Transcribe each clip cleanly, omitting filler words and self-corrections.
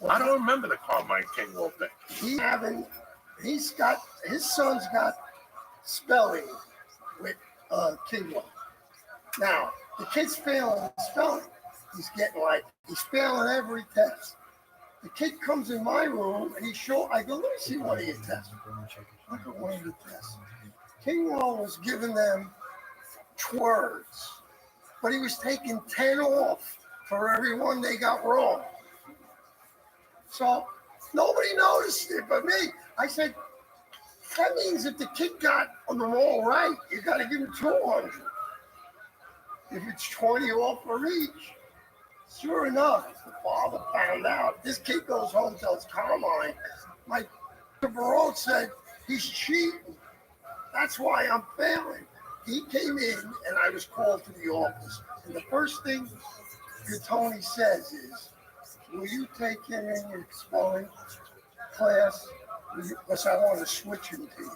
I don't remember the Carmine King thing. His son's got spelling with Kingwell. Now, the kid's failing spelling. He's failing every test. The kid comes in my room and I go, let me see one of your tests. Look at one of the tests. Kingwell was giving them words, but he was taking 10 off for every one they got wrong. So nobody noticed it but me. I said, that means if the kid got them all right, you got to give him 200. If it's 20 off for each, sure enough, the father found out. This kid goes home, tells Carmine, my Barone said he's cheating. That's why I'm failing. He came in and I was called to the office. And the first thing Tony says is, will you take him in your spelling class? Because I want to switch him to you.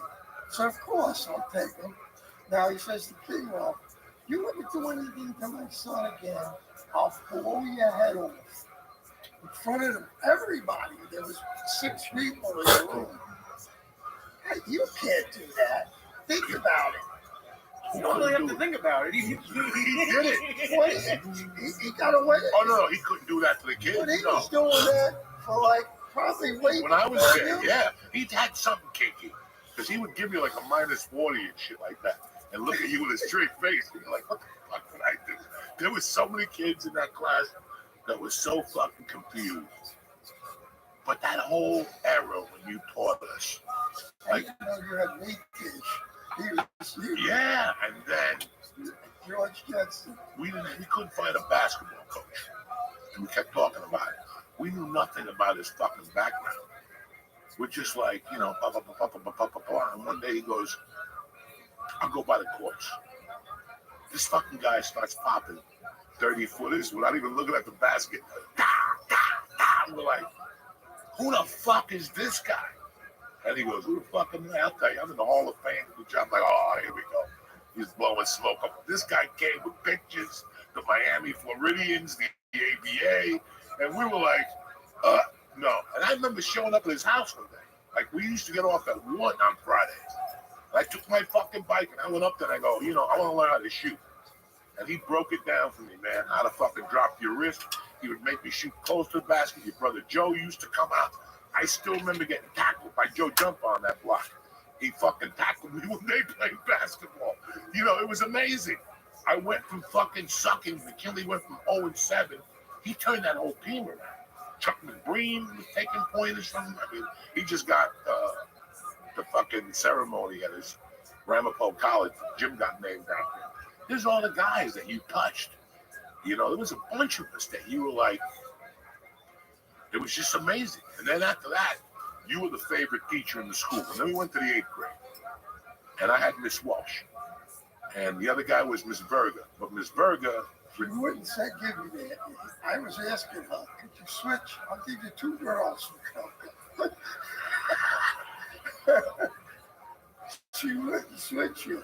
So of course I'll take him. Now he says to Kingwell, you ever do anything to my son again, I'll blow your head off. In front of everybody, there was 6 people in the room. Hey, you can't do that. Think about it. You don't really have to think about it. He did it. What is it? He got away. Oh, no, he couldn't do that to the kid. But he was doing that for probably way when I was there, yeah. He had something kinky. Because he would give you like a -40 and shit like that. And look at you with a straight face. And you're like, what the fuck did I do? There was so many kids in that class that was so fucking confused. But that whole era when you taught us. Like, you had leakage. Yeah, and then George Jetson. We couldn't find a basketball coach. And we kept talking about it. We knew nothing about his fucking background. We're just like, blah, blah, blah, blah, blah, blah, blah, blah. And one day he goes, I'll go by the courts. This fucking guy starts popping 30-footers without even looking at the basket. And we're like, who the fuck is this guy? And he goes, who the fuck am I? I'll tell you, I'm in the Hall of Fame. I'm like, oh, here we go. He's blowing smoke up. This guy came with pictures, the Miami Floridians, the ABA, and we were like, no. And I remember showing up at his house one day. Like, we used to get off at 1 on Fridays. I took my fucking bike and I went up there and I go, I want to learn how to shoot. And he broke it down for me, man, how to fucking drop your wrist. He would make me shoot close to the basket. Your brother Joe used to come out. I still remember getting tackled by Joe Jump on that block. He fucking tackled me when they played basketball. It was amazing. I went from fucking sucking. McKinley went from 0-7. He turned that whole team around. Chuck McBreen was taking pointers from him. I mean, he just got the fucking ceremony at his Ramapo College. Jim got named after him. There's all the guys that you touched. There was a bunch of us that you were like, it was just amazing. And then after that, you were the favorite teacher in the school. And then we went to the 8th grade. And I had Miss Walsh. And the other guy was Miss Berger. But Miss Berger... You wouldn't say give me that. I was asking her, could you switch? I'll give you 2 girls. She wouldn't switch you.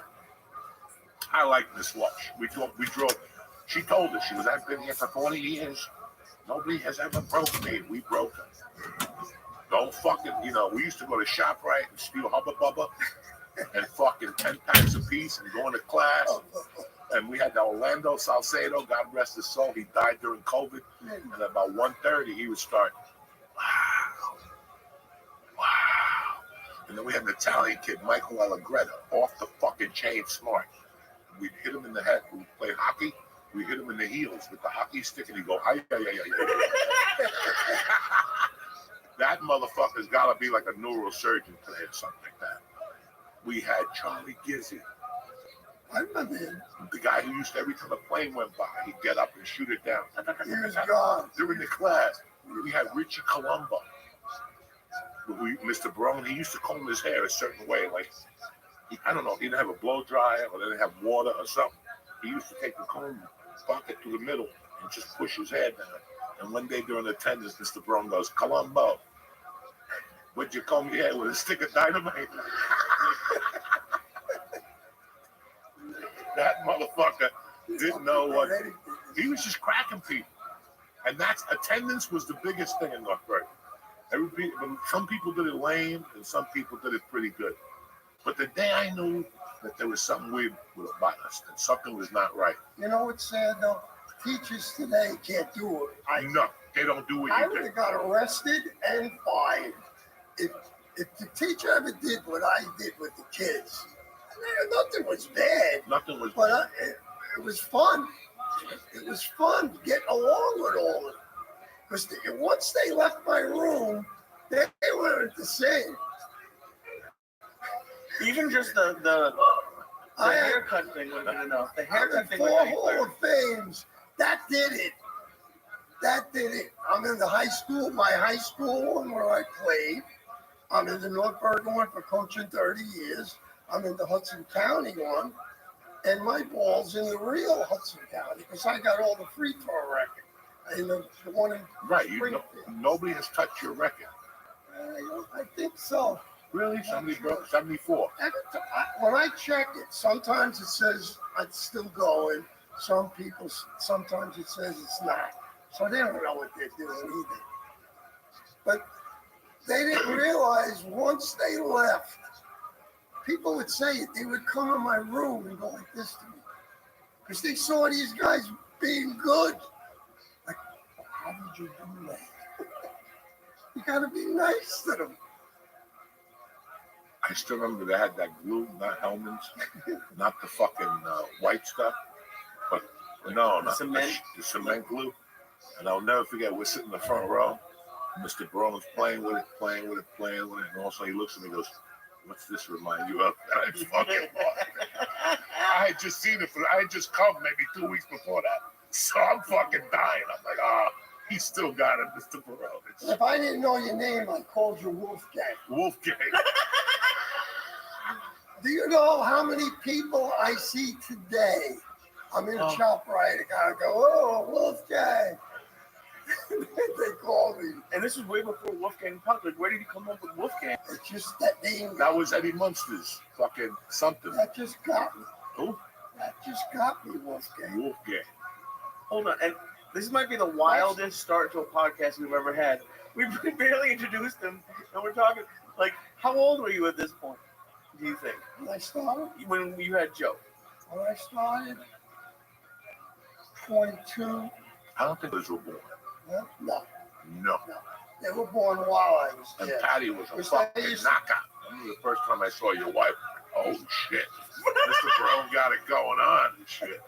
I like Miss Walsh. We drove. She told us, she was, I've been here for 40 years. Nobody has ever broken me. We broke her. Don't fucking, we used to go to ShopRite and steal Hubba Bubba and fucking 10 packs a piece and go into class. And we had the Orlando Salcedo, God rest his soul. He died during COVID. And about 1:30, he would start, wow. And then we had an Italian kid, Michael Allegretta, off the fucking chain smart. We'd hit him in the head. We played hockey. We hit him in the heels with the hockey stick, and he'd go, ay. That motherfucker's got to be like a neurosurgeon today or something like that. We had Charlie Gizzy. I remember him. The guy who used to, every time a plane went by, he'd get up and shoot it down. He was gone. During the class, we had Richie Colombo. Mr. Brown, he used to comb his hair a certain way. Like, I don't know, he didn't have a blow dryer or didn't have water or something. He used to take the comb bucket to the middle and just push his hair down. And one day during attendance, Mr. Brown goes, Colombo, would you comb your hair with a stick of dynamite? That motherfucker didn't know what. He was just cracking people. And attendance was the biggest thing in North Bergen. Some people did it lame, and some people did it pretty good. But the day I knew that there was something weird with a botanist and something was not right, You know what's sad though? Teachers today can't do it. no, they don't do what I you would did. have got arrested and fined if the teacher ever did what I did with the kids. Nothing was bad, Nothing was. but it was fun. It was fun getting along with all of them. Because once they left my room, they weren't the same. Even just the I had, haircut thing would have been enough. The I haircut had thing 4 would have Hall of Fames. That did it. That did it. I'm in the high school, my high school one where I played. I'm in the North Bergen one for coaching 30 years. I'm in the Hudson County one. And my ball's in the real Hudson County because I got all the free throw record. In the one in Right, Springfield. nobody has touched your record. I think so. Really? Somebody broke 74. When I check it, sometimes it says it's still going. Sometimes it says it's not. So they don't know what they're doing either. But they didn't realize once they left, people would say it. They would come in my room and go like this to me. Because they saw these guys being good. Like, how did you do that? You got to be nice to them. I still remember they had that glue, not Hellman's, not the fucking white stuff, but no, not cement? The cement glue. And I'll never forget, we're sitting in the front row. Mr. Brolin's playing with it. And also he looks at me and goes, "What's this remind you of?" And I fucking I had just seen it. I had just come maybe 2 weeks before that. So I'm fucking dying. I'm like, he still got it, Mr. Barone. If I didn't know your name, I called you Wolfgang. Wolfgang. Do you know how many people I see today? I'm in a shop right, I gotta go, "Oh, Wolfgang." They call me. And this was way before Wolfgang Puck. Like, where did he come up with Wolfgang? It's just that name. That was Eddie Munster's fucking something. That just got me. Who? That just got me, Wolfgang. Wolfgang. Hold on. And this might be the wildest start to a podcast we've ever had. We barely introduced him, and we're talking, like, how old were you at this point, do you think? When I started, When you had Joe? 22. I don't think those were born. Huh? No, No. they were born while I was And there. Patty was a Which fucking they used- knockout. I remember the first time I saw your wife. Oh shit. Mr. Brown got it going on and shit.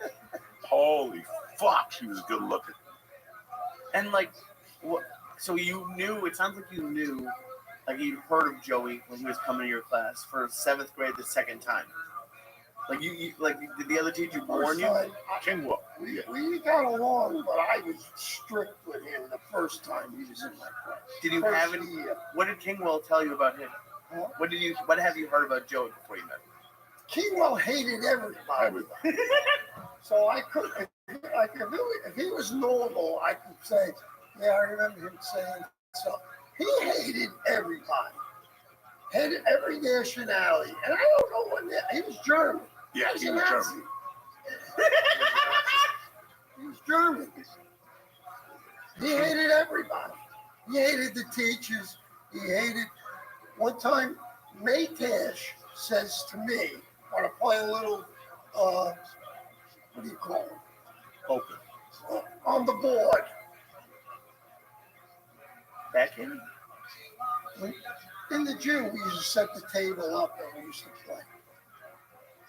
Holy fuck, she was good looking. And, like, what? So you knew, it sounds like you knew, like, you'd heard of Joey when he was coming to your class for 7th grade the second time. Like, you like, did the other teacher warn First you? time, Kingwell. we got along, but I was strict with him the first time he was in my class. Did you First have any? year. What did Kingwell tell you about him? Huh? What have you heard about Joey before you met him? Kingwell hated everybody. Everybody. So I could, if he was normal, I could say, yeah, I remember him saying so. He hated everybody, hated every nationality, and I don't know what he was German. Yeah, He he was was a German. Nazi. He was German. He hated everybody. He hated the teachers. He hated. One time, Maytash says to me, "Want to play a little? What do you call it? Open. On the board." Back in? In the gym, we used to set the table up and we used to play.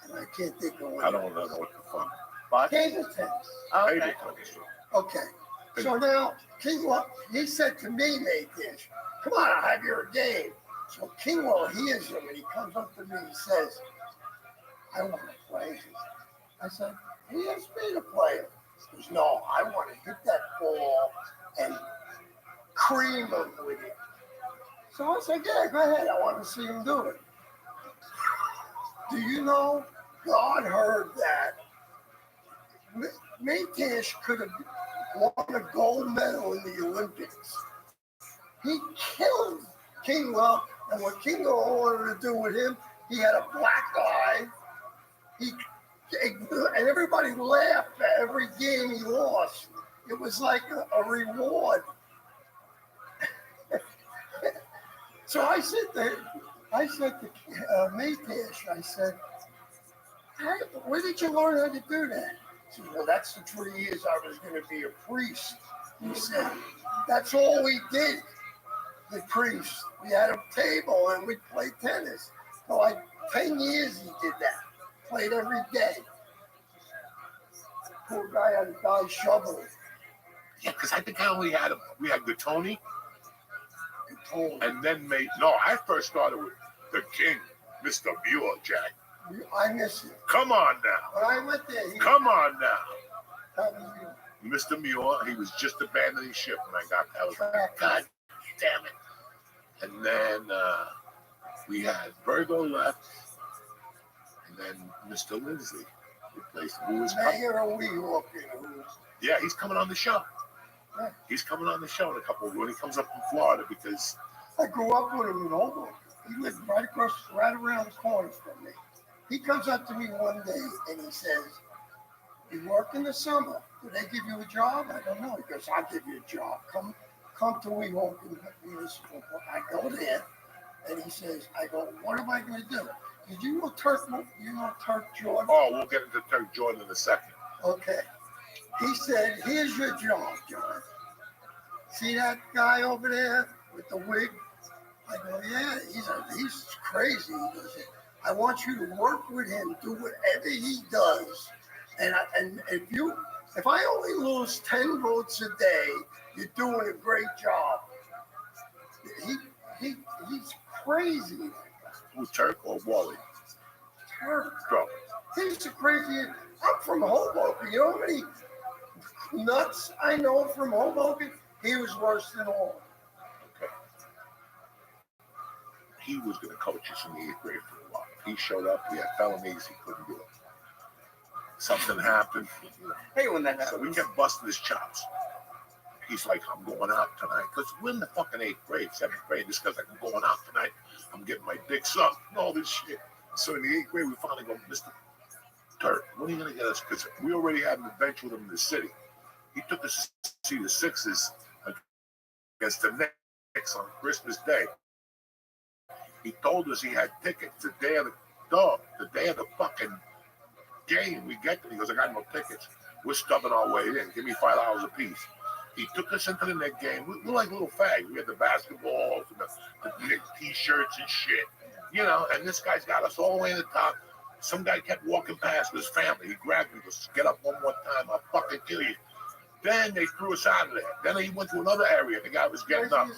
And I can't think of what. I don't know what the fuck. Bot? Table tennis. Okay. Table tennis. Okay. So now, Kingwell, he said to me, Maytash, "Come on, I'll have your game." So Kingwell hears him and he comes up to me and says, "I want to play." I said, "He asked me to play it." He goes, "No, I want to hit that ball and cream him with it." So I said, "Yeah, go ahead. I want to see him do it." Do you know, God heard that. Maytash could have won a gold medal in the Olympics. He killed Kingwell, and what Kingwell wanted to do with him, he had a black eye. And everybody laughed at every game he lost. It was like a reward. So I said to Maytash, I said, where did you learn how to do that? He said, well, that's the 3 years I was going to be a priest. He said, that's all we did, the priest. We had a table and we'd play tennis. For like 10 years he did that. Played every day. Poor guy had to die shoveling. Yeah, because I think I only had we had Gattoni, and then I first started with the king, Mr. Muir, Jack. I miss him. Come on now. When I went there, Come on now. Mr. Muir, he was just abandoning ship when I got there. I was like, God damn it. And then we had Virgo left, and then Mr. Lindsay replaced him. Who was Mayor of Weehawken. Yeah, he's coming on the show. Yeah. He's coming on the show in a couple of when he comes up from Florida because I grew up with him in Hoboken. He lived right around the corner from me. He comes up to me one day and he says, you work in the summer. Do they give you a job? I don't know. He goes, I'll give you a job. Come to Weehawken Municipal. I go there and he says, I go, what am I going to do? Did you know Turk Jordan? Oh, we'll get into Turk Jordan in a second. Okay. He said, here's your job, John. See that guy over there with the wig? I go, yeah, he's crazy. He goes, I want you to work with him, do whatever he does. And if I only lose 10 votes a day, you're doing a great job. He's crazy. Who's Turk or Wally? Turk. Bro. He's the craziest. I'm from Hoboken. You know how many nuts I know from Hoboken? He was worse than all. Okay. He was going to coach us in the 8th grade for a while. He showed up. He had felonies. He couldn't do it. Something happened. Hey, when that happens. So we kept busting his chops. He's like, I'm going out tonight. Because we're in the fucking 8th grade, 7th grade. This guy's like, I'm going out tonight. I'm getting my dick sucked and all this shit. So in the 8th grade, we finally go, Mr. Turk, when are you going to get us? Because we already had an adventure with him in the city. He took us to see the Sixers against the Knicks on Christmas Day. He told us he had tickets the day of the fucking game. We get them. He goes, I got no tickets. We're stubbing our way in. Give me $5 a piece. He took us into the Knicks game. We're like little fags. We had the basketballs and the Knicks t-shirts and shit. You know, and this guy's got us all the way in the top. Some guy kept walking past with his family. He grabbed me. He goes, get up one more time. I'll fucking kill you. Then they threw us out of there. Then he went to another area. The guy was getting up.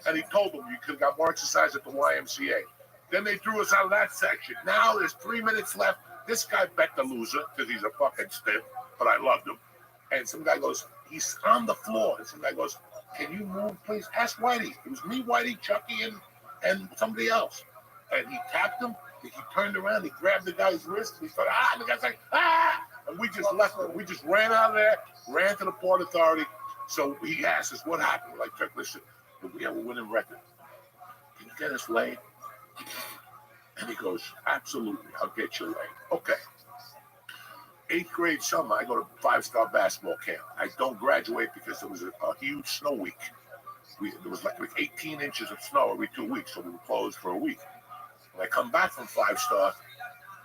And he told them, you could have got more exercise at the YMCA. Then they threw us out of that section. Now there's 3 minutes left. This guy bet the loser because he's a fucking stiff, but I loved him. And some guy goes, he's on the floor. And some guy goes, can you move, please? Ask Whitey. It was me, Whitey, Chucky, and somebody else. And he tapped him. He turned around. He grabbed the guy's wrist. And he started, and the guy's like, And we just left him. We just ran out of there, ran to the Port Authority. So he asked us, what happened? We're like, Chuck, listen, we have a winning record. Can you get us laid? And he goes, absolutely, I'll get you laid. Okay. 8th grade summer, I go to 5-star basketball camp. I don't graduate because there was a huge snow week. There was like 18 inches of snow every 2 weeks, so we were closed for a week. When I come back from 5-star,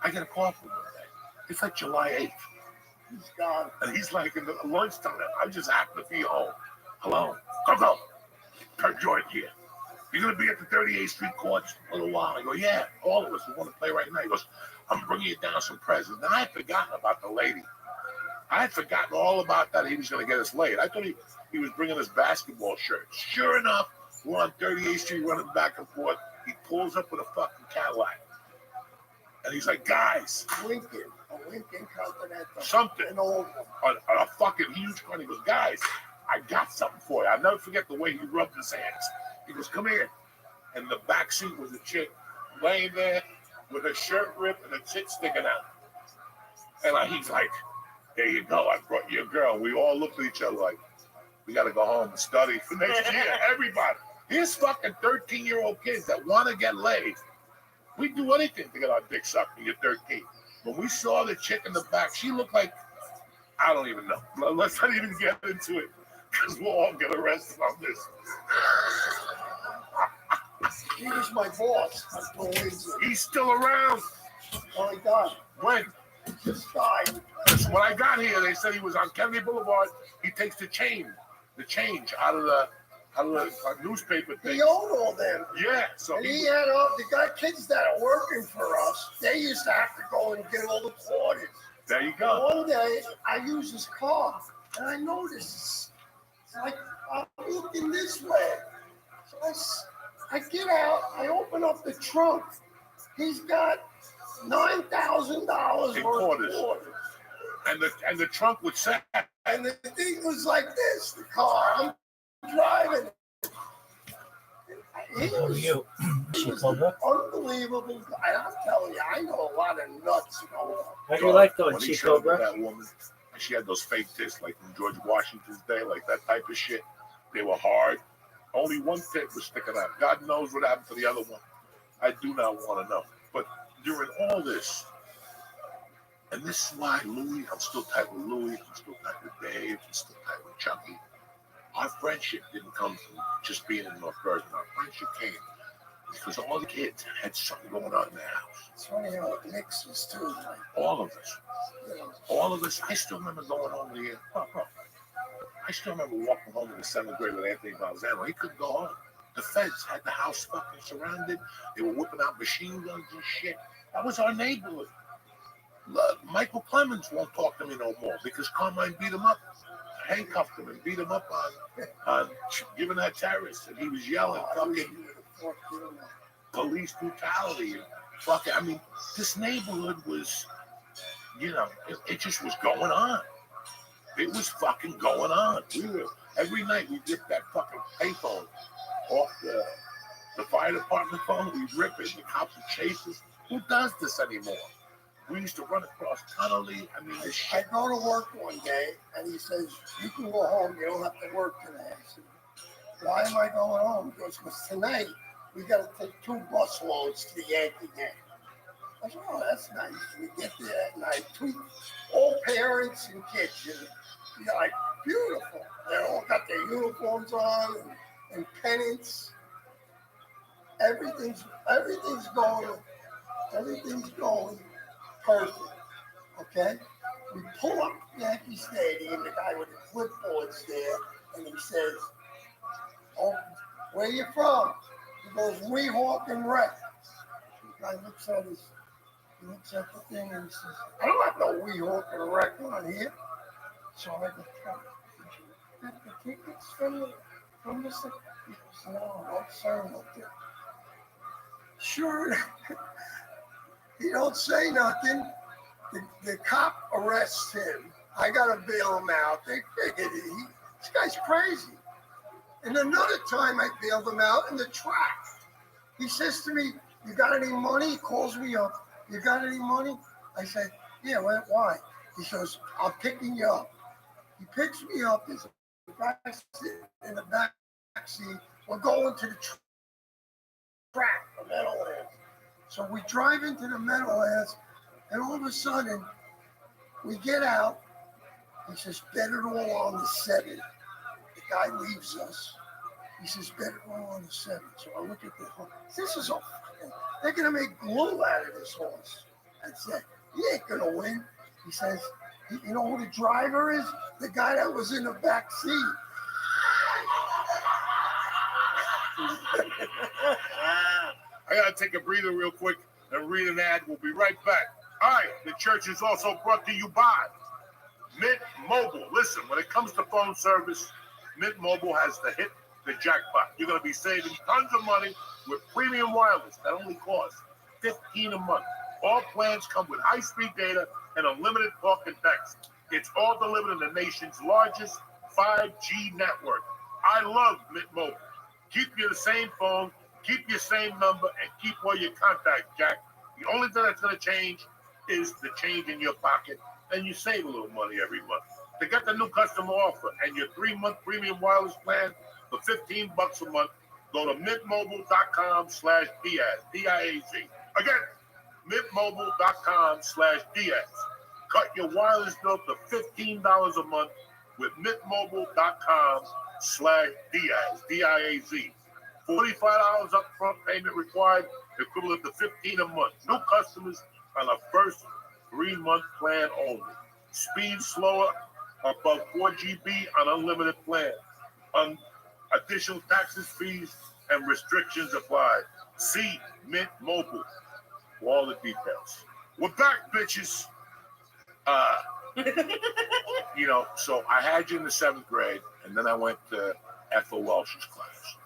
I get a call from him. It's like July 8th. He's gone. And he's like in the lunchtime. I just happen to be home. Hello? Go. Turk Jordan here. You're going to be at the 38th Street courts in a little while. I go, yeah, all of us. We want to play right now. He goes, I'm bringing you down some presents. Now, I had forgotten about the lady. I had forgotten all about that. He was going to get us laid. I thought he was bringing us basketball shirts. Sure enough, we're on 38th Street running back and forth. He pulls up with a fucking Cadillac. And he's like, guys. A Lincoln Continental. Something. An old one. A fucking huge car. He goes, guys, I got something for you. I'll never forget the way he rubbed his hands. He goes, come here. And the back seat was a chick laying there with her shirt ripped and a tit sticking out. And he's like, there you go. I brought you a girl. We all looked at each other like, we got to go home and study for next year. Everybody. Here's fucking 13-year-old kids that want to get laid. We do anything to get our dick sucked when you're 13. When we saw the chick in the back, she looked like, I don't even know. Let's not even get into it because we'll all get arrested on this. He was my boss. He's still around. Oh my God. When? He just died. Listen, when I got here, they said he was on Kennedy Boulevard. He takes the change out of the newspaper thing. He owned all them. Yeah, so And he had the guy kids that are working for us. They used to have to go and get all the quarters. there you go. One day, I use his car, and I notice it's like I'm looking this way. So I get out, I open up the trunk. He's got $9,000 worth of quarters. quarters. And the trunk would say, And the thing was like this, the car. I'm driving. He was an unbelievable guy. I'm telling you, I know a lot of nuts going on. How'd you like those, when he Chief showed me Cobra? that woman, and she had those fake tits like from George Washington's day, like that type of shit. They were hard. Only one tit was sticking out. God knows what happened to the other one. I do not want to know. But during all this, and this is why Louis, I'm still tight with Louis, I'm still tight with Dave, I'm still tight with Chucky. Our friendship didn't come from just being in North Bergen. Our friendship came because all the kids had something going on in their house. It's funny how it mixes too. Like, All of us. you know, All of us. I still remember going home to the I still remember walking home in the 7th grade with Anthony Balzano. He couldn't go home. The feds had the house fucking surrounded. They were whipping out machine guns and shit. That was our neighborhood. Look, Michael Clemens won't talk to me no more because Carmine beat him up, handcuffed him and beat him up on giving that terrorist. And he was yelling fucking police brutality. And fucking, I mean, this neighborhood was, it just was going on. It was fucking going on. Every night we ripped that fucking payphone off the fire department phone. We rip it. The cops would chase us. Who does this anymore? We used to run across Connolly. I mean, this I shit. go to work one day, and he says, "You can go home. You don't have to work today." I said, "Why am I going home?" He goes, "Because tonight we got to take 2 bus loads to the Yankee game." I said, "Oh, that's nice." We get there at night. All parents and kids. You're like, beautiful. They all got their uniforms on and pennants. Everything's going perfect. Okay? We pull up Yankee Stadium, the guy with the clipboard's there, and he says, "Oh, where you from?" He goes, "Weehawken and Wreck." The guy looks at the thing and he says, "I don't have no Weehawken and Wreck on here." So I go, "Did you get the tickets from Mr. He goes, "No, I'm sorry about that." Sure. He don't say nothing. The cop arrests him. I gotta bail him out. They figured this guy's crazy. And another time I bailed him out in the track. He says to me, "You got any money?" He calls me up. "You got any money?" I said, "Yeah, why?" He says, "I'm picking you up." He picks me up. There's a guy sitting in the back seat. We're going to the track, the Meadowlands. So we drive into the Meadowlands, and all of a sudden, we get out. He says, "Bet it all on the 7." The guy leaves us. He says, "Bet it all on the 7." So I look at the horse. This is all fucking, they're going to make glue out of this horse. I said, "He ain't going to win." He says, "You know who the driver is? The guy that was in the back seat." I gotta take a breather real quick and read an ad. We'll be right back. All right, the church is also brought to you by Mint Mobile. Listen, when it comes to phone service, Mint Mobile has hit the jackpot. You're gonna be saving tons of money with premium wireless that only costs $15 a month. All plans come with high-speed data and unlimited talk and text. It's all delivered in the nation's largest 5G network. I love Mint Mobile. Keep you the same phone, keep your same number, and keep all your contacts, Jack. The only thing that's going to change is the change in your pocket, and you save a little money every month. To get the new customer offer and your 3-month premium wireless plan for $15 a month, go to mintmobile.com/Diaz, D-I-A-Z. Again, mintmobile.com/Diaz. Cut your wireless bill to $15 a month with mintmobile.com/Diaz, D-I-A-Z. $45 upfront payment required, equivalent to $15 a month. New customers on a first 3-month plan only. Speed slower, above 4 GB on unlimited plan. Additional taxes, fees, and restrictions apply. See Mint Mobile for all the details. We're back, bitches. So I had you in the 7th grade, and then I went to Ethel Welsh's class.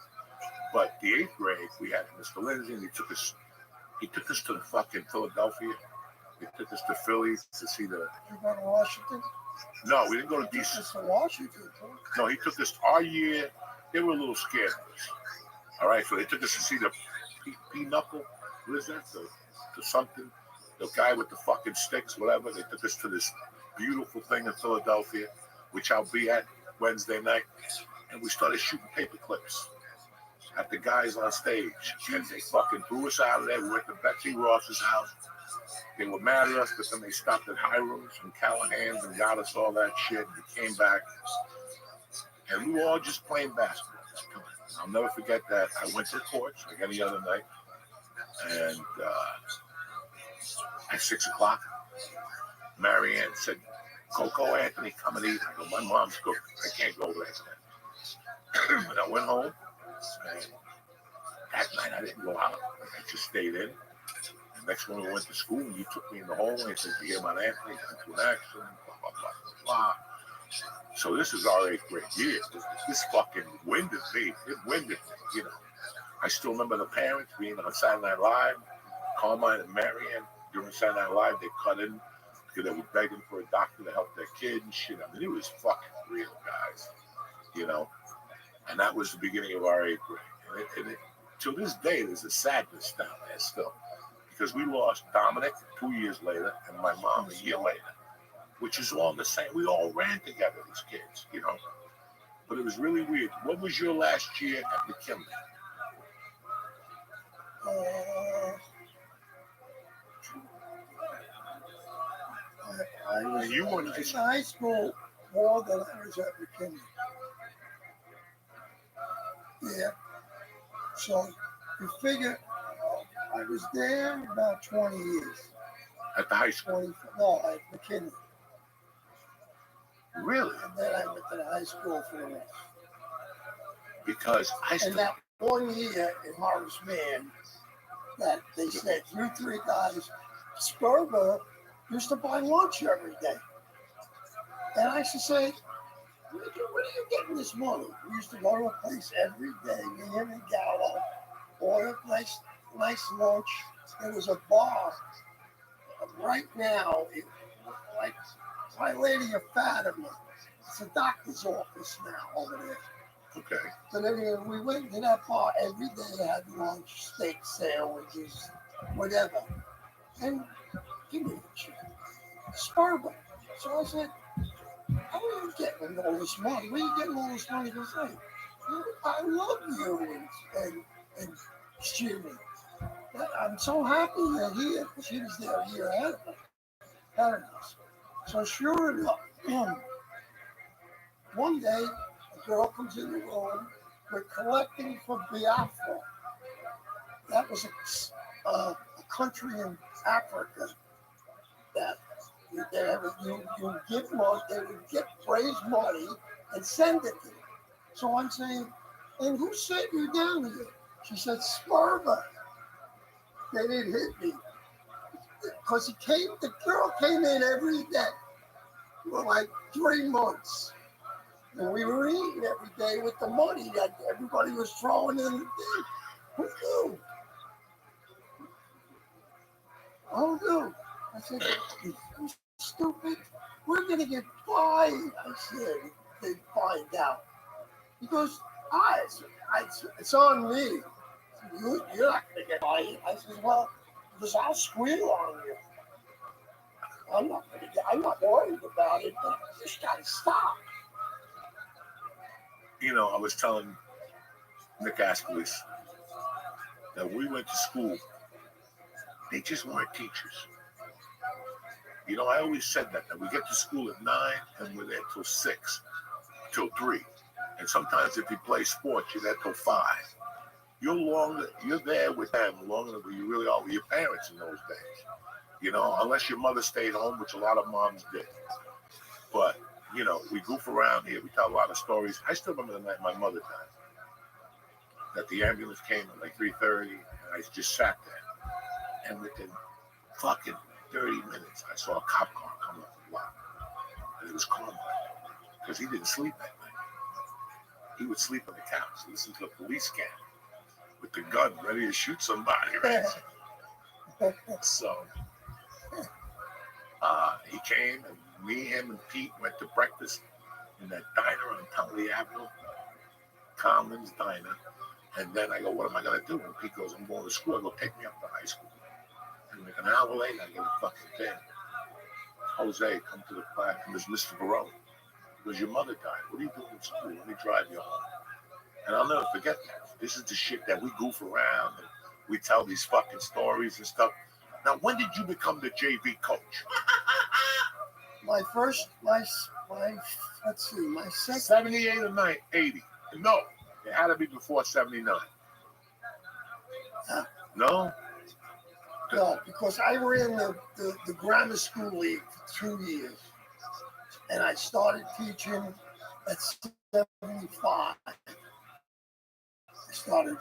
But the 8th grade, we had Mr. Lindsay, and he took us to the fucking Philadelphia. He took us to Philly to see the. You go to Washington? No, we didn't go to He DC. took us to Washington. No, he took us our year. They were a little scared of us. All right, so they took us to see the P-Knuckle. What is that? The something. The guy with the fucking sticks, whatever. They took us to this beautiful thing in Philadelphia, which I'll be at Wednesday night. And we started shooting paper clips at the guys on stage. And they fucking threw us out of there. We went to Betsy Ross's house. They were mad at us, but then they stopped at Hiram's and Callahan's and got us all that shit. And we came back. And we were all just playing basketball. I'll never forget that. I went to the courts like any other night. And at 6 o'clock, Marianne said, Coco Anthony, come and eat. I go, my mom's cooking. I can't go last night. And I went home. And that night, I didn't go out. I just stayed in. The next one, we went to school, and you took me in the hallway and said, you hear about Anthony? Got into an accident, blah, blah, blah, blah, blah. So this is our 8th grade year. This fucking winded me. It winded me, I still remember the parents being on Saturday Night Live. Carmine and Marianne, during Saturday Night Live, they cut in because they were begging for a doctor to help their kid and shit. I mean, it was fucking real, guys, And that was the beginning of our 8th grade. And to this day, there's a sadness down there still. Because we lost Dominic 2 years later and my mom a year later, which is all the same. We all ran together, these kids, But it was really weird. What was your last year at McKinley? I was You were in in high school more than I was at McKinley. Yeah. So you figure I was there about 20 years. At the high school? 20, no, at McKinley. Really? And then I went to the high school for the rest. Because I And still... that 1 year in Horace Mann, that they said, you 3 guys, Sperber used to buy lunch every day. And I used to say, where are you getting this money? We used to go to a place every day, me and him and Gallo, order nice lunch. There was a bar right now, like My Lady of Fatima. It's a doctor's office now over there. Okay. So then we went to that bar every day, had lunch, steak sandwiches, whatever. And give me a check. Sperber. So I said, how are you getting all this money? Where are you getting all this money? He goes, hey, I love you and Jimmy. I'm so happy you're here. She was there a year ahead of us. So sure enough, one day, a girl comes in the room. We're collecting for Biafra. That was a country in Africa that you give money, they would raise money and send it to you. So I'm saying, and who sent you down here? She said, Sperber. They didn't hit me. Because the girl came in every day for like 3 months. And we were eating every day with the money that everybody was throwing in the thing. Who knew? Who knew? I said, you stupid. We're going to get fined. I said, they'd find out. He goes, it's on me. You're not going to get fined. I said, well, because I'll squeal on you. I'm not worried about it, but you just got to stop. I was telling Nick Askelis that we went to school. They just weren't teachers. I always said that we get to school at 9 and we're there till 6, till 3. And sometimes if you play sports, you're there till 5. you're there with them longer than you really are with your parents in those days. Unless your mother stayed home, which a lot of moms did. But, we goof around here. We tell a lot of stories. I still remember the night my mother died. That the ambulance came at like 3:30, and I just sat there. And within fucking 30 minutes, I saw a cop car come up the block. And it was Carmine. Because he didn't sleep that night. He would sleep on the couch, listen to a police scan with the gun ready to shoot somebody. Right? So he came, and me, him, and Pete went to breakfast in that diner on Tunley Avenue, Conlin's Diner. And then I go, what am I going to do? And Pete goes, I'm going to school. I go, take me up to high school. And like an hour later, I get a fucking thing. Jose, come to the class. And there's Mr. Barone. He goes, your mother died. What are you doing in school? Let me drive you home. And I'll never forget that. This is the shit that we goof around and we tell these fucking stories and stuff. Now, when did you become the JV coach? My second. 78 or 80? No, it had to be before 79. No? No, because I ran the grammar school league for 2 years. And I started teaching at 75. I started,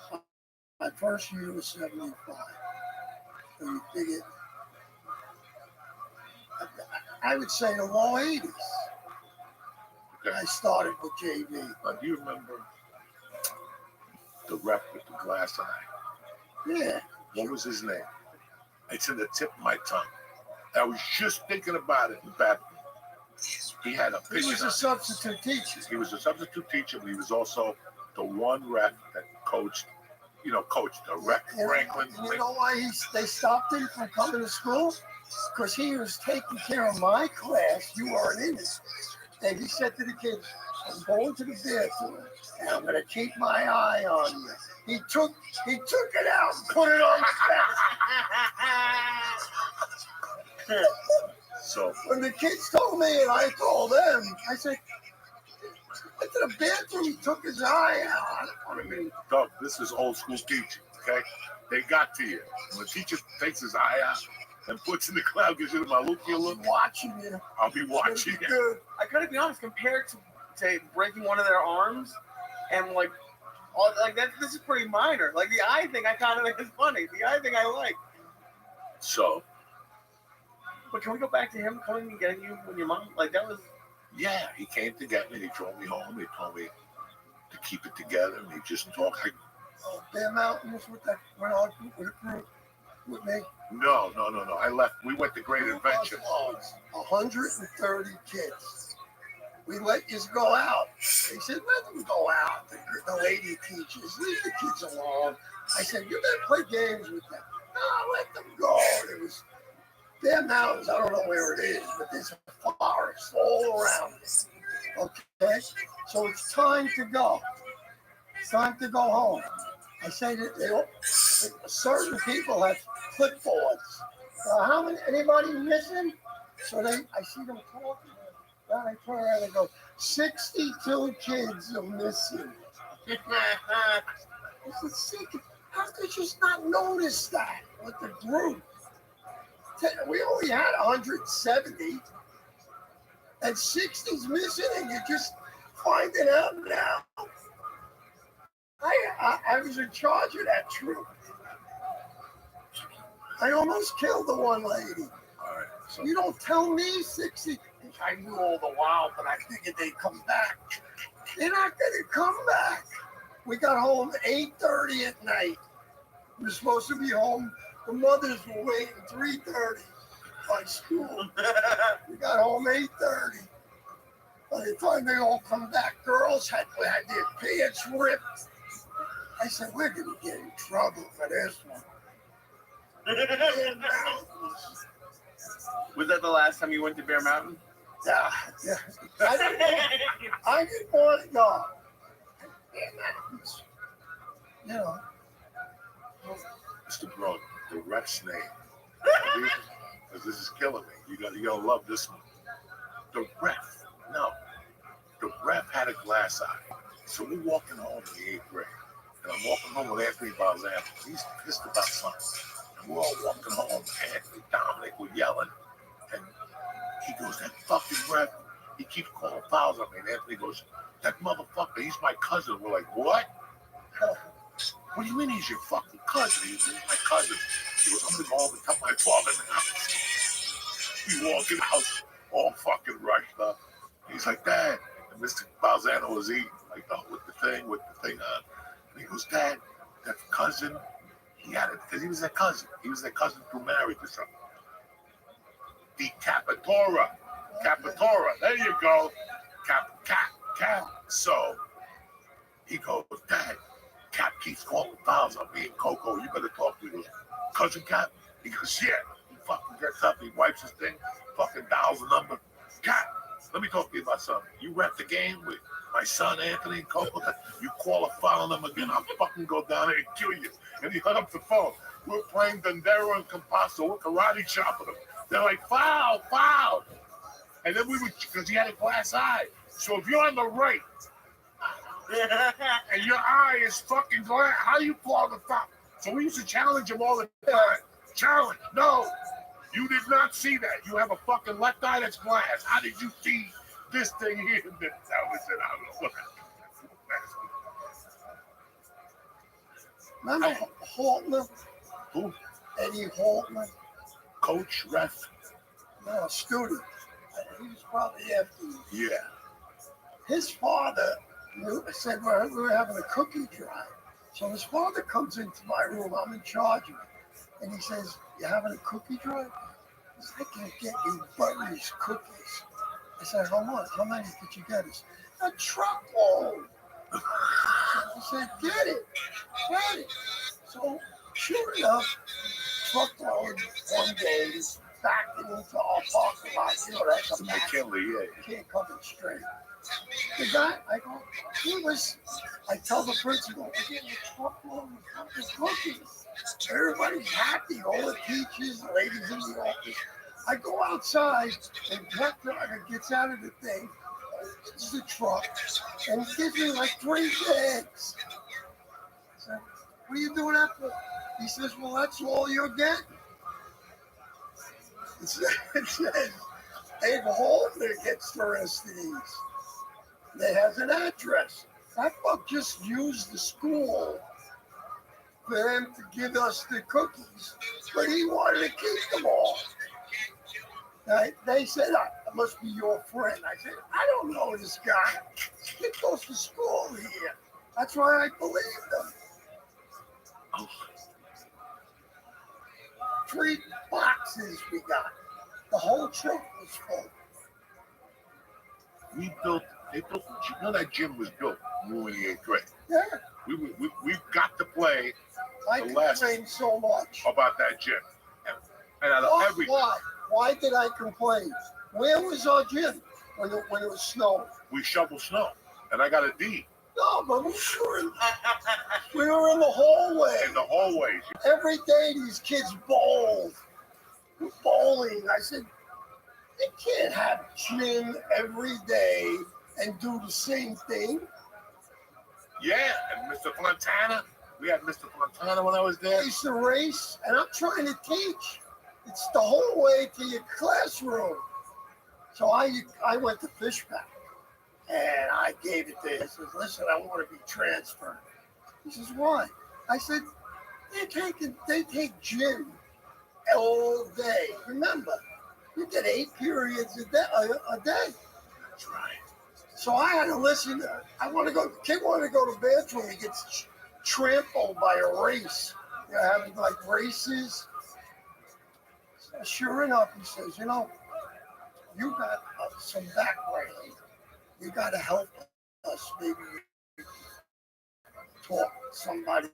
my first year was 75. So you figure, I would say the low 80s. Okay. I started with JV. Now, do you remember the rep with the glass eye? Yeah. What was his name? It's in the tip of my tongue. I was just thinking about it in fact. He had a He was a substitute teacher. He was a substitute teacher, but he was also the one rep that coached the rep Franklin. And you know why they stopped him from coming to school? Because he was taking care of my class. You weren't in it. And he said to the kids, I'm going to the bathroom and I'm going to keep my eye on you. He took it out and put it on his back. So when the kids told me and I told them, I said, went to the bathroom, he took his eye out. I mean, Doug, this is old school teaching, okay? They got to you. When a teacher takes his eye out and puts in the cloud, gives you my look, watching you. I'll be watching you. Good. I gotta be honest, compared to say breaking one of their arms and like that, this is pretty minor. Like the eye thing, I kind of think is funny. The eye thing I like. So, but can we go back to him coming and getting you when your mom that was? Yeah, he came to get me. He drove me home. He told me to keep it together, and he just talked like. Bear Mountain was with a group with me. No. I left. We went to Great Adventure. 130 kids. We let you go out. They said, let them go out. The lady teachers, leave the kids alone. I said, you better play games with them. No, let them go. It was Bear Mountains. I don't know where it is, but there's a forest all around it. Okay? So it's time to go. It's time to go home. I say that certain people have clipboards. Anybody missing? So I see them talking. Then I turn around and go, 62 kids are missing. I said, how could you not notice that with the group? We only had 170, and 60's missing, and you're just finding out now. I was in charge of that troop. I almost killed the one lady. All right. So You don't tell me 60. I knew all the while, but I figured they'd come back. They're not going to come back. We got home 8:30 at night. We were supposed to be home. The mothers were waiting 3:30 by school. We got home 8:30. By the time they all come back, girls had their pants ripped. I said, we're going to get in trouble for this one. Was that the last time you went to Bear Mountain? Yeah. I didn't want to go. You know. Mr. Broad, the ref's name. Because this is killing me. You gotta love this one. The ref had a glass eye. So we're walking home in the 8th grade. And I'm walking home with Anthony Balzano. He's pissed about something. And we're all walking home. Anthony, Dominic were yelling. And he goes, that fucking ref, he keeps calling fouls on me. And Anthony goes, that motherfucker, he's my cousin. We're like, what? What do you mean he's your fucking cousin? He's my cousin. He goes, I'm gonna go home and tell my father now. He's walking out, all fucking rushed up. He's like, Dad. And Mr. Balzano was eating, like, with the thing on. And he goes, Dad, that cousin, he had it, because he was their cousin. He was their cousin through marriage or something. The Capitora. There you go. Cap. So he goes, Dad, Cap keeps calling fouls on me and Coco. You better talk to me. He goes, Cousin Cap? He goes, yeah. He fucking gets up, he wipes his thing, fucking dials the number. Cap, let me talk to you about something. You rep the game with my son Anthony and Coco. You call a foul on them again, I'll fucking go down there and kill you. And he hung up the phone. We're playing Dendero and Compasso. We're karate chopping them. They're like, foul. And then we would, because he had a glass eye. So if you're on the right and your eye is fucking glass, how do you call the foul? So we used to challenge him all the time. Challenge. No, you did not see that. You have a fucking left eye that's glass. How did you see this thing here? That was it. I don't know. Remember Haltner? Who? Eddie Haltner? Coach, ref? No, student. He was probably after you. Yeah. His father said we were having a cookie drive. So his father comes into my room. I'm in charge of it. And he says, you having a cookie drive? He said, I can't get you Buddy's cookies. I said, how much? How many did you get us? A truckload. I said, get it. So sure enough, truckload one day backed into our parking lot. You know, that's a McKinley, yeah. You can't come in straight. The guy, I go, I tell the principal, we're getting a truckload of cookies. Everybody's happy, all the teachers, ladies in the office. I go outside, and truck driver gets out of the thing, opens the truck, and gives me like 3 bags. I said, what are you doing that for? He says, well, that's all you're getting. It says, Dave Haltner gets the rest of these. It has an address. That fuck just used the school for them to give us the cookies, but he wanted to keep them all. They said, I must be your friend. I said, I don't know this guy. He goes to school here. That's why I believed him. Oh. 3 boxes we got. The whole truck was full. They built, you know that gym was built when we were in the 8th grade. Yeah. We got to play I the last complained so much. about that gym. And out of everything, Why did I complain? Where was our gym when it was snowing? we shoveled snow. And I got a D No, but we were in the hallway. in the hallways. Every day these kids bowled. Bowling. I said, you can't have gym every day and do the same thing. Yeah, and Mr. Fontana. We had Mr. Fontana when I was I there. used to race, and I'm trying to teach. It's the whole way to your classroom. So I went to Fishback, and I gave it to him. I said, listen, I want to be transferred. He says, why? I said, they take gym all day. Remember, you get 8 periods a day. That's right. So I had to listen. Kid wanted to go to the bathroom. He gets trampled by a race. They're having like races. So sure enough, he says, you got some background. You got to help us. Maybe talk to somebody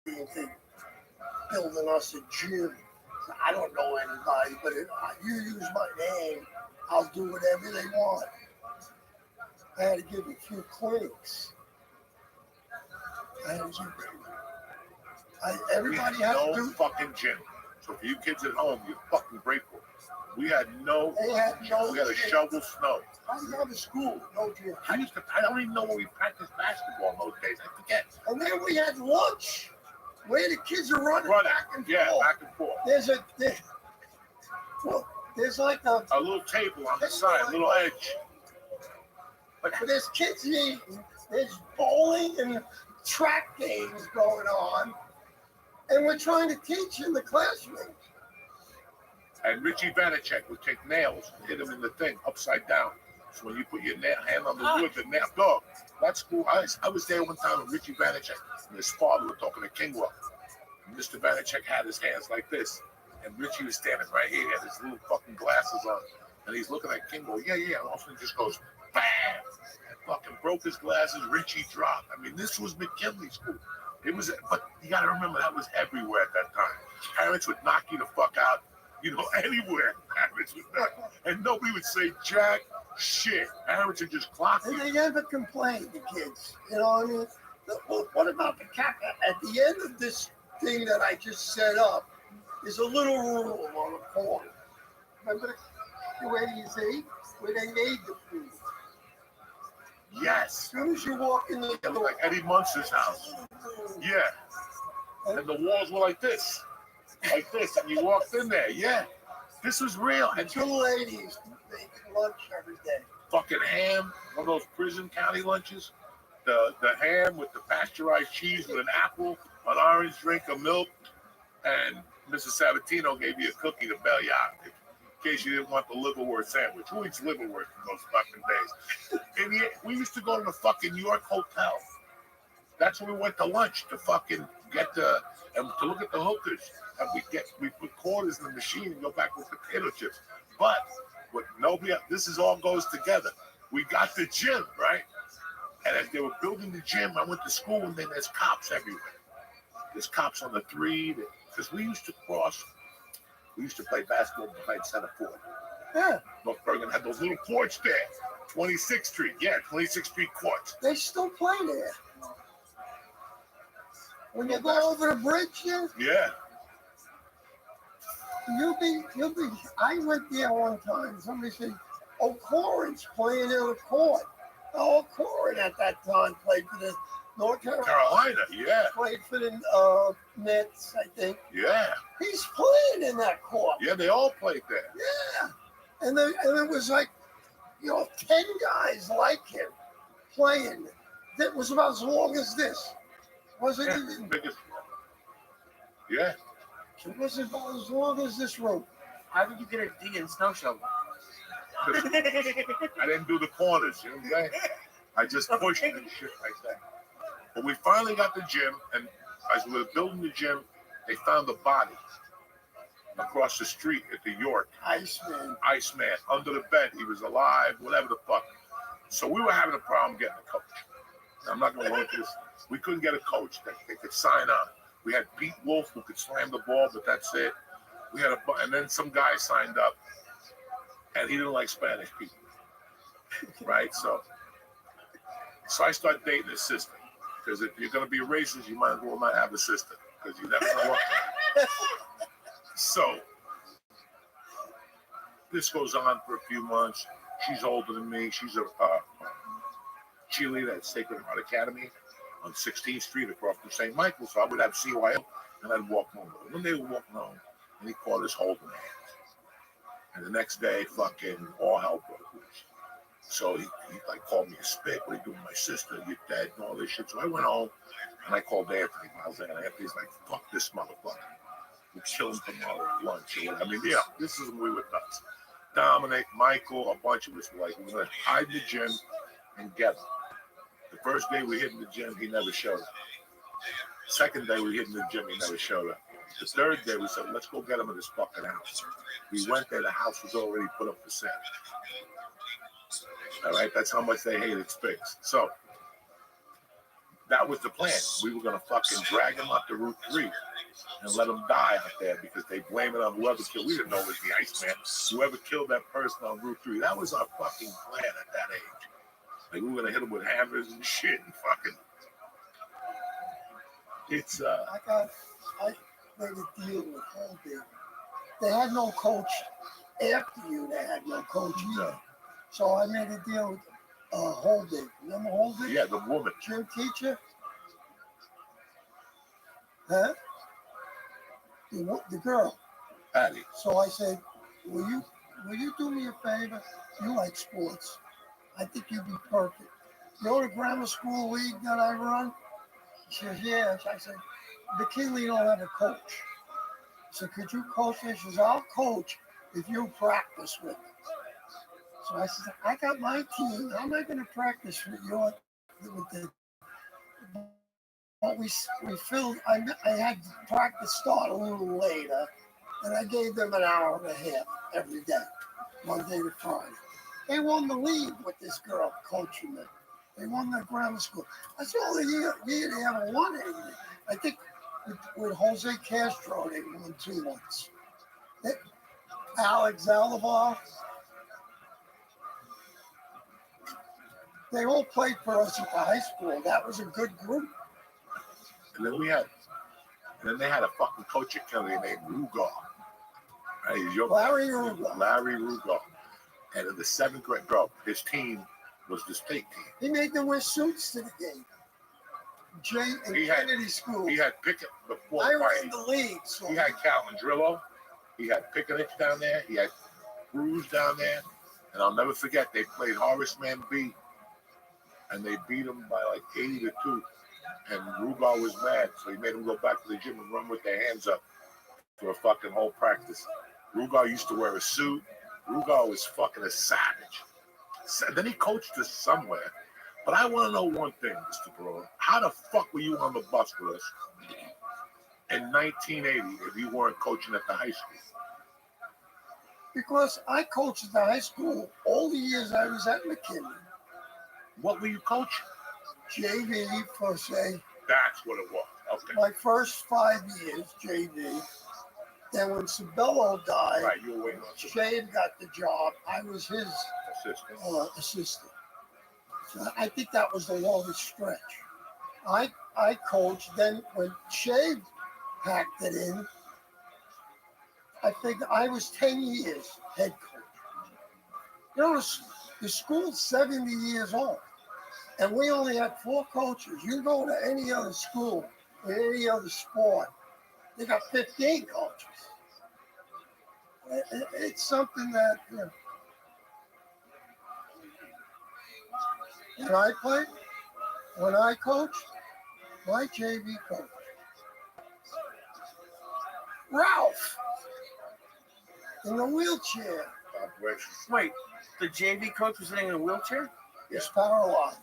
into building us a gym. I don't know anybody, but if you use my name, I'll do whatever they want. I had to give a few clinics. Everybody We had had to no do. fucking gym. So for you kids at home, you're fucking grateful. We had no. They had no. We had to shovel snow. I go to school, no gym. I don't even know when we practiced basketball in those days. I forget. And then we had lunch, where the kids are running back and Yeah, forth. back and forth. There's like a little table on the side, a little edge. But there's kids eating, there's bowling and track games going on, and we're trying to teach in the classroom. And Richie Vanacek would take nails and hit him in the thing upside down. So when you put your hand on the wood, the nail, dog. That's cool. I was there one time with Richie Vanacek and his father were talking to Kingwell. And Mr. Vanacek had his hands like this, and Richie was standing right here. He had his little fucking glasses on, and he's looking at Kingwell. Yeah. And all of a sudden, he just goes, bam! And fucking broke his glasses. Richie dropped. I mean, this was McKinley School. It was, but you got to remember that was everywhere at that time. Parents would knock you the fuck out. Anywhere. Parents would knock, and nobody would say jack shit. Parents would just clock And you. they never complained, the kids. You know what I mean? What about the cap? At the end of this thing that I just set up, is a little room on the corner. Remember where you see? Where they made the food. Yes. As soon as you walk in the It was door, like Eddie Munster's house. Yeah. And the walls were like this. Like this. And you walked in there. Yeah. This was real. And two ladies making lunch every day. fucking ham, one of those prison county lunches. The ham with the pasteurized cheese with an apple, an orange drink of milk, and Mrs. Sabatino gave you a cookie to bail you out in case you didn't want the liverwurst sandwich. Who eats liverwurst in those fucking days? And we used to go to the fucking New York Hotel. That's where we went to lunch to fucking get and to look at the hookers. And we put quarters in the machine and go back with potato chips. But what nobody, this all goes together. We got the gym, right? And as they were building the gym, I went to school and then there's cops everywhere. There's cops on the 3, because we used to play basketball behind Center Ford. Yeah, North Bergen had those little courts there. 26th Street, yeah, 26th Street courts. they still play there. When you go over the bridge there, Yeah. you'll be. I went there one time. Somebody said, O'Corin's playing in the court. Now, O'Corin at that time played for the North Carolina, yeah. Played for the Nets, I think. Yeah. He's playing in that court. Yeah, they all played there. Yeah. And it was like, 10 guys like him playing. That was about as long as this. Wasn't Yeah. it? Biggest. Yeah. It was about as long as this room. How did you get a D in snow shovel? I didn't do the corners, you know what I'm saying? I just pushed it and shit like that. But we finally got the gym, and as we were building the gym, they found the body across the street at the York. Iceman. Iceman, under the bed. He was alive, whatever the fuck. So we were having a problem getting a coach. Now, I'm not going to go into this. We couldn't get a coach that they could sign on. We had Pete Wolf who could slam the ball, but that's it. We had and then some guy signed up, and he didn't like Spanish people, right? So I started dating his sister, because if you're going to be a racist, you might as well not have a sister, because you never know what. So this goes on for a few months. She's older than me. She's a cheerleader at Sacred Heart Academy on 16th Street across from St. Michael's. So I would have CYO, and I'd walk home. One day we were walking home, and he caught us holding hands. And the next day, fucking all hell broke loose. So he like called me a spit. What are you doing, my sister? You're dead and all this shit. So I went home, and I called Anthony. I was like, Anthony's like, fuck this motherfucker. We're chilling tomorrow at lunch. I mean, yeah, this is when we were nuts. Dominic, Michael, a bunch of us were like, we're going to hide the gym and get him. The first day we hid in the gym, he never showed up. Second day we hid in the gym, he never showed up. The third day we said, let's go get him in his fucking house. We went there, the house was already put up for sale. All right, that's how much they hated Spinks. So that was the plan. We were going to fucking drag him up to Route 3 and let him die out there, because they blame it on whoever killed. We didn't know it was the Iceman. Whoever killed that person on Route 3. That was our fucking plan at that age. Like, we were gonna hit him with hammers and shit and fucking. It's I made a deal with Holden. They had no coach after you, they had no coach either. So I made a deal with Holden. Remember Holden? Yeah, the woman. Gym teacher? Huh? The girl. Patty. So I said, will you do me a favor? You like sports. I think you'd be perfect. You know the grammar school league that I run? She says, yes. I said, McKinley don't have a coach. I said, could you coach me? She says, I'll coach if you practice with me. So I said, I got my team. How am I going to practice with you? With the, but we filled, I had practice start a little later, and I gave them an hour and a half every day, Monday to Friday. They won the league with this girl coaching them. They won the grammar school. That's the only year they ever won anything. I think with Jose Castro, they won 2 once. Alex Zalavar, they all played for us at the high school. That was a good group. And then they had a fucking coach at Kelly named Rugar. Right? He's your Larry Rugar. Larry Rugar. And in the 7th grade, bro, his team was the state team. He made them wear suits to the game. Kennedy School. He had Pickett before. I ran the league. So. He had Calvin Drillo. He had Pickenich down there. He had Cruz down there. And I'll never forget, they played Horace Mann B. And they beat him by like 80-2. And Rugar was mad, so he made him go back to the gym and run with their hands up for a fucking whole practice. Rugar used to wear a suit. Rugar was fucking a savage. Then he coached us somewhere. But I want to know one thing, Mr. Perone. How the fuck were you on the bus with us in 1980 if you weren't coaching at the high school? Because I coached at the high school all the years I was at McKinley. What were you coaching? JV, per se. That's what it was. Okay. My first 5 years, JV. Then when Sabello died, Right, you were waiting on Shane got the job. I was his assistant. So I think that was the longest stretch. I coached. Then when Shea packed it in, I think I was 10 years head coach. You know, the school's 70 years old, and we only had 4 coaches. You go to any other school in any other sport, they got 15 coaches. It's something that, you know. When I coached, my JV coach, Ralph, in the wheelchair. Wait, the JV coach was sitting in a wheelchair? He's paralyzed.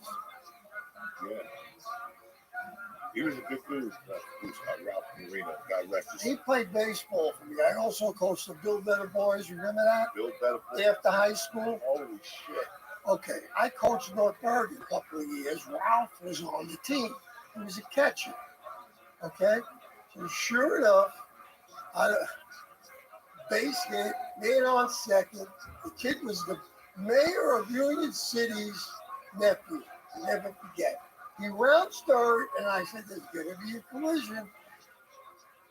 Yeah. He was a good dude, Ralph Marino. God rest his soul. He played baseball for me. I also coached the Bill Better Boys. Remember that? Bill Better. After high school. Holy shit. Okay, I coached North Bergen a couple of years. Ralph was on the team. He was a catcher. Okay? So sure enough, base hit, made on second. The kid was the mayor of Union City's nephew. I'll never forget. He rounds third, and I said, there's going to be a collision.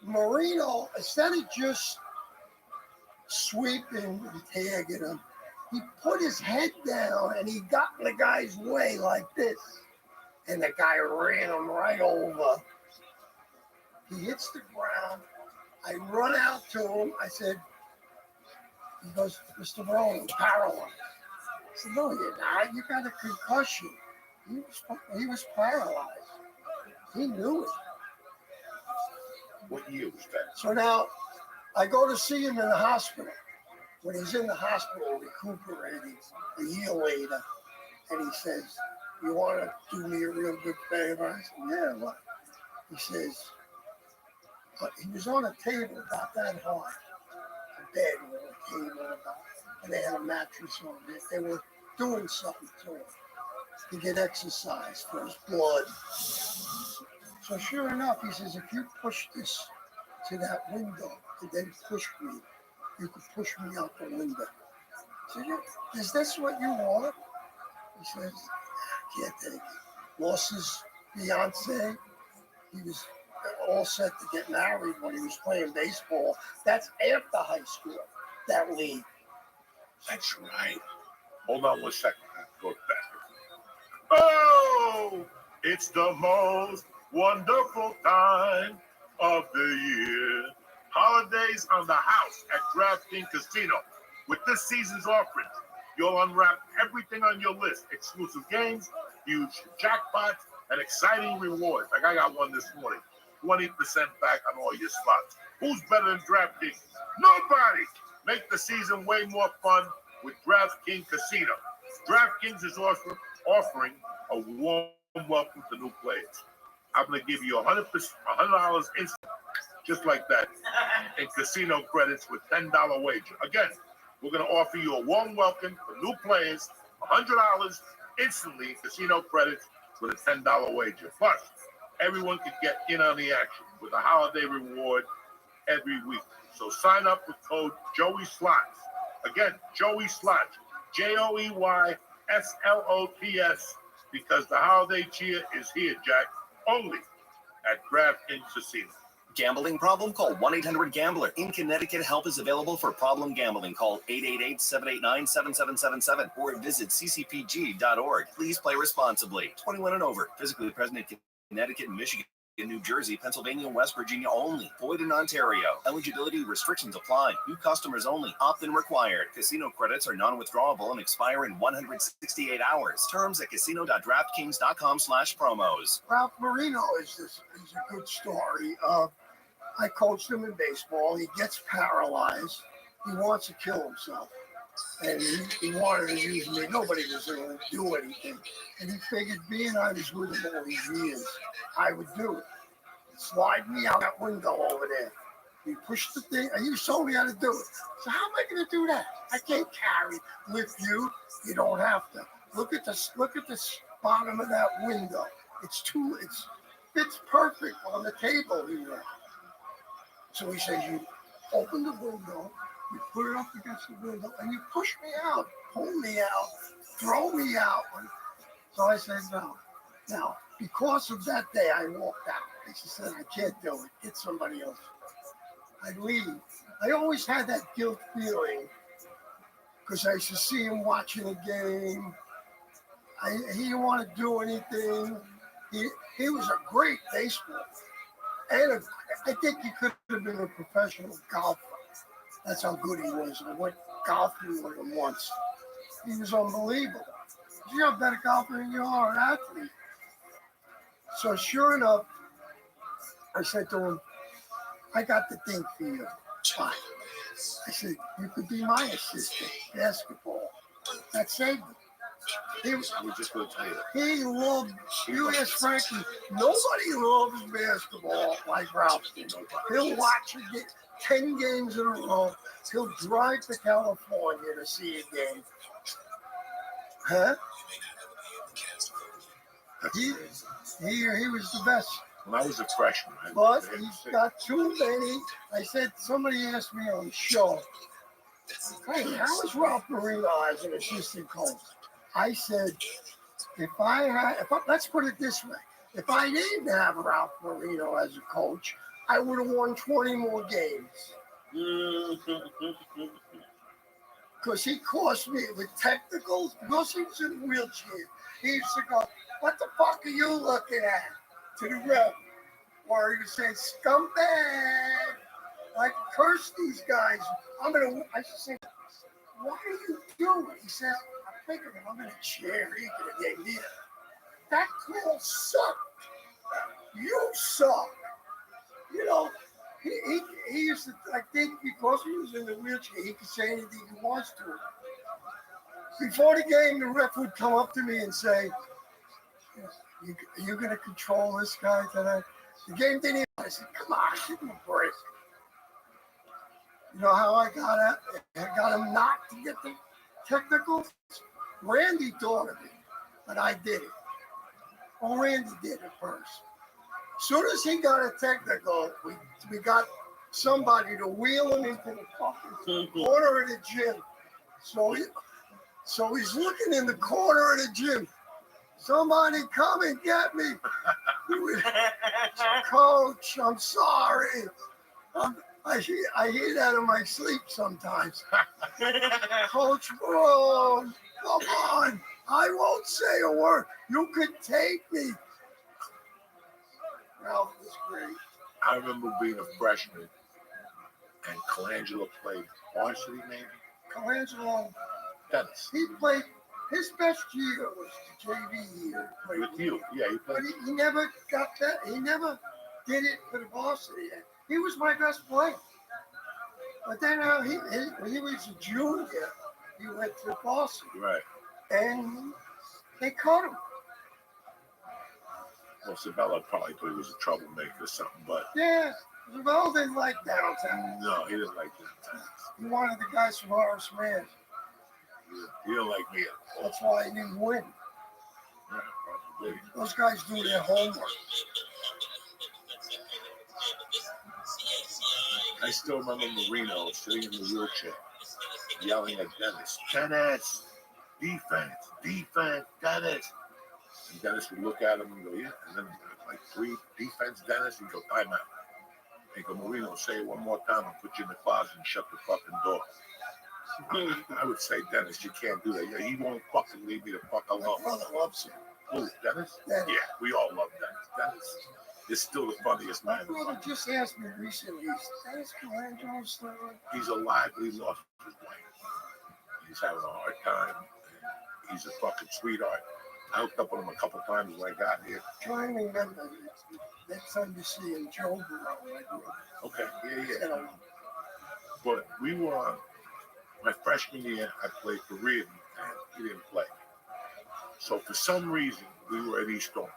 Marino, instead of just sweeping and tagging him, he put his head down, and he got in the guy's way like this. And the guy ran him right over. He hits the ground. I run out to him. I said, he goes, Mr. Brown, paralyzed. I said, no, you're not. You got a concussion. He was paralyzed. He knew it. What year was that? So now I go to see him in the hospital. When he's in the hospital recuperating a year later, and he says, you want to do me a real good favor? I said, yeah, what? He says, he was on a table about that high, a bed with a table about, and they had a mattress on it. They were doing something to him to get exercise for his blood. So sure enough, he says, if you push this to that window and then push me, you could push me out the window. I said, is this what you want? He says, I can't take it. Lost his fiance. He was all set to get married when he was playing baseball. That's after high school, that league. That's right. Hold on 1 second. I have to go to that. Oh, it's the most wonderful time of the year. Holidays on the house at DraftKings Casino. With this season's offerings, you'll unwrap everything on your list. Exclusive games, huge jackpots, and exciting rewards. Like I got one this morning. 20% back on all your slots. Who's better than DraftKings? Nobody! Make the season way more fun with DraftKings Casino. DraftKings is offering a warm welcome to new players. I'm going to give you $100 instant, just like that, in casino credits with $10 wager. Again, we're going to offer you a warm welcome for new players, $100 instantly in casino credits with a $10 wager. Plus, everyone can get in on the action with a holiday reward every week. So sign up with code Joey Slots. Again, Joey Slots, JoeySlots, because the holiday cheer is here, Jack, only at DraftKings Casino. Gambling problem? Call 1-800-GAMBLER. In Connecticut, help is available for problem gambling. Call 888-789-7777 or visit ccpg.org. Please play responsibly. 21 and over. Physically present in Connecticut, Michigan, New Jersey, Pennsylvania, and West Virginia only. Void in Ontario. Eligibility restrictions apply. New customers only. Opt-in required. Casino credits are non-withdrawable and expire in 168 hours. Terms at casino.draftkings.com/promos. Ralph Marino is a good story. I coached him in baseball. He gets paralyzed. He wants to kill himself. And he wanted to use me. Nobody was going to do anything. And he figured being I was with him all these years, I would do it. Slide me out that window over there. He pushed the thing, and he showed me how to do it. So how am I going to do that? I can't carry with you. You don't have to. Look at the bottom of that window. It fits perfect on the table here. So he says, you open the window, you put it up against the window, and you push me out, pull me out, throw me out. So I said, no. Now, because of that day, I walked out. I said, I can't do it. Get somebody else. I leave. I always had that guilt feeling because I used to see him watching a game. He didn't want to do anything. He was a great baseball. And I think he could have been a professional golfer. That's how good he was. I went golfing with him once. He was unbelievable. You're a better golfer than you are an athlete. So sure enough, I said to him, I got the thing for you. Fine. I said, you could be my assistant, basketball. That saved him. We're just going to tell you. He loved, you ask Frankie, nobody loves basketball like Ralph did. He'll watch it, get 10 games in a row. He'll drive to California to see a game. Huh? He was the best. When I was a freshman. But he's got too many. I said, somebody asked me on the show, hey, how is Ralph Marino as an assistant coach? I said, let's put it this way. If I didn't have Ralph Marino as a coach, I would have won 20 more games. Because he cost me with technicals, because he was in a wheelchair. He used to go, what the fuck are you looking at? To the ref. Or he would say, scumbag. I curse these guys. I used to say, what are you doing? He says, I'm thinking I'm in a chair. He could have gave me that call sucked. You suck. You know, he used to, I think because he was in the wheelchair, he could say anything he wants to him. Before the game, the ref would come up to me and say, are you going to control this guy tonight? The game didn't even, I said, come on, give him a break. You know how I got him not to get the technicals? Randy thought of it, but I did it. Well, Randy did it first. As soon as he got a technical, we got somebody to wheel him into the fucking corner of the gym. So he's looking in the corner of the gym. Somebody come and get me. Coach, I'm sorry. I hear that in my sleep sometimes. Coach Brown, come on. I won't say a word. You could take me. Ralph was great. I remember being a freshman and Colangelo played varsity, maybe? Colangelo, Dennis. he played, his best year was the JV year. He played With you. Yeah, he But played. he never got that. He never did it for the varsity. He was my best player. But then when he was a junior, he went to varsity. Right. And they cut him. Well, Sabella probably thought he was a troublemaker or something, but Yeah. Well, didn't like downtown. no, he didn't like that. He wanted the guys from Horace Mann. He didn't like me at all. That's why he didn't win. Yeah, probably. Those guys do their homework. I still remember Marino sitting in the wheelchair, yelling at Dennis, Dennis, defense, Dennis. And Dennis would look at him and go, yeah. And then like 3 defense, Dennis, and go, timeout. And go, Marino, say it one more time and put you in the closet and shut the fucking door. I would say, Dennis, you can't do that. Yeah, he won't fucking leave me the fuck My alone. brother loves him. Who, Dennis? Dennis. Yeah, we all love Dennis. Dennis is still the funniest My man. brother just asked me recently, is Dennis Colangelo still around? He's alive, but he lost his wife. He's having a hard time. He's a fucking sweetheart. I hooked up with him a couple times when I got here. Try and remember next time you see him, Joe Burrow. I grew up. Okay, yeah. You know, But we were, my freshman year, I played for Reardon, and he didn't play. So for some reason, we were at East Orange,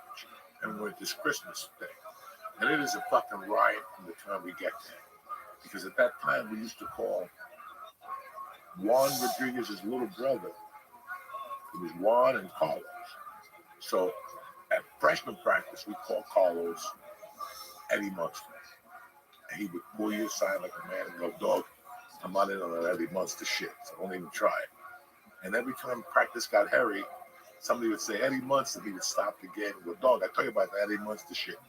and we're at this Christmas thing. And it is a fucking riot from the time we get there. Because at that time, we used to call Juan Rodriguez's little brother. It was Juan and Carlos. So at freshman practice, we called Carlos Eddie Munster. And he would pull you aside like a man and go, dog, I'm not in on that Eddie Munster shit, so don't even try it. And every time practice got hairy, somebody would say, Eddie Munster, he would stop the game and go, dog, I tell you about the Eddie Munster shit.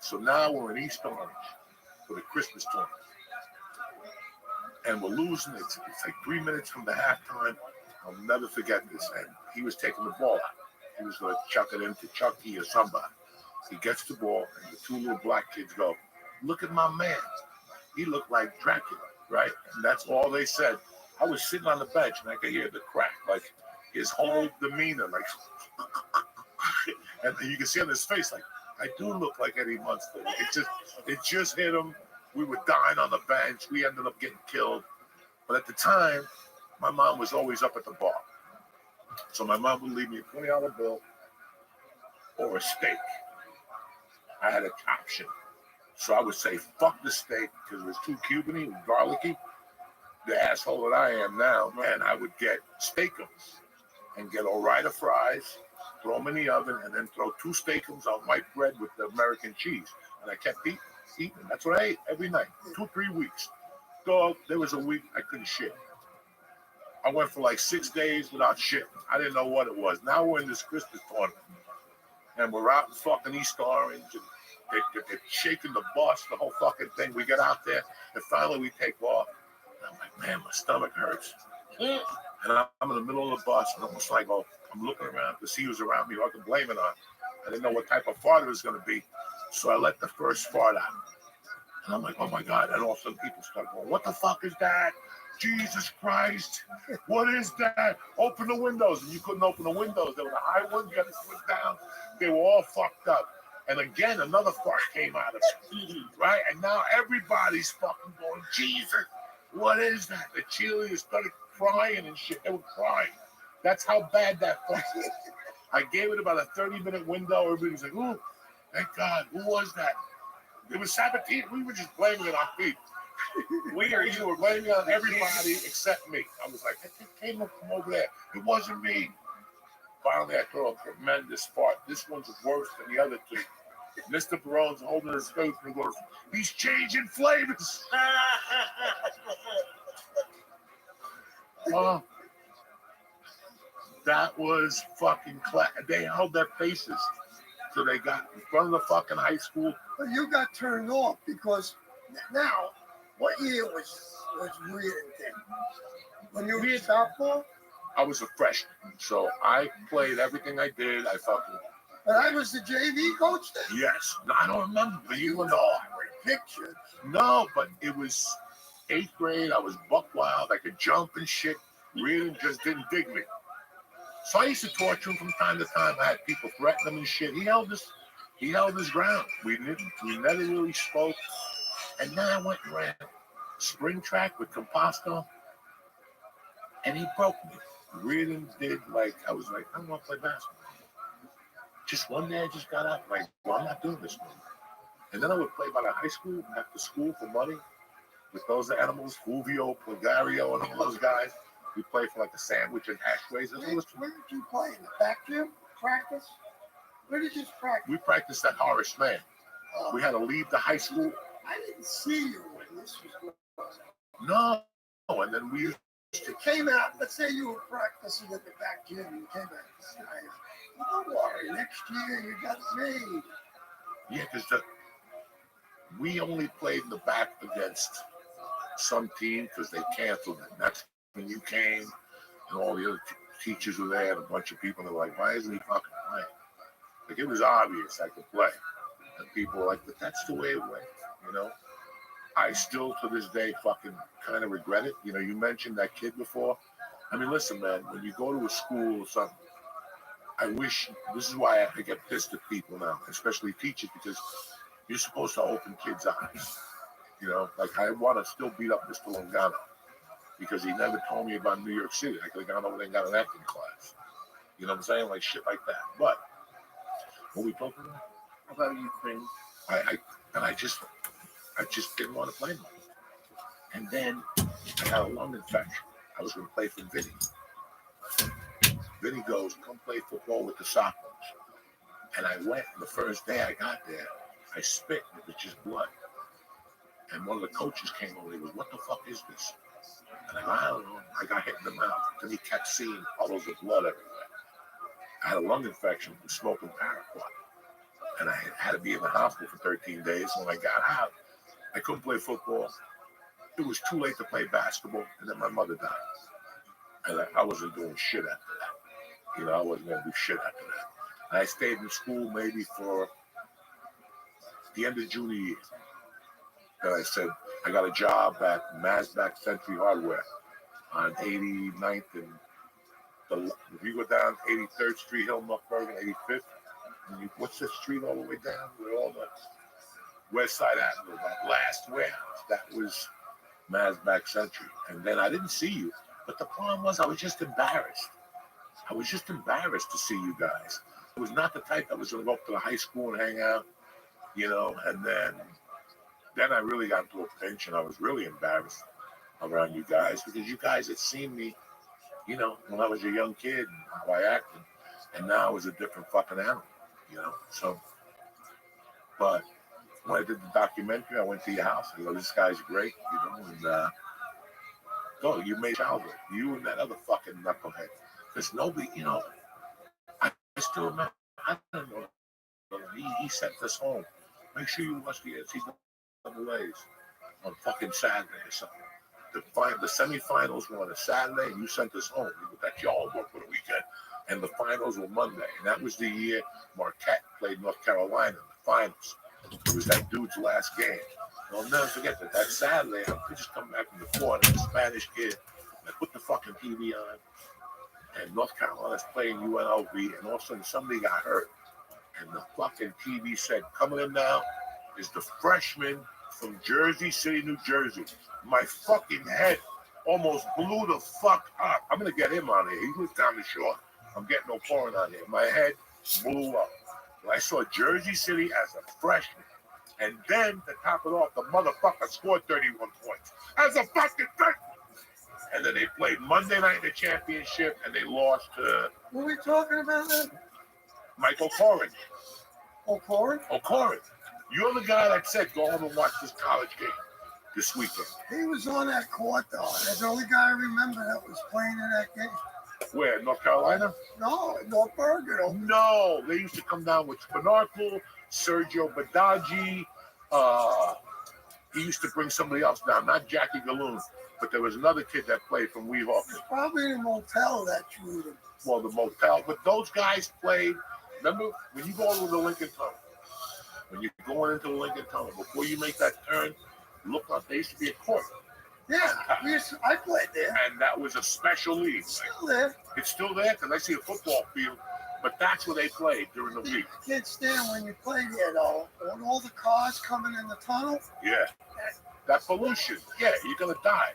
So now we're in East Orange for the Christmas tournament. And we're losing. It's like 3 minutes from the halftime. I'll never forget this. And he was taking the ball out. He was going to chuck it into Chucky or somebody. He gets the ball, and the 2 little black kids go, look at my man. He looked like Dracula, right? And that's all they said. I was sitting on the bench, and I could hear the crack, like his whole demeanor, like, and you can see on his face, like, I do look like Eddie Munster. It just hit him. We were dying on the bench. We ended up getting killed. But at the time, my mom was always up at the bar. So my mom would leave me a $20 bill or a steak. I had an option. So I would say, fuck the steak, because it was too Cuban-y, it was garlicky. The asshole that I am now. And I would get steakums and get a Ore-Ida fries, throw them in the oven, and then throw 2 steakums on white bread with the American cheese. And I kept eating. That's what I ate every night, 2-3 weeks. Dog, there was a week I couldn't shit. I went for like 6 days without shit. I didn't know what it was. Now we're in this Christmas tournament, and we're out in fucking East Orange, and they're shaking the bus, the whole fucking thing. We get out there, and finally we take off. And I'm like, man, my stomach hurts. And I'm in the middle of the bus, and almost like, I'm looking around to see who's around me who I can blame it on. I didn't know what type of fart it was going to be. So I let the first fart out. And I'm like, oh my God. And all of a sudden people start going, what the fuck is that? Jesus Christ. What is that? Open the windows. And you couldn't open the windows. They were the high ones. You had to switch down. They were all fucked up. And again, another fart came out of it. Right? And now everybody's fucking going, Jesus, what is that? The cheerleaders started crying and shit. They were crying. That's how bad that fart is. I gave it about a 30-minute window. Everybody was like, ooh, thank God. Who was that? It was Sabatini. We were just blaming it on people. We were blaming it on everybody except me. I was like, it came up from over there. It wasn't me. Finally, I threw a tremendous fart. This one's worse than the other 2. Mr. Barone's holding his face and goes, he's changing flavors. That was fucking they held their faces till they got in front of the fucking high school. but you got turned off because now What year was Reardon then? When you were in sophomore? I was a freshman, so I played everything I did. I fucking But I was the JV coach then? yes. No, I don't remember, but you were know, the I would picture. no, but it was 8th grade. I was buck wild. I could jump and shit. Reardon just didn't dig me. So I used to torture him from time to time. I had people threaten him and shit. He held his ground. We never really spoke. And then I went and ran spring track with Composto, and he broke me. Reardon did I was like, I don't want to play basketball. Just one day I just got up, like, well, I'm not doing this anymore. And then I would play by the high school, after school for money, with those animals, Fulvio, Plegario, and all those guys. We played for like a sandwich and hash rays. Where did you play? In the back gym? Practice? Where did you practice? We practiced at Horace Mann. We had to leave the high school. I didn't see you when this was going No. And then we on. It came out, let's say you were practicing at the back gym, you came out this night. Don't worry, next year you got me. yeah, because we only played in the back against some team because they canceled it. And that's when you came and all the other teachers were there and a bunch of people. They were like, why isn't he fucking playing? Like, it was obvious I could play. And people were like, but that's the way it went, you know? I still, to this day, fucking kind of regret it. You know, you mentioned that kid before. I mean, listen, man, when you go to a school or something, I wish, this is why I get pissed at people now, especially teachers, because you're supposed to open kids' eyes. You know, like I want to still beat up Mr. Longano because he never told me about New York City. I could have gone over there and got an acting class. You know what I'm saying? Like shit like that. But what we talking About Ukraine. I just didn't want to play much. And then I had a lung infection. I was going to play for Vinny. Vinny goes, come play football with the Sockers. And I went. The first day I got there, I spit. It was just blood. And one of the coaches came over. He goes, what the fuck is this? And I don't know. I got hit in the mouth. Then he kept seeing puddles of blood everywhere. I had a lung infection from smoking paraquat. And I had to be in the hospital for 13 days. When I got out, I couldn't play football. It was too late to play basketball. And then my mother died. And I wasn't doing shit after that. You know, I wasn't going to do shit after that. And I stayed in school maybe for the end of junior year. Then I said, I got a job at Masback Century Hardware on 89th and if you go down 83rd Street, Hill, North Bergen, 85th, and what's the street all the way down with all the West Side Avenue, that last warehouse, that was Masback Century. And then I didn't see you, but the problem was I was just embarrassed. I was just embarrassed to see you guys. I was not the type that was going to go up to the high school and hang out, you know, and then I really got into a pinch and I was really embarrassed around you guys because you guys had seen me, you know, when I was a young kid and how I acted. And now I was a different fucking animal, you know. So, but when I did the documentary, I went to your house. I go, this guy's great, you know, and go, you made childhood. You and that other fucking knucklehead. Because nobody, you know, I still remember, I don't know, he sent us home. Make sure you watch the NCAAs on fucking Saturday or something. The semifinals were on a Saturday, and you sent us home. That's your homework for the weekend. And the finals were Monday. And that was the year Marquette played North Carolina in the finals. It was that dude's last game. And I'll never forget that. That Saturday, I could just come back from the court, and the Spanish kid, I put the fucking TV on, and North Carolina's playing UNLV, and all of a sudden somebody got hurt. And the fucking TV said, coming in now is the freshman from Jersey City, New Jersey. My fucking head almost blew the fuck up. I'm going to get him on here. He lives down the shore. I'm getting no pouring on here. My head blew up. When I saw Jersey City as a freshman, and then to top it off, the motherfucker scored 31 points as a fucking freshman. And then they played Monday night in the championship, and they lost to What are we talking about then? Michael Corrin. Oh, Corey? Corrin. You're the guy that said, go home and watch this college game this weekend. He was on that court, though. That's the only guy I remember that was playing in that game. Where, North Carolina? No, North Bergen. No, they used to come down with Spanarkel, Sergio Badaggi, He used to bring somebody else down, not Jackie Galoon, but there was another kid that played from Weehawken. It's probably the motel that drew them. Well, the motel, but those guys played. Remember when you go to the Lincoln Tunnel? When you're going into the Lincoln Tunnel, before you make that turn, look up. There used to be a court, Yeah, I played there. and that was a special league. It's still there. It's still there because I see a football field, but that's where they played during the week. You can't stand when you play there, though. When all the cars coming in the tunnel, Yeah, that pollution. Yeah, you're gonna die.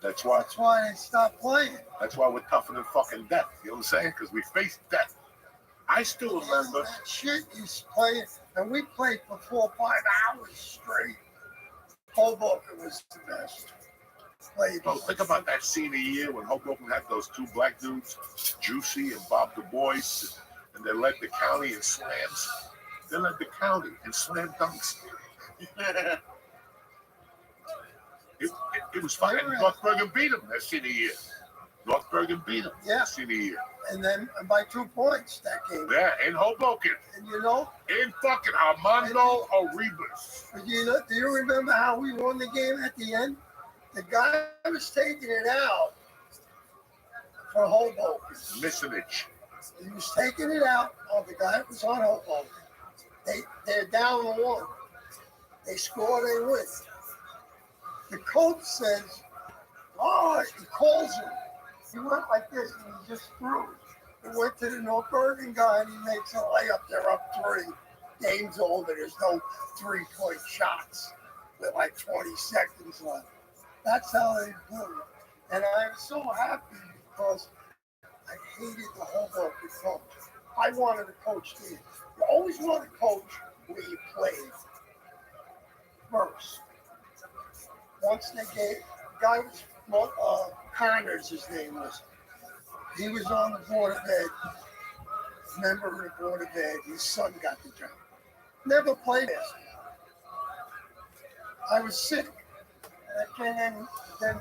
That's why. that's why they stopped playing. That's why we're tougher than fucking death. You know what I'm saying? Because we face death. I still remember. That shit is playing, and we played for 4 or 5 hours straight. Hoboken was the best. Played. Oh, think about that senior year when Hoboken had those 2 black dudes, Juicy and Bob Du Bois, and they led the county in slams. They led the county in slam dunks. It was fun. And North Bergen beat them that senior year. North Bergen beat them that senior year. And then by 2 points that game. Yeah, in Hoboken. And you know, In fucking Armando Arribas. do you remember how we won the game at the end? The guy was taking it out for Hoboken. Missinich. He was taking it out. Oh, the guy was on Hoboken. They're down 1. They score, they win. The coach says, oh, he calls him. He went like this and he just threw it. He went to the North Bergen guy and he makes a layup. They're up 3. Game's over. There's no 3-point shots with like 20 seconds left. That's how they do it. And I was so happy because I hated the Hoboken coach. I wanted to coach there. You always want to coach where you played first. Once they gave, guy was Connors, his name was. He was on the Board of Ed, member of the Board of Ed. His son got the job. Never played this. I was sick. And then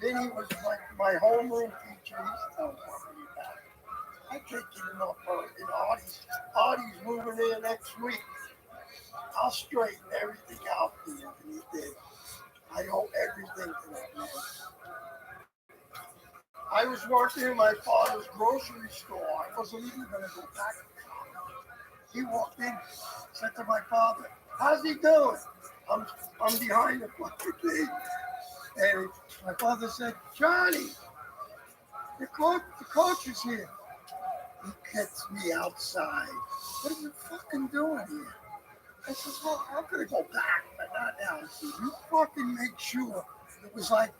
Vinny was like my homeroom teacher. He said, don't worry about it. I can't get enough for it. Artie's moving in next week. I'll straighten everything out for you. And he did. I owe everything to that man. I was working in my father's grocery store. I wasn't even going to go back to college. He walked in, said to my father, how's he doing? I'm behind the fucking thing. And my father said, Johnny, the coach is here. He gets me outside. What are you fucking doing here? I said, well, I'm going to go back, but not now. He said, you fucking make sure it was like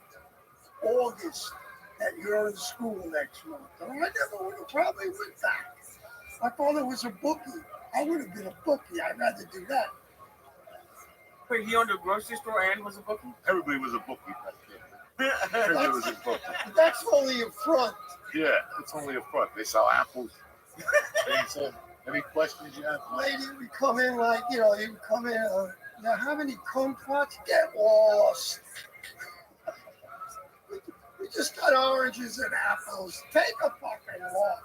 August that you're in school next month. And I never would have probably went back. My father was a bookie. I would have been a bookie. I'd rather do that. Wait, he owned a grocery store and was a bookie? Everybody was a bookie back then. Everybody was a bookie. But that's only a front. Yeah, it's only a front. They sell apples. Any questions you have? Lady would come in like, he would come in, now how many kumquats? Get lost. We just got oranges and apples. Take a fucking walk.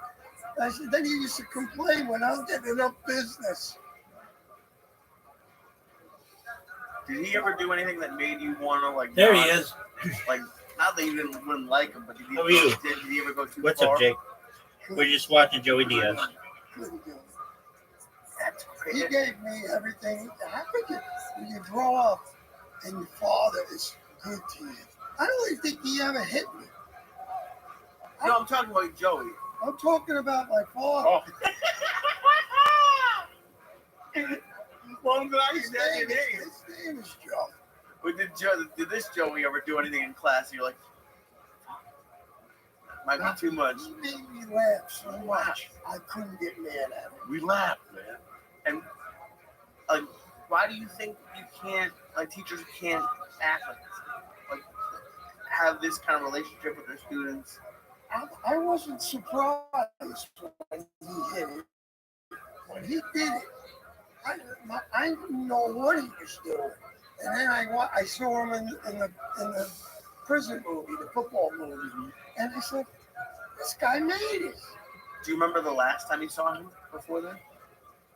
I said, then he used to complain when I was getting enough business. Did he ever do anything that made you want to like? There he is. Like, not that you wouldn't like him, but did How are you? he ever go too What's far? up, Jake? We're just watching Joey Diaz. Couldn't do it. That's He great. gave me everything. How could you, when you grow up and your father is good to you? I don't even think he ever hit me. No, I'm talking about Joey. I'm talking about my father. Oh, Well, I'm glad you His said your name, name. his name is Joe. But did this Joey ever do anything in class? And you're like, might be too much. He made me laugh so much. I couldn't get mad at him. we laughed, man. And like, why do you think you can't, like, teachers can't act like have this kind of relationship with their students? I wasn't surprised when he hit it. When he did it, I didn't know what he was doing. And then I saw him in the prison movie, the football movie, and I said, this guy made it. Do you remember the last time you saw him before then?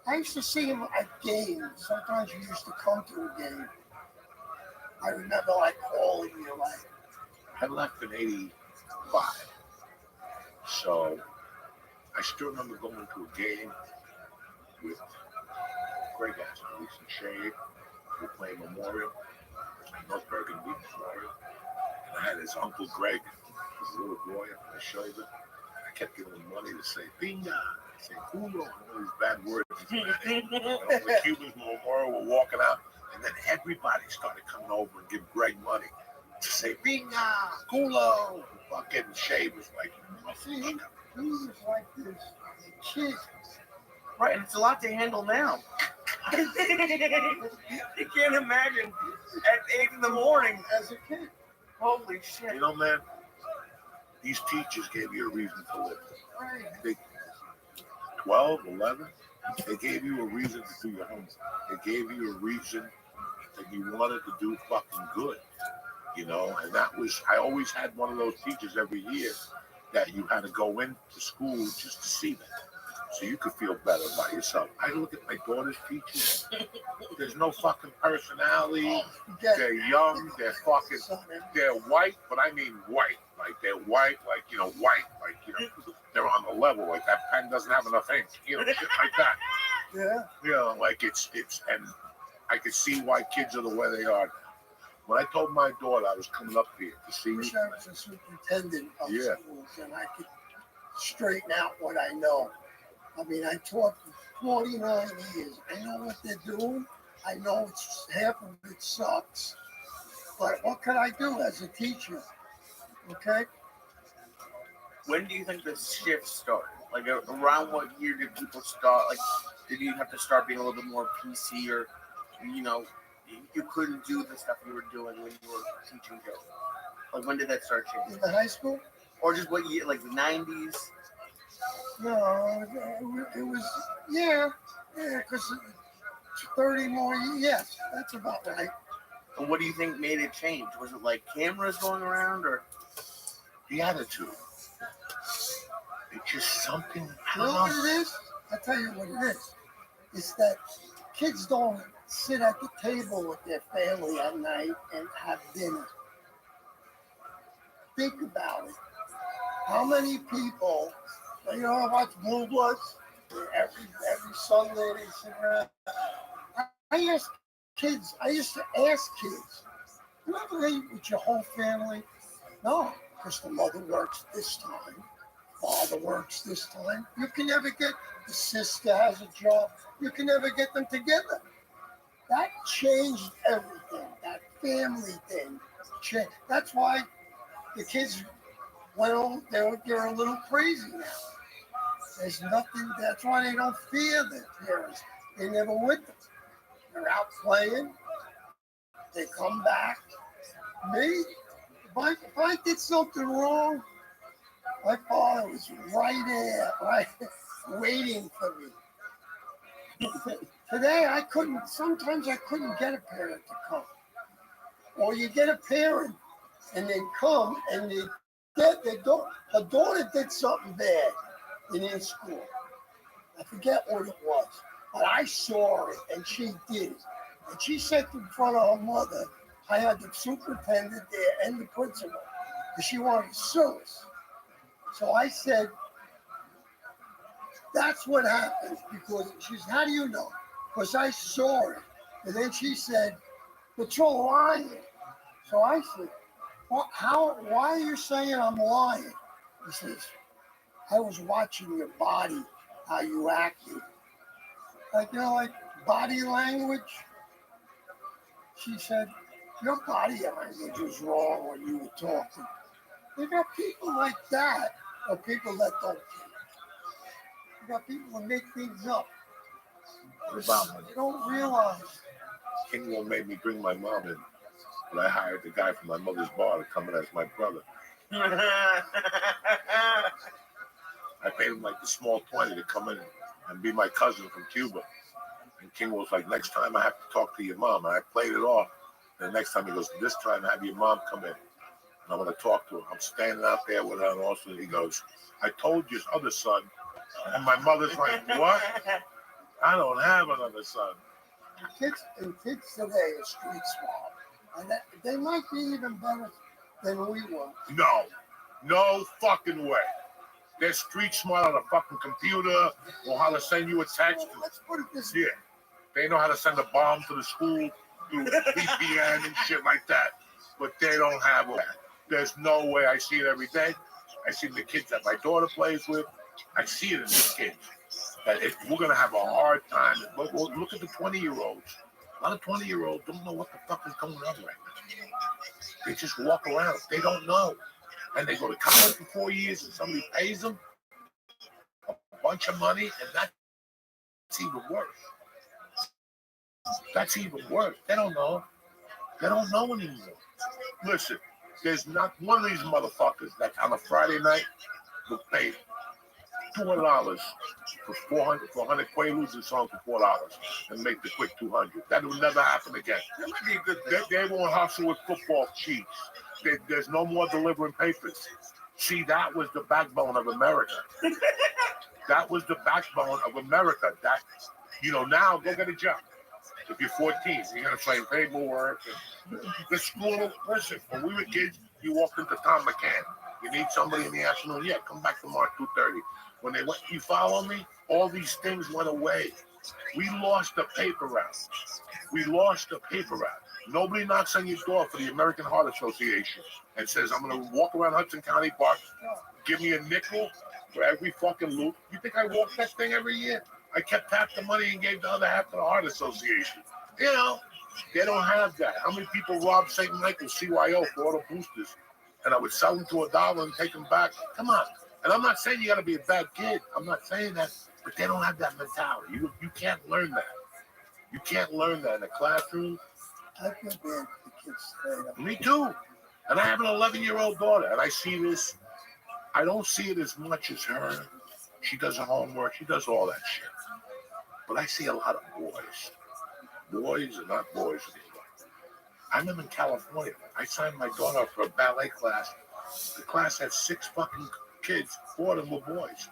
I used to see him at games. Sometimes you used to come to a game. I remember like calling you like, I left in '85, so I still remember going to a game with Greg Aston, Lisa Shade. We were playing Memorial, North Bergen Beach Memorial. And I had his uncle Greg, his little boy on my shoulder. I kept giving him money to say "Binga," say "Culo," and all these bad words. And all the Cubans from Memorial were walking out, and then everybody started coming over and giving Greg money to say "Binga," "Culo." Fucking Shade was like, see, he was like this kid. Right, and it's a lot to handle now. You can't imagine at 8 in the morning. As a kid. Holy shit. you know, man, these teachers gave you a reason to live. Right. They 12, 11, they gave you a reason to do your homework. They gave you a reason that you wanted to do fucking good, you know. And that was, I always had one of those teachers every year that you had to go into school just to see them, so you could feel better about yourself. I look at my daughter's teachers. There's no fucking personality. Get They're young. They're fucking. They're white, but I mean white. Like they're white, like, you know, white. Like, you know, they're on the level. Like that pen doesn't have enough ink. You know, shit like that. Yeah. You know, like it's, and I could see why kids are the way they are. When I told my daughter I was coming up here to see I you, wish I was a superintendent of Yeah. schools and I could straighten out what I know. I mean, I taught for 49 years. I know what they're doing. I know it's half of it sucks. But what can I do as a teacher? Okay? When do you think the shift started? Like around what year did people start? Like, did you have to start being a little bit more PC, or, you know, you couldn't do the stuff you were doing when you were teaching Joe? Like, when did that start changing? In the high school? Or just what year? Like the 90s? No, it was, yeah, because 30 more years. Yes, that's about right. And what do you think made it change? Was it like cameras going around, or? the attitude. It's just something. You I know don't what know. it is? I'll tell you what it is. It's that kids don't sit at the table with their family at night and have dinner. Think about it. How many people, you know, I watch Blue Bloods every Sunday. They sit around. I ask kids. I used to ask kids, "You ever eat with your whole family?" No, because the mother works this time, father works this time. You can never get, the sister has a job. You can never get them together. That changed everything. That family thing changed. That's why the kids went on. They're a little crazy now. There's nothing. That's why they don't fear their parents. They never with them. They're out playing. They come back. Me, if I did something wrong, my father was right there, right, waiting for me. Today, I couldn't. Sometimes I couldn't get a parent to come. Or you get a parent and they come and her daughter did something bad in school. I forget what it was, but I saw it and she did it. And she said in front of her mother, I had the superintendent there and the principal, because she wanted to sue us. So I said, that's what happened, because she said, how do you know? Because I saw it. And then she said, but you're lying. So I said, well, why are you saying I'm lying? He says, I was watching your body, how you acted. Like, you know, like body language. She said, your body language was wrong when you were talking. You got people like that, or people that don't care. You got people that make things up. What about You don't realize. Kingwell made me bring my mom in, but I hired the guy from my mother's bar to come in as my brother. I paid him like the small 20 to come in and be my cousin from Cuba. And Kingwell's like, next time I have to talk to your mom. And I played it off. And the next time he goes, this time have your mom come in. And I'm going to talk to her. I'm standing out there with her. And also he goes, I told your other son. And my mother's like, what? I don't have another son. Kids today are street smart, and they might be even better than we were. No fucking way. They're street smart on a fucking computer or how to send you a text. Well, let's put it this way. Yeah. They know how to send a bomb to the school through VPN and shit like that. But they don't have that. There's no way. I see it every day. I see the kids that my daughter plays with. I see it in the kids. That we're going to have a hard time. Look at the 20-year-olds. A lot of 20-year-olds don't know what the fuck is going on right now. They just walk around. They don't know. And they go to college for 4 years and somebody pays them a bunch of money, and that's even worse. That's even worse. They don't know. They don't know anymore. Listen, there's not one of these motherfuckers that on a Friday night will pay $200 for 100 Quaaludes and songs for $4 and make the quick 200. That will never happen again. That might be a good thing. They won't hustle with football cheats. There's no more delivering papers. See, that was the backbone of America. That was the backbone of America. That, now go get a job. If you're 14, you're going to play paperwork. The school, listen, when we were kids, you walked into Tom McCann. You need somebody in the afternoon. Yeah, come back tomorrow at 2:30. When they went, you follow me? All these things went away. We lost the paper route. Nobody knocks on your door for the American Heart Association and says, I'm going to walk around Hudson County Park, give me a nickel for every fucking loop. You think I walked that thing every year? I kept half the money and gave the other half to the Heart Association. They don't have that. How many people robbed St. Michael's CYO for all the boosters? And I would sell them to $1 and take them back. Come on. And I'm not saying you got to be a bad kid. I'm not saying that. But they don't have that mentality. You can't learn that. You can't learn that in a classroom. I feel bad for the kids straight up. Me too. And I have an 11-year-old daughter, and I see this. I don't see it as much as her. She does her homework. She does all that shit. But I see a lot of boys. Boys are not boys anymore. I remember in California, I signed my daughter up for a ballet class. The class had 6 fucking kids. 4 of them were boys.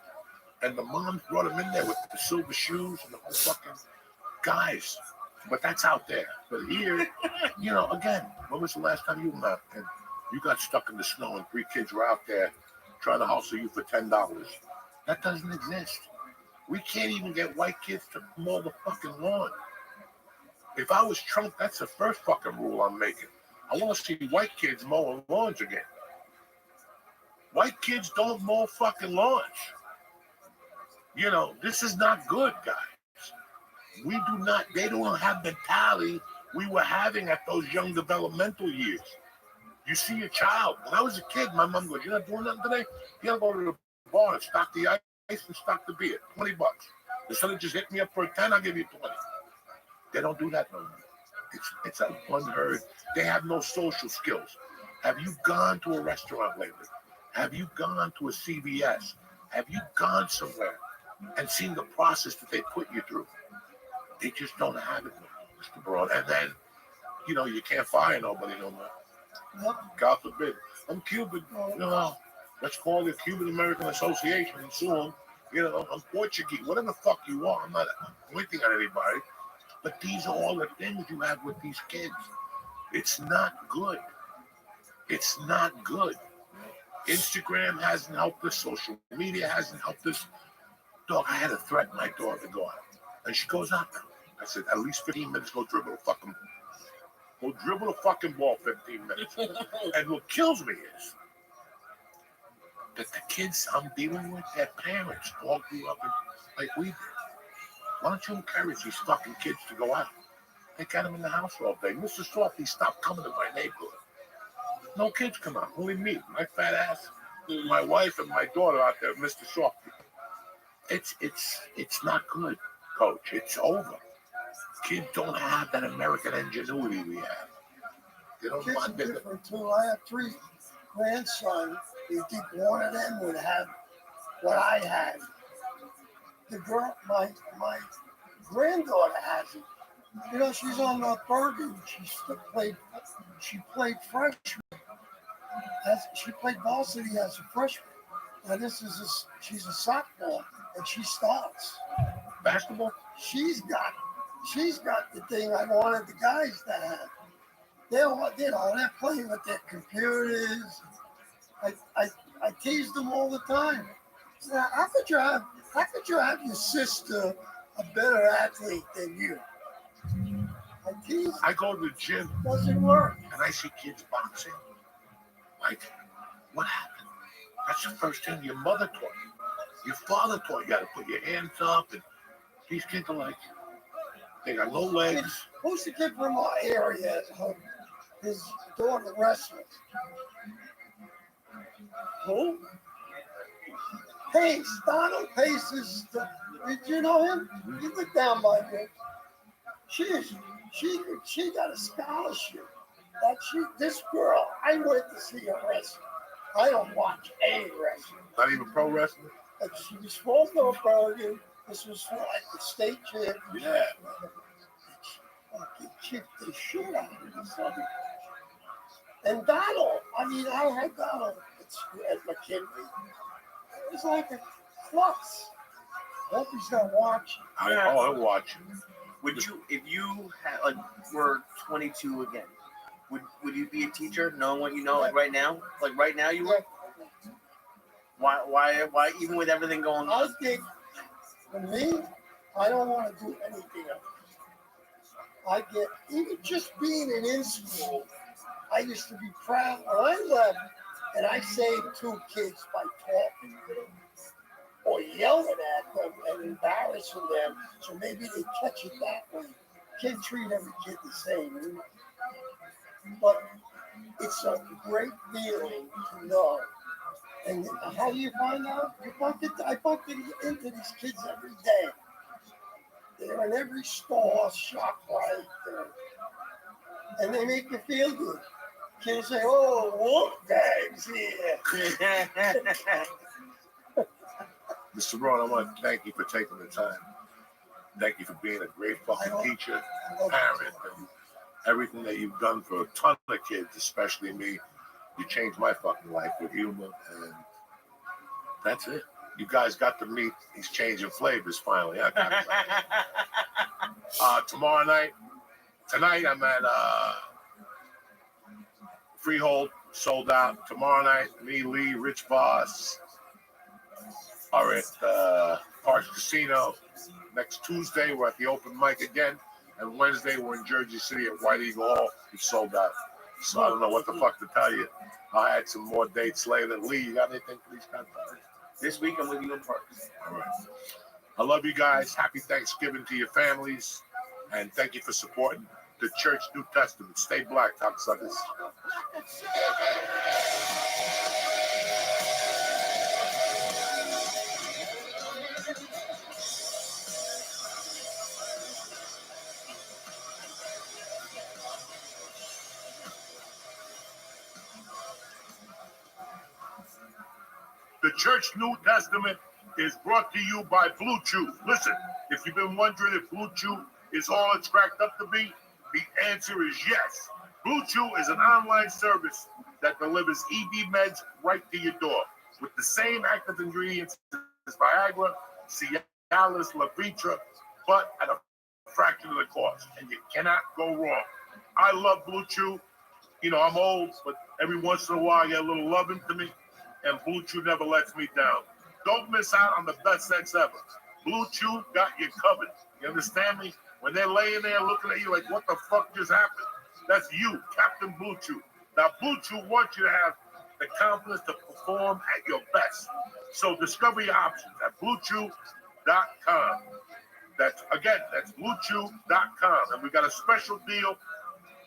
And the moms brought them in there with the silver shoes and the whole fucking guys. But that's out there. But here, again, when was the last time you went out and you got stuck in the snow and 3 kids were out there trying to hustle you for $10? That doesn't exist. We can't even get white kids to mow the fucking lawn. If I was Trump, that's the first fucking rule I'm making. I want to see white kids mowing lawns again. White kids don't mow fucking lawns. This is not good, guys. They don't have the mentality we were having at those young developmental years. You see a child. When I was a kid, my mom goes, you're not doing nothing today? You gotta go to the bar and stock the ice and stock the beer. $20. Instead of just hitting me up for a 10, I'll give you 20. They don't do that no more. It's a unheard. They have no social skills. Have you gone to a restaurant lately? Have you gone to a CVS? Have you gone somewhere and seen the process that they put you through? They just don't have it, Mr. Broad. And then, you can't fire nobody no more. Yep. God forbid. I'm Cuban. Let's call the Cuban American Association and sue them. I'm Portuguese. Whatever the fuck you are. I'm not pointing at anybody. But these are all the things you have with these kids. It's not good. It's not good. Instagram hasn't helped us. Social media hasn't helped us. Dog, I had to threaten my daughter to go out. And she goes out now. I said, at least 15 minutes, go dribble the fucking ball 15 minutes. And what kills me is that the kids I'm dealing with, their parents all grew up like we did. Why don't you encourage these fucking kids to go out? They got them in the house all day. Mr. Softy stopped coming to my neighborhood. No kids come out, only me, my fat ass, my wife and my daughter out there, Mr. Softy. It's not good, Coach. It's over. Kids don't have that American ingenuity we have. They don't Kids are want that. different too. I have 3 grandsons. You think one of them would have what I had? The girl, my granddaughter has it. She's on the Bergen. She played freshman. She played varsity as a freshman. Now she's a sophomore, and she starts. Basketball? she's got the thing I wanted the guys to have. They're playing with their computers. I tease them all the time. So how could you have your sister a better athlete than you? I tease. I go to the gym Doesn't work. and I see kids boxing. Like, what happened? That's the first thing your mother taught you. Your father taught you how to put your hands up, and these kids are like, they got no legs. Who's the kid from our area? His daughter wrestles. Who? Pace, Donald Pace is. Did you know him? He lived down by me. She got a scholarship. This girl, I went to see her wrestle. I don't watch any wrestling. Not even pro wrestling. Like she was from Bergen. This was for like the state championship. Yeah. Fucking kicked the shit out of me. And Donald, I mean, I had Donald at McKinley. It was like a plus. Hope he's not watching. I'm watching. Would you, if you had, like, were 22 again, would you be a teacher, knowing what you know, like right now? Like right now, you would. Why? Even with everything going on? I think, for me, I don't want to do anything else. I get, even just being in school, I used to be proud when I left and I saved 2 kids by talking to them or yelling at them and embarrassing them, so maybe they catch it that way. Can't treat every kid the same, you know? But it's a great feeling to know. And how do you find out? I bump into these kids every day. They're in every store, ShopRite, and they make you feel good. Kids say, "Oh, wolf bag's here." Mr. Ron, I want to thank you for taking the time. Thank you for being a great fucking teacher, parent, and everything that you've done for a ton of kids, especially me. You changed my fucking life with humor, and that's it. You guys got to meet these changing flavors finally. Tomorrow night, tonight I'm at Freehold, sold out. Tomorrow night, me, Lee, Rich Boss are at Parks Casino. Next Tuesday, we're at the open mic again. And Wednesday, we're in Jersey City at White Eagle Hall. We sold out. So I don't know what the fuck to tell you. I'll add some more dates later. Lee, you got anything for these guys? This week, I'm with you in Parks. All right. I love you guys. Happy Thanksgiving to your families. And thank you for supporting the Church New Testament. Stay black, cocksuckers. The Church New Testament is brought to you by Blue Chew. Listen, if you've been wondering if Blue Chew is all it's cracked up to be, the answer is yes. Blue Chew is an online service that delivers ED meds right to your door with the same active ingredients as Viagra, Cialis, Levitra, but at a fraction of the cost, and you cannot go wrong. I love Blue Chew. You know, I'm old, but every once in a while I get a little loving to me, and Blue Chew never lets me down. Don't miss out on the best sex ever. Blue Chew got you covered. You understand me? When they're laying there looking at you like, what the fuck just happened? That's you, Captain Blue Chew. Now, Blue Chew wants you to have the confidence to perform at your best. So discover your options at BlueChew.com. That's BlueChew.com. And we got a special deal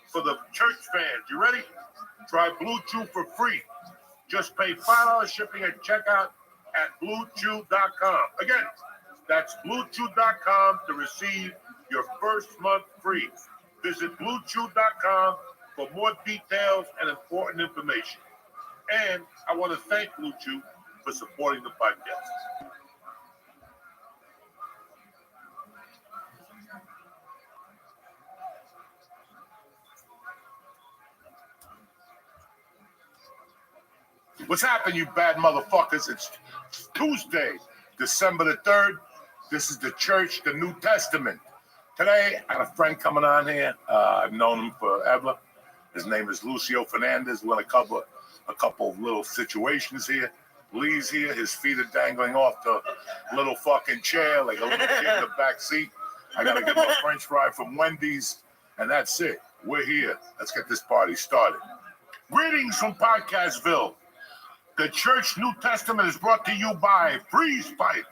for the church fans. You ready? Try Blue Chew for free. Just pay $5 shipping at checkout at BlueChew.com. Again, that's BlueChew.com to receive your first month free. Visit BlueChew.com for more details and important information. And I want to thank Blue Chew for supporting the podcast. What's happening, you bad motherfuckers? It's Tuesday, December the 3rd. This is the church, the New Testament. Today, I got a friend coming on here. I've known him forever. His name is Lucio Fernandez. We're going to cover a couple of little situations here. Lee's here. His feet are dangling off the little fucking chair like a little kid in the back seat. I got to get him a French fry from Wendy's, and that's it. We're here. Let's get this party started. Greetings from Podcastville. The Church New Testament is brought to you by Freeze Pipe.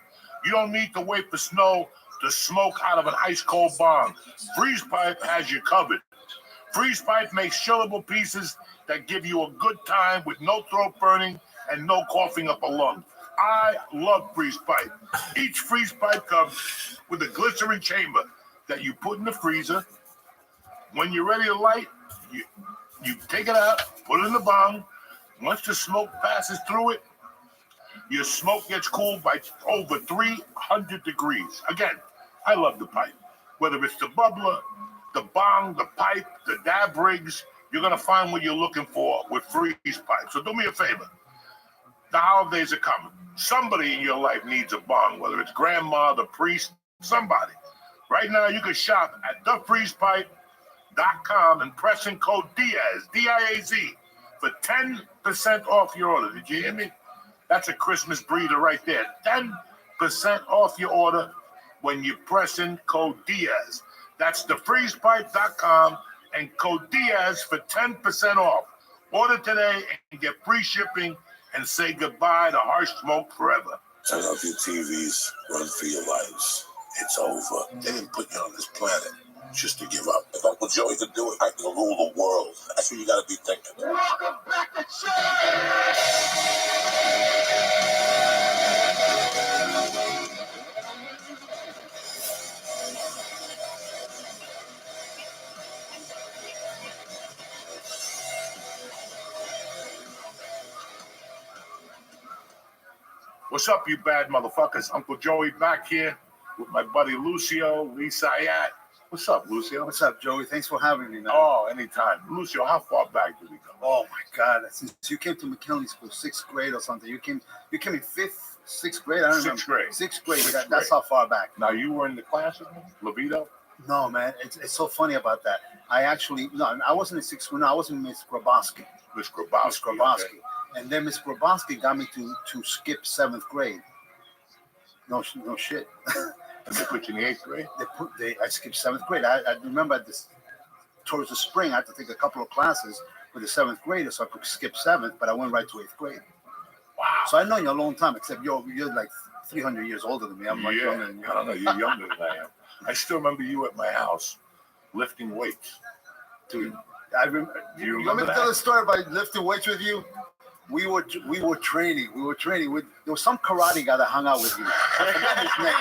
You don't need to wait for snow to smoke out of an ice-cold bong. Freeze Pipe has you covered. Freeze Pipe makes chillable pieces that give you a good time with no throat burning and no coughing up a lung. I love Freeze Pipe. Each Freeze Pipe comes with a glycerin chamber that you put in the freezer. When you're ready to light, you take it out, put it in the bong. Once the smoke passes through it, your smoke gets cooled by over 300 degrees. Again, I love the pipe. Whether it's the bubbler, the bong, the pipe, the dab rigs, you're going to find what you're looking for with Freeze Pipe. So do me a favor. The holidays are coming. Somebody in your life needs a bong, whether it's grandma, the priest, somebody. Right now, you can shop at thefreezepipe.com and press in code Diaz, D-I-A-Z, for 10% off your order. Did you hear me? That's a Christmas breeder right there. 10% off your order when you press in code Diaz. That's thefreezepipe.com and code Diaz for 10% off. Order today and get free shipping and say goodbye to harsh smoke forever. Turn off your TVs, run for your lives. It's over. They didn't put you on this planet just to give up. If Uncle Joey could do it, I can rule the world. That's what you gotta be thinking. Welcome back to church! What's up, you bad motherfuckers? Uncle Joey back here with my buddy Lucio, Lee Sayat. What's up, Lucio? What's up, Joey? Thanks for having me, man. Oh, anytime. Lucio, how far back did we go? Oh my God! Since you came to McKinley School, 6th grade or something, you came in 5th, 6th grade. I don't remember. 6th grade. 6th grade. Sixth That's grade. how far back. Now, you were in the class with me, Levito? No, man, it's so funny about that. I wasn't in 6th grade. No, I was in Miss Grabowski. Miss Grabowski. Miss Grabowski. Okay. And then Miss Grabowski got me to skip 7th grade. No shit. And they put you in the 8th grade? I skipped 7th grade. I remember towards the spring, I had to take a couple of classes with the 7th graders, so I could skip 7th, but I went right to 8th grade. Wow. So I've known you a long time, except you're like 300 years older than me. I'm much Yeah, younger than you. I don't know. You're younger than I am. I still remember you at my house lifting weights. Dude, Do you you want me remember to tell that? the story about lifting weights with you? We were training. There was some karate guy that hung out with you. I forgot his name.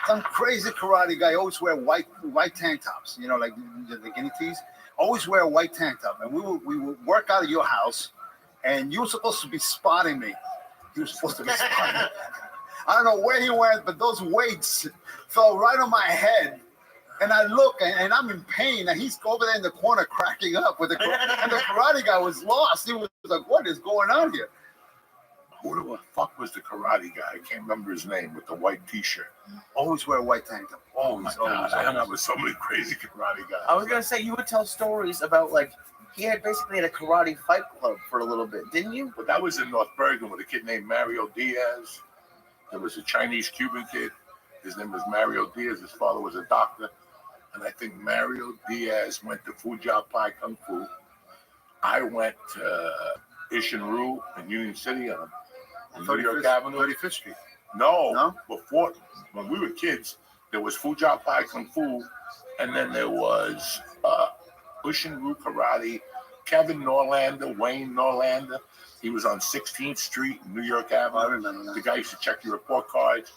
Some crazy karate guy, always wear white tank tops. You know, like the guinea tees. Always wear a white tank top. And we would work out of your house, and you were supposed to be spotting me. He was supposed to be spotting me. I don't know where he went, but those weights fell right on my head. And I look, and I'm in pain, and he's over there in the corner cracking up and the karate guy was lost. He was like, "What is going on here?" Who the fuck was the karate guy? I can't remember his name with the white T-shirt. Always wear a white tank top. Oh my God! Always. I hung out with so many crazy karate guys. I was gonna say you would tell stories about like he had basically had a karate fight club for a little bit, didn't you? But that was in North Bergen with a kid named Mario Diaz. There was a Chinese Cuban kid. His name was Mario Diaz. His father was a doctor. And I think Mario Diaz went to Fujia Pai Kung Fu. I went to Ishinru in Union City on New York Avenue. 35th Street. No, before, when we were kids, there was Fujia Pai Kung Fu, and then there was Ishinru Karate, Kevin Norlander, Wayne Norlander. He was on 16th Street, New York Avenue. I remember that. The guy used to check your report cards.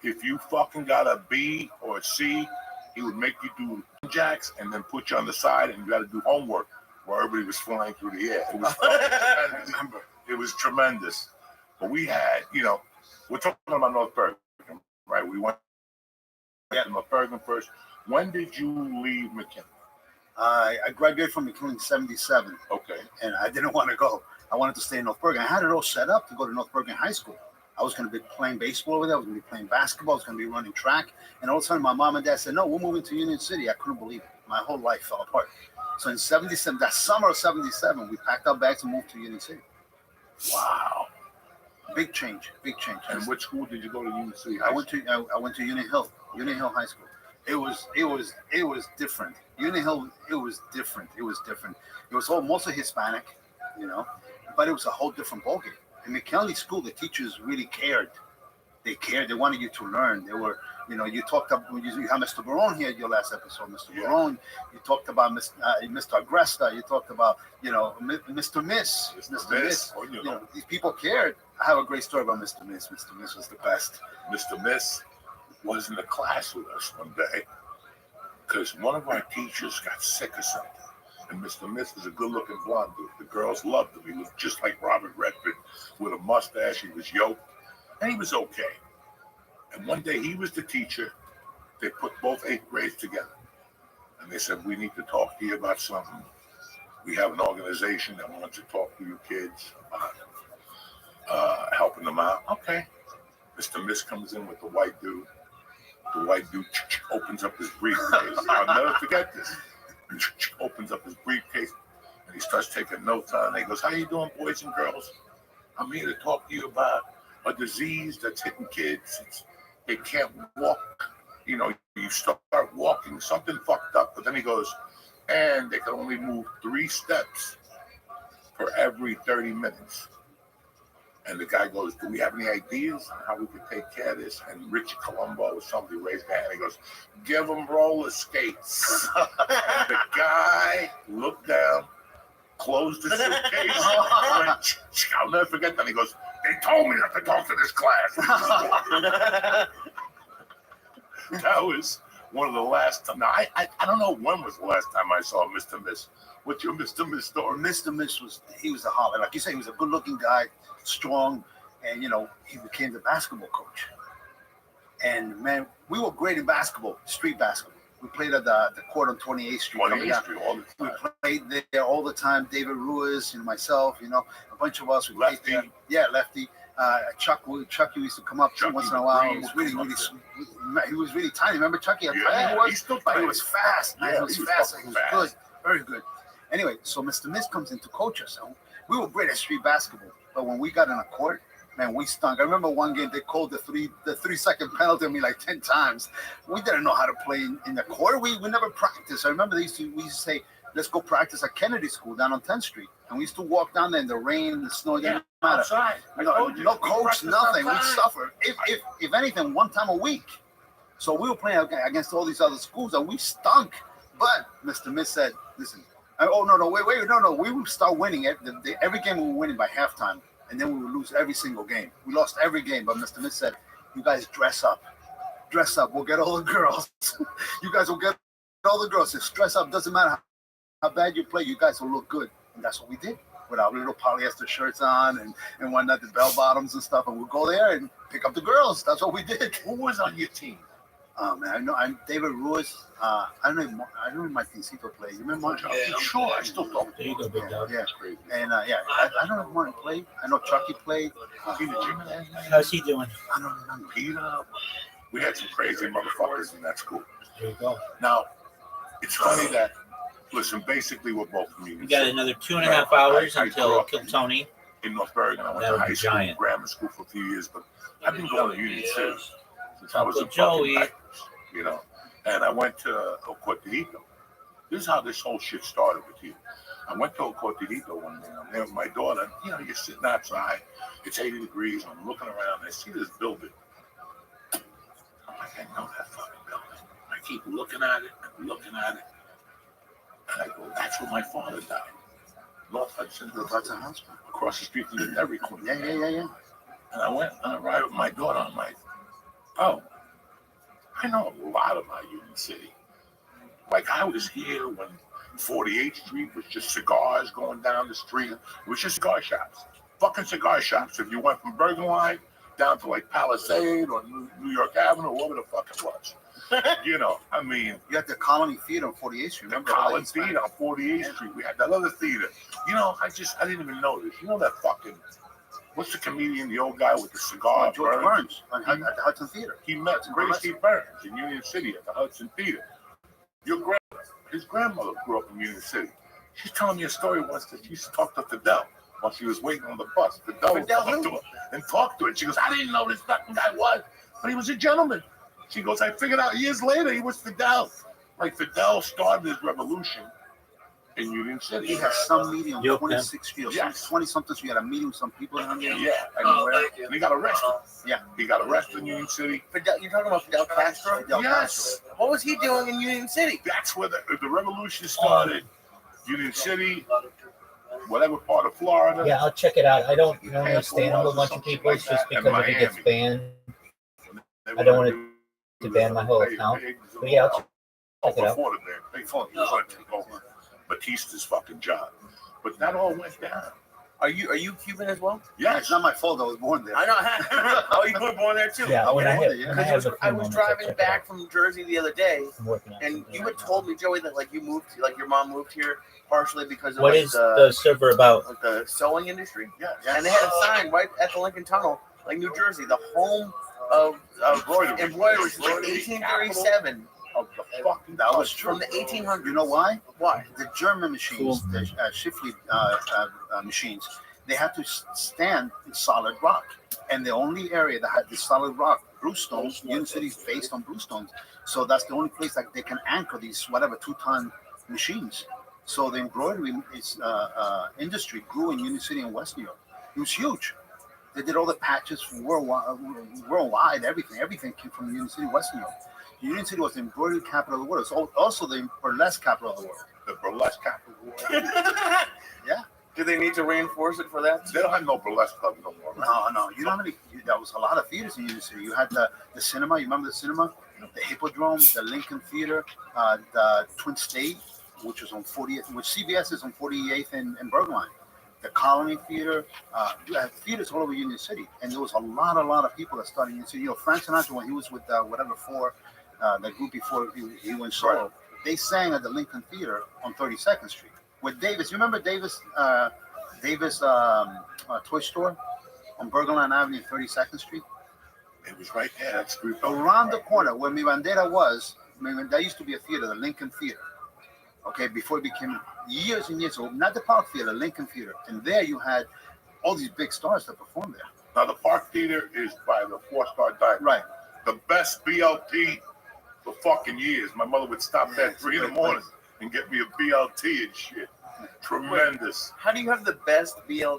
If you fucking got a B or a C, he would make you do jacks and then put you on the side, and you got to do homework while everybody was flying through the air. It was tremendous. It was tremendous. But we had, we're talking about North Bergen, right? We went to North Bergen first. When did you leave McKinley? I graduated from McKinley in 77, Okay. and I didn't want to go. I wanted to stay in North Bergen. I had it all set up to go to North Bergen High School. I was going to be playing baseball over there. I was going to be playing basketball. I was going to be running track. And all of a sudden, my mom and dad said, "No, we're moving to Union City." I couldn't believe it. My whole life fell apart. So in '77, that summer of '77, we packed our bags and moved to Union City. Wow. Big change. Big change. And which school did you go to Union City? I went to Union Hill High School. It was different. Union Hill, it was different. It was all mostly Hispanic, but it was a whole different ballgame. In McKinley School, the teachers really cared. They cared. They wanted you to learn. They were, you talked about, you had Mr. Barone here at your last episode, Mr. Barone. You talked about Mr. Agresta. You talked about, Mr. Miss. These people cared. I have a great story about Mr. Miss. Mr. Miss was the best. Mr. Miss was in the class with us one day because one of our teachers got sick or something. And Mr. Miss was a good-looking blonde dude. The girls loved him. He looked just like Robert Redford with a mustache. He was yoked, and he was okay. And one day he was the teacher. They put both 8th grades together, and they said, "We need to talk to you about something. We have an organization that wants to talk to you kids about helping them out." Okay. Mr. Miss comes in with the white dude. The white dude opens up his briefcase. I'll never forget this. Opens up his briefcase and he starts taking notes on it. He goes, "How you doing, boys and girls? I'm here to talk to you about a disease that's hitting kids. They can't walk. You start walking, something fucked up." But then he goes, "And they can only move 3 steps for every 30 minutes. And the guy goes, "Do we have any ideas on how we could take care of this?" And Richie Colombo or somebody raised their hand. He goes, "Give them roller skates." And the guy looked down, closed the suitcase, went, I'll never forget that. He goes, "They told me not to talk to this class." That was one of the last times. Now, I don't know when was the last time I saw Mr. Miss. What's your Mr. Miss story? Mr. Miss was a highlight. Like you said, he was a good-looking guy, strong, and he became the basketball coach. And man, we were great in basketball, street basketball. We played at the court on 28th Street. 28th Street all the We time. played there all the time. David Ruiz and myself, a bunch of us. We Lefty. played there. Yeah, Lefty. Chucky used to come up Chucky once in a while. Green He was would really, come really, up sweet. He was really tiny. Remember Chucky? How tiny he was? He's still But he tiny. was fast. Man. Yeah, he was he was fast. fucking He was fast. good. Very good. Anyway, so Mr. Miss comes in to coach us. And we were great at street basketball, but when we got in a court, man, we stunk. I remember one game they called the 3-second penalty on me like 10 times. We didn't know how to play in the court. We never practiced. I remember we used to say, "Let's go practice at Kennedy School down on 10th Street." And we used to walk down there in the rain and the snow. It didn't matter. Outside. I told you. No We coach, practiced nothing. We outside. suffered. If anything, one time a week. So we were playing against all these other schools and we stunk. But Mr. Miss said, "Listen, wait, we would start winning every game. We were winning by halftime, and then we would lose every single game. We lost every game, but Mr. Miss said, 'You guys dress up. We'll get all the girls. You guys will get all the girls. Just dress up. Doesn't matter how bad you play. You guys will look good.'" And that's what we did with our little polyester shirts on and whatnot, the bell bottoms and stuff. And we'd go there and pick up the girls. That's what we did. Who was on your team? Oh man, I know. I'm David Ruiz. I don't know if Martincito played. You remember Martin? Yeah, sure. I still talk to There you him. go, big dog. Yeah. Crazy. And I don't know if Martin played. I know Chucky played. Peter Jimenez, How's he doing? I don't remember. Peter. We had some crazy motherfuckers in that school. There you go. Now, it's funny that, listen, basically we're both from Union We got City. another 2.5 hours I until grew up Kiltony. in North Bergen. I went That to would high be school, giant. grammar school for a few years, but I've been going to Union City since I was a Uncle Joey. fucking backwards, And I went to El Cortadito. This is how this whole shit started with you. I went to El Cortadito one day. I'm there with my daughter. You're sitting outside. It's 80 degrees. I'm looking around. I see this building. I'm like, I know that fucking building. I keep looking at it and looking at it. And I go, that's where my father died. North Hudson, That's a hospital. across the street from the Dairy Queen. Yeah. And I went on a ride with my daughter. I'm like, oh, I know a lot about Union City. Like, I was here when 48th Street was just cigars going down the street. It was just cigar shops. Fucking cigar shops. If you went from Bergen Line down to like Palisade or New York Avenue, whatever the fuck it was. I mean, You had the Colony Theater on 48th Street. the Remember? Collins Theater on 48th Street. We had that other theater. I didn't even notice. That fucking what's the comedian, the old guy with the cigar? George Burns at the Hudson Theater. He met Gracie Burns in Union City at the Hudson Theater. His grandmother grew up in Union City. She's telling me a story once that she used to talk to Fidel while she was waiting on the bus. Fidel would talk to her and talk to her. She goes, I didn't know who this fucking guy was, but he was a gentleman. She goes, I figured out years later he was Fidel. Like Fidel started his revolution in Union City. He had some meeting on Yep. 26th Street or Yes. 20 something. So we had a meeting with some people down there. Yeah, and he got arrested. Yeah. He got arrested in Union City. Fidel, you're talking about Fidel Castro? Fidel Yes. What was he doing in Union City? That's where the revolution started. Union City, whatever part of Florida. Yeah, I'll check it out. I don't normally stand on a bunch of people. It's just because if it gets banned, I don't want to ban my whole account. But yeah, I'll check it out. Before the ban, they thought he was going to take over Batista's fucking job. But that all went down. Are you Cuban as well? Yes. It's not my fault. I was born there. I know. Oh, you were born there too. Yeah, when I have, Yeah. when I have a few I was moments, I'll driving check it back out. from Jersey the other day, I'm working on and something you right had now. told me, Joey, that like you moved, like your mom moved here partially because of What like, is the server about? like the sewing industry, Yes. and they had a sign right at the Lincoln Tunnel, like New Jersey, the home of embroidery, since, like 1837, Of the fucking That was true. from the 1800s. You know why? Why? The German machines, Cool. the Schiffley machines, they had to stand in solid rock. And the only area that had the solid rock, bluestones, Union City is based on bluestones. So that's the only place that they can anchor these, whatever, 2-ton machines. So the embroidery industry grew in Union City and West New York. It was huge. They did all the patches worldwide, everything came from Union City, West New York. Union City was the embroidery capital of the world. It's also the burlesque capital of the world. The burlesque capital of the world. Yeah. Do they need to reinforce it for that? They don't have no burlesque club no more. Right? No. You know how many? There was a lot of theaters in Union City. You had the cinema. You remember the cinema? The Hippodrome, the Lincoln Theater, the Twin State, which was on 40th, which CBS is on 48th and Bergline. The Colony Theater. You had theaters all over Union City, and there was a lot of people that started in Union City. You know, Frank Sinatra, when he was with the group before he went solo, they sang at the Lincoln Theater on 32nd Street with Davis. You remember Davis toy store on Bergline Avenue, 32nd Street? It was right there. That street. Around the corner where Mi Bandera was, there used to be a theater, the Lincoln Theater. Okay, before it became years and years old, not the Park Theater, Lincoln Theater. And there you had all these big stars that performed there. Now the Park Theater is by the 4-Star Diamond. Right. The best BLT for fucking years. My mother would stop there at 3 in the morning and get me a BLT and shit. Tremendous. How do you have the best BL?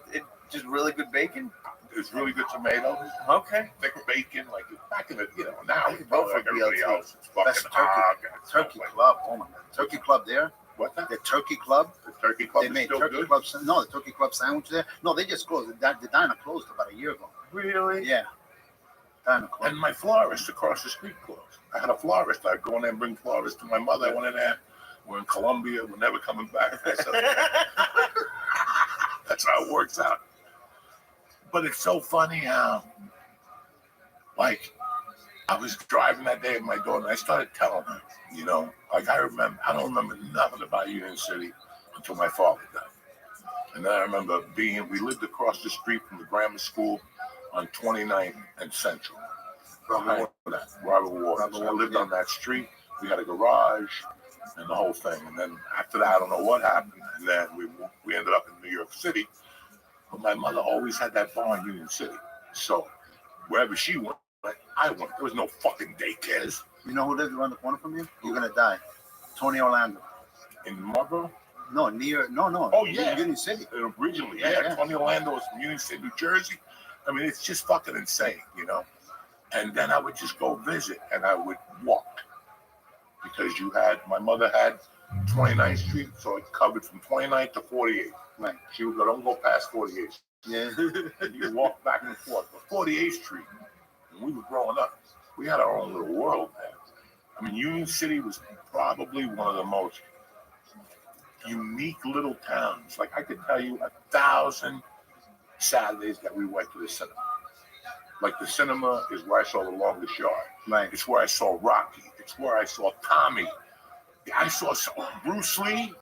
Just really good bacon? It's really good tomatoes, Okay. thick bacon, like back in the, now I could vote for like everybody BLT. else. It's fucking Best turkey. hog and stuff Turkey like- Club. Oh my God. Turkey Club there. What that? The Turkey Club. The Turkey Club They is made still Turkey good? Club. No, the Turkey Club sandwich there. No, they just closed. The diner closed about a year ago. Really? Yeah. Diner closed. And my florist across the street closed. I had a florist. I'd go in there and bring florists to my mother. I went in there. We're in Colombia. We're never coming back. I said, that's how it works out. But it's so funny how, like, I was driving that day with my daughter, and I started telling her, you know, like I don't remember nothing about Union City until my father died. And then I remember we lived across the street from the grammar school on 29th and Central. Robert Waters. I lived on that street. We had a garage and the whole thing. And then after that, I don't know what happened. And then we ended up in New York City. But my mother always had that bar in Union City. So wherever she went, I went. There was no fucking daycares. You know who lived around the corner from you? You're gonna die. Tony Orlando. In Marlboro? No, near. No. Oh, yeah. Union City. Originally, Yeah, yeah. yeah. Tony Orlando was from Union City, New Jersey. I mean, it's just fucking insane, you know? And then I would just go visit and I would walk. Because my mother had 29th Street, so it covered from 29th to 48th. Right. She would go, don't go past 48th. Yeah. And you walk back and forth. But 48th Street, when we were growing up, we had our own little world there. I mean, Union City was probably one of the most unique little towns. Like I could tell you 1,000 Saturdays that we went to the cinema. Like the cinema is where I saw The Longest Yard. Right. It's where I saw Rocky. It's where I saw Tommy. I saw Bruce Lee.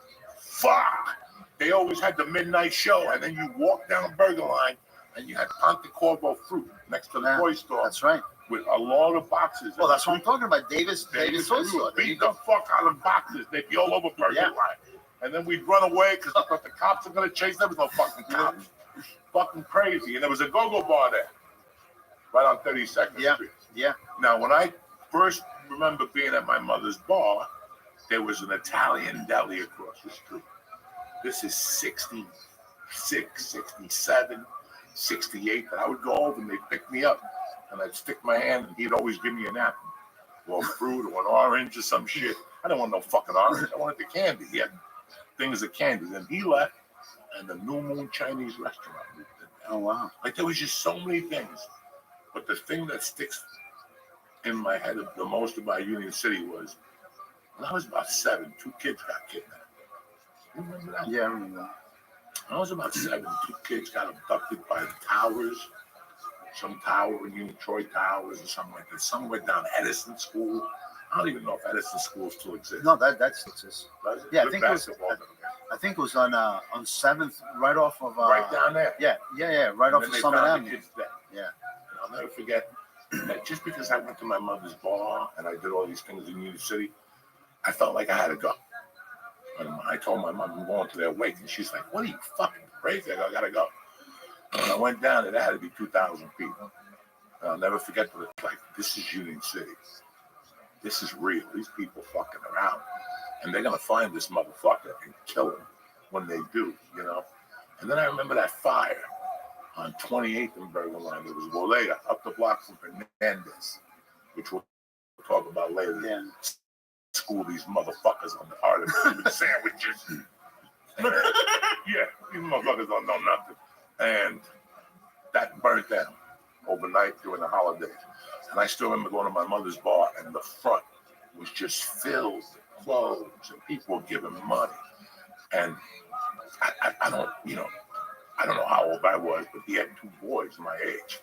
Fuck. They always had the midnight show, and then you walk down Burger Line and you had Ponte Corvo fruit next to the Yeah. toy store That's right. with a load of boxes. Well, that's what I'm talking about. Davis We Toy Store. would There you beat the go. fuck out of boxes. They'd be all over Burger Yeah. Line. And then we'd run away because we thought the cops were going to chase them. There was no fucking cops. Fucking crazy. And there was a go-go bar there, right on 32nd Yeah. Street. Yeah. Now, when I first remember being at my mother's bar, there was an Italian deli across the street. This is 66, 67, 68. And I would go over and they'd pick me up. And I'd stick my hand and he'd always give me an apple or fruit or an orange or some shit. I didn't want no fucking orange. I wanted the candy. He had things of candy. Then he left and the New Moon Chinese restaurant moved in. Oh wow. Like there was just so many things. But the thing that sticks in my head the most about Union City was when I was about 7, 2 kids got kidnapped. You remember that? Yeah, I remember that. When I was about 7, 2 kids got abducted by the towers. Some tower in Union, Troy Towers or something like that. Somewhere down Edison School. I don't even know if Edison School still exists. No, that's just. Does it? Yeah, I Good think it was- basketball. I think it was on 7th, right off of. Right down there. Yeah, right And off then of they Summit found the Avenue. kids dead. Yeah. And I'll never forget that just because I went to my mother's bar and I did all these things in Union City, I felt like I had to go. And I told my mom I'm going to their wake, and she's like, "What are you fucking crazy? I gotta go." And when I went down, it had to be 2,000 people. And I'll never forget that it's like, this is Union City. This is real. These people fucking around. And they're gonna find this motherfucker and kill him when they do, you know? And then I remember that fire on 28th and Bergen Line. There was Wolea up the block from Hernandez, which we'll talk about later. Yeah. School these motherfuckers on the art of making sandwiches. Yeah, these motherfuckers don't know nothing. And that burnt down overnight during the holidays. And I still remember going to my mother's bar and the front was just filled with clothes and people were giving money. And I don't, I don't know how old I was, but he had 2 boys my age.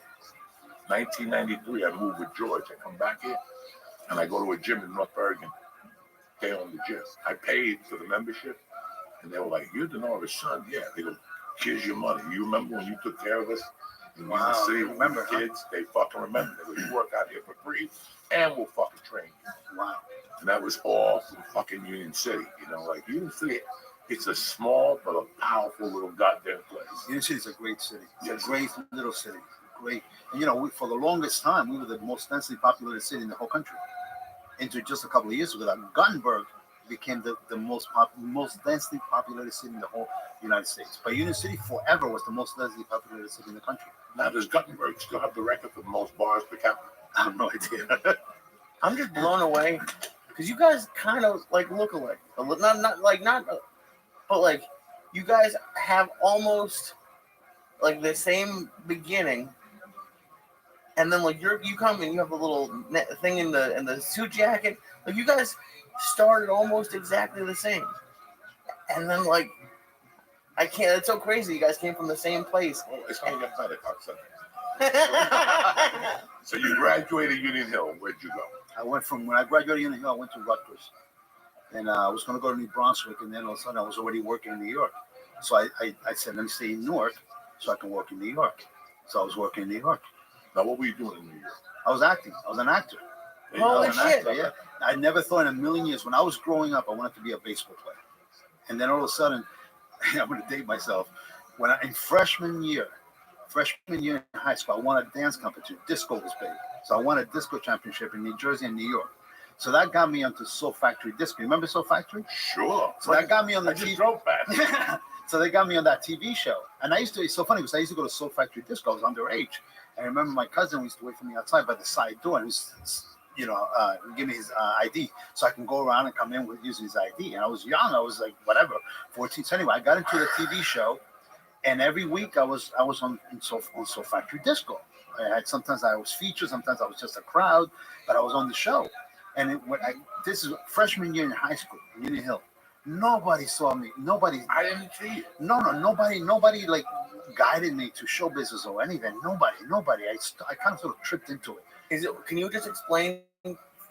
1993, I moved with George. I come back here and I go to a gym in North Bergen. They own the gym. I paid for the membership and they were like, "You're the Norris son." Yeah. They go, "Here's your money. You remember when you took care of us in Wow, the city they with remember, the kids?" They fucking remember. They go, "You work out here for free and we'll fucking train you." Wow. And that was all from fucking Union City. Like Union City, it's a small but a powerful little goddamn place. Union City is a great city. It's Yes. a great little city. Great. And for the longest time, we were the most densely populated city in the whole country. Until just a couple of years ago, that Gothenburg became the most densely populated city in the whole United States. But Union City forever was the most densely populated city in the country. Now does Gothenburg still have the record for the most bars per capita? I have no idea. I'm just blown away because you guys kind of like look alike. But like you guys have almost like the same beginning, and then like you come and you have a little thing in the suit jacket. Like you guys started almost exactly the same, and then like I can't. It's so crazy. You guys came from the same place. Oh, it's gonna get better, cocksucker. So you graduated Union Hill. Where'd you go? When I graduated Union Hill, I went to Rutgers. And I was going to go to New Brunswick, and then all of a sudden I was already working in New York. So I said, let me stay in Newark so I can work in New York. So I was working in New York. Now what were you doing in New York? I was acting. I was an actor. Holy I was an shit. actor, yeah. I never thought in a million years, when I was growing up, I wanted to be a baseball player. And then all of a sudden, I'm going to date myself. In freshman year in high school, I won a dance competition. Disco was big. So I won a disco championship in New Jersey and New York. So that got me onto Soul Factory Disco. Remember Soul Factory? Sure. So that got me on the I just TV. drove past. So they got me on that TV show. And it's so funny because I used to go to Soul Factory Disco. I was underage. And I remember my cousin used to wait for me outside by the side door and give me his ID so I can go around and come in with using his ID. And I was young. I was like, whatever, 14. So anyway, I got into the TV show. And every week I was on Soul Factory Disco. Sometimes I was featured, sometimes I was just a crowd, but I was on the show. And this is freshman year in high school, Union Hill. Nobody saw me. I didn't see you. Nobody like guided me to show business or anything. Nobody. I kind of sort of tripped into it. Can you just explain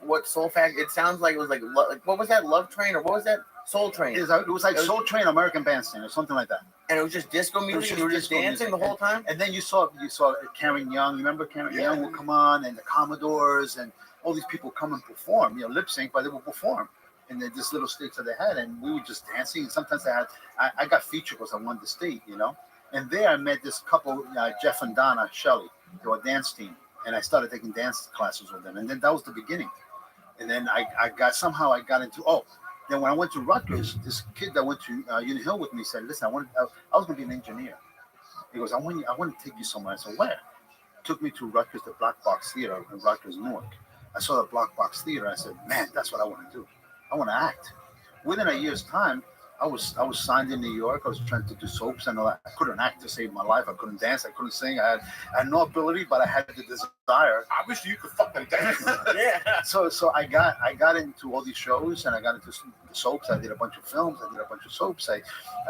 what Soul Factory? It sounds like it was like what was that, Love Train, or what was that, Soul Train? It was like Soul Train American Bandstand or something like that. And it was just disco music. And you were just disco dancing music. the whole time. And then you saw Karen Young. You remember Karen Young would come on, and the Commodores, and all these people come and perform. You know, lip sync, but they would perform in this little stage that they had, and we were just dancing. And sometimes I got featured because I won the state, you know. And there I met this couple, Jeff and Donna Shelley. They were a dance team, and I started taking dance classes with them. And then that was the beginning. And then I got into Then when I went to Rutgers, this kid that went to Union Hill with me said, "Listen, I was going to be an engineer." He goes, I want to take you somewhere." I said, "Where?" Took me to Rutgers, the Black Box Theater in Rutgers, Newark. I saw the Black Box Theater. I said, "Man, that's what I want to do. I want to act." Within a year's time, I was signed in New York. I was trying to do soaps and all that. I couldn't act to save my life. I couldn't dance. I couldn't sing. I had no ability, but I had the desire. Obviously, you could fucking dance. Yeah. So I got into all these shows, and I got into the soaps. I did a bunch of films. I did a bunch of soaps. I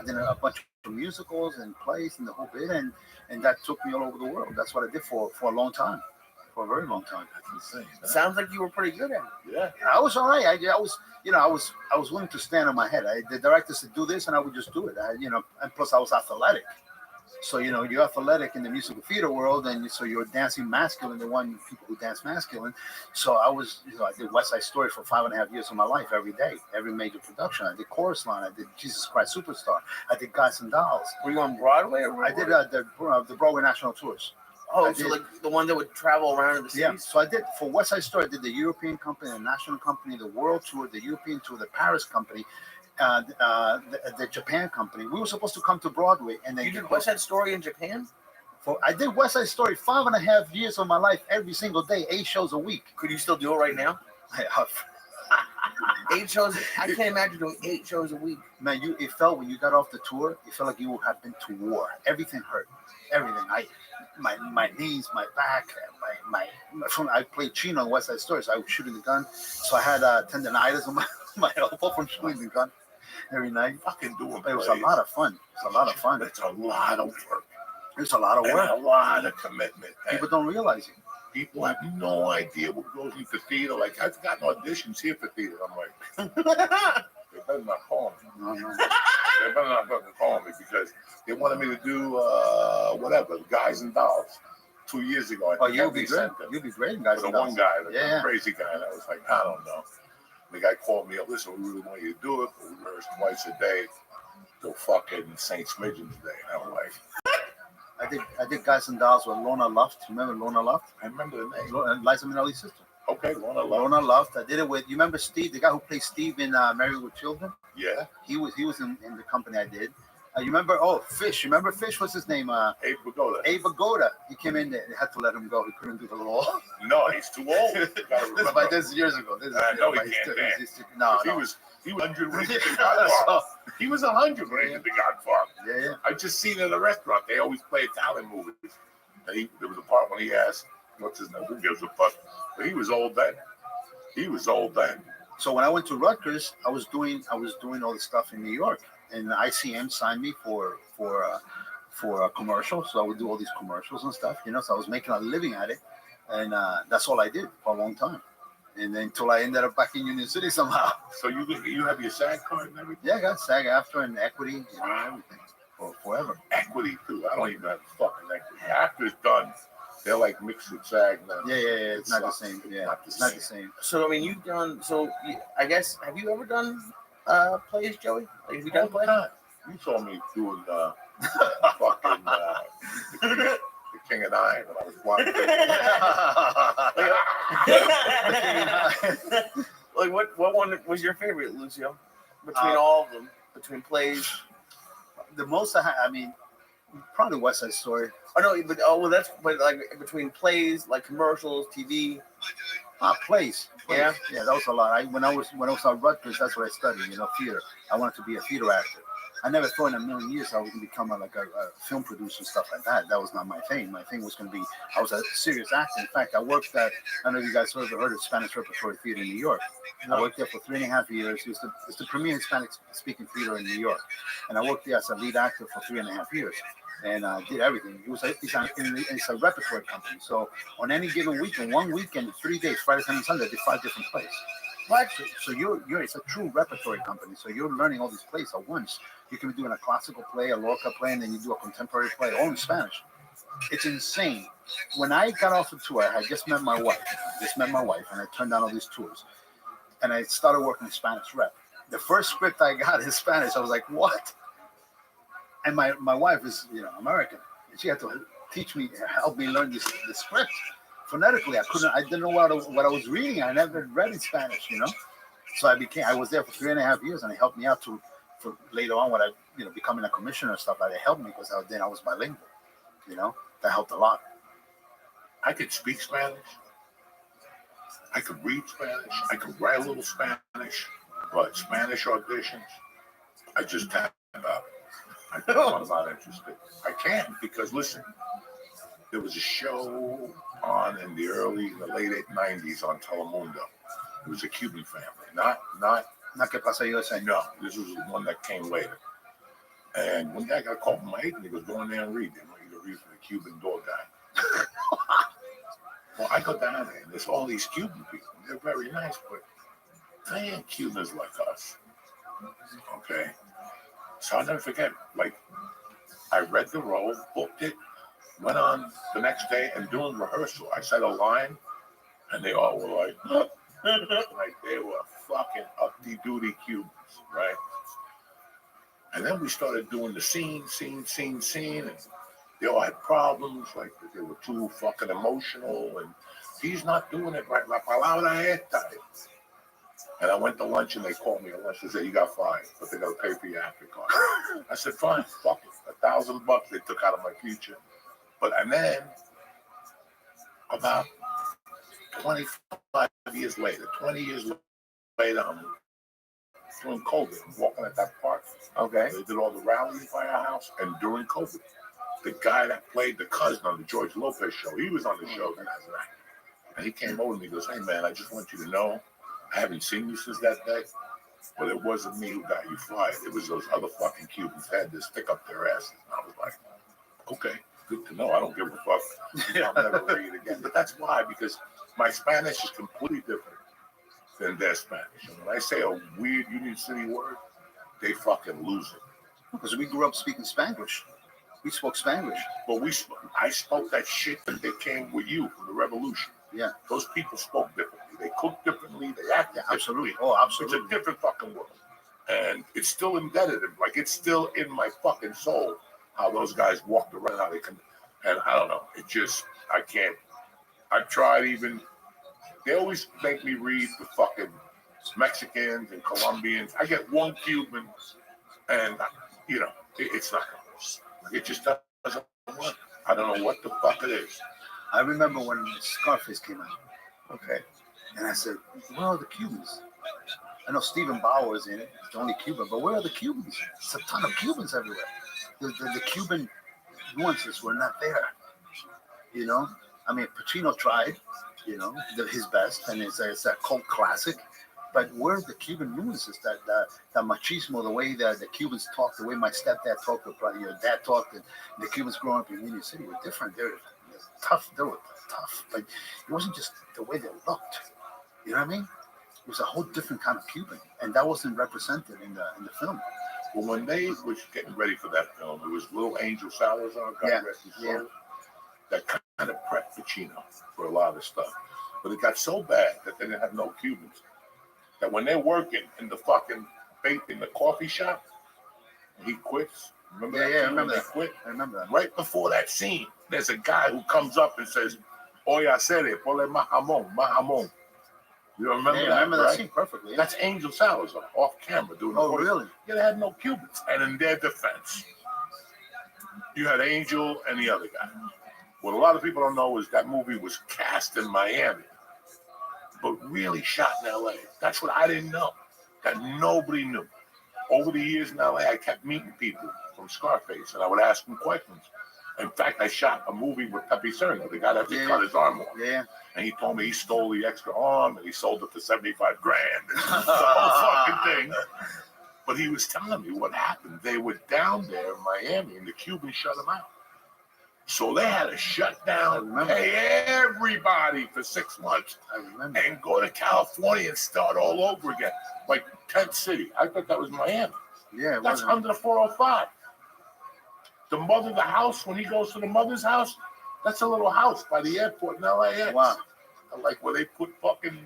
did a bunch of musicals and plays and the whole bit, and that took me all over the world. That's what I did for a long time, for a very long time. That's insane. Sounds like you were pretty good at it. Yeah. I was all right. I was willing to stand on my head. The director said, "Do this," and I would just do it. And plus I was athletic. So, you're athletic in the musical theater world, and so you're dancing masculine, the one people who dance masculine. So I did West Side Story for 5.5 years of my life, every day, every major production. I did Chorus Line. I did Jesus Christ Superstar. I did Guys and Dolls. Were you on Broadway or what? I did the Broadway National Tours. Oh, I so did. like the one that would travel around in the Yeah, cities? so I did, for West Side Story, I did the European company, the national company, the world tour, the European tour, the Paris company, the Japan company. We were supposed to come to Broadway, and then You did West Side Story in Japan? I did West Side Story 5.5 years of my life, every single day, 8 shows a week. Could you still do it right now? 8 shows. I can't imagine doing 8 shows a week. Man, it felt when you got off the tour, it felt like you had been to war. Everything hurt. Everything. My knees, my back, I played Chino on West Side Story, so I was shooting the gun. So I had tendonitis on my elbow from shooting the gun every night. Fucking doing It was a lot of fun. It's a lot of work. It was a lot of And work. a lot of commitment. And People don't realize it. people have no idea what goes into theater. Like, I've gotten auditions here for theater. I'm like, they better not call me. No. They better not fucking call me, because they wanted me to do whatever, Guys and Dolls, 2 years ago. Oh, you'll be great. You'll be great in Guys The and one Dolls. guy, the Yeah. crazy guy, and I was like, I don't know. The guy called me up. "Listen, we really want you to do it, but we rehearse twice a day till fucking St. Smidgen's Day." And I'm like, I did Guys and Dolls with Lorna Luft. Remember Lorna Luft? I remember the name. Liza Minnelli's sister. Okay, Lorna Love. Lorna Luft. I did it with, you remember Steve, the guy who plays Steve in Married with Children? Yeah, He was in the company I did. You remember? Fish. You remember Fish? What's his name? Abe Pagoda. Abe Agoda. He came in there. They had to let him go. He couldn't do the role. No, he's too old. You gotta remember. This is years ago. I know he can't dance. No. He was 100 when he did the Godfather. He was 100 when he did the Godfather. Yeah. I just seen it in a restaurant. They always play Italian movies. And there was a part when he asked, "What's his name? Who gives a fuck?" But he was old then. So when I went to Rutgers, I was doing all the stuff in New York, and ICM signed me for a commercial. So I would do all these commercials and stuff, So I was making a living at it, and that's all I did for a long time. And then until I ended up back in Union City somehow. So you have your SAG card and everything? Yeah, I got SAG-AFTRA and equity, everything for forever. Equity too. I don't even have fucking equity. After's done. They're like mixed with SAG now. Yeah. It's not the same. Yeah, it's not the same. So I mean, you've done. I guess, have you ever done plays, Joey? Like, have you done All the plays? time. You saw me doing fucking the King and I when I was watching. Like, what one was your favorite, Lucio? Between all of them, between plays. The most I mean, probably West Side Story. But like between plays, like commercials, TV. Plays. Yeah. Yeah, that was a lot. When I was at Rutgers, that's what I studied, theater. I wanted to be a theater actor. I never thought in a million years I was going to become a film producer and stuff like that. That was not my thing. My thing was going to be, I was a serious actor. In fact, I worked at, I don't know if you guys ever heard of Spanish Repertory Theater in New York. I worked there for 3.5 years. It's the premier Hispanic speaking theater in New York. And I worked there as a lead actor for 3.5 years. And did everything. It's a repertory company. So on any given weekend, 1 weekend, 3 days, Friday, Saturday, Sunday, I did 5 different plays. Right. So it's a true repertory company. So you're learning all these plays at once. You can be doing a classical play, a Lorca play, and then you do a contemporary play, all in Spanish. It's insane. When I got off the tour, I had just met my wife. And I turned down all these tours. And I started working in Spanish rep. The first script I got in Spanish, I was like, what? And my wife is, American. And she had to help me learn this script. Phonetically, I didn't know what I was reading. I never read in Spanish, So I was there for 3.5 years, and it helped me out for later on when I, becoming a commissioner and stuff like that. It helped me because then I was bilingual, that helped a lot. I could speak Spanish. I could read Spanish. I could write a little Spanish, but Spanish auditions, I just tap out. I'm not interested. I can't because listen, there was a show on in the late 90s on Telemundo. It was a Cuban family, not Que Pasa USA. No, this was the one that came later. And one guy got called from my agent. He goes, go in there and read. They want you to read for the Cuban door guy. Well, I go down there, and there's all these Cuban people. They're very nice, but they ain't Cubans like us. Okay? So I'll never forget, I read the role, booked it, went on the next day, and doing rehearsal, I said a line, and they all were like, like they were fucking uppity-duty Cubans, right? And then we started doing the scene, and they all had problems, like they were too fucking emotional, and he's not doing it right. La palabra esta. And I went to lunch, and they called me at lunch. They said, you got fired, but they got to pay for your after card. I said, fine, fuck it. $1,000 they took out of my future. And then, about 25 years later, 20 years later, I'm during COVID, I'm walking at that park. Okay. They did all the rallies by our house, and during COVID, the guy that played the cousin on the George Lopez show, he was on the show that night. And he came over to me and goes, hey man, I just want you to know, I haven't seen you since that day, but it wasn't me who got you fired. It was those other fucking Cubans that had to stick up their asses. And I was like, okay, good to know. I don't give a fuck. I'll never read it again. But that's why, because my Spanish is completely different than their Spanish. And when I say a weird Union City word, they fucking lose it. Because we grew up speaking Spanglish. We spoke Spanglish. But I spoke that shit that they came with you from the revolution. Yeah. Those people spoke differently. They cooked differently. They acted absolutely. differently. Oh, absolutely. It's a different fucking world. And it's still embedded in, it's still in my fucking soul how those guys walked around, how they can, and I don't know. It just, I can't. I've tried even, they always make me read the fucking Mexicans and Colombians. I get one Cuban and, it's not going to, it just doesn't work. I don't know what the fuck it is. I remember when Scarface came out. Okay. And I said, where are the Cubans? I know Stephen Bauer was in it. It's only Cuban, but where are the Cubans? There's a ton of Cubans everywhere. The Cuban nuances were not there. I mean, Pacino tried, his best, and it's a cult classic. But where are the Cuban nuances, that machismo, the way that the Cubans talk, the way my stepdad talked, or your dad talked, and the Cubans growing up in Union City were different. They were tough. They were tough, but it wasn't just the way they looked. You know what I mean? It was a whole different kind of Cuban, and that wasn't represented in the film. Well, when they was getting ready for that film, it was Little Angel Salazar, God rest his soul, that kind of prepped Pacino for a lot of stuff. But it got so bad that they didn't have no Cubans. That when they're working in the fucking in the coffee shop, he quits. Remember that? Yeah, I remember that. Quit. I remember that. Right before that scene, there's a guy who comes up and says, "Oye, hacer ponle más jamón." You remember that? I remember right? that scene perfectly. Yeah. That's Angel Salazar off camera doing. Oh, really? Yeah, they had no Cubans, and in their defense, you had Angel and the other guy. What a lot of people don't know is that movie was cast in Miami, but really shot in L.A. That's what I didn't know. That nobody knew. over the years in LA, I kept meeting people from Scarface, and I would ask them questions. In fact, I shot a movie with Pepe Serna, the guy that just cut his arm off. Yeah. And he told me he stole the extra arm and he sold it for $75,000. The whole fucking thing. But he was telling me what happened. They were down there in Miami and the Cubans shut them out. So they had to shut down, pay everybody for 6 months, and go to California and start all over again. Like Tent City. I thought that was Miami. Yeah, it That's wasn't. under the 405. The house, when he goes to the mother's house, that's a little house by the airport in LAX. Wow. Like where they put fucking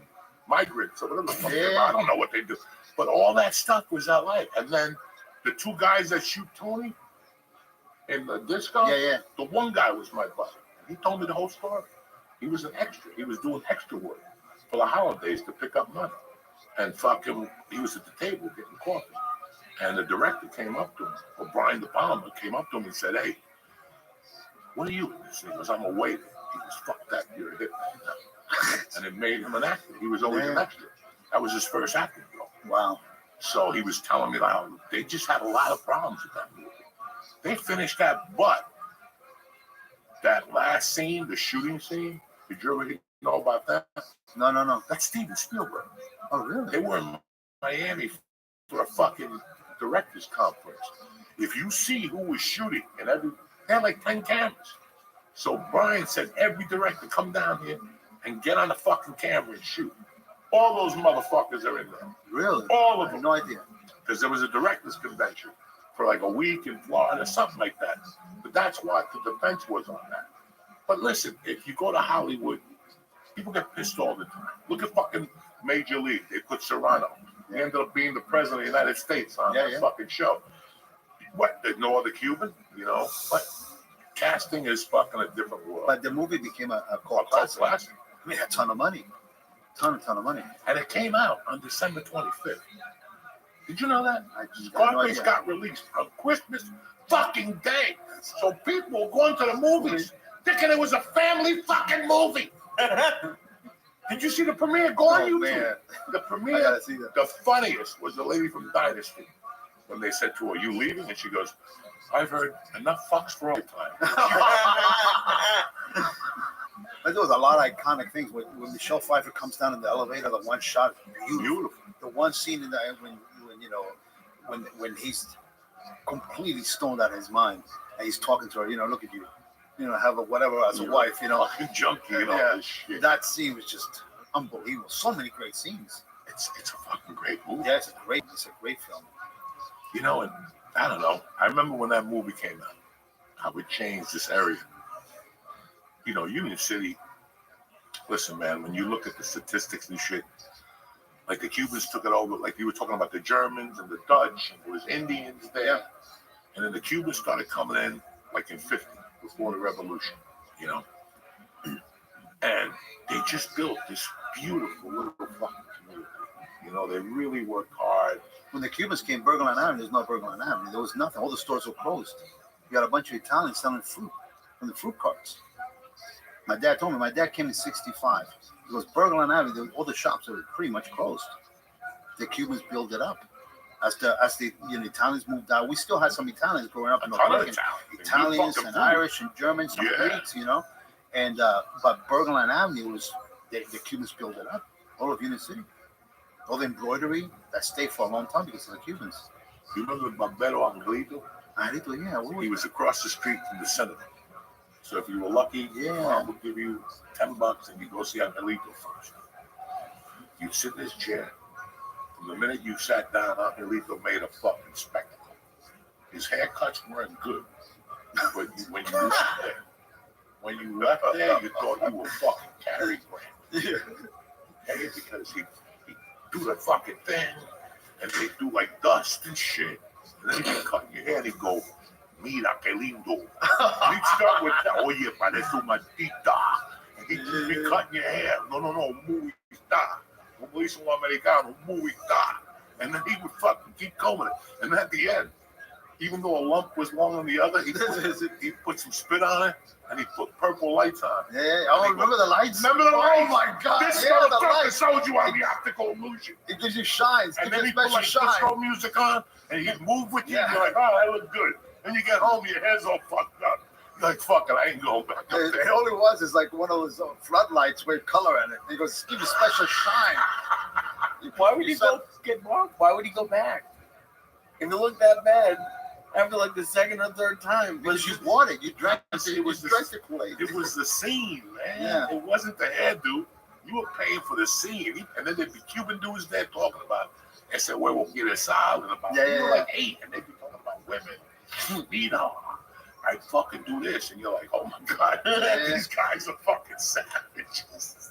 migrants or whatever the fuck. Yeah. I don't know what they do. But all that stuff was LA. And then the two guys that shoot Tony in the disco, Yeah. the one guy was my buddy. He told me the whole story. He was an extra. He was doing extra work for the holidays to pick up money. And fucking, he was at the table getting coffee. And the director came up to him, or Brian De Palma came up to him and said, "Hey, what are you?" He goes, "I'm a waiter." He goes, "Fuck that, you're a hitman." And it made him an actor. He was always an extra. That was his first acting role. Wow. So he was telling me how they just had a lot of problems with that movie. They finished that, but that last scene, the shooting scene, did you ever know about that? No. That's Steven Spielberg. Oh, really? They were in Miami for a fucking director's conference. If you see who was shooting, and they had like 10 cameras. So Brian said, every director come down here and get on the fucking camera and shoot. All those motherfuckers are in there. Really? All of I had them. no idea. Because there was a director's convention for like a week in Florida, something like that. But that's what the defense was on that. But listen, if you go to Hollywood, people get pissed all the time. Look at fucking Major League. They put Serrano. He ended up being the president of the United States on that fucking show. What? There's no other Cuban? You know? But casting is fucking a different world. But the movie became a cult Cult classic. classic. I mean, a ton of money. Ton of money. And it came out on December 25th. Did you know that? I just got no Scarface idea. got released on Christmas fucking day. So people were going to the movies thinking it was a family fucking movie. Did you see the premiere? Go on YouTube. Man. The I premiere, gotta see that. the funniest was the lady from Dynasty. When they said to her, "Are you leaving?" And she goes, "I've heard enough fucks for all time." But there was a lot of iconic things. When Michelle Pfeiffer comes down in the elevator, the one shot, beautiful. The one scene in the when he's completely stoned out of his mind and he's talking to her, look at you, have a whatever as a wife, fucking junkie and all this shit. That scene was just unbelievable. So many great scenes. It's a fucking great movie. Yeah, it's a great film. And I don't know. I remember when that movie came out, how it changed this area. Union City, listen, man, when you look at the statistics and shit, like the Cubans took it over, like you were talking about the Germans and the Dutch, and there was Indians there. And then the Cubans started coming in like in 50, before the revolution, And they just built this beautiful little fucking community. They really worked hard. When the Cubans came, Bergland Avenue, there's no Bergland Avenue. There was nothing. All the stores were closed. You got a bunch of Italians selling fruit from the fruit carts. My dad told me, my dad came in 65. He goes, Bergland Avenue, all the shops were pretty much closed. The Cubans built it up. As the Italians moved out, we still had some Italians growing up in North America. Italians and Irish and Germans, some Greeks, And but Bergland Avenue was the Cubans built it up. All of Union City, all the embroidery that stayed for a long time because of the Cubans. You remember Barbero Angelito? Angelito, yeah. He was across the street from the senator. So if you were lucky, Mom would give you $10 and you go see Angelito first. You'd sit in his chair. From the minute you sat down, Angelito made a fucking spectacle. His haircuts weren't good, but when you left there, you thought you were fucking Cary Grant. Okay, because he do the fucking thing, and they do like dust and shit, and then he'd cut your hair and he'd go, "Mira que lindo." He'd start with that, "Oye, parece una tita." And he'd just be cutting your hair. No, muy está. Como dice un americano, muy está. And then he would fucking keep combing it. And then at the end, even though a lump was long on the other, he put some spit on it and he put purple lights on it. Yeah, oh, remember the lights? Remember the lights? Oh my God! This the motherfucker lights. showed you on the optical illusion. It gives you shines. And Gives then you he put special like shine. disco music on and he'd move with you. Yeah. And you're like, oh, that looked good. Then you get home, your head's all fucked up. You're like, fuck it, I ain't going back up It there. all it was is like one of those floodlights with color in it. He goes, give you special shine. Why would you go get marked? Why would he go back? If it looked that bad, after like the second or third time, Because you bought it. You drank it. It was You drank the Kool-Aid. It was the scene, man. Yeah. It wasn't the hairdo. You were paying for the scene. And then there'd be Cuban dudes there talking about, and said, well, we'll get a salad about, Yeah, you yeah, were yeah. like 8, and they'd be talking about women. You know, I fucking do this. And you're like, oh my God, Yeah. these guys are fucking savages.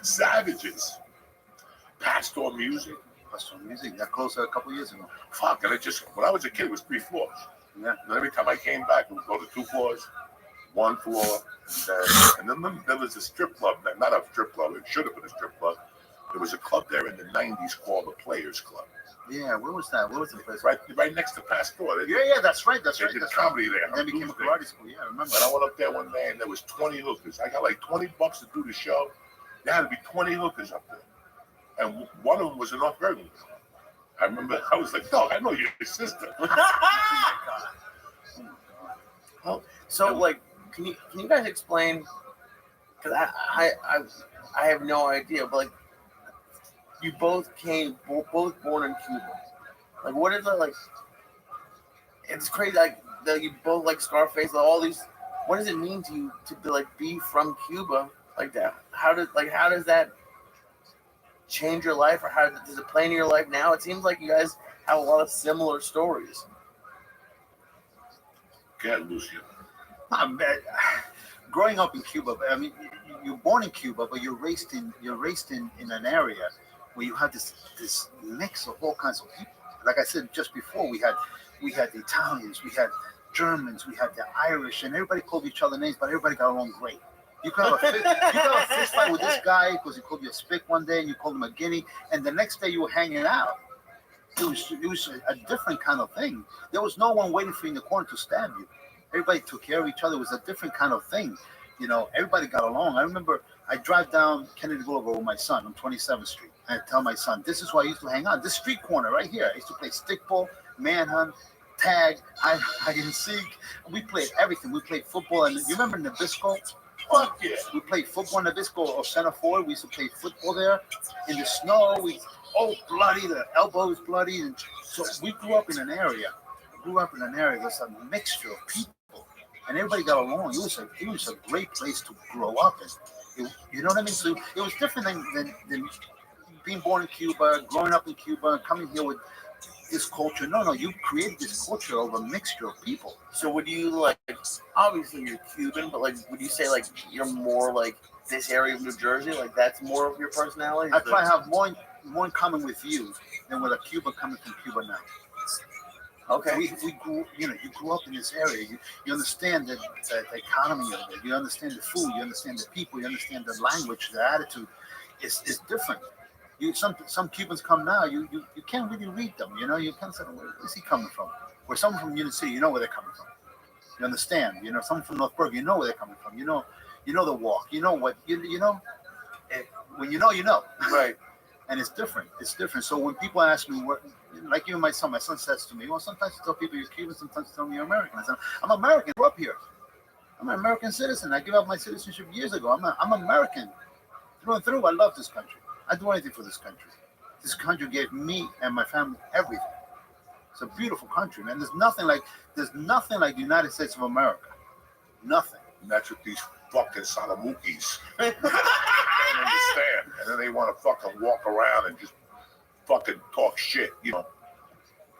Savages. Pastor music. Pastor music. That closed a couple years ago. Fuck, and it just, when I was a kid, it was 3 floors. Yeah. And every time I came back, we would go to 2 floors, 1 floor, and then there was a strip club, not a strip club, it should have been a strip club. There was a club there in the 90s called the Players Club. Yeah, where was that? Where was the place? Right next to Pastor. They, Yeah, that's right. That's they right. did That's comedy there. right. And then on became a Tuesday. karate school. Yeah, I remember. And I went up there one day and there was 20 hookers. I got like $20 to do the show. There had to be 20 hookers up there. And one of them was an North Bergen. I remember, I was like, dog, I know your sister. So like, can you guys explain? Because I have no idea, but like, you both both born in Cuba. Like, what is it like? It's crazy. Like that you both like Scarface. All these. What does it mean to you to be from Cuba like that? How does that change your life, or how does it play in your life now? It seems like you guys have a lot of similar stories. Get Lucia. Growing up in Cuba, I mean, you're born in Cuba, but you're raised in an area where you have this mix of all kinds of people. Like I said just before, we had the Italians, we had Germans, we had the Irish, and everybody called each other names, but everybody got along great. You could have a fist fight with this guy because he called you a spick one day, and you called him a guinea, and the next day you were hanging out. It was a different kind of thing. There was no one waiting for you in the corner to stab you. Everybody took care of each other. It was a different kind of thing. You know, everybody got along. I remember I drive down Kennedy Boulevard with my son on 27th Street. And I tell my son, this is where I used to hang out. This street corner right here. I used to play stickball, manhunt, tag, hide and seek. We played everything. We played football. And you remember Nabisco? Fuck yeah. We played football in Nabisco or Center Ford. We used to play football there. In the snow, bloody, the elbow was bloody. And so we grew up in an area. There's a mixture of people. And everybody got along. It was a great place to grow up in. You know what I mean? So it was different than being born in Cuba, growing up in Cuba, coming here with this culture. No, you created this culture of a mixture of people. So would you like? Obviously, you're Cuban, but like, would you say like you're more like this area of New Jersey? Like that's more of your personality? I probably have more in common with you than with a Cuban coming from Cuba now. Okay. We grew, you grew up in this area. You understand the economy of it. You understand the food. You understand the people. You understand the language, the attitude. It's different. Some Cubans come now. You can't really read them. You can't say, where is he coming from? Where someone from Union City, you know where they're coming from. You understand. Someone from North Bergen, you know where they're coming from. You know the walk. You know what you know. When you know. Right. And it's different. So when people ask me what, like you and my son says to me, well, sometimes you tell people you're Cuban, sometimes you tell me you're American. I said, I'm American. I grew up here. I'm an American citizen. I gave up my citizenship years ago. I'm American through and through. I love this country. I'd do anything for this country. This country gave me and my family everything. It's a beautiful country, man. There's nothing like the United States of America. Nothing. And that's what these fucking Salamukis don't understand. And then they want to fucking walk around and just fucking talk shit.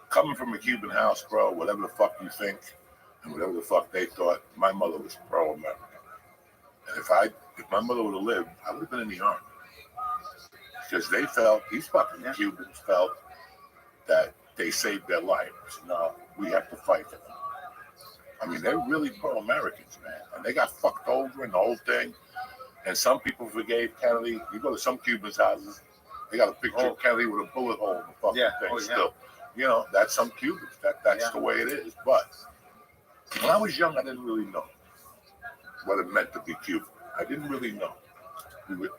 Coming from a Cuban house, bro, whatever the fuck you think and whatever the fuck they thought, my mother was pro-American. And if my mother would have lived, I would have been in the army. Because these fucking Cubans felt that they saved their lives. No, we have to fight for them. I mean, they're really pro-Americans, man. And they got fucked over in the whole thing. And some people forgave Kennedy. You go to some Cubans' houses, they got a picture of Kennedy with a bullet hole in the fucking thing still. You know, that's some Cubans. That's the way it is. But when I was young, I didn't really know what it meant to be Cuban. I didn't really know.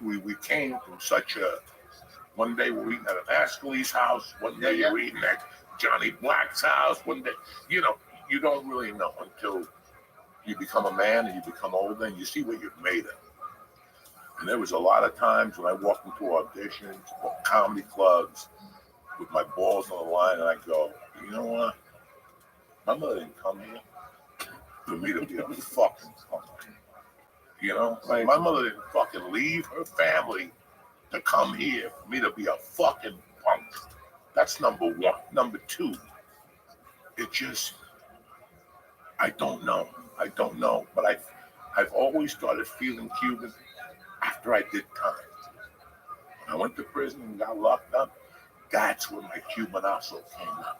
We came from such a. One day we're eating at an Ascalese house. One day you're eating at Johnny Black's house. One day, you know, you don't really know until you become a man and you become older and you see what you're made of. And there was a lot of times when I walked into auditions or comedy clubs with my balls on the line, and I go, you know what? My mother didn't come here for me to be a fucking punk. You know, like my mother didn't fucking leave her family to come here for me to be a fucking punk. That's number one. Number two, it just, I don't know. But I've always started feeling Cuban after I did time. When I went to prison and got locked up, that's when my Cubanazo came out.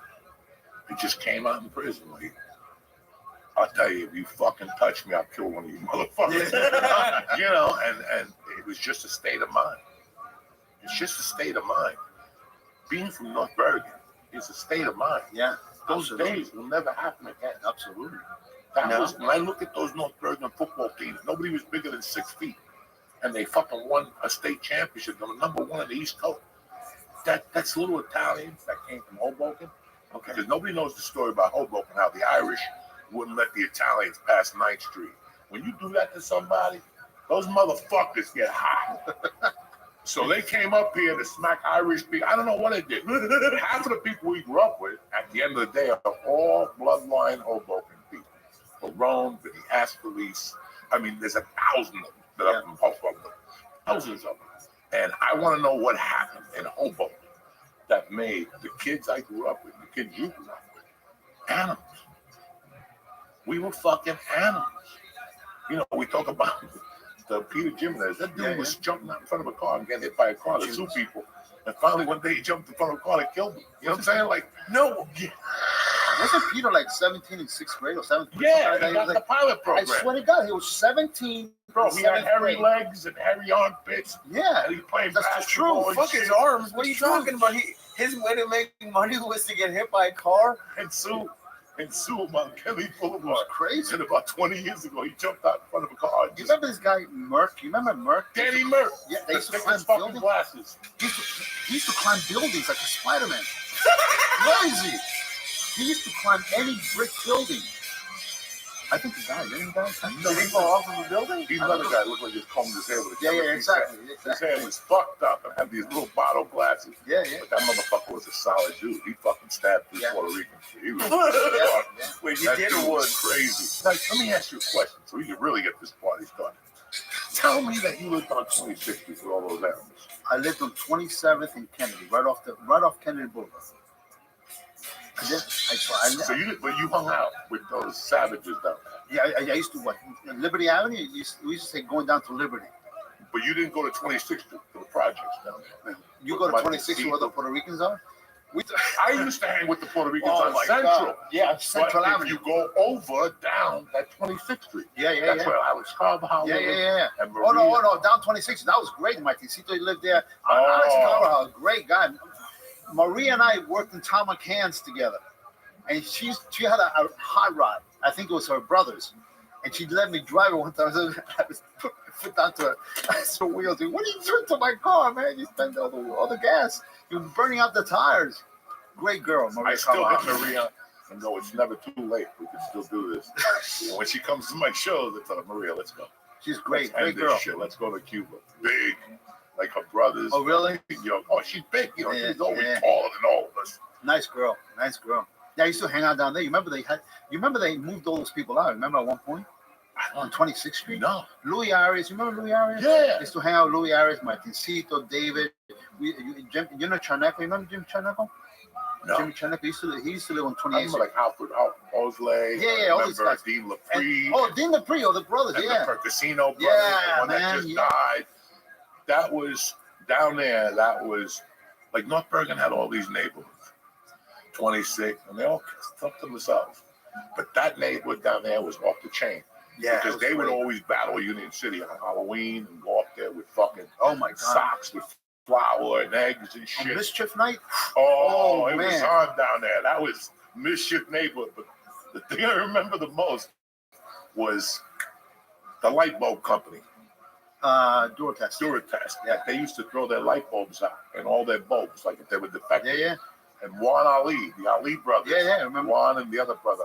It just came out in prison. Like, I'll tell you, if you fucking touch me, I'll kill one of you motherfuckers. You know, and it was just a state of mind. It's just a state of mind. Being from North Bergen is a state of mind. Yeah. Those days will never happen again. Absolutely. That was, when I look at those North Bergen football teams, nobody was bigger than 6 feet. And they fucking won a state championship. They were number one in the East Coast. That's little Italians that came from Hoboken. Okay. Because nobody knows the story about Hoboken, how the Irish wouldn't let the Italians pass 9th Street. When you do that to somebody, those motherfuckers get hot. So they came up here to smack Irish people. I don't know what they did. Half of the people we grew up with, at the end of the day, are all bloodline Hoboken people. Barone, Vinny Ascalese. I mean, there's 1,000 of them that are from Hoboken. Thousands of them. And I want to know what happened in Hoboken that made the kids I grew up with, the kids you grew up with, animals. We were fucking animals. You know, we talk about the Peter Jimenez. That dude was jumping out in front of a car and getting hit by a car to sue people. And finally, one day, he jumped in front of a car and killed him. You know what I'm saying? Like, no. Wasn't Peter like 17 in 6th grade or 7th grade? Yeah, he got the pilot program. I swear to God, he was 17. Bro, he had hairy legs and hairy armpits. Yeah. And he played That's basketball. true. Fuck his arms. What are you talking about? His way to make money was to get hit by a car. And sue him on Kelly Boulevard. Crazy. And about 20 years ago, he jumped out in front of a car. You remember this guy, Merck? You remember Merck? Danny Merck. Yeah, they used to Take climb his fucking buildings. glasses. He used to climb buildings like a Spider-Man. Crazy. He used to climb any brick building. I think he died. Didn't he die? Did he fall off of a building? He's another guy looked like he combed his hair with a Yeah, exactly. His hair was fucked up and had these little bottle glasses. Yeah. But that motherfucker was a solid dude. He fucking stabbed through Puerto Rican. He was Wait, he that did dude or was was? crazy. Like, let me ask you a question so we can really get this party started. Tell me that you lived on 26th with all those animals. I lived on 27th and Kennedy, right off Kennedy Boulevard. So you hung out with those savages down there. Yeah, I used to what? Liberty Avenue. We used to say going down to Liberty. But you didn't go to 26th to the projects down there. You go to 26th where the Puerto Ricans are. I used to hang with the Puerto Ricans Oh on my Central. God. Yeah, Central but Avenue. if you go over down that 26th Street, Yeah. that's where Alex Carvajal lived. Yeah. And Oh no, down 26. That was great. My Tito lived there. Alex Carvajal, great guy. Maria and I worked in Tom McCann's together, and she had a hot rod. I think it was her brother's, and she let me drive it one time. So I was put my foot down to her wheels. What are you doing to my car, man? You spent all the gas. You're burning out the tires. Great girl, Maria. I still Carvajal. hit Maria and go, it's never too late. We can still do this. And when she comes to my shows, I tell her, Maria, let's go. She's great, Let's end great girl. this shit. Let's go to Cuba. Big, like her brothers. Oh really? You know, oh, she's big. You know, Yeah, she's always yeah. taller than all of us. Nice girl. Yeah, I used to hang out down there. You remember they moved all those people out. Remember at one point on 26th Street? No. Louis Arias. You remember Louis Arias? Yeah. I used to hang out with Louis Arias, Martincito, David. You know Charneco? You remember Jim Charneco? No. Jimmy Charneco. He used to live on I 28th remember Street. like Alfred Osley. Yeah, all these remember guys. Dean And, LaPree. Dean LaPree, the brothers, And yeah. the Casino brothers, Yeah, the one man, that just yeah. died. That was down there. That was like North Bergen had all these neighborhoods, 26, and they all took to themselves. But that neighborhood down there was off the chain Yeah. because it was they would great. always battle Union City on Halloween and go up there with fucking Oh my God. socks with flour and eggs and On shit. Mischief Night? Oh, Oh, it was man. on down there. That was Mischief neighborhood. But the thing I remember the most was the light bulb company, Duratest. Duratest. Yeah, they used to throw their light bulbs out and all their bulbs, like if they were defective. Yeah. And Juan Ali, the Ali brothers. Yeah, I remember. Juan and the other brother.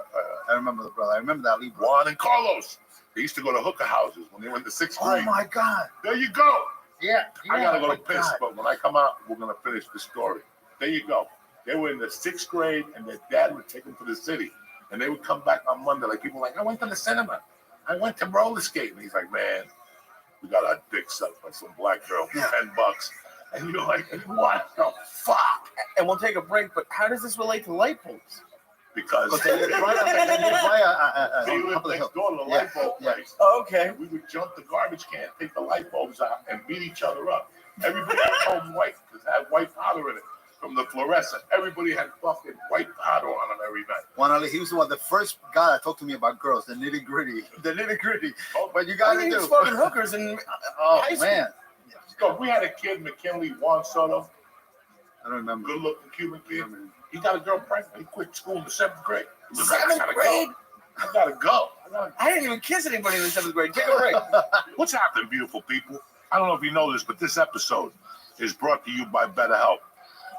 I remember the brother. I remember that lead brother. Juan and Carlos. They used to go to hookah houses when they went to sixth Oh grade. my God. There you go. Yeah. I gotta go my to piss, God. but when I come out, we're gonna finish the story. There you go. They were in the sixth grade, and their dad would take them to the city, and they would come back on Monday. Like people were like, I went to the cinema, I went to roller skating. He's like, man, we got our dick sucked by some black girl for Yeah. $10, and you're like, what the fuck? And we'll take a break, but how does this relate to light bulbs? Because But they live right they on lived top of the next hill. door to the Yeah, light bulb yeah. place. Okay. We would jump the garbage can, take the light bulbs out, and beat each other up. Everybody was home white because it had white powder in it from the fluorescent. Everybody had fucking white powder on them every night. Juan Ali, he was the first guy that talked to me about girls, the nitty gritty. The nitty gritty. Oh, But you I gotta mean, do. he's fucking hookers and Oh, high school. man. Yo, we had a kid, McKinley Juan Soto, I don't remember. good looking Cuban kid. He got a girl pregnant. He quit school in the seventh grade. He was like, Seventh grade? I gotta go. I didn't even kiss anybody in the 7th grade. Take a break. What's happening, beautiful people? I don't know if you know this, but this episode is brought to you by BetterHelp.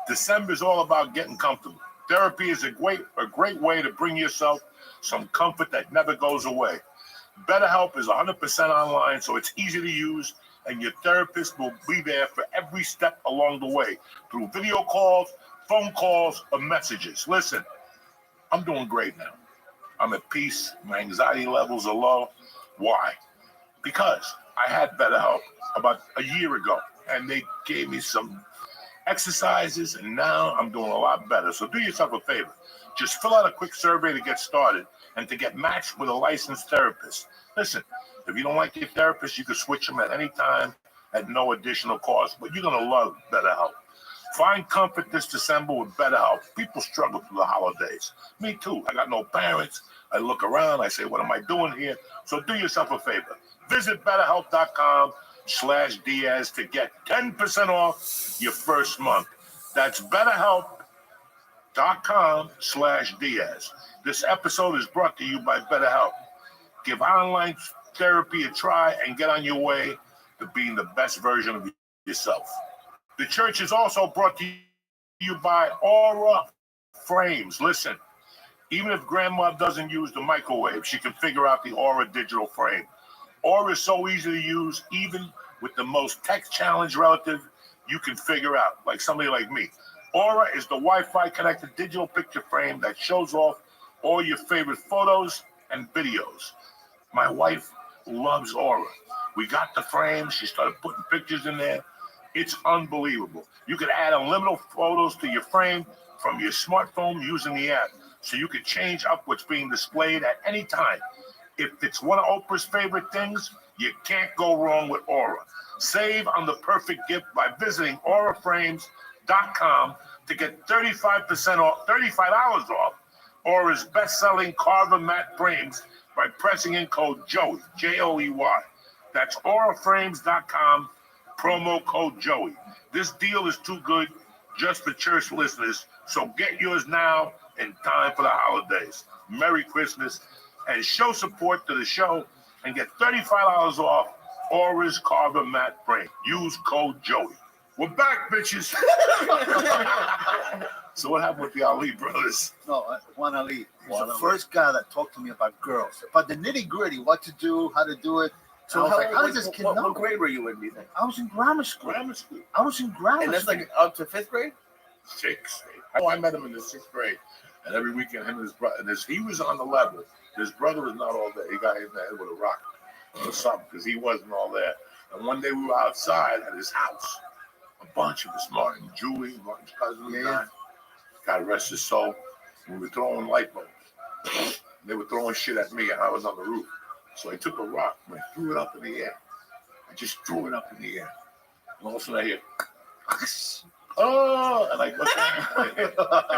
December is all about getting comfortable. Therapy is a great way to bring yourself some comfort that never goes away. BetterHelp is 100% online, so it's easy to use, and your therapist will be there for every step along the way through video calls, phone calls, or messages. Listen, I'm doing great now. I'm at peace. My anxiety levels are low. Why? Because I had BetterHelp about a year ago, and they gave me some exercises, and now I'm doing a lot better. So do yourself a favor. Just fill out a quick survey to get started and to get matched with a licensed therapist. Listen, if you don't like your therapist, you can switch them at any time at no additional cost, but you're going to love BetterHelp. Find comfort this December with BetterHelp. People struggle through the holidays. Me too. I got no parents. I look around. I say, what am I doing here? So do yourself a favor. Visit BetterHelp.com/Diaz to get 10% off your first month. That's BetterHelp.com/Diaz. This episode is brought to you by BetterHelp. Give online therapy a try and get on your way to being the best version of yourself. The church is also brought to you by Aura Frames. Listen, even if grandma doesn't use the microwave, she can figure out the Aura digital frame. Aura is so easy to use, even with the most tech-challenged relative you can figure out, like somebody like me. Aura is the Wi-Fi connected digital picture frame that shows off all your favorite photos and videos. My wife loves Aura. We got the frame. She started putting pictures in there. It's unbelievable. You can add unlimited photos to your frame from your smartphone using the app, so you can change up what's being displayed at any time. If it's one of Oprah's favorite things, you can't go wrong with Aura. Save on the perfect gift by visiting auraframes.com to get 35% off, $35 off Aura's best-selling Carver matte frames by pressing in code Joey, Joey. That's auraframes.com, promo code Joey. This deal is too good just for church listeners, so get yours now in time for the holidays. Merry Christmas, and show support to the show and get $35 off Aura's Carver matte frame. Use code Joey. We're back, bitches. So what happened with the Ali brothers? No, Juan Ali. He's Juan the Ali. first guy that talked to me about girls, about the nitty gritty, what to do, how to do it. So I was like, how does this kid know? what grade were you in, do you think? I was in grammar school. Grammar school. I was in grammar And that's school. like up to 5th grade? Sixth grade. Oh, I met him in the sixth grade. And every weekend, him and his brother, he was on the level. His brother was not all there. He got hit in the head with a rock or something because he wasn't all there. And one day we were outside at his house. A bunch of us, Martin, Julie, Martin's cousin, was Yeah. dying. God rest his soul. We were throwing light bulbs. They were throwing shit at me, and I was on the roof. So I took a rock and I threw it up in the air. I just threw it up in the air. And all of a sudden I hear, oh, and I looked and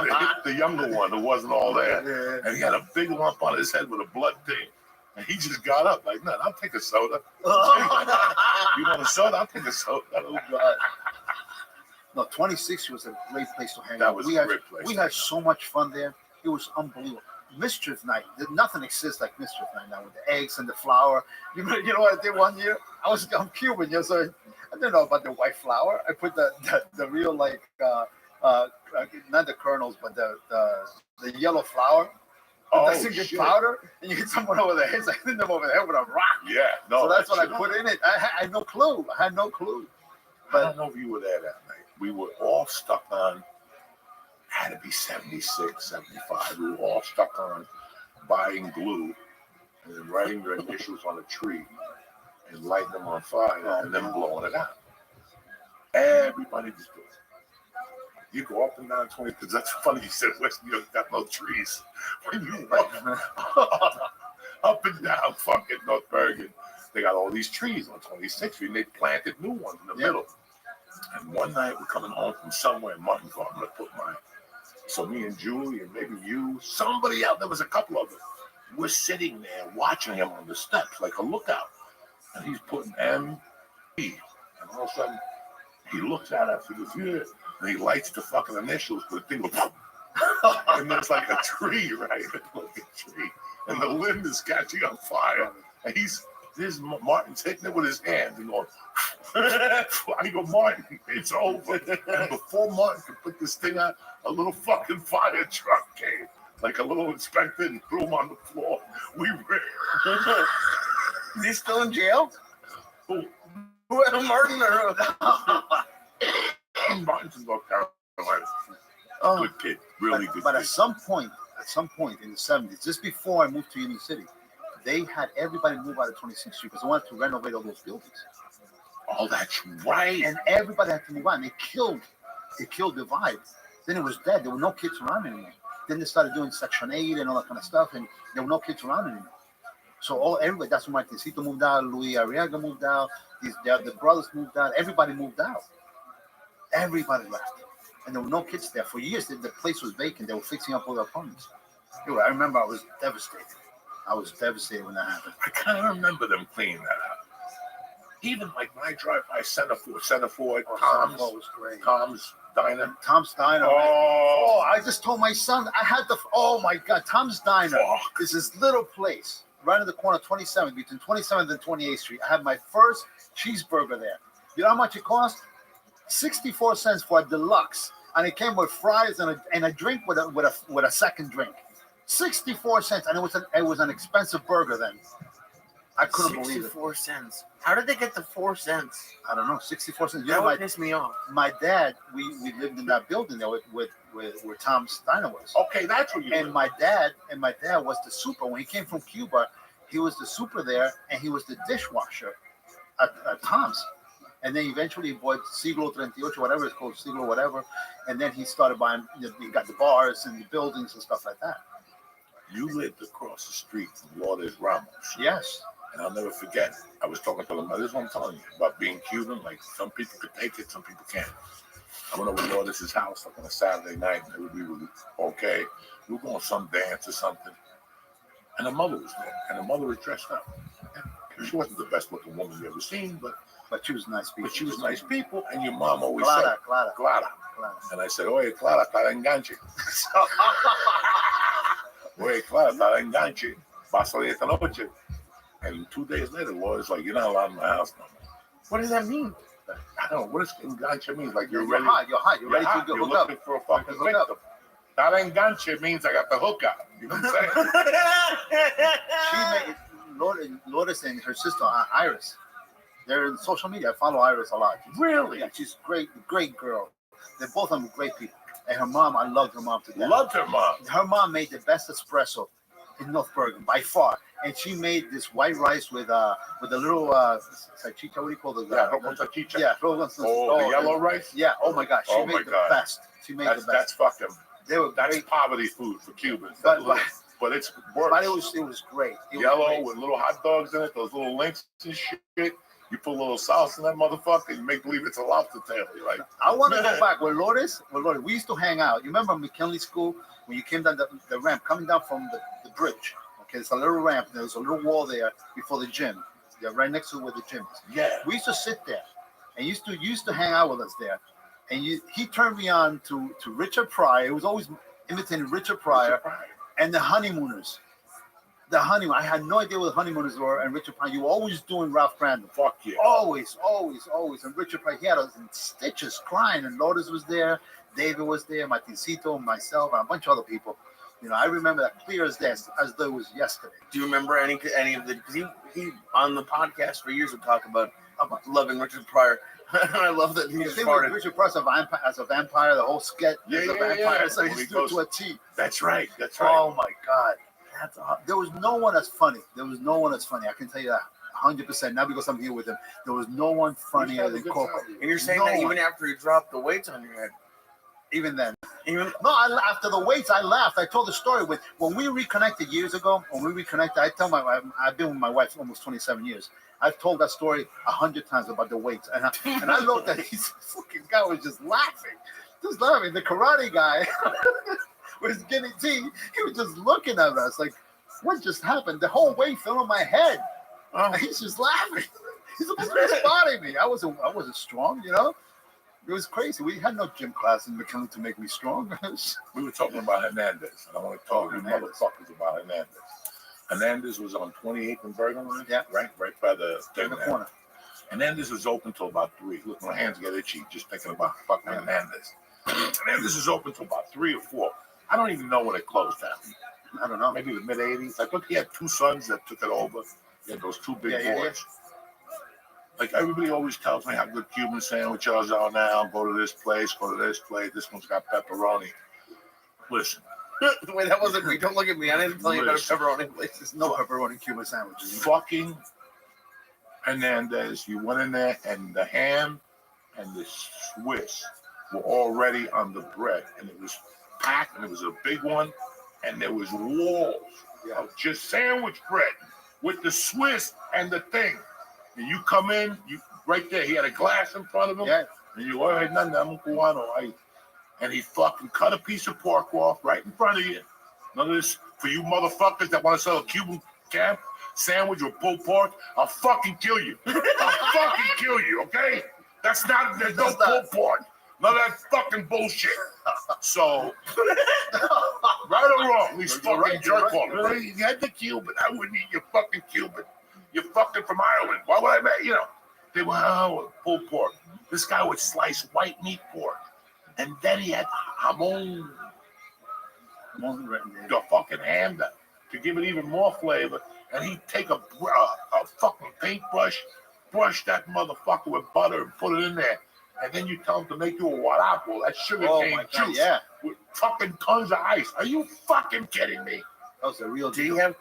it hit the younger one who wasn't all there. Yeah. And he had a big lump on his head with a blood thing. And he just got up like, no, I'll take a soda. You want a soda? I'll take a soda. Oh, God. No, 26 was a great place to hang That out. was we a had, great place. We had so much fun there. It was unbelievable. Mischief night. Nothing exists like Mischief night now with the eggs and the flour. You know what I did one year? I'm Cuban, so I didn't know about the white flour. I put the real like not the kernels, but the yellow flour. Oh, Doesn't get shit. powder, and you get someone over the head. I hit them over the head with a rock. Yeah, no. So that's what I shit. put in it. I had no clue. I had no clue. I don't know if you were there that night. We were all stuck on, had to be 76, 75. We were all stuck on buying glue and then writing your initials on a tree and lighting them on fire and then blowing it out. Everybody was doing it. You go up and down 20, because that's funny you said West New York got no trees. When you walk up and down fucking North Bergen, they got all these trees on 26th Street and they planted new ones in the middle. And one night we're coming home from somewhere in Martin Farm. I'm gonna put so me and Julie and maybe you, somebody else, there was a couple of them. We're sitting there watching him on the steps like a lookout. And he's putting M-E. And all of a sudden, he looks at us, he goes, yeah. And he lights the fucking initials, but the thing goes, and there's like a tree, right? Like a tree. And the limb is catching on fire. And Martin's hitting it with his hands and going, I go, Martin, it's over. And before Martin could put this thing out, a little fucking fire truck came, like a little inspector, and threw him on the floor. We ran. Is he still in jail? Who? Martin or Martin's in North Carolina. oh, Good kid, really good But kid. at some point in the 70s, just before I moved to Union City, they had everybody move out of 26th Street because they wanted to renovate all those buildings. Oh, that's right. And everybody had to move on. It killed the vibe. Then it was dead. There were no kids around anymore. Then they started doing Section 8 and all that kind of stuff, and there were no kids around anymore. So everybody, that's when Martincito moved out, Luis Arriaga moved out, the brothers moved out, everybody moved out. Everybody left. And there were no kids there. For years, the place was vacant. They were fixing up all the apartments. I remember I was devastated. I was devastated when that happened. I kind of remember them cleaning that up. Even like when I drive by Centerford, Tom's was great. Tom's Diner. Tom's Diner. Oh, I just told my son, oh my God, Tom's Diner is this little place right in the corner of 27th, between 27th and 28th Street. I had my first cheeseburger there. You know how much it cost? 64 cents for a deluxe. And it came with fries and a drink with a second drink. 64 cents. And it was an expensive burger then. I couldn't believe it. 64 cents. How did they get the 4 cents? I don't know, 64 cents. You That know, would piss me off. my dad, we lived in that building there where Tom's Diner was. okay, that's what you. And my dad was the super. When he came from Cuba, he was the super there, and he was the dishwasher at Tom's. And then eventually he bought Siglo 38, whatever it's called, Siglo whatever. And then he started buying, he got the bars and the buildings and stuff like that. You lived across the street from Lourdes Ramos. Yes. And I'll never forget, I was talking to them, this is what I'm telling you, about being Cuban. Like, some people could take it, some people can't. I went over to Lourdes' house like on a Saturday night, and we were okay. We were going to some dance or something. And her mother was there, and her mother was dressed up. And she wasn't the best looking woman you ever seen, but she was nice people. But she was nice people, and your mom always Clara. said, Clara. And I said, oye, Clara, está enganche. Oye, Clara, está enganche. Vas a salir esta noche. And 2 days later, Laura's like, you're not allowed in my house no more. What does that mean? I don't know. What does enganche mean? Like, you're You're ready. hot. You're ready to go You're hook up. looking for a fucking Hook up. victim. That enganche means I got the hookup. You know what I'm saying? She made Lourdes and her sister Iris. They're in social media. I follow Iris a lot. Really? Yeah, she's great girl. They're both of them great people. And her mom, I loved her mom to death. Loved her mom. Her mom made the best espresso in North Bergen by far. And she made this white rice with a little salchicha. What do you call the? Yeah, rojo salchicha. Yeah, rojo Oh, the yellow rice? Yeah. Oh my gosh, she Oh made my the God. best. She made the best. That's fucking. They were That's great, poverty food for Cubans. but But it's worse. it was great. It was Yellow great. with little hot dogs in it, those little links and shit. You put a little sauce in that motherfucker and you make believe it's a lobster tail. You're like, I want to go back with Lourdes. We used to hang out. You remember McKinley School when you came down the ramp, coming down from the bridge. Okay, there's a little ramp. There's a little wall there before the gym. Yeah, right next to where the gym is. yeah. We used to sit there, and used to hang out with us there. and he turned me on to Richard Pryor. It was always imitating Richard Pryor and the Honeymooners. I had no idea what the Honeymooners were, and Richard Pryor. You were always doing Ralph Crandall. Fuck yeah. Always. And Richard Pryor, he had us in stitches crying, and Lourdes was there, David was there, Martincito, myself, and a bunch of other people. I remember that clear as day, as though it was yesterday. Do you remember any of the? Because he on the podcast for years would talk about loving Richard Pryor. I love that he The just thing with started. Richard Pryor as a vampire, the whole sketch Yeah, is a yeah, vampire, yeah. so When he's he doing goes- to a T. That's right. Oh my God. There was no one as funny. I can tell you that 100%. Not because I'm here with him. There was no one funnier than Coco. And you're saying No that one. even after you dropped the weights on your head. Even then. Even No, after the weights, I laughed. I told the story when we reconnected years ago. I tell I've been with my wife almost 27 years. I've told that story 100 times about the weights, and I looked at this fucking guy was just laughing. The karate guy was getting tea. He was just looking at us like, what just happened? The whole weight fell on my head. He's just laughing. He's supposed to be spotting me. I wasn't strong, It was crazy. We had no gym class in McKinley to make me strong. We were talking about Hernandez, and I want to talk to you motherfuckers about Hernandez. Hernandez was on 28th and Bergen line, Yeah. right by the in the corner. Hernandez was open till about 3. Look, my hands get itchy just thinking about fucking Hernandez. Hernandez was open till about 3 or 4. I don't even know when it closed down. I don't know. Maybe the mid 80s. Like, look, he had 2 sons that took it over. He had those 2 big Yeah. boys. Like, everybody always tells me how good Cuban sandwiches are now. Go to this place, This one's got pepperoni. Listen, wait, that wasn't me. Don't look at me. I didn't tell you about a pepperoni place. There's no pepperoni Cuban sandwiches. fucking Hernandez, you went in there and the ham and the Swiss were already on the bread, and it was packed, and it was a big one, and there was walls of just sandwich bread with the Swiss and the thing. And you come in, right there, he had a glass in front of him, Yeah. and you all right, nothing, I'm cubano, right? And he fucking cut a piece of pork off right in front of you. None of this for you motherfuckers that want to sell a Cuban camp sandwich or pulled pork. I'll fucking kill you. I'll fucking kill you, okay? There's no pulled pork. None of that fucking bullshit. So, right or wrong, these You're fucking right, you're jerk right, you're offs. You had the Cuban. I wouldn't eat your fucking Cuban. You're fucking from Ireland. Why would I, They went, pulled pork. This guy would slice white meat pork. And then he had jamon, the fucking ham to give it even more flavor. And he'd take a fucking paintbrush, brush that motherfucker with butter and put it in there. And then you tell him to make you a guarapo, that sugarcane juice, with fucking tons of ice. Are you fucking kidding me? That was a real Do deal. you have,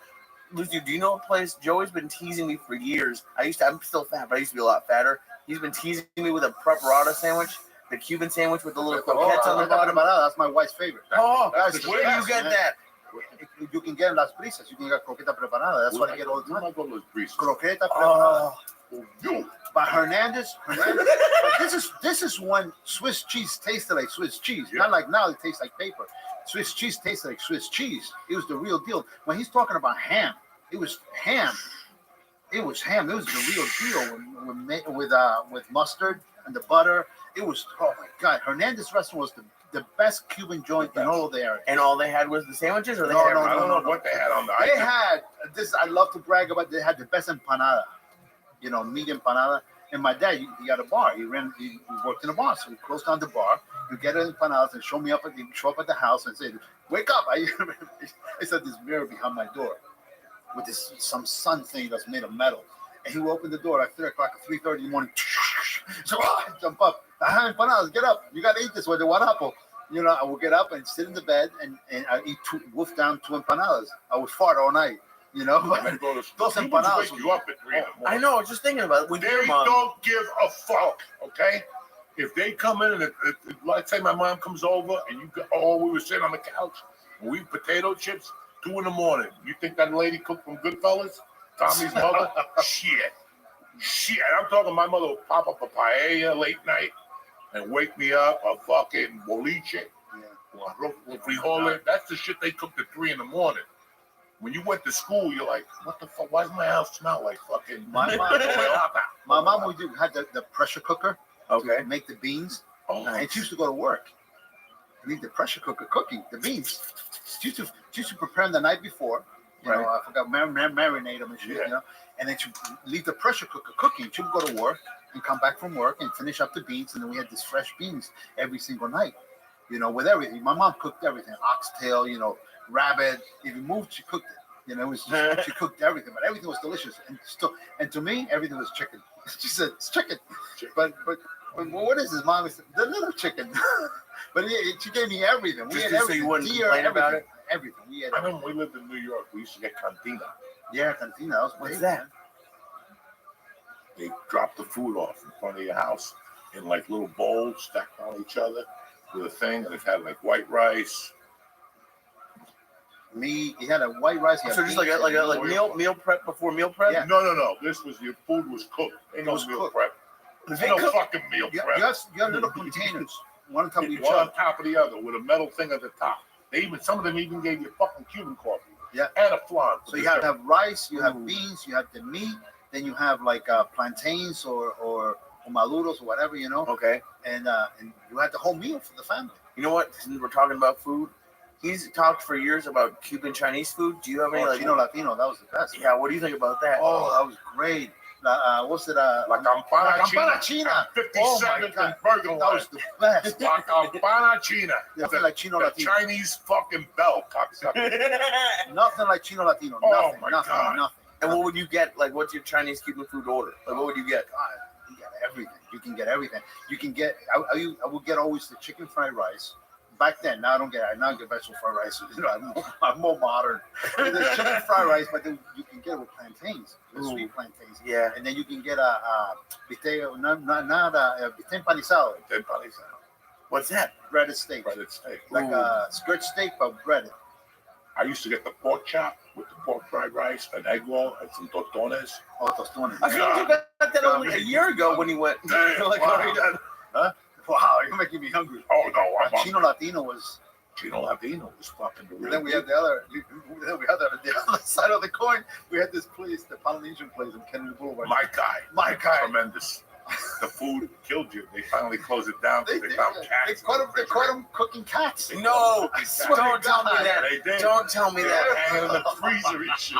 Lucy, do you know a place? Joey's been teasing me for years. I'm still fat, but I used to be a lot fatter. He's been teasing me with a preparata sandwich, the Cuban sandwich with the little croquettes on the bottom. That's my wife's favorite. Oh, That's where do you get that? You can get in Las Brisas. You can get croqueta preparada. That's what I get all the time. Croqueta preparada. Oh, But Hernandez, but this is when Swiss cheese tasted like Swiss cheese. Yeah. Not like now it tastes like paper. Swiss cheese tasted like Swiss cheese. It was the real deal. When he's talking about ham, it was ham. It was ham. It was the real deal with mustard and the butter. It was, oh my God. Hernandez restaurant was the best Cuban joint in all of the area. and all they had was the sandwiches, or they No, had no, I everything? don't know what they had on the They ice. had this. I love to brag about. They had the best empanada, meat empanada. And my dad, he got a bar. He worked in a bar, so he closed down the bar. You get empanadas and show up at the house and say, "Wake up!" I said this mirror behind my door with some sun thing that's made of metal. And he would open the door at 3 o'clock, at 3:30 in the morning. So I jump up. I have empanadas. Get up! You gotta eat this with the guarapo. I would get up and sit in the bed and I eat wolf down 2 empanadas. I would fart all night. And then go to Those Cubans empanadas. wake you up at 3 in the morning. I know. I was just thinking about it. With your They mom, don't give a fuck, okay? If they come in and let's say my mom comes over and we were sitting on the couch and we eat potato chips, 2 in the morning. You think that lady cooked from Goodfellas? Tommy's mother? Shit. I'm talking my mother would pop up a paella late night and wake me up a fucking boliche. Frijoles. That's the shit they cooked at 3 in the morning. When you went to school, you're like, what the fuck? Why does my house smell like fucking... My mom would had the pressure cooker okay. to make the beans. Oh, And she used to go to work. Leave the pressure cooker cooking the beans. She used to prepare them the night before. You know, I forgot marinate them and shit. Yeah. You know, and then she leave the pressure cooker cooking. She would go to work and come back from work and finish up the beans, and then we had these fresh beans every single night. You know, with everything. My mom cooked everything: oxtail, you know, rabbit. If you moved, she cooked it. You know, it was just, she cooked everything, but everything was delicious. And to me, everything was chicken. She said it's chicken, but what is this, Mom? It's the little chicken. But she gave me everything. We Just had so everything. you wouldn't Deer, complain about everything. Everything. We had I everything. remember we lived in New York. We used to get cantina. Yeah, cantina. That was What's great, that? man. They dropped the food off in front of your house in like little bowls stacked on each other with a thing, and it had like white rice. Meat. He had a white rice. He had So just beans, like meal prep before meal prep. Yeah. No. This was your food was cooked. Ain't no was meal cooked. prep. There's no fucking meal You, prep. you have little containers, one on top of each One on other. top of the other with a metal thing at the top. Some of them even gave you fucking Cuban coffee. Yeah. And a flan. So you have rice, you have beans, you have the meat, then you have like plantains or maduros or whatever, you know, Okay. and you had the whole meal for the family. You know what? Since we're talking about food, he's talked for years about Cuban Chinese food. Do you have any like? Chino Latino, that was the best. Yeah. What do you think about that? Oh, that was great. What's it? La Campana Campana China. China. 57th and Bergen That was the best. La Campana China. Nothing like Chino The Latino. Chinese fucking bell, cocksucker. Nothing like Chino Latino. Oh, Nothing. my Nothing. God. Nothing. And what would you get? Like, what's your Chinese Cuban food order? Like, what would you get? God, you get everything. You can get everything. You can get. I would get always the chicken fried rice. Back then, now I don't get. I now get vegetable fried rice. You know, I'm more modern. There's chicken fried rice, but then you can get it with plantains, with Ooh. sweet plantains, Yeah. and then you can get a bistec, bistec empanizado, What's that? breaded steak, Breaded steak. like a skirt steak but breaded. I used to get the pork chop with the pork fried rice, an egg roll, and some tostones. Oh, tostones. I feel like you got that only a year ago when he went. Damn, Like, wow. already done. Wow, you're making me hungry. Oh no, I'm Chino Latino was. Chino Latino was fucking the And real. then we had the other. Then we had the other side of the coin. We had this place, the Polynesian place in Kennedy Boulevard. My guy. My guy. Tremendous. The food killed you. They finally closed it down They because they found cats. They caught him cooking cats. No, I swear don't tell me that. They did. Don't tell me They that. were hanging in the freezer and shit.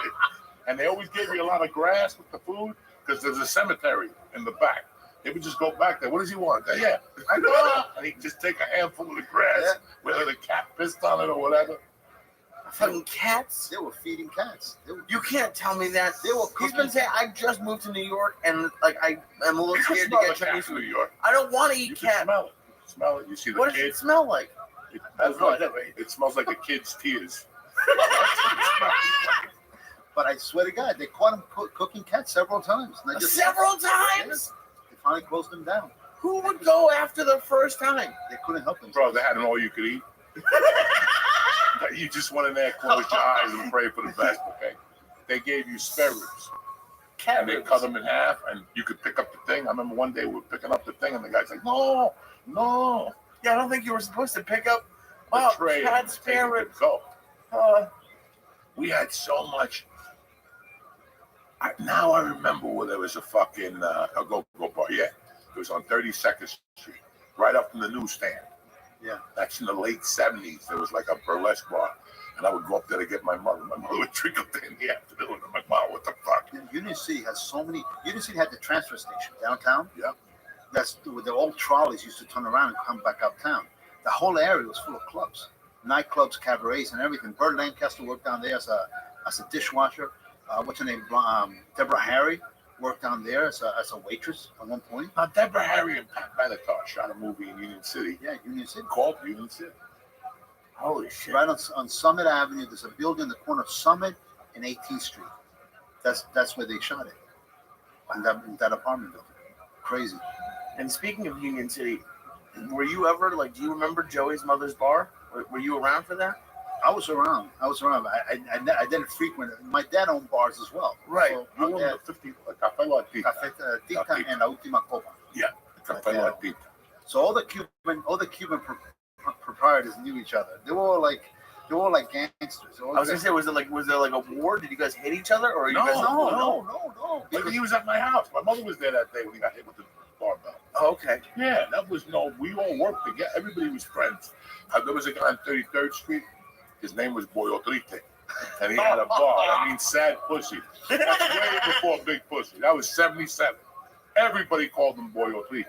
And they always gave you a lot of grass with the food because there's a cemetery in the back. They would just go back there. What does he want? Yeah, I know. And he'd just take a handful of the grass, whether the cat pissed on it or whatever. Fucking cats. They were feeding cats. You can't tell me that. They were He's been cooking. saying I just moved to New York and like I'm a little You can scared to smell get the cat Chinese in New food. York. I don't want to You eat can cat. smell it. You can smell it. You see the What does it kids. smell like? It smells like a kid's tears. But I swear to God, they caught him cooking cats several times. And they Several times. They finally closed him down. Who would go after the first time? They couldn't help themselves. Bro, they had an all you could eat. You just went in there, closed your eyes, and pray for the best, okay? They gave you spare ribs. Cat And they ribs. cut them in half, and you could pick up the thing. I remember one day we were picking up the thing, and the guy's like, no. Yeah, I don't think you were supposed to pick up. The Oh, tray cat and spare take it to ribs. Go. We had so much. Now I remember where there was a fucking a go-go bar. Yeah, it was on 32nd Street, right up from the newsstand. Yeah. That's in the late 70s. There was like a burlesque bar. And I would go up there to get my mother. My mother would drink up there in the afternoon. I'm like, Mom, what the fuck? Union City has so many. Union City had the transfer station downtown. Yeah. That's where the old trolleys used to turn around and come back uptown. The whole area was full of clubs, nightclubs, cabarets, and everything. Burt Lancaster worked down there as a dishwasher. What's her name? Deborah Harry worked down there as a waitress at one point. Now, Deborah Harry and Pat Benatar shot a movie in Union City Yeah, Union City. called Union City. Holy shit. Right on Summit Avenue, there's a building in the corner of Summit and 18th Street. That's where they shot it. In that apartment building. Crazy. And speaking of Union City, were you ever like? Do you remember Joey's mother's bar? Were you around for that? I was around. I didn't frequent it. My dad owned bars as well. Right. So You my own dad, the 50, Café La Tita. Café Tita and La Última Copa. Café La Tita. So all the Cuban proprietors knew each other. They were all like gangsters. I was gonna say, was there like a war? Did you guys hit each other, or you No. guys? no. Like, he was at my house. My mother was there that day when he got hit with the barbell. Oh, okay. Yeah, that was we all worked together. Everybody was friends. There was a guy on 33rd Street. His name was Boyo Trite. And he had a bar. I mean, sad pussy. That's way before Big Pussy. That was 77. Everybody called him Boyo Trite.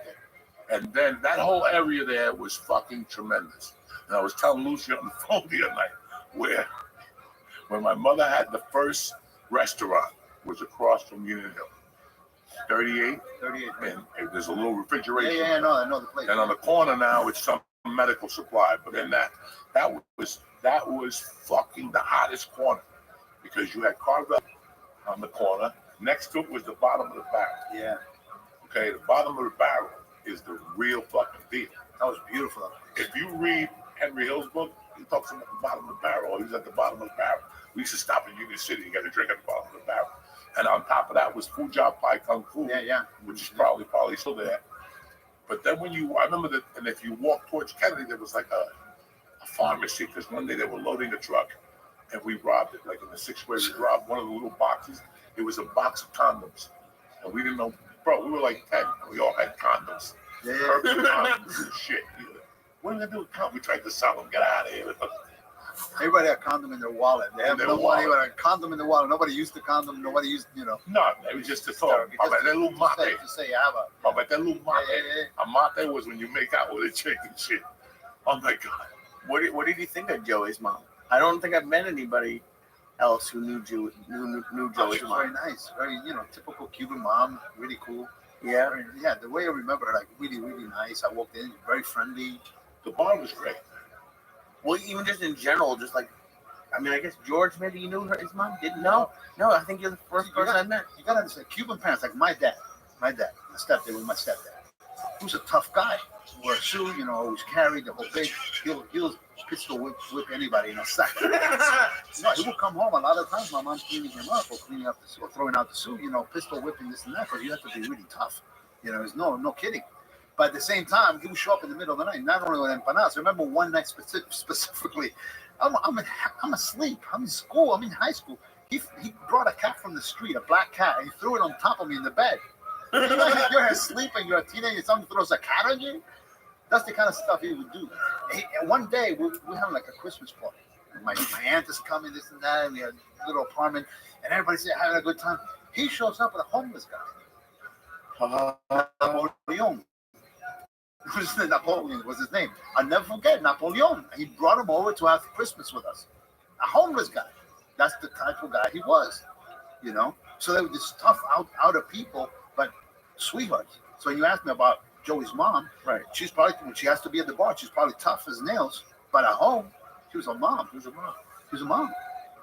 And then that whole area there was fucking tremendous. And I was telling Lucy on the phone the other night where my mother had the first restaurant was across from Union Hill. 38. And there's a little refrigeration. Yeah, I know the place. And on the corner now, it's some medical supply. But in that was fucking the hottest corner because you had Carvel on the corner. Next to it was the bottom of the barrel. Yeah. Okay, the bottom of the barrel is the real fucking deal. That was beautiful. If you read Henry Hill's book, he talks about the bottom of the barrel. He was at the bottom of the barrel. We used to stop in Union City and get a drink at the bottom of the barrel. And on top of that was Fuja Pai Kung Fu, which is probably still there. But then I remember that, and if you walk towards Kennedy, there was like a pharmacy, because one day they were loading a truck, and we robbed it. Like in the 6th grade, we robbed one of the little boxes. It was a box of condoms. And we didn't know, bro, we were like 10, and we all had condoms. Yeah. Condoms and shit. What are we gonna do with condoms? We tried to sell them, get out of here. Everybody had a condom in their wallet. They have no money, but a condom in their wallet. Nobody used the condom. Nobody used, No, it was just a thought. That little mate. To say you have a. But that little mate. A mate was when you make out with a chick and shit. Oh my God. What did you think of Joey's mom? I don't think I've met anybody else who knew Joey's She was mom. very nice. Very, typical Cuban mom. Really cool. Yeah. Yeah, the way I remember her, like really, really nice. I walked in, very friendly. The bar was great. Well, even just in general, just like, I mean, I guess George, maybe you knew his mom? Didn't know? No, I think you're the first person I met. You gotta understand, Cuban parents, like my dad, my stepdad was my stepdad. He was a tough guy. Wore a suit, always carried the whole thing. He'll pistol whip anybody in a second. No, he would come home a lot of times. My mom's cleaning him up or cleaning up or throwing out the suit, pistol whipping this and that, because you have to be really tough. There's no kidding. But at the same time, he would show up in the middle of the night, not only with empanadas. I remember one night specifically, I'm asleep. I'm in school. I'm in high school. He brought a cat from the street, a black cat, and he threw it on top of me in the bed. You're asleep and you're a teenager, someone throws a cat on you? That's the kind of stuff he would do. And one day, we had like a Christmas party. And my aunt is coming, this and that, and we had a little apartment, and everybody's having a good time. He shows up with a homeless guy. Napoleon. Napoleon was his name. I'll never forget, Napoleon. He brought him over to have Christmas with us. A homeless guy. That's the type of guy he was, So they were just tough outer people, but sweethearts. So when you asked me about Joey's mom, right? She's probably, when she has to be at the bar, she's probably tough as nails, but at home, she was a mom. She was a mom.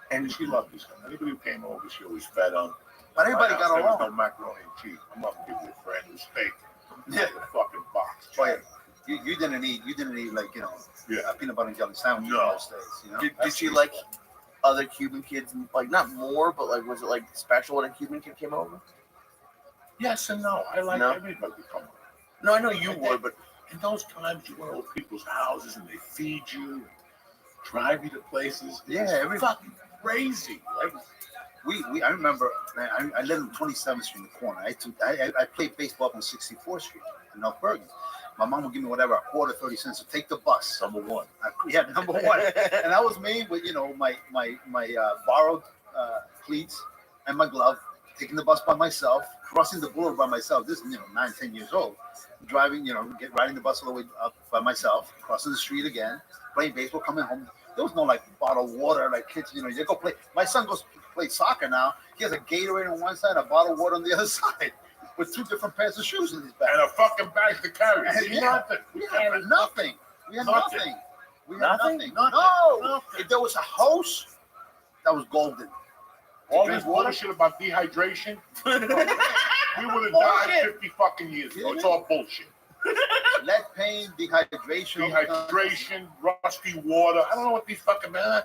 And she loved this guy. Anybody who came over, she always fed on. But everybody got along. There was no macaroni and cheese. I'm not gonna give you a friend who's steak. Yeah. The fucking box. Oh, yeah. You didn't eat like a peanut butter and jelly sandwich in those days. Did she like other Cuban kids, like not more, but like was it like special when a Cuban kid came over? Yes and no. I like everybody to come over. No, I know you would, but in those times you went over people's houses and they feed you, drive you to places. Yeah, fucking crazy. Like, I remember, I lived on 27th Street in the corner. I played baseball on 64th Street in North Bergen. My mom would give me whatever, a quarter, 30 cents to take the bus. Number one. Number one. And that was me with, my borrowed cleats and my glove, taking the bus by myself, crossing the boulevard by myself. This is, 9, 10 years old. Driving, riding the bus all the way up by myself, crossing the street again, playing baseball, coming home. There was no like bottled water, like kids, you go play. My son goes play soccer now. He has a Gatorade on one side, a bottle of water on the other side, with 2 different pairs of shoes in his bag. And a fucking bag to carry. Nothing. We had nothing. We had nothing. Nothing. No. If there was a hose, that was golden. All this bullshit about dehydration, we would have died 50 fucking years ago. It's all bullshit. Lead pain, dehydration, rusty water. I don't know what these fucking man.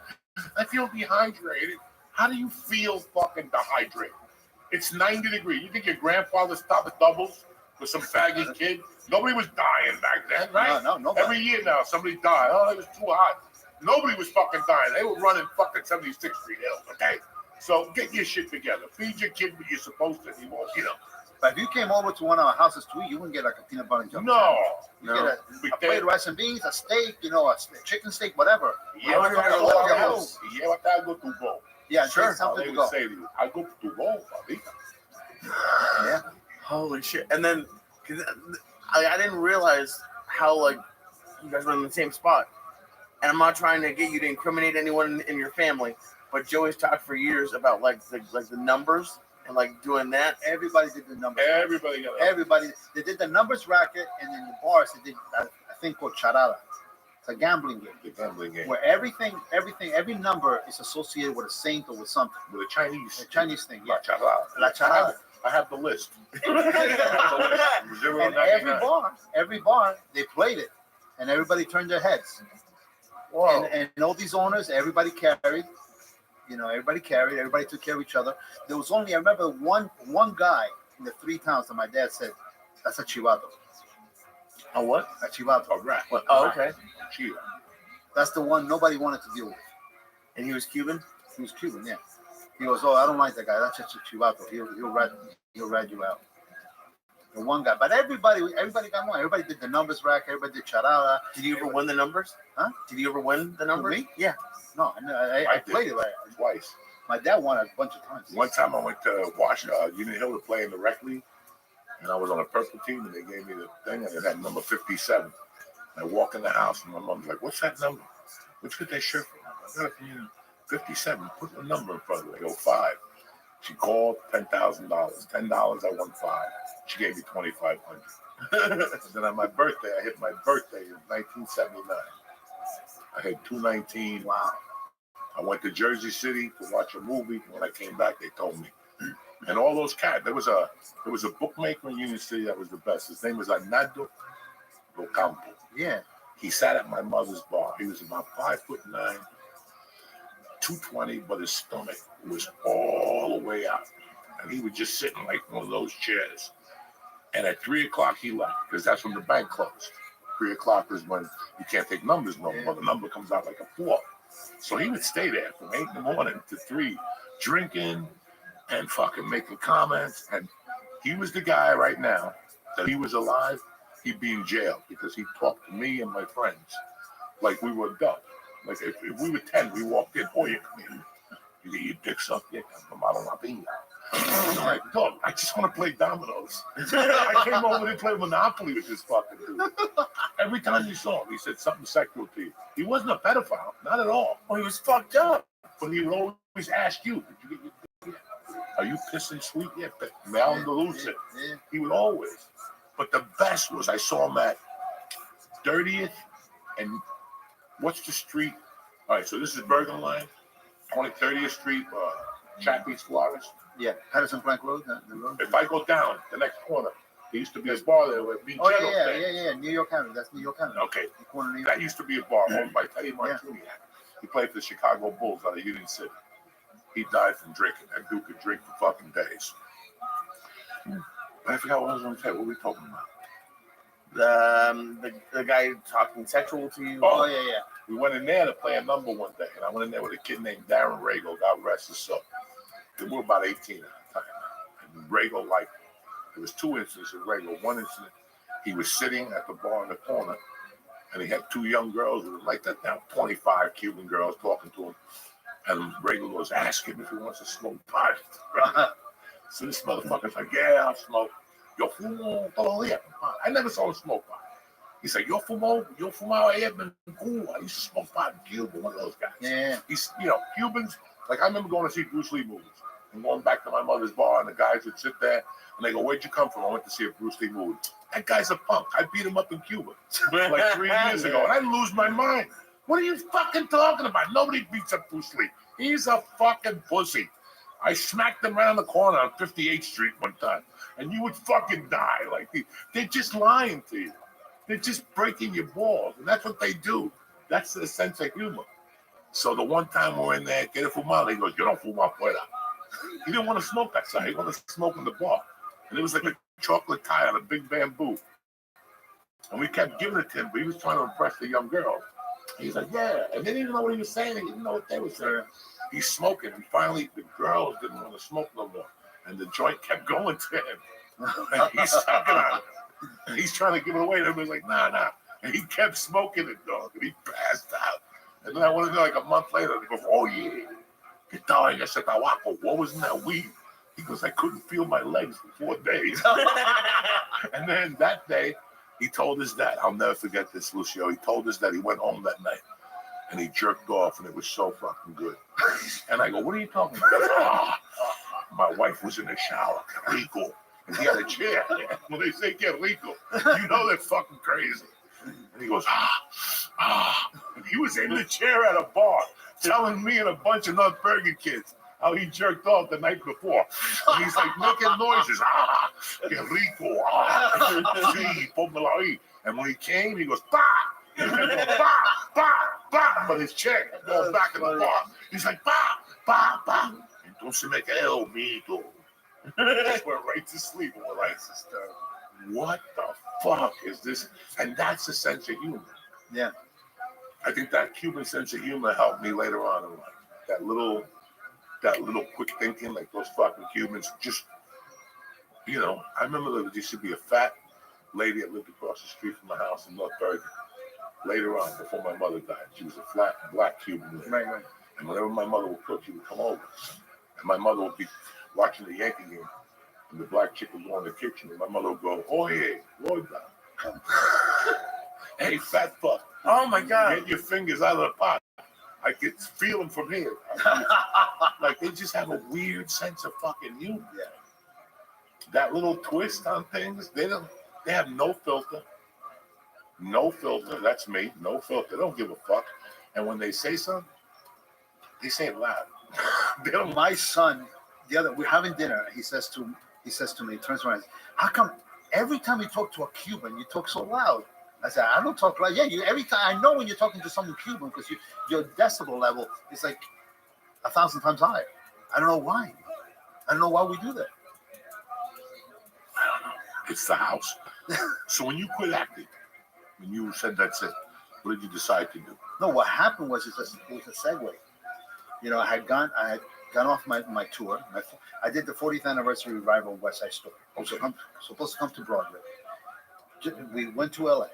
I feel dehydrated. How do you feel fucking dehydrated? It's 90 degrees. You think your grandfather stopped at doubles with some faggy kid? Nobody was dying back then, right? No. Every year now, somebody died. Oh, it was too hot. Nobody was fucking dying. They were running fucking 76th Street Hills, okay? So get your shit together. Feed your kid what you're supposed to. But if you came over to one of our houses to eat, you wouldn't get like a peanut butter and jelly. No. You get a plate of rice and beans, a steak, a chicken steak, whatever. Lleva algo tu bowl. Yeah, Sure. something They to would go. say to you, algo tu bowl, Fabita. Yeah. Holy shit! And then, 'cause I didn't realize how like you guys were in the same spot. And I'm not trying to get you to incriminate anyone in your family, but Joey's talked for years about like the numbers and like doing that. Everybody did the numbers. Everybody got Everybody. They did the numbers racket, and in the bars they did a thing called charada. It's a gambling game the gambling game where every number is associated with a saint or with something. with a Chinese. A Chinese thing. La Yeah. charada. La charada. I have the list. And every bar, they played it, and everybody turned their heads. Whoa. And all these owners, everybody carried. Everybody took care of each other. There was only, I remember one guy in the 3 towns that my dad said, that's a chivato. A what? A chivato. A rat. What? Oh, okay. Cheetah. That's the one nobody wanted to deal with. And he was Cuban. He was Cuban, yeah. He goes, oh, I don't like that guy. That's just a chivato. He'll rat you out. The one guy, but everybody got one. Everybody did the numbers rack. Everybody did charada. Did you ever win the numbers? Huh? Did you ever win the numbers? Me? Yeah. No, I played it right. Twice. My dad won a bunch of times. One time I went to Union Hill to play in the rec league, and I was on a purple team, and they gave me the thing, and it had number 57. I walk in the house, and my mom's like, "What's that number? What's with that shirt?" I got 57. Put the number in front of it. I go 5. She called $10,000. $10, I won 5. She gave me $2,500. Then on my birthday, I hit my birthday in 1979. I had 219. Wow. I went to Jersey City to watch a movie. When I came back, they told me. And all those cats. There was a bookmaker in Union City that was the best. His name was Arnaldo Docampo. Yeah. He sat at my mother's bar. He was about 5'9", 220, but his stomach was all the way out. And he was just sitting like one of those chairs. And at 3 o'clock, he left because that's when the bank closed. 3 o'clock is when you can't take numbers no more. The number comes out like a 4. So he would stay there from 8 in the morning to 3, drinking and fucking making comments. And he was the guy right now that he was alive, he'd be in jail because he talked to me and my friends like we were adults. Like if we were 10, we walked in, oh, you come here. You get your dick sucked, yeah, come out on my finger. I'm like, dog, I just want to play dominoes. I came over to play Monopoly with this fucking dude. Every time you saw him, he said something sexual to you. He wasn't a pedophile, not at all. Oh, he was fucked up. But he would always ask you, did you get your dick yet? Are you pissing sweet yet? Maldelucid. Yeah. He would always. But the best was I saw him at 30th and what's the street? All right, so this is Bergen Line, 30th Street, Chappies, Flores. Yeah. Patterson Plank Road. The road. If I go down the next corner, there used to be a bar there with me. Oh, yeah. New York Avenue. That's New York Avenue. Okay, The corner of New York. that used to be a bar owned by Teddy Martini. He played for the Chicago Bulls out of Union City. He died from drinking. That dude could drink for fucking days. But I forgot what I was going to say. What were we talking about? The guy talking sexual to you. Oh, yeah. We went in there to play a number one day, and I went in there with a kid named Darren Rago, God rest his soul. We were about 18 at the time. And Rago, like, there was 2 incidents with Rago. One incident, he was sitting at the bar in the corner, and he had 2 young girls who were like that now, 25 Cuban girls talking to him. And Rago goes, ask him if he wants to smoke pot. So this motherfucker's like, yeah, I'll smoke. Yo fumo todo día. I never saw him smoke pot. He said, yo fumaba ayer in Cuba. I used to smoke pot in Cuba, one of those guys. Yeah. He's, Cubans, like I remember going to see Bruce Lee movies and going back to my mother's bar, and the guys would sit there and they go, where'd you come from? I went to see a Bruce Lee movie. That guy's a punk. I beat him up in Cuba like 3 years ago, and I lose my mind. What are you fucking talking about? Nobody beats up Bruce Lee. He's a fucking pussy. I smacked him around the corner on 58th Street one time, and you would fucking die. Like they're just lying to you. They're just breaking your balls, and that's what they do. That's their sense of humor. So the one time we're in there, get a fumar, he goes, you don't fumar fuera. He didn't want to smoke that side. He wanted to smoke in the bar. And it was like a chocolate tie on a big bamboo. And we kept giving it to him, but he was trying to impress the young girls. He's like, yeah. And they didn't even know what he was saying. They didn't know what they were saying. He's smoking. And finally, the girls didn't want to smoke no more. And the joint kept going to him. And he's sucking on it. And he's trying to give it away. And everybody's like, nah. And he kept smoking it, dog. And he passed out. And then I went in there like a month later. And he goes, oh, yeah. ¿Qué tal ese tabaco? What was in that weed? He goes, I couldn't feel my legs for 4 days. And then that day, he told his dad, I'll never forget this, Lucio. He told his dad he went home that night. And he jerked off, and it was so fucking good. And I go, what are you talking about? Oh, my wife was in the shower, que rico. And he had a chair. When they say que rico, you know they're fucking crazy. And he goes, And he was in the chair at a bar telling me and a bunch of North Bergen kids how he jerked off the night before. And he's like making noises. Que rico. Sí, pónmelo ahí. And when he came, he goes, bah! He goes, bah! But his check goes back in the bar. He's like, bah! Entonces me quedé dormido. Just went right to sleep. And we're like, what the fuck is this? And that's the sense of humor. Yeah. I think that Cuban sense of humor helped me later on in life. That little quick thinking, like those fucking Cubans. Just, I remember there used to be a fat lady that lived across the street from my house in North Bergen. Later on, before my mother died, she was a flat black Cuban lady. Right. And whenever my mother would cook, she would come over. And my mother would be watching the Yankee game. And the black chick would go in the kitchen. And my mother would go, oye, Loida. Hey, fat fuck. Oh, my God. Get your fingers out of the pot. I could feel them from here. Like, they just have a weird sense of fucking humor. Yeah. That little twist on things, they have no filter. No filter. That's me. No filter. They don't give a fuck. And when they say something, they say it loud. They don't. My son, we're having dinner. He says to me, turns around, how come every time you talk to a Cuban, you talk so loud? I said, I don't talk loud. Yeah, every time I know when you're talking to someone Cuban because your decibel level is like 1,000 times higher. I don't know why. I don't know why we do that. I don't know. It's the house. So when you quit acting, when you said that's it, what did you decide to do? No, what happened was it was a segue. I had gone off my tour. I did the 40th anniversary revival of West Side Story. Supposed to come to Broadway. We went to LA.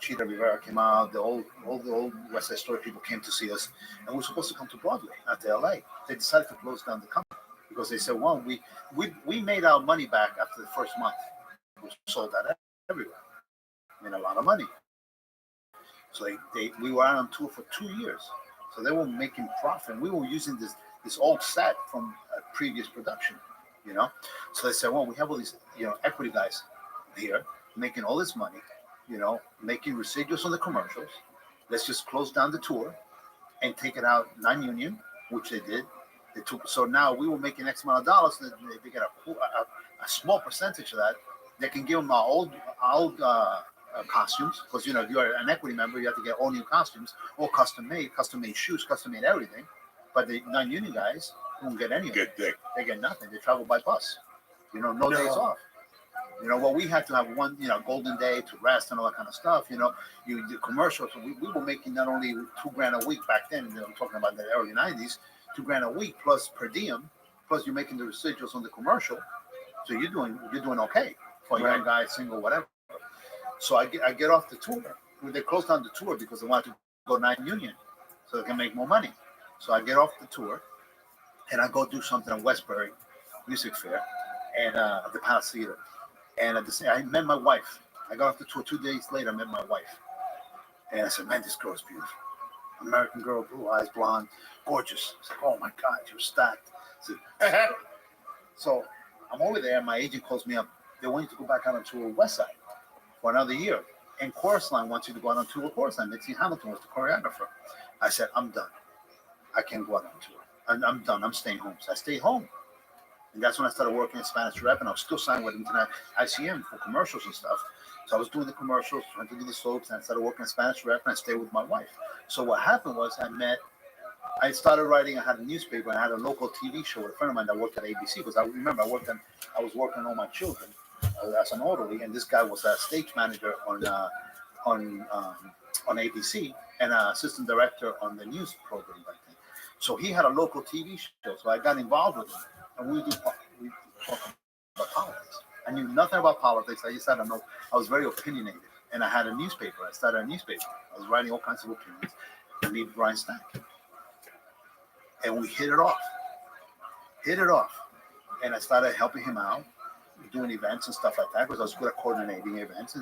Chita Rivera came out. All the old West Side Story people came to see us, and we were supposed to come to Broadway, not to LA. They decided to close down the company because they said, well, we made our money back after the first month. We sold that everywhere. Made a lot of money. So we were out on tour for 2 years. So they were making profit. We were using this old set from a previous production, So they said, well, we have all these, equity guys here making all this money, making residuals on the commercials. Let's just close down the tour and take it out non-union, which they did. So now we were making X amount of dollars. And they get a small percentage of that. They can give them our old costumes, because if you're an equity member, you have to get all new costumes, all custom made shoes, custom made everything. But the non-union guys don't get any of it. They get nothing. They travel by bus. No days off. Well, we had to have one, golden day to rest and all that kind of stuff. You do commercials. So we were making not only $2,000 a week back then. I'm talking about the early '90s, $2,000 a week plus per diem, plus you're making the residuals on the commercial. So you're doing okay for a young guy, single, whatever. So I get off the tour. They closed down the tour because they wanted to go non-union so they can make more money. So I get off the tour and I go do something at Westbury Music Fair and at the Palace Theater. And at the same, I met my wife. I got off the tour 2 days later. I met my wife, and I said, "Man, this girl is beautiful. American girl, blue eyes, blonde, gorgeous." I said, "Oh my God, you're stacked." So I'm over there. My agent calls me up. They want you to go back out on tour West Side for another year. And Chorus Line wants you to go out on tour with Chorus Line. Mitzi Hamilton was the choreographer. I said, I'm done. I can't go out on tour. I'm done. I'm staying home. So I stayed home. And that's when I started working in Spanish rep. And I was still signed with Internet ICM for commercials and stuff. So I was doing the commercials, trying to do the soaps. And I started working in Spanish rep. And I stayed with my wife. So what happened was I started writing. I had a newspaper. And I had a local TV show with a friend of mine that worked at ABC. Because I remember I was working on all my children as an orderly, and this guy was a stage manager on ABC and an assistant director on the news program back then. So he had a local TV show, so I got involved with him, and we talk about politics. I knew nothing about politics. I just had to know. I was very opinionated, and I had a newspaper. I started a newspaper. I was writing all kinds of opinions. I meet Brian Stack, and we hit it off. And I started helping him out, doing events and stuff like that because I was good at coordinating events.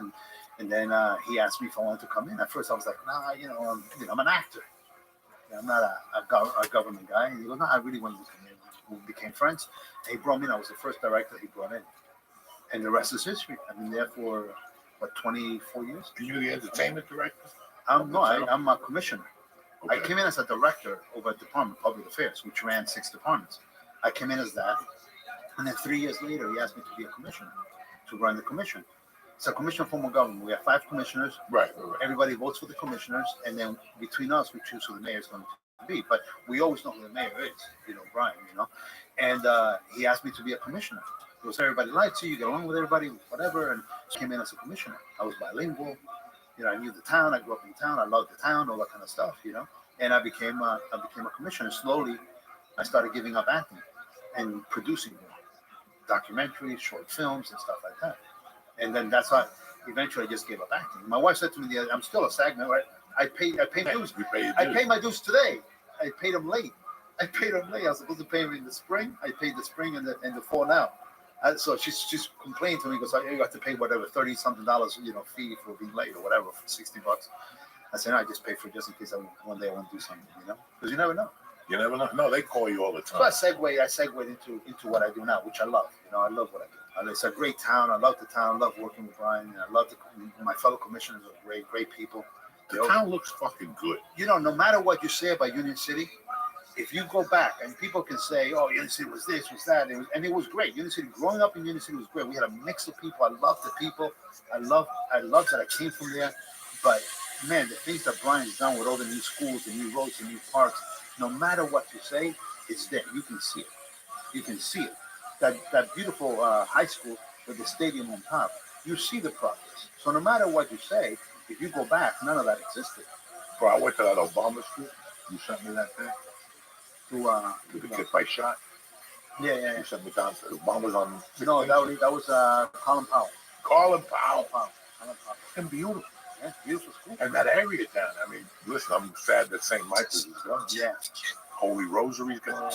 And then he asked me if I wanted to come in. At first, I was like, nah, I'm an actor. I'm not a government guy. And he goes, no, I really wanted to come in. We became friends. And he brought me in. I was the first director he brought in. And the rest is history. I've been there for, 24 years? Are you the entertainment director? No, I'm a commissioner. Okay. I came in as a director over at Department of Public Affairs, which ran 6 departments. I came in as that. And then 3 years later, he asked me to be a commissioner, to run the commission. It's a commission form of government. We have 5 commissioners. Right. Everybody votes for the commissioners, and then between us, we choose who the mayor is going to be. But we always know who the mayor is, Brian, And he asked me to be a commissioner. Because everybody likes you, get along with everybody, whatever. And so I came in as a commissioner. I was bilingual. I knew the town. I grew up in town. I loved the town, all that kind of stuff, And I became a commissioner. Slowly, I started giving up acting and producing documentaries, short films, and stuff like that. And then that's how eventually I just gave up acting. My wife said to me, I'm still a SAG member. I pay dues. I pay my dues today. I paid them late. I was supposed to pay them in the spring. I paid the spring and the fall now. So she's complaining to me because you have to pay whatever $30-something fee for being late or whatever for $60. I said, no, I just pay for it just in case one day I want to do something, because you never know. You never know. No, they call you all the time. So I segued into what I do now, which I love. I love what I do. And it's a great town. I love the town. I love working with Brian. I love my fellow commissioners are great people. The town looks fucking good. No matter what you say about Union City, if you go back and people can say, oh, Union City was this, was that, and it was great. Union City, growing up in Union City was great. We had a mix of people. I loved the people. I loved that I came from there. But man, the things that Brian's done with all the new schools, the new roads, the new parks, no matter what you say, it's there. You can see it. That beautiful high school with the stadium on top, you see the progress. So no matter what you say, if you go back, none of that existed. Bro, I went to that Obama school. You sent me that thing? To the kid by shot? Yeah. You sent me down to Obama's on... No, that was Colin Powell. Colin Powell. Colin Powell. And beautiful. Yeah, beautiful school. And that area down, listen, I'm sad that St. Michael's is gone. Yeah. Holy Rosary's gone.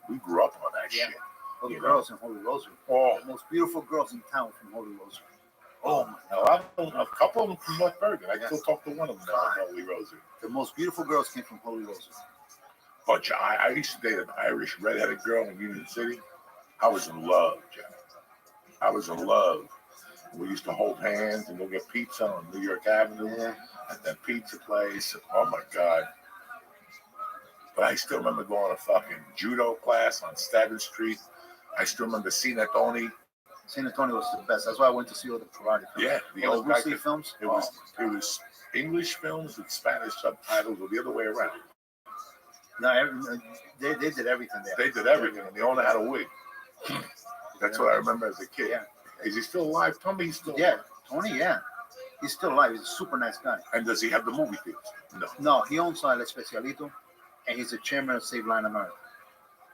We grew up on that shit. Oh, the girls in Holy Rosary. Oh. The most beautiful girls in town from Holy Rosary. Oh, my God. A couple of them from North Bergen. I still talk to one of them now in Holy Rosary. The most beautiful girls came from Holy Rosary. But I used to date an Irish redheaded girl in Union City. I was in love, Jack. I was in love. We used to hold hands and go get pizza on New York Avenue at that pizza place. Oh, my God. But I still remember going to fucking judo class on Staten Street. I still remember seeing Tony. St. Antonio was the best. That's why I went to see all the karate films. Yeah, the all old Bruce Lee films. It was English films with Spanish subtitles or the other way around. No, they did everything there. They did everything, and the owner had a wig. That's what I remember as a kid. Yeah. Is he still alive? Tell me he's still alive. Yeah, Tony, yeah. He's still alive. He's a super nice guy. And does he have the movie theaters? No. No, he owns El Especialito, and he's the chairman of Save Line America.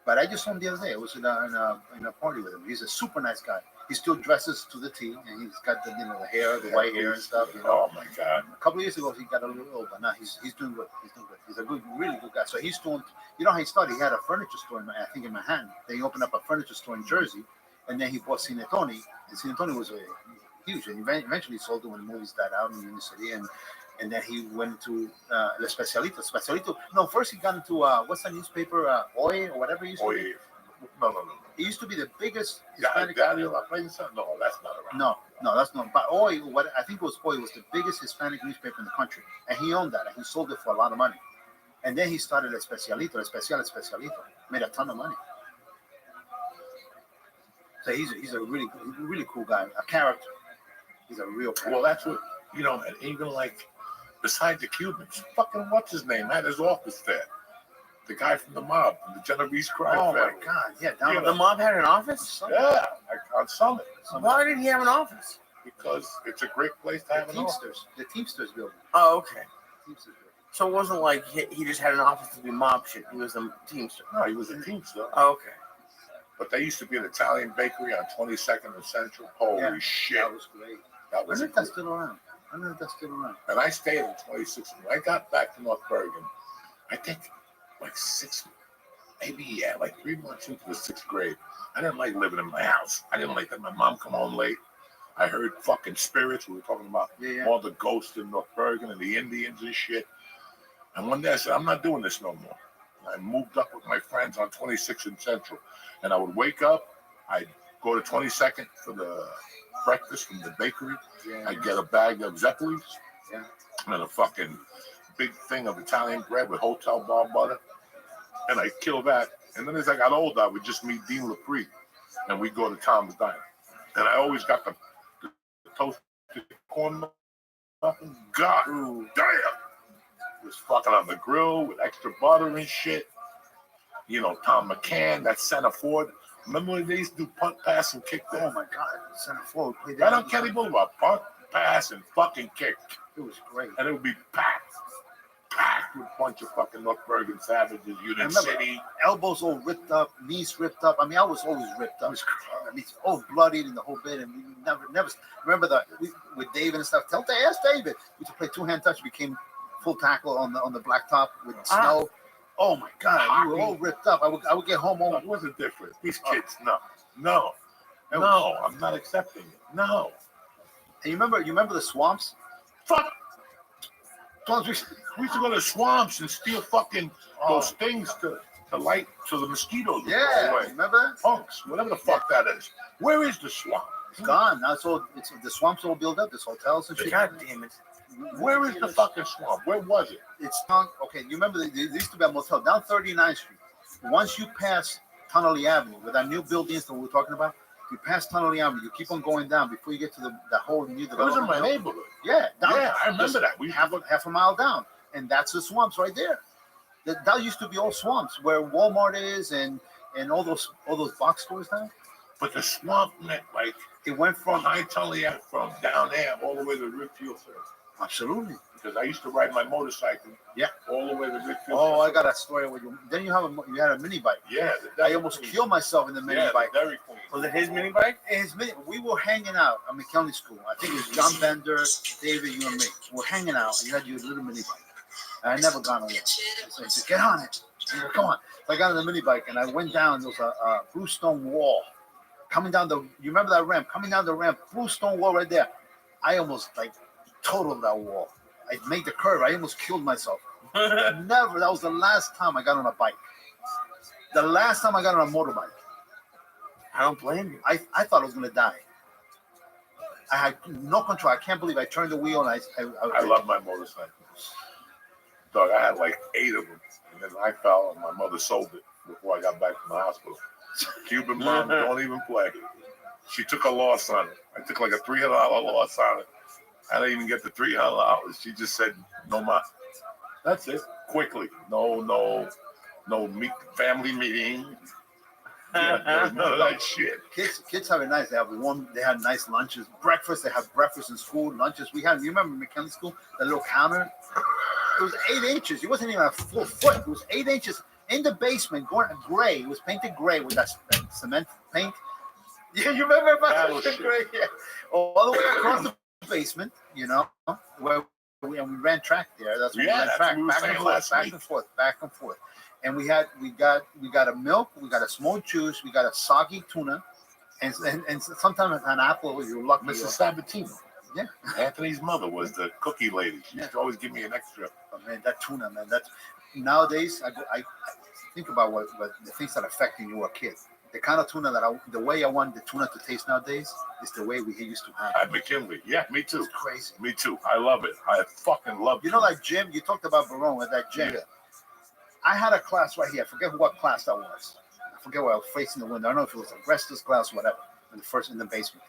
But I just saw him the other day. I was in a party with him. He's a super nice guy. He still dresses to the T, and he's got the hair, the white hair and stuff. Oh my God! A couple of years ago, he got a little old, but now he's doing good. He's a really good guy. So he's doing. You know how he started? He had a furniture store in Manhattan. Then he opened up a furniture store in Jersey, and then he bought Cine Tony. And Cine Tony was huge, and eventually he sold it when the movie started out in Union City, and then he went to El Especialito. No, first he got into what's that newspaper? Hoy or whatever it used to be. No. It used to be the biggest Hispanic. Hispanic. No, that's not around. No, that's not. But Hoy, what I think it was Hoy, was the biggest Hispanic newspaper in the country, and he owned that, and he sold it for a lot of money. And then he started Especialito, made a ton of money. So he's a really cool guy, a character. He's a real character. Well, that's what and even like besides the Cubans, fucking what's his name had his office there. The guy from the mob, from the Genovese crime Oh family. my God! Yeah, The mob had an office? Yeah, on Summit. Why did he have an office? Because it's a great place to have an office. The Teamsters building. Oh, okay. Teamsters building. So it wasn't like he just had an office to do mob shit. He was a teamster. No, he was a teamster. Oh, okay. But there used to be an Italian bakery on 22nd and Central. Holy Yeah, shit. That was great. That I was wonder if that's still around. And I stayed in 26. When I got back to North Bergen, I think like like 3 months into the 6th grade, I didn't like living in my house. I didn't like that my mom come home late. I heard fucking spirits. We were talking about all the ghosts in North Bergen and the Indians and shit. And one day I said, I'm not doing this no more. I moved up with my friends on 26th and Central. And I would wake up, I'd go to 22nd for the breakfast from the bakery. I'd get a bag of Zeppelin's and a fucking big thing of Italian bread with hotel bar butter. And I'd kill that. And then as I got older, I would just meet Dean Laprie and we'd go to Tom's Diner. And I always got the toasted corn muffin. God damn! It was fucking on the grill with extra butter and shit. You know, Tom McCann, that center forward. Remember when they used to do punt, pass, and kick there? Oh my God, center forward. Right on Kelly Boulevard. Punt, pass, and fucking kick. It was great. And it would be packed with a bunch of fucking North Bergen savages, Union City. Elbows all ripped up, knees ripped up. I mean, I was always ripped up. It was I mean, all bloodied in the whole bit. And we never remember with David and stuff. Ask David. We used to play two-hand touch. Became full tackle on the blacktop with snow. Oh my God, we were all ripped up. I would get home. It wasn't different. These kids, no, I'm not accepting it. No. And you remember the swamps? Fuck. We used to go to swamps and steal fucking those things to light so the mosquitoes would go away. Remember that? Punks, whatever the fuck that is. Where is the swamp? It's gone. Now the swamps all built up. There's hotels and shit. God damn it. Where is the fucking swamp? Where was it? It's not okay. You remember there used to be a motel down 39th Street. Once you pass Tunnelly Avenue, with that new buildings that we were talking about, you pass Tunnelly Avenue, you keep on going down before you get to the whole new development. It was in my neighborhood. Yeah, I remember that. We half a mile down, and that's the swamps right there. That used to be all swamps where Walmart is and all those box stores now. But the swamp meant like it went from high Tunnelly from down there all the way to Richfield Circle. Absolutely. Because I used to ride my motorcycle. Yeah. All the way to Richfield. Oh, I got a story with you. Then you had a mini bike. Yeah. I almost killed myself in the mini bike. Dairy Queen. Was it his mini bike? We were hanging out at McKinley School. I think it was John Bender, David, you and me. We're hanging out, and you had your little mini bike. And I never gone on it. So I said, get on it. Said, come on. So I got on the mini bike, and I went down. There was a bluestone wall coming down you remember that ramp? Coming down the ramp, bluestone wall right there. I almost totaled that wall. I made the curve. I almost killed myself. Never. That was the last time I got on a bike. The last time I got on a motorbike. I don't blame you. I thought I was going to die. I had no control. I can't believe I turned the wheel and I love my motorcycles. Dog, I had like 8 of them. And then I fell and my mother sold it before I got back from the hospital. Cuban mom, don't even play. She took a loss on it. I took like a $300 loss on it. I didn't even get the $300. She just said, no more. That's it. Quickly. No family meeting. Yeah, none of that shit. Kids have it nice. They had nice lunches, breakfast. They have breakfast in school, lunches. You remember McKinley School, the little counter? It was 8 inches. It wasn't even a full foot. It was 8 inches in the basement, going gray. It was painted gray with that cement paint. Yeah, you remember about that gray? Yeah. All the way across the basement, where we ran track there. That's what we ran track, back and forth. And we got a milk, we got a smoked juice, we got a soggy tuna, and sometimes an apple if you're lucky. Mrs. Sabatino. Yeah. Anthony's mother was the cookie lady. She used to always give me an extra. Oh, man, that tuna, man. That's nowadays I think about what the things that affect when you were a kid. The kind of tuna the way I want the tuna to taste nowadays is the way we used to have. At McKinley, yeah, me too. It's crazy. Me too. I love it. I fucking love it. Like Jim, you talked about Barone at that gym. Yeah. I had a class right here. I forget what class that was. I forget where I was facing the window. I don't know if it was a wrestler's class or whatever. In the basement.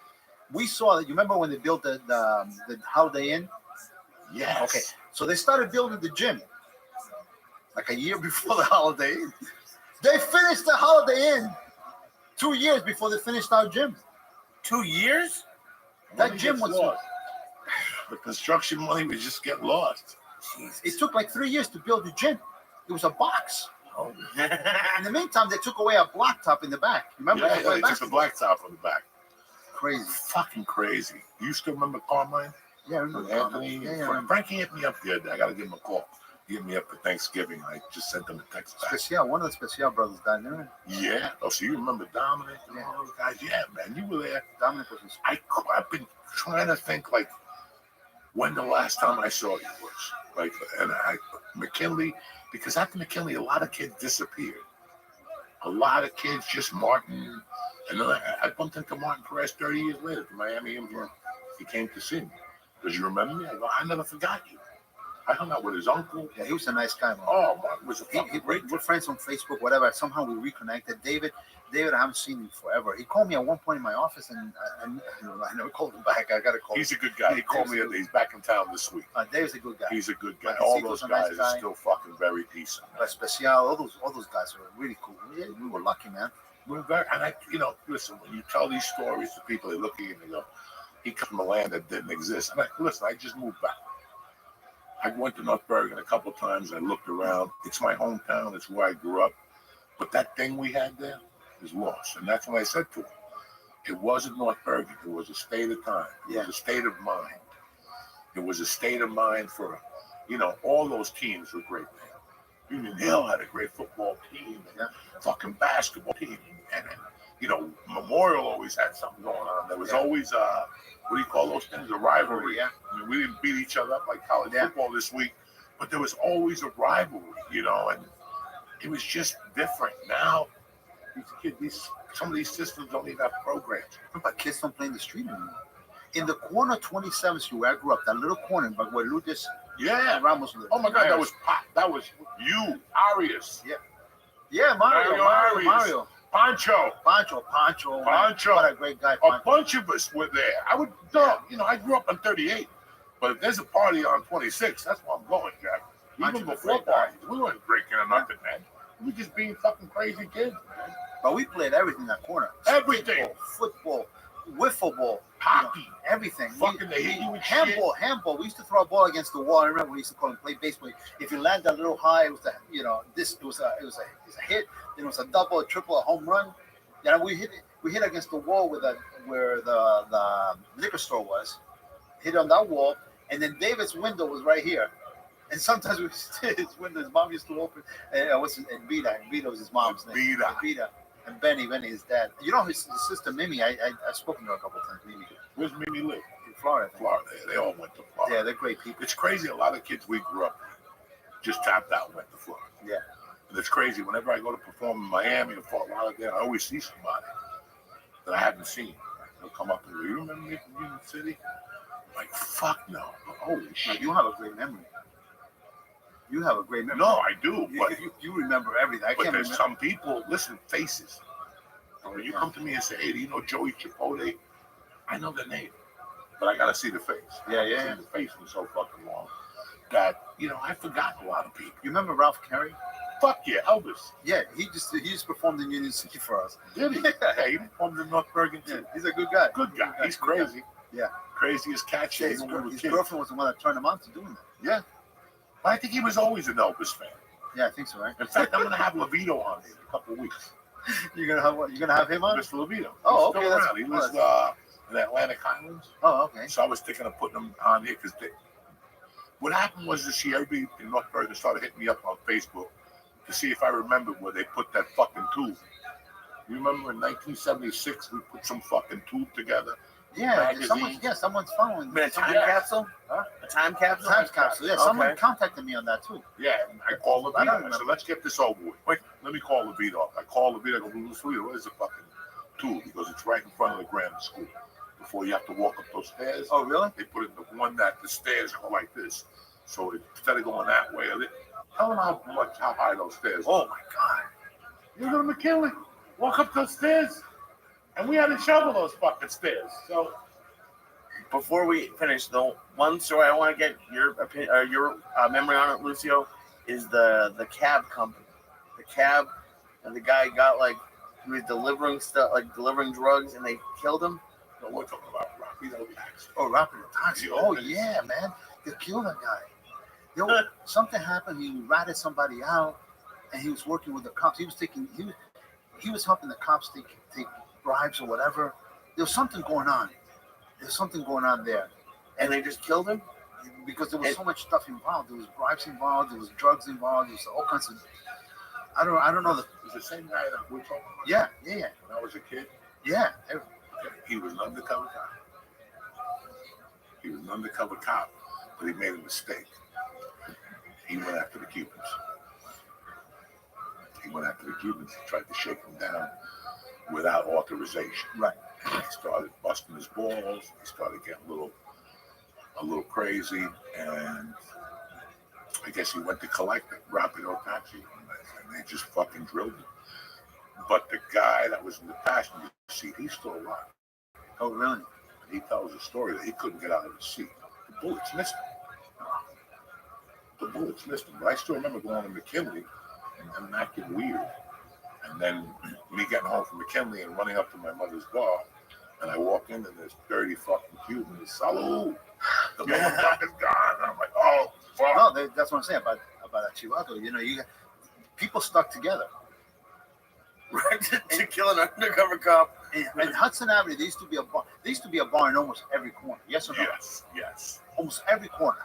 We saw that. You remember when they built the Holiday Inn? Yes. Okay. So they started building the gym like a year before the Holiday Inn. They finished the Holiday Inn 2 years before they finished our gym. 2 years? That gym was lost. The construction money was just getting lost. It took like 3 years to build the gym. It was a box. Oh. In the meantime, they took away a blacktop in the back. Remember? Yeah, that? they took the blacktop from the back. Crazy. Fucking crazy. You still remember Carmine? Yeah, I With remember. Anthony? Yeah, yeah, I remember. Frankie hit me up the other day. I got to give him a call. He hit me up for Thanksgiving. I just sent him a text back. Special, one of the Special brothers died there. Yeah. Oh, so you remember Dominic and all those guys? Yeah, man. You were there. Dominic was I've been trying to think, like, when the last time I saw you was. Like, McKinley, because after McKinley, a lot of kids disappeared. A lot of kids, just Martin. And then I bumped into Martin Perez 30 years later from Miami. He came to see me. Does you remember me? I go, I never forgot you. I hung out with his uncle. Yeah, he was a nice guy, man. Oh, Martin was a fucking great We're friends on Facebook, whatever. Somehow we reconnected. David, I haven't seen him forever. He called me at one point in my office, and I never called him back. I got to call him. He's a good guy. He called me. He's back in town this week. David's a good guy. He's a good guy. Like, All Zico's those a nice guys guy. are still fucking very decent. But Special, all those guys were really cool. We were lucky, man. We're very, and listen, when you tell these stories to people, they look at you and they go, he comes from a land that didn't exist. I'm like, listen, I just moved back. I went to North Bergen a couple of times. I looked around. It's my hometown. It's where I grew up. But that thing we had there is lost. And that's what I said to him. It wasn't North Bergen. It was a state of time. It was a state of mind. It was a state of mind for, all those teams were great, man. Union Hill had a great football team and fucking basketball team. And Memorial always had something going on. There was always, what do you call those things? A rivalry. Yeah. I mean, we didn't beat each other up like college football this week, but there was always a rivalry, and it was just different. Now, some of these systems don't even have programs. But kids don't play in the street anymore. In the corner 27th Street where I grew up, that little corner, but where Lucas Ramos lived. Oh my God, that was Pop. That was you, Arias. Yeah, Mario. Pancho. What a great guy. A bunch of us were there. I grew up on 38, but if there's a party on 26, that's where I'm going, Jack. Even before parties, we weren't drinking or nothing, man. We were just being fucking crazy kids, man. But we played everything in that corner. Everything. Football, wiffle ball, hockey, everything. Fucking they hit you with handball. We used to throw a ball against the wall. I remember we used to call it play baseball. If you land a little high, it was it was a hit. Then it was a double, a triple, a home run. We hit against the wall where the liquor store was. Hit on that wall, and then David's window was right here. And sometimes his window, his mom used to open. And Vita was his mom's name. Vita. And Benny, his dad. His sister Mimi. I've spoken to her a couple of times. Mimi. Where's Mimi live? In Florida. Florida. They all went to Florida. Yeah, they're great people. It's crazy. A lot of kids we grew up with just tapped out and went to Florida. Yeah. And it's crazy. Whenever I go to perform in Miami or Fort Lauderdale, I always see somebody that I haven't seen. They'll come up and go, you remember me from Union City? I'm like, fuck no. Holy shit. You have a great memory. No, I do. But you remember everything. But there's some people, listen, faces. When you come to me and say, hey, do you know Joey Chipotle? I know the name, but I got to see the face. Yeah. I haven't seen the face in so fucking long that, I forgot a lot of people. You remember Ralph Carey? Fuck yeah, Elvis. Yeah, he just performed in Union City for us. Did he? Yeah, he performed in North Bergen too. Yeah, he's a good guy. Good guy. He's crazy. Yeah. Crazy as cat shit. His girlfriend was the one that turned him on to doing that. Yeah. I think he was always an Elvis fan. Yeah, I think so, right? In fact, I'm gonna have Levito on in a couple of weeks. You're gonna have him on? Mr. Levito. Oh, He's okay. still around. He lives in the Atlantic Highlands. Oh, okay. So I was thinking of putting him on here because what happened was this year, everybody in North Bergen started hitting me up on Facebook to see if I remembered where they put that fucking tube. You remember in 1976 we put some fucking tube together? Yeah, someone's following. A time capsule? Huh? A time capsule? Time capsule. Yeah, someone contacted me on that too. Yeah, and I called Levito. I said, let's get this over with. Wait, let me call Levito. I call Levito. I go, Levito, where's the fucking tube? Because it's right in front of the grammar school. Before you have to walk up those stairs. Oh, really? They put it in the one that the stairs go like this. So instead of going that way, tell them how high those stairs are. Oh my God! You go to McKinley, walk up those stairs, and we had to shovel those fucking stairs. So before we finish, the one story I want to get your opinion or your memory on it, Lucio, is the cab company. The cab, and the guy got he was delivering stuff, delivering drugs, and they killed him. no, we're talking about Rapido Taxi. Oh, Rapido Taxi. Oh yeah, man. They killed that guy. Something happened. He ratted somebody out, and he was working with the cops. He was helping the cops take bribes or whatever. There was something going on. There's something going on there, And they just killed him? because there was so much stuff involved. There was bribes involved. There was drugs involved. There was all kinds of. I don't know. It was the same guy that we're talking about. Yeah. When I was a kid, Yeah. he was an undercover cop. He was an undercover cop, but he made a mistake. He went after the Cubans. He tried to shake them down without authorization. Right. He started busting his balls. He started getting a little crazy, and I guess he went to collect it, Rapido taxi, and they just fucking drilled him. But the guy that was in the passenger seat, he's still alive. Oh, really? He tells a story that he couldn't get out of the seat. The bullets missed him. But I still remember going to McKinley and them acting weird. And then me getting home from McKinley and running up to my mother's bar. And I walk in and there's 30 fucking Cubans. Salud! The motherfucker's gone. And I'm like, oh, fuck. No, that's what I'm saying about Chivato. You know, people stuck together. Right, to kill an undercover cop. And Hudson Avenue, there used to be a bar. There used to be a bar in almost every corner. Yes or no? Yes. Almost every corner.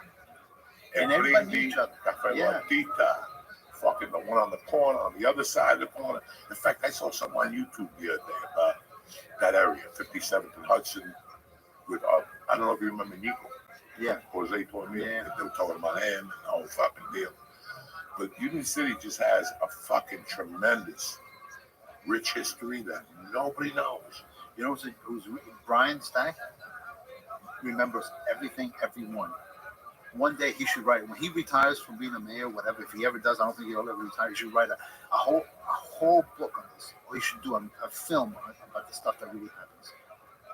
And everybody knew each other. Cafe Yeah. Latita, fucking the one on the corner, on the other side of the corner. In fact, I saw something on YouTube the other day about that area, 57th and Hudson, with, I don't know if you remember Nico. Yeah. Jose told me Yeah. they were talking about him and the whole fucking deal. But Union City just has a fucking tremendous, rich history that nobody knows. You know who's Brian Stack? Remembers everything, everyone. One day he should write, when he retires from being a mayor, whatever, if he ever does, I don't think he'll ever retire, he should write a whole book on this. Or he should do a film about the stuff that really happens.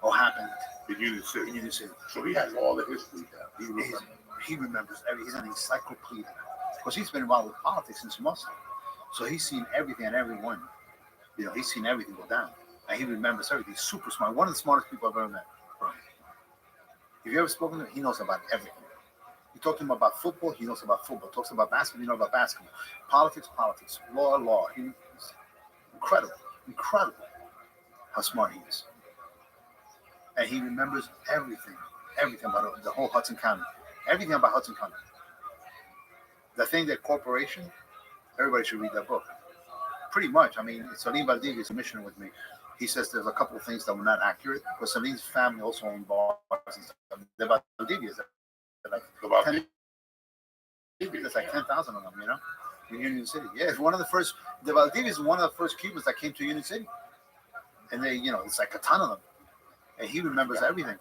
Or happened In Union City. in Union City. So he has all the history down. He remembers. He remembers everything. He's an encyclopedia. Because he's been involved with politics since Muslim. So he's seen everything and everyone. You know, he's seen everything go down. And he remembers everything. He's super smart. One of the smartest people I've ever met. Brian. If you ever spoken to him, he knows about everything. You talk to him about football, he knows about football. Talks about basketball, he knows about basketball. Politics. Law. He's incredible how smart he is. And he remembers everything about the whole Hudson County. Everything about Hudson County. The thing that corporation, everybody should read that book. Pretty much. I mean, Salim Valdivia is a commissioner with me. He says there's a couple of things that were not accurate because Salim's family also owned bars and stuff. The Valdivias, there's like 10,000 of them, you know, in Union City. Yeah, it's the Valdivias is one of the first Cubans that came to Union City. And they, you know, it's like a ton of them. And he remembers everything.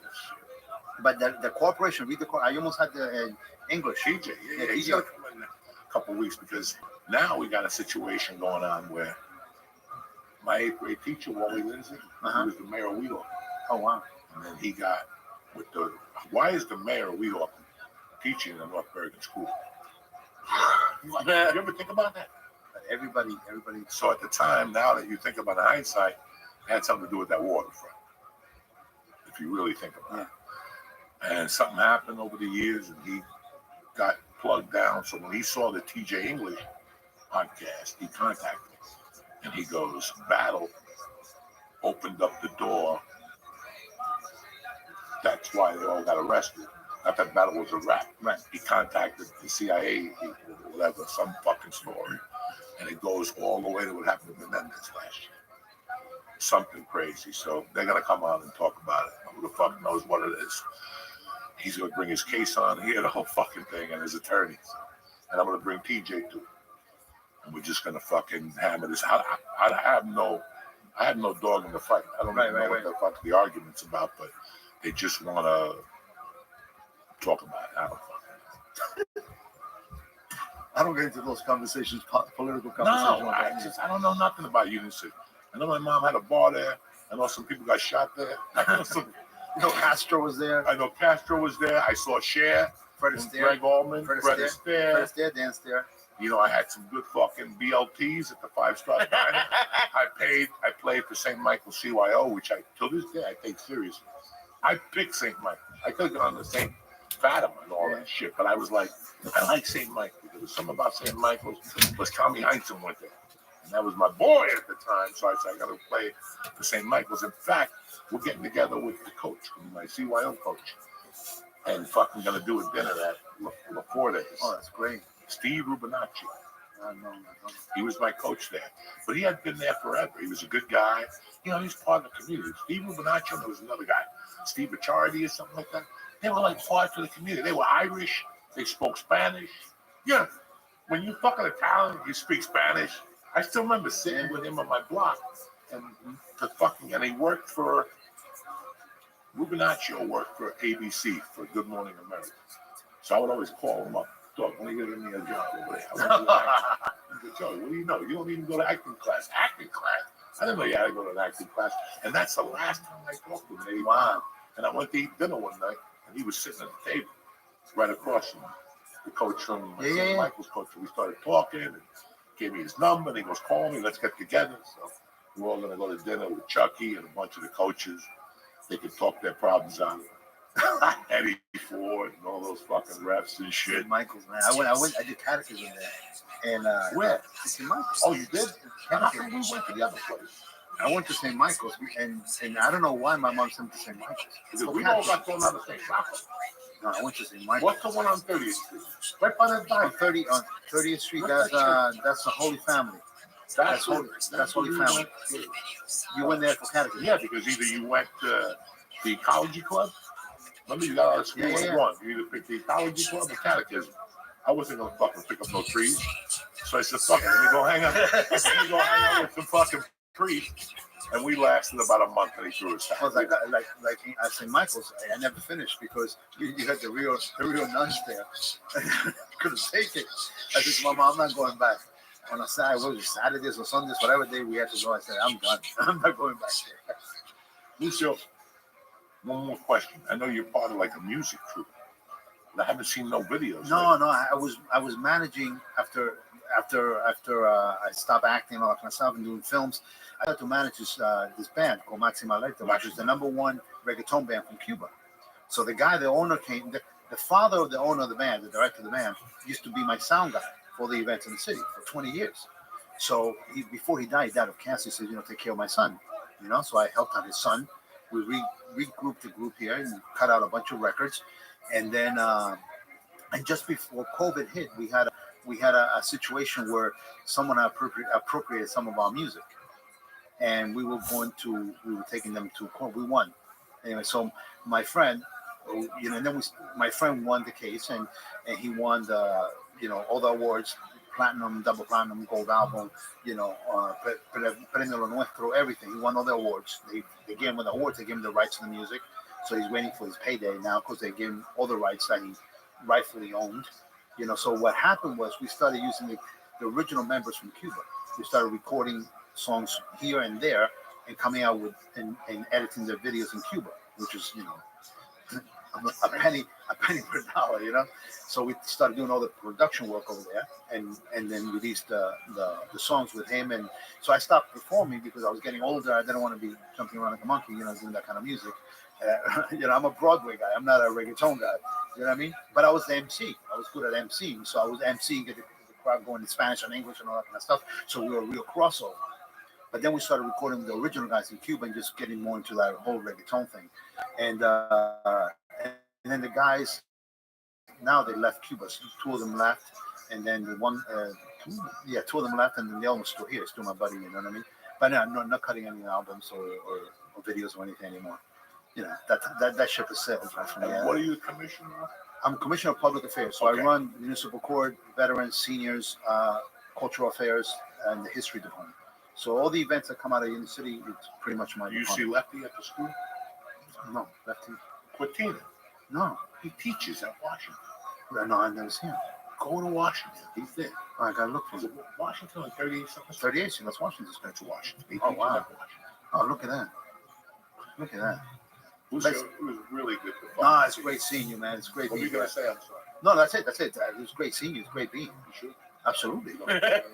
But the corporation, I almost had the English. TJ, yeah, he's gonna come in a couple of weeks because now we got a situation going on where my 8th grade teacher, Wally Lindsay, he was the mayor of Weehawken. Oh, wow. And then he got why is the mayor of Weehawken teaching in the North Bergen School? You ever think about that? Everybody. So at the time, now that you think about it in hindsight, it had something to do with that waterfront. If you really think about it. And something happened over the years and he got plugged down. So when he saw the TJ English podcast, he contacted me. And he goes, Battle opened up the door. That's why they all got arrested. Not that Battle was a rap. Right. He contacted the CIA people or whatever, some fucking story. And it goes all the way to what happened to Menendez last year. Something crazy. So they're going to come on and talk about it. Who the fuck knows what it is? He's going to bring his case on here, the whole fucking thing, and his attorneys. And I'm going to bring TJ too. And we're just going to fucking hammer this. I have no dog in the fight. I don't know what the fuck the argument's about, but they just want to talk about it. I don't fucking know. I don't get into those conversations, political conversations. No, I don't know nothing about Union City. I know my mom had a bar there. I know some people got shot there. You know, Castro was there. I know Castro was there. I saw Cher, Fred Astaire. Greg Allman, Fred Fred Astaire. Astaire. Dan Astaire. You know, I had some good fucking BLTs at the 5-Star Diner. I played for St. Michael CYO, which till this day I take seriously. I picked St. Michael. I could have gone to St. Fatima and all that shit. But I was like, I like St. Michael. There was something about St. Michael's. Plus Tommy Heinsohn went there. And that was my boy at the time. So I said, I got to play for St. Michael's. In fact, we're getting together with the coach, my CYO coach. And fucking going to do a dinner at La Fortes. Oh, that's great. Steve Rubinacci. No. He was my coach there. But he had been there forever. He was a good guy. You know, he's part of the community. Steve Rubinacci, and there was another guy, Steve Bachardi or something like that. They were like part of the community. They were Irish. They spoke Spanish. Yeah. When you fucking Italian, you speak Spanish. I still remember sitting with him on my block. And he worked for, Rubinacci worked for ABC, for Good Morning America. So I would always call him up. Dog, when are you going to give me a job over there? I want to do acting. He said, Joe, what do you know? You don't even go to acting class. Acting class? I didn't know you had to go to an acting class. And that's the last time I talked to him. Wow. And I went to eat dinner one night, and he was sitting at the table right across from the coach from Michael's coach. And we started talking, and gave me his number, and he goes, call me, let's get together. So we're all going to go to dinner with Chucky and a bunch of the coaches. They could talk their problems out. Eddie Ford and all those fucking refs and shit. St. Michael's, man. I did catechism there. And where? St. Michael's. Oh, you did? How come we went to the other place? I went to St. Michael's, and I don't know why my mom sent me to St. Michael's. Because we all got thrown out of St. Michael's. No, I went to St. Michael's. What's the one on 30th Street? Right by the On dike. 30th Street, that's the Holy Family. That's Holy Family. You went there for catechism? Yeah, because either you went to the ecology club. Remember, you got out of school at 1. You either picked the ecology club or catechism. I wasn't going to fucking pick up no trees. So I said, fuck it, let me go hang out with some fucking priests. And we lasted about a month, and he threw us out. Like at St. Michael's, I never finished because you had the real nuns there. Couldn't take it. I said to my mom, I'm not going back. On a Saturdays or Sundays, whatever day we had to go, I said, I'm done. I'm not going back there. Lucio, one more question. I know you're part of like a music troupe, but I haven't seen no videos. No, I was managing after I stopped acting or I stopped doing films. I had to manage this band called Maxima Alerta, which is the #1 reggaeton band from Cuba. So the guy, the owner came, the father of the owner of the band, the director of the band, used to be my sound guy for the events in the city for 20 years. So before he died of cancer, he said, take care of my son. So I helped out his son. We regrouped the group here and cut out a bunch of records. And then, and just before COVID hit, we had a situation where someone appropriated some of our music. And we were taking them to court. We won. Anyway, so my friend, and then my friend won the case, and he won all the awards, platinum, double platinum, gold album, Premio Lo Nuestro, everything. He won all the awards. They gave him the awards. They gave him the rights to the music. So he's waiting for his payday now because they gave him all the rights that he rightfully owned. So what happened was we started using the original members from Cuba. We started recording songs here and there and coming out with and editing their videos in Cuba, which is, a penny per dollar, So we started doing all the production work over there and then released the songs with him. And so I stopped performing because I was getting older. I didn't want to be jumping around like a monkey, doing that kind of music. I'm a Broadway guy. I'm not a reggaeton guy. You know what I mean? But I was the MC. I was good at MCing. So I was MCing, get the crowd going in Spanish and English and all that kind of stuff. So we were a real crossover. But then we started recording the original guys in Cuba and just getting more into that whole reggaeton thing. And then the guys, now they left Cuba. So 2 of them left. And then the one, 2 of them left. And then the other one's still here. Still my buddy, you know what I mean? But no, not cutting any albums or videos or anything anymore. That ship has sailed right from there. What are you commissioner of? I'm Commissioner of Public Affairs. So I run municipal court, veterans, seniors, cultural affairs, and the history department. So all the events that come out of Union City, it's pretty much my You department. see Lefty at the school? No, Lefty. Cortina. No. He teaches at Washington. No, I've never seen him. Go to Washington. He's there. I gotta look for Is him. it Washington on 38 something? 38, so that's Washington. That's Washington. He Oh, teaches wow. at Washington. Oh, look at that. Look at that. It was really good. No, it's great seeing you, man. It's great What were being you here. going to say? I'm sorry. No, that's it. It was great seeing you. It's great being. You sure? Absolutely.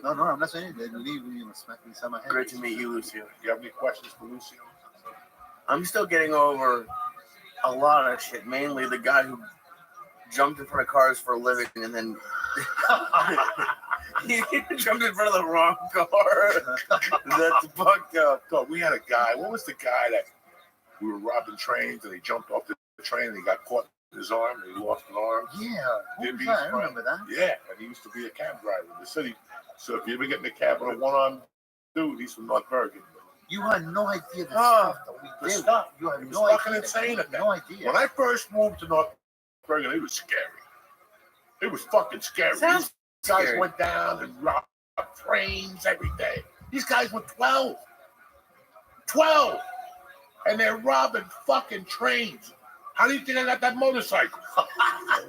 No, I'm not saying it. Leave smack me inside my head. Great to meet you, Lucio. Do you have any questions for Lucio? I'm still getting over a lot of shit. Mainly the guy who jumped in front of cars for a living, and then he jumped in front of the wrong car. That's fucked up. So we had a guy. What was the guy that we were robbing trains and he jumped off the train and he got caught in his arm and he lost an arm? Yeah, who was Dibby's that? I friend. remember that. Yeah, and he used to be a cab driver in the city. So if you ever get in the cab with a one-armed dude, he's from North Bergen. You had no idea the Ah, stuff that we the did. stuff. You had It was no fucking idea. insane at that. No idea. When I first moved to North Bergen, it was scary. It was fucking scary. Sounds These guys scary. went down and robbed trains every day. These guys were 12. 12! And they're robbing fucking trains. How do you think I got that motorcycle?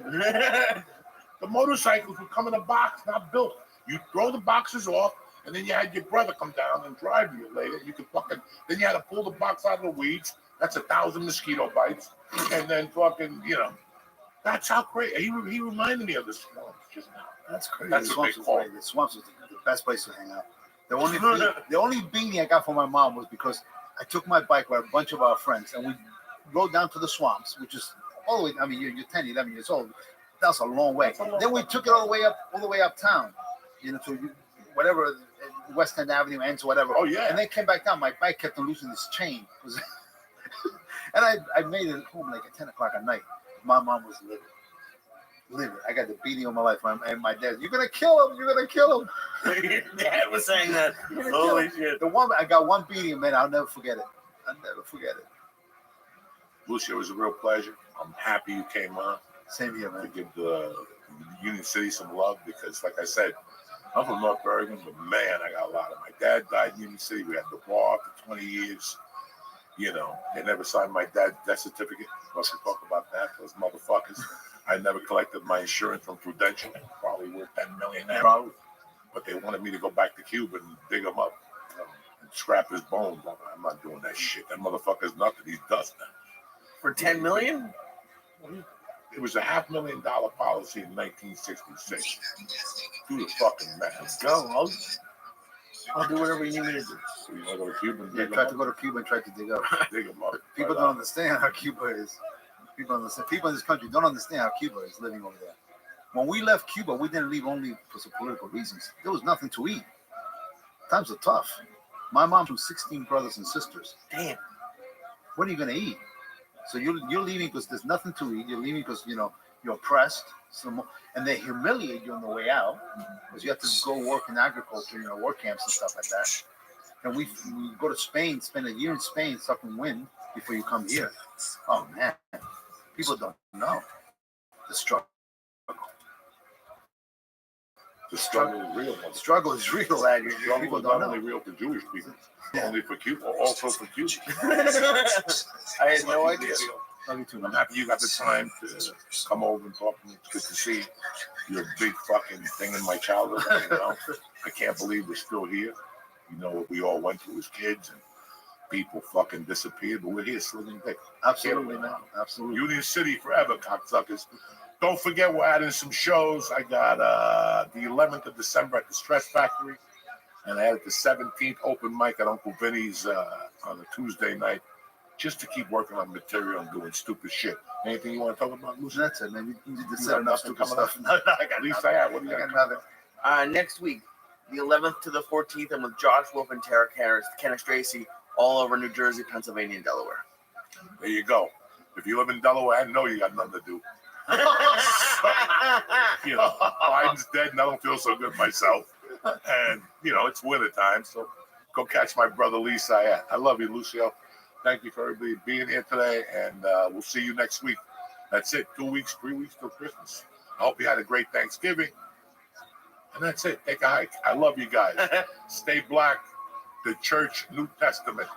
The motorcycles would come in a box, not built. You throw the boxes off, and then you had your brother come down and drive you later. You could fucking, then you had to pull the box out of the weeds. That's 1,000 mosquito bites. And then fucking, you know, that's how crazy. He reminded me of the swamps just now. That's crazy. That's the what swamps they was call great. The swamps was the best place to hang out. The only beanie I got from my mom was because I took my bike with a bunch of our friends and we rode down to the swamps, which is all the way. I mean, you're 10, 11 years old. That's a long way. Then we took it all the way uptown, you know, to whatever West End Avenue ends or whatever. Oh, yeah. And then came back down. My bike kept on losing this chain. And I made it home like at 10 o'clock at night. My mom was livid. I got the beating of my life. And my dad, you're going to kill him. You're going to kill him. Your dad was saying that. Holy shit. I got one beating, man. I'll never forget it. I'll never forget it. Lucio, it was a real pleasure. I'm happy you came on Same here, to man. give the Union City some love because, like I said, I'm from North Bergen, but man, I got a lot of. My dad died in Union City. We had the bar for 20 years. You know, they never signed my dad's death certificate. Let's talk about that. Those motherfuckers. I never collected my insurance from Prudential. Probably worth $10 million now. Probably. But they wanted me to go back to Cuba and dig him up and scrap his bones. I'm not doing that shit. That motherfucker's nothing. He's dust now. For $10 million? It was a $500,000 policy in 1966. Do the fucking math. Go. I'll do whatever you need me to do. So you want to go to Cuba and Yeah, dig tried him to go to Cuba and tried to dig up. up? Dig him up. People Right don't on. understand how Cuba is. People in this country don't understand how Cuba is living over there. When we left Cuba, we didn't leave only for some political reasons. There was nothing to eat. Times are tough. My mom's from 16 brothers and sisters. Damn. What are you going to eat? So you're leaving because there's nothing to eat. You're leaving because, you know, you're oppressed. And they humiliate you on the way out because you have to go work in agriculture, you know, work camps and stuff like that. And we go to Spain, spend a year in Spain, sucking wind before you come here. Oh, man. People don't know the struggle. The struggle is real. The struggle is real, lad. The struggle People is don't not only know. real for Jewish people, only for Cuba, also for Cuba. I had no idea. Love you too, I'm man. happy you got the time to come over and talk to me. It's good to see you. You're a big fucking thing in my childhood. You know? I can't believe we're still here. You know what we all went through as kids and people fucking disappeared, but we're here slinging dick. Absolutely, man. Absolutely. Union City forever, cocksuckers. Don't forget we're adding some shows. I got the 11th of December at the Stress Factory, and I added the 17th open mic at Uncle Vinny's on a Tuesday night, just to keep working on material and doing stupid shit. Anything you want to talk about, Lucy? That's it, man. You just You said have enough nothing stupid coming up? stuff. No, I got At least nothing. I have. What do you I got? got nothing. Next week, the 11th to the 14th, I'm with Josh Wolf and Tara Kenneth Tracy all over New Jersey, Pennsylvania, and Delaware. There you go. If you live in Delaware, I know you got nothing to do. You know, Biden's dead and I don't feel so good myself. And, you know, it's winter time, so go catch my brother Lee Syed. I love you, Lucio. Thank you for everybody being here today, and we'll see you next week. That's it. 2 weeks, 3 weeks till Christmas. I hope you had a great Thanksgiving. And that's it. Take a hike. I love you guys. Stay black. The Church New Testament.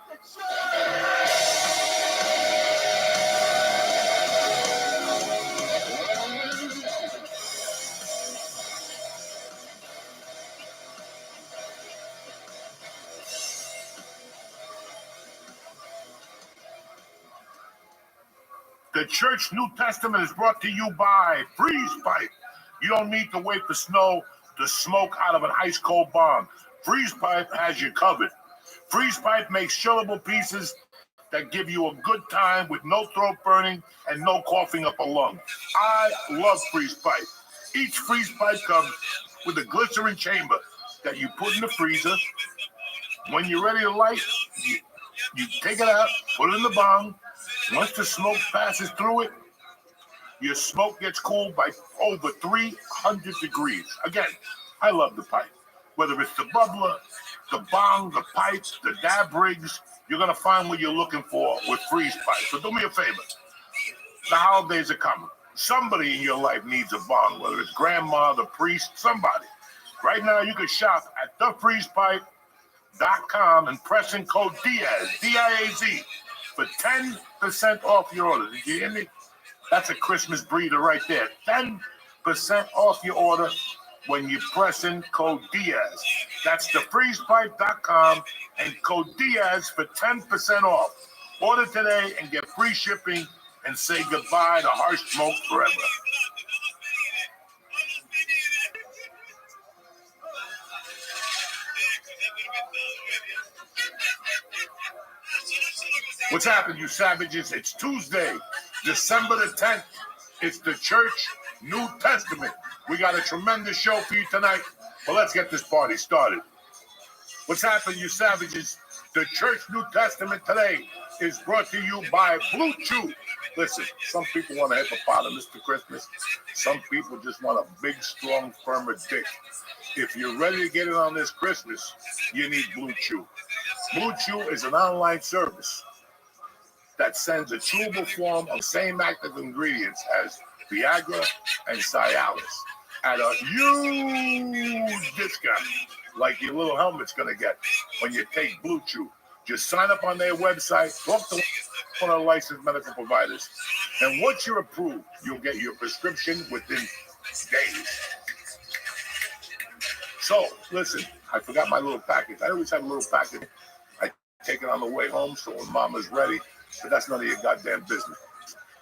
The Church New Testament is brought to you by Freeze Pipe. You don't need to wait for snow to smoke out of an ice cold bomb. Freeze Pipe has you covered. Freeze Pipe makes chillable pieces that give you a good time with no throat burning and no coughing up a lung. I love Freeze Pipe. Each Freeze Pipe comes with a glycerin chamber that you put in the freezer. When you're ready to light, you take it out, put it in the bong. Once the smoke passes through it, your smoke gets cooled by over 300 degrees. Again, I love the pipe. Whether it's the bubbler, the bong, the pipes, the dab rigs, you're going to find what you're looking for with Freeze Pipe. So do me a favor. The holidays are coming. Somebody in your life needs a bong, whether it's grandma, the priest, somebody. Right now, you can shop at thefreezepipe.com and press in code Diaz, D-I-A-Z, for 10% off your order. Did you hear me? That's a Christmas breather right there. 10% off your order when you press in code Diaz. That's thefreezepipe.com and code Diaz for 10% off. Order today and get free shipping and say goodbye to harsh smoke forever. What's happened, you savages? It's Tuesday, December the 10th. It's the Church New Testament. We got a tremendous show for you tonight, but let's get this party started. What's happened, you savages? The Church New Testament today is brought to you by Blue Chew. Listen, some people want a hippopotamus for Christmas. Some people just want a big, strong, firmer dick. If you're ready to get it on this Christmas, you need Blue Chew. Blue Chew is an online service that sends a chewable form of same active ingredients as Viagra and Cialis at a huge discount, like your little helmet's gonna get when you take Blue Chew. Just sign up on their website, talk to one of the licensed medical providers, and once you're approved, you'll get your prescription within days. So, listen, I forgot my little package. I always have a little package. I take it on the way home, so when Mama's ready, but that's none of your goddamn business.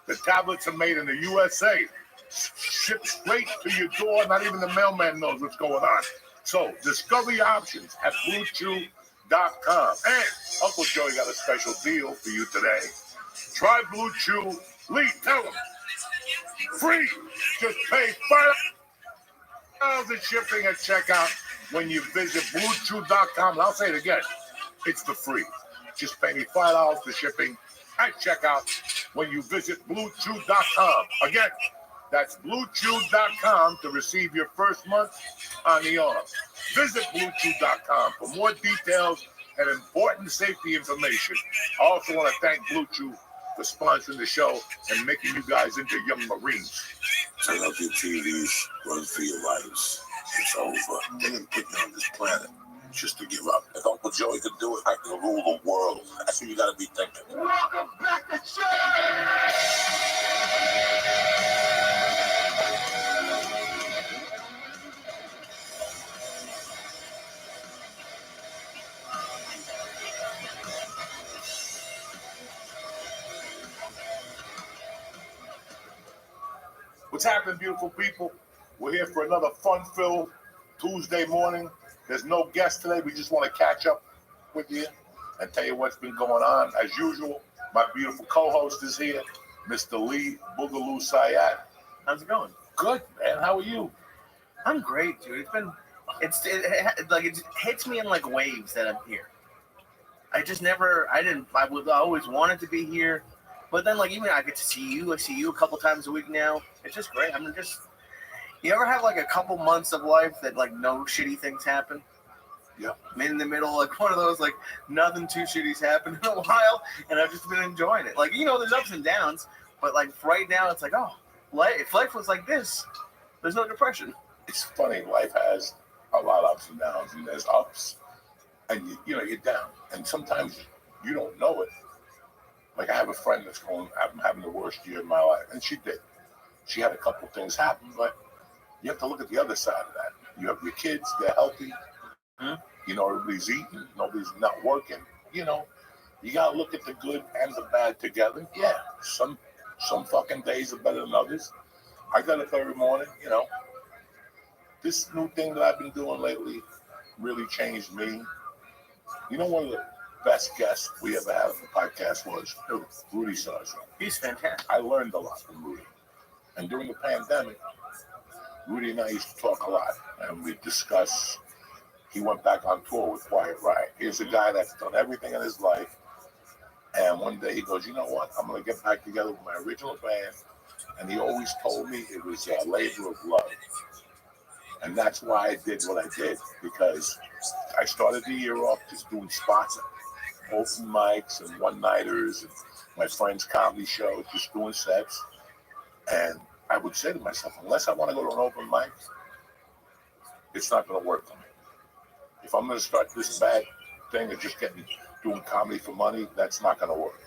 The tablets are made in the USA, shipped straight to your door. Not even the mailman knows what's going on. So discover your options at BlueChew.com. And Uncle Joey got a special deal for you today. Try Blue Chew. Lee, tell them. Free. Just pay $5 in shipping at checkout when you visit BlueChew.com. And I'll say it again. It's the free. Just pay me $5 for shipping at checkout when you visit BlueChew.com. Again, that's BlueChew.com to receive your first month on the arm. Visit BlueChew.com for more details and important safety information. I also want to thank Blue Chew for sponsoring the show and making you guys into young Marines. Turn off your TVs, run for your lives. It's over. They didn't put you on this planet just to give up. If Uncle Joey could do it, I can rule the world. That's what you gotta be thinking. Welcome back to church! What's happening, beautiful people? We're here for another fun-filled Tuesday morning. There's no guest today. We just want to catch up with you and tell you what's been going on. As usual, my beautiful co-host is here, Mr. Lee Boogaloo Sayat. How's it going? Good, man. How are you? I'm great, dude. It hits me in like waves that I'm here. I always wanted to be here, but then like even I get to see you. I see you a couple times a week now. It's just great. You ever have like a couple months of life that like no shitty things happen? Yeah. I'm in the middle, like one of those like nothing too shitty's happened in a while, and I've just been enjoying it. Like there's ups and downs, but like right now it's like if life was like this, there's no depression. It's funny. Life has a lot of ups and downs, and there's ups, and you're down, and sometimes you don't know it. Like I have a friend that's having the worst year of my life, and she did. She had a couple things happen, but you have to look at the other side of that. You have your kids; they're healthy. Everybody's eating, nobody's not working. You gotta look at the good and the bad together. Yeah, some fucking days are better than others. I got up every morning. This new thing that I've been doing lately really changed me. One of best guest we ever had on the podcast was Rudy Sarzo. He's fantastic. I learned a lot from Rudy. And during the pandemic, Rudy and I used to talk a lot, and we'd discuss. He went back on tour with Quiet Riot. Here's a guy that's done everything in his life, and one day he goes, you know what? I'm going to get back together with my original band. And he always told me it was a labor of love. And that's why I did what I did, because I started the year off just doing spots, open mics and one-nighters, and my friends' comedy show, just doing sets. And I would say to myself, unless I want to go to an open mic, it's not going to work for me. If I'm going to start this bad thing of just doing comedy for money, that's not going to work.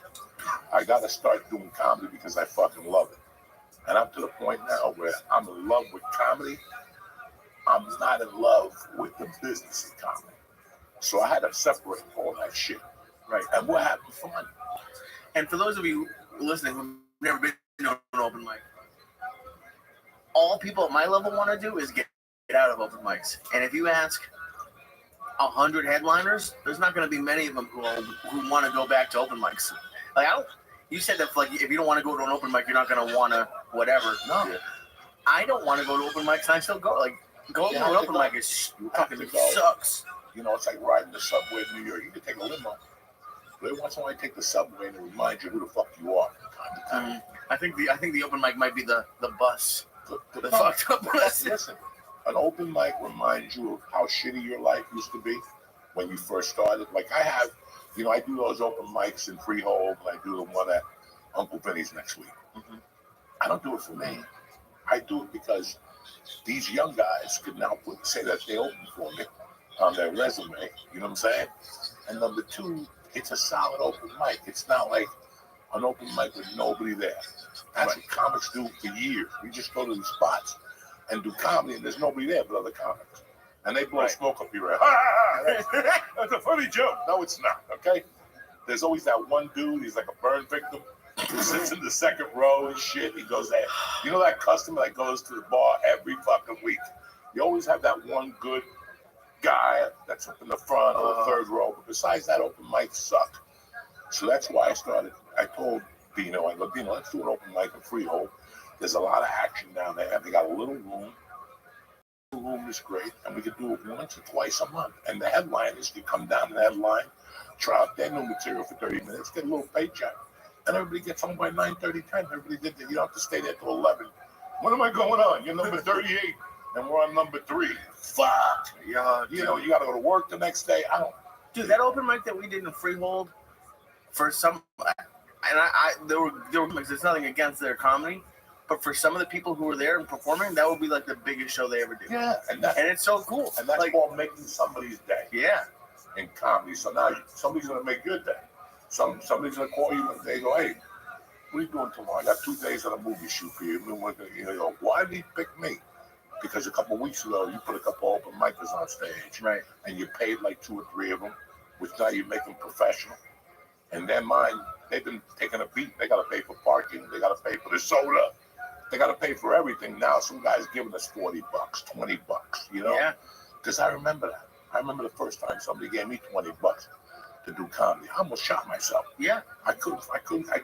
I got to start doing comedy because I fucking love it. And I'm to the point now where I'm in love with comedy. I'm not in love with the business of comedy. So I had to separate all that shit. Right. And we're having fun. And for those of you listening who've never been to an open mic, all people at my level want to do is get out of open mics. And if you ask 100 headliners, there's not going to be many of them who want to go back to open mics. Like, you said that, like, if you don't want to go to an open mic, you're not going to want to whatever. No. Yeah. I don't want to go to open mics, and I still go. Like, going to an open mic is fucking sucks. You know, it's like riding the subway in New York. You can take a limo. But every once in a while, you take the subway and it reminds you who the fuck you are from time to time. I think the open mic might be the bus. The fucked up bus. Listen, an open mic reminds you of how shitty your life used to be when you first started. Like I have, you know, I do those open mics in Freehold, and I do the one at Uncle Vinny's next week. Mm-hmm. I don't do it for me. I do it because these young guys could now say that they opened for me on their resume. You know what I'm saying? And number two, it's a solid open mic. It's not like an open mic with nobody there. That's what comics do for years. We just go to these spots and do comedy, and there's nobody there but other comics. And they blow smoke up your head. That's a funny joke. No, it's not, okay? There's always that one dude, he's like a burn victim, who sits in the second row and shit. He goes there. You know that customer that goes to the bar every fucking week? You always have that one good guy that's up in the front or the third row. But besides that, open mics suck. So that's why I told Dino, I go, Dino, let's do an open mic in Freehold. There's a lot of action down there. They got a little room. The room is great. And we could do it once or twice a month. And the headliners could come down to the headline, try out their new material for 30 minutes, get a little paycheck. And everybody gets home by 9:30, 10. Everybody did that. You don't have to stay there till 11. What am I going on? You're number 38, and we're on number 3. Fuck! Yeah, you know, you got to go to work the next day. I don't. Dude, that open mic that we did in Freehold, for some, and there were it's nothing against their comedy, but for some of the people who were there and performing, that would be like the biggest show they ever did. Yeah, and it's so cool. And that's like, called making somebody's day. Yeah. In comedy, so now somebody's gonna make your day. Somebody's gonna call you and they go, hey, what are you doing tomorrow? I got 2 days on a movie shoot for you. You know, why did he pick me? Because a couple of weeks ago, you put a couple of open micers on stage. Right. And you paid like 2 or 3 of them, which now you make them professional. And then mine, they've been taking a beat. They got to pay for parking. They got to pay for the soda. They got to pay for everything. Now some guy's giving us $40, $20, you know? Yeah. Because I remember that. I remember the first time somebody gave me $20 to do comedy. I almost shot myself. Yeah. I couldn't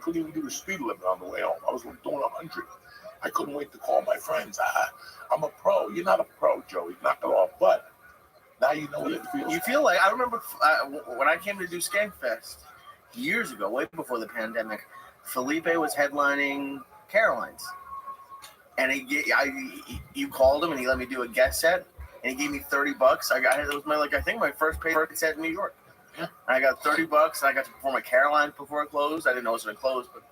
even do the speed limit on the way home. I was doing 100. I couldn't wait to call my friends. I'm a pro. You're not a pro, Joey. Knock it off. But now you know what it feels. You feel like, I remember when I came to do Skankfest years ago, way before the pandemic, Felipe was headlining Caroline's. And you called him and he let me do a guest set. And he gave me $30. It was my first paid set in New York. Yeah. And I got $30 and I got to perform at Caroline's before it closed. I didn't know it was going to close, but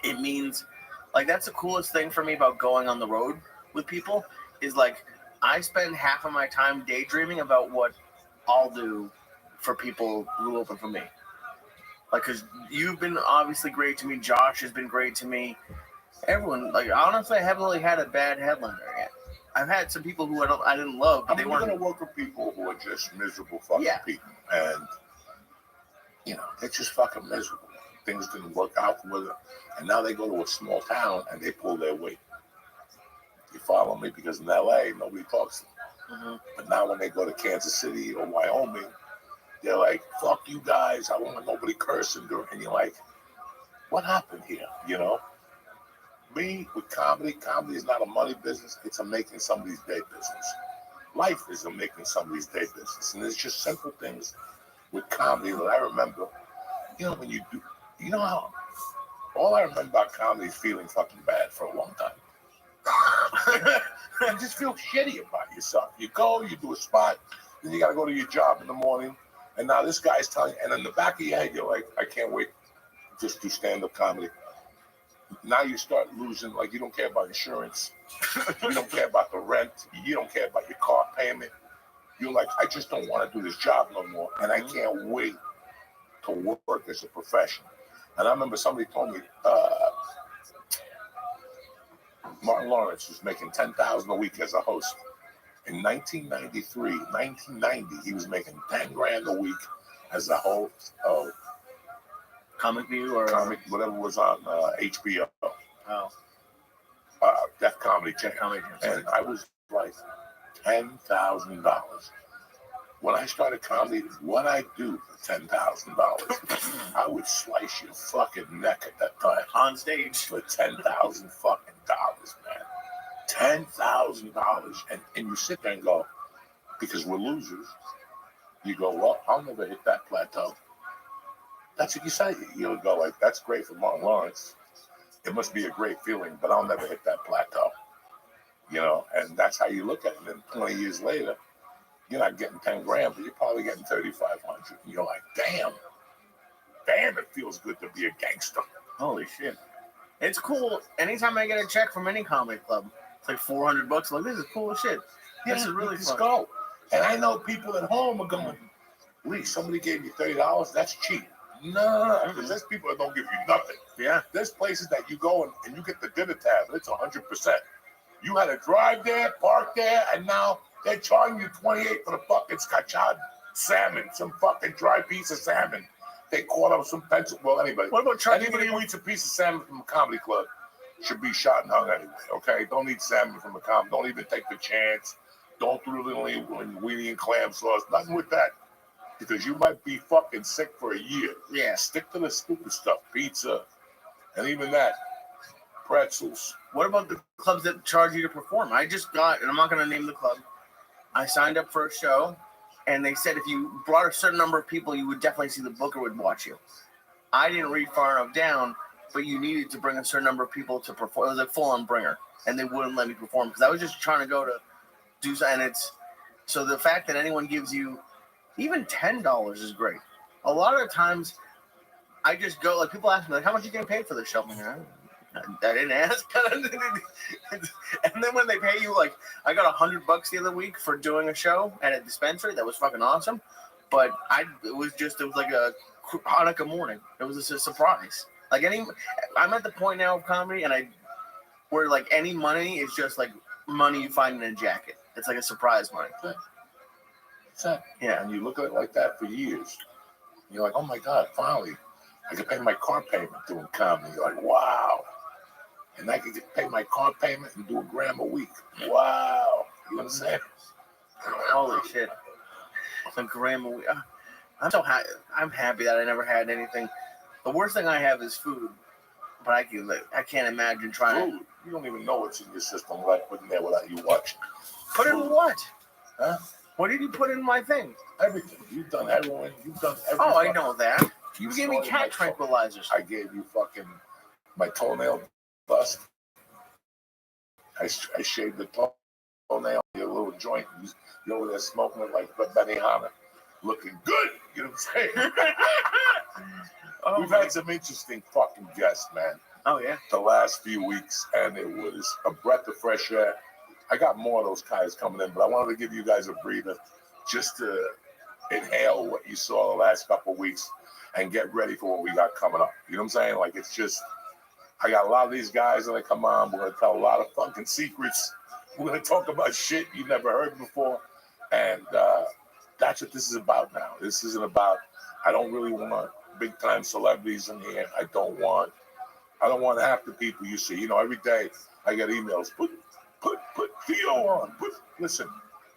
it means, like, that's the coolest thing for me about going on the road with people is, like, I spend half of my time daydreaming about what I'll do for people who open for me. Like, because you've been obviously great to me. Josh has been great to me. Everyone, like, honestly, I haven't really had a bad headliner yet. I've had some people who I didn't love, but they weren't. Going to work with people who are just miserable fucking people. And, you know, they're just fucking miserable. Things didn't work out for them. And now they go to a small town and they pull their weight. You follow me? Because in LA, nobody talks to them. Mm-hmm. But now when they go to Kansas City or Wyoming, They're like, fuck you guys. I don't want nobody cursing. And you're like, what happened here? You know? Me, with comedy is not a money business. It's a making somebody's day business. Life is a making somebody's day business. And there's just simple things with comedy that I remember. You know, when you do, you know how, all I remember about comedy is feeling fucking bad for a long time. You just feel shitty about yourself. You go, you do a spot, then you got to go to your job in the morning. And now this guy's telling you, and in the back of your head, you're like, I can't wait to just do stand-up comedy. Now you start losing, like, you don't care about insurance. You don't care about the rent. You don't care about your car payment. You're like, I just don't want to do this job no more. And I can't wait to work as a professional. And I remember somebody told me, Martin Lawrence was making $10,000 a week as a host. In 1990, he was making $10,000 a week as a host of Comic View or whatever was on HBO. Oh, Def Comedy Channel. Comedy Channel. And I was like, $10,000. When I started comedy, what I do for $10,000, I would slice your fucking neck at that time on stage. for $10,000 fucking dollars, man. $10,000, and you sit there and go, because we're losers. You go, well, I'll never hit that plateau. That's what you say. You'll go like, that's great for Martin Lawrence. It must be a great feeling, but I'll never hit that plateau. You know, and that's how you look at it. And then 20 years later, you're not getting $10,000, but you're probably getting $3,500. And you're like, damn, it feels good to be a gangster. Holy shit. It's cool. Anytime I get a check from any comedy club, it's like $400. Like, this is cool as shit. This is really just fun. go. And I know people at home are going, Lee, somebody gave me $30. That's cheap. No, because there's people that don't give you nothing. Yeah. There's places that you go and you get the dinner tab. It's 100%. You had to drive there, park there, and now they're charging you $28 for the fucking scotchard salmon, some fucking dry piece of salmon. They caught up some pencil. Well, anybody. What about charging Anybody who eats a piece of salmon from a comedy club should be shot and hung anyway, okay? Don't eat salmon from a comedy. Don't even take the chance. Don't do the little weenie and clam sauce. Nothing with that. Because you might be fucking sick for a year. Yeah. Stick to the stupid stuff. Pizza. And even that. Pretzels. What about the clubs that charge you to perform? I just got, and I'm not going to name the club. I signed up for a show, and they said if you brought a certain number of people, you would definitely see the booker would watch you. I didn't read far enough down, but you needed to bring a certain number of people to perform. It was a full-on bringer, and they wouldn't let me perform because I was just trying to go to do something. And it's so the fact that anyone gives you even $10 is great. A lot of times, I just go, like, people ask me, like, how much you getting paid for this show? I'm like, I didn't ask. And then when they pay you, like, I got $100 the other week for doing a show at a dispensary. That was fucking awesome. But it was like a Hanukkah morning. It was just a surprise. Like, I'm at the point now of comedy, where, like, any money is just, like, money you find in a jacket. It's like a surprise money. Yeah. And you look at it like that for years. You're like, oh my God, finally, I can pay my car payment doing comedy. You're like, wow. And I can pay my car payment and do $1,000 a week. Wow. You know what I'm saying? Holy shit. $1,000 a week. I'm so happy. I'm happy that I never had anything. The worst thing I have is food. But I can't imagine trying Food. You don't even know what's in your system without putting there without you watching. Put in what? Huh? What did you put in my thing? Everything. You've done heroin. You've done everything. Oh, I know that. You gave me started cat my tranquilizers. I gave you fucking my toenail dust. I shaved the toenail, your little joint. You're over there smoking it like Benihana. Looking good. You know what I'm saying? Oh, We've had some interesting fucking guests, man, oh, yeah. the last few weeks, and it was a breath of fresh air. I got more of those guys coming in, but I wanted to give you guys a breather just to inhale what you saw the last couple of weeks and get ready for what we got coming up. You know what I'm saying? Like, it's just, I got a lot of these guys that come on. We're going to tell a lot of fucking secrets. We're going to talk about shit you never heard before. And that's what this is about now. This isn't about, I don't really want big time celebrities in here. I don't want half the people you see. You know, every day I get emails, put Theo on. Listen,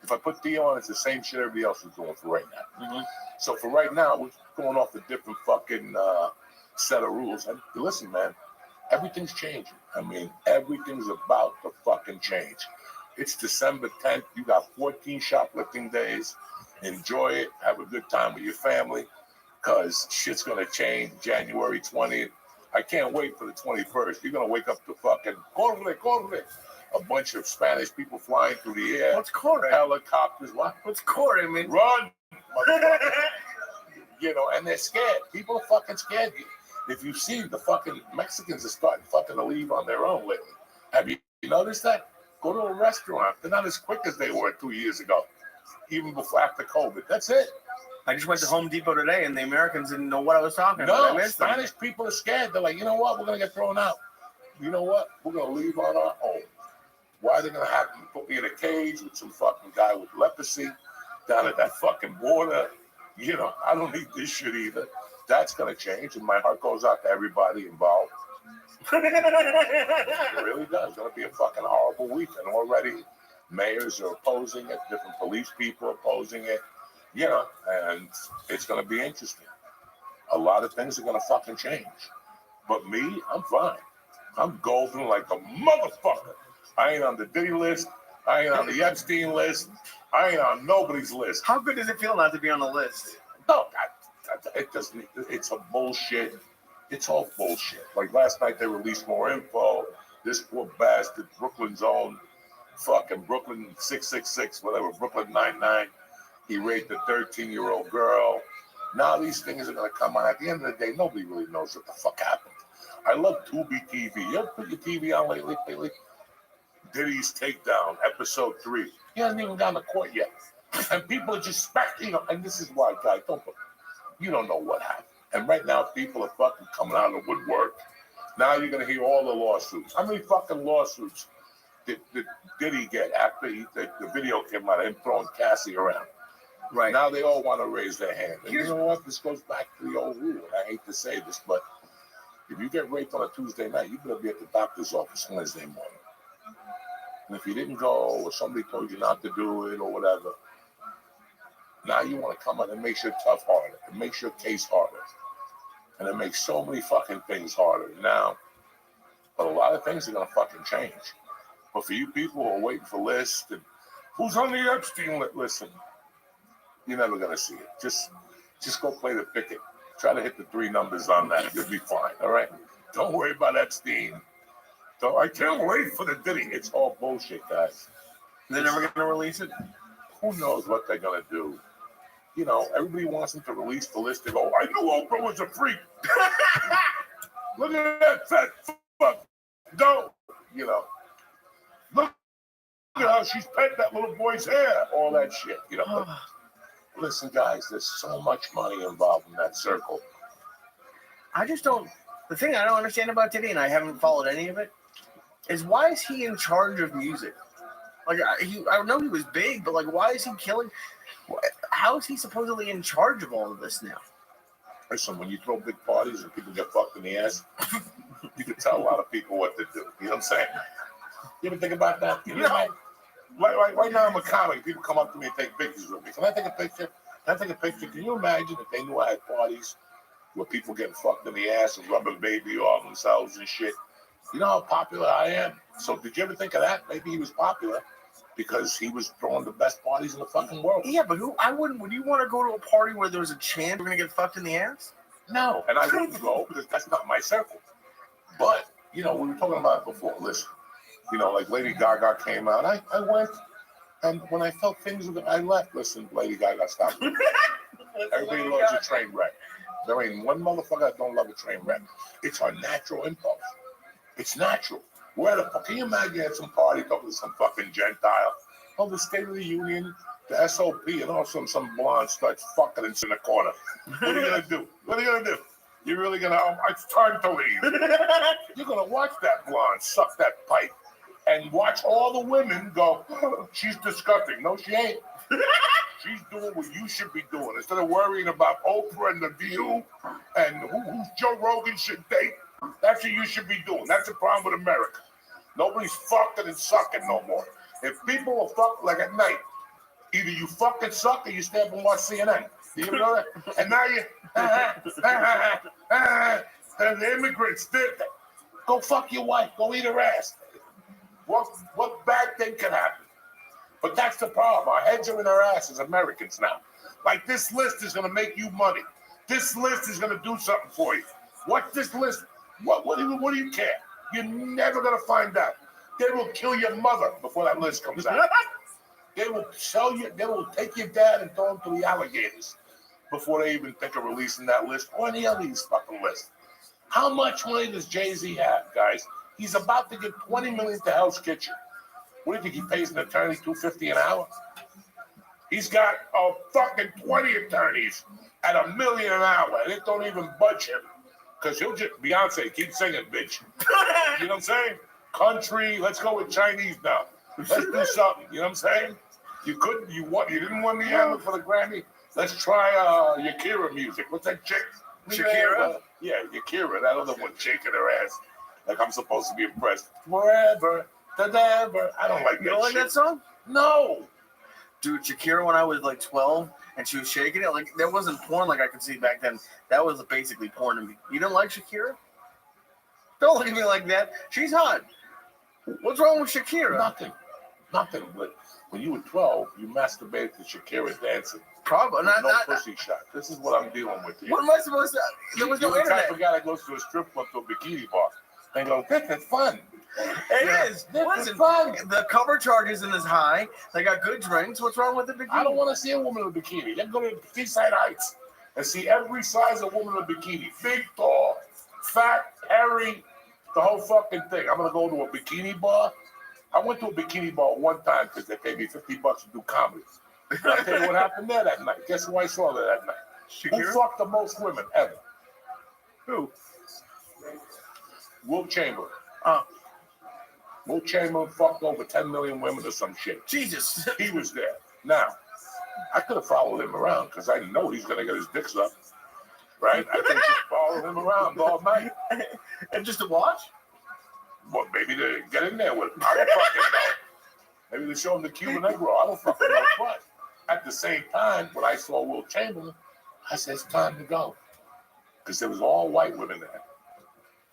If I put Theo on, it's the same shit everybody else is doing for right now. Mhm. So for right now, we're going off a different fucking set of rules. And listen, man, everything's changing. I mean, everything's about to fucking change. It's December 10th. You got 14 shoplifting days. Enjoy it. Have a good time with your family, because shit's going to change January 20th. I can't wait for the 21st. You're going to wake up to fucking corre. A bunch of Spanish people flying through the air. What's corre? Helicopters. What? What's corre? I mean, Run, motherfucker. You know, and they're scared. People are fucking scared. If you see, the fucking Mexicans are starting fucking to leave on their own lately. Have you noticed that? Go to a restaurant. They're not as quick as they were 2 years ago, even before after COVID. That's it. I just went to Home Depot today, and the Americans didn't know what I was talking about. I No, missed them. Spanish people are scared. They're like, you know what? We're going to get thrown out. You know what? We're going to leave on our own. Why are they going to have to put me in a cage with some fucking guy with leprosy down at that fucking border? You know, I don't need this shit either. That's going to change, and my heart goes out to everybody involved. It really does. It's going to be a fucking horrible week, and already mayors are opposing it, different police people are opposing it, you know, and it's going to be interesting. A lot of things are going to fucking change. But me, I'm fine. I'm golden like a motherfucker. I ain't on the Diddy list. I ain't on the Epstein list. I ain't on nobody's list. How good does it feel not to be on the list? No, it doesn't. It's a bullshit. It's all bullshit. Like last night, they released more info. This poor bastard, Brooklyn's own, fucking Brooklyn 666, whatever, Brooklyn 99. He raped a 13-year-old girl. Now these things are gonna come out. At the end of the day, nobody really knows what the fuck happened. I love Tubi TV. You ever put your TV on lately? Diddy's Takedown, episode 3. He hasn't even gone to court yet. And people are just speculating, and this is why, guys, you don't know what happened. And right now, people are fucking coming out of the woodwork. Now you're going to hear all the lawsuits. How many fucking lawsuits did he get after the video came out of him throwing Cassie around? Right. Now they all want to raise their hand. And you know what? This goes back to the old rule. And I hate to say this, but if you get raped on a Tuesday night, you better be at the doctor's office Wednesday morning. And if you didn't go, or somebody told you not to do it, or whatever, now you want to come out and make your tough harder. It makes your case harder. And it makes so many fucking things harder now. But a lot of things are going to fucking change. But for you people who are waiting for lists, and who's on the Epstein list, listen, you're never going to see it. Just go play the picket. Try to hit the 3 numbers on that. You'll be fine, all right? Don't worry about Epstein. I can't wait for the Diddy. It's all bullshit, guys. They're never going to release it? Who knows what they're going to do? You know, everybody wants them to release the list. They go, I knew Oprah was a freak. Look at that fat fuck. Don't, you know. Look at how she's petting that little boy's hair. All that shit, you know. But listen, guys, there's so much money involved in that circle. I just don't. The thing I don't understand about Diddy, and I haven't followed any of it, is why is he in charge of music? Like, I know he was big, but like, why is he killing? How is he supposedly in charge of all of this now? Listen, when you throw big parties and people get fucked in the ass, you can tell a lot of people what to do. You know what I'm saying? You ever think about that? You know, right now I'm a comic. People come up to me and take pictures with me. Can I take a picture? Can I take a picture? Can you imagine if they knew I had parties where people getting fucked in the ass and rubbing baby on themselves and shit? You know how popular I am? So did you ever think of that? Maybe he was popular because he was throwing the best parties in the fucking world. Yeah, but would you want to go to a party where there was a chance we're going to get fucked in the ass? No. And I wouldn't go because that's not my circle. But, you know, we were talking about it before. Listen, you know, like Lady Gaga came out. I went, and when I felt things were, I left. Listen, Lady Gaga, stop. Everybody loves a train wreck. There ain't one motherfucker that don't love a train wreck. It's our natural impulse. It's natural. Where the fuck? Can you imagine at some party talking to some fucking Gentile? Oh, the State of the Union, the SOP, and all some blonde starts fucking in the corner. What are you gonna do? What are you gonna do? You're really gonna? Oh, it's time to leave. You're gonna watch that blonde suck that pipe, and watch all the women go. Oh, she's disgusting. No, she ain't. She's doing what you should be doing instead of worrying about Oprah and The View and who Joe Rogan should date. That's what you should be doing. That's the problem with America. Nobody's fucking and sucking no more. If people will fuck like at night, Either you fucking suck or you stay up and watch CNN. Do you know that? And now you, the immigrants did that. Go fuck your wife. Go eat her ass. What bad thing can happen? But that's the problem. Our heads are in our ass as Americans now. Like, this list is going to make you money. This list is going to do something for you. What this list, what do you care? You're never going to find out. They will kill your mother before that list comes out. They will sell you, they will take your dad and throw him to the alligators before they even think of releasing that list or any other of these fucking lists. How much money does Jay-Z have, guys? He's about to give $20 million to Hell's Kitchen. What do you think he pays an attorney $250 an hour? He's got fucking 20 attorneys at $1 million an hour, and it don't even budge him. Because he'll just, Beyonce, keep singing, bitch. You know what I'm saying? Country, let's go with Chinese now. Let's do something. You know what I'm saying? You didn't win the Emmy for the Grammy. Let's try Yakira music. What's that chick? Shakira? Yeah, Yakira, that other one shaking her ass. Like I'm supposed to be impressed. Forever, forever. I don't like that. You don't like shit. that song? No. Dude, Shakira, when I was like 12 and she was shaking it, like there wasn't porn like I could see back then. That was basically porn to me. You don't like Shakira? Don't look at me like that. She's hot. What's wrong with Shakira? Nothing. But when you were 12, you masturbated to Shakira dancing. Probably not. No pussy shot. This is what I'm dealing with here. What am I supposed to? There was no You're the type internet. of guy that goes to a strip club to a bikini bar and goes, "This is fun." It is. This is Listen, fun. the cover charge isn't as high. They got good drinks. What's wrong with the bikini? I don't want to see a woman in a bikini. Let's go to Seaside Heights and see every size of woman in a bikini. Big, tall, fat, hairy, the whole fucking thing. I'm going to go to a bikini bar. I went to a bikini bar one time because they paid me $50 to do comedy. And I'll tell you what happened there that night. Guess who I saw there that night? Who fucked the most women ever? Who? Will Chamberlain. Oh, Will Chamberlain fucked over 10 million women or some shit. Jesus. He was there. Now, I could have followed him around because I know he's going to get his dick sucked. Right? I could just follow him around all night. And just to watch? Well, maybe to get in there with him. I don't fucking know. Maybe to show him the Cuban Negro. I don't fucking know. But at the same time, when I saw Will Chamberlain, I said, it's time to go. Because there was all white women there.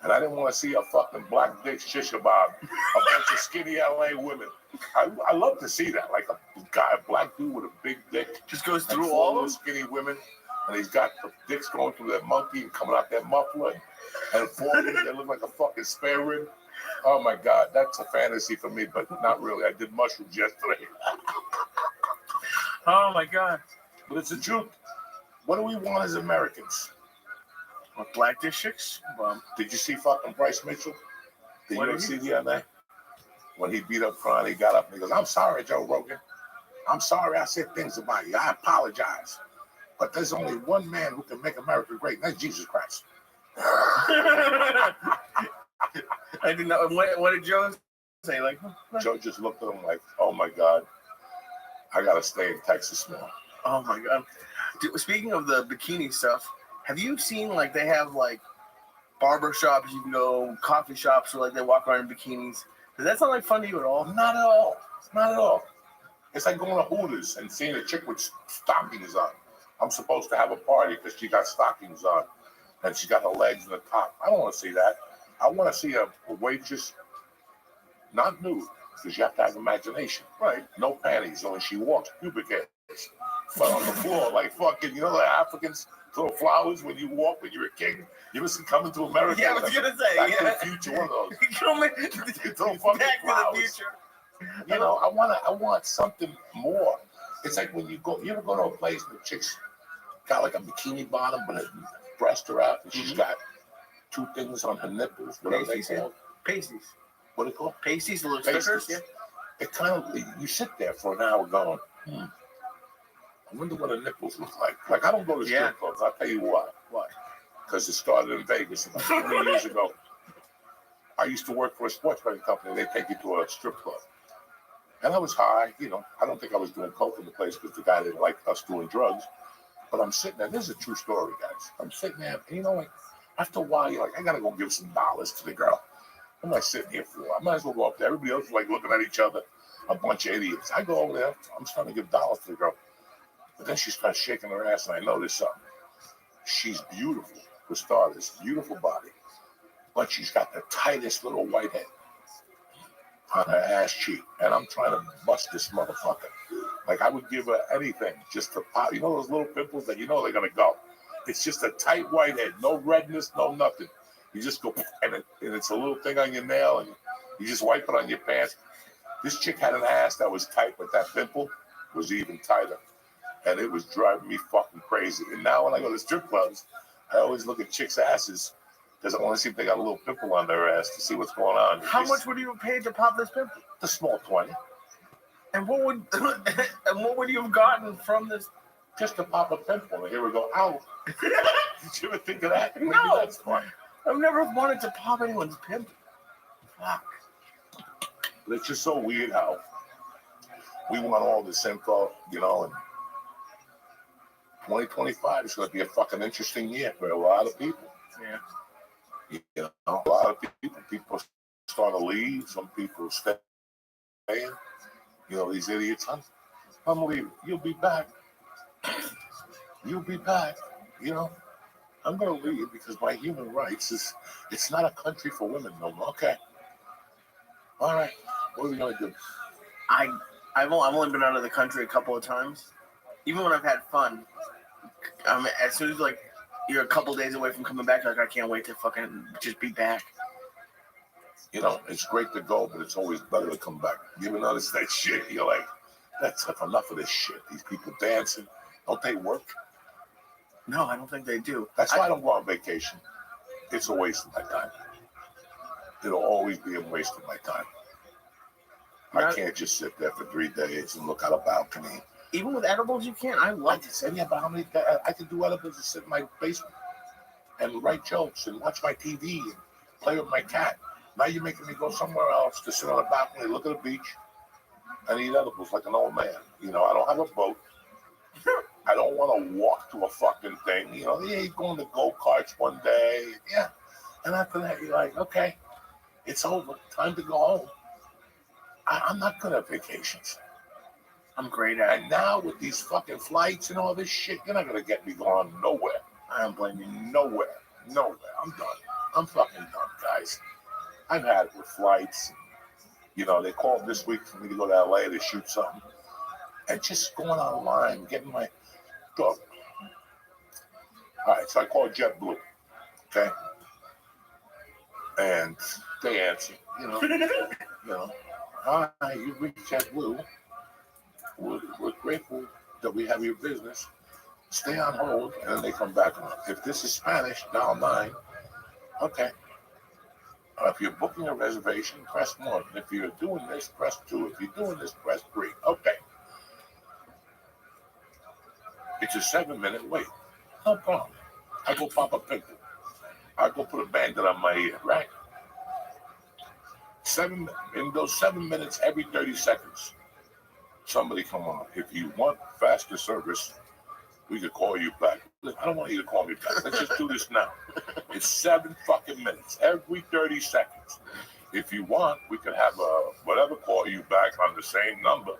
And I didn't want to see a fucking black dick shish kebab, a bunch of skinny LA women. I love to see that, like a black dude with a big dick. Just goes And through four all little of them? skinny women. And he's got the dicks going through that monkey and coming out that muffler. And four of them that look like a fucking spare rib. Oh my God, that's a fantasy for me, but not really. I did mushrooms yesterday. Oh my God. But it's the truth. What do we want as Americans? What, black dick chicks? Did you see fucking Bryce Mitchell? Did What you did see the other night? When he beat up Kron, he got up and he goes, I'm sorry, Joe Rogan. I'm sorry I said things about you. I apologize. But there's only one man who can make America great, and that's Jesus Christ. I didn't know. What did Joe say? Like, Joe just looked at him like, oh my God, I got to stay in Texas more. oh my God. Dude, speaking of the bikini stuff, have you seen like they have like barber shops you can go, coffee shops where like they walk around in bikinis? Does that sound like fun to you at all? Not at all. Not at all. It's like going to Hooters and seeing a chick with stockings on. I'm supposed to have a party because she got stockings on and she got her legs in the top. I don't want to see that. I want to see a waitress not nude because you have to have imagination. Right. No panties, only she walks pubic hairs. But on the floor, like fucking, you know, the Africans throw flowers when you walk when you're a king. You ever seen Coming to America? Yeah, I was gonna say, Back yeah. to the Future, one of those. You throw fucking Back to flowers. the future. You know, I want something more. It's like when you ever go to a place where chicks got like a bikini bottom, but her breasts are out, and she's got two things on her nipples. What are they Pasties, yeah. called? Pasties. What do they call? Pasties, the little Pasties. stickers. Yeah. It kind of, you sit there for an hour going, I wonder what her nipples look like. Like, I don't go to strip clubs. I'll tell you why. Why? Because it started in Vegas about 20 years ago. I used to work for a sports betting company. They take you to a strip club. And I was high, you know. I don't think I was doing coke in the place because the guy didn't like us doing drugs. But I'm sitting there. This is a true story, guys. I'm sitting there, and you know, like, after a while, you're like, I got to go give some dollars to the girl. What am I sitting here for? I might as well go up there. Everybody else is like looking at each other. A bunch of idiots. I go over there. I'm starting to give dollars to the girl. But then she starts shaking her ass, and I notice something. She's beautiful, for starters. Beautiful body. But she's got the tightest little white head on her ass cheek. And I'm trying to bust this motherfucker. Like, I would give her anything just to pop. You know those little pimples that you know they're going to go? It's just a tight white head. No redness, no nothing. You just go, and it's a little thing on your nail, and you just wipe it on your pants. This chick had an ass that was tight, but that pimple was even tighter. And it was driving me fucking crazy. And now when I go to strip clubs, I always look at chicks' asses because I want to see if they got a little pimple on their ass to see what's going on. How much would you have paid to pop this pimple? The small 20. And what would you have gotten from this? Just to pop a pimple. And here we go. Ow. Did you ever think of that? Maybe No. that's fine. I've never wanted to pop anyone's pimple. Fuck. But it's just so weird how we want all this info, you know, and 2025 is going to be a fucking interesting year for a lot of people. Yeah. You know, a lot of people start to leave. Some people staying. You know, these idiots. I'm leaving. You'll be back. You'll be back. You know, I'm going to leave because my human rights is, it's not a country for women no more. Okay. All right. What are we going to do? I've only been out of the country a couple of times. Even when I've had fun, as soon as like you're a couple days away from coming back, like I can't wait to fucking just be back. You know, it's great to go, but it's always better to come back. You ever notice that shit? You're like, that's enough of this shit. These people dancing, don't they work? No, I don't think they do. That's why I don't go on vacation. It's a waste of my time. It'll always be a waste of my time. I can't just sit there for 3 days and look out a balcony. Even with edibles, you can't. I love it. Said, yeah, but how many? I can do edibles and sit in my basement and write jokes and watch my TV and play with my cat. Now you're making me go somewhere else to sit on a balcony, look at the beach, and eat edibles like an old man. You know, I don't have a boat. I don't want to walk to a fucking thing. You know, yeah, you're going to go-karts one day. Yeah. And after that, you're like, okay, it's over. Time to go home. I'm not good at vacations. I'm great at it. And now with these fucking flights and all this shit, you're not going to get me going nowhere. I don't blame you. Nowhere. I'm done. I'm fucking done, guys. I've had it with flights. You know, they called this week for me to go to LA to shoot something. And just going online, getting my dog. All right, so I called JetBlue. Okay? And they answer, you know. Hi, you've reached JetBlue. We're grateful that we have your business. Stay on hold, and then they come back on. If this is Spanish, dial 9. Okay. If you're booking a reservation, press 1. If you're doing this, press 2. If you're doing this, press 3. Okay. It's a 7-minute wait. No problem. I go pop a pimple. I go put a bandit on my ear, right? In those 7 minutes, every 30 seconds, somebody come on. If you want faster service, we could call you back. I don't want you to call me back. Let's just do this now. It's 7 fucking minutes, every 30 seconds. If you want, we could have whatever call you back on the same number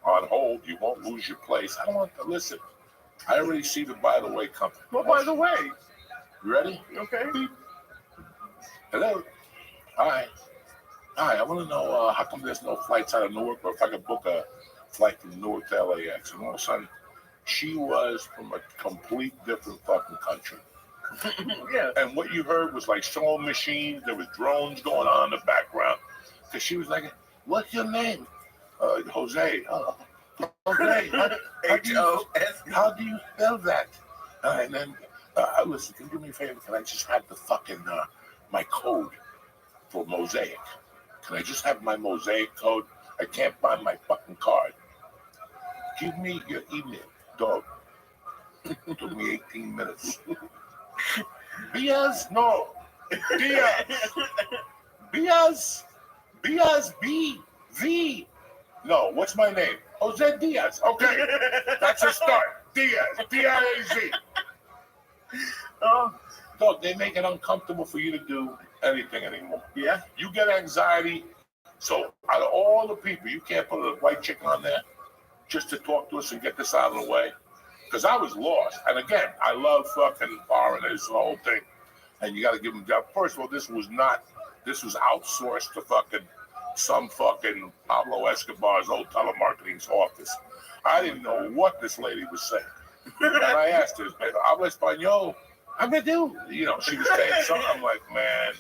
on hold. You won't lose your place. I don't want to listen. I already see the by the way coming. Well, by the way, you ready? okay. Beep. Hello. Hi. I want to know how come there's no flights out of Newark, or if I could book a flight from Newark to LAX. And all of a sudden, she was from a complete different fucking country. Yeah. And what you heard was like sewing machines. There was drones going on in the background. Because she was like, "What's your name?" Jose. Jose. How do you spell that? And then, listen, can you do me a favor? Can I just have the fucking, my code for Mosaic? Can I just have my Mosaic code? I can't find my fucking card. Give me your email, dog. It took me 18 minutes. Biaz? No. Diaz. B-V. No, what's my name? Jose Diaz. Okay. That's a start. Diaz. D-I-A-Z. Dog, they make it uncomfortable for you to do anything anymore. Yeah. You get anxiety. So out of all the people, you can't put a white chick on there just to talk to us and get this out of the way. Because I was lost. And again, I love fucking foreigners, the whole thing. And you got to give them job. First of all, this was outsourced to fucking some fucking Pablo Escobar's old telemarketing's office. I didn't know what this lady was saying. And I asked her, habla español? I'm gonna do. You know, she was saying something. I'm like, man.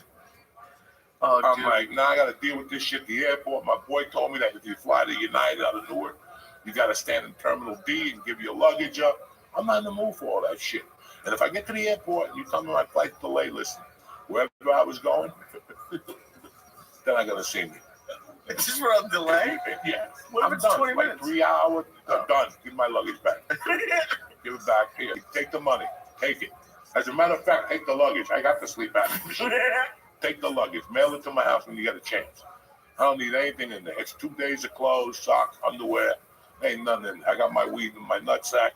Oh, I'm dude. like, now I got to deal with this shit at the airport. My boy told me that if you fly to United out of Newark, you got to stand in Terminal D and give your luggage up. I'm not in the mood for all that shit. And if I get to the airport and you tell me my flight's delayed, listen, wherever I was going, then I got to see me. It's just for a delay? Yeah. What if I'm it's done. 20 like minutes? 3 hours, I'm done. Give my luggage back. Give it back. Here, take the money. Take it. As a matter of fact, take the luggage. I got the sleep apnea machine. Take the luggage. Mail it to my house when you get a chance. I don't need anything in there. It's 2 days of clothes, socks, underwear. Ain't nothing in there. I got my weed in my nutsack,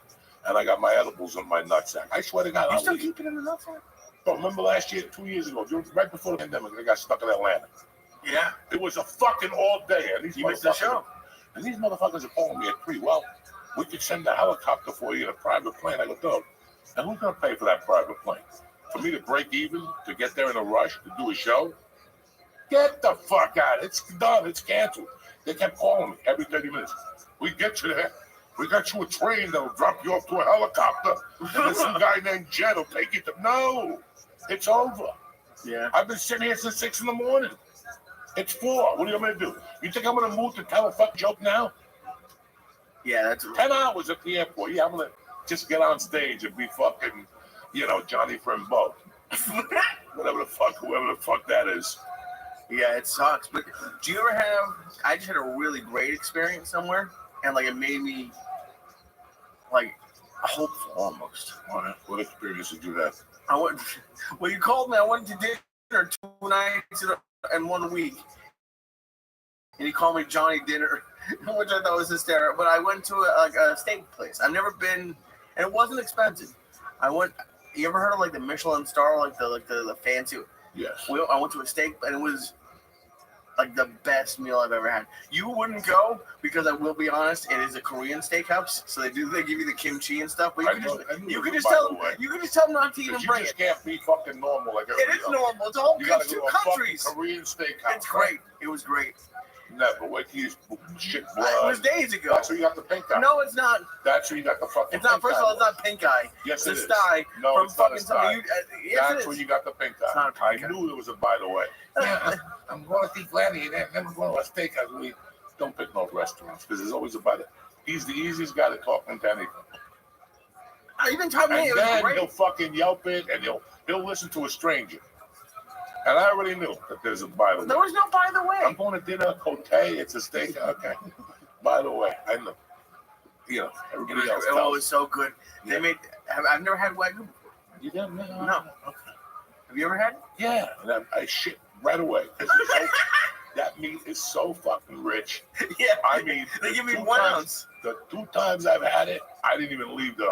and I got my edibles in my nutsack. I swear to God, You I'll still leave. keep it in the nutsack? But remember last year, 2 years ago, right before the pandemic, I got stuck in Atlanta. Yeah. It was a fucking all day. And these You missed the motherfuckers- show. And these motherfuckers are calling me at 3. Well, we could send a helicopter for you in a private plane. I go, dog, and who's going to pay for that private plane? For me to break even, to get there in a rush, to do a show? Get the fuck out. It's done. It's canceled. They kept calling me every 30 minutes. We get you there. We got you a train that'll drop you off to a helicopter. And then some guy named Jed will take you to... No, it's over. Yeah. I've been sitting here since 6 in the morning. It's 4. What do you want me to do? You think I'm going to move to tell a fucking joke now? Yeah, that's 10 hours at the airport. Yeah, I'm going to just get on stage and be fucking, Johnny Frimbo. Whatever the fuck, whoever the fuck that is. Yeah, it sucks. But do you ever have? I just had a really great experience somewhere, and like it made me like hopeful almost. What experience did you have? I went. Well, you called me. I went to dinner 2 nights in 1 week, and you called me Johnny Dinner, which I thought was hysterical. But I went to a steak place. I've never been, and it wasn't expensive. I went. You ever heard of like the Michelin star, like the fancy? Yes. I went to a steak, and it was like the best meal I've ever had. You wouldn't go because I will be honest, it is a Korean steakhouse, so they give you the kimchi and stuff. But you could just tell them not to even You bring just it. can't be fucking normal like It everybody is else. normal. It's all You good. gotta Two go to a countries. fucking Korean steakhouse. It's great. It was great. Never. Wait till you shit It blood. was days ago. That's where you got the pink eye. No, it's not. That's where you got the fucking It's not. pink First of eye all, it's not pink eye. Yes, It's it a is. sty No, from it's not a fucking sty. something. Yes, That's it where is. you got the pink eye. It's not a I pink eye. knew there was a by the way. Yeah, I'm going to see Gladys and then I'm going to a steakhouse. We don't pick no restaurants because there's always a by the. He's the easiest guy to talk into anything. Even told me And it was then great. he'll fucking Yelp it and he'll listen to a stranger. And I already knew that there's a by the way. There was no by the way. I'm going to dinner, Cote, it's a steak. Okay. By the way, I know. Everybody else It tells. was so good. Yeah. I've never had wagyu before. You didn't? No. No. Have you ever had it? Yeah, and I shit right away. 'Cause that meat is so fucking rich. Yeah. I mean, They give me 2 1 times- ounce. The 2 times I've had it, I didn't even leave the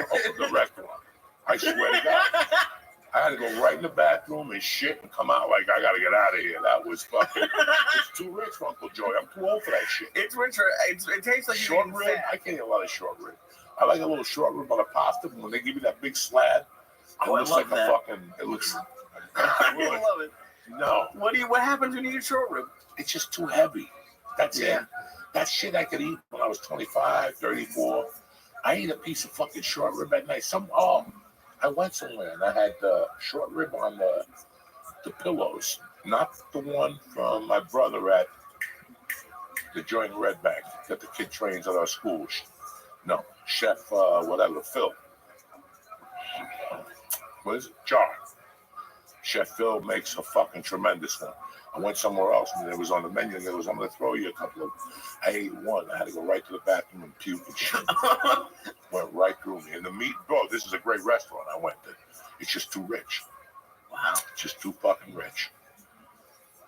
restaurant. I swear to God. I had to go right in the bathroom and shit and come out like I gotta get out of here. That was fucking. It's too rich for Uncle Joey. I'm too old for that shit. It's richer. It tastes like Short you're rib. eating I fat. can't eat a lot of short rib. I like a little short rib on a pasta, but when they give you that big slab, it Oh, I looks love like that. a fucking. It looks. I love it. No, What happens when you eat short rib? it's just too heavy. That's Yeah. it. That shit I could eat when I was 25, 34. I ate a piece of fucking short rib at night. I went somewhere and I had the short rib on the pillows, not the one from my brother at the joint Red Bank that the kid trains at our school. No, Chef, whatever, Phil. What is it? Jar. Chef Phil makes a fucking tremendous one. I went somewhere else and it was on the menu and it was, I'm going to throw you a couple of. I ate one. I had to go right to the bathroom and puke and shit. Went right through me. And the meat, bro, this is a great restaurant I went to. It's just too rich. Wow. It's just too fucking rich.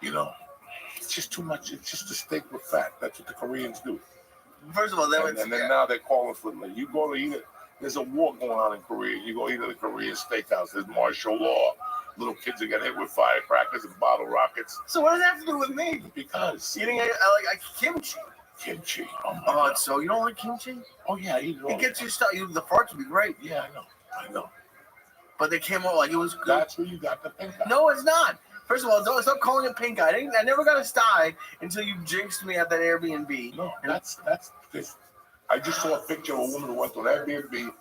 It's just too much. It's just a steak with fat. That's what the Koreans do. First of all, And then now they're calling for, like, you go to eat it. There's a war going on in Korea. You go eat at a Korean steakhouse. There's martial law. Little kids are getting hit with firecrackers and bottle rockets. So what does that have to do with me? Because Eating I like kimchi. kimchi. Oh, my Oh, God. it's so you don't like kimchi? Oh yeah, I eat it all. It gets your stuff. The farts would be great, Yeah, I know. but they came out like it was good. That's where you got the pink eye. No, it's not. First of all, don't stop calling it pink eye. I never got a sty until you jinxed me at that Airbnb. No, that's this. I just saw a picture of a woman who went to an Airbnb,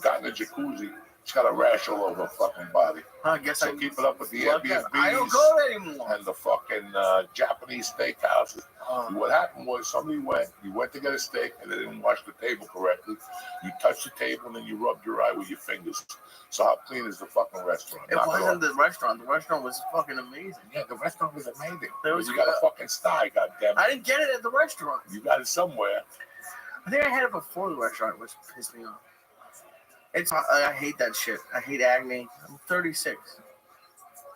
got in a jacuzzi. She's got a rash all over her fucking body. I guess So keep it up with the Airbnbs I don't go there anymore. and the fucking Japanese steakhouses. What happened was you went to get a steak and they didn't wash the table correctly. You touched the table and then you rubbed your eye with your fingers. So how clean is the fucking restaurant? It Knock wasn't off. the restaurant. The restaurant was fucking amazing. Yeah, the restaurant was amazing. There was- You got a fucking sty, goddamn. I didn't get it at the restaurant. You got it somewhere. I think I had it before the restaurant, which pissed me off. I hate that shit. I hate acne. I'm 36.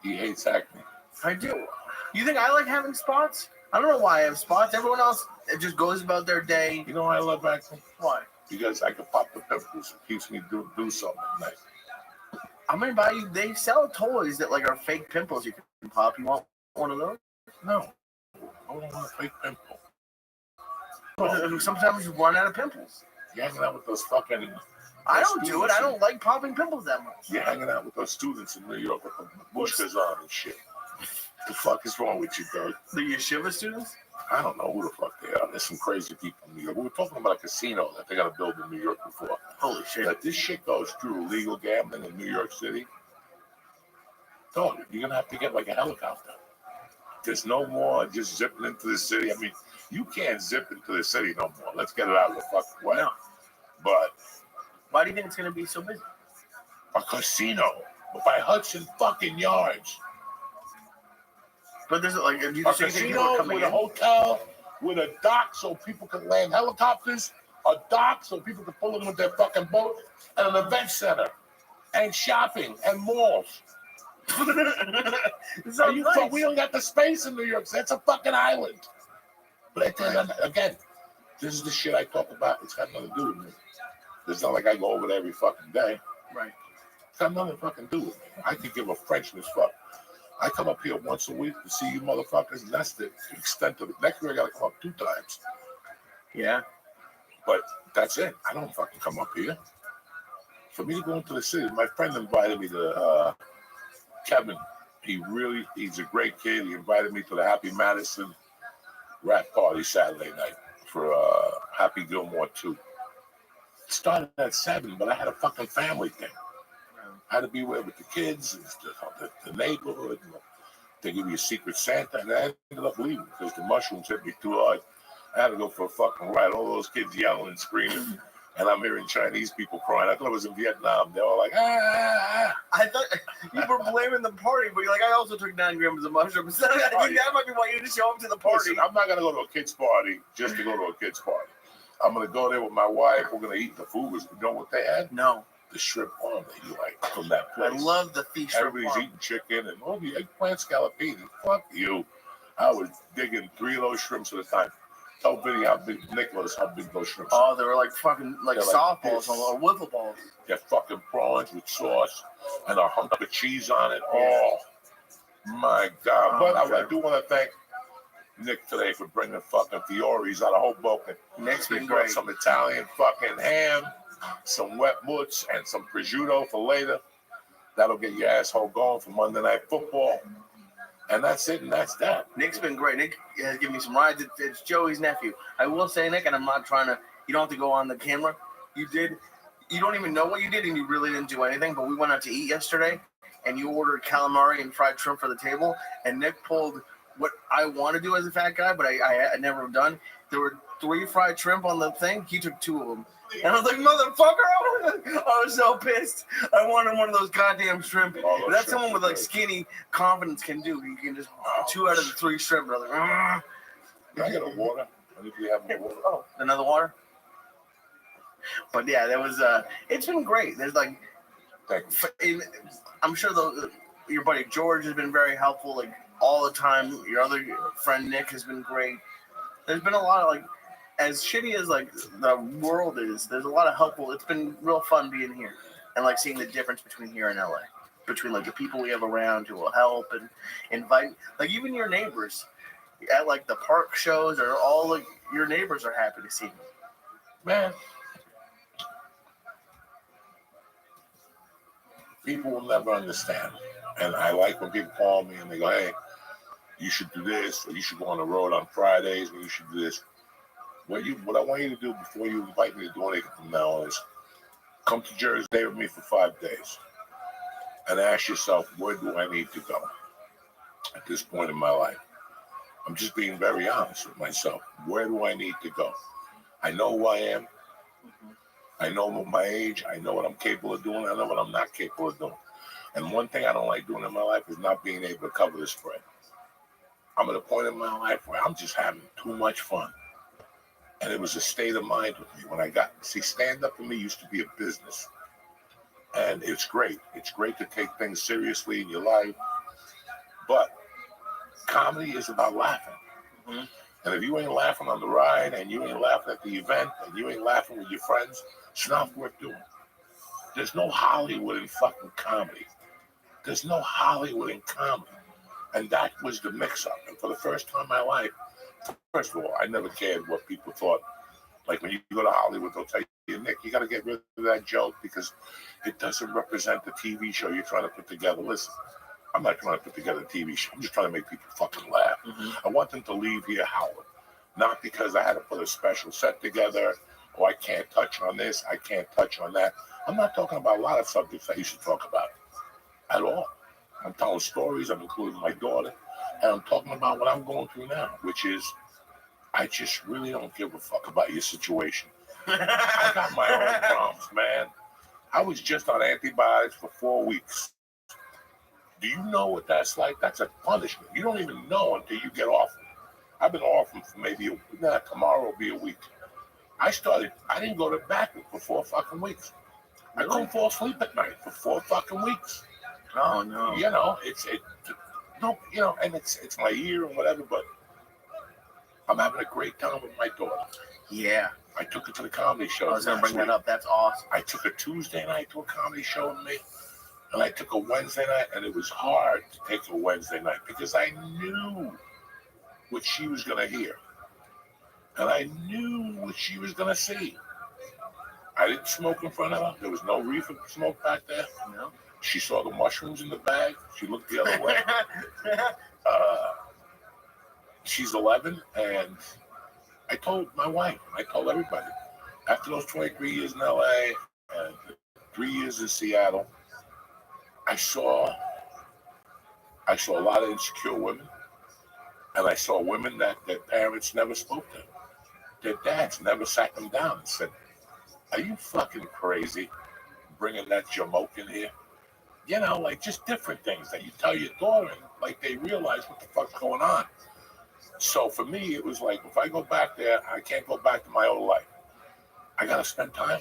He hates acne. I do. You think I like having spots? I don't know why I have spots. Everyone else, it just goes about their day. You know why I love acne? Why? Because I can pop the pimples. It keeps me do something nice. I'm gonna buy you. They sell toys that like are fake pimples you can pop. You want one of those? No. I don't want a fake pimple. Sometimes you run out of pimples. You're hanging out with those fucking... I don't do it. I don't like popping pimples that much. You're hanging out with those students in New York with the bushkas on and shit. The fuck is wrong with you, dog? The yeshiva students? I don't know who the fuck they are. There's some crazy people in New York. We were talking about a casino that they got to build in New York before. Holy shit. That this shit goes through illegal gambling in New York City. Dog, you're going to have to get like a helicopter. There's no more just zipping into the city. I mean, you can't zip into the city no more. Let's get it out of the fucking way. No. But Why do you think it's gonna be so busy? a casino by Hudson fucking Yards. But there's like, do you A think people are casino coming with a in? hotel, with a dock so people can land helicopters, a dock so people can pull in with their fucking boat, and an event center, and shopping, and malls. This Are sounds you nice. we don't got the space in New York. That's a fucking island. But I tell you, again, this is the shit I talk about. It's got nothing to do with me. It's not like I go over there every fucking day. Right. It's got nothing to fucking do with me. I could give a Frenchness fuck. I come up here once a week to see you motherfuckers, and that's the extent of it. Next year I gotta come up 2 times. Yeah. But that's it. I don't fucking come up here. For me to go into the city, my friend invited me to Kevin. He's a great kid. He invited me to the Happy Madison rap party Saturday night for Happy Gilmore 2. It started at 7, but I had a fucking family thing. I had to be with the kids and the neighborhood. They give you a secret Santa, and I ended up leaving because the mushrooms hit me too hard. I had to go for a fucking ride. All those kids yelling and screaming, and I'm hearing Chinese people crying. I thought it was in Vietnam. They were like, ah. I thought you were blaming the party, but you're like, I also took 9 grams of mushrooms. I think that might be why you didn't show up to the party. Listen, I'm not going to go to a kid's party just to go to a kid's party. I'm going to go there with my wife. We're going to eat the food. You know what they had? No. The shrimp parm that you like from that I place. love the fish. Everybody's eating chicken and all the eggplant scallopini. Fuck you. I was digging 3 of those shrimps at a time. Tell Vinny how big, Nicholas, how big those shrimps are. Oh, they were like fucking like They're like softballs this. or wiffle balls. Get fucking prawns with sauce and a hunk of cheese on it. Oh, my God. But I do want to thank Nick today for bringing fucking Fioris out of Hoboken. Nick's He been brought great. some Italian fucking ham, some wet mutts, and some prosciutto for later. That'll get your asshole going for Monday Night Football. And that's it, and that's that. Nick's been great. Nick has given me some rides. It's Joey's nephew. I will say, Nick, and I'm not trying to, you don't have to go on the camera. You don't even know what you did, and you really didn't do anything, but we went out to eat yesterday, and you ordered calamari and fried shrimp for the table, and Nick pulled what I want to do as a fat guy, but I never have done. There were 3 fried shrimp on the thing. He took 2 of them. And I was like, motherfucker, I was so pissed. I wanted one of those goddamn shrimp. Oh, That's shrimp someone with like is skinny confidence can do. You can just 2 out of the 3 shrimp. And I was like, "Ugh." Can I get a water? I think we have more water. Oh, another water? But yeah, that was, it's been great. There's like, Thank you. I'm sure your buddy George has been very helpful, like all the time. Your other friend Nick has been great. There's been a lot of like, as shitty as like the world is, there's a lot of helpful. It's been real fun being here and like seeing the difference between here and LA. between like the people we have around who will help and invite, like even your neighbors at like the park shows, or all like your neighbors are happy to see you. Man, people will never understand. And I like when people call me and they go, hey, you should do this, or you should go on the road on Fridays, or you should do this. What I want you to do before you invite me to do anything from now on is come to Jersey, stay with me for 5 days, and ask yourself, where do I need to go at this point in my life? I'm just being very honest with myself. Where do I need to go? I know who I am. I know my age. I know what I'm capable of doing. I know what I'm not capable of doing. And one thing I don't like doing in my life is not being able to cover the spread. I'm at a point in my life where I'm just having too much fun. And it was a state of mind with me when I got, see, stand-up for me used to be a business. And it's great. It's great to take things seriously in your life. But comedy is about laughing. Mm-hmm. And if you ain't laughing on the ride, and you ain't laughing at the event, and you ain't laughing with your friends, it's not worth doing. There's no Hollywood in fucking comedy. There's no Hollywood in comedy. And that was the mix-up. And for the first time in my life, first of all, I never cared what people thought. Like when you go to Hollywood, they'll tell you, Nick, you got to get rid of that joke because it doesn't represent the TV show you're trying to put together. Listen, I'm not trying to put together a TV show. I'm just trying to make people fucking laugh. Mm-hmm. I want them to leave here howling. Not because I had to put a special set together, or I can't touch on this, I can't touch on that. I'm not talking about a lot of subjects I used to talk about at all. I'm telling stories, I'm including my daughter, and I'm talking about what I'm going through now, which is I just really don't give a fuck about your situation. I got my own problems, man. I was just on antibiotics for 4 weeks. Do you know what that's like? That's a punishment. You don't even know until you get off them. I've been off them for maybe tomorrow will be a week. I didn't go to back for 4 fucking weeks. I couldn't fall asleep at night for 4 fucking weeks. Oh no. You know, no, you know, and it's my year and whatever, but I'm having a great time with my daughter. Yeah. I took her to the comedy show. I was gonna bring that up. That's awesome. I took a Tuesday night to a comedy show with me, and I took a Wednesday night, and it was hard to take a Wednesday night because I knew what she was gonna hear, and I knew what she was gonna see. I didn't smoke in front of her. There was no reefer smoke back there. No. She saw the mushrooms in the bag. She looked the other way. She's 11, and I told my wife, I told everybody, after those 23 years in LA and 3 years in Seattle, I saw a lot of insecure women, and I saw women that their parents never spoke to. Their dads never sat them down and said, are you fucking crazy bringing that jamoke in here? You know, like just different things that you tell your daughter, and like they realize what the fuck's going on. So for me, it was like, if I go back there, I can't go back to my old life. I gotta spend time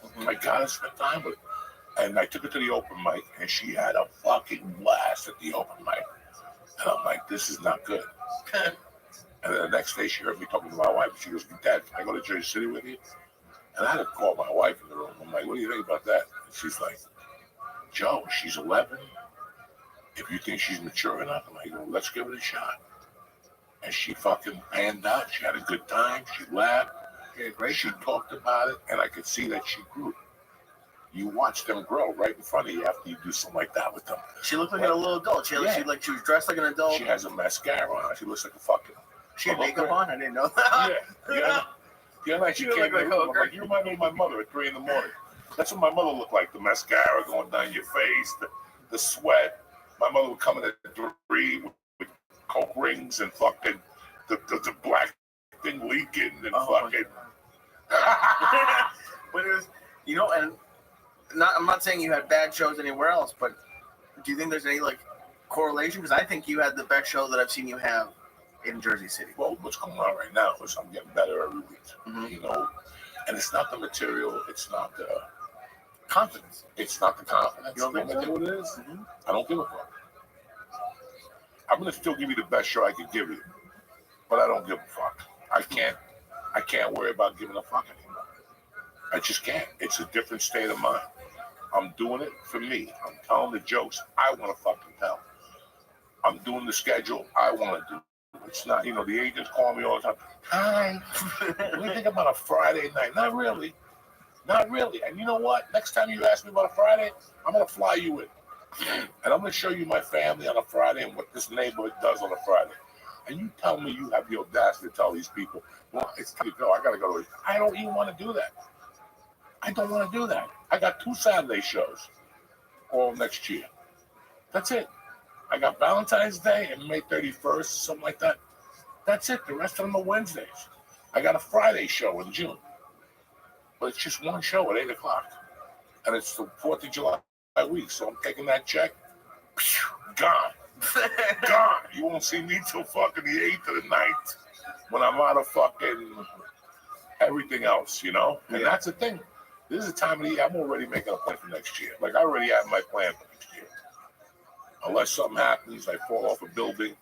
with her. I gotta spend time with her. And I took her to the open mic, and she had a fucking blast at the open mic. And I'm like, this is not good. And then the next day, she heard me talking to my wife. She goes, Dad, can I go to Jersey City with you? And I had to call my wife in the room. I'm like, what do you think about that? And she's like, Joe, she's 11. If you think she's mature enough, I'm like, well, let's give it a shot. And she fucking panned out. She had a good time. She laughed. Yeah, great. She talked about it, and I could see that she grew. You watch them grow right in front of you after you do something like that with them. She looked like a little adult. She was dressed like an adult. She has a mascara on. She looks like a fucking. She had makeup on. I didn't know that. Yeah. The other night she came in the room. I'm like, you remind me of my mother at 3 a.m. That's what my mother looked like. The mascara going down your face, the sweat. My mother would come in at 3 with coke rings and fucking the black thing leaking and fucking. But it was, you know, and I'm not saying you had bad shows anywhere else, but do you think there's any like correlation? Because I think you had the best show that I've seen you have in Jersey City. Well, what's going on right now is I'm getting better every week. Mm-hmm. You know, and it's not the material, it's not the confidence. It's not the confidence. You don't think so? What it is? Mm-hmm. I don't give a fuck. I'm gonna still give you the best show I can give you, but I don't give a fuck. I can't worry about giving a fuck anymore. I just can't. It's a different state of mind. I'm doing it for me. I'm telling the jokes I want to fucking tell. I'm doing the schedule I want to do. It's not, the agents call me all the time. Hi, what do you think about a Friday night? Not really. Not really. And you know what? Next time you ask me about a Friday, I'm going to fly you in. And I'm going to show you my family on a Friday and what this neighborhood does on a Friday. And you tell me you have the audacity to tell these people, well, it's time to go. I got to go to. I don't even want to do that. I don't want to do that. I got 2 Saturday shows all next year. That's it. I got Valentine's Day and May 31st, something like that. That's it. The rest of them are Wednesdays. I got a Friday show in June. But it's just one show at 8 o'clock. And it's the 4th of July week. So I'm taking that check. Gone. Gone. You won't see me till fucking the 8th or the 9th when I'm out of fucking everything else, And that's the thing. This is a time of the year I'm already making a plan for next year. Like, I already have my plan for next year. Unless something happens, I fall off a building,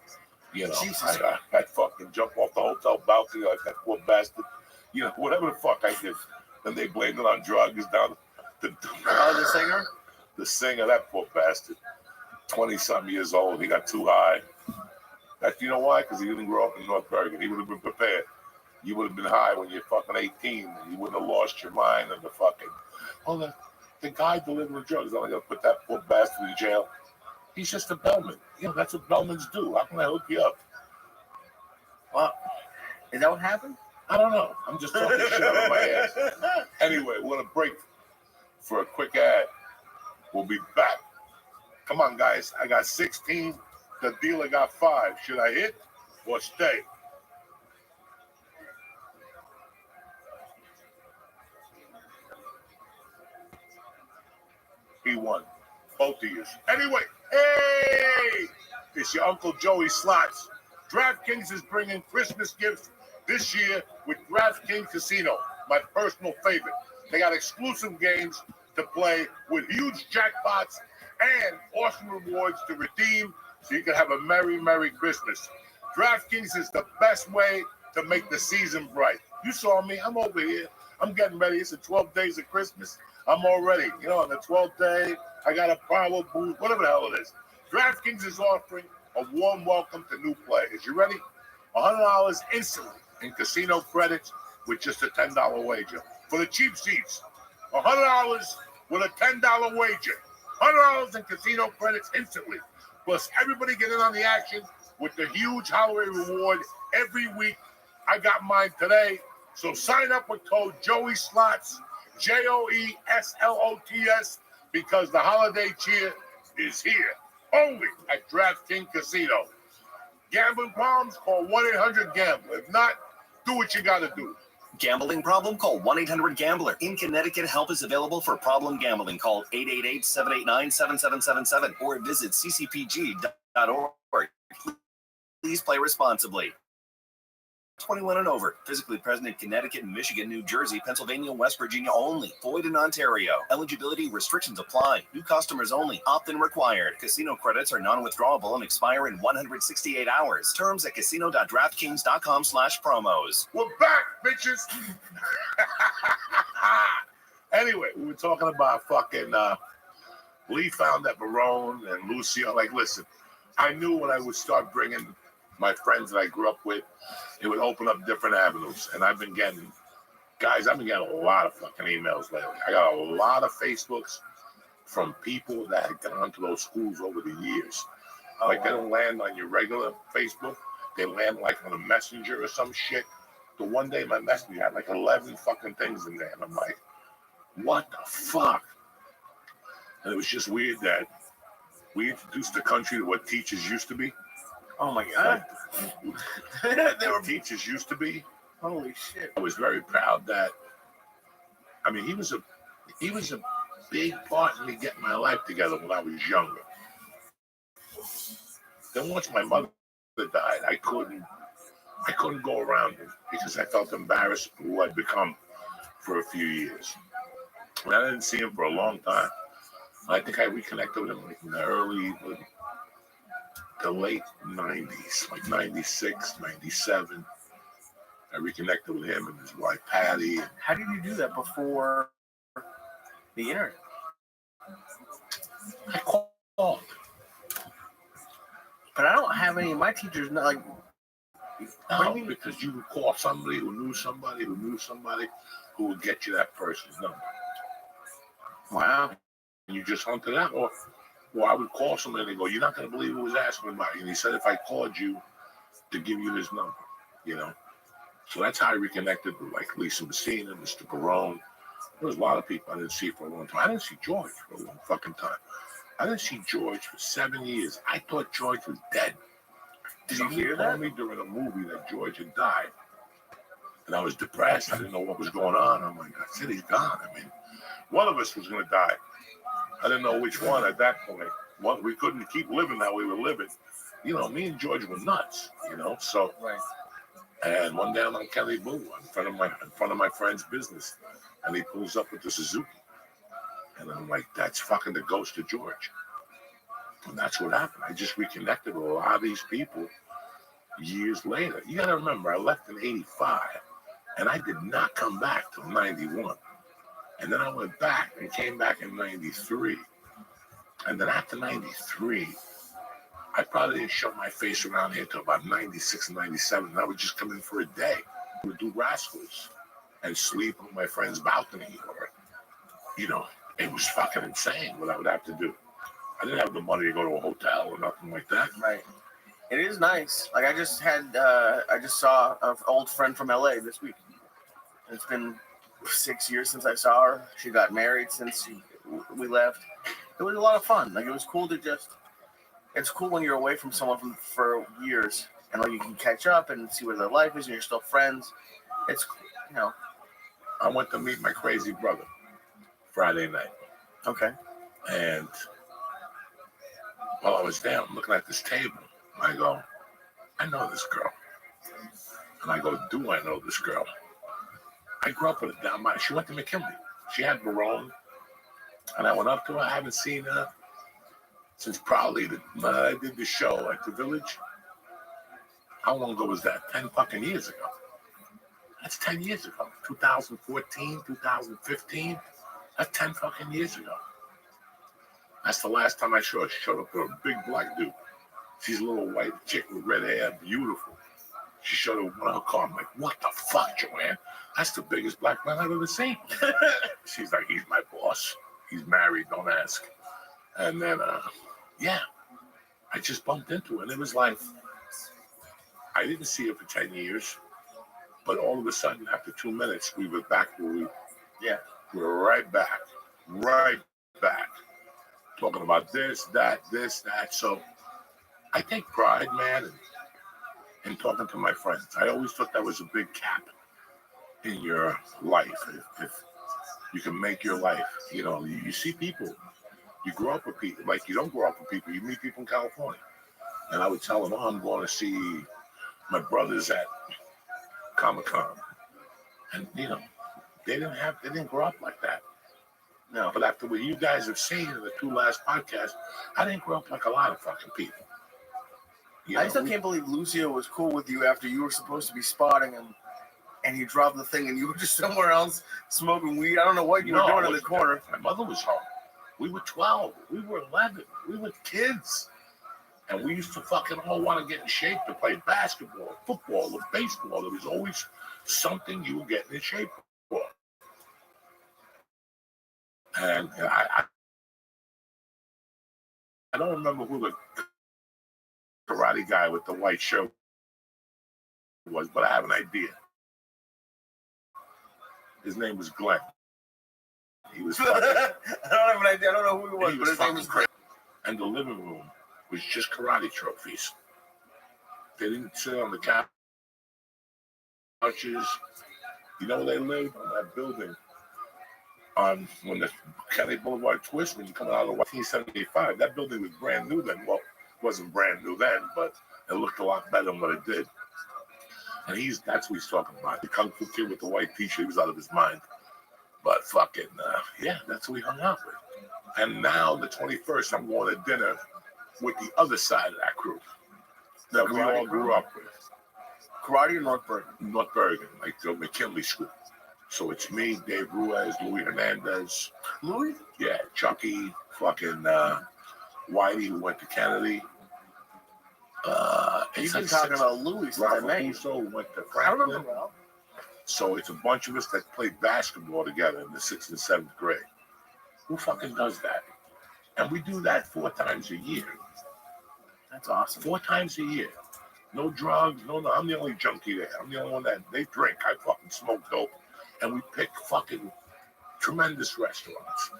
I fucking jump off the hotel balcony like that poor bastard. Whatever the fuck I did. And they blamed it on drugs down the singer? The singer, that poor bastard. 20-something years old. He got too high. You know why? Because he didn't grow up in North Bergen. He would have been prepared. You would have been high when you're fucking 18, and you wouldn't have lost your mind and the fucking. The guy delivering drugs. I'm gonna put that poor bastard in jail. He's just a bellman. That's what bellmans do. How can I hook you up? Well, is that what happened? I don't know. I'm just talking shit out of my ass. Anyway, we're gonna break for a quick ad. We'll be back. Come on, guys. I got 16. The dealer got 5. Should I hit or stay? He won. Both of you. Anyway, hey! It's your Uncle Joey Slots. DraftKings is bringing Christmas gifts this year with DraftKings Casino, my personal favorite. They got exclusive games to play with huge jackpots and awesome rewards to redeem so you can have a merry, merry Christmas. DraftKings is the best way to make the season bright. You saw me. I'm over here. I'm getting ready. It's the 12 days of Christmas. I'm all ready. On the 12th day, I got a power boost, whatever the hell it is. DraftKings is offering a warm welcome to new players. You ready? $100 instantly in casino credits with just a $10 wager. For the cheap seats, $100 with a $10 wager. $100 in casino credits instantly. Plus, everybody get in on the action with the huge holiday reward every week. I got mine today. So sign up with code Joey Slots, JOESLOTS, because the holiday cheer is here. Only at DraftKings Casino. Gambling problems? Call 1-800-GAMBLER. If not, do what you got to do. Gambling problem? Call 1-800-GAMBLER. In Connecticut, help is available for problem gambling. Call 888-789-7777 or visit ccpg.org. Please play responsibly. 21 and over. Physically present in Connecticut, Michigan, New Jersey, Pennsylvania, West Virginia only. Void in Ontario. Eligibility restrictions apply. New customers only. Opt-in required. Casino credits are non-withdrawable and expire in 168 hours. Terms at casino.draftkings.com/promos. We're back, bitches. Anyway, we were talking about fucking Lee found that Barone and Lucio. Like, listen, I knew when I would start bringing my friends that I grew up with, it would open up different avenues. And I've been getting a lot of fucking emails lately. I got a lot of Facebooks from people that had gone to those schools over the years. They don't land on your regular Facebook. They land like on a messenger or some shit. The one day my messenger had like 11 fucking things in there. And I'm like, what the fuck? And it was just weird that we introduced the country to what teachers used to be. Oh my God. They were teachers used to be. Holy shit. I was very proud that, he was a big part in me getting my life together when I was younger. Then once my mother died, I couldn't go around it because I felt embarrassed for who I'd become for a few years. And I didn't see him for a long time. I think I reconnected with him like in the late 90s, like 96, 97. I reconnected with him and his wife, Patty. How did you do that before the internet? I called. But I don't have any of my teachers. Like, No, because you would call somebody who knew somebody who would get you that person's number. wow. And you just hunted out. Or I would call somebody and they go, "You're not going to believe who was asking about you." And he said, "If I called you to give you his number, you know." So that's how I reconnected with like Lisa Messina, Mr. Barone. There was a lot of people I didn't see for a long time. I didn't see George for a long fucking time. I didn't see George for 7 years. I thought George was dead. Did you Somebody hear told that? me during a movie that George had died. And I was depressed. I didn't know what was going on. I'm like, I said, he's gone. I mean, one of us was going to die. I didn't know which one at that point. One, we couldn't keep living how we were living. You know, me and George were nuts, you know. So, Right. and one day I'm on Kelly Boulevard in front of my friend's business. And he pulls up with the Suzuki. And I'm like, that's fucking the ghost of George. And that's what happened. I just reconnected with a lot of these people years later. You got to remember, I left in 85, and I did not come back till 91. And then I went back and came back in 93. And then after 93, I probably didn't show my face around here till about 96, 97. And I would just come in for a day. I would do Rascals and sleep on my friend's balcony. Or, you know, it was fucking insane what I would have to do. I didn't have the money to go to a hotel or nothing like that. Right. It is nice. Like I just saw an old friend from LA this week. It's been 6 years since I saw her. She got married since we left. It was a lot of fun. Like it was cool to it's cool when you're away from someone for years and like you can catch up and see where their life is and you're still friends. It's, you know. I went to meet my crazy brother Friday night. Okay. And while I was there, I'm looking at this table. I go, I know this girl. And I go, do I know this girl? I grew up with her down by, she went to McKinley. She had Barone. And I went up to her. I haven't seen her since probably I did the show at the Village. How long ago was that? 10 fucking years ago. That's 10 years ago. 2014, 2015. That's 10 fucking years ago. That's the last time I saw her. She showed up with a big black dude. She's a little white chick with red hair, beautiful. She showed up with one of her car. I'm like, what the fuck, Joanne? That's the biggest black man I've ever seen. She's like, he's my boss. He's married, don't ask. And then, yeah, I just bumped into her. And it was like, I didn't see her for 10 years. But all of a sudden, after 2 minutes, we were back where we were right back. Talking about this, that. So I take pride, man, in talking to my friends. I always thought that was a big cap in your life. If you can make your life, you know, you see people, you grow up with people. Like you don't grow up with people, you meet people in California. And I would tell them, oh, I'm going to see my brothers at Comic-Con. And, you know, they didn't grow up like that. No, but after what you guys have seen in the 2 last podcasts, I didn't grow up like a lot of fucking people. I still can't believe Lucio was cool with you after you were supposed to be spotting him, and he dropped the thing, and you were just somewhere else smoking weed. I don't know what you were doing in the corner. My mother was home. We were 12. We were 11. We were kids. And we used to fucking all want to get in shape to play basketball, football, or baseball. There was always something you were getting in shape for. And I don't remember who the karate guy with the white shirt was, but I have an idea. His name was Glenn. He was fucking, I don't have an idea. I don't know who he was, but his name was great. And the living room was just karate trophies. They didn't sit on the couches. You know where they lived? On that building. On when the Kelly Boulevard twist, when you come out of 1975, that building was brand new then. Well, it wasn't brand new then, but it looked a lot better than what it did. And that's what he's talking about. The Kung Fu Kid with the white t-shirt, he was out of his mind. But fucking, yeah, that's who we hung out with. And now, the 21st, I'm going to dinner with the other side of that crew that we all grew up with. Karate or North Bergen? North Bergen, like the McKinley School. So it's me, Dave Ruiz, Louis Hernandez. Louis? Yeah, Chucky, fucking Whitey who went to Kennedy. You've it's been like talking 6 about Louis since I Ralph met you. Russo went to I remember Franklin. Ralph. So it's a bunch of us that played basketball together in the 6th and 7th grade. Who fucking does that? And we do that 4 times a year. That's awesome. 4 times a year. No drugs, no. I'm the only junkie there. I'm the only one that they drink. I fucking smoke dope. And we pick fucking tremendous restaurants.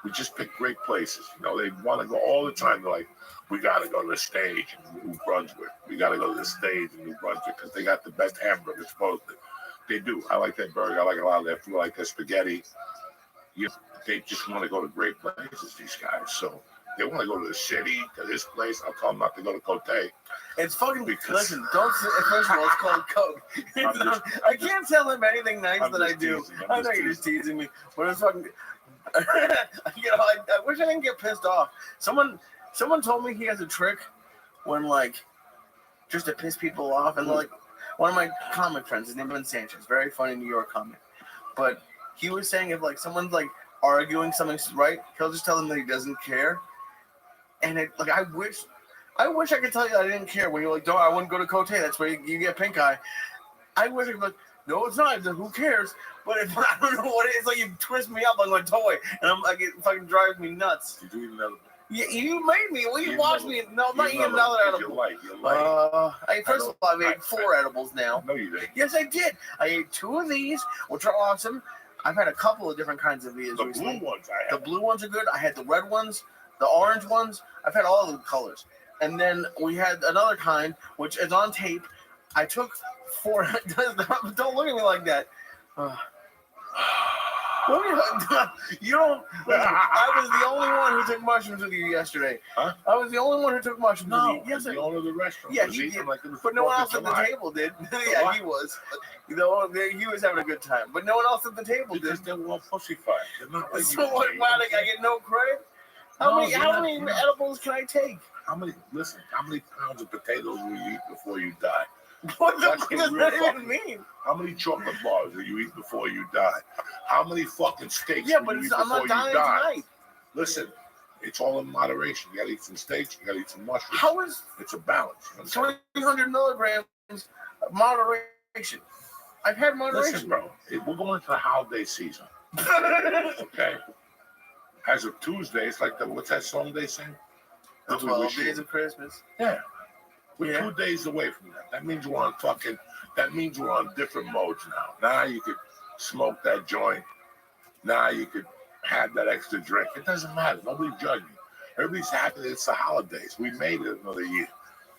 We just pick great places. You know, they want to go all the time. They're like, we got to go to the stage in New Brunswick. We got to go to the stage in New Brunswick because they got the best hamburgers, supposedly. They do. I like that burger. I like a lot of their food. I like their spaghetti. You know, they just want to go to great places, these guys. So they want to go to the city, to this place. I'll tell them not to go to Cote. It's fucking Because- listen. Don't say, first of all, it's called Coke. I can't tell him anything nice I'm that I just do. teasing, I I'm know just you're just teasing me, but it's fucking. I wish I didn't get pissed off. Someone told me he has a trick when like just to piss people off, and like one of my comic friends, his name is Ben Sanchez, very funny New York comic, but he was saying if like someone's like arguing something's right, he'll just tell them that he doesn't care, and it like I wish I could tell you I didn't care when you're like, no, I wouldn't go to Cote. That's where you get pink eye. I wish I could be like, no, it's not. Who cares? But if I don't know what it is, like you twist me up like a toy, and I'm like it fucking drives me nuts. Did you eat another? Yeah, you made me. Well, you Eat watched another- me. No, I'm not eat eating another You edible. like. First of all, I made 4 edibles now. No, you didn't. Yes, I did. I ate 2 of these, which are awesome. I've had a couple of different kinds of these The recently. blue ones I The have. blue ones are good. I had the red ones, the orange ones. I've had all the colors. And then we had another kind, which is on tape. I took 4. Don't look at me like that. You don't. Listen, I was the only one who took mushrooms with you yesterday. Huh? I was the only one who took mushrooms No, with you. Yes, the owner of the restaurant. Yeah, was he eating did. like it was but no one 4th else of at the July. table did. Yeah, What? he was. You know, he was having a good time. But no one else at the table Because did. they were all pussy fight. They're not like So you, what? Jay. Why I get no credit? No, How you're many not- edibles can I take? How many pounds of potatoes will you eat before you die? What the That's fuck the does real that even fucking- mean? How many chocolate bars will you eat before you die? How many fucking steaks Yeah, will but you eat I'm before not you dying die? tonight. Listen, it's all in moderation. You gotta eat some steaks, you gotta eat some mushrooms. How is It's a balance. You know what I'm saying? 300 milligrams of moderation? I've had moderation. Listen, bro, we're going into the holiday season, okay? As of Tuesday, it's like what's that song they sing? The What we 12 wish you- days of Christmas. Yeah. We're Yeah. 2 days away from that. That means we're on different modes now. Now you could smoke that joint. Now you could have that extra drink. It doesn't matter. Nobody's judging. Everybody's happy that it's the holidays. We made it another year.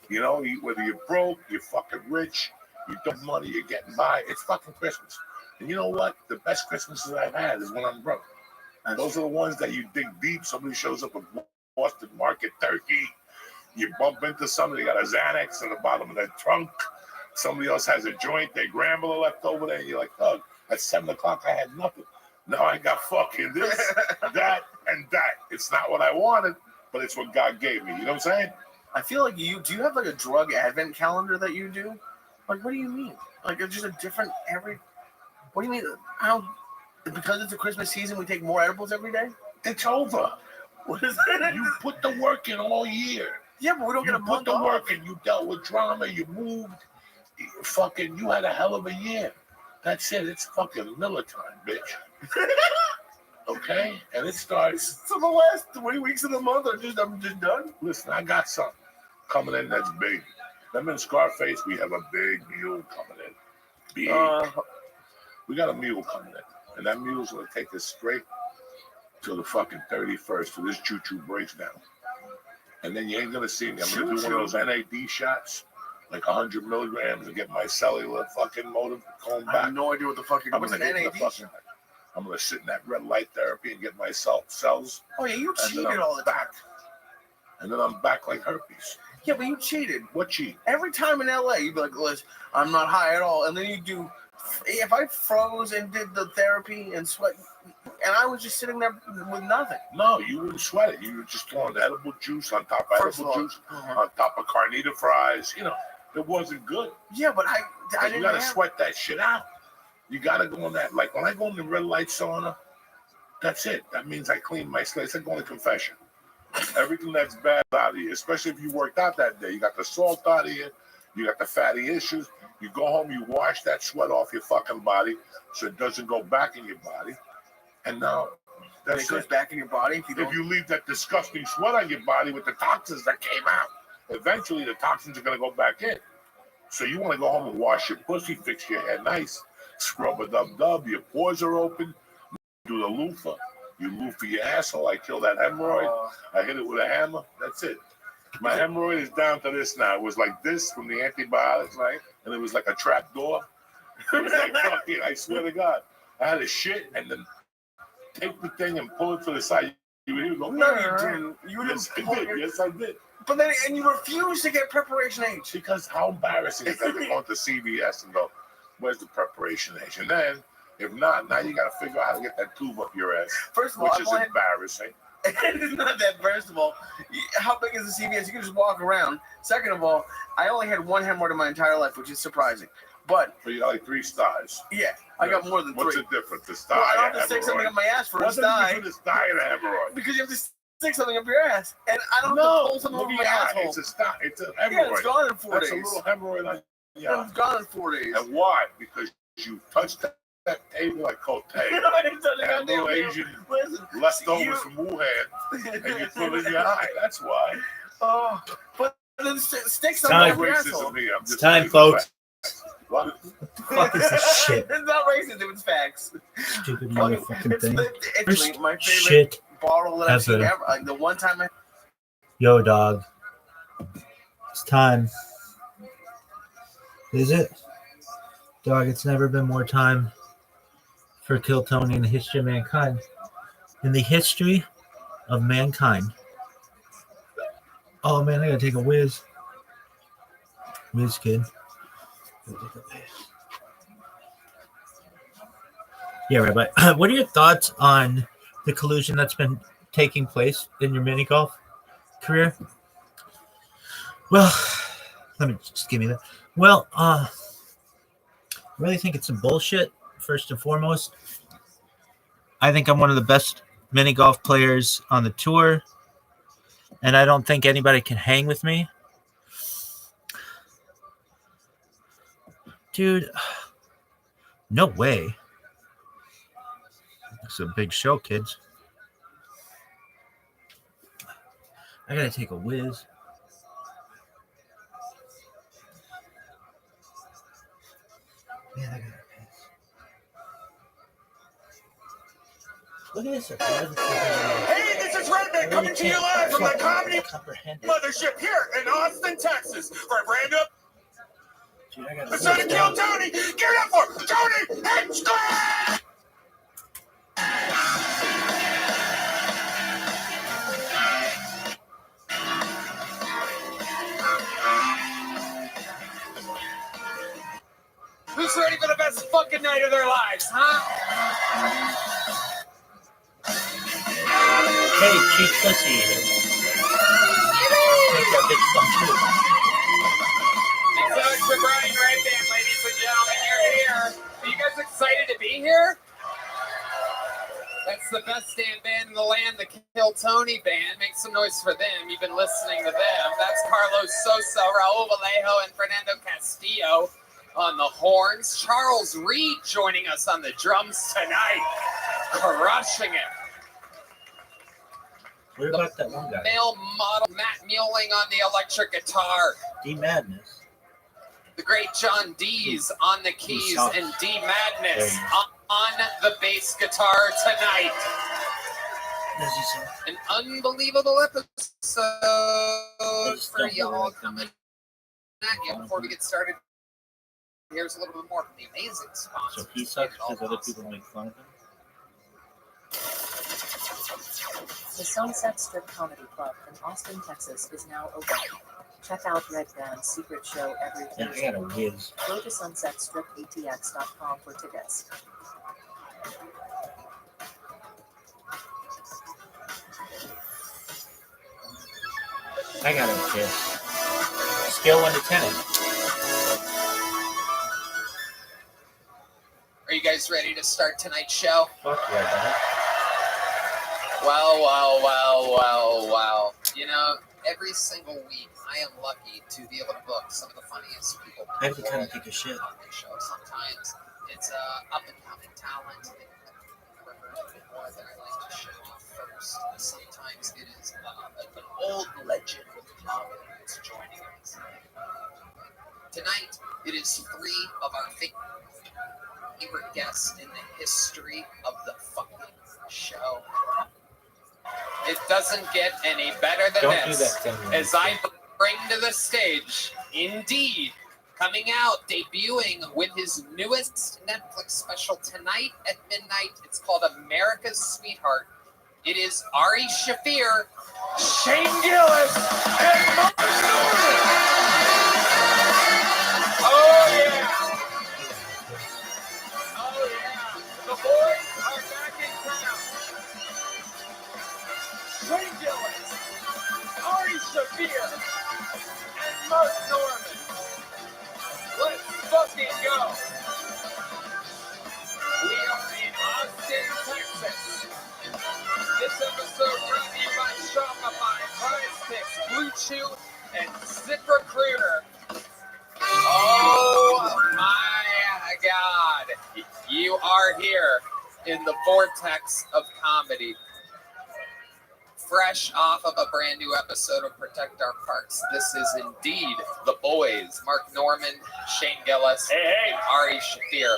You know, whether you're broke, you're fucking rich, you don't have money, you're getting by. It's fucking Christmas. And you know what? The best Christmases I've had is when I'm broke. Those are the ones that you dig deep. Somebody shows up with Boston Market turkey. You bump into somebody, they got a Xanax in the bottom of their trunk. Somebody else has a joint, their grandmother left over there, and you're like, oh, at 7 o'clock I had nothing. Now I got fucking this, that, and that. It's not what I wanted, but it's what God gave me. You know what I'm saying? I feel like do you have like a drug advent calendar that you do? Like, what do you mean? Like, it's just a different what do you mean? Because it's a Christmas season, we take more edibles every day? It's over. What is that? You put the work in all year. Yeah, but we don't You get a put month the off. work in. You dealt with drama. You moved. You had a hell of a year. That's it. It's fucking Miller time, bitch. Okay? And it starts. So the last 3 weeks of the month I'm just done. Listen, I got something coming in that's big. Them in Scarface, we have a big mule coming in. Big. We got a mule coming in. And that mule's going to take us straight till the fucking 31st till this choo-choo breaks down. And then you ain't going to see me. I'm going to do one of those NAD shots, like 100 milligrams, and get my cellular fucking motor going I back. have no idea what the fuck you're I'm what's gonna an get in NAD? the fucking- I'm going to sit in that red light therapy and get myself cells. Oh yeah, you And then cheated I'm all the time. back. And then I'm back like herpes. Yeah, but you cheated. What cheat? Every time in LA, you'd be like, listen, I'm not high at all. And then you do, if I froze and did the therapy and sweat, and I was just sitting there with nothing. No, you wouldn't sweat it. You were just throwing edible juice on top of First of edible all, juice, on top of carnita fries. You know, it wasn't good. yeah, but I But you didn't got to have, sweat that shit out. You got to go on that. Like when I go in the red light sauna, That's it. That means I clean my slate. It's like going to confession. Everything that's bad out of you, especially if you worked out that day. You got the salt out of you. You got the fatty issues. You go home, you wash that sweat off your fucking body so it doesn't go back in your body. And now It goes back in your body if you don't. if you leave that disgusting sweat on your body with the toxins that came out, eventually the toxins are going to go back in. So you want to go home and wash your pussy, fix your hair nice, scrub a dub, your pores are open, do the loofah. You loofah your asshole. I kill that hemorrhoid. I hit it with a hammer. That's it. My hemorrhoid is down to this now. It was like this from the antibiotics, right? And it was like a trap door. It was like fucking, I swear to God. I had a shit and then take the thing and pull it to the side. You would go, No, you didn't. You didn't. Yes, I did. Yes, I did. But then, and you refuse to get Preparation H. Because how embarrassing is that to go into CVS and go, where's the Preparation H? And then, if not, now you got to figure out how to get that tube up your ass, First of all, which is embarrassing. It's not that. First of all, how big is the CVS? You can just walk around. Second of all, I only had one hemorrhoid in my entire life, which is surprising. But you got like 3 stars. yeah, I got more than 3. What's the difference? The star. Well, I don't have to stick something up my ass for a What's the sty. difference between a sty and a hemorrhoid? Because you have to stick something up your ass, and I don't have to pull something look over at my your eye. asshole. It's a sty. It's a hemorrhoid. Yeah, it's gone in 4 That's days. a little hemorrhoid on your eye. It's gone in 4 days. And why? Because you touched that table like Cote. I didn't touch the And little goddamn Asian Listen, leftovers from Wuhan, and you put it in your eye. That's why. Oh, but then stick something Time. up your Racism asshole. here. I'm It's just time, stating folks. facts. What? Fuck is this shit? It's not racism, it's facts. Stupid motherfucking It's thing. actually my favorite Shit. bottle that I've seen Ever. ever. Like the one time I Yo, dog. It's time. Is it? Dog, it's never been more time for Kill Tony in the history of mankind. In the history of mankind. Oh, man, I gotta take a whiz. Whiz, kid. Yeah, right, but what are your thoughts on the collusion that's been taking place in your mini golf career? Well, let me just give me that. Well, I really think it's some bullshit, first and foremost. I think I'm one of the best mini golf players on the tour, and I don't think anybody can hang with me. Dude, no way. It's a big show, kids. I gotta take a whiz. Man, I gotta piss. Look at this. Hey, this is Redneck coming to you live from the Comedy Mothership here in Austin, Texas. For a brand up, Dude, I gotta the son of Kill Tony. Give it up for Tony Hinchcliffe! Who's ready for the best fucking night of their lives, huh? Hey, cheap pussy eater. Take that bitch some too. So it's the Brian Ray Band, ladies and gentlemen. You're here. Are you guys excited to be here? That's the best damn band in the land, the Kill Tony Band. Make some noise for them. You've been listening to them. That's Carlos Sosa, Raul Vallejo, and Fernando Castillo on the horns. Charles Reed joining us on the drums tonight. Crushing it. What about that one guy? Male model Matt Mueling on the electric guitar. D Madness. The great John Dees on the keys sucks. and D Madness There on the bass guitar tonight. Does he suck? An unbelievable episode for don't y'all really coming at you. Before we get started, here's a little bit more from the amazing sponsors. So he sucks because other people make fun of him? The Sunset Strip Comedy Club in Austin, Texas is now open. Check out Red Band's secret show every Yeah, I Thursday. got a whiz. Go to sunsetstripatx.com for tickets. I got a kiss. Scale 1 to 10. Are you guys ready to start tonight's show? Fuck yeah, Well. You know, every single week I am lucky to be able to book some of the funniest people. I have to kind of take a shit. On this show. Sometimes it's up and coming talent that I've never heard of before that I like to show off first. Sometimes it is an old legend of comedy that's joining us. Tonight, it is three of our favorite guests in the history of the fucking show. It doesn't get any better than Don't do this. that thing. As I bring to the stage, Indeed, coming out, debuting with his newest Netflix special tonight at midnight. It's called America's Sweetheart. It is Ari Shaffir, Shane Gillis, and Mark Norman. Oh yeah! Oh yeah! The boys are back in town. Shane Gillis, Ari Shaffir, and Mark Norman. Let's fucking go! We are in Austin, Texas. This episode brought to you by Shopify, PrizePicks, Blue Chew, and ZipRecruiter. Oh my God! You are here in the vortex of comedy. Fresh off of a brand new episode of Protect Our Parks, this is indeed The Boys. Mark Norman, Shane Gillis, Ari Shaffir.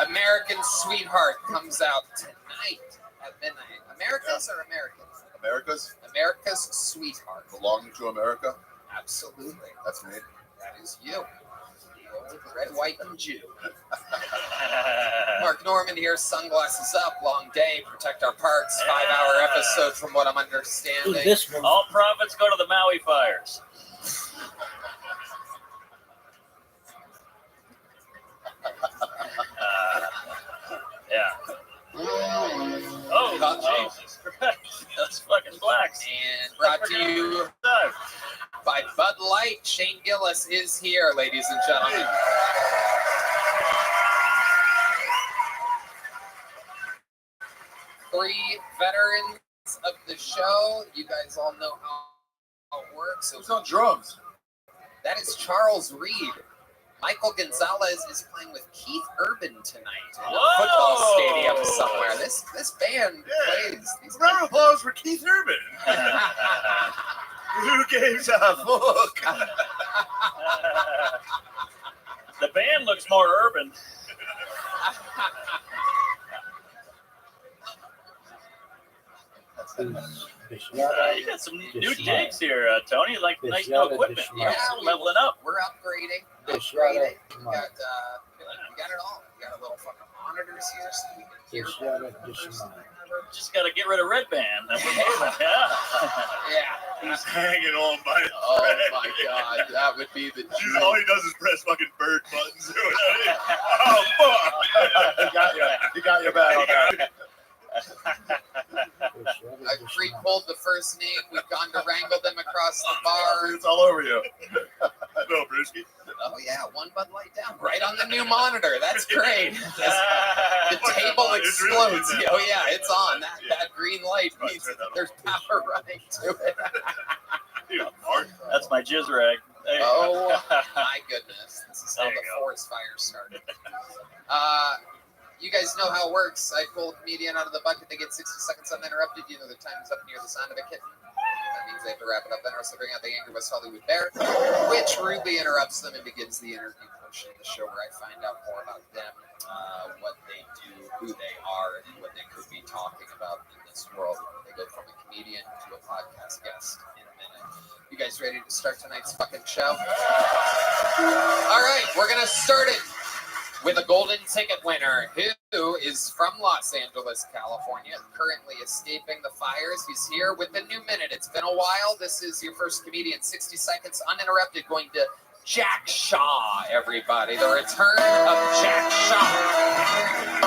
American Sweetheart comes out tonight at midnight. America's or Americans? America's America's Sweetheart. belonging to America. Absolutely. That's me. That is you. Old red, white, and Jew. Mark Norman here, sunglasses up, long day, Protect Our Parks, 5-hour episode from what I'm understanding. Ooh, this one. All profits go to the Maui fires. Yeah. Oh, Jesus Christ. That's fucking blacks. And brought to you by Bud Light. Shane Gillis is here, ladies and gentlemen. Three veterans of the show. You guys all know how it works. Who's on drums? That is Charles Reed. Michael Gonzalez is playing with Keith Urban tonight in a football stadium somewhere. This band plays. These Round of applause for Keith Urban. Who gives a fuck? The band looks more urban. You got some new digs here, Tony. Like nice new equipment. Yeah, Leveling up. We're upgrading. We got it all. We got a little fucking monitors here so we can hear. Just got to get rid of Red Band. Yeah. He's hanging on by a Oh thread. my God, that would be the dream. All he does is press fucking bird buttons. Oh fuck! You got your back on that. I pre-pulled the first name. We've gone to wrangle them across the bar. It's all over you. No, Brewski. Oh yeah, one Bud Light down, right on the new monitor. That's great. The table explodes. Oh yeah, it's on. That green light means there's power running to it. That's my jizz rag. There you Oh go. my goodness, this is how There the you go. forest fire started. You guys know how it works. I pull a comedian out of the bucket. They get 60 seconds uninterrupted. You know the time is up near the sound of a kitten. That means they have to wrap it up. Then also bring out the Angry West Hollywood Bear, which rudely interrupts them and begins the interview portion of the show where I find out more about them, what they do, who they are, and what they could be talking about in this world. They go from a comedian to a podcast guest in a minute. You guys ready to start tonight's fucking show? All right, we're going to start it with a golden ticket winner who is from Los Angeles, California, currently escaping the fires. He's here with the new minute. It's been a while. This is your first comedian, 60 seconds uninterrupted, going to Jack Shaw, everybody. The return of Jack Shaw.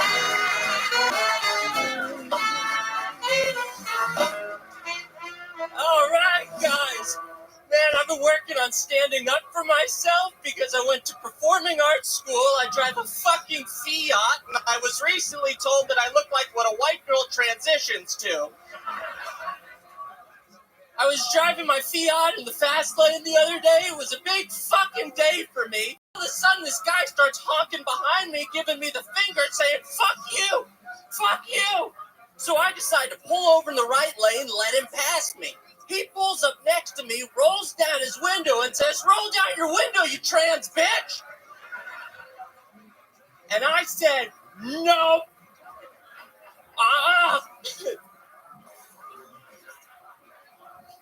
All right, guys. Man, I've been working on standing up for myself because I went to performance performing arts school. I drive a fucking Fiat, and I was recently told that I look like what a white girl transitions to. I was driving my Fiat in the fast lane the other day. It was a big fucking day for me. All of a sudden, this guy starts honking behind me, giving me the finger, saying, "Fuck you! Fuck you!" So I decide to pull over in the right lane and let him pass me. He pulls up next to me, rolls down his window, and says, "Roll down your window, you trans bitch!" And I said, "No."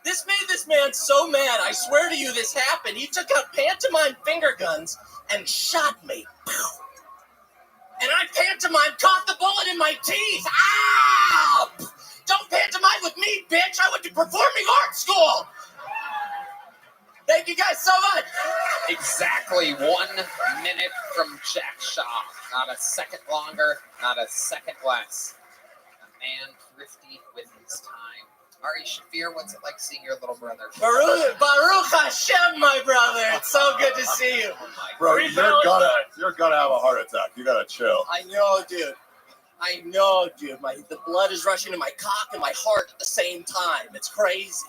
This made this man so mad. I swear to you this happened. He took out pantomime finger guns and shot me. And I pantomime caught the bullet in my teeth. Ow! Don't pantomime with me, bitch. I went to performing arts school. Thank you guys so much. Exactly 1 minute from Jack Shaw. Not a second longer, not a second less. A man thrifty with his time. Ari Shafir, what's it like seeing your little brother? Baruch Hashem, my brother. It's so good to see you. Bro, you're gonna have a heart attack. You gotta chill. I know, dude. The blood is rushing to my cock and my heart at the same time. It's crazy,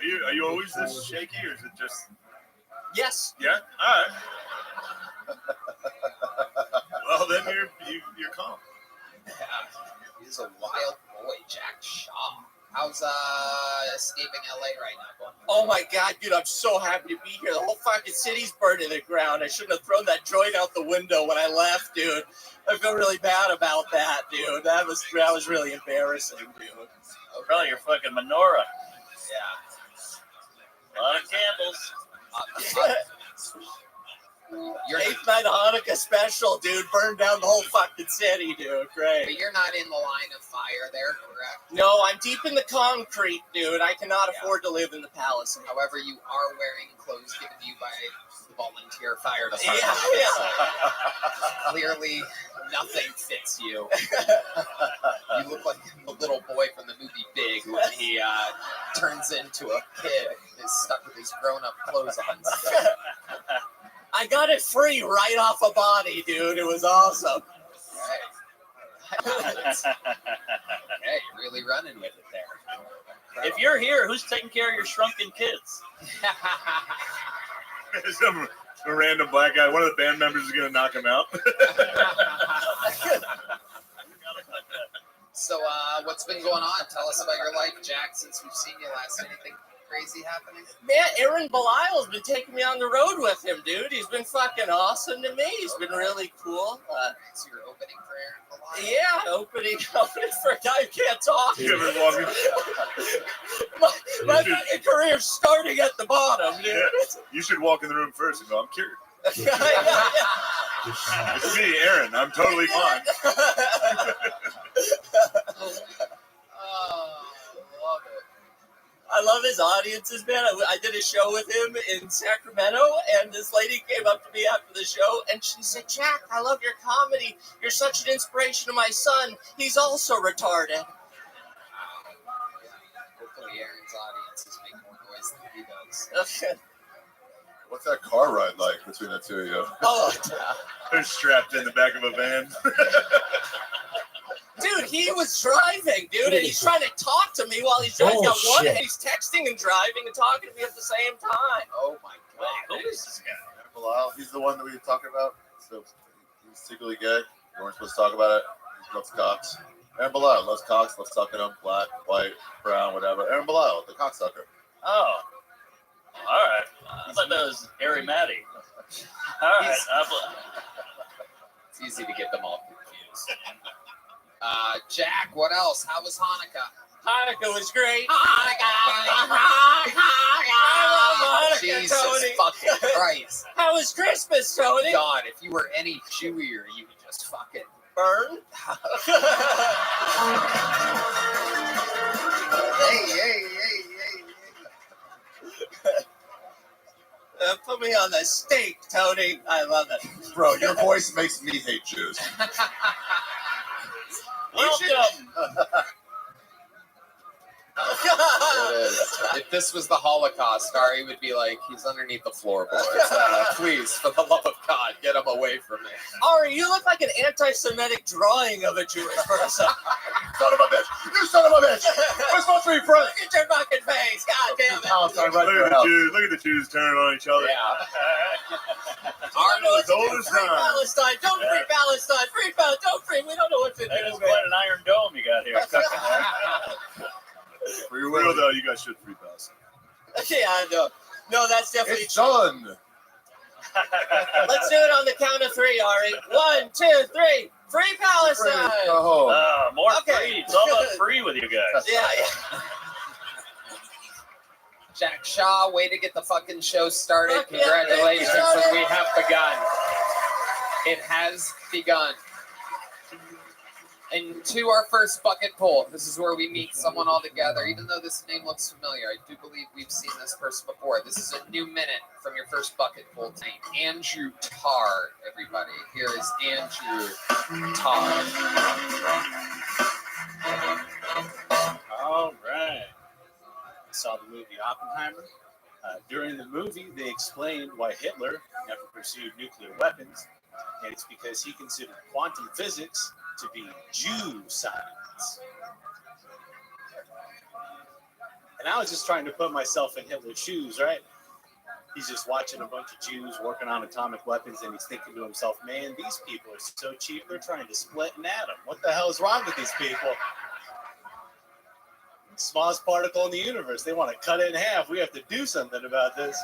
dude. Are you always this shaky, or is it just? Yes. Yeah. All right. Well, then you're calm. Yeah, he's a wild boy, Jack Shaw. How's escaping LA right now going? Oh my God, dude, I'm so happy to be here. The whole fucking city's burned to the ground. I shouldn't have thrown that joint out the window when I left, dude. I feel really bad about that, dude. That was really embarrassing, dude. Probably your fucking menorah. Yeah. A lot of candles. You're 8th night Hanukkah special, dude. Burned down the whole fucking city, dude. Great. But you're not in the line of fire there, correct? No, I'm deep in the concrete, dude. I cannot afford to live in the palace. However, you are wearing clothes given to you by the volunteer fire department. Yeah. Clearly, nothing fits you. You look like the little boy from the movie Big when he turns into a kid and is stuck with his grown-up clothes on still. I got it free right off a body, dude. It was awesome. Hey, you're really running with it there. If you're here, who's taking care of your shrunken kids? Some random black guy. One of the band members is gonna knock him out. So, what's been going on? Tell us about your life, Jack, since we've seen you last. Anything crazy happening? Man, Aaron Belial's been taking me on the road with him, dude. He's been fucking awesome to me. He's been really cool. So you're opening for Aaron Belial? Yeah, opening for a guy who can't talk. You ever walking? My fucking career's starting at the bottom, dude. Yeah. You should walk in the room first and go, "I'm cured." Yeah. It's me, Aaron. I'm totally fine. Oh, love it. I love his audiences, man. I did a show with him in Sacramento, and this lady came up to me after the show, and she said, "Jack, I love your comedy. You're such an inspiration to my son. He's also retarded." Hopefully Aaron's audiences make more noise than he does. What's that car ride like between the two of you? Oh, They're strapped in the back of a van. dude, he was driving, dude, and he's trying to talk to me while he's driving. He's got one hand, he's texting and driving and talking to me at the same time. Oh my God. Who is this guy? Bilal, he's the one that we were talking about. So he's secretly gay. We weren't supposed to talk about it. He loves cocks. Aaron Bilal loves cocks, loves sucking them, black, white, brown, whatever. Aaron Bilal, the cocksucker. Oh. All right. I thought that was Harry Matty. All right. It's easy to get them all confused. Jack, what else? How was Hanukkah? Hanukkah was great. Hanukkah! I love Hanukkah, Jesus Tony. fucking Christ. How was Christmas, Tony? God, if you were any Jewier, you could just fucking Burn. hey. Put me on the stake, Tony. I love it. Bro, your voice makes me hate Jews. Welcome. It is. It If this was the Holocaust, Ari would be like, he's underneath the floorboards. Please, for the love of God, get him away from me. Ari, you look like an anti-Semitic drawing of a Jewish person. Son of a bitch! You son of a bitch! We're supposed to be friends. Look at your fucking face. God damn it. Palestine right Look there. at the Jews. Look at the Jews turning on each other. Yeah. I don't know what to Old do. as Free time. Palestine. Don't free Palestine. Free Palestine. Don't free. We don't know what to do. That is quite an iron dome you got here. For your Real will. though, you guys should free pass. Yeah, I know. No, that's definitely It's done. Let's do it on the count of three, Ari. 1, 2, 3. Free Palestine. Oh. More Okay. free. It's all about free with you guys. Yeah. Jack Shaw, way to get the fucking show started. Fuck yeah, Congratulations. thank you, And we have begun. It has begun. And to our first bucket poll, this is where we meet someone all together. Even though this name looks familiar, I do believe we've seen this person before. This is a new minute from your first bucket poll team. Andrew Tarr, everybody. Here is Andrew Tarr. All right. I saw the movie Oppenheimer. During the movie, they explained why Hitler never pursued nuclear weapons, and it's because he considered quantum physics to be Jew science. And I was just trying to put myself in Hitler's shoes, right? He's just watching a bunch of Jews working on atomic weapons, and he's thinking to himself, man, these people are so cheap, they're trying to split an atom. What the hell is wrong with these people? Smallest particle in the universe. They want to cut it in half. We have to do something about this.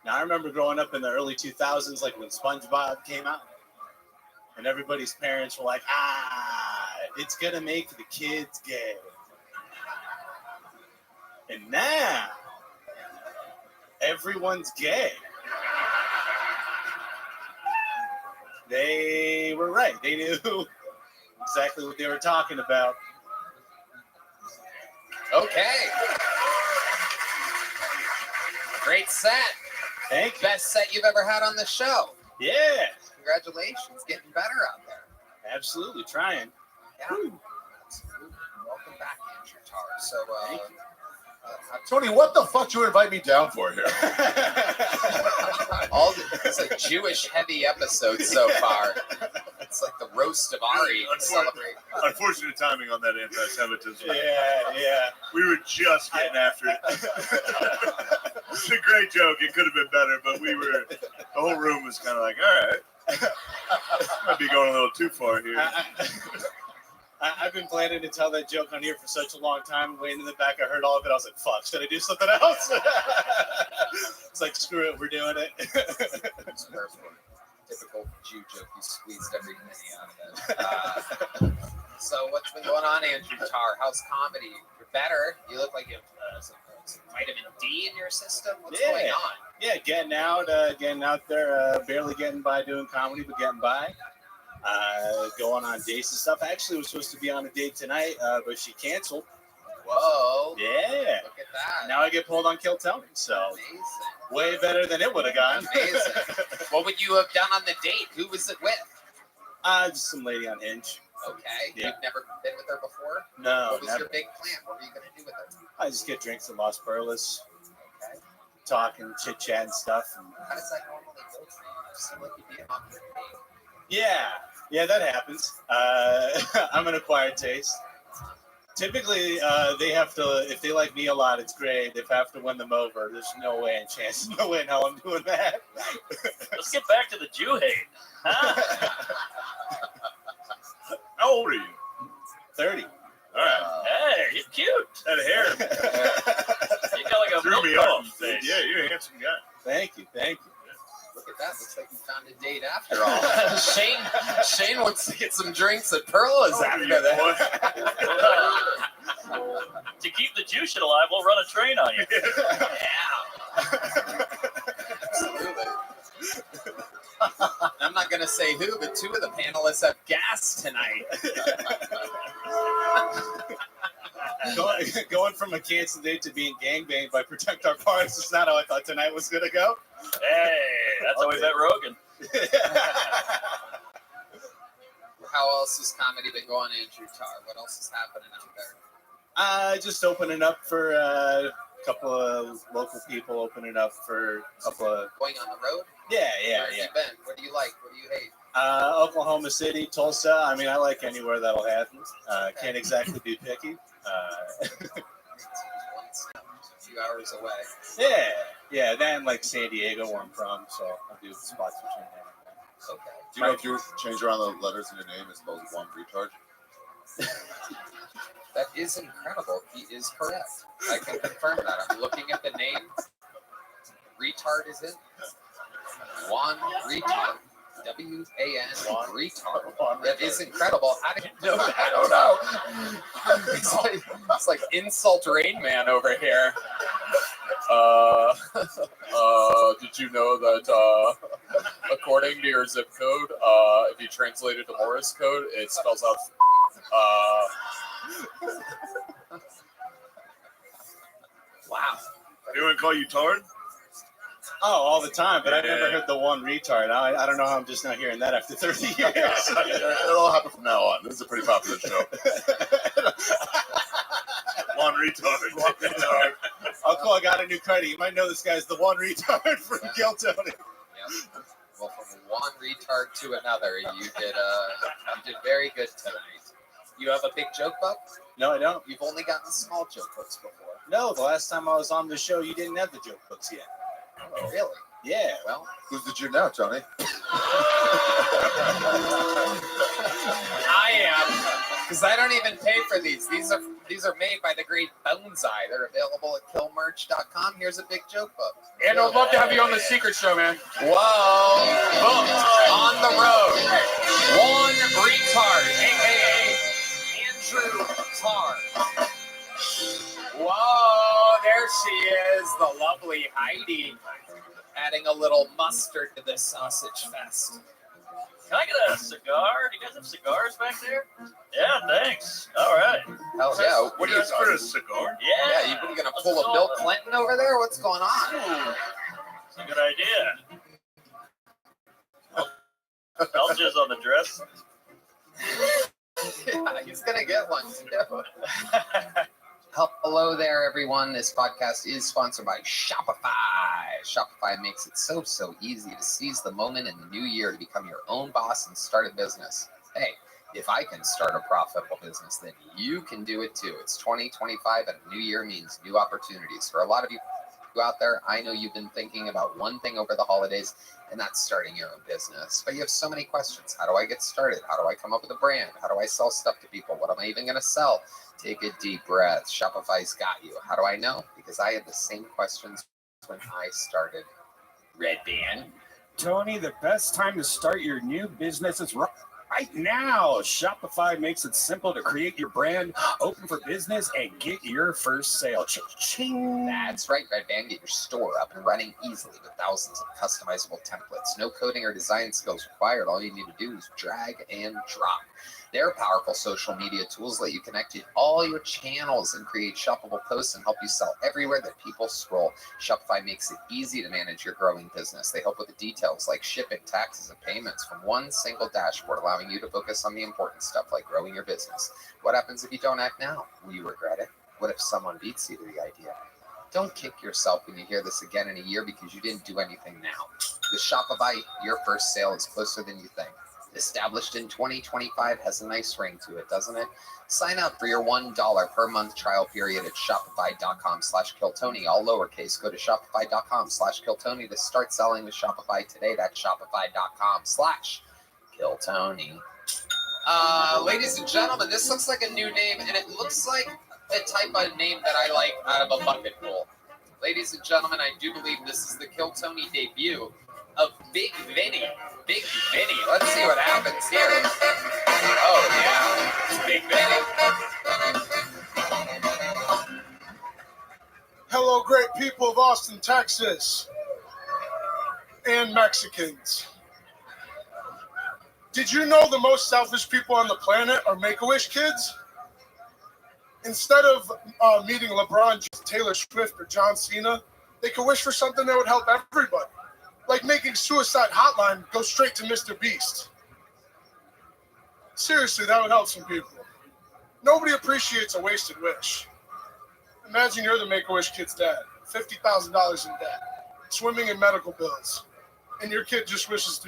Now, I remember growing up in the early 2000s, like when SpongeBob came out, and everybody's parents were like, it's going to make the kids gay. And now, everyone's gay. They were right. They knew exactly what they were talking about. Okay. Great set. Thank you. Best set you've ever had on the show. Yeah, Congratulations. Getting better out there. absolutely. Trying. Yeah. Absolutely. Welcome back, Andrew Tarr. So, Thank you. Tony, what the fuck you invite me down for here? it's a Jewish heavy episode so far. It's like the roast of Ari to celebrate. Unfortunate timing on that anti-Semitism. Yeah. We were just getting after it. It's a great joke. It could have been better, but the whole room was kind of like, all right. Might be going a little too far here. I've been planning to tell that joke on here for such a long time. Way in the back, I heard all of it. I was like, fuck, should I do something else? It's like, screw it, we're doing it. It's perfect. Typical Jew joke. You squeezed every penny out of it. So what's been going on, Andrew Tarr? How's comedy? You're better. You look like you have some vitamin D in your system. What's going on? Yeah, getting out there, barely getting by doing comedy, but getting by. Going on dates and stuff. Actually, we're supposed to be on a date tonight, but she canceled. Whoa. Yeah. Look at that. Now I get pulled on Kill Tony, so Amazing. way better than it would have gone. Amazing. What would you have done on the date? Who was it with? Just some lady on Hinge. Okay. Yeah. You've never been with her before? No, What was never. your big plan? What were you going to do with her? I just get drinks at Las Perlas, Okay. talking, chit chat and stuff. And How does that normally go for you? You seem like you'd be an awkward date. yeah, that happens. I'm an acquired taste. Typically, they have to, if they like me a lot, it's great. If I have to win them over, there's no way in chance, no way in hell I'm doing that. Let's get back to the Jew hate. Huh? How old are you? 30. All right. Hey, you're cute. That hair You got like a threw milk me bone off. face. Yeah, you're a handsome guy. Thank you. Look at that. Looks like you found a date after all. Shane wants to get some drinks at Perla's after that. To keep the Jew shit alive, we'll run a train on you. Yeah. Absolutely. I'm not going to say who, but two of the panelists have gas tonight. Going from a canceled date to being gangbanged by Protect Our Parks is not how I thought tonight was going to go. Hey, that's how we met Rogan. How else has comedy been going, Andrew Tar? What else is happening out there? Just opening up for a couple of local people, opening up for a couple of... Going on the road? Yeah. Where have you been? What do you like? What do you hate? Oklahoma City, Tulsa. I mean, I like anywhere that'll happen. Can't exactly be picky. A few hours away. Yeah. Then like San Diego, where I'm from, so I'll do spots between there and there. Okay. Do you know if you change around the letters in your name, it's spelled one retard? That is incredible. He is correct. I can confirm that. I'm looking at the name. Retard is it? Juan Retard. W-A-N retard. That is incredible. How did you know that? I don't know. It's like insult Rain Man over here. Did you know that according to your zip code, if you translate it to Morse code, it spells out wow. Anyone call you Tard? Oh, all the time, but I've never heard the one retard. I don't know how I'm just not hearing that after 30 years. It'll all happen from now on. This is a pretty popular show. One retard. Oh, cool. I got a new credit. You might know this guy's the one retard from Kill Tony. Yep. Well, from one retard to another, you did very good tonight. You have a big joke book? No, I don't. You've only gotten small joke books before. No, the last time I was on the show, you didn't have the joke books yet. Oh, really? Yeah. Well, who's the Jew now, Tony? I am, because I don't even pay for these. These are made by the great Boneseye. They're available at killmerch.com. Here's a big joke book. And I'd love to have you on the Secret Show, man. Whoa! Booked on the road. One retard, aka Andrew Tar. Whoa! There she is, the lovely Heidi, adding a little mustard to the sausage fest. Can I get a cigar? Do you guys have cigars back there? Yeah, thanks. All right. Hell yeah! What are you for a cigar? Yeah. You gonna pull a Bill Clinton over there? What's going on? It's a good idea. I'll jizz on the dress. Yeah, he's gonna get one too. Hello there, everyone. This podcast is sponsored by Shopify. Shopify makes it so easy to seize the moment in the new year to become your own boss and start a business. Hey, if I can start a profitable business, then you can do it too. It's 2025 and a new year means new opportunities. For a lot of you out there, I know you've been thinking about one thing over the holidays, and that's starting your own business. But you have so many questions. How do I get started? How do I come up with a brand? How do I sell stuff to people? What am I even going to sell? Take a deep breath. Shopify's got you. How do I know? Because I had the same questions when I started. Red Band. Tony, the best time to start your new business is right now. Shopify makes it simple to create your brand, open for business, and get your first sale. Ching. That's right, Red Band. Get your store up and running easily with thousands of customizable templates. No coding or design skills required. All you need to do is drag and drop. Their powerful social media tools let you connect to all your channels and create shoppable posts and help you sell everywhere that people scroll. Shopify makes it easy to manage your growing business. They help with the details like shipping, taxes, and payments from one single dashboard, allowing you to focus on the important stuff like growing your business. What happens if you don't act now? Will you regret it? What if someone beats you to the idea? Don't kick yourself when you hear this again in a year because you didn't do anything now. With Shopify, your first sale is closer than you think. Established in 2025 has a nice ring to it, doesn't it? Sign up for your $1 per month trial period at shopify.com/killtony, all lowercase. Go to shopify.com/killtony to start selling with Shopify today. That's shopify.com/killtony. Ladies and gentlemen, this looks like a new name, and it looks like the type of name that I like out of a bucket pool. Ladies and gentlemen, I do believe this is the Kill Tony debut of Big Vinny. Big Vinny. Let's see what happens here. Oh, yeah. It's Big Vinny. Hello, great people of Austin, Texas, and Mexicans. Did you know the most selfish people on the planet are Make-A-Wish kids? Instead of meeting LeBron, Taylor Swift, or John Cena, they could wish for something that would help everybody. like making Suicide Hotline go straight to Mr. Beast. Seriously, that would help some people. Nobody appreciates a wasted wish. Imagine you're the Make-A-Wish kid's dad, $50,000 in debt, swimming in medical bills, and your kid just wishes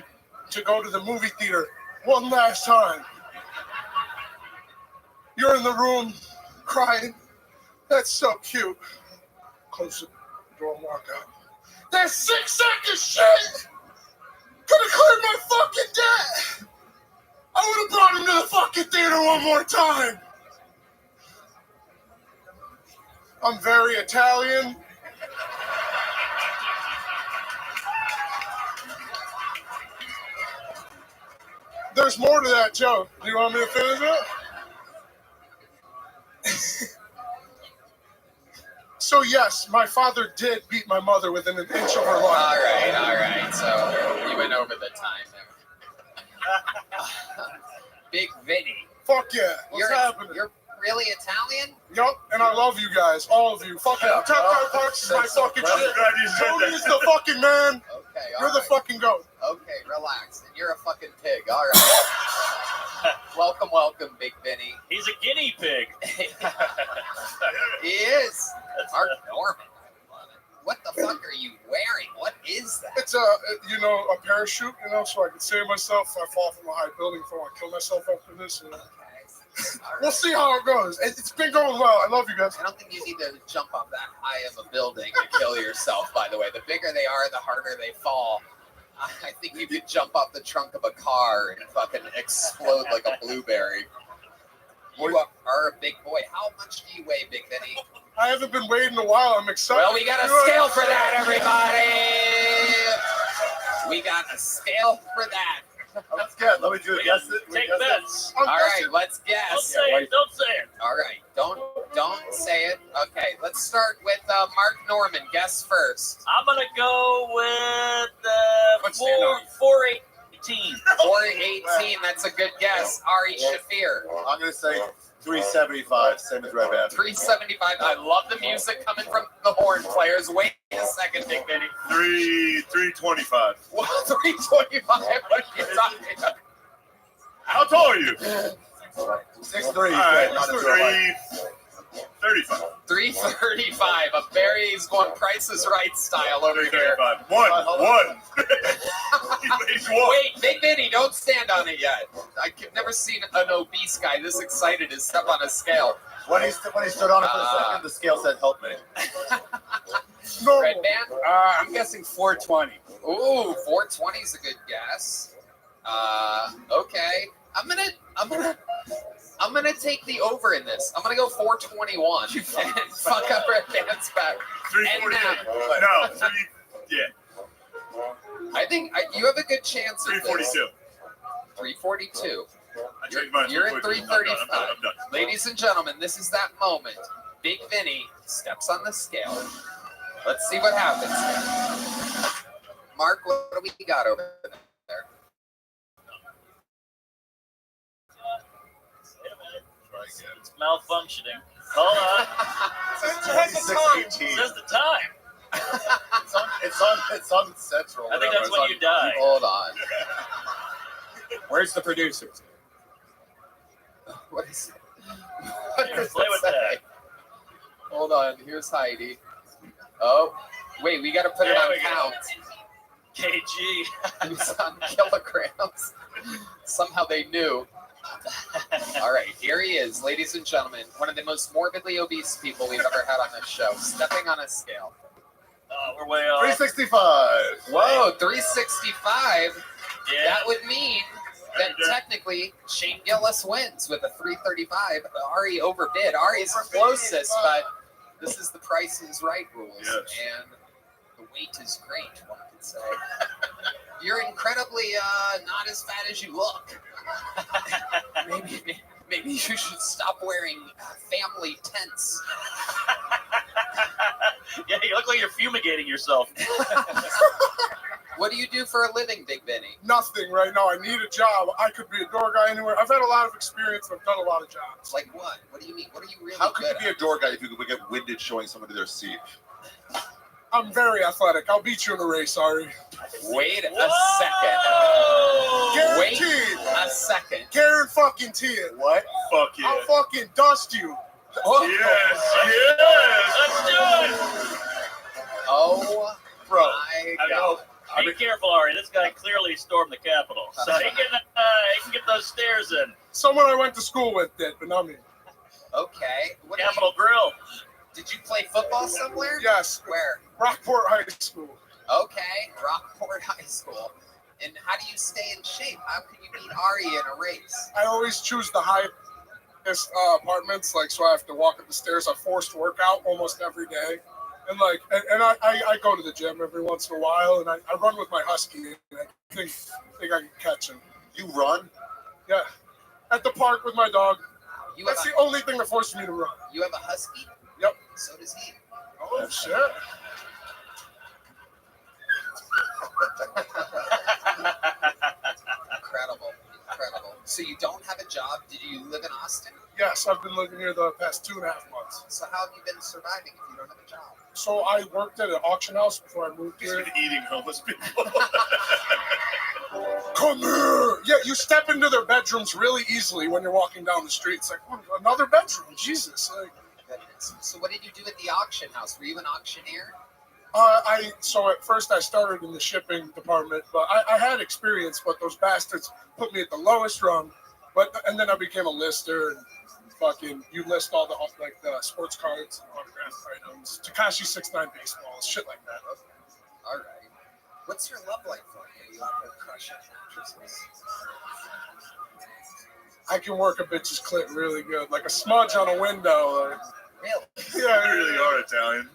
to go to the movie theater one last time. You're in the room crying. That's so cute. Close the door and walk out. That 6-second shit could have cleared my fucking debt. I would have brought him to the fucking theater one more time. I'm very Italian. There's more to that joke. Do you want me to finish it? So yes, my father did beat my mother within an inch of her life. All right. So you went over the time there. Big Vinny. Fuck yeah. What's happening? You're really Italian? Yup, and I love you guys, all of you. Fucking Tap Car Parks is my fucking shit. Tony is the fucking man. Okay, You're the fucking goat. Okay, relax. And you're a fucking pig. All right. welcome, Big Vinny. He's a guinea pig. He is. Mark Norman. What the fuck are you wearing? What is that? It's a parachute, so I can save myself if I fall from a high building before I kill myself after this. We'll see how it goes. It's been going well. I love you guys. I don't think you need to jump off that high of a building to kill yourself, by the way. The bigger they are, the harder they fall. I think you could jump off the trunk of a car and fucking explode like a blueberry. You are a big boy. How much do you weigh, Big Vinny? I haven't been waiting in a while. I'm excited. Well, we got a scale for that, everybody. We got a scale for that. Let's get. Let me do it. Guess it. Take bets. All right, let's guess. Don't say it. Don't say it. All right, don't say it. Okay, let's start with Mark Norman. Guess first. I'm gonna go with 418. 418. That's a good guess. Ari Shafir. I'm gonna say 375. Same as Red Band. 375. I love the music coming from the horn players. Wait a second, Big Vinny. 325. What? 325? What are you talking about? How tall are you? 6'3". All right, 335. 335. A Barry's going Price is Right style over here. 1. Wait, Big Vinny, don't stand on it yet. I've never seen an obese guy this excited to step on a scale. When he stood on it for a second, the scale said, "Help me." Red Band? I'm guessing 420. Ooh, 420 is a good guess. Okay. I'm gonna take the over in this. I'm gonna go 421 and fuck up Red Band's back. 348. No, yeah. I think you have a good chance. 342. 342. I changed mine. You're at 335. I'm done. Ladies and gentlemen, this is that moment. Big Vinny steps on the scale. Let's see what happens. Mark, what do we got over there? It's malfunctioning. Hold on. Says the time. It's on Central. I think that's when you die. Hold on. Where's the producers? What is it? Here, play with that. Hold on. Here's Heidi. Oh, wait. We got to put it on count. KG. It's on kilograms. Somehow they knew. All right, here he is, ladies and gentlemen. One of the most morbidly obese people we've ever had on this show. Stepping on a scale. We're way off. 365. Whoa, 365. Yeah. That would mean that technically Shane Gillis wins with a 335. Ari overbid. Ari's closest, but this is the Price is Right rules. Yes. And the weight is great, one could say. You're incredibly not as fat as you look. Maybe you should stop wearing family tents. Yeah, you look like you're fumigating yourself. What do you do for a living, Big Vinny? Nothing right now. I need a job. I could be a door guy anywhere. I've had a lot of experience. I've done a lot of jobs. Like what? What do you mean? What are you really How could good you be a door guy if you could get winded showing somebody their seat? I'm very athletic. I'll beat you in a race, Ari. Wait a second. Wait Guaranteed. a second. Karen fucking T it. What? Fuck yeah. I'll fucking dust you. Yes. Let's do it. Oh, Bro. my I God. mean, be careful, Ari. This guy clearly stormed the Capitol, so he can get those stairs in. Someone I went to school with did, but not me. Okay. What did Capitol Grill. Did you play football somewhere? Yes. Where? Rockport High School. Okay, Rockport High School. And how do you stay in shape? How can you beat Ari in a race? I always choose the highest apartments, like, so I have to walk up the stairs. I forced workout almost every day. And I go to the gym every once in a while, and I run with my husky, and I think I can catch him. You run? Yeah, at the park with my dog. You That's have the only thing that forces me to run. You have a husky? Yep. So does he. Oh shit! Incredible. So you don't have a job? Did you live in Austin? Yes, I've been living here the past 2.5 months. So how have you been surviving if you don't have a job? So I worked at an auction house before I moved here. Eating homeless people. Come here! Yeah, you step into their bedrooms really easily when you're walking down the street. It's like, oh, another bedroom, Jesus! Like, so what did you do at the auction house? Were you an auctioneer? So at first I started in the shipping department, but I had experience, but those bastards put me at the lowest rung. And then I became a lister, and fucking you list all the sports cards and autographed items, Tekashi 6ix9ine baseballs, shit like that. All right. What's your love life like? Are you out there crushing actresses? I can work a bitch's clit really good, like a smudge on a window. Like, really? Yeah, You really are Italian.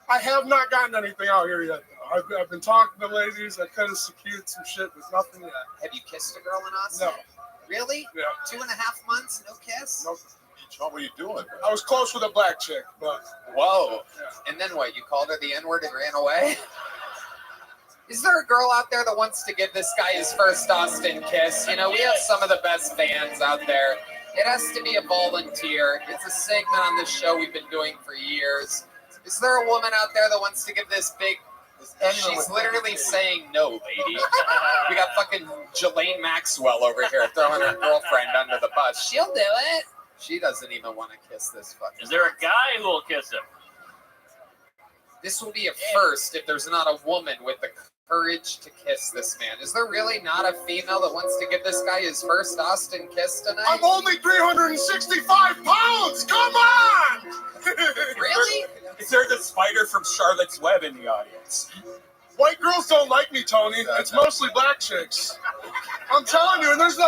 I have not gotten anything out here yet, though. I've been talking to ladies. I could have secured some shit, but nothing yet. Have you kissed a girl in Austin? No. Really? Yeah. 2.5 months, no kiss? Nope. What were you doing? I was close with a black chick, but... Whoa. And then what? You called her the N-word and ran away? Is there a girl out there that wants to give this guy his first Austin kiss? You know, we have some of the best fans out there. It has to be a volunteer. It's a segment on this show we've been doing for years. Is there a woman out there that wants to give this big... She's literally saying no, lady. We got fucking Jelaine Maxwell over here throwing her girlfriend under the bus. She'll do it. She doesn't even want to kiss this fucking... Is there a guy who will kiss him? This will be a first if there's not a woman with the courage to kiss this man. Is there really not a female that wants to give this guy his first Austin kiss tonight? I'm only 365 pounds! Come on! Really? Is there the spider from Charlotte's Web in the audience? White girls don't like me, Tony. It's mostly black chicks. I'm telling you, and there's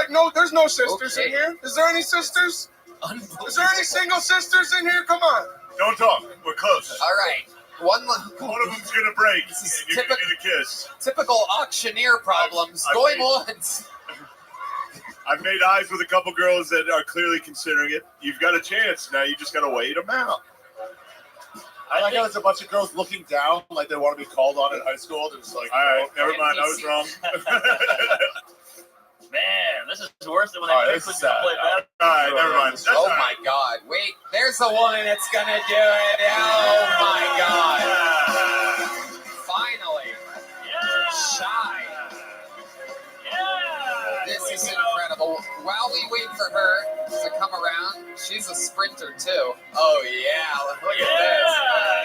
no sisters in here. Is there any sisters? Is there any single sisters in here? Come on. Don't talk. We're close. All right. One of them's gonna break. And you're gonna get a kiss. Typical auctioneer problems. Going once. I've made eyes with a couple girls that are clearly considering it. You've got a chance. Now you just gotta wait them out. I like how there's a bunch of girls looking down like they want to be called on in high school. They're just like, all right, never mind. I was wrong. Man, this is worse than when All right, they this play is sad. basketball. All right, never mind. That's Oh all right. my God. Wait, there's a woman that's going to do it. Oh my God. Finally. Yeah. Shy. Yeah. This is incredible. While we wait for her to come around, she's a sprinter too. Oh yeah, look at this.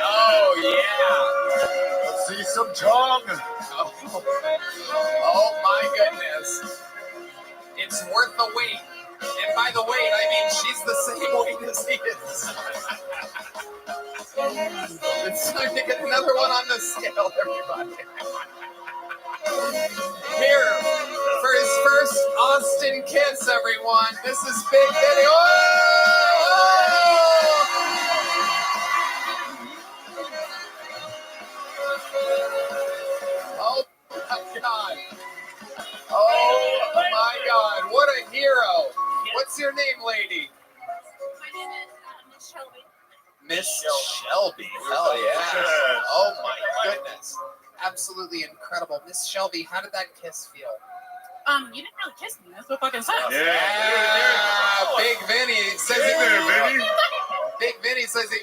Oh yeah. let's see some tongue. Oh my goodness. It's worth the wait. And by the wait, I mean she's the same weight as he is. It's time to get another one on the scale, everybody. Here, for his first Austin kiss, everyone. This is Big Vinny. Oh my God. Oh my God. What a hero. What's your name, lady? My name is Miss Shelby. Miss Shelby. Hell yeah. Oh my goodness. Absolutely incredible. Miss Shelby, how did that kiss feel? You didn't really kiss me. That's what fucking sucks. Yeah. Big Vinny says Hey there, Vinny. Big Vinny says he.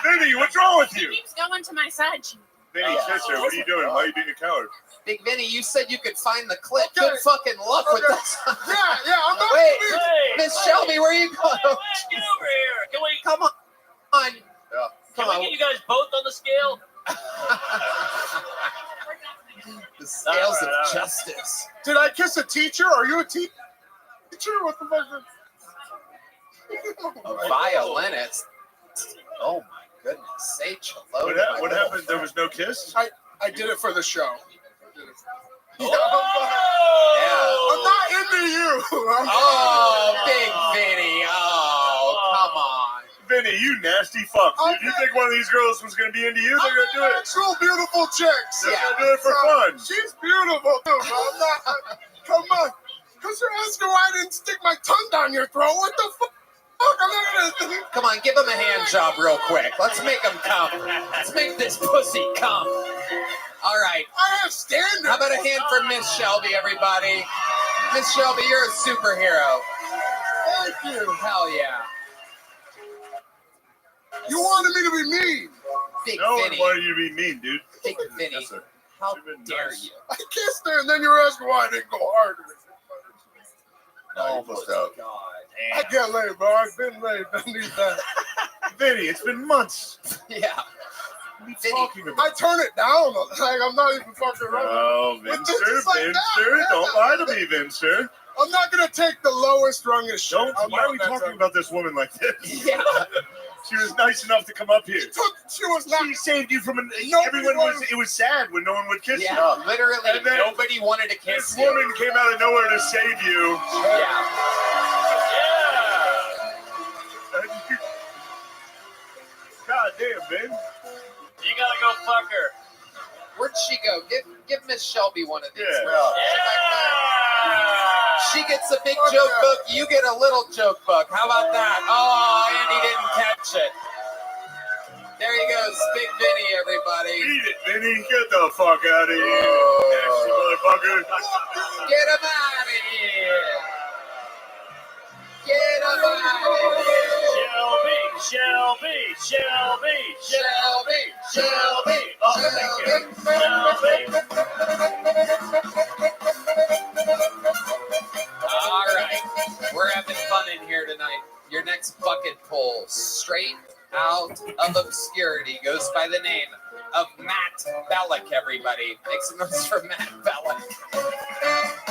Vinny, what's wrong with you? Keeps going to my side. Vinny, sister, what are you doing? Why are you being a coward? Big Vinny, you said you could find the clip. Good fucking luck with that. Yeah, I'm not. Wait, Hey, Miss Shelby, where are you going? get over here. Can we Come on. Yeah. Can Come we on. get you guys both on the scale? The scales All right. of justice. Did I kiss a teacher? Are you a teacher? What the fuck? A violinist. Oh my goodness. Say hello. What happened? There was no kiss? I did it for the show. Yeah. I'm not into you. Oh, Big Vinny. Oh, come on. Vinny, you nasty fuck. Dude. You think one of these girls was going to be into you? They're going to do it. Actual beautiful chicks. They're going to do it for fun. She's beautiful too, bro. I'm not. Come on. Because you're asking why I didn't stick my tongue down your throat. What the fuck? I'm not gonna. Come on, give him a hand job real quick. Let's make him come. Let's make this pussy come. All right. I have standards. How about a hand for Miss Shelby, everybody? Miss Shelby, you're a superhero. Thank you. Hell yeah. You wanted me to be mean. Big No one Vinny. wanted you to be mean, dude. Big Vinny. Yes, sir. How You've been dare nice. you? I kissed her, and then you were asking why I didn't go harder. No, you pushed out. God. I get laid, bro. I've been laid. I need that. Vinny, it's been months. Yeah. What are you Vinny, talking about? I turn it down. Like, I'm not even fucking around. Oh, But Vincer, this is like that, man. Don't lie to me, Vincer. I'm not going to take the lowest rung of shit. Why are we talking about this woman like this? Yeah. She was nice enough to come up here. She was not. She saved you from Nobody everyone. wanted- It was sad when no one would kiss Yeah, you. literally And then nobody wanted to kiss This you. woman came out of nowhere to save you. Yeah. God damn, man. You gotta go fuck her. Where'd she go? Give Miss Shelby one of these. Yeah. Where's she? She gets a big joke book. You get a little joke book. How about that? Oh, Andy didn't catch it. There he goes, Big Vinny, everybody. Eat it, Vinny. Get the fuck out of here. Nasty motherfucker. Get him out of here. Get him out of here. Shelby. Oh, thank you. All right, we're having fun in here tonight. Your next bucket pull, straight out of obscurity, goes by the name of Matt Bellick, everybody. Make some noise for Matt Bellick.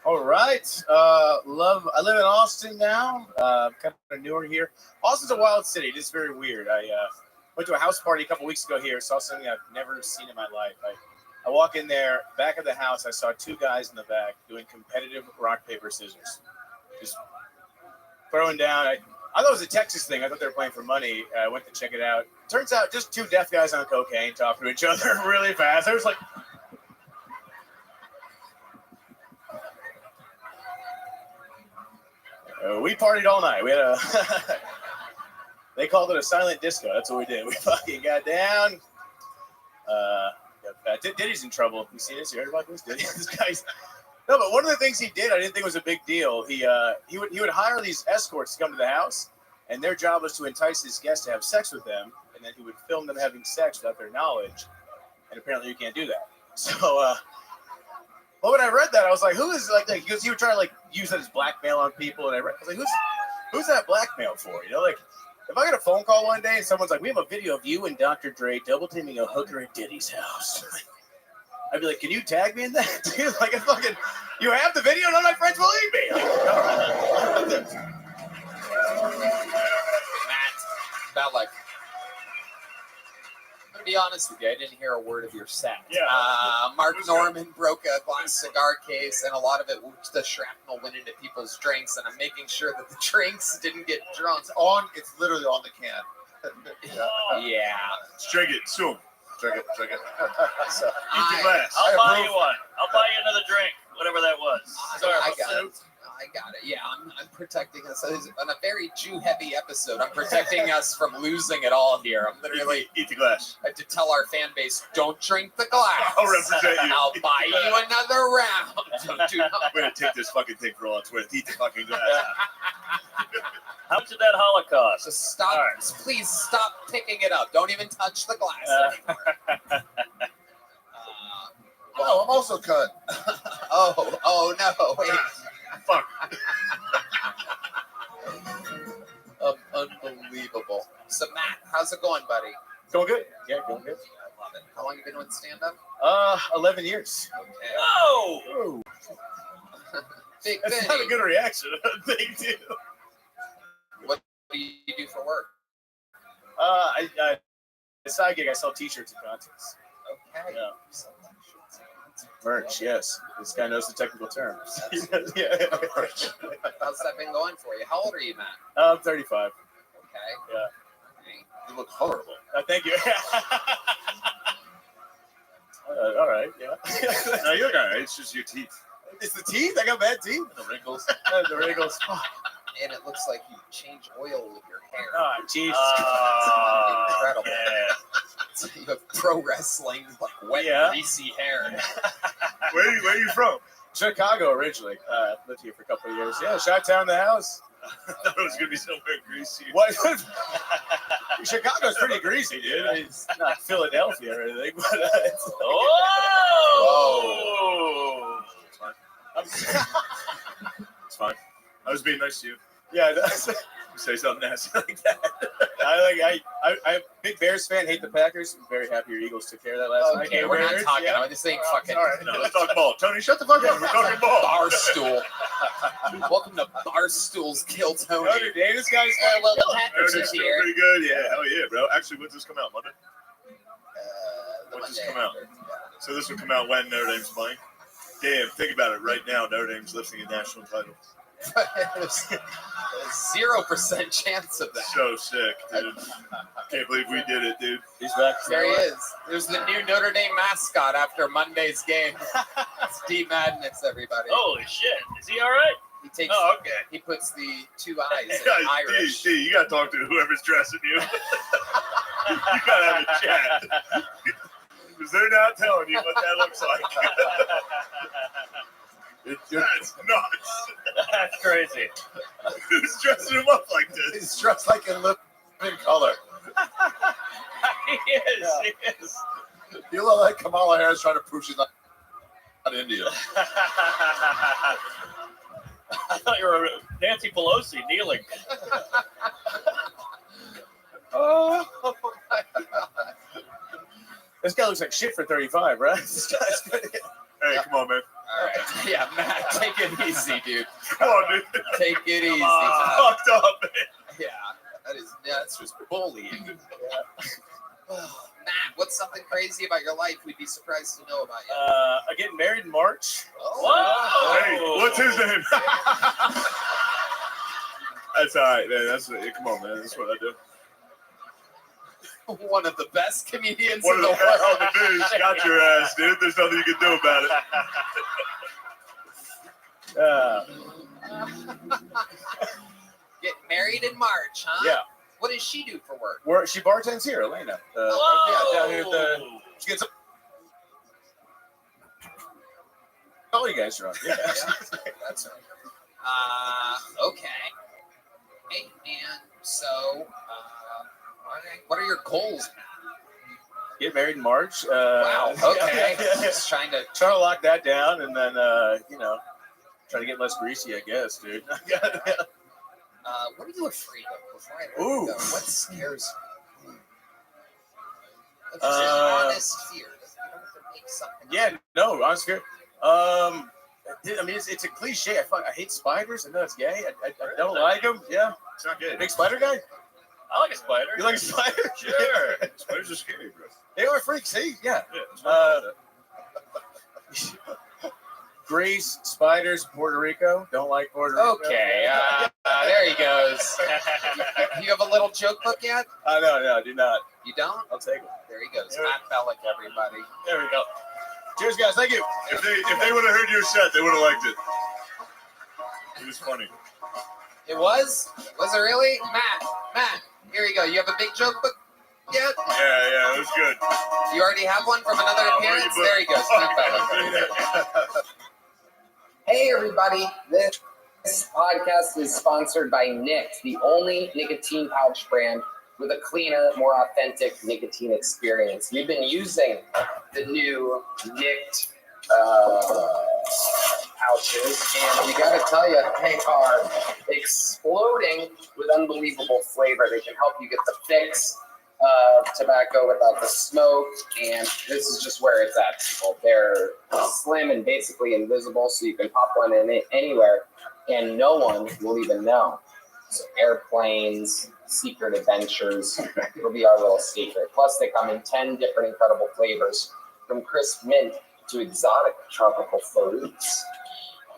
All right. I live in Austin now. Kind of newer here. Austin's a wild city. It is very weird. I went to a house party a couple weeks ago here. Saw something I've never seen in my life. I walk in there, back of the house. I saw two guys in the back doing competitive rock, paper, scissors. Just throwing down. I thought it was a Texas thing. I thought they were playing for money. I went to check it out. Turns out just two deaf guys on cocaine talking to each other really fast. I was like, we partied all night. We had a, they called it a silent disco. That's what we did. We fucking got down. Diddy's in trouble. You see this? You heard about this? Diddy? This guy's, no, but one of the things he did, I didn't think was a big deal. He would hire these escorts to come to the house, and their job was to entice his guests to have sex with them, and then he would film them having sex without their knowledge. And apparently, you can't do that. So, well, when I read that, I was like, "Who is like?" Because he would try to like use that as blackmail on people, and I was like, "Who's that blackmail for?" You know, like if I get a phone call one day and someone's like, "We have a video of you and Dr. Dre double teaming a hooker at Diddy's house," I'd be like, "Can you tag me in that, dude? Like, I fucking, you have the video? None of my friends believe me." Like, all right. Matt Bellick. I'm going to be honest with you. I didn't hear a word of your set. Yeah. Mark Norman broke a glass cigar case, and a lot of it, the shrapnel went into people's drinks, and I'm making sure that the drinks didn't get drunk. It's literally on the can. Yeah. Let's drink it soon. Drink it. Eat the glass. I'll buy you one. I'll buy you another drink, whatever that was. I got it. I got it. Yeah, I'm protecting us. On a very Jew-heavy episode, I'm protecting us from losing it all here. I'm literally Eat the glass. I have to tell our fan base, don't drink the glass. I'll represent you. I'll buy you another round. Do not- I'm gonna take this fucking thing for all it's worth. Eat the fucking glass. How much did that Holocaust? Just stop. Please stop picking it up. Don't even touch the glass anymore. Oh, I'm also cut. Oh no! Wait. Fuck. Unbelievable. So Matt, how's it going, buddy? Going good. Yeah, going good. I love it. How long you been doing stand-up? 11 years. Okay. Oh! Big That's thing. not a good reaction. Thank you. What do you do for work? I a side gig. I sell T-shirts and contests. Okay. Yeah. Merch, yes. This guy knows the technical terms. Yeah. How's that been going for you? How old are you, Matt? I'm 35. Okay. Yeah. You look horrible. Thank you. All right. Yeah. No, you're all right. It's just your teeth. It's the teeth. I got bad teeth. The wrinkles. The wrinkles. And it looks like you change oil with your hair. Oh, Jesus. Incredible. Yeah. So you have pro wrestling, like wet, greasy hair. Where are you from? Chicago originally. Lived here for a couple of years. Yeah, Chi-town the house. I thought it was gonna be somewhere greasy. What? Chicago's pretty greasy, dude. Yeah. It's not Philadelphia or anything, but it's Oh! It's fine. I was being nice to you. yeah. You say something nasty like that. I'm a big Bears fan. Hate the Packers. I'm very happy your Eagles took care of that last night. Okay, Go we're not Bears. talking Yeah. about this. Ain't fucking All right, no, let's talk ball. Tony, shut the fuck up. We're talking ball. Barstool. Welcome to Barstool's Kill Tony. Notre Dame, this guy's well, the Everything's Packers is still here. pretty good. Yeah, hell yeah, bro. Actually, when's this come out? Monday? The When's this Monday come out? after. So this will come out when Notre Dame's playing? Damn, think about it. Right now, Notre Dame's lifting a national title. There's 0% chance of that. So sick, dude. Can't believe we did it, dude. He's back. There he is. There's the new Notre Dame mascot after Monday's game. It's D Madness, everybody. Holy shit. Is he all right? He takes. Oh, okay. He puts the two eyes in Yeah, Irish. D, you gotta talk to whoever's dressing you. You gotta have a chat. Because they're not telling you what that looks like. That's nuts. That's crazy. Who's dressing him up like this? He's dressed like in living color. He is. He is. You look like Kamala Harris trying to prove she's not Indian. I thought you were Nancy Pelosi kneeling. Oh my God. This guy looks like shit for 35, right? This guy's good. Hey, come on, man. All right. Yeah, Matt, take it easy, dude. Come on, dude. Take it easy. Fucked up, man. Yeah, that's just bullying. Matt, what's something crazy about your life we'd be surprised to know about you? I'm getting married in March. Oh. Hey, what's his name? That's all right, man. Come on, man. That's what I do. One of the best comedians One in of the the best on world. the news. Got your ass, dude. There's nothing you can do about it. Getting married in March, huh? Yeah. What does she do for work? She bartends here, Elena. Whoa! Yeah, down here at the. She gets. All you guys are on. Yeah. That's right. Okay. Hey, and so, what are your goals? Get married in March. Wow. Okay. Yeah. Just trying to lock that down, and then try to get less greasy, I guess, dude. what are you afraid of? Before I let Ooh. you go, what scares you? Like, just an honest fear. You don't have to make something. Yeah, no, honest fear. I mean, it's a cliche. I hate spiders. I know it's gay. I don't like them. Yeah. It's not good. Big spider guy? I like a spider. You like a spider? Sure. Spiders are scary, bro. They are freaks. See? Yeah. Greece, spiders, Puerto Rico. Don't like Puerto Rico. Okay, there he goes. You have a little joke book yet? No, I do not. You don't? I'll take it. There he goes. Matt Bellick, everybody. There we go. Cheers, guys. Thank you. If they would have heard your set, they would have liked it. It was funny. It was? Was it really? Matt, here you go. You have a big joke book yet? Yeah, it was good. You already have one from another appearance? There he goes. Keep that. Hey everybody, this podcast is sponsored by Nicked, the only nicotine pouch brand with a cleaner, more authentic nicotine experience. We've been using the new Nicked pouches, and we gotta tell you, they are exploding with unbelievable flavor. They can help you get the fix of tobacco without the smoke, and this is just where it's at, people. They're slim and basically invisible, so you can pop one in it anywhere, and no one will even know. So airplanes, secret adventures, it'll be our little secret. Plus, they come in 10 different incredible flavors, from crisp mint to exotic tropical fruits.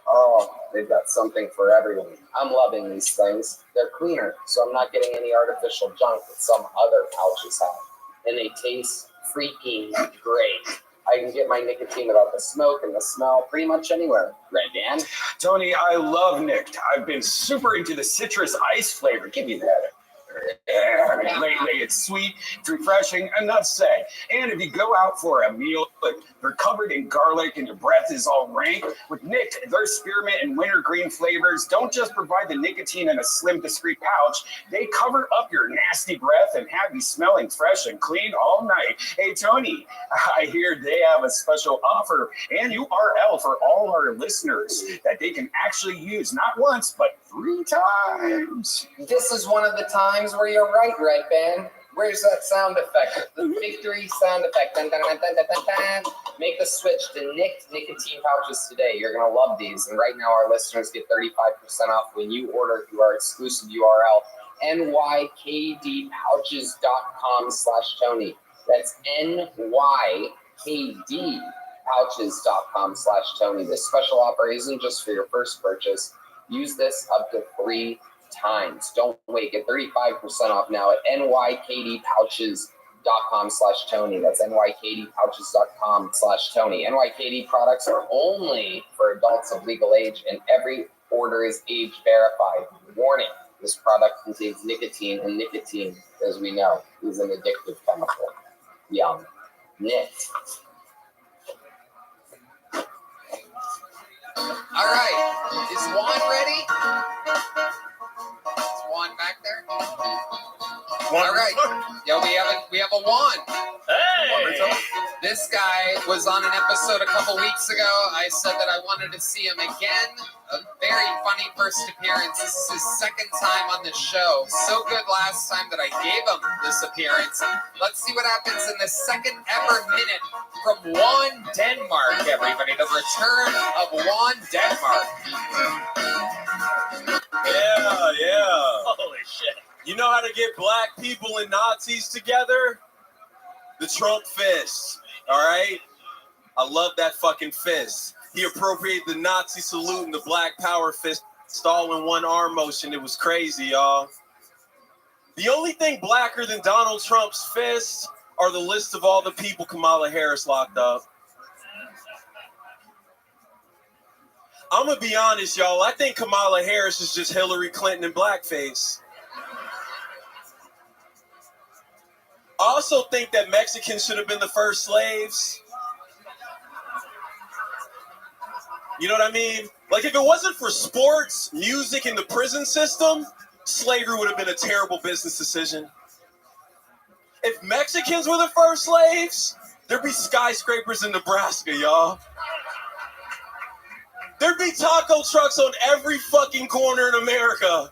Oh, they've got something for everyone. I'm loving these things. They're cleaner, so I'm not getting any artificial junk that some other pouches have. And they taste freaking great. I can get my nicotine without the smoke and the smell pretty much anywhere. Red Dan? Tony, I love Nicked. I've been super into the citrus ice flavor. Give me that. Lately, it's sweet, it's refreshing, enough said. And if you go out for a meal, but they're covered in garlic and your breath is all rank, with Nicked, their spearmint and wintergreen flavors don't just provide the nicotine in a slim, discreet pouch, they cover up your nasty breath and have you smelling fresh and clean all night. Hey, Tony, I hear they have a special offer and URL for all our listeners that they can actually use not once, but 3 times. This is one of the times where you're right, Red Band. Where's that sound effect? The victory sound effect. Dun, dun, dun, dun, dun, dun, dun. Make the switch to Nicked nicotine pouches today. You're going to love these. And right now, our listeners get 35% off when you order through our exclusive URL, nykdpouches.com/Tony. That's nykdpouches.com/Tony. This special offer isn't just for your first purchase. Use this up to 3 times. Don't wait. Get 35% off now at nykdpouches.com/Tony. That's nykdpouches.com/Tony. NYKD products are only for adults of legal age, and every order is age verified. Warning, this product contains nicotine, and nicotine, as we know, is an addictive chemical. Yum. Nicked. All right. Is Juan ready? Is Juan back there? All right. Yeah, we have a Juan. Hey! This guy was on an episode a couple weeks ago. I said that I wanted to see him again. A very funny first appearance. This is his second time on the show. So good last time that I gave him this appearance. Let's see what happens in the second ever minute from Juan Denmark, everybody. The return of Juan Denmark. Yeah. Holy shit. You know how to get black people and Nazis together? The Trump fist. All right? I love that fucking fist. He appropriated the Nazi salute and the Black Power fist all in one arm motion. It was crazy, y'all. The only thing blacker than Donald Trump's fist are the list of all the people Kamala Harris locked up. I'm going to be honest, y'all. I think Kamala Harris is just Hillary Clinton in blackface. I also think that Mexicans should have been the first slaves. You know what I mean? Like, if it wasn't for sports, music, and the prison system, slavery would have been a terrible business decision. If Mexicans were the first slaves, there'd be skyscrapers in Nebraska, y'all. There'd be taco trucks on every fucking corner in America.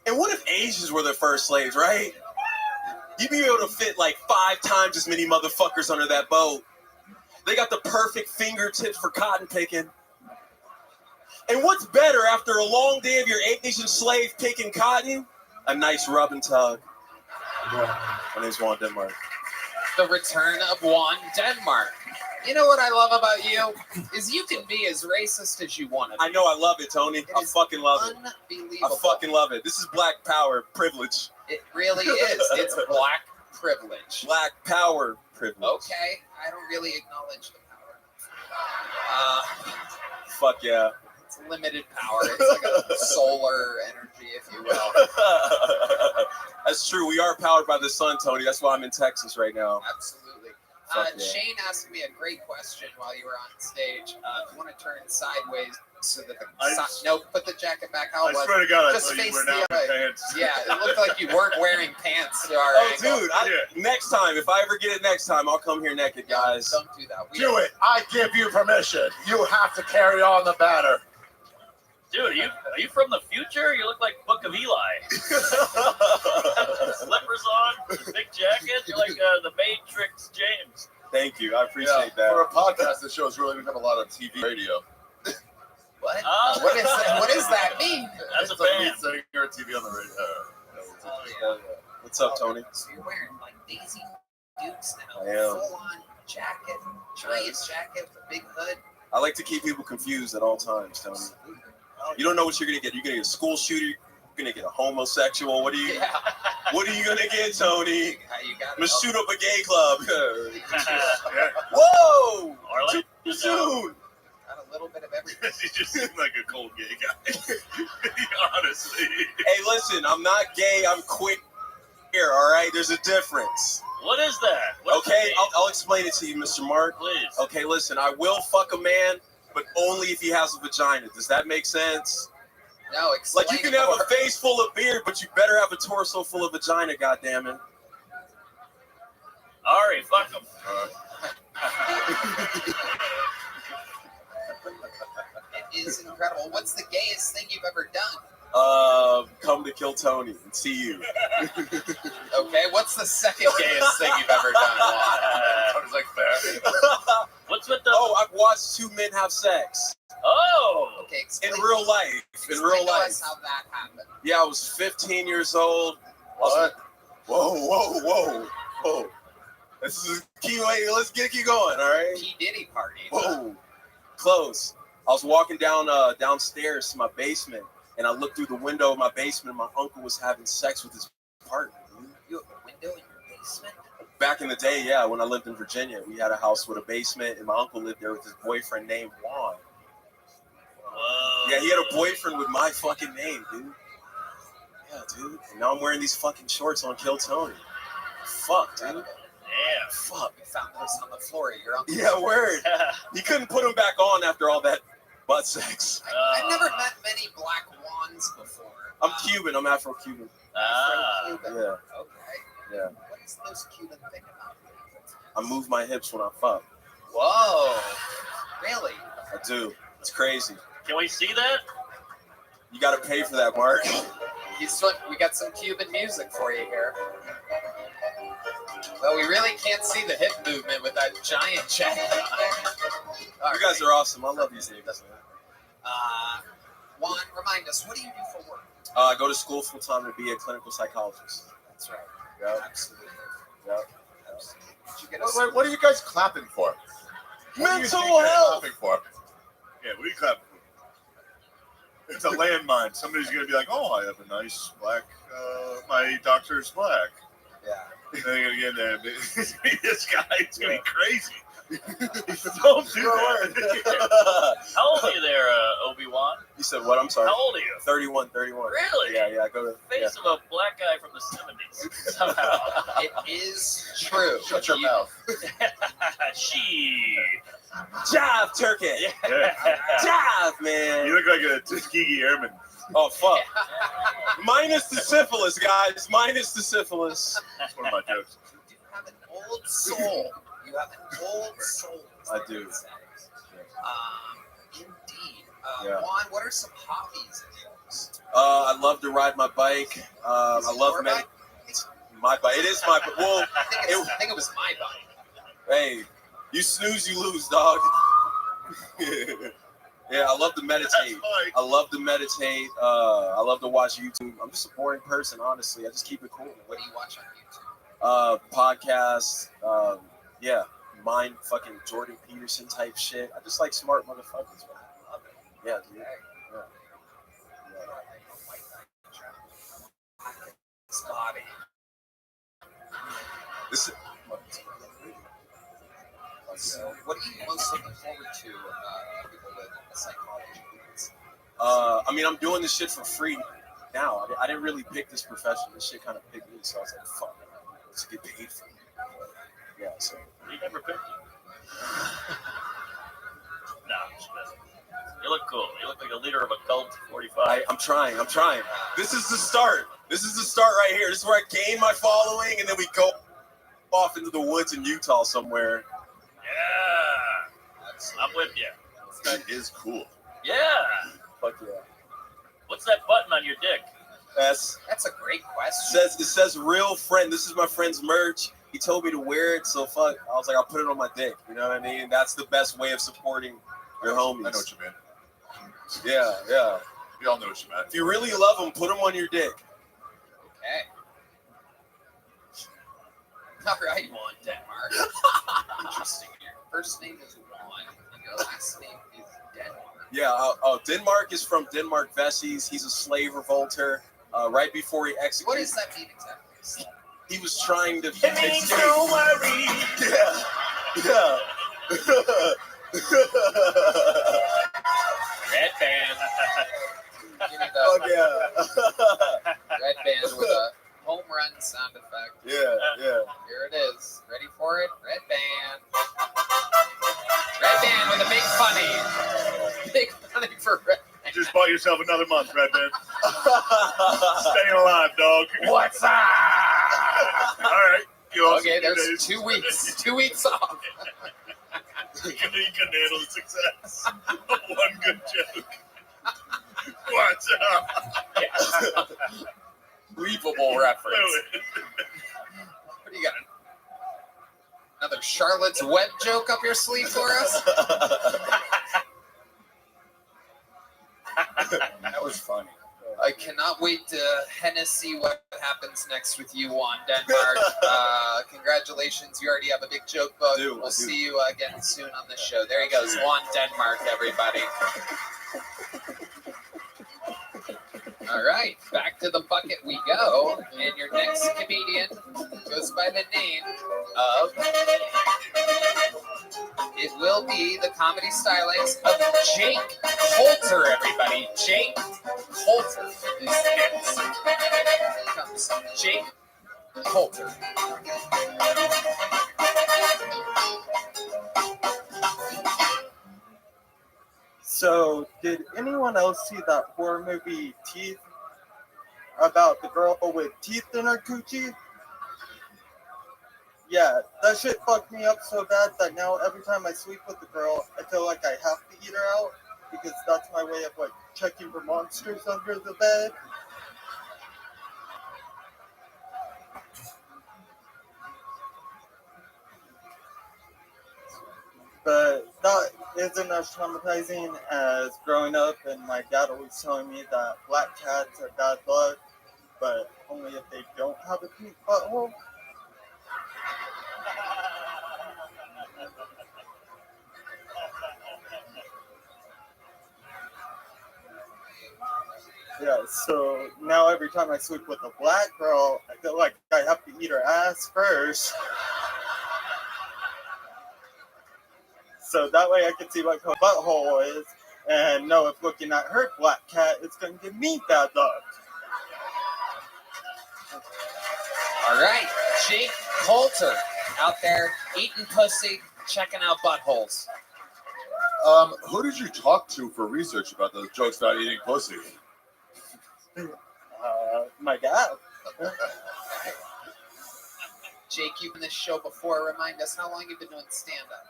And what if Asians were the first slaves, right? You'd be able to fit like 5 times as many motherfuckers under that boat. They got the perfect fingertips for cotton picking. And what's better after a long day of your Asian slave picking cotton? A nice rub and tug. My name's Juan Denmark. The return of Juan Denmark. You know what I love about you? Is you can be as racist as you want to be. I know, I love it, Tony. I fucking love it. Unbelievable. I fucking love it. This is black power privilege. It really is. It's black privilege. Black power privilege. Okay, I don't really acknowledge the power. Fuck yeah. It's limited power. It's like a solar energy, if you will. That's true. We are powered by the sun, Tony. That's why I'm in Texas right now. Absolutely. Fuck yeah. Shane asked me a great question while you were on stage. I want to turn sideways so that no, put the jacket back how it was. I swear to God, I Just thought you face were the not other wearing way. pants. Yeah, it looked like you weren't wearing pants to our Oh, angle. dude, next time, if I ever get it next time, I'll come here naked, guys. Don't do that. Do it. I give you permission. You have to carry on the banner. Dude, are you from the future? You look like Book of Eli. Slippers on, big jacket. You're like the Matrix James. Thank you. I appreciate that. For a podcast, this show has really become a lot of TV radio. What? Oh. What does that mean? That's It's a like band. me sitting here on TV on the radio. What's up, Tony? So you're wearing like Daisy Dukes now. I am. Full on jacket, giant jacket with a big hood. I like to keep people confused at all times, Tony. You don't know what you're gonna get. You're gonna get a school shooter. You're gonna get a homosexual. What are you? Yeah. What are you gonna get, Tony? How you got I'm gonna it? shoot up a gay club. Whoa! Orlando. Too soon. Got a little bit of everything. He just seemed like a cold gay guy. Honestly. Hey, listen, I'm not gay. I'm queer. All right, there's a difference. What is that? What does Okay, that mean? I'll explain it to you, Mr. Mark. Please. Okay, listen, I will fuck a man, but only if he has a vagina. Does that make sense? No, explain Like, you can it have more. a face full of beard, but you better have a torso full of vagina, goddammit. Ari, fuck him. It is incredible. What's the gayest thing you've ever done? Come to kill Tony and see you. Okay, what's the second gayest thing you've ever done? I was like, fair. What's with the? Oh, I've watched two men have sex. Oh. Okay, In explain, real life. In explain real to life. us how that happened. Yeah, I was 15 years old. What? Whoa. This is key. Wait, let's keep going, all right? P. Diddy party. Whoa. Close. I was walking downstairs to my basement, and I looked through the window of my basement, and my uncle was having sex with his partner. You have a window in your basement? Back in the day, yeah, when I lived in Virginia, we had a house with a basement, and my uncle lived there with his boyfriend named Juan. Whoa. Yeah, he had a boyfriend with my fucking name, dude. Yeah, dude. And now I'm wearing these fucking shorts on Kill Tony. Fuck, dude. Damn. Fuck. You found those on the floor at your uncle's. Yeah, word. He couldn't put them back on after all that butt sex. I've never met many black wands before. I'm Cuban. I'm Afro-Cuban. Cuban. Yeah. Okay. Yeah. What is those Cuban thing about? I move my hips when I fuck. Whoa. Really? I do. It's crazy. Can we see that? You gotta pay for that, Mark. We got some Cuban music for you here. Well, we really can't see the hip movement with that giant jacket on. You guys are awesome. I love these niggas, man. Juan, remind us, what do you do for work? I go to school full time to be a clinical psychologist. That's right. Yeah. Absolutely. Yeah. Absolutely. Did you get a What are you guys clapping for? What do you Mental think you're health. clapping for? Yeah, what are you clapping for? It's a landmine. Somebody's going to be like, oh, I have a nice black, my doctor's black. Yeah. And they're going to get in there and this guy, it's going to be crazy. Don't do that. How old are you there, Obi-Wan? You said what? I'm sorry. How old are you? 31. Really? Yeah, I go to. Face of a black guy from the 70s. Somehow. It is true. Shut your mouth. She. Jive, turkey. Yeah. Jive, man. You look like a Tuskegee Airman. Oh, fuck. Minus the syphilis, guys. Minus the syphilis. That's one of my jokes. You have an old soul. You have an old soul. I do. Indeed. Yeah. Juan, what are some hobbies of yours? I love to ride my bike. I love your many. My bike. It is my bike. Well, I think it was my bike. hey, you snooze, you lose, dog. Yeah, I love to meditate. I love to meditate. I love to watch YouTube. I'm just a boring person, honestly. I just keep it cool. What do you watch on YouTube? Podcasts. Yeah, mind fucking Jordan Peterson type shit. I just like smart motherfuckers, man. I love it. Yeah, dude. This body. This is, So, what are you most looking forward to people with a psychology? I mean, I'm doing this shit for free now. I didn't really pick this profession. This shit kind of picked me, so I was like, fuck, let's get paid for it. Yeah, so. You never picked it. No, I'm just messing. You look cool. You look like a leader of a cult. 45. I'm trying. This is the start. This is the start right here. This is where I gain my following, and then we go off into the woods in Utah somewhere. Yeah. I'm with you. That is cool. Yeah. Fuck yeah. What's that button on your dick? That's a great question. It says real friend. This is my friend's merch. He told me to wear it, so fuck. I was like, I'll put it on my dick. You know what I mean? That's the best way of supporting your homies. I know what you mean. Yeah. We all know what you meant. If you really love them, put them on your dick. Okay. All right, Juan Denmark. Interesting. Your first name is Juan, and your last name is Denmark. Yeah. Denmark is from Denmark Vesey's. He's a slave revolter. Right before he executed. What does that mean exactly? He was trying to. It means no worry. Yeah. Red band. Give me the Oh yeah. red band with a home run sound effect. Yeah. Here it is. Ready for it? Red band. Red band with a big funny. Big funny for red. Just bought yourself another month, Redman. Staying alive, dog. What's up? All right. You also Okay, do there's days. 2 weeks. 2 weeks off. You couldn't handle the success of one good joke. What's up? Believable reference. What do you got? Another Charlotte's Web joke up your sleeve for us? That was funny. I cannot wait to Hennessy what happens next with you, Juan Denmark. Congratulations, you already have a big joke book. We'll see you again soon on the show. There he goes, Juan Denmark, everybody. All right, back to the bucket we go. And your next comedian goes by the name of... It will be the comedy stylist of Jake Coulter, everybody. Jake Coulter is next. Here comes Jake Coulter. So, did anyone else see that horror movie Teeth? About the girl with teeth in her coochie? Yeah, that shit fucked me up so bad that now every time I sleep with the girl, I feel like I have to eat her out because that's my way of like checking for monsters under the bed. But that isn't as traumatizing as growing up and my dad always telling me that black cats are bad luck, but only if they don't have a pink butthole. Yeah, so now every time I sleep with a black girl, I feel like I have to eat her ass first. So that way I can see what her butthole is and know if looking at her black cat is going to give me bad luck. All right, Jake Coulter out there eating pussy, checking out buttholes. Who did you talk to for research about those jokes about eating pussy? My dad. Jake, you've been on this show before. Remind us, how long you've been doing stand-up?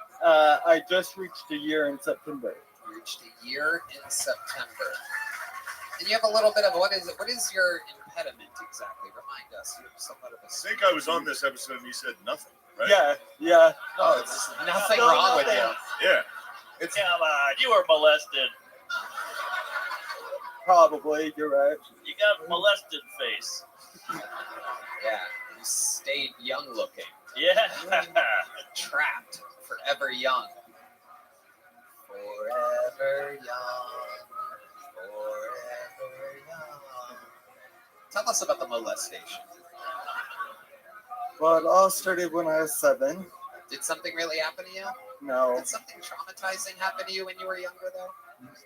I just reached a year in September. You reached a year in September. And you have a little bit of, what is your impediment exactly? Remind us. You have somewhat of a... I think I was on this episode and you said nothing, right? Yeah. No, there's nothing wrong with you. Yeah. Come on, you were molested. Probably, you're right. You got molested face. Yeah, you stayed young looking. Yeah. Trapped, forever young. Forever young. Forever young. Tell us about the molestation. Well, it all started when I was 7. Did something really happen to you? No. Did something traumatizing happen to you when you were younger, though?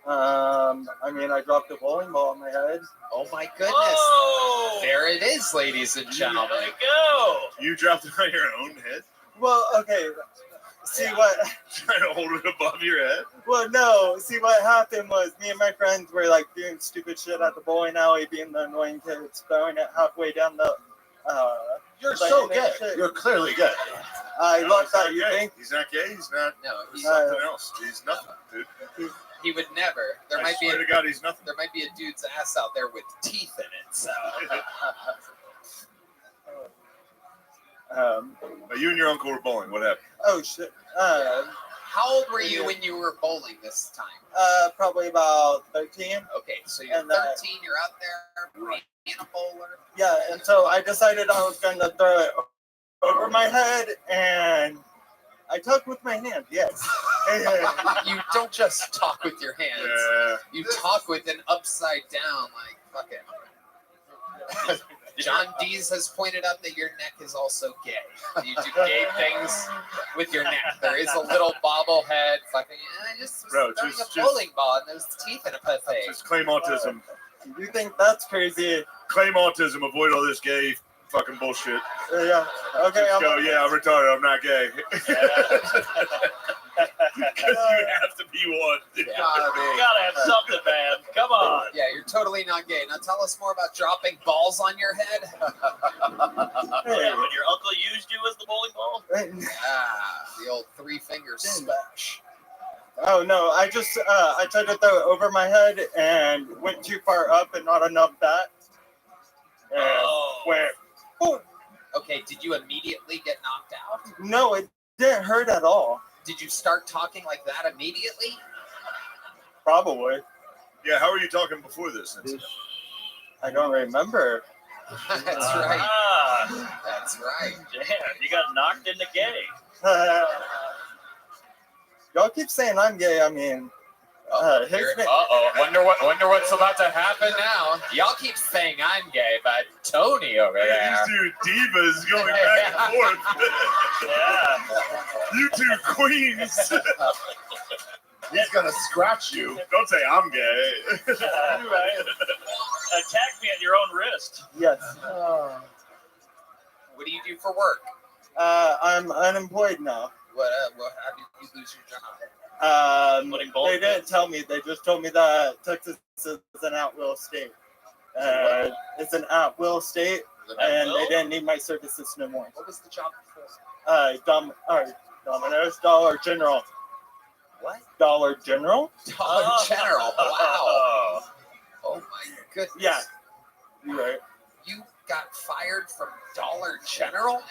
I mean, I dropped a bowling ball on my head. Oh my goodness! Oh! There it is, ladies and gentlemen. There you go. You dropped it on your own head? Well, okay. See what? Trying to hold it above your head? Well, no. See what happened was me and my friends were like doing stupid shit at the bowling alley, being the annoying kids, throwing it halfway down the. You're like, so and gay. shit. You're clearly gay. I No, love he's that. not You gay. think? He's not gay. He's not. No, He's he's something else. He's nothing, dude. he would never. There I might be swear to God, he's nothing. there might be a dude's ass out there with teeth in it. So But you and your uncle were bowling. What happened? Oh shit. how old were you when you were bowling this time? Probably about 13. Okay, so you're And, 13. You're out there being a bowler. Yeah, and so I decided I was going to throw it over my head, and I talked with my hand. Yes. You don't just talk with your hands. Yeah. You talk with an upside down, like fucking. John Dees has pointed out that your neck is also gay. You do gay things with your neck. There is a little bobblehead. Fucking, I just was Bro, throwing just- a bowling ball and there's teeth in a buffet. Just claim autism. You think that's crazy? Claim autism. Avoid all this gay fucking bullshit. Yeah. Okay. Just go, yeah, I'm retarded. I'm not gay. Because you have to be one. You gotta have something, man. Come on. Yeah, you're totally not gay. Now tell us more about dropping balls on your head. Yeah, when your uncle used you as the bowling ball? The old 3-finger smash. Oh no! I just I tried to throw it over my head and went too far up and not enough back. Where? Oh, Okay, did you immediately get knocked out? no, it didn't hurt at all. Did you start talking like that immediately? Probably. Yeah, how were you talking before this incident? I don't remember. That's right. Ah, That's right. damn, you got knocked into gay. Y'all keep saying I'm gay. I mean, his name- Uh-oh. Wonder what's about to happen now. Y'all keep saying I'm gay, but Tony over there. These two divas going back and forth. Yeah. You two queens. He's gonna scratch you. Don't say I'm gay. Right. Attack me at your own wrist. Yes. What do you do for work? I'm unemployed now. How did you lose your job? Putting balls They didn't tell me. They just told me that Texas is an at-will state. It's an at-will state, and they didn't need my services no more. What was the job before? Domino's, Dollar General. What? Dollar General? Dollar General. Wow. Oh my goodness. Yeah. You're right. You got fired from Dollar General?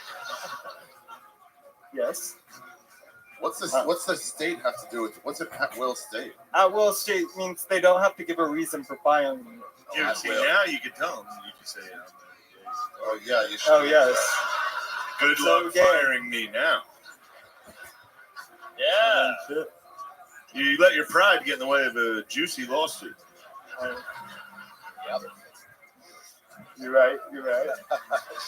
Yes. What's this? What's the state have to do with? What's an at-will state? At-will state means they don't have to give a reason for firing me. Yeah, see, now you can tell them. You can say, Oh yeah, you should. Oh yes. good So luck gay. firing me now. Yeah. You let your pride get in the way of a juicy lawsuit. Yep. You're right. You're right.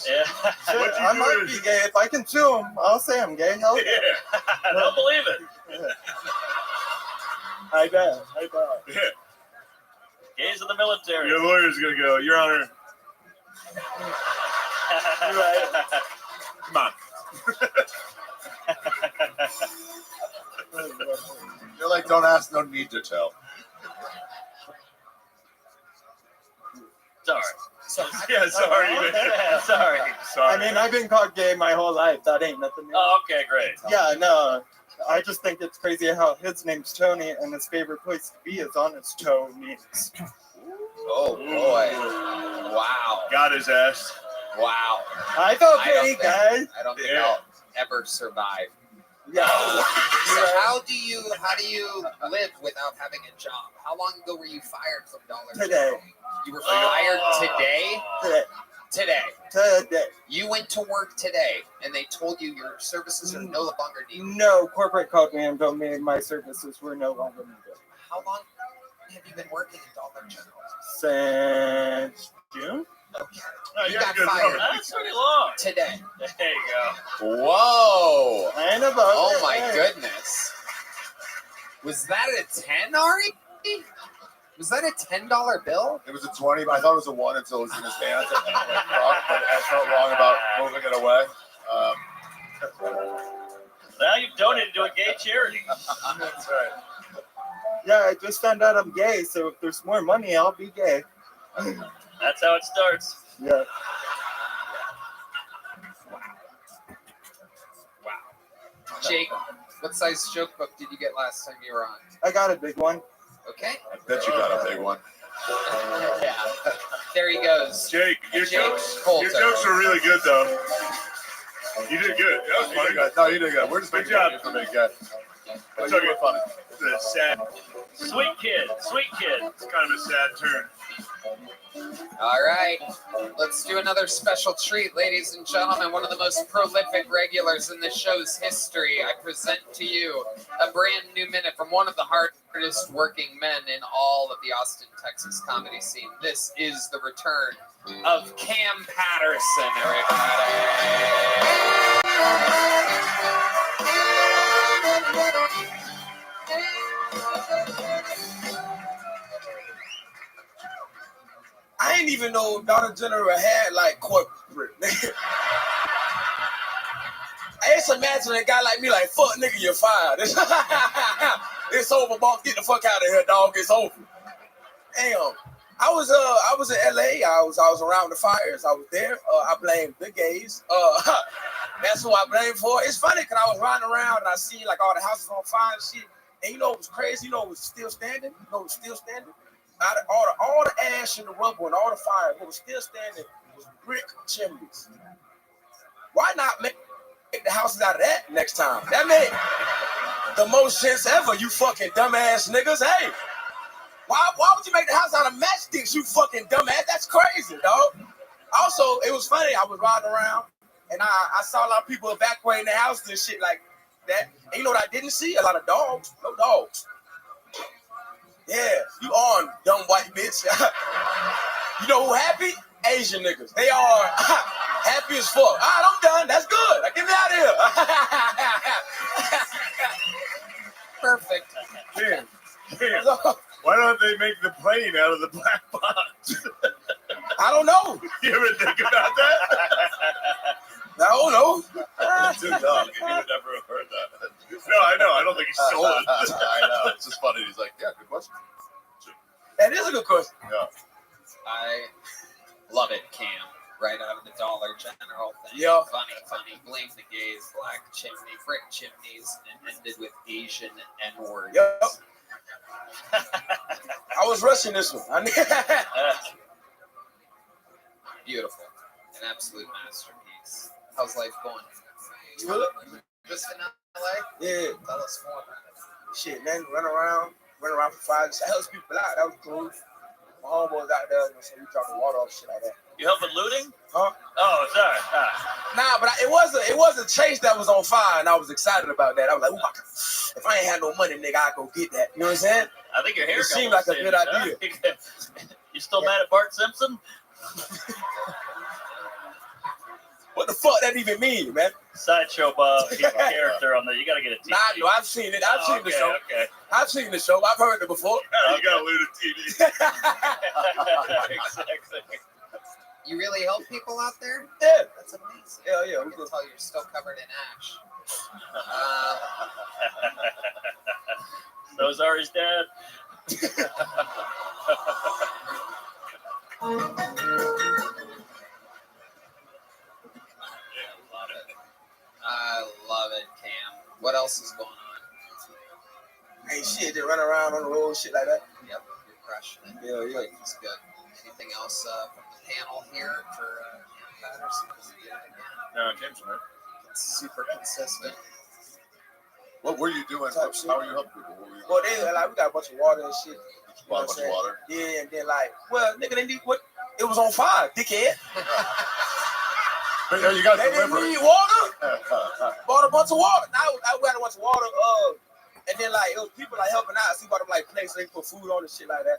Yeah. Shit, What you I do might is- be gay. If I can sue him, I'll say I'm gay. Hell yeah. I don't believe it. I bet. I bet. Yeah. Gays of the military. Your lawyer's gonna go, Your Honor, You're right. come on. You're like, don't ask, no need to tell. Sorry. Yeah, sorry, man. Sorry. Sorry. I mean, I've been called gay my whole life. That ain't nothing new. Oh, okay, great. Yeah, no. I just think it's crazy how his name's Tony and his favorite place to be is on his toe knees. Oh boy. Wow. Got his ass. Wow. I felt I gay, don't guys. I don't think Yeah. I'll ever survive. Yeah. So how do you live without having a job? How long ago were you fired from Dollar Today. General? You were fired today? Today. Today. Today. You went to work today and they told you your services are no longer needed. No, corporate called me and told me my services were no longer needed. How long have you been working at Dollar General? Since June? Okay. No, You you're got good, fired bro. That's pretty long. today. There you go. Whoa. I ain't about Oh it. my Hey. goodness. Was that a 10, Ari? Was that a $10 bill? It was a 20, but I thought it was a 1 until it was in his hands. And I went, fuck, but I felt wrong about moving it away. Now you've donated to a gay charity. That's right. Yeah, I just found out I'm gay, so if there's more money, I'll be gay. That's how it starts. Yeah. Jake, what size joke book did you get last time you were on? I got a big one. Okay. I bet you got a big one. Yeah. There he goes. Jake, your Jake jokes Coulter. were really good, though. You did good. That was funny. No, you did good. We're just Good making job. it for me, guy. It's okay. Funny. The sad, Sweet kid. it's kind of a sad turn. All right, let's do another special treat, ladies and gentlemen. One of the most prolific regulars in the show's history. I present to you a brand new minute from one of the hardest working men in all of the Austin, Texas comedy scene. This is the return of Cam Patterson, I didn't even know Dollar General had like corporate. I just imagine a guy like me like, fuck nigga, you're fired. It's over, boss. Get the fuck out of here, dog. It's over. Damn. I was in LA. I was around the fires. I was there. I blame the gays. That's who I blame for. It's funny because I was riding around and I see like all the houses on fire and shit. And you know what was crazy? You know what was still standing? All the ash and the rubble and all the fire, what was still standing was brick chimneys. Why not make the houses out of that next time? That made the most sense ever, you fucking dumbass niggas. Hey, why would you make the house out of matchsticks, you fucking dumbass? That's crazy, dog. Also, it was funny. I was riding around and I saw a lot of people evacuating the houses and shit like that. And you know what I didn't see? A lot of dogs. No dogs. Yeah, you on, dumb white bitch. You know who happy? Asian niggas. They are happy as fuck. All right, I'm done. That's good. Get me out of here. Perfect. Yeah. Why don't they make the plane out of the black box? I don't know. You ever think about that? I don't know. Too dumb. You would never have heard that. No, I know. I don't think he's sold it. I know. It's just funny. He's like, yeah, good question. That is a good question. Yeah. I love it, Cam. Right out of the Dollar General thing. Yeah. Funny. Blame the gays, black chimney, brick chimneys, and ended with Asian N-words. Yep. I was rushing this one. Beautiful. An absolute masterpiece. How's life going? Good. Just in LA? Yeah. Tell us more about it. Shit, man, run around for 5 days. Helps people out. That was cool. My homeboys out there, so we dropping water off shit like that. You helping looting? Huh? Oh, sorry. Nah, but it was a chase that was on fire, and I was excited about that. I was like, ooh, if I ain't had no money, nigga, I go get that. You know what I'm saying? I think your hair It seemed like a good idea. You still mad at Bart Simpson? What the fuck that even mean, man? Sideshow Bob, he's a character on there. You gotta get a TV. Nah, no, I've seen it. I've seen the show. Okay. I've seen the show. I've heard it before. You gotta loot a TV. Exactly. You really help people out there? Yeah. That's amazing. Yeah. I can tell you're still covered in ash. So is Ari's dad. I love it, Cam. What else is going on? Hey, shit, they run around on the road, shit like that. Yep, you're crushing it. Yeah. It's good. Anything else from the panel here for Cam Patterson? No, Kim's right. It's super consistent. What were you doing? How are you helping people? Well, we got a bunch of water and shit. You know Bought a what bunch I'm of water. Yeah, and then nigga, they need what? It was on fire, dickhead. But you got They to didn't deliver. need water. Bought a bunch of water. Now I got a bunch of water. And then it was people helping out. See about them places they put food on and shit like that.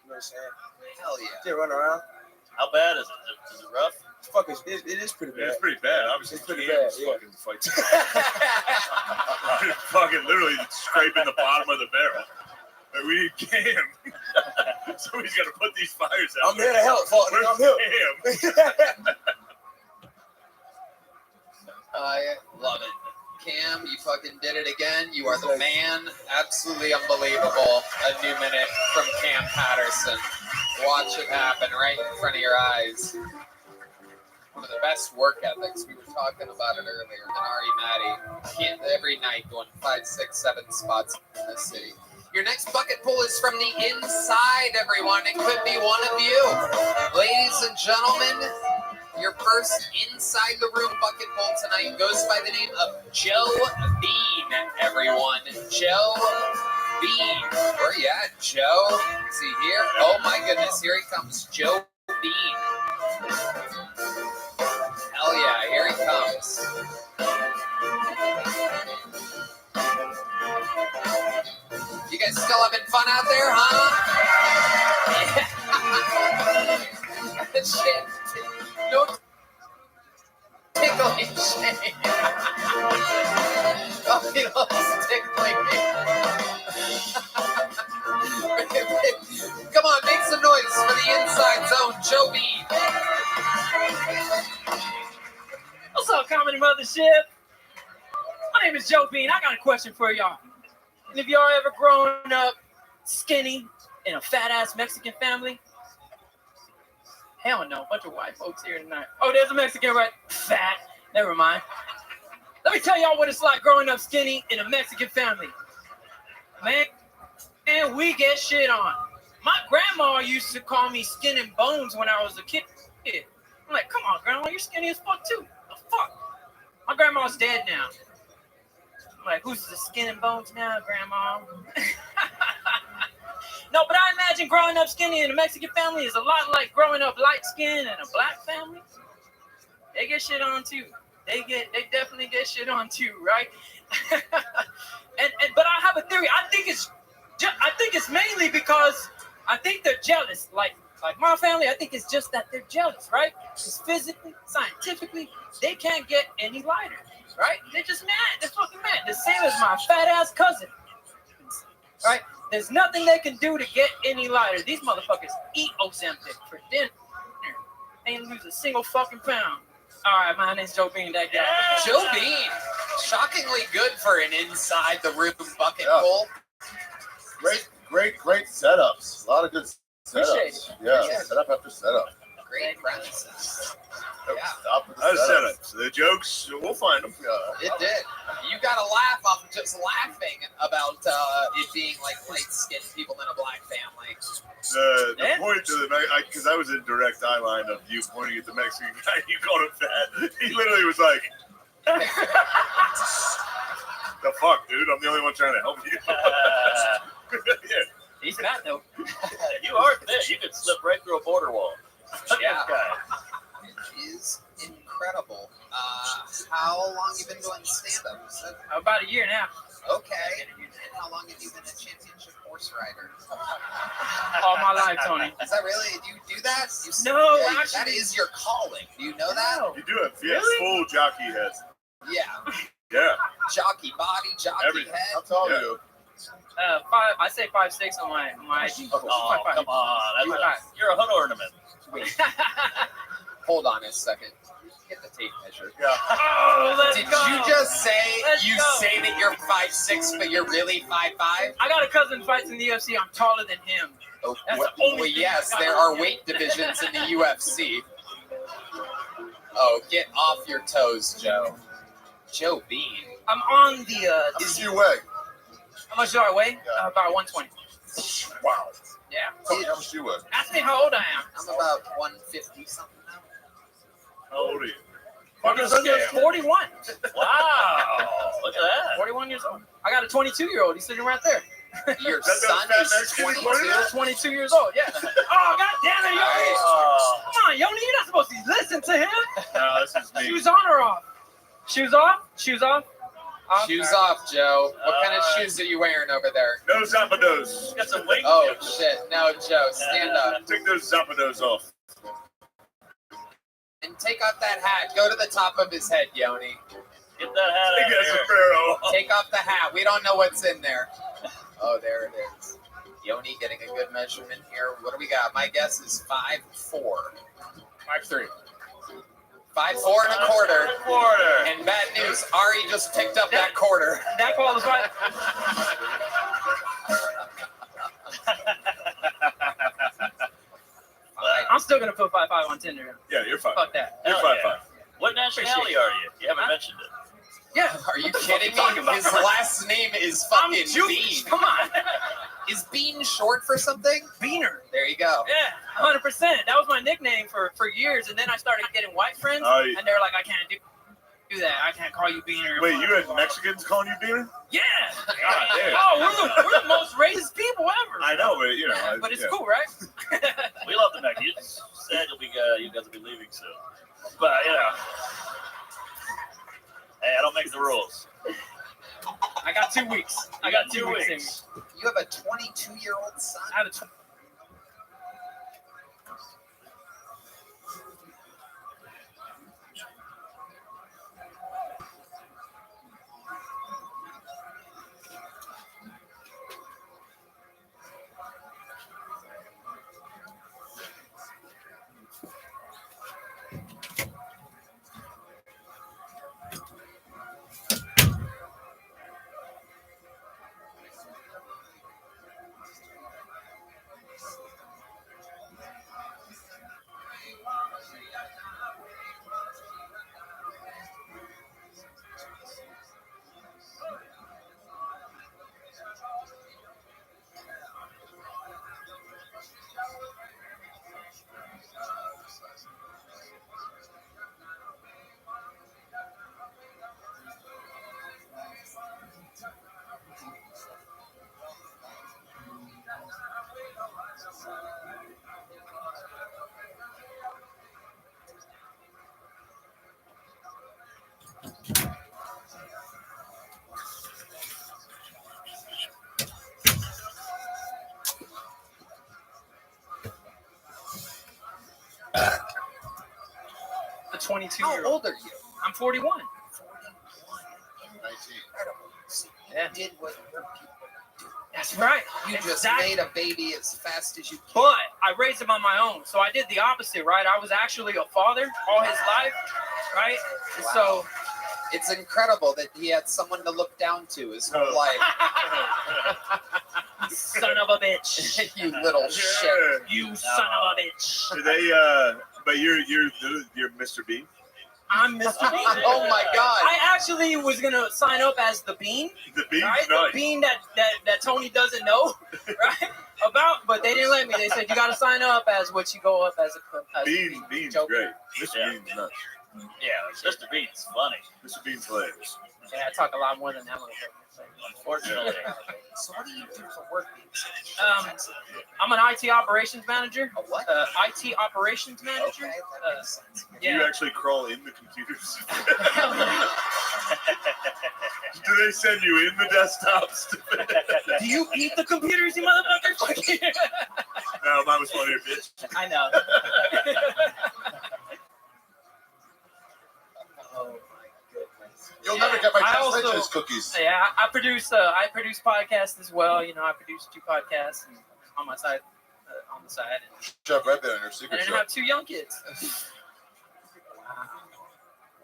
You know what I'm saying? Hell yeah. They run around. How bad is it? Is it rough? It is pretty bad. It's pretty bad. Obviously, It's pretty Cam's bad, yeah. fucking fighting. Fucking literally scraping the bottom of the barrel. We need Cam. Somebody's got to put these fires out. I'm here to help, Fulton. Where's I'm here. Cam? I love it. Cam, you fucking did it again. You are the man. Absolutely unbelievable. A new minute from Cam Patterson. Watch it happen right in front of your eyes. One of the best work ethics. We were talking about it earlier. Denari Matty, every night going 5, 6, 7 spots in the city. Your next bucket pull is from the inside, everyone. It could be one of you. Ladies and gentlemen, your first inside the room bucket pull tonight goes by the name of Joe Bean, everyone. Joe Bean. Where you at, Joe? Is he here? Oh my goodness, here he comes, Joe Bean. Hell yeah, here he comes. You guys still having fun out there, huh? Yeah. Shit. No tickling shit. Oh, he loves tickling me. Come on, make some noise for the inside zone, Joe Bean. What's up, comedy mothership? My name is Joe Bean. I got a question for y'all. And if y'all ever grown up skinny in a fat ass Mexican family? Hell no, bunch of white folks here tonight. Oh, there's a Mexican, right? Fat. Never mind. Let me tell y'all what it's like growing up skinny in a Mexican family. Man, and we get shit on. My grandma used to call me skin and bones when I was a kid. I'm like, come on, grandma, you're skinny as fuck too. The fuck? My grandma's dead now. I'm like, who's the skin and bones now, grandma? No, but I imagine growing up skinny in a Mexican family is a lot like growing up light skinned in a black family. They get shit on too. They definitely get shit on too, right? But I have a theory. I think it's mainly because I think they're jealous. Like my family, I think it's just that they're jealous, right? Because physically, scientifically, they can't get any lighter, right? They're just mad. They're fucking mad. The same as my fat ass cousin, right? There's nothing they can do to get any lighter. These motherfuckers eat Ozempic for dinner. They ain't lose a single fucking pound. All right, my name's Joe Bean, that guy. Yeah. Joe Bean, shockingly good for an inside the room bucket pull. Great setups. A lot of good Appreciate setups. it. Yeah, Yeah. setup after setup. Great premises. Stop with the Those setups. setups. The jokes, we'll find them. It did. You got a laugh off of just laughing about it being like light-skinned people in a black family. The point to the because I was in direct eye line of you pointing at the Mexican guy, you called him fat. He literally was like, "The fuck, dude! I'm the only one trying to help you." Yeah. He's fat though. You are fit. You could slip right through a border wall. Yeah. This guy. It is incredible. How long you been doing stand-up? About a year and a half. Okay. And how long have you been a championship horse rider? All my life, Tony. Is that really? Do you do that? No, that actually- is your calling. Do you know that? You do have full jockey head. Yeah. Yeah. Jockey body, jockey Everything. head. How tall are you? I say 5'6" on my IG. Oh, come on. You're a hood ornament. Wait. Hold on a second. Get the tape measure. Yeah. Oh, let's Did go. you just say Let's you go. say that you're 5'6", but you're really 5'5"? I got a cousin fights in the UFC. I'm taller than him. Oh, That's well, the only thing yes, I got there on are him. weight divisions in the UFC. Oh, get off your toes, Joe. Joe Bean. I'm on the. How much do you weigh? How much do I weigh? About 120. Wow. Yeah. Tell me how much do you weigh? Ask me how old I am. I'm about 150 something now. How old are you? I'm 41. Wow. Look at that. 41 years old. I got a 22-year-old. He's sitting right there. Your That son fat is Mexican 22. 22 years old, yeah. Oh, God damn it, Yoni. Oh. Come on, Yoni, you're not supposed to listen to him. No, this is me. Shoes on or off? Shoes off? Shoes off? Shoes off, Joe. What kind of shoes are you wearing over there? No Zapatos. Got some wings. Oh, shit. No, Joe, stand up. Take those Zapatos off. And take off that hat. Go to the top of his head, Yoni. Get that hat Take out that here. sombrero. Take off the hat. We don't know what's in there. Oh, there it is. Yoni getting a good measurement here. What do we got? My guess is 5'4". 5'3". 5'4" and a quarter. Quarter. And bad news, Ari just picked up that quarter. That qualifies. I'm still gonna put 5'5" on Tinder. Yeah, you're fine. Fuck that. You're Hell 5'5". yeah. What nationality are you? You haven't mentioned it. Yeah. Are you What the fuck kidding you talking me? about? His last name is fucking Jewish. Bean. Come on. Is Bean short for something? Beaner. There you go. Yeah, 100%. That was my nickname for years, and then I started getting white friends, Oh, yeah. and they're like, I can't do that. I can't call you Beaner. Wait, you had Mexicans calling you Beaner? Yeah. God damn. Oh, we're the most racist people ever. I know, but you know. But it's yeah. cool, right? We love the Mex. You said you guys will be leaving soon. But, you know. Hey, I don't make the rules. I got 2 weeks. I got 2 weeks. in me. You have a 22-year-old son? I have a a 22-year-old. How old are you? I'm 41. 19. Yeah. Did what your people do. That's right. You just Exactly. made a baby as fast as you can. But I raised him on my own. So I did the opposite, right? I was actually a father all his life, right? Wow. So It's incredible that he had someone to look down to his whole life. son of a bitch. You little shit. You son of a bitch. Do they? But you're Mr. Bean. I'm Mr. Bean. Oh my God. I actually was gonna sign up as the Bean. The Bean, Right? nice. The Bean that Tony doesn't know, right? About, but they didn't let me. They said you got to sign up as what you go up as a Bean's Joke. great. Mr. Yeah. Bean's nuts. Yeah, Mr. Bean's funny. Mr. Bean's hilarious. Yeah, I talk a lot more than that motherfucker. Unfortunately. So what do you do for work? I'm an IT operations manager. A what? IT operations manager. Okay, that makes sense. Do you Yeah. actually crawl in the computers? Do they send you in the desktops? Do you eat the computers, you motherfucker? No, mine was funnier, bitch. I know. Oh my goodness. You'll never get my I translation also- as cookies. Yeah, I produce podcasts as well. You know, I produce 2 podcasts on my side, on the side, Chef Red Band on your and secret then I show. have 2 young kids.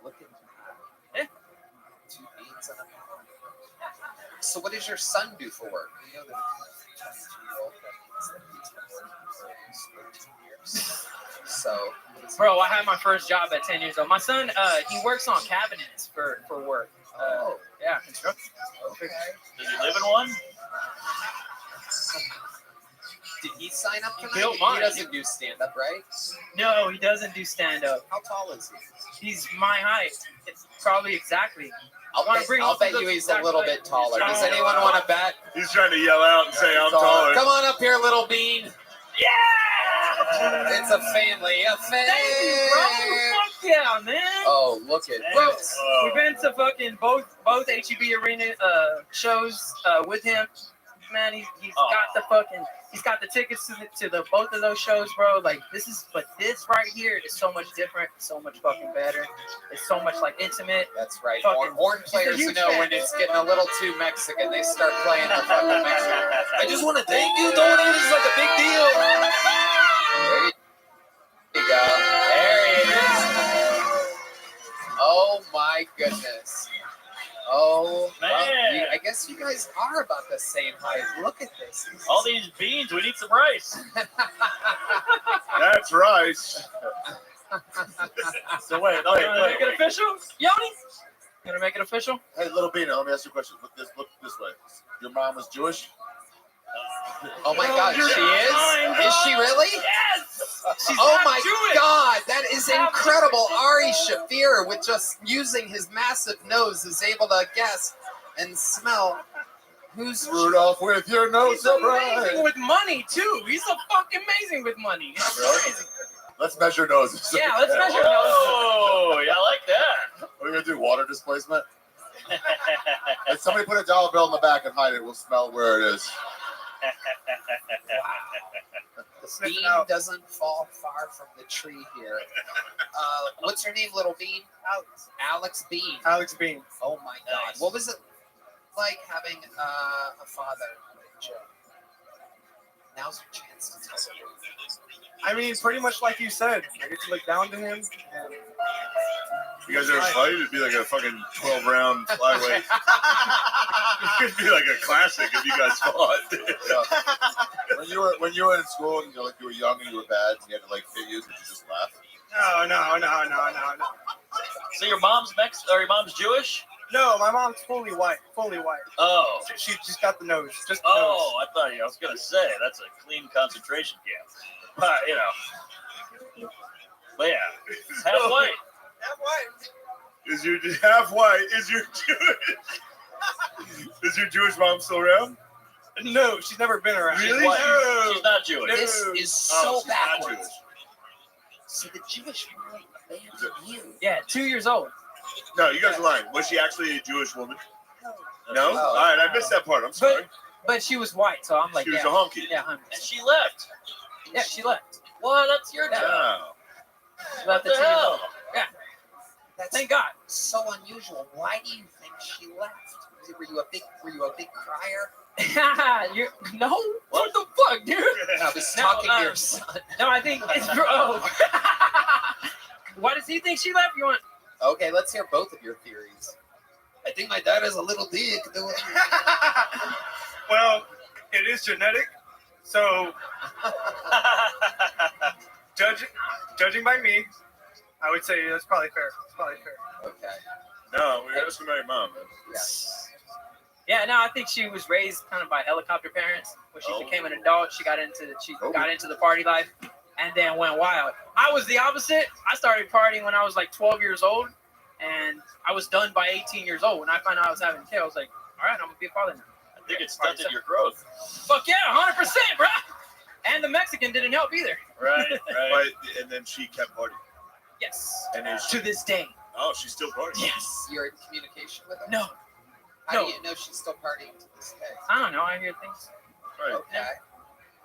Look at Yeah. 2 beans and a So what does your son do for work? You know that 22-year-old that he's been working for almost 13 years. So Bro, I had my first job at 10 years old. My son, he works on cabinets for work. Yeah, construction. Okay. Did you live in one? Did he sign up tonight? built He mine. doesn't do stand-up, right? No, he doesn't do stand-up. How tall is he? He's my height. It's probably exactly. I'll Wanna bet, bring I'll up the bet you he's a exact little height. bit taller. Does Oh, anyone want to bet? He's trying to yell out and say I'm taller. Come on up here, little bean. Yeah! It's a family affair. Thank you, bro. Fuck yeah, man. Oh, look at Bro, this. we've been to fucking both HEB arena shows with him. man. He's got the tickets to the both of those shows, bro. Like this right here is so much different, so much fucking better. It's so much like intimate. That's right. Fucking- Horn players He's a huge know fan. when it's getting a little too Mexican. They start playing the fucking Mexican. I just want to thank you, Tony. This is like a big deal. There you go. There he is. Oh my goodness. Oh, well, Man. I guess you guys are about the same height. Look at this. All these beans, we need some rice. That's rice. So wait. Make it official, Yoni. Gonna make it official. Hey, little Bina, let me ask you a question. Look this way. Your mom was Jewish? Oh my God, she is? Is she really? Yes. She's Oh not my Jewish. God, that is incredible. Ari Shafir, with just using his massive nose, is able to guess and smell who's Rudolph with your nose He's so amazing bright. with money too. He's so fucking amazing with money. It's Really? crazy. Let's measure noses. Yeah, let's measure noses. Oh, yeah, I like that. What are we gonna do? Water displacement? If somebody put a dollar bill in the back and hide it, we'll smell where it is. The bean doesn't fall far from the tree here. What's your name, little bean? Alex Bean. Alex Bean. Oh my God. What was it like having a father like Joe? Now's your chance to tell me. I mean, pretty much like you said. I get to look down to him. You guys ever fight? It'd be like a fucking 12-round flyweight. It'd be like a classic if you guys fought. When you were in school and you were young and you were bad and you had to like hit you, did you just laugh? No. So your mom's your mom's Jewish? No, my mom's fully white. Oh. She just got the nose. Just the Oh, I thought I was gonna say that's a clean concentration camp. But you know. But yeah, half white. Is your half white? Is your Jewish? Is your Jewish mom still around? No, she's never been around. Really? No. She's not Jewish. This is Oh, so she's not backwards. Jewish. So the Jewish family abandoned you. Yeah, 2 years old. No, you guys are lying. Was she actually a Jewish woman? No? Oh. All right, I missed that part. I'm sorry. But she was white, so I'm like, She was yeah, a honky. Yeah, 100%. And she left. Yeah, she left. Well, that's your job. Wow. She left What at the 2 years hell? old. Yeah, That's thank God. so unusual. Why do you think she left? Were you a big crier? No, what the fuck, dude? I was talking to your son. No, I think it's Why does he think she left? You want? Okay, let's hear both of your theories. I think my dad has a little dick. Well, it is genetic, so judging by me, I would say that's probably fair. Okay. No, we're asking about your mom. Yeah, no, I think she was raised kind of by helicopter parents. When she became an adult, she got into the party life, and then went wild. I was the opposite. I started partying when I was like 12 years old, and I was done by 18 years old. When I found out I was having a kid, I was like, all right, I'm gonna be a father now. I think it stunted your growth. Fuck yeah, 100%, bro. And the Mexican didn't help either. Right. But, and then she kept partying. Yes. And is To this day. Oh, she's still partying. Yes. You're in communication with her? No. How No. do you know she's still partying to this day? I don't know. I hear things. Right. Okay.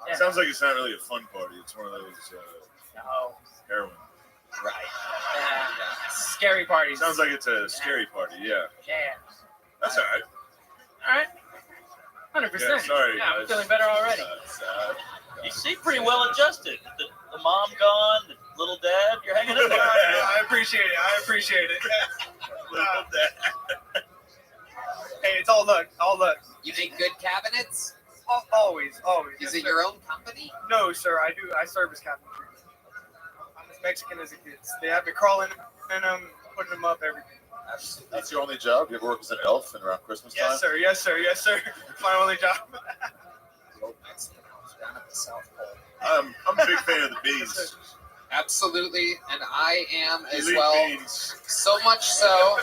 Yeah. Sounds like it's not really a fun party. It's one of those No. heroin. Right. Scary parties. Sounds like it's a scary party. Yeah. Yeah. That's all right. All right. 100%. Yeah, sorry, Yeah, I'm guys. feeling better already. You seem pretty well adjusted. The mom gone, the little dad, you're hanging in there. I appreciate it. Little dad. Hey, it's all luck. You make good cabinets? Always. Is it your own company? No, sir. I serve as cabinetry. I'm as Mexican as it gets. They have me crawling in them, putting them up, everything. That's your only job? You ever work as an elf and around Christmas time? Yes, sir. It's my only job. Old Mexican house down at the South Pole. I'm a big fan of the beans. Absolutely, and I am as Elite well. beans. So much so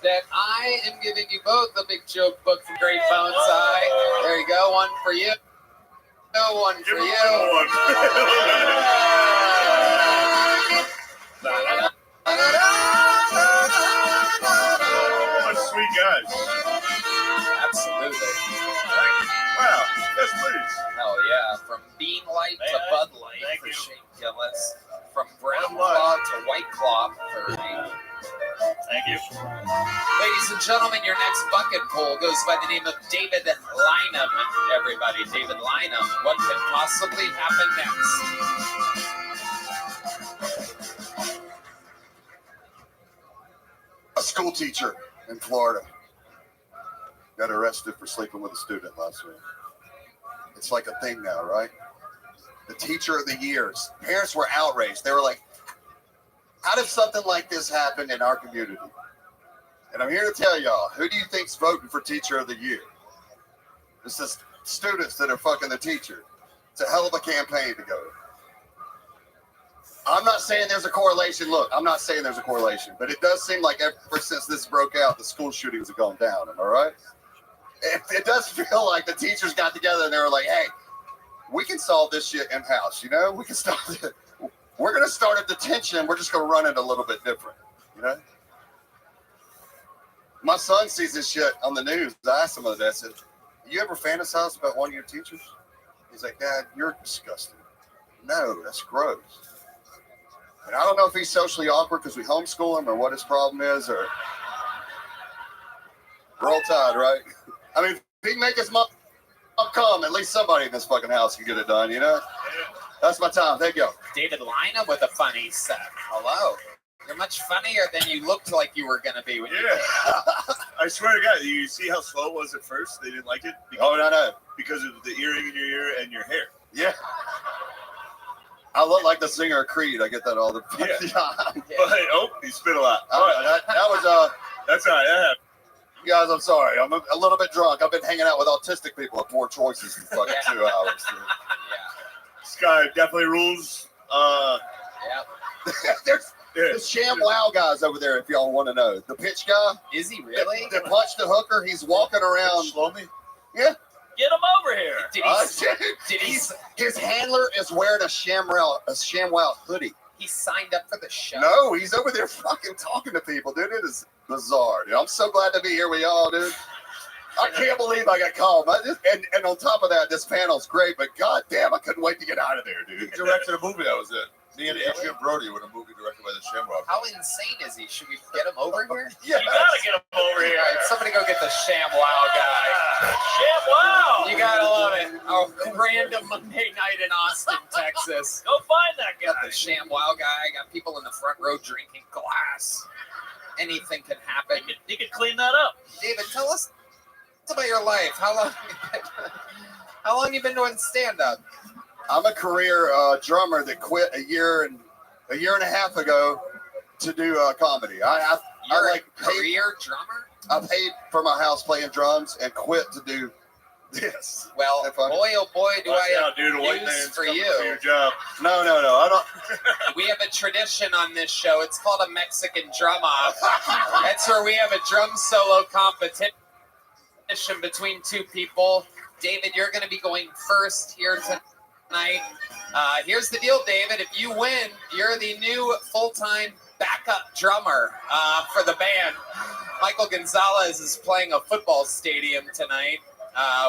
that I am giving you both a big joke book from Great Bonsai. There you go, one for you. No one for Give me you. What sweet guys. Hell yeah. From Bean Light to Man, Bud Light thank for you. Shane Gillis. From Brown Bud Light. Claw to White Claw for me. Thank you. Ladies and gentlemen, your next bucket poll goes by the name of David Lynham. Everybody, David Lynham. What could possibly happen next? A school teacher in Florida got arrested for sleeping with a student last week. It's like a thing now, right? The teacher of the years. Parents were outraged. They were like, how did something like this happen in our community? And I'm here to tell y'all, who do you think's voting for teacher of the year? This is students that are fucking the teacher. It's a hell of a campaign to go. I'm not saying there's a correlation. Look, I'm not saying there's a correlation, but it does seem like ever since this broke out, the school shootings have gone down. Am I right? It does feel like the teachers got together and they were like, hey, we can solve this shit in-house, you know? We can stop it. We're going to start a detention. We're just going to run it a little bit different, you know? My son sees this shit on the news. I asked him the other day, I said, you ever fantasize about one of your teachers? He's like, Dad, you're disgusting. No, that's gross. And I don't know if he's socially awkward because we homeschool him or what his problem is, or roll tide, right? I mean, if he can make his mom come, at least somebody in this fucking house can get it done, you know? That's my time. Thank you. David Lynham with a funny set. Hello. You're much funnier than you looked like you were going to be when you did. I swear to God, you see how slow it was at first? They didn't like it? Oh, no. Because of the earring in your ear and your hair. Yeah. I look like the singer of Creed. I get that all the time. But, oh, you spit a lot. That was, That's all right. That happened. you guys, I'm sorry. I'm a little bit drunk. I've been hanging out with autistic people with more choices in fucking 2 hours. Dude. This guy definitely rules. There's the Sham Wow guys over there, if y'all want to know. The pitch guy. Is he really? The punch the hooker. He's walking around. Slow me? Yeah. Get him over here. His handler is wearing a ShamWow hoodie. He signed up for the show. No, he's over there fucking talking to people, dude. It is bizarre, dude. I'm so glad to be here with y'all, dude. I can't believe I got called. And on top of that, this panel's great, but goddamn, I couldn't wait to get out of there, dude. He directed a movie that was in. Me and Adrian Brody with a movie directed by the Shamrock. How insane is he? Should we get him over here? Yeah. You gotta get him over here. All right, somebody go get the ShamWow guy. ShamWow. You gotta love it. A random Monday night in Austin, Texas. Go find that guy. Got the ShamWow guy. Got people in the front row drinking glass. Anything can happen. He could clean that up. David, tell us about your life. How long you been doing stand-up? I'm a career drummer that quit a year and a half ago to do comedy. I like career drummer. I paid for my house playing drums and quit to do this. Well, boy, oh boy, do Watch I out, dude. A have white news man's for coming you. for your job. No, I don't. We have a tradition on this show. It's called a Mexican drum off. That's where we have a drum solo competition between two people. David, you're going to be going first here tonight. Here's the deal, David. If you win, you're the new full-time backup drummer for the band. Michael Gonzalez is playing a football stadium tonight.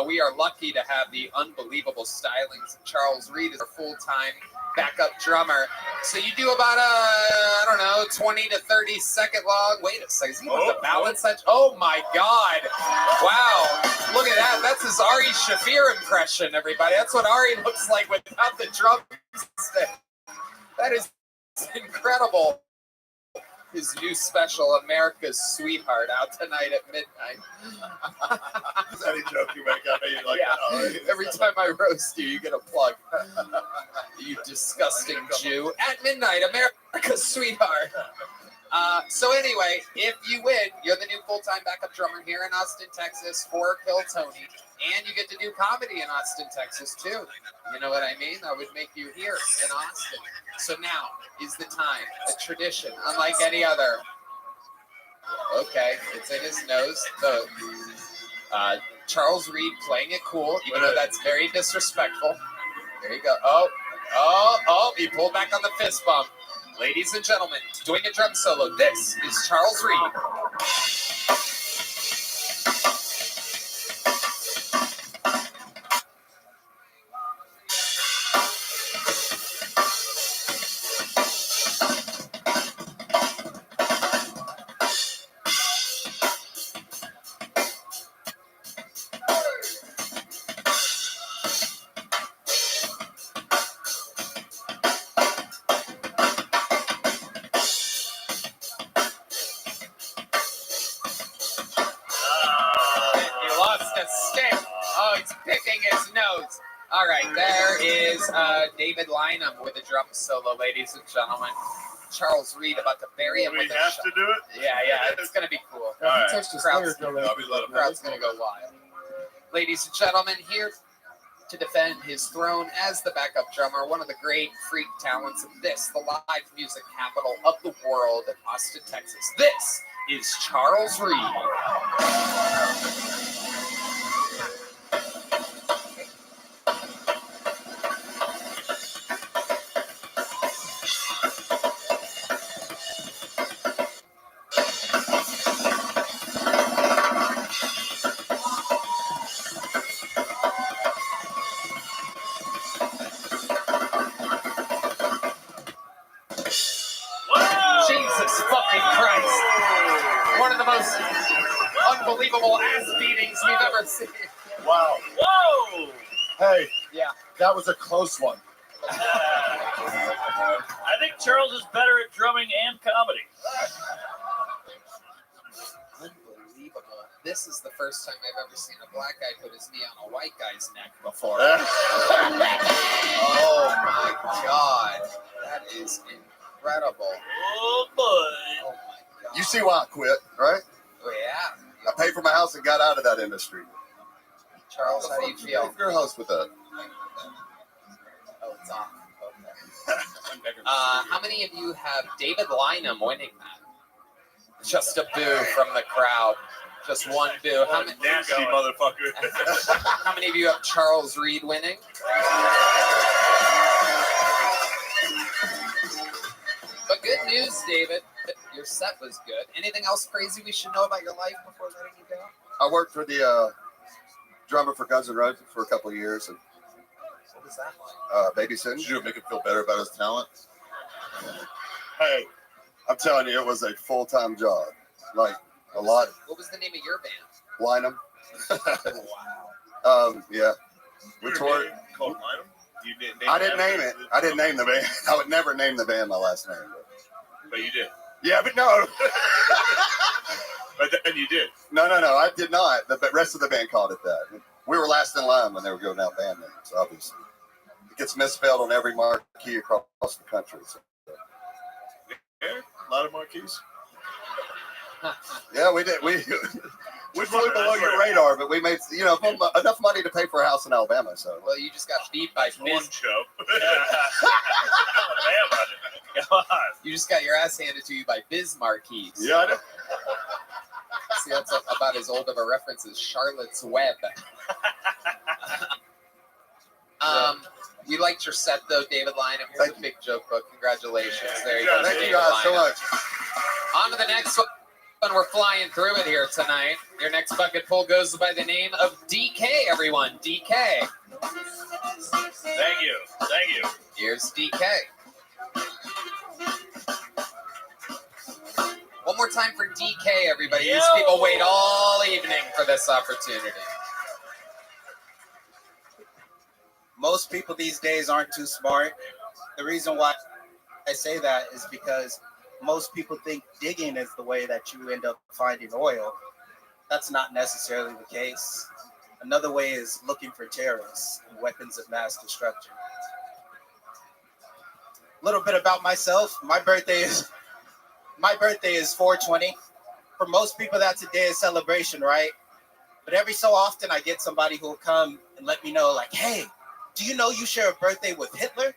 We are lucky to have the unbelievable stylings of Charles Reed as our full-time backup drummer. So you do about 20 to 30 second long. Wait a second. Is he with the balance? Oh my God. Wow. Look at that. That's his Ari Shaffir impression, everybody. That's what Ari looks like without the drumstick. That is incredible. His new special, America's Sweetheart, out tonight at midnight. Is any joke you make? I know you like that. Every time I roast you, you get a plug. You disgusting Jew. At midnight, America's Sweetheart. So anyway, if you win, you're the new full-time backup drummer here in Austin, Texas for Kill Tony. And you get to do comedy in Austin, Texas, too. You know what I mean? I would make you here in Austin. So now is the time. A tradition, unlike any other. Okay, it's in his nose. So, Charles Reed playing it cool, even though that's very disrespectful. There you go. Oh, he pulled back on the fist bump. Ladies and gentlemen, doing a drum solo, this is Charles Reed. All right, there is David Lynham with a drum solo, ladies and gentlemen. Charles Reed about to bury him We with a have shot. to do it? Yeah, it's gonna be cool. All right. Crowd's gonna go wild. Ladies and gentlemen, here to defend his throne as the backup drummer, one of the great freak talents of this, the live music capital of the world, Austin, Texas. This is Charles Reed. Jesus fucking Christ. One of the most unbelievable ass beatings we've ever seen. Wow. Whoa! Hey, Yeah. that was a close one. I think Charles is better at drumming and comedy. Unbelievable. This is the first time I've ever seen a black guy put his knee on a white guy's neck before. Oh my God. That is incredible. Oh boy. Oh my God. You see why I quit, right? Oh, yeah. I paid for my house and got out of that industry. Charles, how do you feel? If you're a host with that. Oh, it's off. Okay. How many of you have David Lynham winning that? Just a boo from the crowd. Just one boo. How many, Nasty motherfucker. how many of you have Charles Reed winning? But good news, David. Your set was good. Anything else crazy we should know about your life before letting you go? I worked for the drummer for Guns N' Roses for a couple of years and What was that like? babysitting. Did you make him feel better about his talent? Hey, I'm telling you, it was a full-time job. Like a lot. What was the name of your band? Lynham. Wow. Yeah. We We were toured. called Lynham? You didn't name I didn't name it. I didn't name the band. I would never name the band my last name. But you did. Yeah, but no. But then you did. No, I did not. The rest of the band called it that. We were last in line when they were going out band names, obviously. It gets misspelled on every marquee across the country. So. Yeah, a lot of marquees. Yeah, we did. We flew below your radar, but we made enough money to pay for a house in Alabama. So Well, you just got beat by One Biz. show. You just got your ass handed to you by Biz Marquis. yeah, I know. See, that's about as old of a reference as Charlotte's Web. We liked your set, though, David Lynham. Here's a big joke book. Congratulations. There you go. Thank you David guys so Lynham. much. On to the next one. We're flying through it here tonight. Your next bucket pull goes by the name of DK, everyone. DK. Thank you. Thank you. Here's DK. One more time for DK, everybody. These Yo! people wait all evening for this opportunity. Most people these days aren't too smart. The reason why I say that is because most people think digging is the way that you end up finding oil. That's not necessarily the case. Another way is looking for terrorists and weapons of mass destruction. A little bit about myself. My birthday is 4/20. For most people, that's a day of celebration, right? But every so often, I get somebody who will come and let me know, like, hey, do you know you share a birthday with Hitler?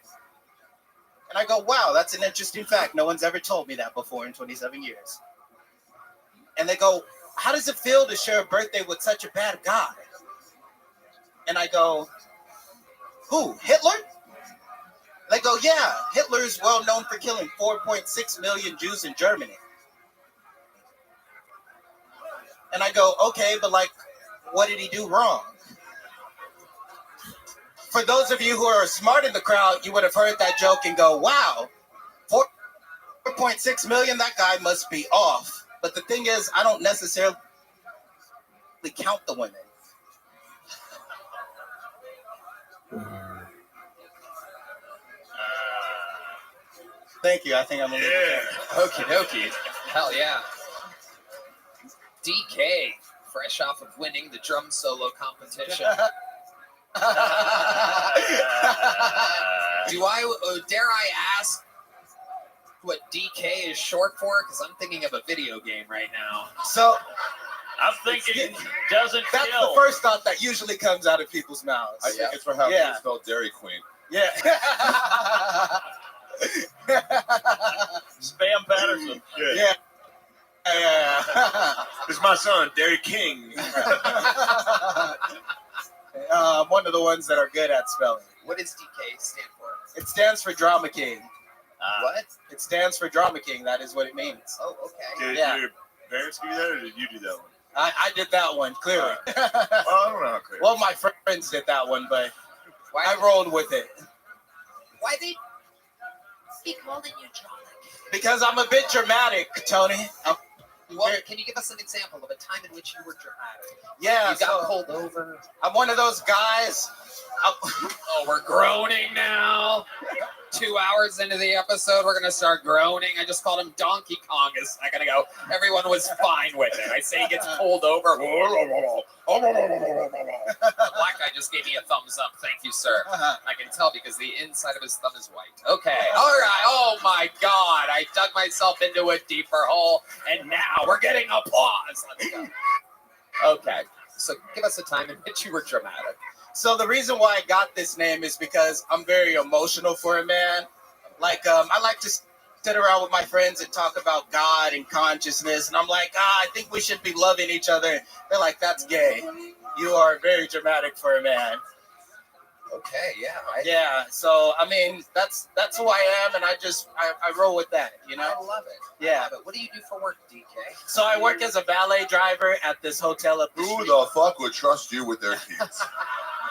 And I go, wow, that's an interesting fact. No one's ever told me that before in 27 years. And they go, how does it feel to share a birthday with such a bad guy? And I go, who, Hitler? They go, yeah, Hitler is well known for killing 4.6 million Jews in Germany. And I go, okay, but like, what did he do wrong? For those of you who are smart in the crowd, you would have heard that joke and go, wow, 4.6 million, that guy must be off. But the thing is, I don't necessarily count the women. Thank you. I think I'm a little Okie dokie. Hell yeah. DK, fresh off of winning the drum solo competition. Dare I ask what DK is short for? Because I'm thinking of a video game right now. So I'm thinking doesn't That's kill. the first thought that usually comes out of people's mouths. I think it's for how Yeah. you spell Dairy Queen. Yeah. Spam Patterson. Yeah. It's my son, Dairy King. One of the ones that are good at spelling. What does DK stand for? It stands for Drama King. What? It stands for Drama King. That is what it means. Oh, okay. Did Yeah. your parents give you that, or did you do that one? I did that one, clearly. Well, I don't know how clear. Well, my friends did that one, but I rolled with it. Why did he calling you drama? Because I'm a bit dramatic, Tony. Well, can you give us an example of a time in which you were dramatic? Yeah, You got so- pulled over. I'm one of those guys. Oh, we're groaning now. 2 hours into the episode, we're gonna start groaning. I just called him Donkey Kong a second ago. Everyone was fine with it. I say he gets pulled over. The black guy just gave me a thumbs up. Thank you, sir. I can tell because the inside of his thumb is white. Okay. All right. Oh my God. I dug myself into a deeper hole, and now we're getting applause. Let's go. Okay. So give us a time in which you were dramatic. So the reason why I got this name is because I'm very emotional for a man. Like, I like to sit around with my friends and talk about God and consciousness, and I'm like, I think we should be loving each other. They're like, that's gay. You are very dramatic for a man. Okay, yeah. Yeah, so I mean, that's who I am, and I roll with that, you know? I love it. Yeah. But what do you do for work, DK? So I work as a valet driver at this hotel up the Who street. the fuck would trust you with their keys?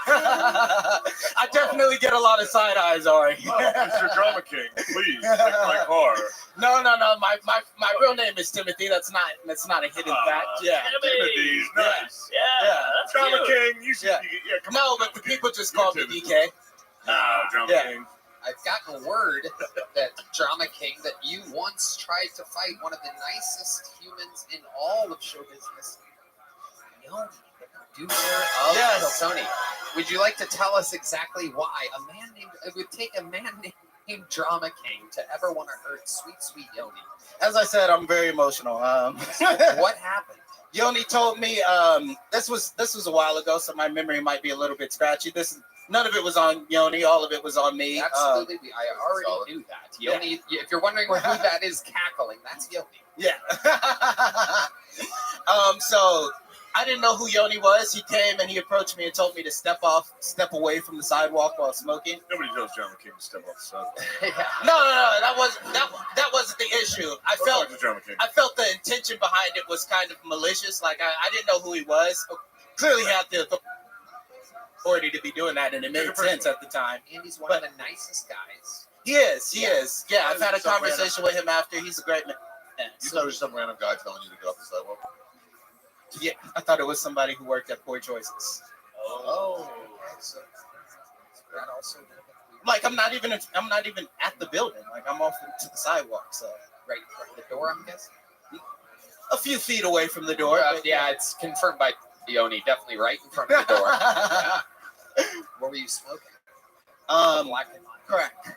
I definitely get a lot of side eyes, Ari. Mr. Drama King, please, take my car. No. My real name is Timothy. That's not a hidden fact. Yeah. Timothy's nice. Yeah, that's Drama cute. King, you should. Yeah. Yeah, come No, on. but the people just call me DK. No, Drama Yeah. King. I've gotten word that Drama King, that you once tried to fight one of the nicest humans in all of show business, Yoni, the producer of Yes. Tony. Would you like to tell us exactly why it would take a man named Drama King to ever want to hurt sweet, sweet Yoni? As I said, I'm very emotional. What happened? Yoni told me this was a while ago, so my memory might be a little bit scratchy. None of it was on Yoni. All of it was on me. Absolutely, I already knew that. Yoni, if you're wondering who that is cackling, that's Yoni. Yeah. So I didn't know who Yoni was. He came and he approached me and told me to step away from the sidewalk while smoking. Nobody tells Drama King to step off the sidewalk. No, that wasn't the issue. I felt Drama King. the intention behind it was kind of malicious. Like I didn't know who he was. Clearly, he had the authority to be doing that, and it made sense at the time. And he's one of the nicest guys. He is. Yeah, I've had a conversation with him after. He's a great man. You thought it was some random guy telling you to get off the sidewalk? Yeah, I thought it was somebody who worked at Poor Choices. Oh. So that also. Like I'm not even at the building. Like I'm off to the sidewalk. So right the door, I'm guessing. A few feet away from the door. But yeah, it's confirmed by Yoni. Definitely right in front of the door. What were you smoking? Black and white. Correct.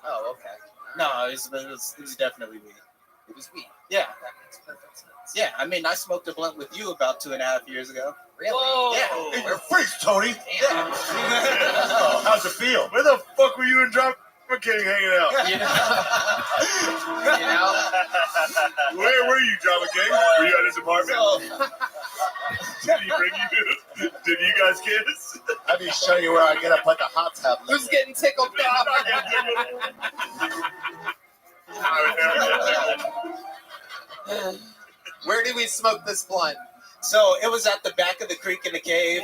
Oh, okay. No, it was definitely weed. It was weed. Yeah. That makes perfect sense. Yeah, I mean, I smoked a blunt with you about 2.5 years ago. Really? Yeah. In your face, Tony. Damn. How's it feel? Where the fuck were you and Drama King hanging out? You know? Where were you, Drama King? Were you at his apartment? Did he bring you? Did you guys kiss? I'd be showing you where I get up like a hot tub. Who's getting tickled off? Where did we smoke this blunt? So it was at the back of the creek in the cave.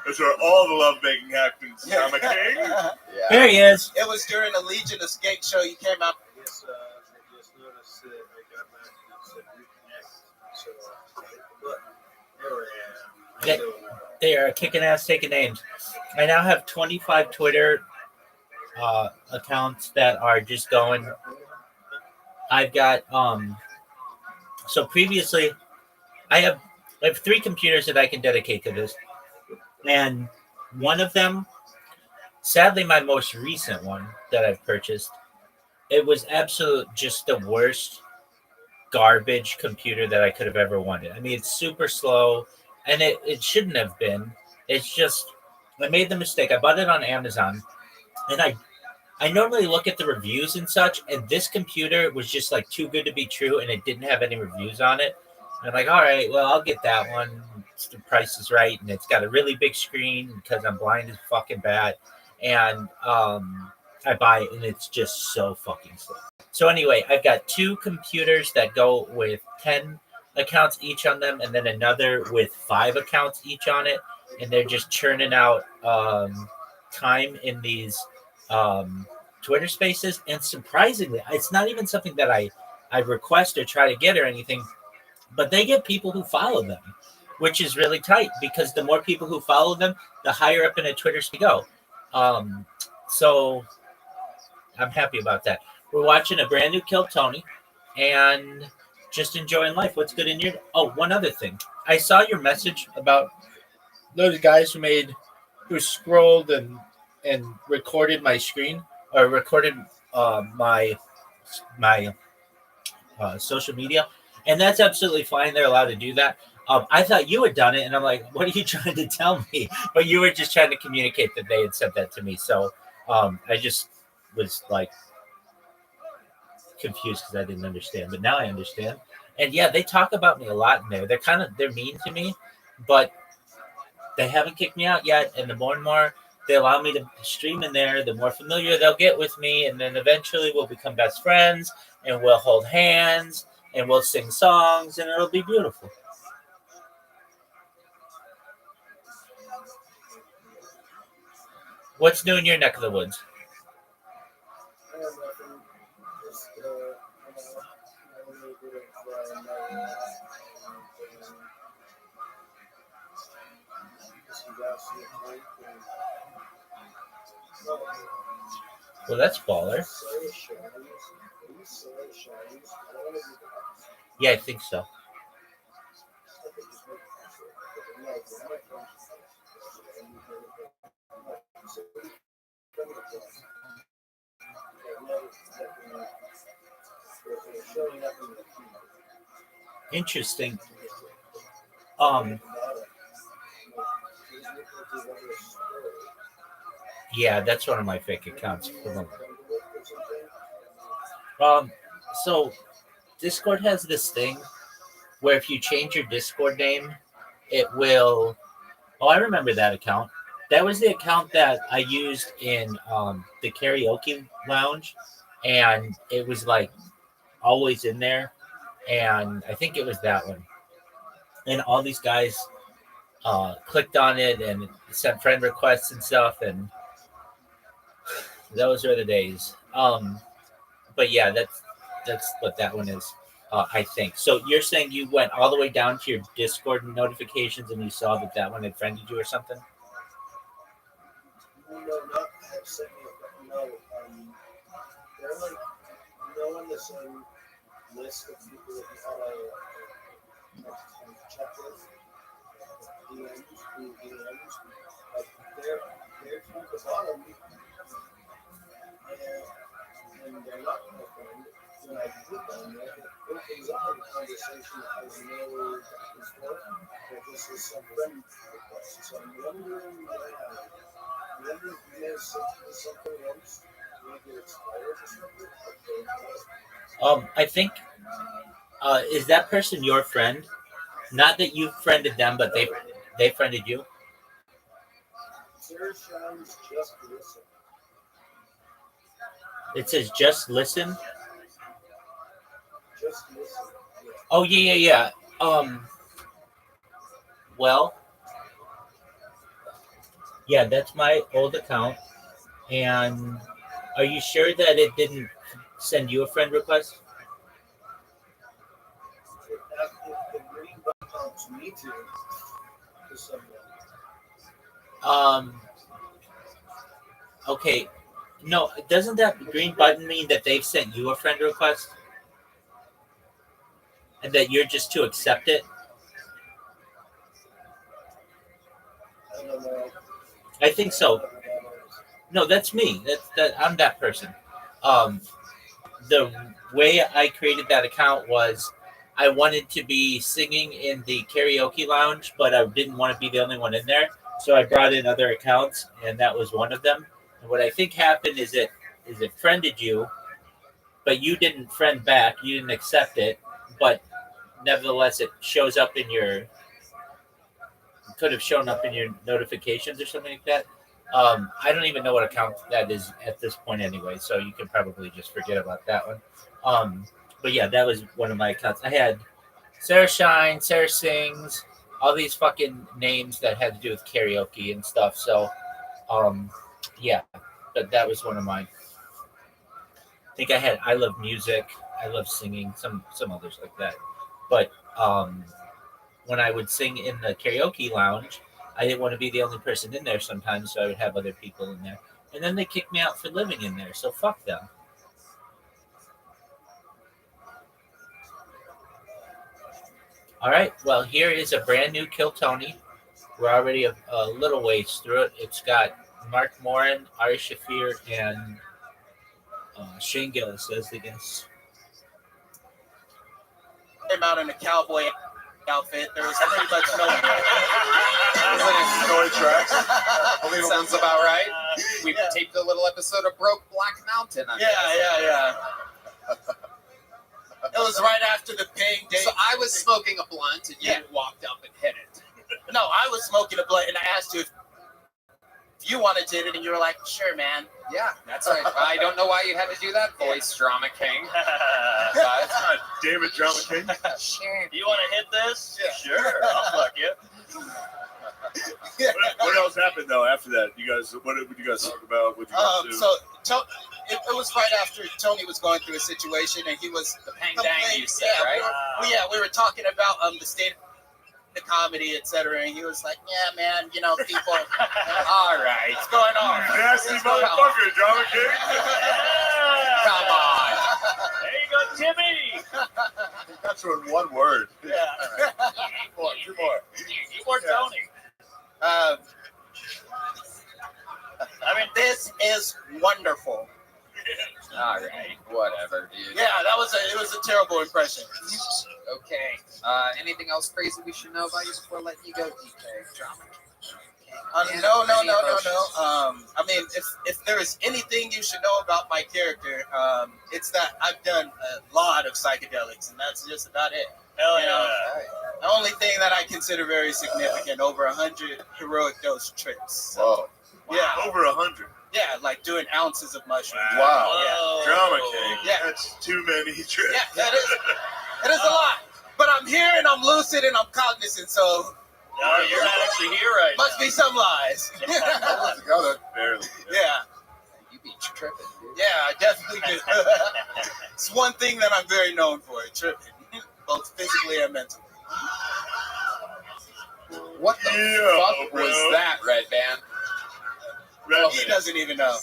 That's where all the lovemaking happens, Drama King. There he is. It was during a Legion of Skate show. You came out. They are kicking ass, taking names. I now have 25 Twitter accounts that are just going. I've got so previously I have 3 computers that I can dedicate to this. And one of them, sadly, my most recent one that I've purchased, it was absolute just the worst garbage computer that I could have ever wanted. I mean, it's super slow, and it shouldn't have been. It's just, I made the mistake. I bought it on Amazon, and I normally look at the reviews and such, and this computer was just like too good to be true, and it didn't have any reviews on it. And I'm like, all right, well, I'll get that one. The price is right, and it's got a really big screen because I'm blind as fucking bat. And I buy it, and it's just so fucking slow. So anyway, I've got 2 computers that go with 10 accounts each on them, and then another with 5 accounts each on it, and they're just churning out time in these Twitter Spaces. And surprisingly, it's not even something that I request or try to get or anything, but they get people who follow them, which is really tight because the more people who follow them, the higher up in a Twitter they go. So I'm happy about that. We're watching a brand new Kill Tony and just enjoying life. What's good in your... Oh, one other thing. I saw your message about those guys who scrolled and recorded my screen or recorded my social media. And that's absolutely fine. They're allowed to do that. I thought you had done it, and I'm like, what are you trying to tell me? But you were just trying to communicate that they had said that to me. So I just was like confused because I didn't understand. But now I understand. And yeah, they talk about me a lot in there. They're mean to me, but they haven't kicked me out yet. And the more and more they allow me to stream in there, the more familiar they'll get with me. And then eventually we'll become best friends, and we'll hold hands, and we'll sing songs, and it'll be beautiful. What's new in your neck of the woods? Well, that's baller. Yeah, I think so. Interesting. Yeah, that's one of my fake accounts. So Discord has this thing where if you change your Discord name, it will. Oh, I remember that account. That was the account that I used in the karaoke lounge, and it was like always in there. And I think it was that one. And all these guys clicked on it and sent friend requests and stuff, and those are the days. But yeah, that's what that one is, I think. So you're saying you went all the way down to your Discord notifications and you saw that one had friended you or something? No, not have sent me a no. They're like on the same list of people that you had a checklist. DMs, like they're from the bottom, and they're not my friend. When I click on it, it opens up a conversation that has no back and forth. That this is some friend request. So I'm wondering if you may have sent me something else, maybe expired or something. I think is that person your friend? Not that you friended them, but they friended you. Sarah Shine's Just Listen. It says just listen. Just Listen. Yeah. Oh yeah. Well, yeah, that's my old account. And are you sure that it didn't send you a friend request? The green button prompts me to someone. Okay. No, doesn't that green button mean that they've sent you a friend request? And that you're just to accept it? I don't know. I think so. No, that's me. I'm that person. The way I created that account was I wanted to be singing in the karaoke lounge, but I didn't want to be the only one in there. So I brought in other accounts, and that was one of them. And what I think happened is it friended you, but you didn't friend back. You didn't accept it, but nevertheless, it shows up in your. Could have shown up in your notifications or something like that. I don't even know what account that is at this point anyway, so you can probably just forget about that one. But yeah, that was one of my accounts. I had Sarah Shine, Sarah Sings, all these fucking names that had to do with karaoke and stuff. So, yeah, but that was one of mine. I think I had I Love Music, I Love Singing, some others like that. But when I would sing in the karaoke lounge, I didn't want to be the only person in there sometimes, so I would have other people in there. And then they kicked me out for living in there, so fuck them. All right, well, here is a brand new Kill Tony. We're already a little ways through it. It's got Mark Morin, Ari Shaffir, and Shane Gillis as the guests. Came out in a cowboy outfit. There was pretty much no. Story tracks. Sounds about right. We taped a little episode of Broke Black Mountain. Yeah. It was right after the Ping Day. So I was smoking a blunt, and you walked up and hit it. No, I was smoking a blunt, and I asked you if you wanted to hit it, and you were like, "Sure, man." Yeah, that's right. I don't know why you had to do that voice, Drama King. God damn it, Drama King. Sure. You want to hit this? Yeah. Sure. I'll fuck you. What else happened though after that? You guys, what did you guys talk about? What did you guys do? So it was right after Tony was going through a situation, and he was the Pang Dang. You said, right? We were talking about the state of the comedy, etc. And he was like, "Yeah, man, you know, people." All right, what's going on? You nasty motherfucker, Drama King. Come on. There you go, Timmy. Got you in one word. Yeah. Two more. You more Tony. I mean, this is wonderful. All right, whatever, dude. Yeah, it was a terrible impression. Okay. Anything else crazy we should know about you before letting you go, DK? Drama. No. I mean, if there is anything you should know about my character, it's that I've done a lot of psychedelics, and that's just about it. Hell yeah. The only thing that I consider very significant, over 100 heroic dose trips. Whoa. Yeah. Over 100. Yeah, like doing ounces of mushrooms. Wow. Yeah. Drama King. Yeah. That's too many trips. Yeah, it is a lot. But I'm here and I'm lucid and I'm cognizant, so. No, you're not actually here right Must now. be some lies. Together. Barely. Yeah. You be tripping, dude. Yeah, I definitely do. It's one thing that I'm very known for, tripping, both physically and mentally. What the fuck bro. was that, Red Band? He doesn't even know.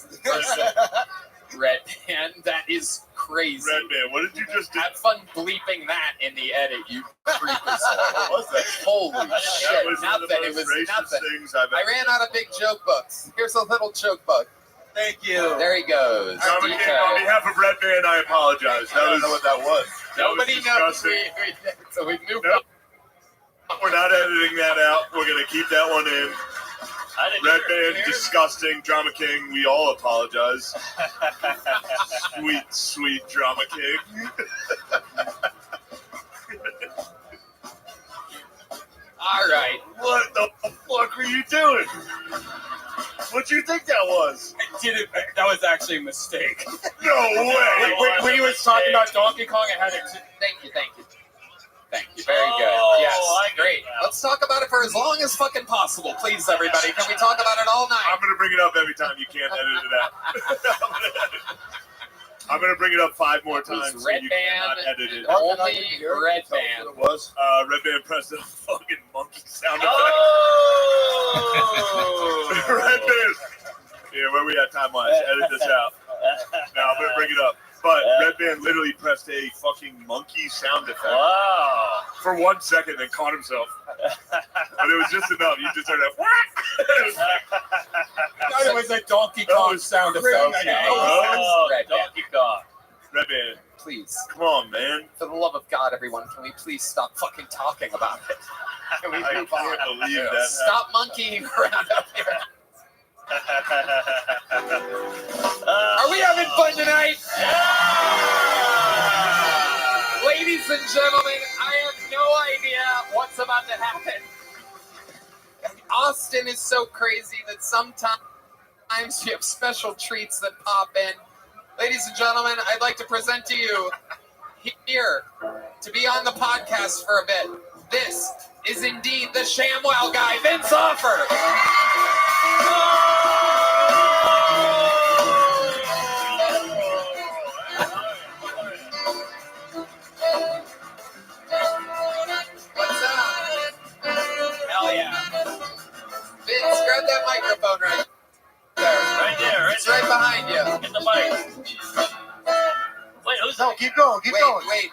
Red Band, that is crazy. Red Band, what did you just do? Have fun bleeping that in the edit, you creepers. What was that? Holy That shit, was one of the nothing. It most was racist nothing. things I've ever I ran out of big joke books. Here's a little joke book. Thank you. There he goes. Drama King, on behalf of Red Band, I apologize. I don't know what that was. Nobody knows. disgusting. So we moved Nope. on. We're not editing that out. We're going to keep that one in. I didn't Red hear it. Band, disgusting. Drama King, we all apologize. Sweet Drama King. All right. What the fuck were you doing? What'd you think that was? That was actually a mistake. No way. When he was talking about Donkey Kong, I had it. Thank you. Thank you. Very good. Oh, Yes. I get Great. it now. Let's talk about it for as long as fucking possible, please, everybody. Can we talk about it all night? I'm going to bring it up every time. You can't edit it out. I'm going to bring it up 5 more times. So Red you Band, cannot edit it. only Red Band. What it was? Red Band pressed the fucking monkey sound effect. Oh! Red Band. Yeah, where we at time-wise? Edit this out. Now I'm going to bring it up. But Red Band literally pressed a fucking monkey sound effect. Wow. For 1 second, then caught himself. But it was just enough. You just heard that. It was a Donkey Kong sound effect. Oh, Red Band. Donkey Kong. Red Band. Please. Come on, man. For the love of God, everyone, can we please stop fucking talking about it? Can we I move on? can't believe that. Stop monkeying around up here. Are we having fun tonight? Ladies and gentlemen, I have no idea what's about to happen. Austin is so crazy that sometimes we have special treats that pop in. Ladies and gentlemen, I'd like to present to you here to be on the podcast for a bit. This is indeed the ShamWow guy, Vince Offer. What's up? Hell yeah. Vince, grab that microphone right there. Right there. It's right behind you. Get the mic. Wait, who's No, keep going, keep going. Wait.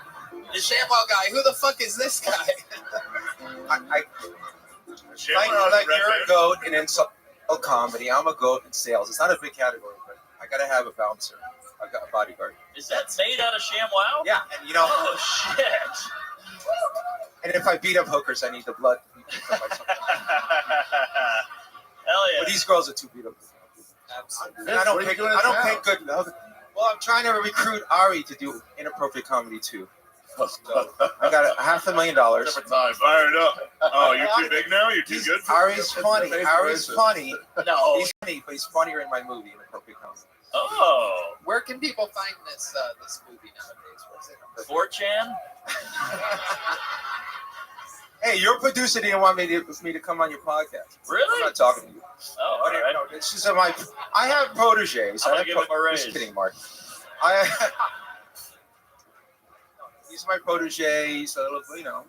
The ShamWow guy. Who the fuck is this guy? Like you're a goat in insult comedy. I'm a goat in sales. It's not a big category, but I gotta have a bouncer. I got a bodyguard. Is that made out of ShamWow? Yeah, and you know. Oh shit. And if I beat up hookers, I need the blood. Hell yeah. But these girls are too beat up. Absolutely. And I don't What are you pick. doing in I don't town? pick good. Well, I'm trying to recruit Ari to do inappropriate comedy too. So I got $500,000. Different time. Fired up. Oh, you're too big now? You're too good? Ari's funny. Ari's funny. No. He's funny, but he's funnier in my movie, Inappropriate Comedy. Oh. Where can people find this this movie nowadays? What's it? 4chan? Hey, your producer didn't want me to come on your podcast. Really? I'm not talking to you. Oh, all right. It's just I have proteges. I'm gonna give him a raise. Just kidding, Mark. He's my protege. He's a little, you know.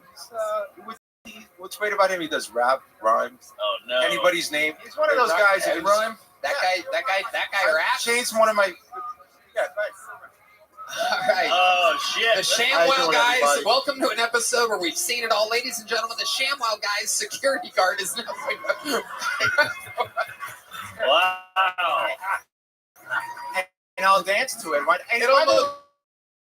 What's great about him? He does rap, rhymes. Oh no. Anybody's name. He's one of those guys who can rhyme. That guy raps. Shane's one of my. Yeah, thanks. All right. Oh shit. The ShamWow guys, welcome to an episode where we've seen it all. Ladies and gentlemen, the ShamWow guys security guard is now. Wow. And I'll dance to it. And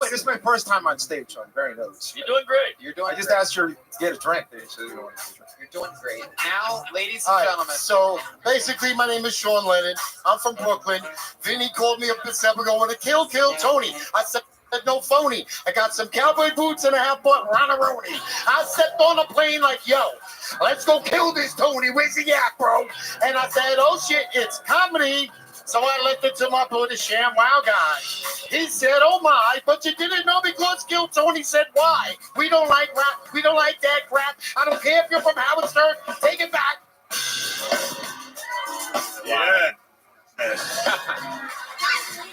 this is my first time on stage, so I'm very nervous. You're doing great. You're doing. I just great. asked her to get a drink. So you know, You're doing great. Now, ladies All and right, gentlemen. so basically, my name is Sean Lennon. I'm from Brooklyn. Vinny called me up this ever going to kill Tony. I said, no phony. I got some cowboy boots and a half-butt Ronaroni. I stepped on a plane like, yo, let's go kill this Tony. Where's he at, bro? And I said, oh, shit, it's comedy. So I left it to my boy, the ShamWow guy. He said, oh my, but you didn't know because Kill Tony said why. We don't like rap. We don't like that crap. I don't care if you're from Howard Stern. Take it back. Yeah.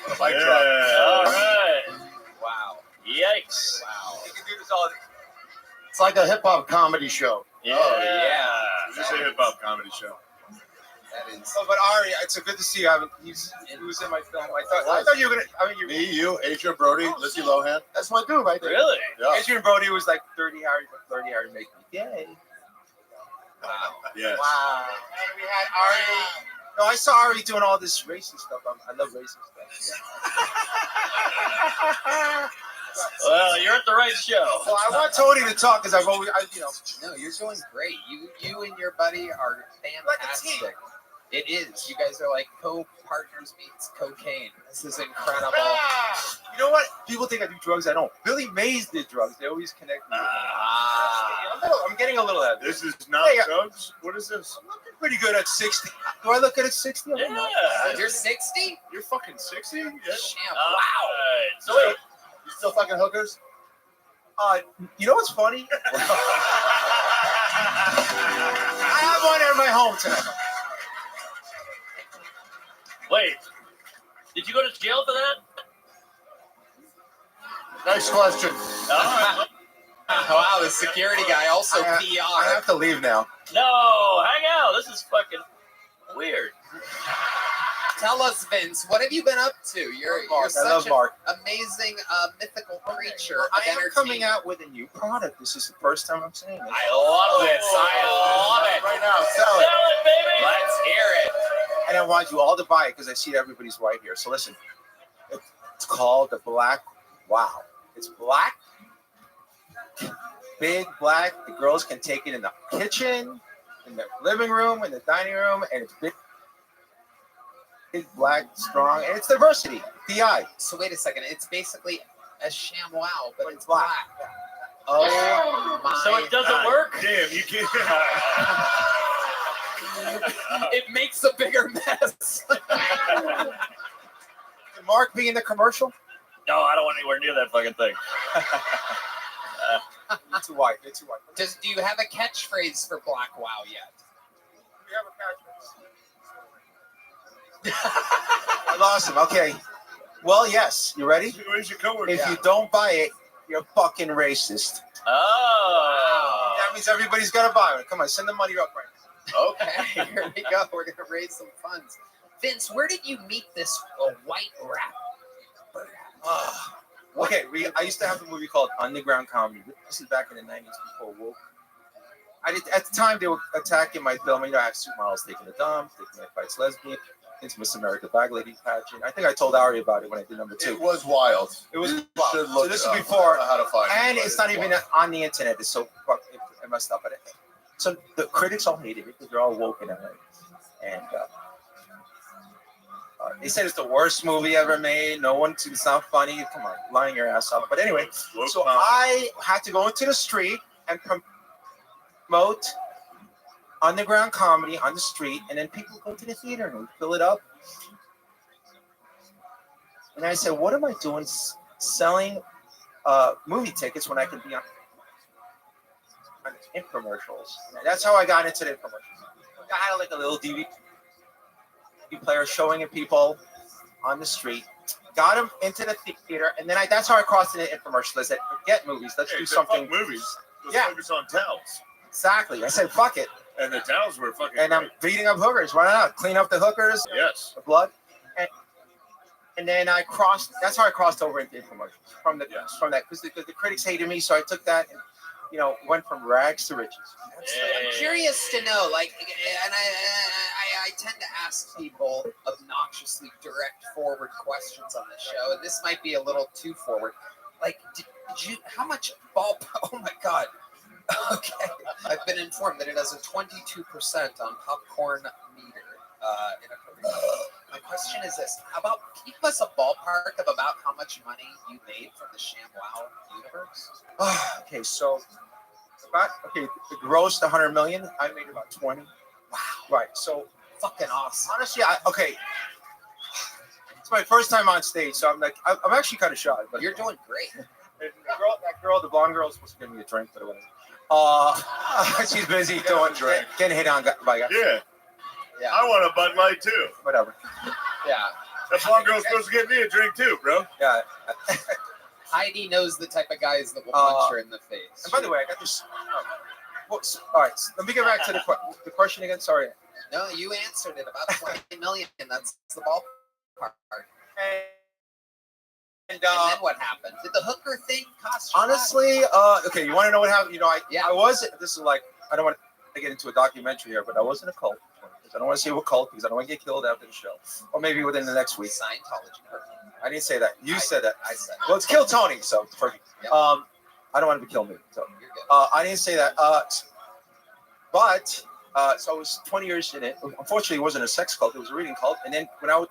Mic drop. All right. Wow. Yikes. Wow. you can do this all. It's like a hip-hop comedy show. Yeah. Just a hip hop comedy show. That is. Oh, but Ari, it's so good to see you. He was in my film. I thought you were gonna. I mean, Me, you, Adrian Brody, Lindsay Lohan. That's my dude right there. Really? Yeah. Adrian Brody was like 30 Harry make me gay. Wow. Yes. Wow. And we had Ari. No, I saw Ari doing all this racist stuff. I love racist stuff. Well, you're at the right show. Well, I want Tony to talk because I've always, No, you're doing great. You and your buddy are fantastic. It is. You guys are like co-partners meets cocaine. This is incredible. You know what? People think I do drugs. I don't. Billy Mays did drugs. They always connect me. I'm getting a little at This is not drugs? What is this? I'm looking pretty good at 60. Do I look good at 60? Yeah. You're 60? You're fucking 60? Yeah. Damn, All wow. right. So wait. You still fucking hookers? You know what's funny? I have one at my home tonight. Wait. Did you go to jail for that? Nice question. All right. Wow, the security guy also I PR. have to leave now. No, hang out. This is fucking weird. Tell us, Vince, what have you been up to? You're Mark. I love such Mark. an amazing mythical creature. I of am entertainment. coming out with a new product. This is the first time I'm saying it. I love this. I love it. Right now, sell it. baby. Let's hear it. And I want you all to buy it because I see everybody's white here. So listen, it's called the Black Wow. It's black, big black. The girls can take it in the kitchen, in the living room, in the dining room, and it's big, black, strong, and it's diversity. DI. So wait a second. It's basically a ShamWow, but it's black. Oh my! So it doesn't God. work? Damn, you can't. It makes a bigger mess. Can Mark be in the commercial? No, I don't want anywhere near that fucking thing. It's too white. It's too white. Do you have a catchphrase for Black Wow yet? We have a catchphrase. I lost him. Okay. Well, yes. You ready? Where's your coworker? If you don't buy it, you're fucking racist. Oh. That means everybody's got to buy it. Come on, send the money up right now. Okay, here we go. We're gonna raise some funds. Vince, where did you meet this white rap? Okay, I used to have a movie called Underground Comedy. This is back in the 90s before woke. At the time, they were attacking my film. You know, I have supermodels taking a dump, taking a fights lesbian, into Miss America Bag Lady pageant. I think I told Ari about it when I did number 2. It was wild. It was You wild. should So look this it is up. before, I don't know how to find it, and but it's not even wild. on the internet. It's so I messed up at it. So the critics all hated it because they're all woke in LA, and they said it's the worst movie ever made. No one, it's not funny. Come on, lying your ass off. But anyway, so I had to go into the street and promote underground comedy on the street, and then people go to the theater and we fill it up. And I said, what am I doing selling movie tickets when I can be on infomercials? And that's how I got into the infomercials. I had like a little DVD player showing it people on the street, got them into the theater, and then that's how I crossed into infomercials. I said, forget movies, let's do something. Fuck movies. Let's Yeah. focus on towels. Exactly. I said, fuck it. And the towels were fucking. And I'm beating up hookers. Why not? Clean up the hookers. Yes. The blood. And then I crossed. That's how I crossed over into infomercials from that because the critics hated me, so I took that and went from rags to riches. I'm curious to know, like, and I tend to ask people obnoxiously direct forward questions on the show, and this might be a little too forward. Like, did you? How much ball? Oh my God. Okay, I've been informed that it has a 22% on popcorn meter in a career. My question is this: how about can you give us a ballpark of about how much money you made from the ShamWow universe? Okay, so it grossed 100 million. I made about 20. Wow. Right. So fucking awesome. Honestly, it's my first time on stage, so I'm actually kind of shy. But you're doing great. That girl, the blonde girl, is supposed to give me a drink, but whatever. She's busy getting hit on by guys. Yeah. I want a Bud Light too. Whatever. Yeah. That blonde girl's supposed to get me a drink too, bro. Yeah. Heidi knows the type of guys that will punch her in the face. And by the way, I got this. All right, let me get back to the question again. Sorry. No, you answered it. About 20 million. That's the ballpark. And then what happened? Did the hooker thing cost you? Honestly, okay, you want to know what happened? I was. This is like I don't want to get into a documentary here, but I was in a cult. I don't want to say what cult because I don't want to get killed after the show, or maybe within the next week. Scientology. I didn't say that. You said that. I said. Well, it's Kill Tony, so it's perfect. Yep. I don't want to be killed me. So I didn't say that. But so I was 20 years in it. Unfortunately, it wasn't a sex cult; it was a reading cult. And then when I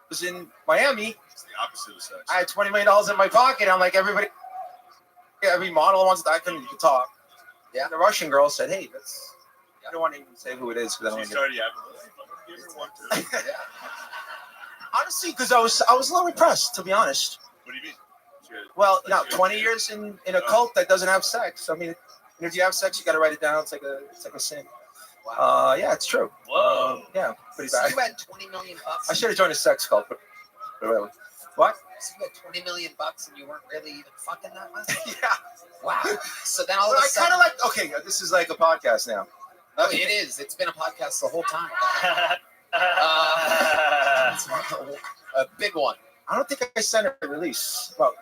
was in Miami, it's the opposite of sex. I had $20 million in my pocket. I'm like, every model wants that I couldn't talk. Yeah. And the Russian girl said, "Hey, that's." I don't want to even say who it is because I don't. She started yapping. Give her one too. Honestly, because I was a little impressed, to be honest. What do you mean? Well, 20 years in a cult that doesn't have sex. I mean, and if you have sex, you got to write it down. It's like a sin. Wow. Yeah, it's true. Whoa. Yeah, pretty So bad. you had 20 million bucks. I should have joined a sex cult, but whatever. What? So you had 20 million bucks and you weren't really even fucking that much? Yeah. Wow. So then all Well, of a I sudden. kind of like. Okay, this is like a podcast now. No, it is. It's been a podcast the whole time. A big one. I don't think I sent a release. Well,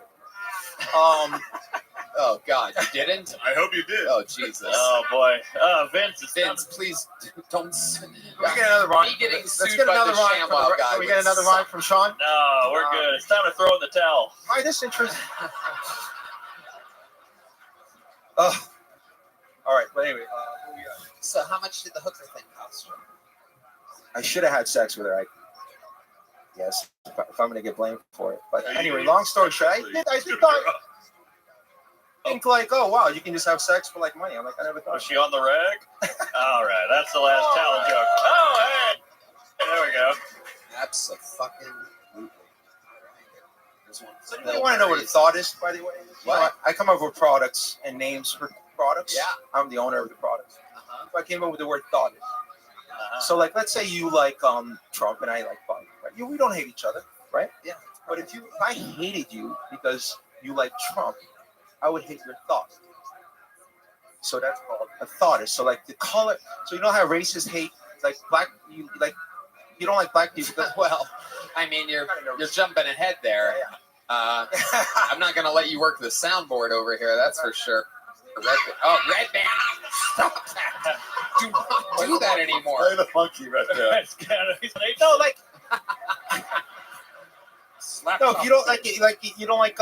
Oh God, you didn't? I hope you did. Oh Jesus. Oh boy. Vince is Vince, please don't. let's get another rhyme. Me getting Let's sued get by another the rhyme. From ShamWow the, guy can we get would another rhyme from Sean? No, we're good. It's time to throw in the towel. Why this interest? Oh, all right. But anyway, who we got? So how much did the hooker thing cost you? I should have had sex with her. Yes, if I'm gonna get blamed for it. But Yeah, anyway, you- long story short, I think like, oh wow, you can just have sex for like money. I'm like, I never thought. Was she on the rag? All right, that's the last towel joke. Oh, hey. There we go. Absolutely. There's one. So you want to know what a thought is, by the way? You know, I come up with products and names for products. Yeah. I'm the owner of the products. So I came up with the word thought. Uh-huh. So like, let's say you like Trump and I like Biden. Right? We don't hate each other, right? Yeah. But if I hated you because you like Trump, I would hate your thought. So that's called a thought. So like the color. So you know how racists hate like black. You don't like black people because Well, I mean, you're jumping ahead there. I'm not gonna let you work the soundboard over here. That's for sure. Red band. Stop that. Do not do that anymore. Play the funky right there. That's kind of no like. Slap No, if you don't like it, you don't like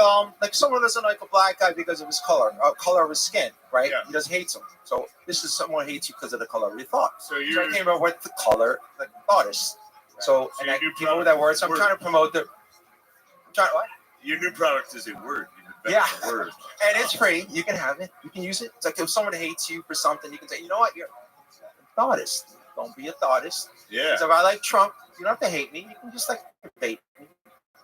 someone doesn't like a black guy because of his color of his skin, right? Yeah. He just hates him. So this is someone hates you because of the color of your thought. So So you I came up with the color, like artist. So and you I do came up with that word. So I'm word. trying to promote the. I'm trying what? Your new product is a word. You Yeah. invented a word. And it's free. You can have it. You can use it. It's like if someone hates you for something, you can say, you know what, you're a thoughtist. Don't be a thoughtist. Yeah. So if I like Trump, you don't have to hate me. You can just like debate me.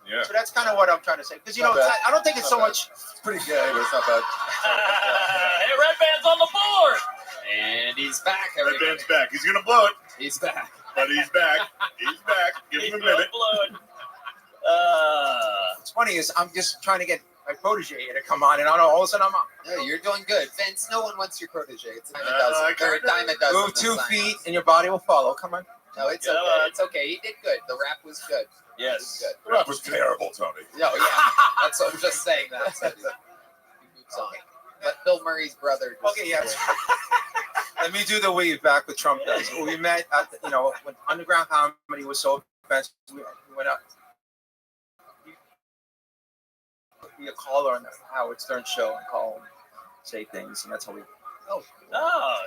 Yeah. So that's kind of what I'm trying to say. Because you Not know, bad. I don't think it's Not so bad. much. It's pretty gay, but it's not bad. Hey, Red Band's on the board. And he's back. Red Everybody. Band's back. He's gonna blow it, He's back. but he's back. He's back. Give him a minute. What's funny is I'm just trying to get my protege here to come on, and I don't know, all of a sudden I'm up. No, you're doing good, Vince. No one wants your protege. It's a dime a I dozen. They're a kinda- dime a dozen. Move this 2 time. feet, and your body will follow. Come on. No, it's Yeah, okay. It's okay. He did good. The rap was good. Yes. Good. The rap was terrible, Tony. No, yeah. That's what I'm just saying. That. So he moves on. Let Bill Murray's brother. Just Okay, yes. Let me do the weave back with Trump does. We met at when underground comedy was so offensive. We went up. Be a caller on the Howard Stern show and call and say things, and that's how we. Oh,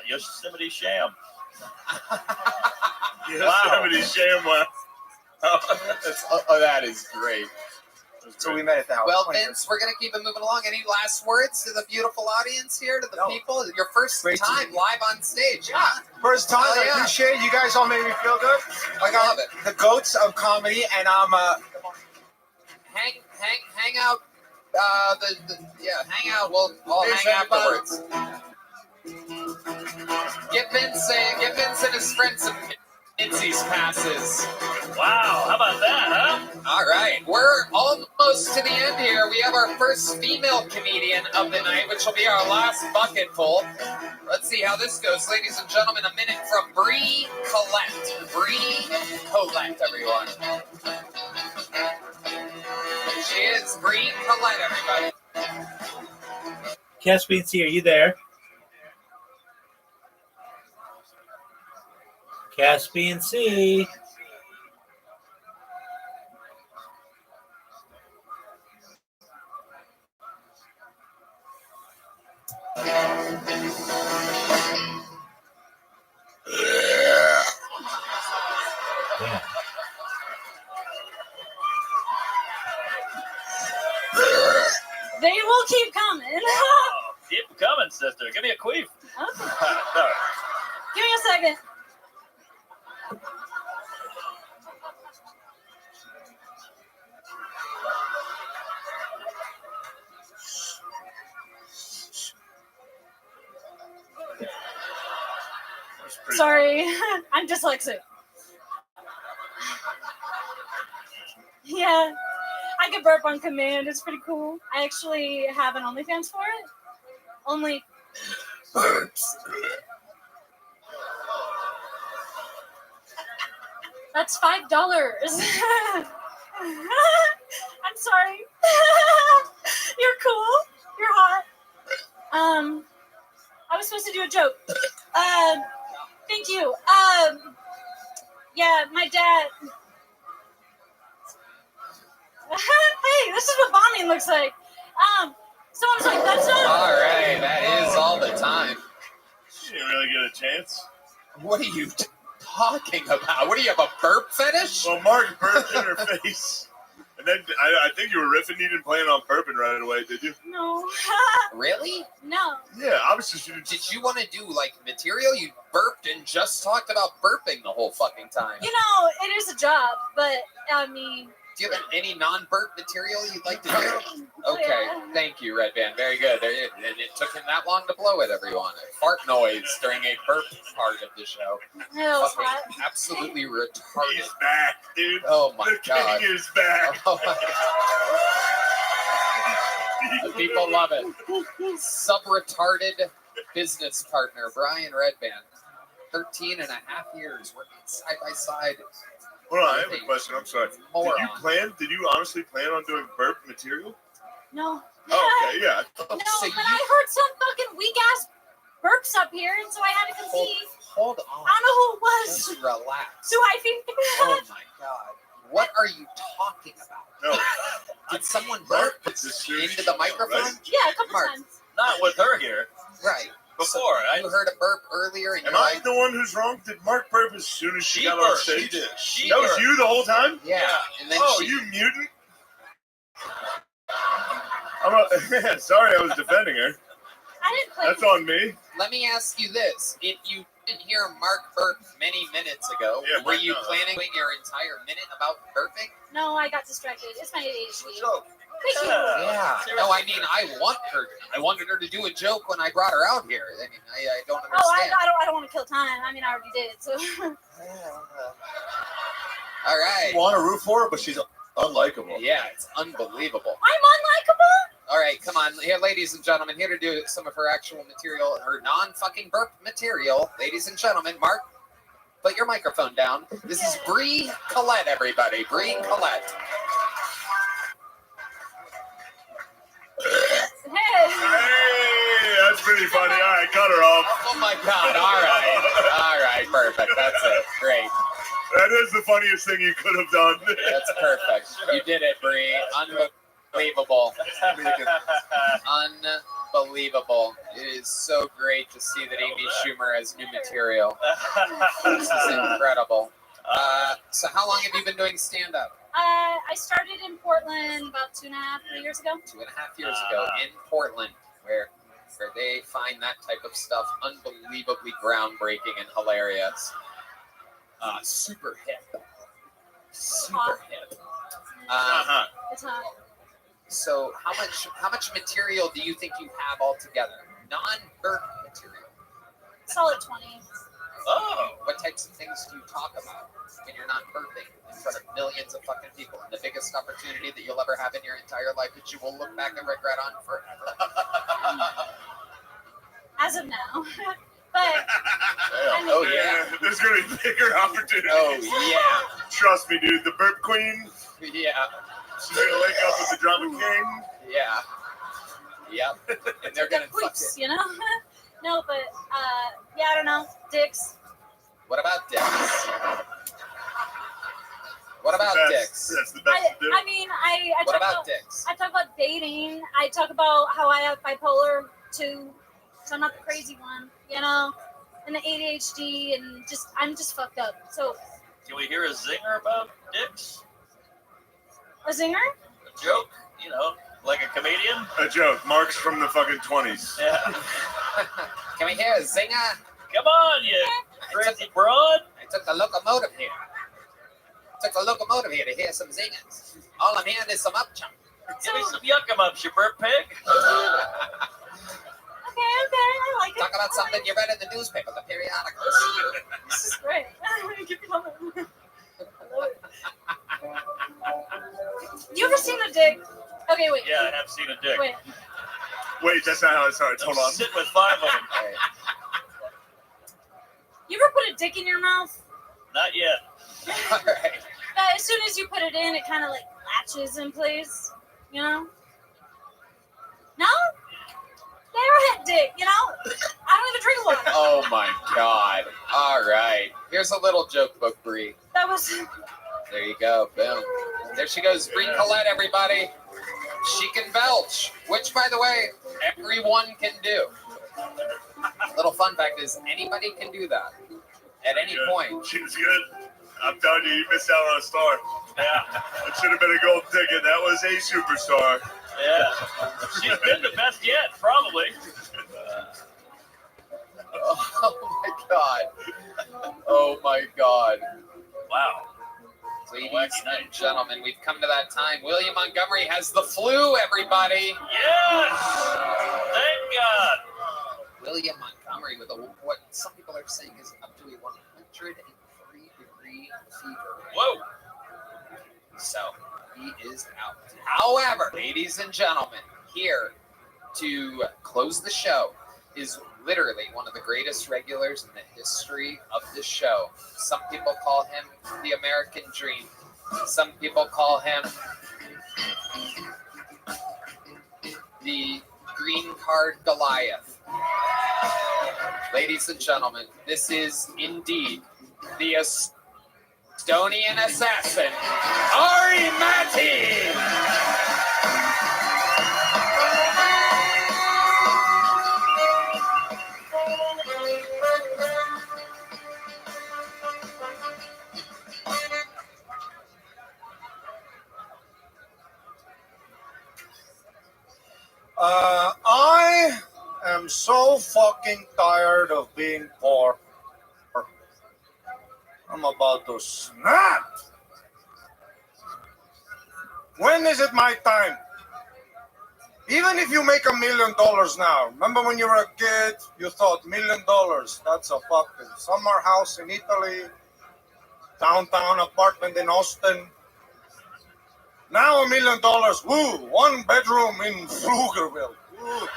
Yosemite Sham. Yosemite ShamWow. That is great. So we met at the Howard. Well, 20 Vince, we're going to keep it moving along. Any last words to the beautiful audience here, to the No. people? Your first Great to time meet live on stage. Yeah, first time. Hell I yeah. appreciate it. You guys all made me feel good. I got love it. the goats of comedy, and I'm Hang out. Hang out. We'll all Thanks, hang everybody. afterwards. Get Vince and his friends some Vince's passes. Wow, how about that, huh? All right, we're almost to the end here. We have our first female comedian of the night, which will be our last bucket full. Let's see how this goes, ladies and gentlemen. A minute from Brie Collette. Brie Collette, everyone. She is Brie Collette, everybody. Caspian C, are you there? Caspian C. Yeah. They will keep coming. Keep coming, sister. Give me a queef. Okay. Sorry. Give me a second. Sorry, I'm dyslexic. Yeah, I can burp on command. It's pretty cool. I actually have an OnlyFans for it. Only burps. That's $5. I'm sorry. You're cool. You're hot. I was supposed to do a joke. Thank you. Yeah, my dad. Hey, this is what bombing looks like. Someone was like, "That's not." All right, that is all the time. You didn't really get a chance. What are you talking about? What do you have, a burp fetish? Well, Mark burped in her face. And then I think you were riffing. You didn't plan on burping right away, did you? No. Really? No. Yeah, obviously you Did you want to do like material? You burped and just talked about burping the whole fucking time. You know, it is a job, but I mean. Do you have any non-burp material you'd like to do? Oh, Okay, yeah. thank you, Red Band. Very good. And it took him that long to blow it, everyone. A fart noise during a burp part of the show. Yeah, it was Fucking hot. absolutely retarded. He's back, dude. Oh my the god. king is back. Oh my god. The people love it. Sub-retarded business partner, Brian Redband. 13 and a half years working side by side. Hold on, I have a question. I'm sorry. Moron. Did you honestly plan on doing burp material? No. Oh, okay, yeah. No, but I heard some fucking weak ass burps up here, and so I had to concede. Hold on. I don't know who it was. Just relax. Do I think? Oh my god. What are you talking about? No. Did someone burp into the microphone? Yeah, a couple Mark. times. Not with her here. Right. Before, You heard a burp earlier and Am you're I like, the one who's wrong? Did Mark burp as soon as she got on burped. stage? She did. She That was burped. you the whole time? yeah. And then Oh, she, you mutant? Sorry, I was defending her. I didn't play. That's on me. let me ask you this. If you didn't hear Mark burp many minutes ago, Yeah, were Mark, you no. planning your entire minute about burping? No, I got distracted. It's my ADHD. Joke. Thank you. Yeah. No, I mean, I wanted her to do a joke when I brought her out here. I mean, I don't Oh, I understand. don't want to kill time. I mean, I already did. So. All right. You want to root for her, but she's unlikable. Yeah, it's unbelievable. I'm unlikable. All right, come on. Here, ladies and gentlemen, here to do some of her actual material, her non-fucking burp material. Ladies and gentlemen, Mark, put your microphone down. This is Bree Collette, everybody. Bree Collette. Hey. Hey, that's pretty funny. All right, cut her off. Oh my God. All right, perfect. That's it. Great. That is the funniest thing you could have done. That's perfect. You did it, Bree. Unbelievable. Unbelievable. It is so great to see that Amy Schumer has new material. This is incredible. So how long have you been doing stand-up? I started in Portland about 2.5, 3 years ago. 2.5 years ago in Portland, where they find that type of stuff unbelievably groundbreaking and hilarious. Super hip. Super hip. It's hot. So how much material do you think you have altogether? Non-burp material. Solid 20. Oh, what types of things do you talk about when you're not burping in front of millions of fucking people? And the biggest opportunity that you'll ever have in your entire life that you will look back and regret on forever. As of now. But I mean, Oh yeah. There's gonna be bigger opportunities. Oh yeah. Trust me, dude. The burp queen. Yeah. She's gonna link up with the drama king. Yeah. Yep. And they're gonna fuck Queeps, it. you know? No, but yeah, I don't know. Dicks. What about dicks? What about That's- dicks? That's the best to do. I mean, I What talk about dicks? I talk about dating. I talk about how I have bipolar 2, so I'm not the crazy one, you know, and the ADHD, and I'm just fucked up. So Can we hear a zinger about dicks? a zinger? A joke? You know, like a comedian? A joke. Mark's from the fucking 20s. Yeah. Can we hear a zinger? Come on, you crazy broad. I took the locomotive here. To hear some zingers. All I'm hearing is some upchunk. Give me some yuckum-ups, you burp pig. Okay, I like it. Talk about something you read in the newspaper, the periodicals. This is great. Give me one. I love it. You ever seen a dick? Okay, wait. Yeah, I have seen a dick. Wait. Wait, that's not how it starts. Hold on. Sit with 5 of them. You ever put a dick in your mouth? Not yet. All right. That as soon as you put it in, it kind of like latches in place, you know? No? They hit dick, you know? I don't even drink water. Oh my god. All right. Here's a little joke book, Bree. That was. There you go. Boom. There she goes. Bree Collette, everybody. She can belch, which, by the way, everyone can do. Little fun fact is anybody can do that at any point. She was good. I'm telling you, you missed out on a star. Yeah. It should have been a gold ticket. That was a superstar. Yeah. She's been the best yet, probably. Oh my god. Oh my god. Wow. Ladies and gentlemen, we've come to that time. William Montgomery has the flu, everybody. Yes! Thank God. William Montgomery with what some people are saying is up to a 103-degree fever. Whoa. So he is out. However, ladies and gentlemen, here to close the show is literally one of the greatest regulars in the history of the show. Some people call him the American Dream. Some people call him the Green Card Goliath. Ladies and gentlemen, this is indeed the Estonian assassin, Ari Matti! I am so fucking tired of being poor. I'm about to snap. When is it my time? Even if you make $1 million now, remember when you were a kid, you thought $1 million, that's a fucking summer house in Italy, downtown apartment in Austin. Now $1 million, woo, 1 bedroom in Pflugerville. Woo.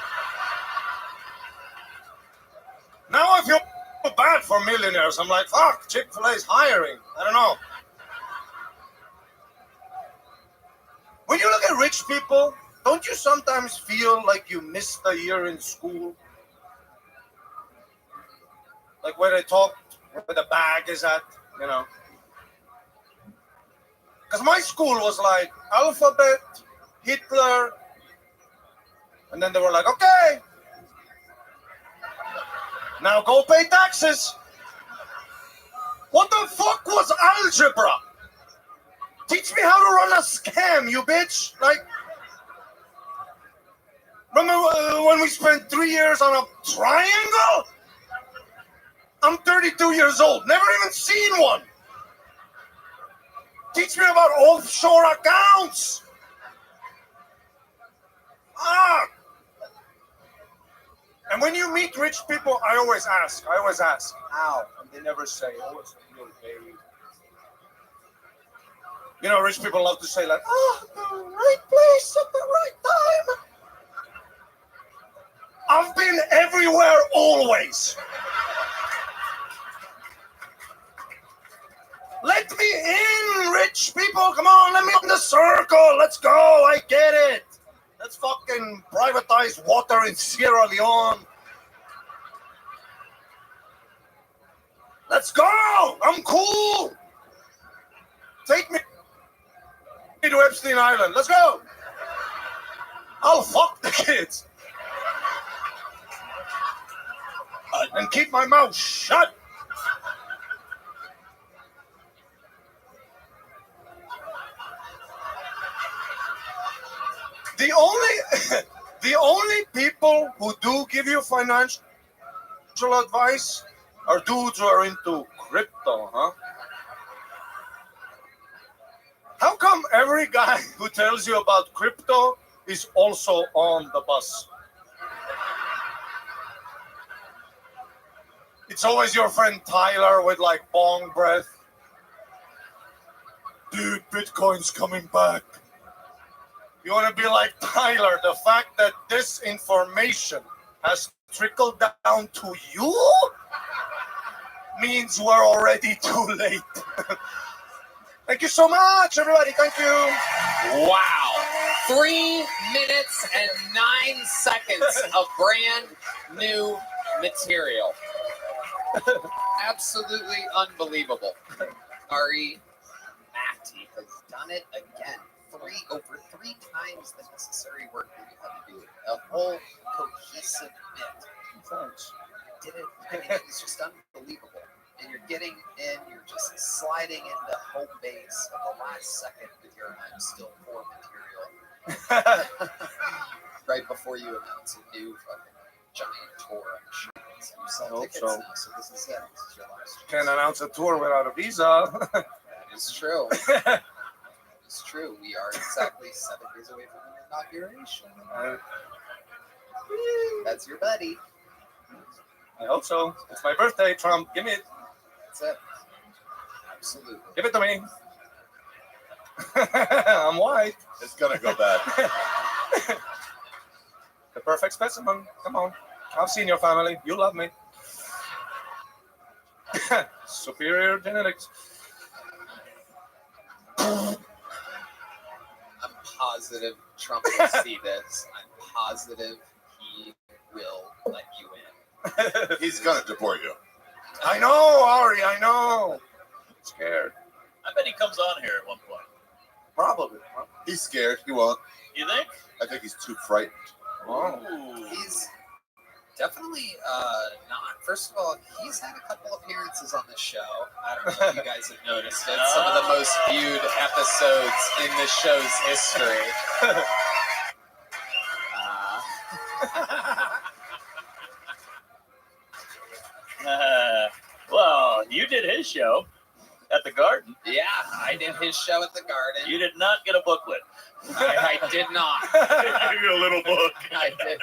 Now I feel bad for millionaires. I'm like, fuck, Chick-fil-A's hiring. I don't know. When you look at rich people, don't you sometimes feel like you missed a year in school? Like where they talk, where the bag is at, you know? Because my school was like alphabet, Hitler, and then they were like, okay, now go pay taxes. What the fuck was algebra? Teach me how to run a scam, you bitch. Like, remember when we spent 3 years on a triangle? I'm 32 years old, never even seen one. Teach me about offshore accounts. Ah. And when you meet rich people, I always ask, how? And they never say, oh, it's a real baby. You know, rich people love to say like, oh, the right place at the right time. I've been everywhere always. Let me in, rich people. Come on, let me in the circle. Let's go. I get it. Let's fucking privatize water in Sierra Leone. Let's go. I'm cool. Take me to Epstein Island. Let's go. I'll fuck the kids. And keep my mouth shut. The only people who do give you financial advice are dudes who are into crypto, huh? How come every guy who tells you about crypto is also on the bus? It's always your friend Tyler with like bong breath. Dude, Bitcoin's coming back. You want to be like Tyler, the fact that this information has trickled down to you means we're already too late. Thank you so much, everybody. Thank you. Wow. 3 minutes and 9 seconds of brand new material. Absolutely unbelievable. Ari Matty has done it again. Over three times the necessary work that you had to do. A whole cohesive bit. Did it. I mean, it's just unbelievable. And you're getting in, you're just sliding into home base at the last second with your I'm still poor material. Right before you announce a new fucking giant tour. I'm sure. So you sell hope tickets so. now, so this is it. This is your last chance. Can't announce a tour without a visa. That is true. It's true. We are exactly 7 days away from the inauguration. That's your buddy. I hope so. It's my birthday, Trump. Give me it. That's it. Absolutely. Give it to me. I'm white. It's gonna go bad. The perfect specimen. Come on. I've seen your family. You love me. Superior genetics. I'm positive Trump will see this. I'm positive he will let you in. He's gonna deport you. I know, Ari. I know. I'm scared. I bet he comes on here at one point. Probably. He's scared. He won't. You think? I think he's too frightened. Oh. He's definitely not. First of all, he's had a couple appearances on the show. I don't know if you guys have noticed it. Some of the most viewed episodes in the show's history. Well, you did his show at the Garden. Yeah, I did his show at the Garden. You did not get a booklet. I did not. Give you a little book. I did.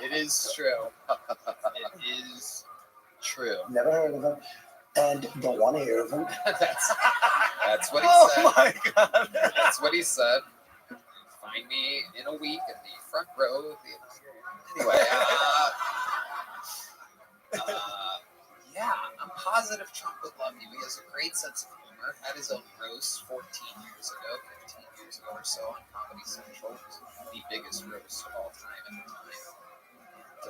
It is true. It is true. Never heard of him, and don't want to hear of him. That's what he said. Oh my God. That's what he said. Find me in a week in the front row of the inauguration. Anyway, yeah, I'm positive Trump would love you. He has a great sense of humor. Had his own roast 15 years ago or so on Comedy Central. The biggest roast of all time at the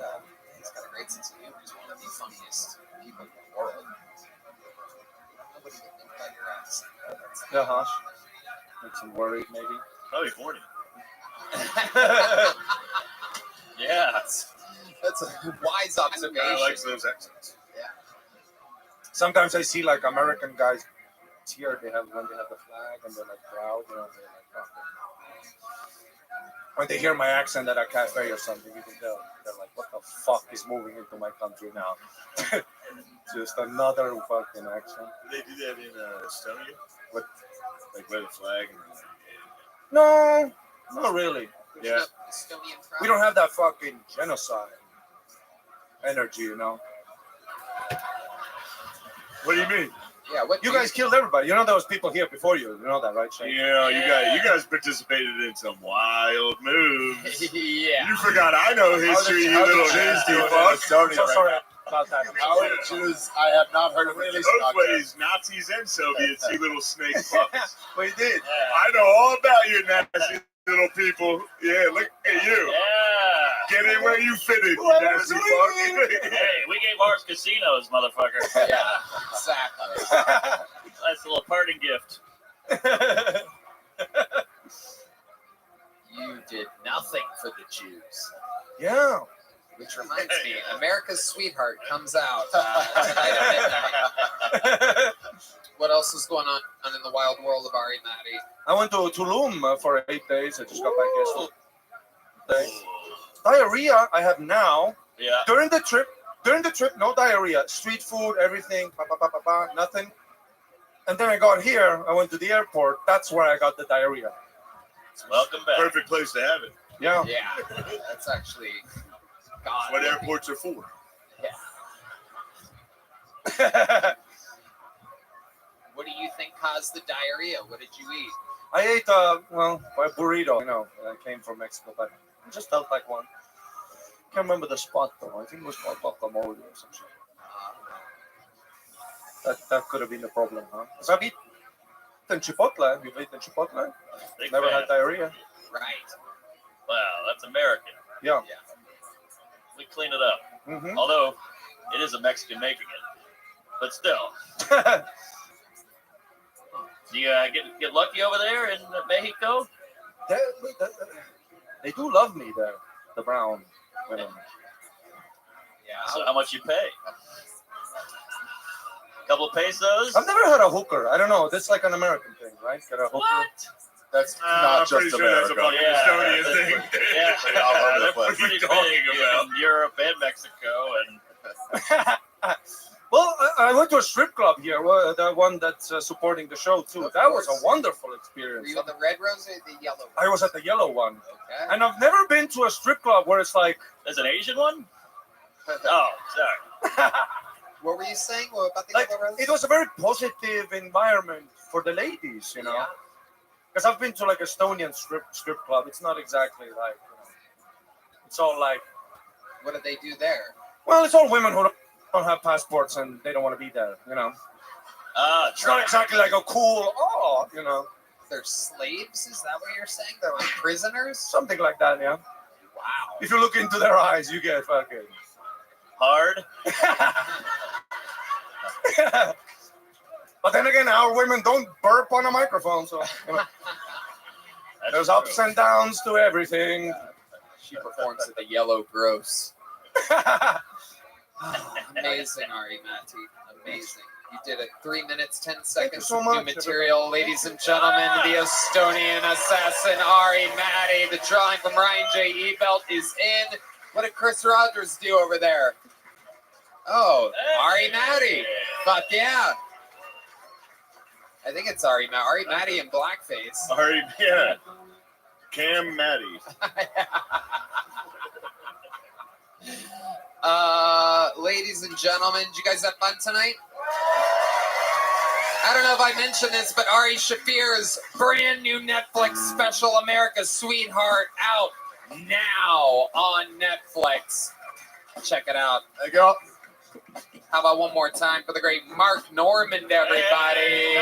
time. And, he's got a great sense of humor. He's one of the funniest people in the world. Nobody would think about your accent. Uh-huh. Makes him worried, maybe. Probably horny. Yeah. That's a wise observation. Guy likes those accents. Yeah. Sometimes I see like American guys here. They have when they have the flag and they're like proud. You know, they're like, oh. When they hear my accent at a cafe or something, you can tell they're like, "What the fuck is moving into my country now?" Just another fucking accent. Do they do that in Estonia? What? Like wave a flag? No, not really. Yeah. Estonian We don't have that fucking genocide energy, you know. What do you mean? Yeah, what You guys killed everybody. You know there was people here before you. You know that, right, Shane? Yeah, you guys participated in some wild moves. Yeah. You forgot I know history, you little nasty fuck. So sorry about that. Jews, I have not heard of really Both ways, Nazis and Soviets, you little snake fucks. We did. I know all about you nasty little people. Yeah, look at you. Yeah. Get in where you fit in, you nasty fuck. Hey, we gave ours casinos, motherfucker. Yeah, exactly. Nice little parting gift. You did nothing for the Jews. Yeah. Which reminds me, America's Sweetheart comes out tonight at midnight. What else is going on in the wild world of Ari Matty? I went to Tulum for 8 days. I just got back yesterday. Diarrhea I have now. Yeah. During the trip, no diarrhea. Street food, everything, nothing. And then I got here. I went to the airport. That's where I got the diarrhea. Welcome back. Perfect place to have it. Yeah. Yeah, that's actually God. What airports are for. What do you think caused the diarrhea? What did you eat? I ate, a burrito. I know. I came from Mexico, but it just felt like one. Can't remember the spot, though. I think it was called guacamole or some shit. That could have been the problem, huh? And Chipotle. You've eaten Chipotle? Big Never fan. had diarrhea. Right. Wow, that's American. Yeah. We clean it up. Mhm. Although it is a Mexican making it, but still. Do you get lucky over there in Mexico? They do love me there, the brown women. Yeah. So how much you pay? Couple pesos? I've never had a hooker. I don't know. That's like an American thing, right? Get a hooker. What? That's I'm not pretty just sure that's a America. fucking Estonian that's- thing. Yeah, They're all over the they're place. pretty What are you big talking in Europe and Mexico, and Well, I went to a strip club here, the one that's supporting the show too. That was a wonderful Were experience. you in the red rose or the yellow? I was at the yellow one, Okay. and I've never been to a strip club where it's like, there's an Asian one. Oh, sorry. What were you saying? What about the like yellow rose? it was a very positive environment for the ladies, you know. Yeah. Because I've been to like Estonian strip club. It's not exactly like, it's all like, What did they do there? well, it's all women who don't have passports and they don't want to be there, you know. It's not exactly like a cool, They're slaves? Is that what you're saying? They're like prisoners? something like that, yeah. Wow. If you look into their eyes, you get fucking hard. But then again, our women don't burp on a microphone, so there's ups and downs to everything. She performs at the Yellow Gross. Amazing, Ari Matti. Amazing. You did it 3 minutes, 10 seconds so of new much, material. Ladies and gentlemen, the Estonian assassin, Ari Matti. The drawing from Ryan J. Ebelt is in. What did Chris Rogers do over there? Oh, Ari Matti. Fuck yeah. I think it's Ari Matti in blackface. Ari, yeah. Cam Matty. Ladies and gentlemen, did you guys have fun tonight? I don't know if I mentioned this, but Ari Shafir's brand new Netflix special, America's Sweetheart, out now on Netflix. Check it out. There you go. How about one more time for the great Mark Normand, everybody?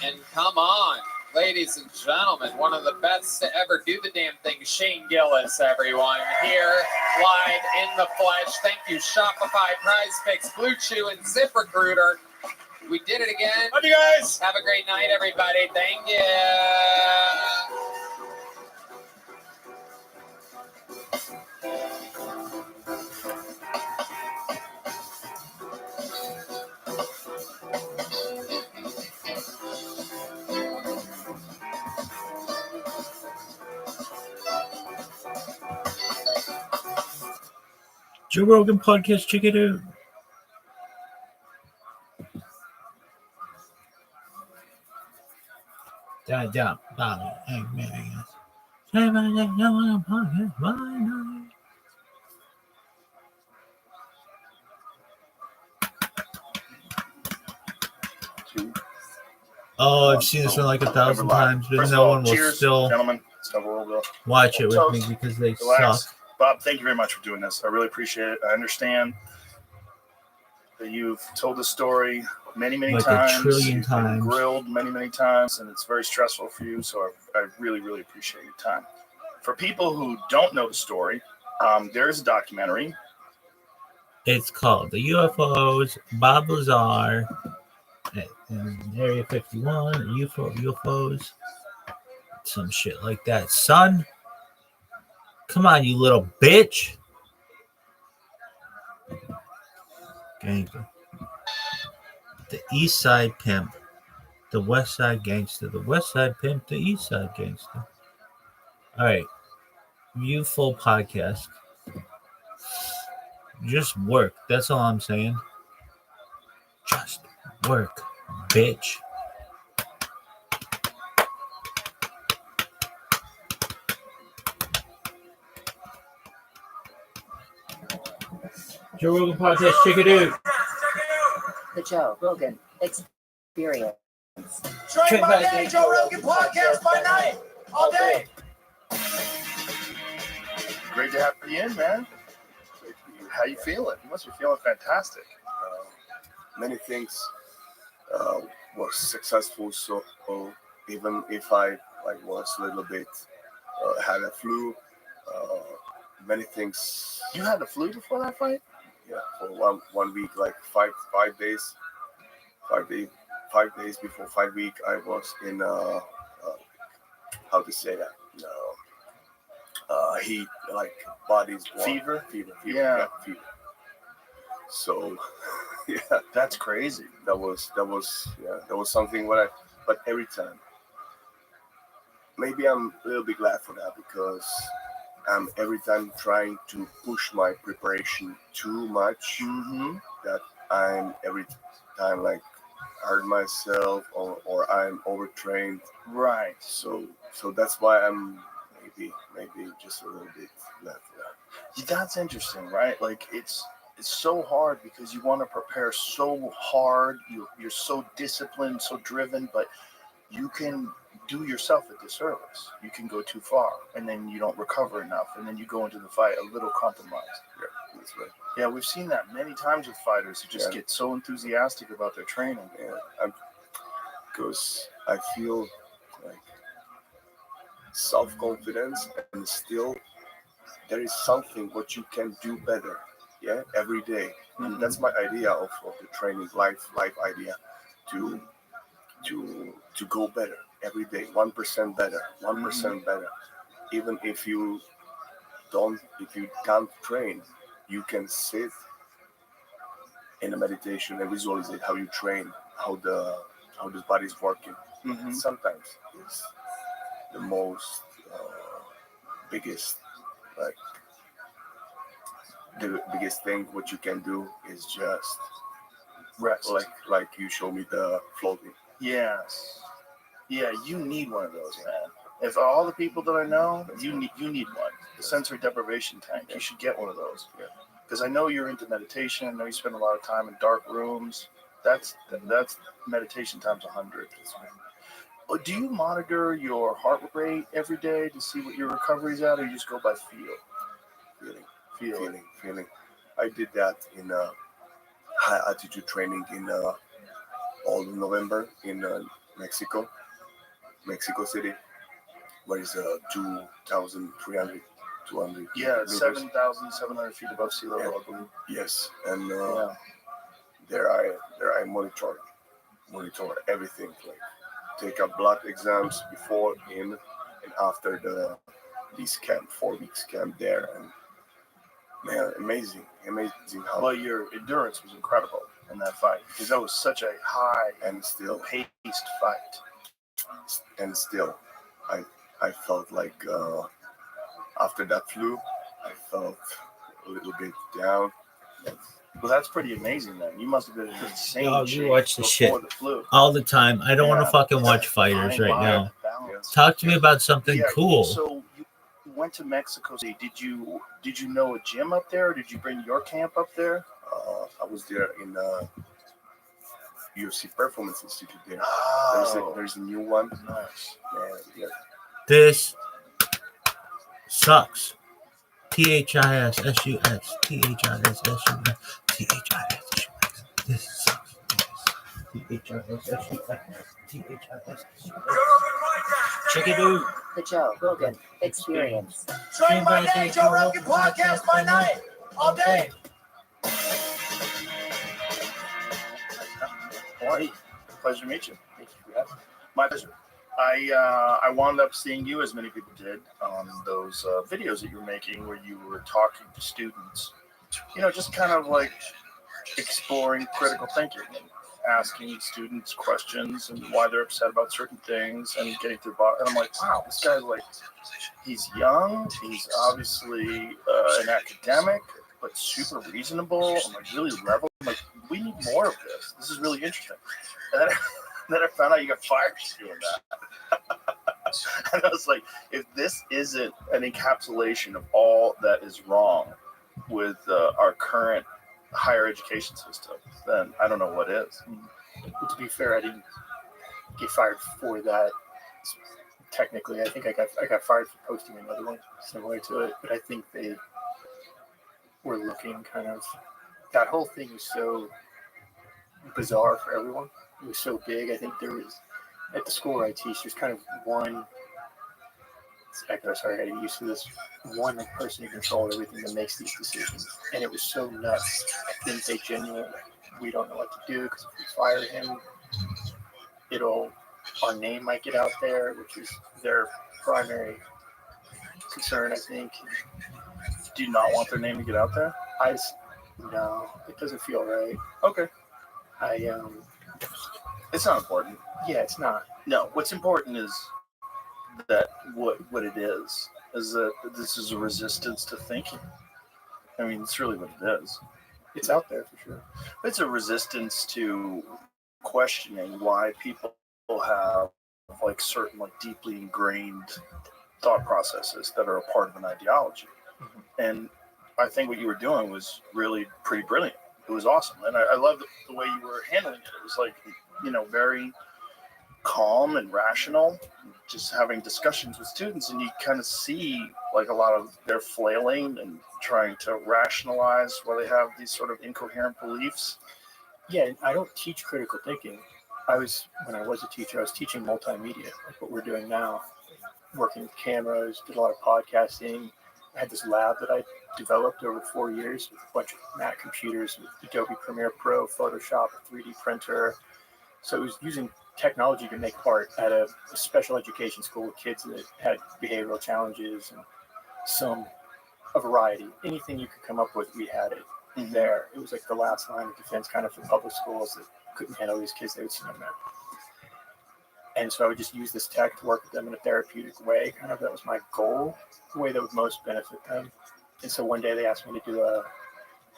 And come on, ladies and gentlemen, one of the best to ever do the damn thing, Shane Gillis, everyone, here live in the flesh. Thank you, Shopify, Prize Picks, Blue Chew, and ZipRecruiter. We did it again. Love you guys. Have a great night, everybody. Thank you. Joe Rogan podcast, check it out. Oh, I've seen this one like 1,000 times, but First of no all, one will cheers, still gentlemen. It's never rolled up. watch it with So, me because they relax. suck. Bob, thank you very much for doing this. I really appreciate it. I understand that you've told the story many, many Like a times. trillion You've been times. grilled many, many times, and it's very stressful for you. So I really, really appreciate your time. For people who don't know the story, there is a documentary. It's called The UFOs, Bob Lazar, and Area 51, UFOs, some shit like that. Son, come on, you little bitch. Gangster. The East Side Pimp, the West Side Gangster, the West Side Pimp, the East Side Gangster. All right, view full podcast. Just work. That's all I'm saying. Just work, bitch. Joe Rogan podcast, check it out. The Joe Rogan Experience. Train by day, Joe Rogan podcast by night, all day. Great to have you in, man. How you feeling? You must be feeling fantastic. Many things was successful. So even if I like was a little bit had a flu, many things. You had the flu before that fight? Yeah, for one week, like 5 days, 5 days before fight week, I was in how to say that? Heat, like body's warm. Fever? Fever. Yeah. Fever. So, yeah, that's crazy. That was something but every time. Maybe I'm a little bit glad for that because I'm every time trying to push my preparation too much that I'm every time like hurt myself or I'm overtrained. Right. So that's why I'm maybe just a little bit glad for that. That's interesting, right? Like it's so hard because you want to prepare so hard. You're so disciplined, so driven, but you can do yourself a disservice. You can go too far, and then you don't recover enough, and then you go into the fight a little compromised. Yeah, that's right. Yeah, we've seen that many times with fighters who just get so enthusiastic about their training. Yeah, because I feel like self-confidence, and still there is something what you can do better. Yeah, every day. And that's my idea of the training life idea to go better every day, 1% better, 1% better. Even if you can't train, you can sit in a meditation and visualize how you train, how the body's working. Sometimes it's the most biggest the biggest thing what you can do is just rest. Like you show me the floating. Yes. Yeah, you need one of those, man. If all the people that I know, you need one. The sensory deprivation tank. You should get one of those. Because I know you're into meditation. I know you spend a lot of time in dark rooms. That's meditation times 100. Do you monitor your heart rate every day to see what your recovery's at, or you just go by feel? Feeling. I did that in high altitude training in all of November in Mexico City, where is 2,300, 200. Yeah, meters. 7,700 feet above sea level, I believe. Yes, and there I monitor everything, like take up blood exams before, in, and after this camp, 4 weeks camp there, and man, amazing how. Well, your endurance was incredible in that fight because that was such a high and still paced fight. And still, I felt like after that flu, I felt a little bit down. Well, that's pretty amazing then. You must have been in insane Yo, shape you watch the shit before the flu. all the time. I don't want to fucking watch fighters right now. Talk to me about something cool. So you went to Mexico City. Did you know a gym up there, or did you bring your camp up there? I was there in UFC Performance Institute there. There's a new one. Nice. Yeah. This sucks. THISSUS. THISSUS. THISSUS. This sucks. THISSUS. Check it out. The Joe Rogan Experience. Train by day, Joe Rogan podcast by night, all day. Hey, pleasure to meet you. Thank you for having me. My pleasure. I wound up seeing you, as many people did, on those videos that you were making where you were talking to students, just kind of like exploring critical thinking and asking students questions and why they're upset about certain things and getting to the bottom. And I'm like, wow, this guy's like, he's young, he's obviously an academic, but super reasonable and like really level. I'm like, we need more of this. This is really interesting. And then I found out you got fired for doing that. And I was like, if this isn't an encapsulation of all that is wrong with our current higher education system, then I don't know what is. To be fair, I didn't get fired for that. Technically, I think I got fired for posting another one similar to it, but I think they were looking kind of, that whole thing was so bizarre for everyone. it was so big. I think there was, at the school where I teach, there's kind of one, sorry, I got to get used to this, one person who controls everything that makes these decisions. And it was so nuts. I think they genuinely, we don't know what to do because if we fire him, our name might get out there, which is their primary concern, I think. Do you not want their name to get out there? No, it doesn't feel right. Okay. It's not important. Yeah, it's not. No, what's important is that what it is that this is a resistance to thinking. I mean, it's really what it is. It's out there for sure. It's a resistance to questioning why people have like certain like deeply ingrained thought processes that are a part of an ideology. Mm-hmm. And I think what you were doing was really pretty brilliant. It was awesome. And I love the way you were handling it. It was like, very calm and rational, just having discussions with students. And you kind of see like a lot of their flailing and trying to rationalize why they have these sort of incoherent beliefs. Yeah, I don't teach critical thinking. When I was a teacher, I was teaching multimedia, like what we're doing now, working with cameras, did a lot of podcasting. I had this lab that I developed over 4 years with a bunch of Mac computers, with Adobe Premiere Pro, Photoshop, a 3D printer. So it was using technology to make art at a special education school with kids that had behavioral challenges and a variety. Anything you could come up with, we had it there. It was like the last line of defense kind of for public schools that couldn't handle these kids. They would send them there. And so I would just use this tech to work with them in a therapeutic way. Kind of that was my goal, the way that would most benefit them. And so one day they asked me to do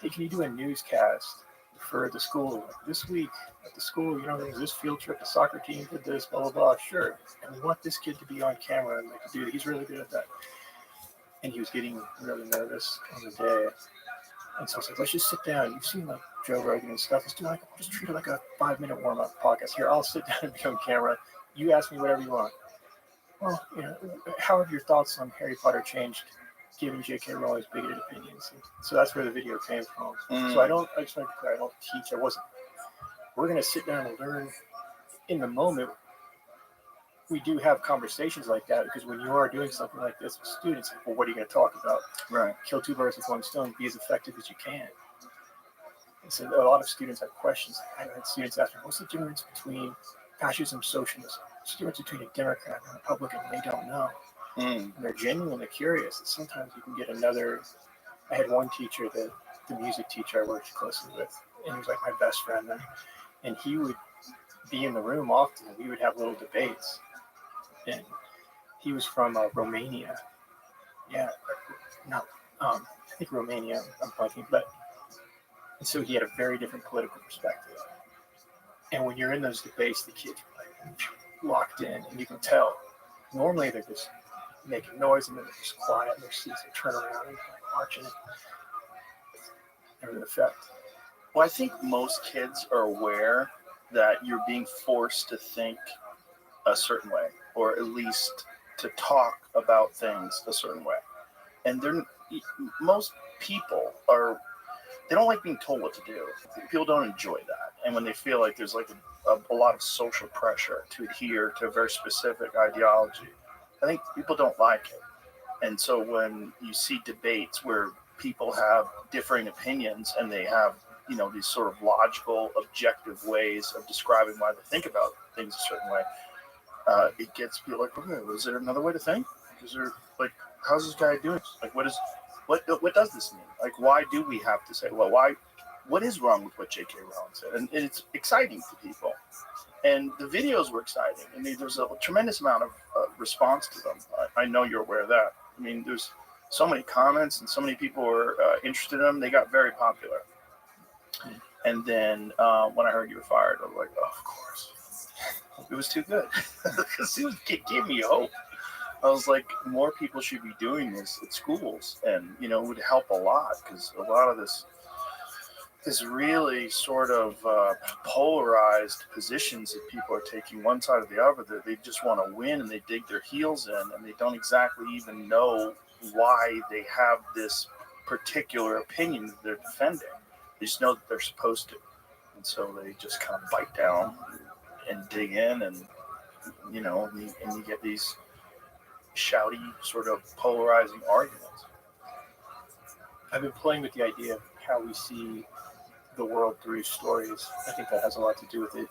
hey, can you do a newscast for the school? Like, this week at the school, there was this field trip, the soccer team did this, blah, blah, blah. Sure. And we want this kid to be on camera and like, dude, he's really good at that. And he was getting really nervous on the day. And so I was like, let's just sit down. You've seen like Joe Rogan and stuff. Let's do just treat it like a 5-minute warm-up podcast. Here, I'll sit down and be on camera. You ask me whatever you want. Well, how have your thoughts on Harry Potter changed given J.K. Rowling's bigoted opinions? And so that's where the video came from. So I just want to be clear, I don't teach. We're going to sit down and learn in the moment. We do have conversations like that because when you are doing something like this with students, well, what are you going to talk about? Right. Kill two birds with one stone. Be as effective as you can. And so a lot of students have questions. I had students ask me, what's the difference between fascism, socialism? What's the difference between a Democrat and a Republican? They don't know. And they're genuinely curious. And sometimes you can get I had one teacher, the music teacher I worked closely with, and he was like my best friend. And he would be in the room often, and we would have little debates. And he was from Romania. Yeah, no, I think Romania, I'm blanking, and so he had a very different political perspective. And when you're in those debates, the kids are like locked in, and you can tell. Normally they're just making noise, and then they're just quiet, and their seats are turning around and like marching it. There's an effect. Well, I think most kids are aware that you're being forced to think a certain way, or at least to talk about things a certain way. And most people they don't like being told what to do. People don't enjoy that. And when they feel like there's like a lot of social pressure to adhere to a very specific ideology, I think people don't like it. And so when you see debates where people have differing opinions and they have, these sort of logical, objective ways of describing why they think about things a certain way, it gets people like, okay, is there another way to think? Is there how's this guy doing? Like, what does this mean? Like, why do we have to say, well, what is wrong with what J.K. Rowling said? And it's exciting to people. And the videos were exciting. I mean, there's a tremendous amount of response to them. I know you're aware of that. I mean, there's so many comments and so many people were interested in them. They got very popular. And then when I heard you were fired, I was like, oh, of course. It was too good. Because it gave me hope. I was like, more people should be doing this at schools. And, it would help a lot because a lot of this really sort of polarized positions that people are taking one side or the other, that they just want to win and they dig their heels in and they don't exactly even know why they have this particular opinion that they're defending. They just know that they're supposed to. And so they just kind of bite down, and dig in, and and you get these shouty, sort of polarizing arguments. I've been playing with the idea of how we see the world through stories. I think that has a lot to do with it.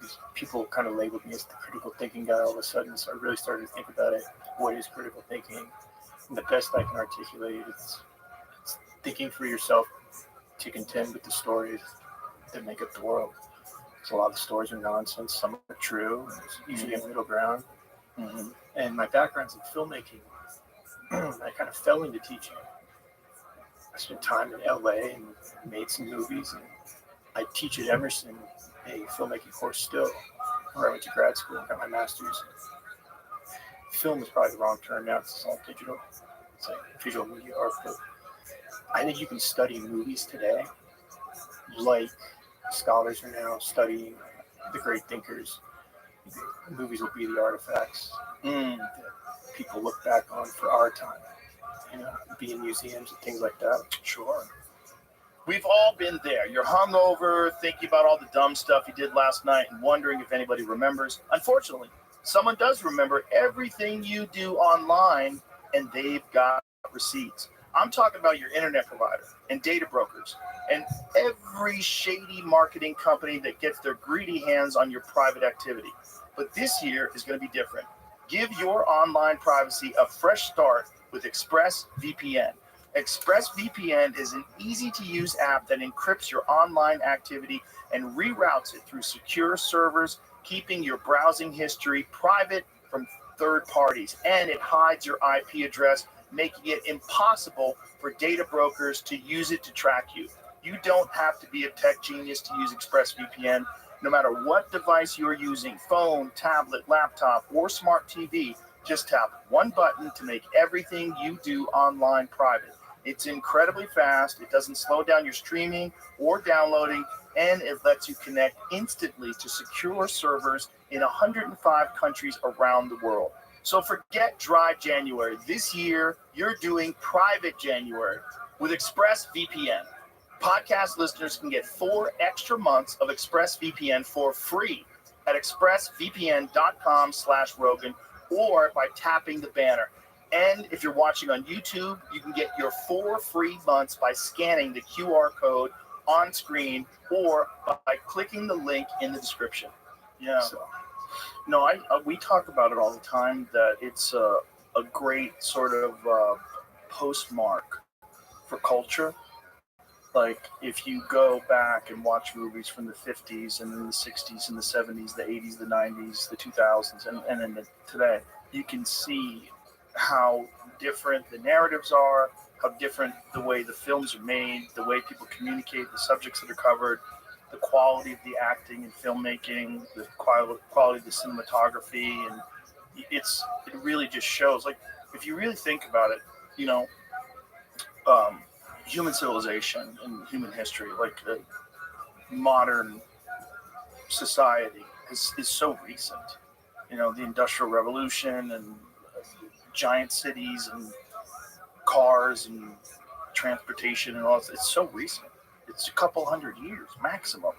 These people kind of labeled me as the critical thinking guy all of a sudden, so I really started to think about it. What is critical thinking? And the best I can articulate it's thinking for yourself to contend with the stories that make up the world. So a lot of the stories are nonsense, some are true, and there's usually a middle ground. Mm-hmm. And my background's in filmmaking. I kind of fell into teaching. I spent time in LA and made some movies, and I teach at Emerson, a filmmaking course still, where I went to grad school and got my master's. Film is probably the wrong term now, it's all digital. It's like visual media art, but I think you can study movies today like scholars are now studying the great thinkers. Movies will be the artifacts that people look back on for our time. Be in museums and things like that. Sure. We've all been there. You're hungover, thinking about all the dumb stuff you did last night and wondering if anybody remembers. Unfortunately, someone does remember everything you do online, and they've got receipts. I'm talking about your internet provider and data brokers and every shady marketing company that gets their greedy hands on your private activity. But this year is going to be different. Give your online privacy a fresh start with ExpressVPN. ExpressVPN is an easy-to-use app that encrypts your online activity and reroutes it through secure servers, keeping your browsing history private from third parties. And it hides your IP address, making it impossible for data brokers to use it to track you. You don't have to be a tech genius to use ExpressVPN. No matter what device you're using, phone, tablet, laptop, or smart TV, just tap one button to make everything you do online private. It's incredibly fast. It doesn't slow down your streaming or downloading, and it lets you connect instantly to secure servers in 105 countries around the world. So forget dry January. This year, you're doing private January with ExpressVPN. Podcast listeners can get 4 extra months of ExpressVPN for free at expressvpn.com/Rogan or by tapping the banner. And if you're watching on YouTube, you can get your 4 free months by scanning the QR code on screen or by clicking the link in the description. Yeah. So, no, we talk about it all the time that it's a great sort of postmark for culture. Like, if you go back and watch movies from the 50s and then the 60s and the 70s, the 80s, the 90s, the 2000s, and then today, you can see how different the narratives are, how different the way the films are made, the way people communicate, the subjects that are covered, the quality of the acting and filmmaking, the quality of the cinematography, and it really just shows. Like, if you really think about it, human civilization and human history, like modern society, is so recent. The Industrial Revolution and giant cities and cars and transportation and all that. It's so recent. It's a couple hundred years maximum.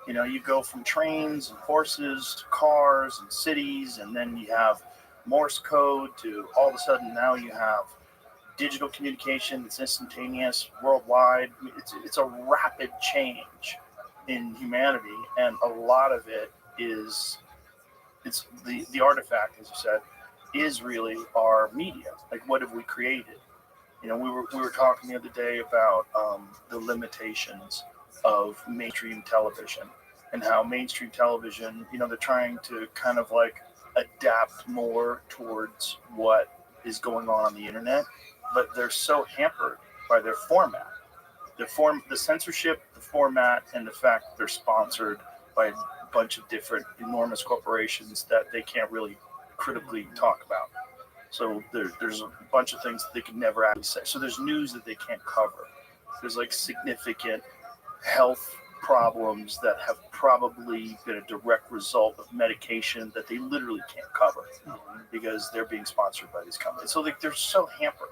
You go from trains and horses to cars and cities, and then you have Morse code to all of a sudden now you have digital communication that's instantaneous worldwide. It's a rapid change in humanity, and a lot of it is the artifact, as you said, is really our media. Like, what have we created? We were talking the other day about the limitations of mainstream television and how mainstream television, they're trying to kind of like adapt more towards what is going on the internet, but they're so hampered by their format. The censorship, the format, and the fact that they're sponsored by a bunch of different enormous corporations that they can't really critically talk about. So there's a bunch of things that they can never actually say. So there's news that they can't cover. There's like significant health problems that have probably been a direct result of medication that they literally can't cover because they're being sponsored by these companies. So they're so hampered.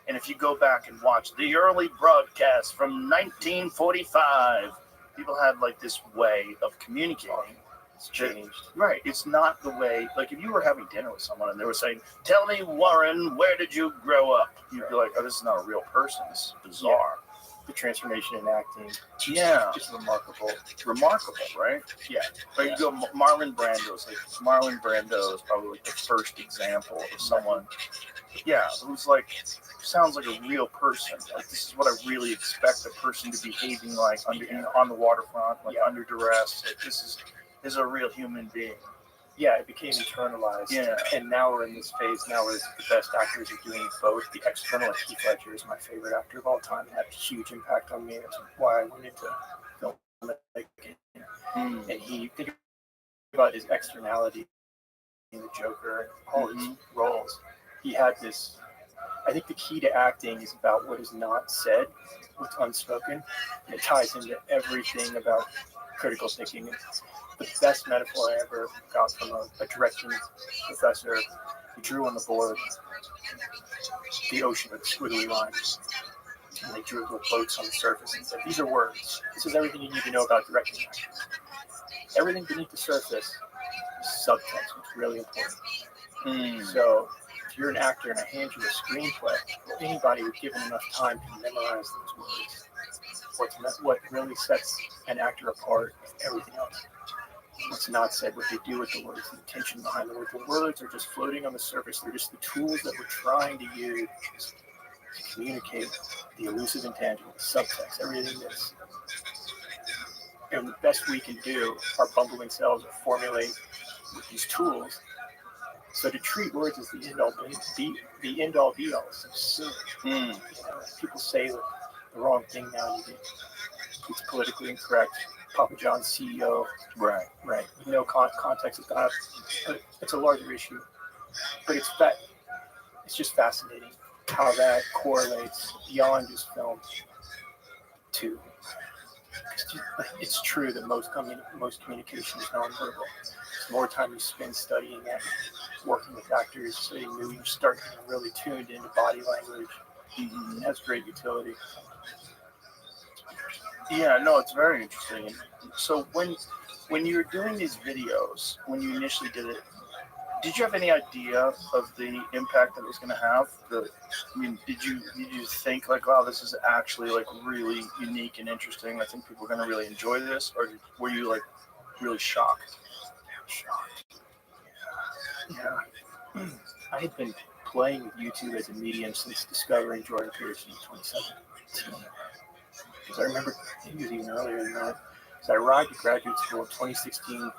And if you go back and watch the early broadcasts from 1945, people had like this way of communicating It's changed. Right. It's not the way, like if you were having dinner with someone and they were saying, "Tell me, Warren, where did you grow up?" You'd be like, "Oh, this is not a real person. This is bizarre." The transformation in acting, Yeah. just remarkable. Remarkable, right? Yeah. Like you go Marlon Brando's like Marlon Brando is probably like the first example of someone, who's like sounds like a real person. Like this is what I really expect a person to be behaving like on the waterfront, like under duress. Like this is a real human being. Yeah, it became internalized. Yeah. And now we're in this phase. Now we're the best actors are doing both. The external, like Heath Ledger is my favorite actor of all time. It had a huge impact on me. That's why I went into filmmaking. And he think about his externality in the Joker and all his roles. He had this. I think the key to acting is about what is not said, what's unspoken. And it ties into everything about critical thinking. The best metaphor I ever got from a directing professor. He drew on the board the ocean with squiggly lines. And they drew little boats on the surface and said, "These are words. This is everything you need to know about directing." Everything beneath the surface is subtext, which is really important. So if you're an actor and I hand you a screenplay, or anybody who's given enough time to memorize those words, what really sets an actor apart is everything else. What's not said, what they do with the words, the intention behind the words. The words are just floating on the surface. They're just the tools that we're trying to use to communicate the elusive intangible, the subtext, everything that's. And the best we can do, our bumbling selves, are formulate with these tools. So to treat words as the end all be all is absurd. You know, people say the wrong thing now. It's politically incorrect. Papa John's CEO. Right. No context is not. It's a larger issue, but it's just fascinating how that correlates beyond just film to. It's true that most communication is nonverbal. The more time you spend studying it, working with actors, so you start getting really tuned into body language. It has great utility. Yeah, no, it's very interesting. So when you were doing these videos, when you initially did it, did you have any idea of the impact that it was going to have? Did you think like, wow, this is actually like really unique and interesting? I think people are going to really enjoy this, or were you like really shocked? Yeah. I had been playing with YouTube as a medium since discovering Jordan Peterson in 2017. Because I remember it was even earlier than that. So I arrived at graduate school in 2016,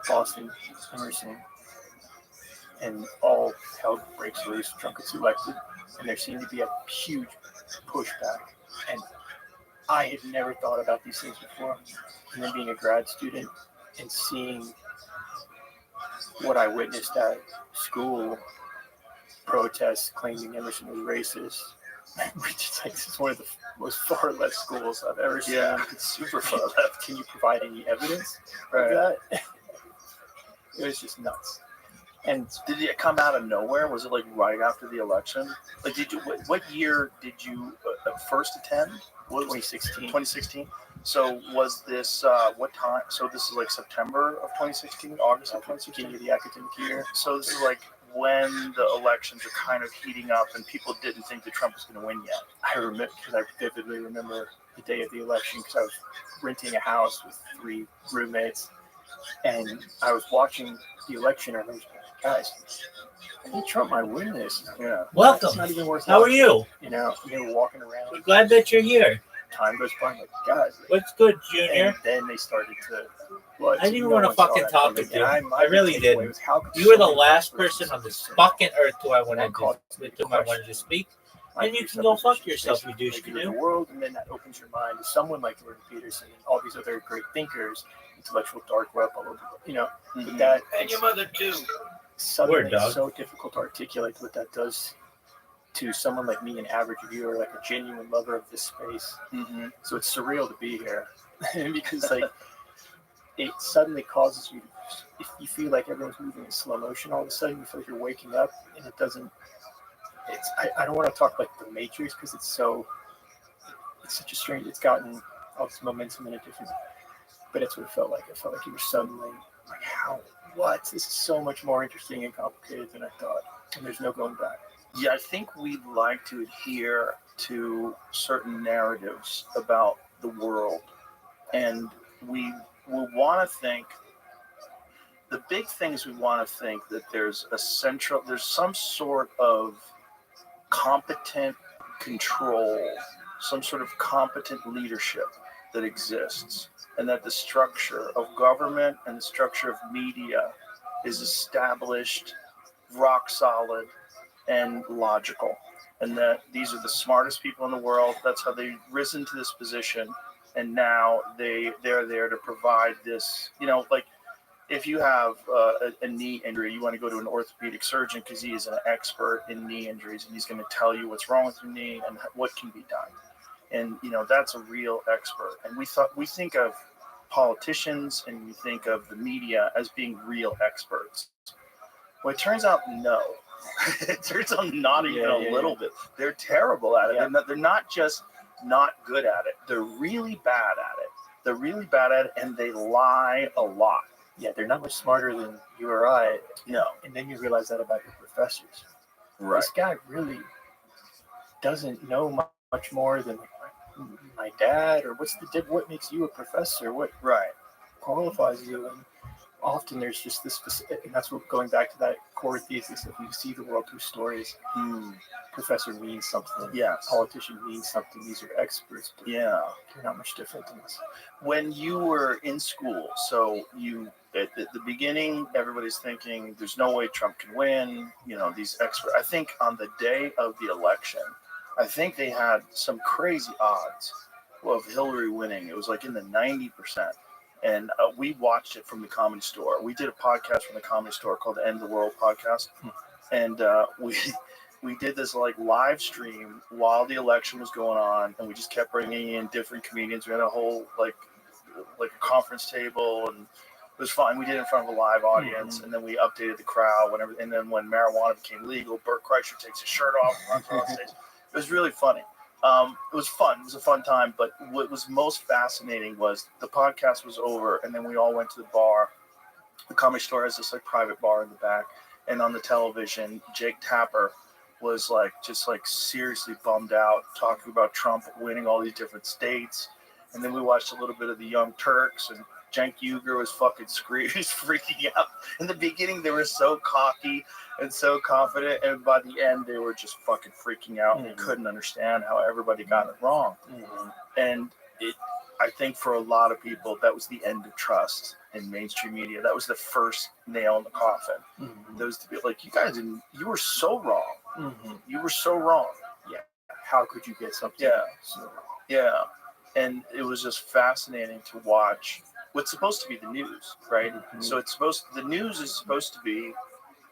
Boston, Emerson, and all hell breaks loose. Trump gets elected, and there seemed to be a huge pushback. And I had never thought about these things before. And then being a grad student and seeing what I witnessed at school, protests claiming Emerson was racist, which is like, this is one of the most far left schools I've ever seen. Yeah, it's super far left. Can you provide any evidence of that? It was just nuts. And did it come out of nowhere? Was it like right after the election? Like, what year did you first attend? 2016. 2016. So was this what time? So this is like September of 2016, August of 2016, the academic year. So this is like when the elections are kind of heating up, and people didn't think that Trump was going to win yet. I remember, because I vividly remember the day of the election, because I was renting a house with 3 roommates, and I was watching the election, and I was like, guys, I think Trump might win this. Yeah. Welcome. It's not even worth How are watching. you? You know, they were walking around. We're glad that you're here. Time goes by, I'm like, guys. What's good, Junior? And then they started to. I didn't even want to fucking talk with you. I really didn't. You were the last person on this fucking earth who I wanted to speak. And you can go fuck yourself, you douche The canoe. world, and then that opens your mind to someone like Jordan Peterson and all these other great thinkers, intellectual dark web, all over, you know, but that And your mother too. suddenly Word, dog. it's so difficult to articulate what that does to someone like me, an average viewer, like a genuine lover of this space. So it's surreal to be here because like it suddenly causes you, if you feel like everyone's moving in slow motion, all of a sudden you feel like you're waking up, and it doesn't. I don't want to talk like the Matrix because it's such a strange. It's gotten all this momentum in a different. But it's what it felt like. It felt like you were suddenly Like, how? What? This is so much more interesting and complicated than I thought. And there's no going back. Yeah, I think we'd like to adhere to certain narratives about the world. And we want to think, the big thing is we want to think that there's some sort of competent control, some sort of competent leadership that exists, and that the structure of government and the structure of media is established, rock solid, and logical, and that these are the smartest people in the world. That's how they've risen to this position, and now they're there to provide this. Like if you have a knee injury, you want to go to an orthopedic surgeon because he is an expert in knee injuries, and he's going to tell you what's wrong with your knee and what can be done. And that's a real expert. And we think of politicians and we think of the media as being real experts. Well, it turns out no. It turns out not even a little bit. They're terrible at it. Yeah. They're not just not good at it. They're really bad at it. They're really bad at it, and they lie a lot. Yeah, they're not much smarter than you or I. No. And then you realize that about your professors. Right. This guy really doesn't know much more than my dad, or what makes you a professor? What qualifies you? And often there's just this specific, and that's what going back to that core thesis of you see the world through stories. Professor means something. Yes. Politician means something. These are experts. But yeah. They're not much different than us. When you were in school, so at the beginning, everybody's thinking there's no way Trump can win. These experts. I think on the day of the election, I think they had some crazy odds of Hillary winning. It was like in the 90%. And we watched it from the Comedy Store. We did a podcast from the Comedy Store called the End of the World podcast. And we did this like live stream while the election was going on. And we just kept bringing in different comedians. We had a whole like a conference table, and it was fun. We did it in front of a live audience. And then we updated the crowd whenever. And then when marijuana became legal, Bert Kreischer takes his shirt off and runs on stage. It was really funny. It was fun. It was a fun time. But what was most fascinating was the podcast was over, and then we all went to the bar. The Comedy Store has this like private bar in the back, and on the television, Jake Tapper was just seriously bummed out, talking about Trump winning all these different states. And then we watched a little bit of the Young Turks, and Cenk Uygur was fucking screaming, he's freaking out. In the beginning, they were so cocky and so confident, and by the end, they were just fucking freaking out, and they couldn't understand how everybody got it wrong. And I think for a lot of people, that was the end of trust in mainstream media. That was the first nail in the coffin. Those to be like, you were so wrong. You were so wrong. Yeah. How could you get something so wrong? Yeah. And it was just fascinating to watch what's supposed to be the news, right? So the news is supposed to be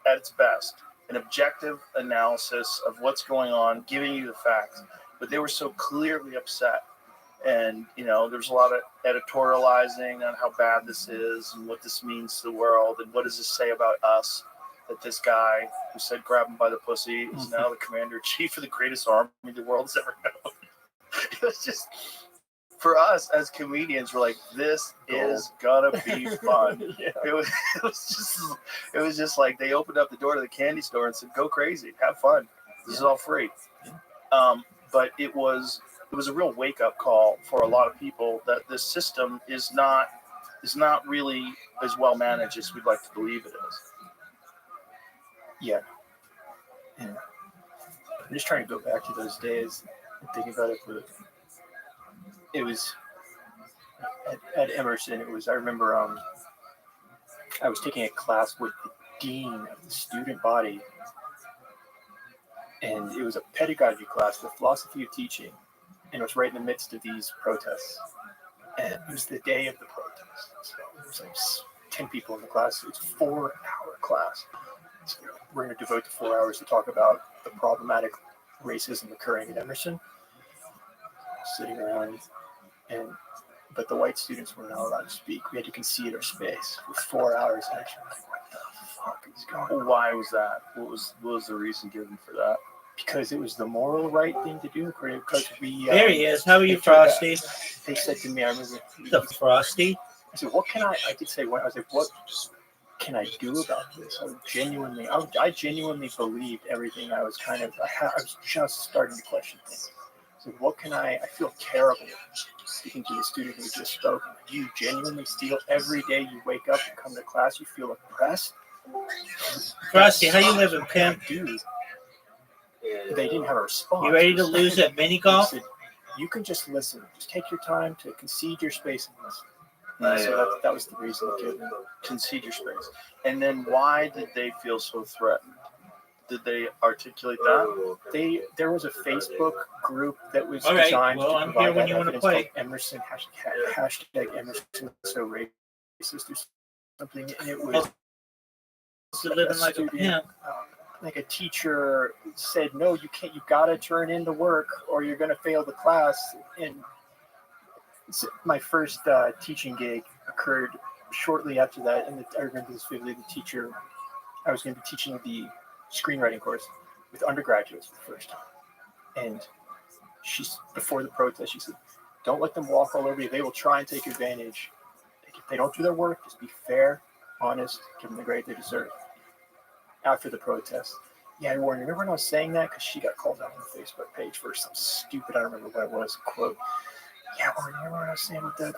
at its best, an objective analysis of what's going on, giving you the facts. But they were so clearly upset. And, there was a lot of editorializing on how bad this is and what this means to the world. And what does this say about us? That this guy who said grab him by the pussy is now the commander-in-chief of the greatest army the world's ever known. It was just, for us as comedians, we're like, this is gonna be fun. It was just like they opened up the door to the candy store and said, go crazy, have fun. This is all free. But it was a real wake-up call for a lot of people that this system is not really as well managed as we'd like to believe it is. Yeah. I'm just trying to go back to those days and thinking about it. It was at Emerson. I remember I was taking a class with the dean of the student body, and it was a pedagogy class, the philosophy of teaching, and it was right in the midst of these protests. And it was the day of the protest. So there was like 10 people in the class. It was a 4-hour class. So we're going to devote the 4 hours to talk about the problematic racism occurring at Emerson. Sitting around, but the white students were not allowed to speak. We had to concede our space for 4 hours. And actually, like, what the fuck is going on? Why was that? What was the reason given for that? Because it was the moral right thing to do. Because we there he is. How are you, Frosty? They said to me, I remember the Frosty. I said, what can I did say, I was like, what can I do about this? I genuinely believed everything. I was just starting to question things. So what can I feel terrible speaking to the student who just spoke. Do you genuinely feel every day you wake up and come to class, you feel oppressed? Frosty, how you living, pimp? Dude, they didn't have a response. You ready to lose at mini golf? Said, you can just listen. Just take your time to concede your space and listen. So that was the reason given. Concede your space. And then why did they feel so threatened? Did they articulate that? There was a Facebook group that was all right, designed well, to I'm provide here when that you want to evidence play. called Emerson hashtag Emerson so racist or something, and it was living like a pimp. Like a teacher said, no, you can't. You gotta turn in the work, or you're gonna fail the class. And my first teaching gig occurred shortly after that, and I remember this vividly. The teacher, I was going to be teaching the screenwriting course with undergraduates for the first time, and she's before the protest. She said, "Don't let them walk all over you. They will try and take advantage. If they don't do their work, just be fair, honest, give them the grade they deserve." After the protest, yeah, Warren, remember when I was saying that? Because she got called out on the Facebook page for some stupid, I don't remember what it was, quote. Yeah, Warren, remember when I was saying with that?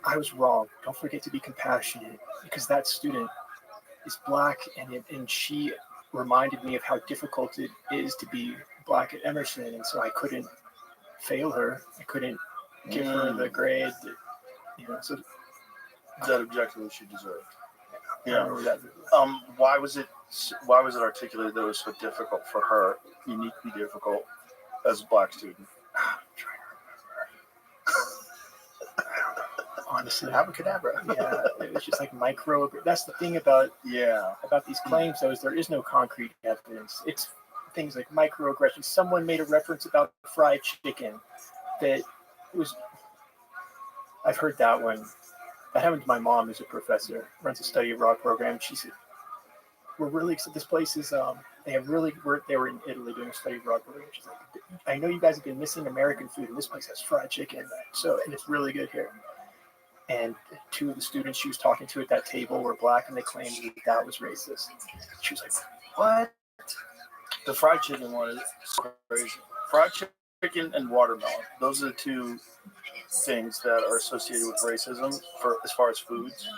I was wrong. Don't forget to be compassionate, because that student is black, and she reminded me of how difficult it is to be black at Emerson, and so I couldn't fail her. I couldn't give her the grade that, so that objectively she deserved. Yeah. Why was it articulated that it was so difficult for her, uniquely difficult as a black student? Honestly, abracadabra. Yeah, it was just like micro. That's the thing about these claims, though, is there is no concrete evidence. It's things like microaggressions. Someone made a reference about fried chicken that was. I've heard that one. That happened to my mom, who's a professor, runs a study abroad program. She said, "We're really excited. This place is they were in Italy doing a study abroad program." She's like, "I know you guys have been missing American food, and this place has fried chicken, and it's really good here." And two of the students she was talking to at that table were black, and they claimed that was racist. She was like, "What?" The fried chicken one is crazy. Fried chicken and watermelon. Those are the two things that are associated with racism for as far as foods,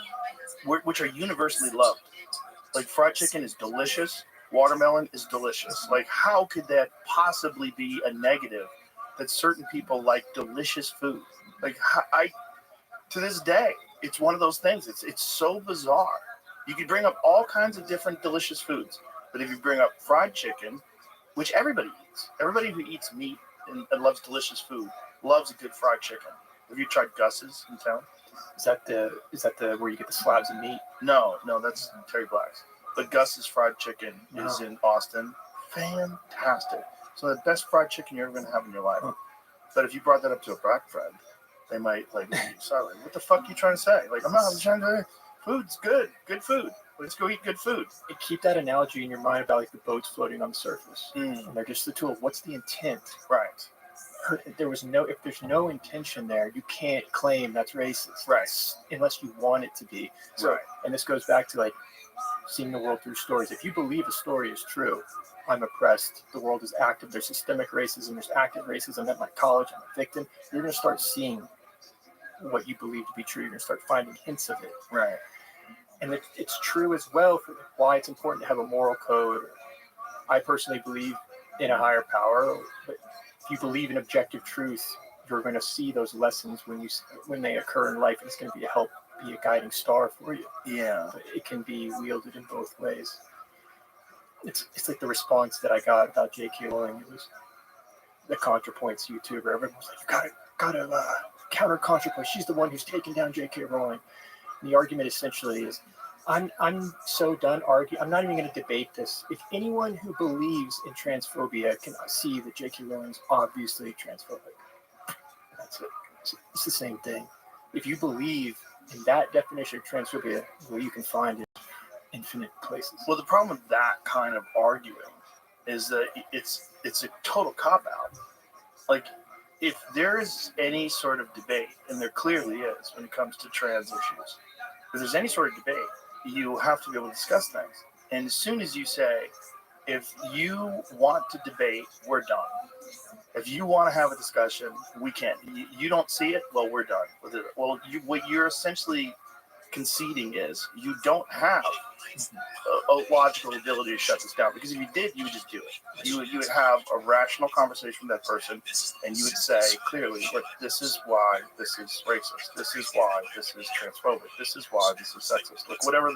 which are universally loved. Like fried chicken is delicious. Watermelon is delicious. Like how could that possibly be a negative that certain people like delicious food? Like to this day, it's one of those things. It's so bizarre. You could bring up all kinds of different delicious foods, but if you bring up fried chicken, which everybody who eats meat and loves delicious food loves a good fried chicken. Have you tried Gus's in town? Is that the where you get the slabs of meat? No, that's Terry Black's. But Gus's fried chicken is in Austin. Fantastic. So the best fried chicken you're ever going to have in your life. But if you brought that up to a black friend, they might sorry, what the fuck are you trying to say? Like, I'm trying to, food's good food. Let's go eat good food. And keep that analogy in your mind about like the boats floating on the surface. And they're just the tool. What's the intent? Right. If there's no intention there, you can't claim that's racist. Right. Unless you want it to be. So, and this goes back to like seeing the world through stories. If you believe a story is true, I'm oppressed, the world is active, there's systemic racism, there's active racism at my college, I'm a victim, you're going to start seeing what you believe to be true. You're going to start finding hints of it. Right. And it's true as well for why it's important to have a moral code. I personally believe in a higher power, but if you believe in objective truth, you're going to see those lessons when they occur in life. It's going to be a guiding star for you. Yeah. But it can be wielded in both ways. It's like the response that I got about J.K. Rowling. It was the ContraPoints YouTuber. Everyone was like, "You gotta counter ContraPoints. She's the one who's taken down J.K. Rowling." And the argument essentially is, I'm so done arguing. I'm not even going to debate this. If anyone who believes in transphobia can see that J.K. Rowling's obviously transphobic, that's it. It's the same thing. If you believe in that definition of transphobia, well, you can find it in infinite places. Well, the problem with that kind of arguing is that it's a total cop-out. Like, if there is any sort of debate, and there clearly is when it comes to trans issues, if there's any sort of debate, you have to be able to discuss things. And as soon as you say, if you want to debate, we're done. If you want to have a discussion, we can't. You don't see it, well, we're done with it. Well, what you're essentially conceding is you don't have a logical ability to shut this down, because if you did, you would just do it. You would have a rational conversation with that person, and you would say clearly, look, this is why this is racist. This is why this is transphobic. This is why this is sexist. Look, whatever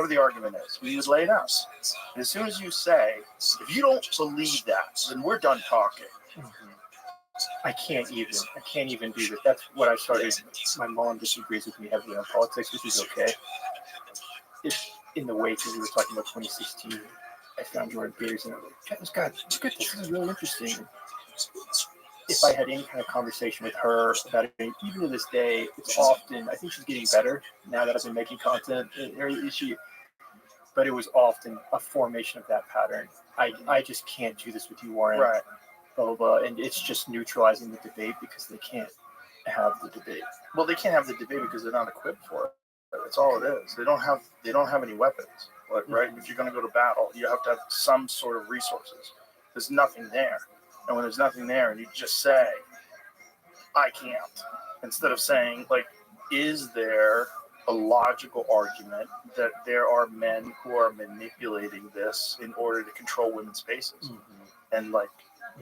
the argument is, you would lay it out. And as soon as you say, if you don't believe that, then we're done talking. I can't even do that. That's what I started. My mom disagrees with me heavily on politics, which is okay. If in the wake, as we were talking about 2016, I found Jordan Peterson. I'm like, God, look at this. This is really interesting. If I had any kind of conversation with her about it, even to this day, it's often, I think she's getting better now that I've been making content. But it was often a formation of that pattern. I just can't do this with you, Warren. Right. Blah, blah, blah. And it's just neutralizing the debate because they can't have the debate. Well, they can't have the debate because they're not equipped for it. That's all it is. They don't have any weapons. Right? If you're going to go to battle, you have to have some sort of resources. There's nothing there. And when there's nothing there and you just say, I can't, instead of saying, like, is there a logical argument that there are men who are manipulating this in order to control women's spaces? And, like,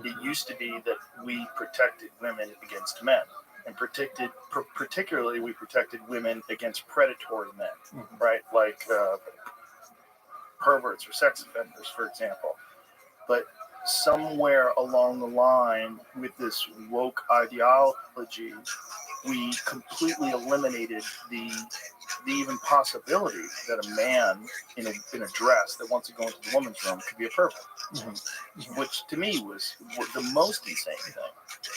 it used to be that we protected women against men, and particularly we protected women against predatory men, right? Like perverts or sex offenders, for example. But somewhere along the line with this woke ideology, we completely eliminated the even possibility that a man in a dress that wants to go into the woman's room could be a pervert, which to me was the most insane thing.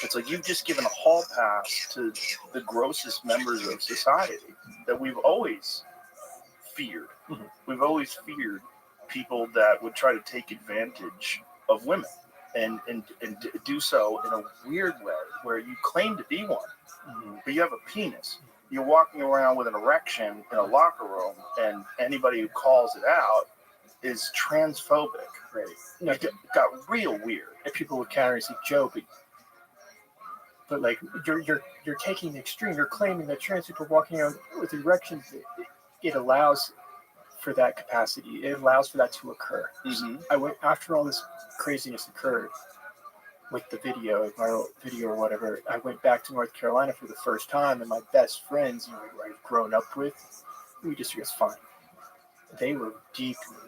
It's like you've just given a hall pass to the grossest members of society that we've always feared. We've always feared people that would try to take advantage of women and do so in a weird way where you claim to be one, but you have a penis. You're walking around with an erection in a locker room, and anybody who calls it out is transphobic. Right. It got real weird. And people would counter and say, Joe, but like you're taking the extreme. You're claiming that trans people walking around with erections, it allows for that capacity. It allows for that to occur. I went after all this craziness occurred with the video, viral video or whatever. I went back to North Carolina for the first time, and my best friends, who I've grown up with, we just was fine. They were deeply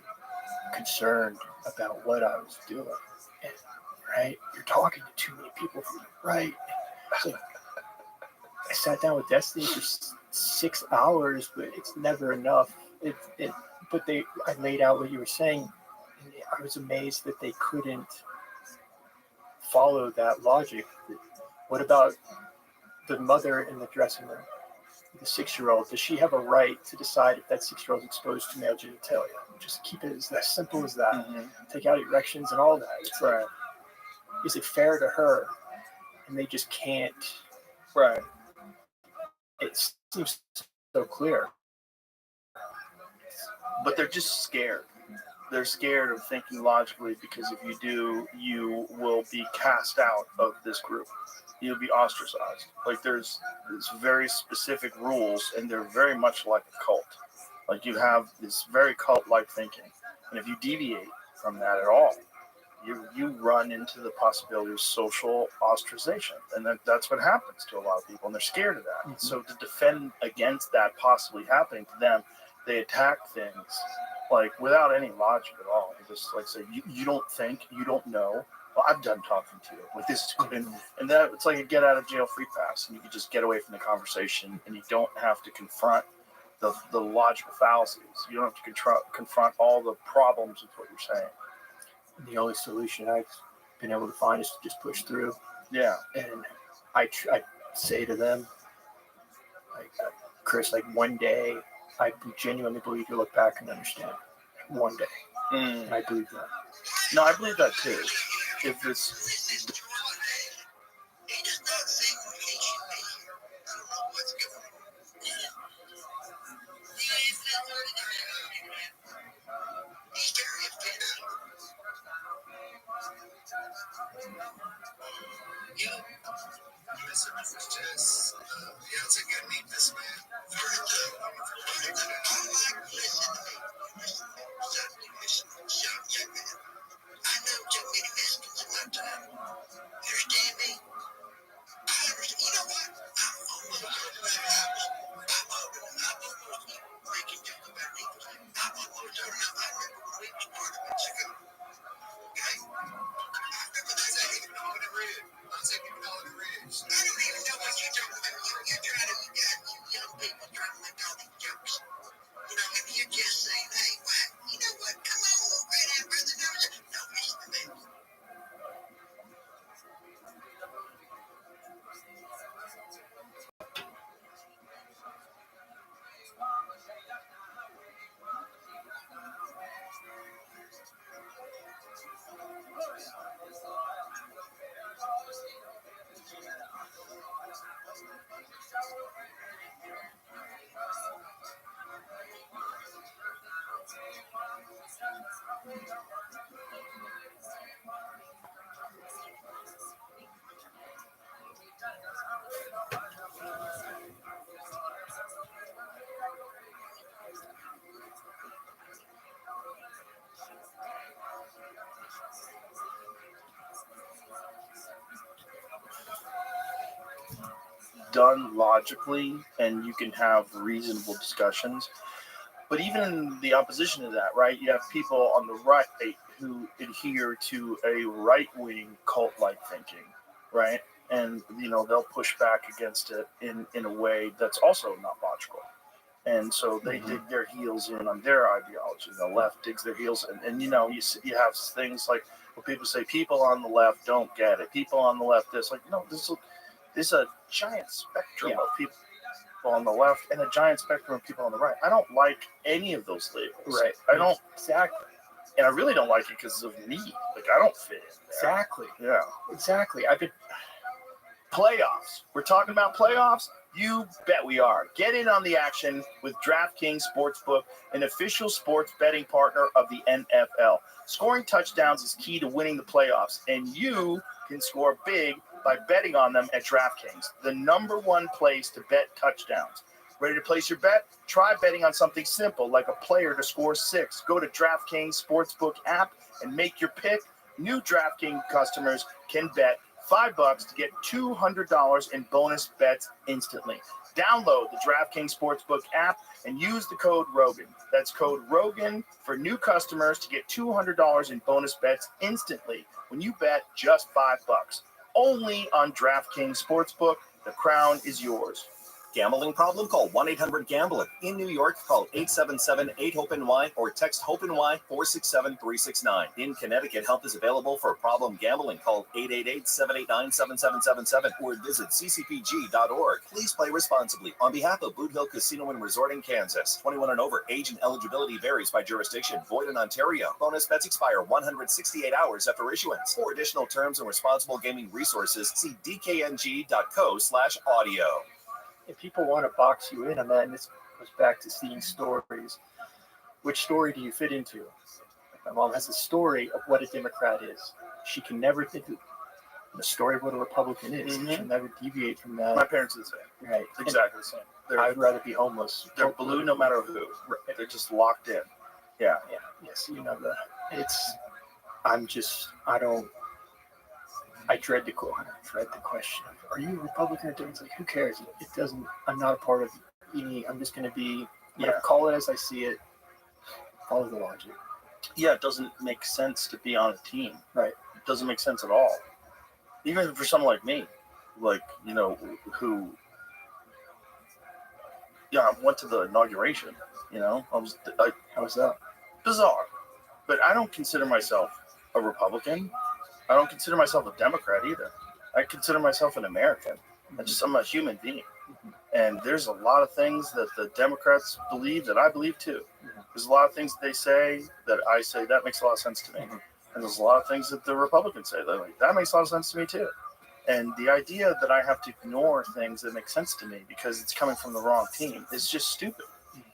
concerned about what I was doing. And, right, you're talking to too many people from the right. So I sat down with Destiny for 6 hours, but it's never enough. I laid out what you were saying, and I was amazed that they couldn't follow that logic. What about the mother in the dressing room, the 6-year-old? Does she have a right to decide if that 6-year-old is exposed to male genitalia? Just keep it as simple as that. Take out erections and all that. It's like, is it fair to her? And they just can't. Right. It seems so clear. But they're just scared. They're scared of thinking logically, because if you do, you will be cast out of this group. You'll be ostracized. Like there's very specific rules, and they're very much like a cult. Like you have this very cult-like thinking, and if you deviate from that at all, you run into the possibility of social ostracization, and that's what happens to a lot of people, and they're scared of that. So to defend against that possibly happening to them, they attack things like without any logic at all. They just like say, you don't think, you don't know. Well, I'm done talking to you. Like this, and that it's like a get out of jail free pass, and you can just get away from the conversation, and you don't have to confront the logical fallacies. You don't have to confront all the problems with what you're saying. The only solution I've been able to find is to just push through. Yeah. And I say to them, like, Chris, like one day, I genuinely believe you'll look back and understand. One day. And I believe that. No, I believe that too. If it's Done logically, and you can have reasonable discussions. But even in the opposition to that, right, you have people on the right who adhere to a right-wing cult-like thinking, right? And, you know, they'll push back against it in a way that's also not logical. And so they dig their heels in on their ideology. The left digs their heels in. And you know, you have things like where people say people on the left don't get it. People on the left this. Like, no, this is a giant spectrum of people on the left and a giant spectrum of people on the right. I don't like any of those labels. Right. I don't. Exactly. And I really don't like it because of me. Like, I don't fit in there. Exactly. Yeah. Exactly. I've been playoffs. We're talking about playoffs. You bet we are. Get in on the action with DraftKings Sportsbook, an official sports betting partner of the NFL. Scoring touchdowns is key to winning the playoffs, and you can score big by betting on them at DraftKings, the #1 place to bet touchdowns. Ready to place your bet? Try betting on something simple like a player to score 6. Go to DraftKings Sportsbook app and make your pick. New DraftKings customers can bet $5 to get $200 in bonus bets instantly. Download the DraftKings Sportsbook app and use the code ROGAN. That's code ROGAN for new customers to get $200 in bonus bets instantly when you bet just $5. Only on DraftKings Sportsbook. The crown is yours. Gambling problem? Call 1-800-GAMBLER. In New York, call 877-8-HOPE-NY or text HOPE-NY 467-369. In Connecticut, help is available for problem gambling. Call 888-789-7777 or visit ccpg.org. Please play responsibly. On behalf of Boot Hill Casino and Resort in Kansas, 21 and over. Age and eligibility varies by jurisdiction. Void in Ontario. Bonus bets expire 168 hours after issuance. For additional terms and responsible gaming resources, see dkng.co/audio. If people want to box you in on that, and this goes back to seeing stories, which story do you fit into? My mom has a story of what a Democrat is. She can never think of the story of what a Republican is. She'll never deviate from that. My parents are the same. Right. Exactly the same. I would rather be homeless. They're blue no matter who. Right. They're just locked in. Yeah. Yeah. Yes. You know, I dread the question. Are you a Republican or Democrat? It's like, who cares? It doesn't. I'm not a part of any. I'm just going to be. Call it as I see it. Follow the logic. Yeah, it doesn't make sense to be on a team. Right. It doesn't make sense at all. Even for someone like me, like, you know, who. Yeah, I went to the inauguration. You know, how was that? Bizarre, but I don't consider myself a Republican. I don't consider myself a Democrat either. I consider myself an American. I'm a human being. And there's a lot of things that the Democrats believe that I believe too. There's a lot of things that they say that I say that makes a lot of sense to me. And there's a lot of things that the Republicans say that makes a lot of sense to me too. And the idea that I have to ignore things that make sense to me because it's coming from the wrong team is just stupid.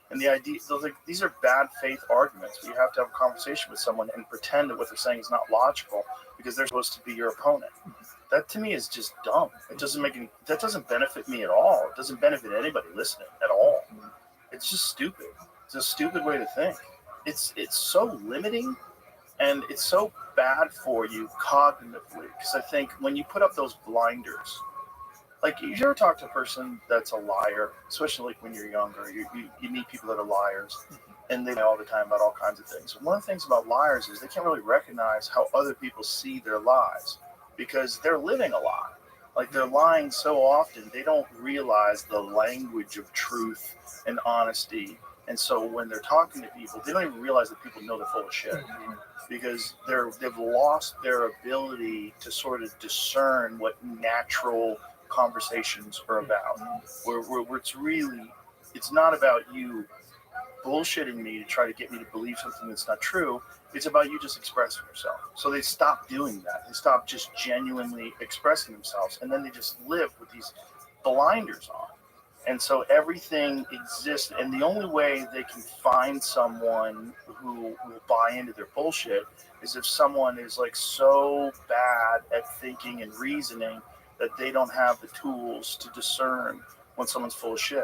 And the idea, these are bad faith arguments. You have to have a conversation with someone and pretend that what they're saying is not logical because they're supposed to be your opponent. That to me is just dumb. It doesn't make any. That doesn't benefit me at all. It doesn't benefit anybody listening at all. It's just stupid. It's a stupid way to think. It's so limiting, and it's so bad for you cognitively. Because I think when you put up those blinders, like you ever talk to a person that's a liar, especially like when you're younger, you meet people that are liars, and they lie all the time about all kinds of things. And one of the things about liars is they can't really recognize how other people see their lies because they're living a lie. Like they're lying so often, they don't realize the language of truth and honesty. And so when they're talking to people, they don't even realize that people know they're full of shit because they've lost their ability to sort of discern what natural conversations are about. Where it's not about you bullshitting me to try to get me to believe something that's not true. It's about you just expressing yourself. So they stop doing that. They stop just genuinely expressing themselves, and then they just live with these blinders on. And so everything exists, and the only way they can find someone who will buy into their bullshit is if someone is like so bad at thinking and reasoning that they don't have the tools to discern when someone's full of shit.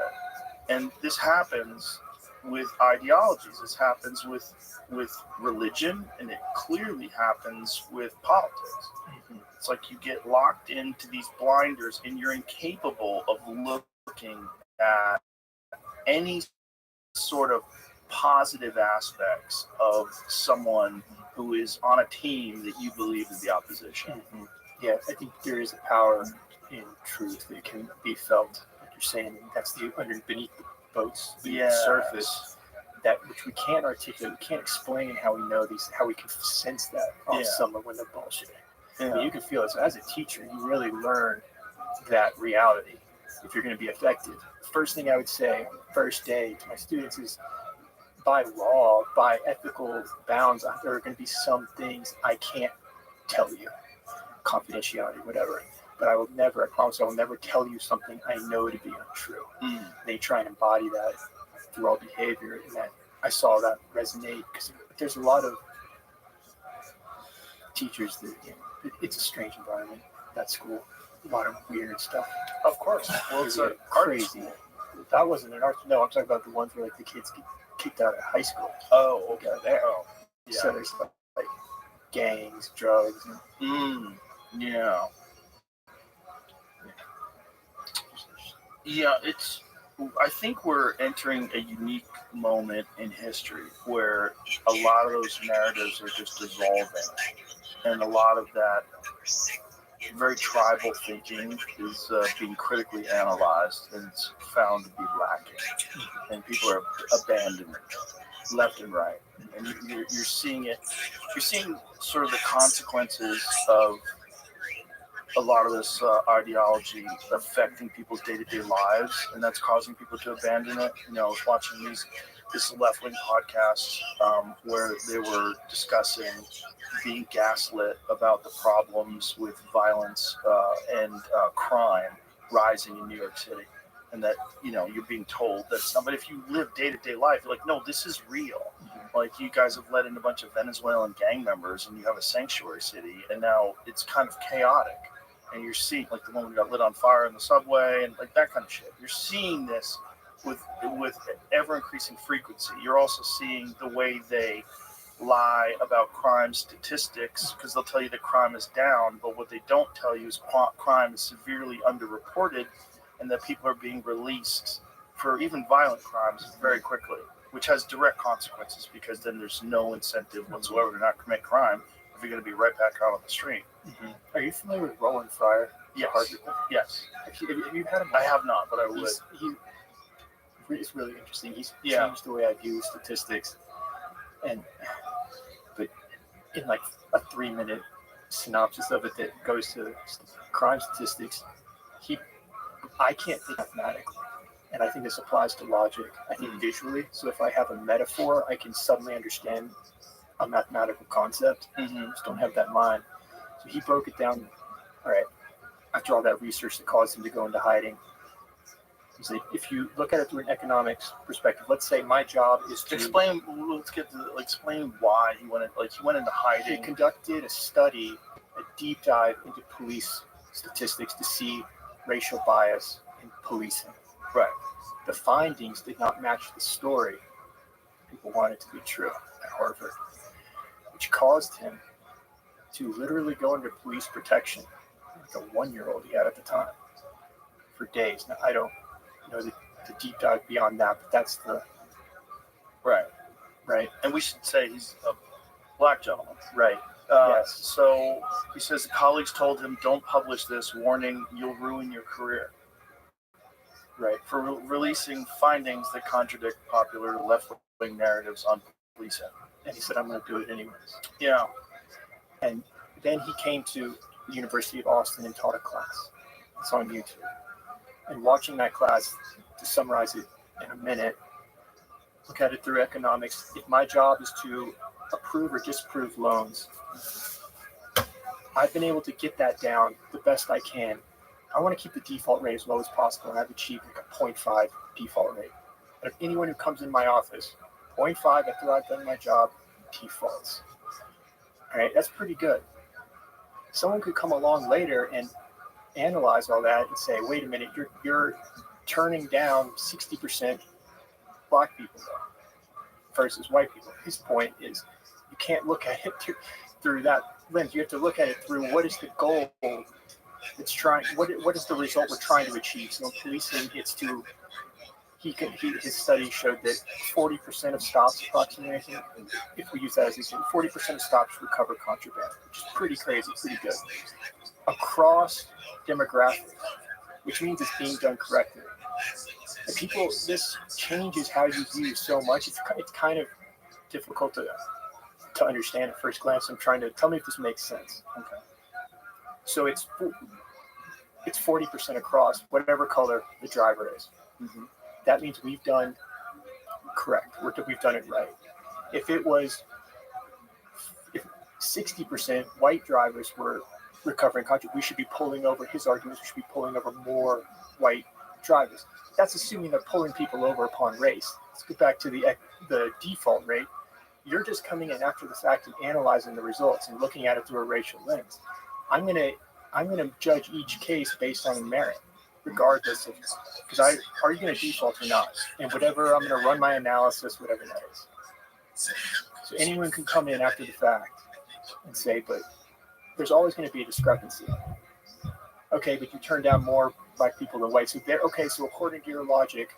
And this happens with ideologies. This happens with religion, and it clearly happens with politics. It's like you get locked into these blinders, and you're incapable of looking at any sort of positive aspects of someone who is on a team that you believe is the opposition. Yeah, I think there is a power in truth that can be felt. Like you're saying, that's the beneath the boats, beneath the surface, that which we can't articulate, we can't explain how we know these, how we can sense that on someone when they're bullshitting. I mean, you can feel it. So as a teacher, you really learn that reality if you're going to be effective. First thing I would say, first day to my students is, by law, by ethical bounds, there are going to be some things I can't tell you, confidentiality, whatever. But I will never, I promise I will never tell you something I know to be untrue. They try and embody that through all behavior, and that I saw that resonate because there's a lot of teachers that, it's a strange environment, that school, a lot of weird stuff. Of course. Well, it's crazy. That wasn't an art. No, I'm talking about the ones where like the kids get kicked out of high school. Oh, okay. There. Yeah. So there's like gangs, drugs. Yeah. Yeah, I think we're entering a unique moment in history where a lot of those narratives are just dissolving, and a lot of that very tribal thinking is being critically analyzed, and it's found to be lacking, and people are abandoning it left and right, and you're seeing it. You're seeing sort of the consequences of a lot of this ideology affecting people's day-to-day lives, and that's causing people to abandon it. I was watching this left-wing podcast where they were discussing being gaslit about the problems with violence and crime rising in New York City, and that you're being told that it's not. But if you live day-to-day life, you're like, no, this is real. Like, you guys have let in a bunch of Venezuelan gang members, and you have a sanctuary city, and now it's kind of chaotic. And you're seeing, like, the woman got lit on fire in the subway, and like that kind of shit. You're seeing this with ever increasing frequency. You're also seeing the way they lie about crime statistics, because they'll tell you that crime is down, but what they don't tell you is crime is severely underreported, and that people are being released for even violent crimes very quickly, which has direct consequences, because then there's no incentive whatsoever to not commit crime if you're going to be right back out on the street. Are you familiar with Roland Fryer? Yes. Yes. Have you had him? I have not, but I would. It's really interesting. He's changed the way I view statistics, but in like a 3-minute synopsis of it that goes to crime statistics, I can't think mathematically, and I think this applies to logic. I think visually. So if I have a metaphor, I can suddenly understand a mathematical concept. Just don't have that in mind. So he broke it down. All right. After all that research that caused him to go into hiding, he's like, if you look at it through an economics perspective, let's say my job is to explain why he went into hiding. He conducted a study, a deep dive into police statistics to see racial bias in policing. Right. The findings did not match the story people wanted to be true at Harvard, which caused him to literally go under police protection, like a 1-year-old he had at the time, for days. Now, I don't know the deep dive beyond that, but that's the right. And we should say he's a black gentleman. Right. Yes. So he says the colleagues told him, "Don't publish this, warning you'll ruin your career." Right. For releasing findings that contradict popular left-wing narratives on policing. And he said, "I'm going to do it anyways." Yeah. And then he came to the University of Austin and taught a class. It's on YouTube. And watching that class, to summarize it in a minute, look at it through economics. If my job is to approve or disapprove loans, I've been able to get that down the best I can. I want to keep the default rate as low as possible, and I've achieved like a 0.5 default rate. And if anyone who comes in my office, 0.5 after I've done my job, defaults. All right, that's pretty good. Someone could come along later and analyze all that and say, wait a minute, you're turning down 60% black people versus white people. His point is you can't look at it through that lens. You have to look at it through what is the goal it's trying, what is the result we're trying to achieve. So in policing, it's to, his study showed that 40% of stops approximately, if we use that as an example, 40% of stops recover contraband, which is pretty crazy, pretty good. Across demographics, which means it's being done correctly. And people, this changes how you view so much. It's kind of difficult to understand at first glance. I'm trying to tell me if this makes sense. Okay. So it's 40% across whatever color the driver is. Mm-hmm. That means we've done correct. We've done it right. If 60% white drivers were recovering contraband, we should be pulling over. His argument, we should be pulling over more white drivers. That's assuming they're pulling people over upon race. Let's get back to the default rate. You're just coming in after the fact and analyzing the results and looking at it through a racial lens. I'm gonna judge each case based on merit, regardless of, because are you gonna default or not? And whatever, I'm gonna run my analysis, whatever that is. So anyone can come in after the fact and say, but there's always going to be a discrepancy. Okay, but you turn down more black people than white. So so according to your logic,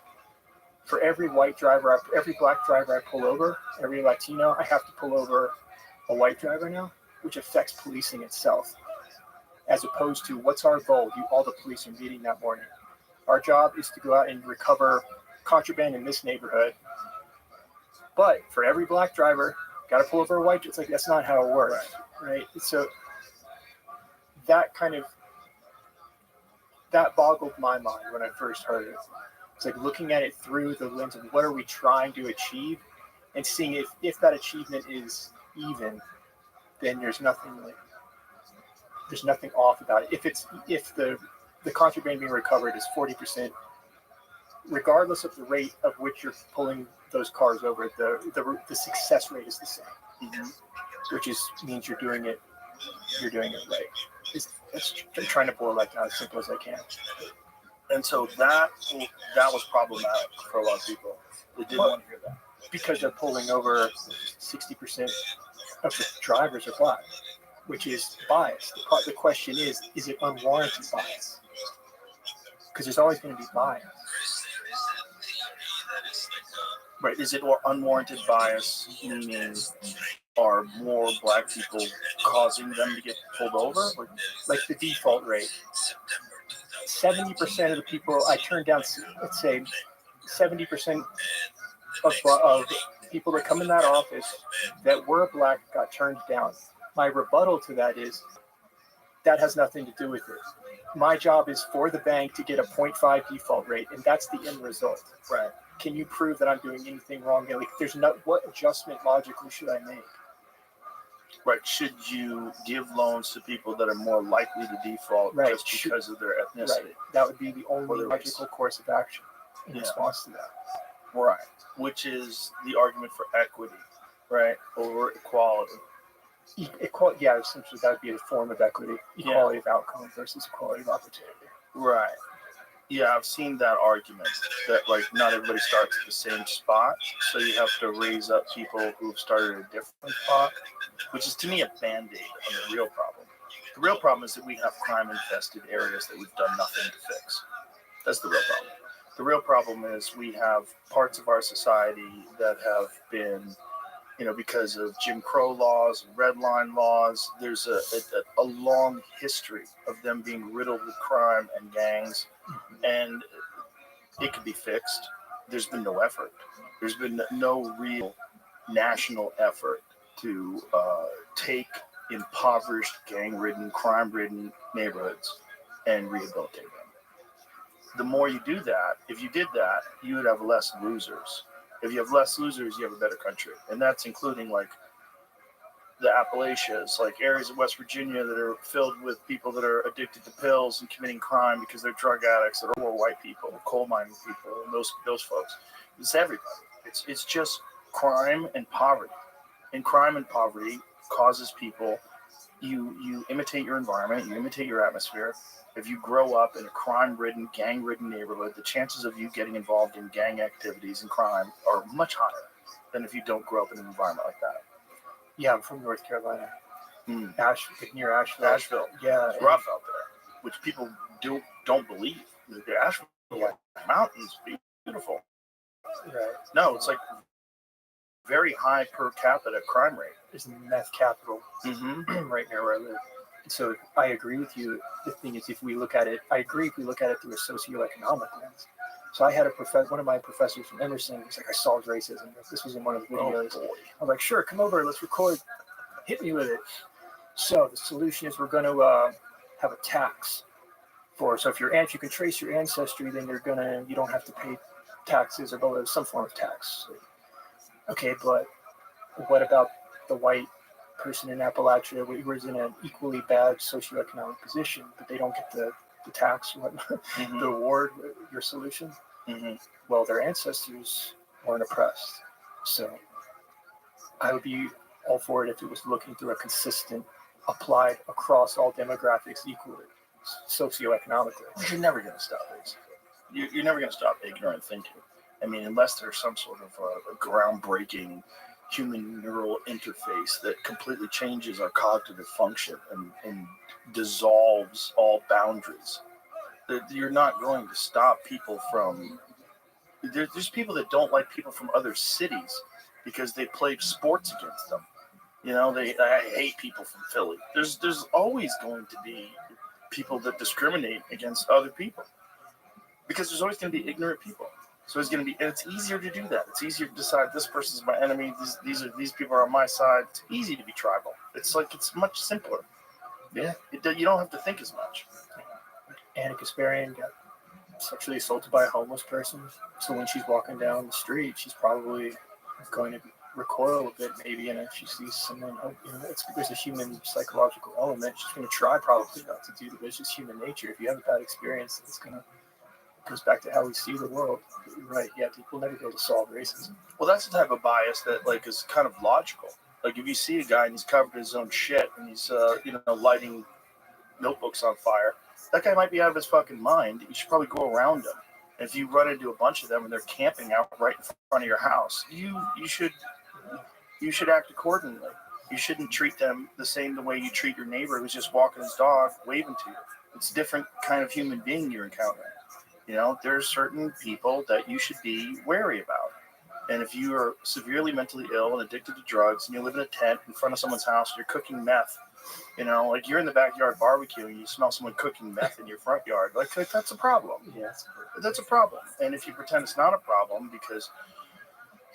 for every white driver, every black driver I pull over, every Latino, I have to pull over a white driver now, which affects policing itself. As opposed to what's our goal? All the police are meeting that morning. Our job is to go out and recover contraband in this neighborhood. But for every black driver, got to pull over a white. It's like, that's not how it works, right? So that boggled my mind when I first heard it. It's like looking at it through the lens of what are we trying to achieve, and seeing if that achievement is even, then there's nothing off about it. If the contraband being recovered is 40%, regardless of the rate of which you're pulling those cars over, the success rate is the same, which means you're doing it right. I'm trying to boil that down as simple as I can. And so that was problematic for a lot of people. They didn't want to hear that because they're pulling over 60% of the drivers are black, which is bias. The question is it unwarranted bias? Because there's always going to be bias. Right. Is it unwarranted bias, meaning are more black people causing them to get pulled over? Like the default rate. 70% of the people I turned down, let's say 70% of people that come in that office that were black got turned down. My rebuttal to that is that has nothing to do with it. My job is for the bank to get a 0.5 default rate, and that's the end result. Right. Can you prove that I'm doing anything wrong? Like, what adjustment logically should I make? Right. Should you give loans to people that are more likely to default just because of their ethnicity? Right. That would be the only logical course of action in response to that. Right. Which is the argument for equity, right, over equality. Equality, yeah, essentially that would be a form of equity, equality of outcome versus equality of opportunity. Right. Yeah, I've seen that argument that like not everybody starts at the same spot, so you have to raise up people who've started at a different spot, which is to me a band-aid on the real problem. The real problem is that we have crime-infested areas that we've done nothing to fix. That's the real problem. The real problem is we have parts of our society that have been, because of Jim Crow laws and red line laws, there's a long history of them being riddled with crime and gangs, and it could be fixed. There's been no effort. There's been no real national effort to take impoverished, gang-ridden, crime-ridden neighborhoods and rehabilitate them. The more you do that, if you did that, you would have less losers. If you have less losers, you have a better country. And that's including like the Appalachians, like areas of West Virginia that are filled with people that are addicted to pills and committing crime because they're drug addicts, that are poor white people, coal mining people, and those folks. It's everybody. It's just crime and poverty. And crime and poverty causes people, you imitate your environment, you imitate your atmosphere. If you grow up in a crime-ridden, gang-ridden neighborhood, the chances of you getting involved in gang activities and crime are much higher than if you don't grow up in an environment like that. Yeah, I'm from North Carolina. Near Asheville. Asheville. Yeah. It's rough out there, which people don't believe. The Asheville mountains beautiful. Right. No, it's like very high per capita crime rate. It's the meth capital right near where I live. So I agree with you. The thing is, if we look at it, I agree if we look at it through a socioeconomic lens. So I had one of my professors from Emerson was like, I solved racism. This was in one of the videos. I'm like, sure, come over, let's record. Hit me with it. So the solution is we're going to have a tax so if you can trace your ancestry, then you don't have to pay taxes or go to some form of tax. Okay, but what about the white person in Appalachia who is in an equally bad socioeconomic position, but they don't get the tax or the award, your solution? Well, their ancestors weren't oppressed. So I would be all for it if it was looking through a consistent, applied across all demographics equally, socioeconomically. But you're never going to stop it. You're never going to stop ignorant thinking. I mean, unless there's some sort of a groundbreaking human neural interface that completely changes our cognitive function and dissolves all boundaries. You're not going to stop people from... There's people that don't like people from other cities because they play sports against them. I hate people from Philly. There's always going to be people that discriminate against other people because there's always going to be ignorant people. So it's going to be, and it's easier to do that. It's easier to decide this person's my enemy. These people are on my side. It's easy to be tribal. It's much simpler. Yeah, you don't have to think as much. Anna Kasparian got sexually assaulted by a homeless person. So when she's walking down the street, she's probably going to recoil a bit, maybe. And if she sees someone, there's a human psychological element. She's going to try probably not to do it. It's just human nature. If you have a bad experience, it goes back to how we see the world. You're right. Yeah, people never be able to solve racism. Well, that's the type of bias that is kind of logical. Like if you see a guy and he's covered in his own shit and he's lighting notebooks on fire, that guy might be out of his fucking mind. You should probably go around him. And if you run into a bunch of them and they're camping out right in front of your house, you should act accordingly. You shouldn't treat them the same way you treat your neighbor who's just walking his dog, waving to you. It's a different kind of human being you're encountering. There's certain people that you should be wary about. And if you are severely mentally ill and addicted to drugs and you live in a tent in front of someone's house, you're cooking meth, like you're in the backyard barbecuing, you smell someone cooking meth in your front yard, like that's a problem. Yeah, that's a problem. And if you pretend it's not a problem because,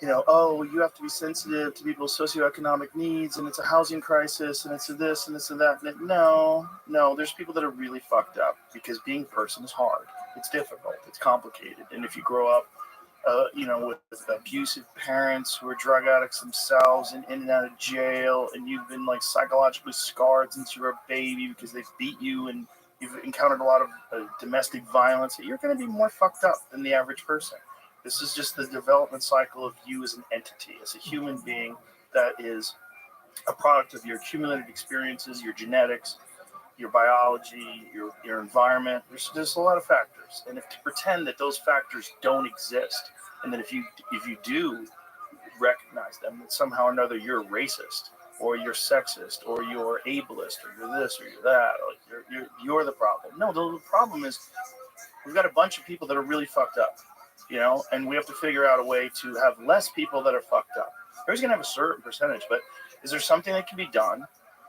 you have to be sensitive to people's socioeconomic needs and it's a housing crisis and it's a this and this and that. No, there's people that are really fucked up because being a person is hard. It's difficult. It's complicated. And if you grow up, with abusive parents who are drug addicts themselves and in and out of jail, and you've been psychologically scarred since you were a baby because they've beat you and you've encountered a lot of domestic violence, you're going to be more fucked up than the average person. This is just the development cycle of you as an entity, as a human being that is a product of your accumulated experiences, your genetics, your biology, your environment. There's a lot of factors, and if to pretend that those factors don't exist, and that if you do recognize them, that somehow or another you're racist, or you're sexist, or you're ableist, or you're this, or you're that, or you're the problem. No, the problem is we've got a bunch of people that are really fucked up, and we have to figure out a way to have less people that are fucked up. We're always going to have a certain percentage, but is there something that can be done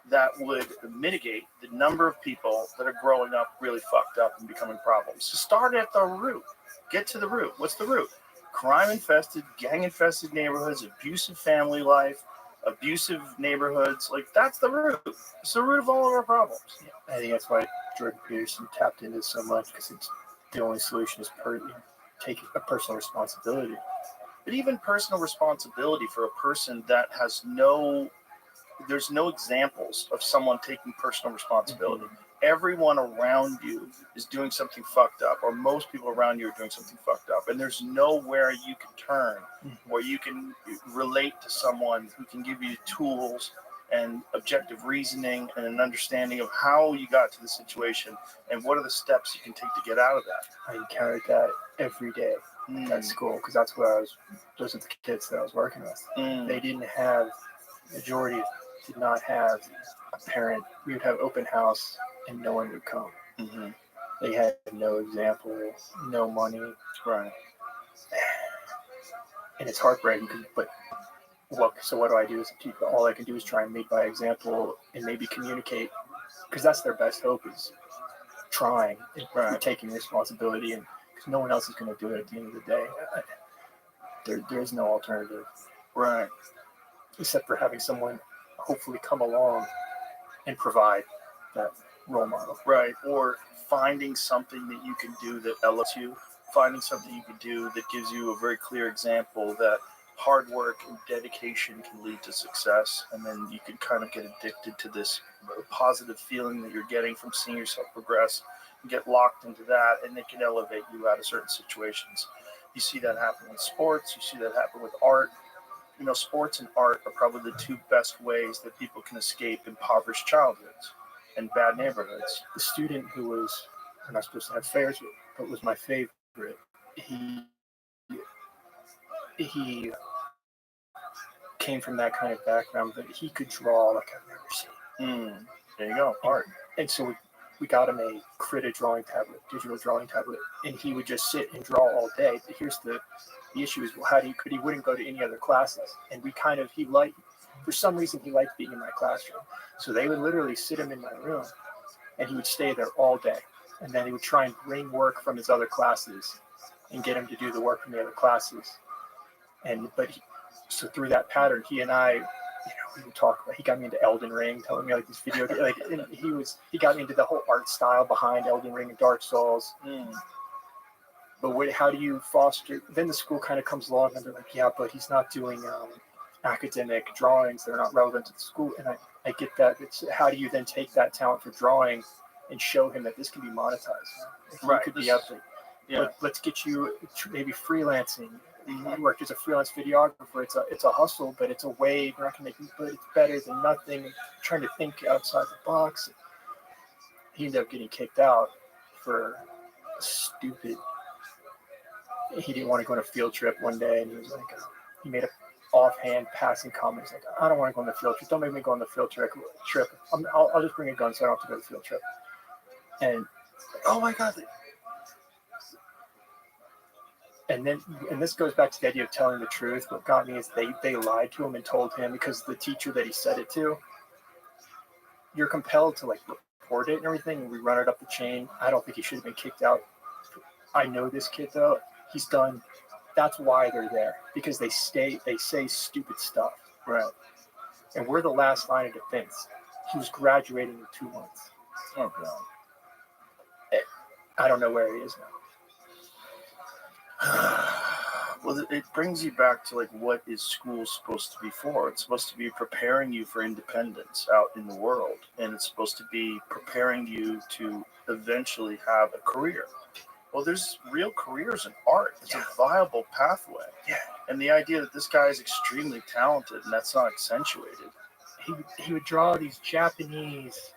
that would mitigate the number of people that are growing up really fucked up and becoming problems? So start at the root. Get to the root. What's the root? Crime-infested, gang-infested neighborhoods, abusive family life, abusive neighborhoods. Like, that's the root. It's the root of all of our problems. Yeah, I think that's why Jordan Peterson tapped into so much, because it's the only solution is taking a personal responsibility. But even personal responsibility for a person that has there's no examples of someone taking personal responsibility. Mm-hmm. Everyone around you is doing something fucked up, or most people around you are doing something fucked up, and there's nowhere you can turn where you can relate to someone who can give you tools and objective reasoning and an understanding of how you got to the situation and what are the steps you can take to get out of that. I encountered that every day at school, because that's where those are the kids that I was working with. They didn't have, majority did not have a parent. We would have open house and no one would come. Mm-hmm. They had no example, no money. Right. And it's heartbreaking, but so what do I do as a teacher? All I can do is try and lead by example and maybe communicate, because that's their best hope, is trying and taking responsibility, and because no one else is going to do it at the end of the day. There is no alternative. Right. Except for having someone hopefully come along and provide that role model. Right. Or finding something that you can do that elevates you, finding something you can do that gives you a very clear example that hard work and dedication can lead to success, and then you can kind of get addicted to this positive feeling that you're getting from seeing yourself progress, and get locked into that, and it can elevate you out of certain situations. You see that happen with sports, you see that happen with art. Sports and art are probably the two best ways that people can escape impoverished childhoods and bad neighborhoods. The student who was, I'm not supposed to have fairs with, but was my favorite, he came from that kind of background, but he could draw like I've never seen. There you go, art. And so we got him a Krita drawing tablet, digital drawing tablet, and he would just sit and draw all day. But here's the issue is, well, he wouldn't go to any other classes, and for some reason he liked being in my classroom. So they would literally sit him in my room, and he would stay there all day, and then he would try and bring work from his other classes and get him to do the work from the other classes. So through that pattern, he and I, we would talk about. He got me into Elden Ring, telling me like this video, and he got me into the whole art style behind Elden Ring and Dark Souls. But how do you foster? Then the school kind of comes along and they're like, yeah, but he's not doing academic drawings. They're not relevant to the school. And I get that. It's how do you then take that talent for drawing and show him that this can be monetized? Right. Could be up there. Yeah. Let's get you maybe freelancing. You worked as a freelance videographer. It's a hustle, but it's a way. You're not gonna make, but it's better than nothing. Trying to think outside the box. He ended up getting kicked out for a stupid. He didn't want to go on a field trip one day, and he was like, he made an offhand passing comment. He's like, I don't want to go on the field trip. Don't make me go on the field trip. I'll just bring a gun so I don't have to go to the field trip. And oh my God. And this goes back to the idea of telling the truth. What got me is they lied to him and told him, because the teacher that he said it to, you're compelled to report it and everything, and we run it up the chain. I don't think he should have been kicked out. I know this kid though. He's done. That's why they're there, because they say stupid stuff. Right. And we're the last line of defense. He was graduating in 2 months. Oh God. I don't know where he is now. Well, it brings you back to what is school supposed to be for? It's supposed to be preparing you for independence out in the world, and it's supposed to be preparing you to eventually have a career. Well, there's real careers in art. It's a viable pathway. Yeah. And the idea that this guy is extremely talented and that's not accentuated. he would draw these Japanese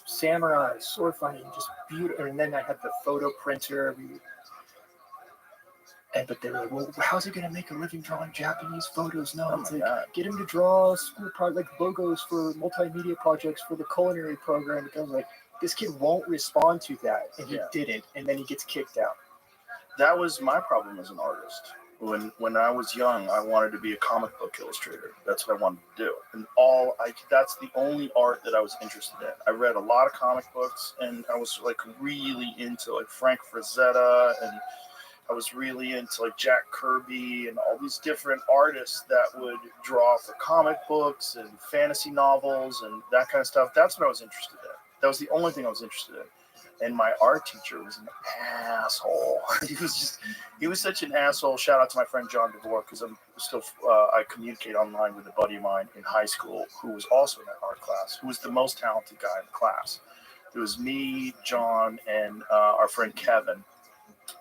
samurai sword fighting, just beautiful. And then I had the photo printer. But they were like, well, how's he gonna make a living drawing Japanese photos? No, it's like, get him to draw school like logos for multimedia projects for the culinary program. Because I was like, this kid won't respond to that, and he didn't, and then he gets kicked out. That was my problem as an artist. When I was young, I wanted to be a comic book illustrator. That's what I wanted to do. And that's the only art that I was interested in. I read a lot of comic books, and I was like really into like Frank Frazetta, and I was really into like Jack Kirby and all these different artists that would draw for comic books and fantasy novels and that kind of stuff. That's what I was interested in. That was the only thing I was interested in. And my art teacher was an asshole. He was such an asshole. Shout out to my friend John DeVore, because I communicate online with a buddy of mine in high school who was also in that art class, who was the most talented guy in the class. It was me, John, and our friend Kevin.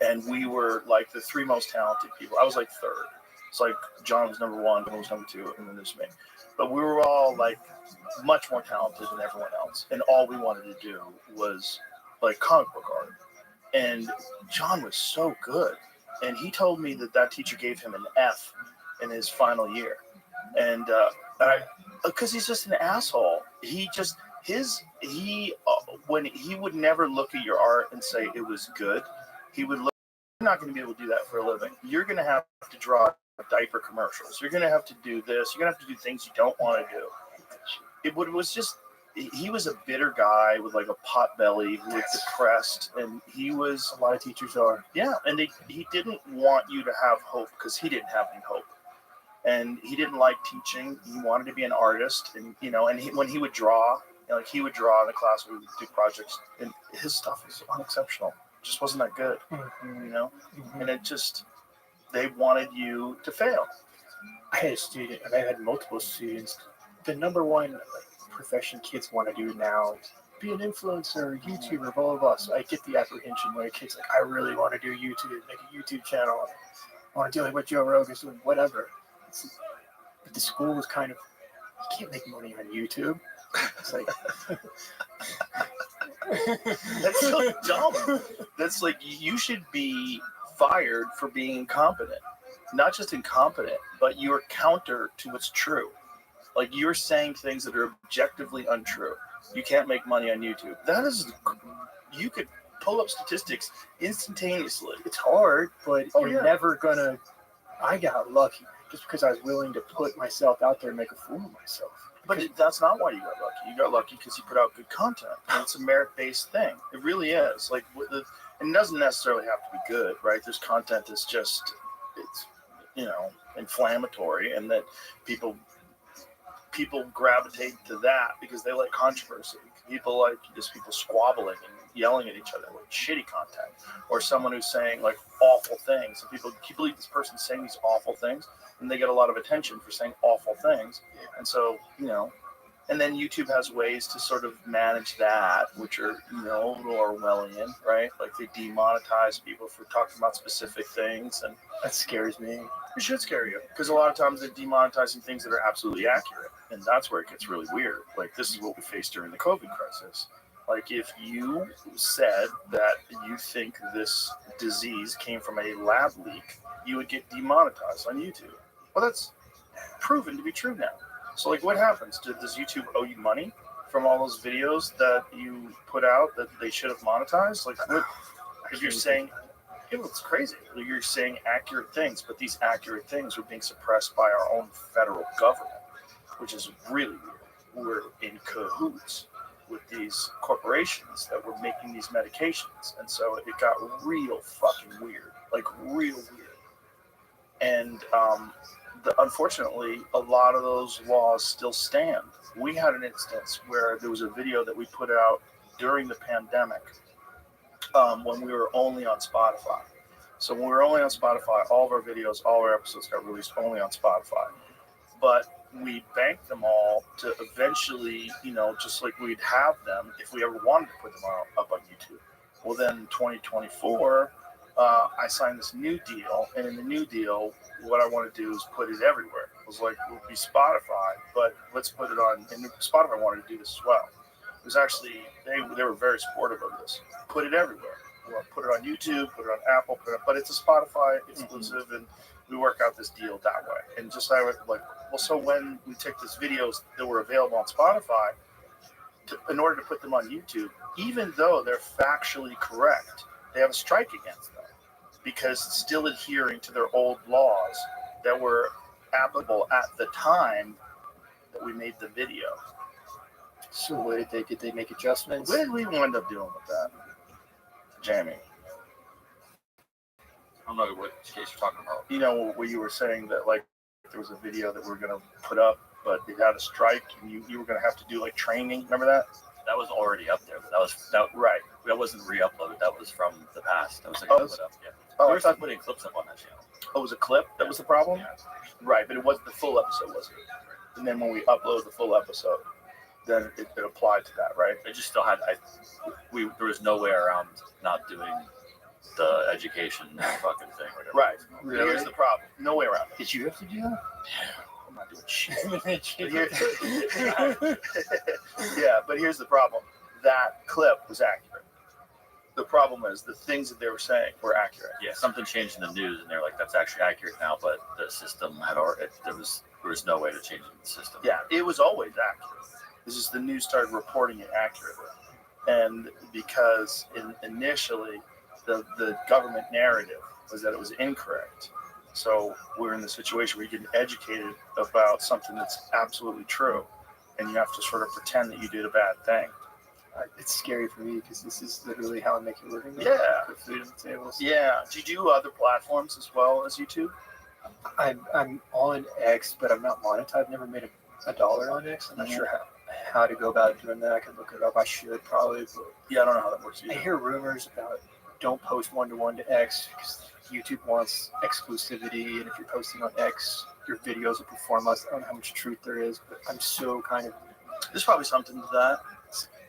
And we were like the three most talented people. I was like third. It's like John was number one, Kevin was number two, and then there's me. But we were all like much more talented than everyone else. And all we wanted to do was like comic book art. And John was so good. And he told me that teacher gave him an F in his final year. And because he's just an asshole. When he would never look at your art and say it was good, he would look, you're not going to be able to do that for a living. You're going to have to draw diaper commercials. You're going to have to do this. You're going to have to do things you don't want to do. He was a bitter guy with like a pot belly who was depressed, and he was, a lot of teachers are. Yeah, and he didn't want you to have hope because he didn't have any hope. And he didn't like teaching. He wanted to be an artist, and when he would draw, he would draw in the class, we would do projects, and his stuff was unexceptional. It just wasn't that good, and they wanted you to fail. I had a student, and I had multiple students. The number one profession kids want to do now is be an influencer, YouTuber, blah, blah, blah. So I get the apprehension when a kid's like, I really want to do YouTube, make a YouTube channel. I want to do like what Joe Rogan's doing, whatever. But the school was kind of, you can't make money on YouTube. It's like, that's so dumb. That's like, you should be fired for being incompetent. Not just incompetent, but you're counter to what's true. Like, you're saying things that are objectively untrue. You can't make money on YouTube. You could pull up statistics instantaneously. It's hard, but you're never gonna. I got lucky just because I was willing to put myself out there and make a fool of myself. But that's not why you got lucky. You got lucky because you put out good content. And it's a merit-based thing. It really is. Like, it doesn't necessarily have to be good, right? There's content that's just, it's inflammatory, and that people gravitate to that because they like controversy. People like just people squabbling and yelling at each other, like shitty content, or someone who's saying like awful things. And people, can you believe this person's saying these awful things? And they get a lot of attention for saying awful things. And so, and then YouTube has ways to sort of manage that, which are, a little Orwellian, right? Like they demonetize people for talking about specific things. And that scares me. It should scare you, because a lot of times they're demonetizing things that are absolutely accurate. And that's where it gets really weird. Like, this is what we faced during the COVID crisis. Like, if you said that you think this disease came from a lab leak, you would get demonetized on YouTube. Well, that's proven to be true now. So, like, what happens? Does YouTube owe you money from all those videos that you put out that they should have monetized? Like, what, if you're saying, it's crazy. You're saying accurate things, but these accurate things are being suppressed by our own federal government, which is really weird. We're in cahoots with these corporations that were making these medications. And so it got real fucking weird, like real weird. And unfortunately, a lot of those laws still stand. We had an instance where there was a video that we put out during the pandemic when we were only on Spotify. So when we were only on Spotify, all of our videos, all our episodes got released only on Spotify. But we banked them all to eventually, just like we'd have them if we ever wanted to put them up on YouTube. Well, then in 2024, I signed this new deal, and in the new deal, what I want to do is put it everywhere. was like, it would be Spotify, but let's put it on. And Spotify wanted to do this as well. It was actually they were very supportive of this. Put it everywhere. Well, put it on YouTube, put it on Apple, but it's a Spotify exclusive, and we work out this deal that way. And just like, well, so when we take these videos that were available on Spotify, in order to put them on YouTube, even though they're factually correct, they have a strike against them because it's still adhering to their old laws that were applicable at the time that we made the video. So what did they make adjustments? What did we wind up doing with that, Jamie? I don't know what case you're talking about. You know, where you were saying that like there was a video that we were going to put up, but it had a strike, and you were going to have to do like training. Remember that? That was already up there. That right. That wasn't re-uploaded. That was from the past. That was like put up. Yeah. Oh, We were talking putting clips up on that channel. Oh, it was a clip that was the problem? Right, but it wasn't the full episode, was it? And then when we upload the full episode, then it applied to that, right? It just still had. There was no way around not doing the education fucking thing. Whatever. Right. Really? Here's the problem. No way around it. Did you have to do that? I'm not doing shit. Yeah, but here's the problem. That clip was accurate. The problem is the things that they were saying were accurate. Yeah, something changed in the news, and they're like, "That's actually accurate now," but the system had already. There was no way to change it in the system. Yeah, it was always accurate. It's just the news started reporting it accurately, and because initially the government narrative was that it was incorrect. So we're in the situation where you get educated about something that's absolutely true, and you have to sort of pretend that you did a bad thing. It's scary for me because this is literally how I make a living. Yeah. With food on the tables. Yeah. Do you do other platforms as well as YouTube? I'm on X, but I'm not monetized. I've never made a dollar on X. I'm not sure how to go about doing that. I could look it up. I should probably. But yeah, I don't know how that works either. I hear rumors about don't post one-to-one to X because YouTube wants exclusivity, and if you're posting on X, your videos will perform less. I don't know how much truth there is, but I'm so kind of. There's probably something to that.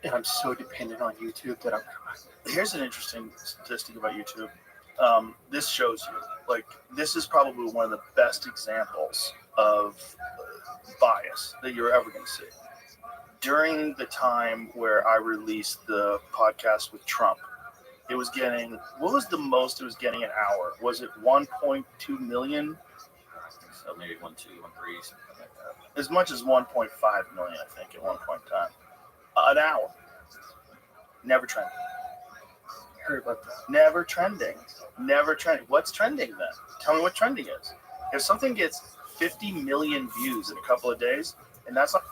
And I'm so dependent on YouTube that I'm. Here's an interesting statistic about YouTube. This shows you, like, this is probably one of the best examples of bias that you're ever going to see. During the time where I released the podcast with Trump, it was getting, what was the most it was getting an hour? Was it 1.2 million? So maybe 1, 2, 1, 3, something like that. As much as 1.5 million, I think, at one point in time. An hour. Never trending. Heard about that. Never trending. Never trending. What's trending then? Tell me what trending is. If something gets 50 million views in a couple of days, and that's not.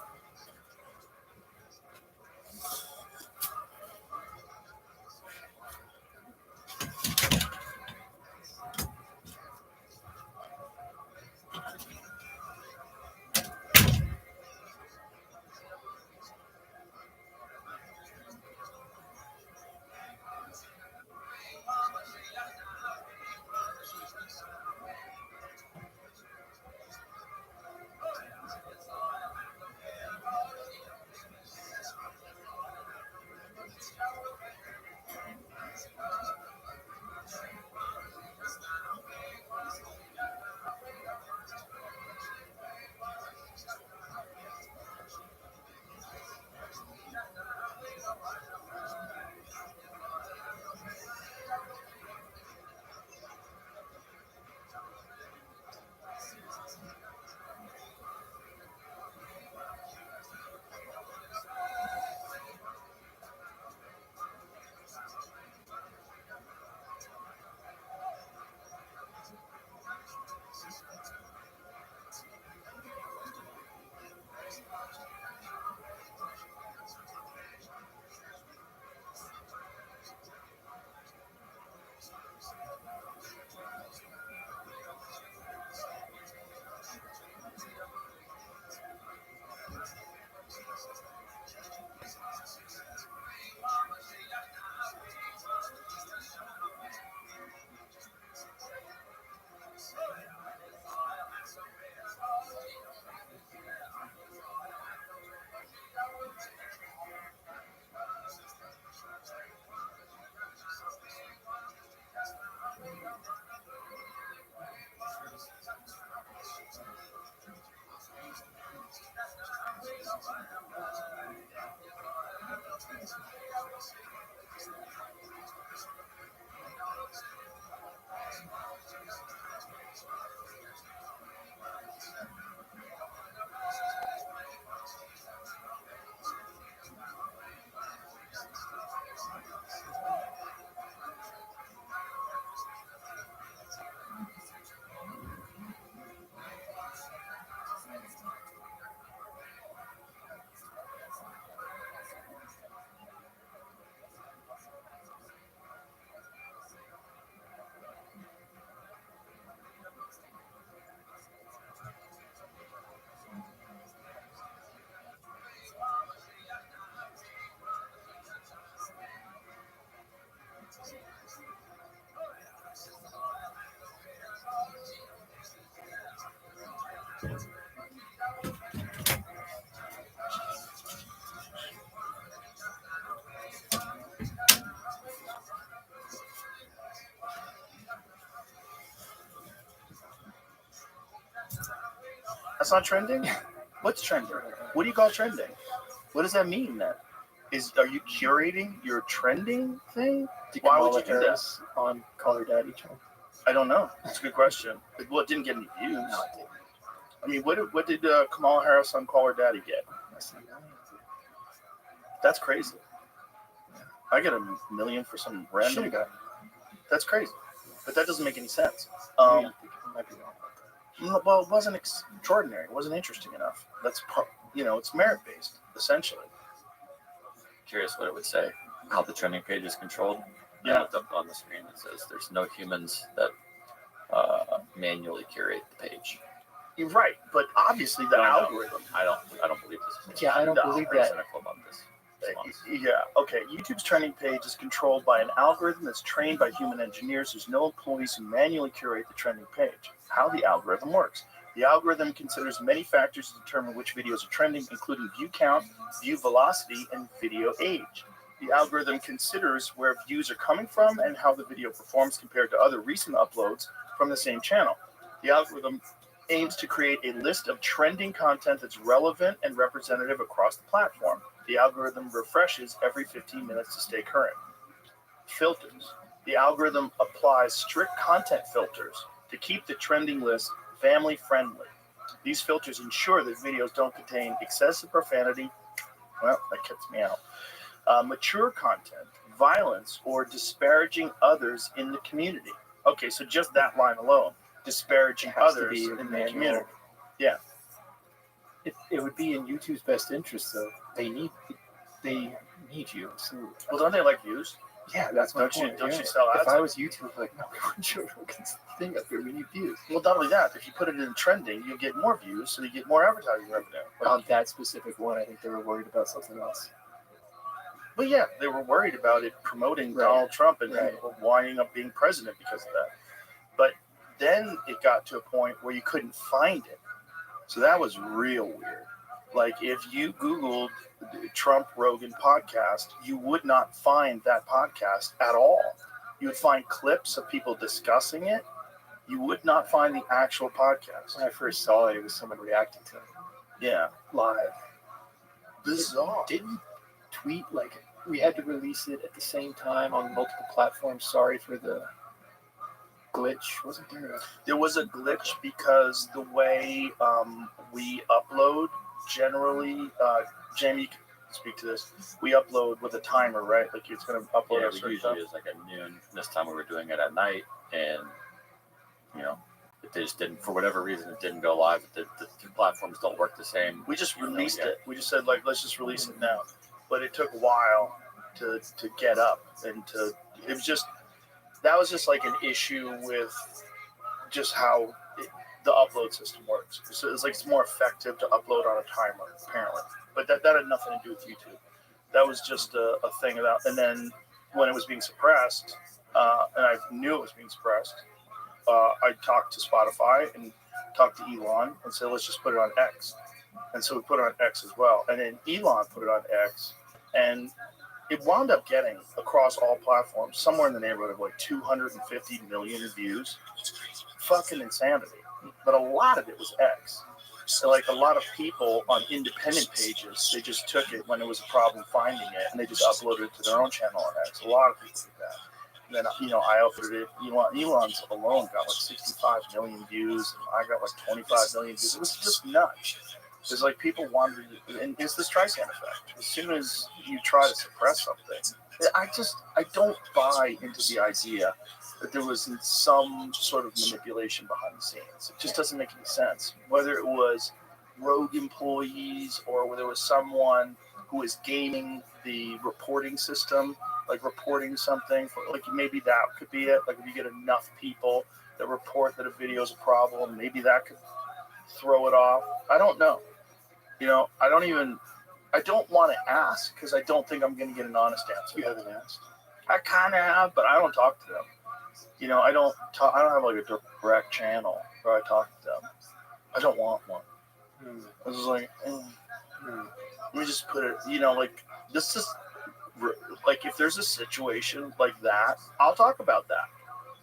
That's not trending? What's trending? What do you call trending? What does that mean then? Are you curating your trending thing? Why would you do that? On Call Her Daddy channel? I don't know. It's a good question. Well, it didn't get any views. No, it didn't. I mean, what did Kamala Harris on Call Her Daddy get? That's crazy. I get $1 million for some random guy. That's crazy. But that doesn't make any sense. I think it might be wrong. Well, it wasn't extraordinary. It wasn't interesting enough. That's it's merit based essentially. Curious what it would say. How the trending page is controlled. Yeah. I looked up on the screen. It says there's no humans that manually curate the page. You're right, but obviously the algorithm. I don't believe this. Yeah, I don't believe pretty that. cynical about this. Yeah, okay. YouTube's trending page is controlled by an algorithm that's trained by human engineers. There's no employees who manually curate the trending page. How the algorithm works. The algorithm considers many factors to determine which videos are trending, including view count, view velocity, and video age. The algorithm considers where views are coming from and how the video performs compared to other recent uploads from the same channel. The algorithm aims to create a list of trending content that's relevant and representative across the platform. The algorithm refreshes every 15 minutes to stay current. Filters. The algorithm applies strict content filters to keep the trending list family friendly. These filters ensure that videos don't contain excessive profanity, well, that gets me out, mature content, violence, or disparaging others in the community. Okay, so just that line alone, disparaging others in the community. Yeah. It would be in YouTube's best interest, though. They need you. So, well, don't they like views? Yeah, that's my Don't point. you sell ads? If I was YouTube, I'd be like, no, we want Joe Rogan's thing up here. We need views. Well, not only that, if you put it in trending, you'll get more views, so you get more advertising revenue. On that specific one, I think they were worried about something else. But yeah, they were worried about it promoting Donald Trump and winding up being president because of that. But then it got to a point where you couldn't find it. So that was real weird. Like if you Googled Trump Rogan podcast, you would not find that podcast at all. You would find clips of people discussing it. You would not find the actual podcast. When I first saw it, it was someone reacting to it. Yeah. Live. Bizarre. Didn't tweet like we had to release it at the same time on multiple platforms. Sorry for the glitch. Wasn't there? There was a glitch because the way we upload generally, Jamie, you can speak to this. We upload with a timer, right? Like it's going to upload Yeah, at we certain usually time. is like at noon. This time we were doing it at night, and it just didn't, for whatever reason, it didn't go live. The platforms don't work the same. We just released it. We just said like, let's just release it now. But it took a while to get up and it was just, that was just like an issue with just how the upload system works. So it's like it's more effective to upload on a timer, apparently. But that had nothing to do with YouTube. That was just a thing about, and then when it was being suppressed, and I knew it was being suppressed, I talked to Spotify and talked to Elon and said, let's just put it on X. And so we put it on X as well. And then Elon put it on X, and it wound up getting across all platforms somewhere in the neighborhood of like 250 million views. Fucking insanity. But a lot of it was X. So like a lot of people on independent pages, they just took it when it was a problem finding it, and they just uploaded it to their own channel on X. A lot of people did that. And then, I uploaded it. Elon's alone got like 65 million views. And I got like 25 million views. It was just nuts. It's like people wanted, and it's the Streisand effect. As soon as you try to suppress something, I don't buy into the idea that there was some sort of manipulation behind the scenes. It just doesn't make any sense. Whether it was rogue employees or whether it was someone who was gaming the reporting system, like reporting something, like maybe that could be it. Like if you get enough people that report that a video is a problem, maybe that could throw it off. I don't know. I don't want to ask because I don't think I'm going to get an honest answer. You haven't asked. I kind of have, but I don't talk to them. I don't have like a direct channel where I talk to them. I don't want one. I was like, let me just put it, like this is like if there's a situation like that, I'll talk about that,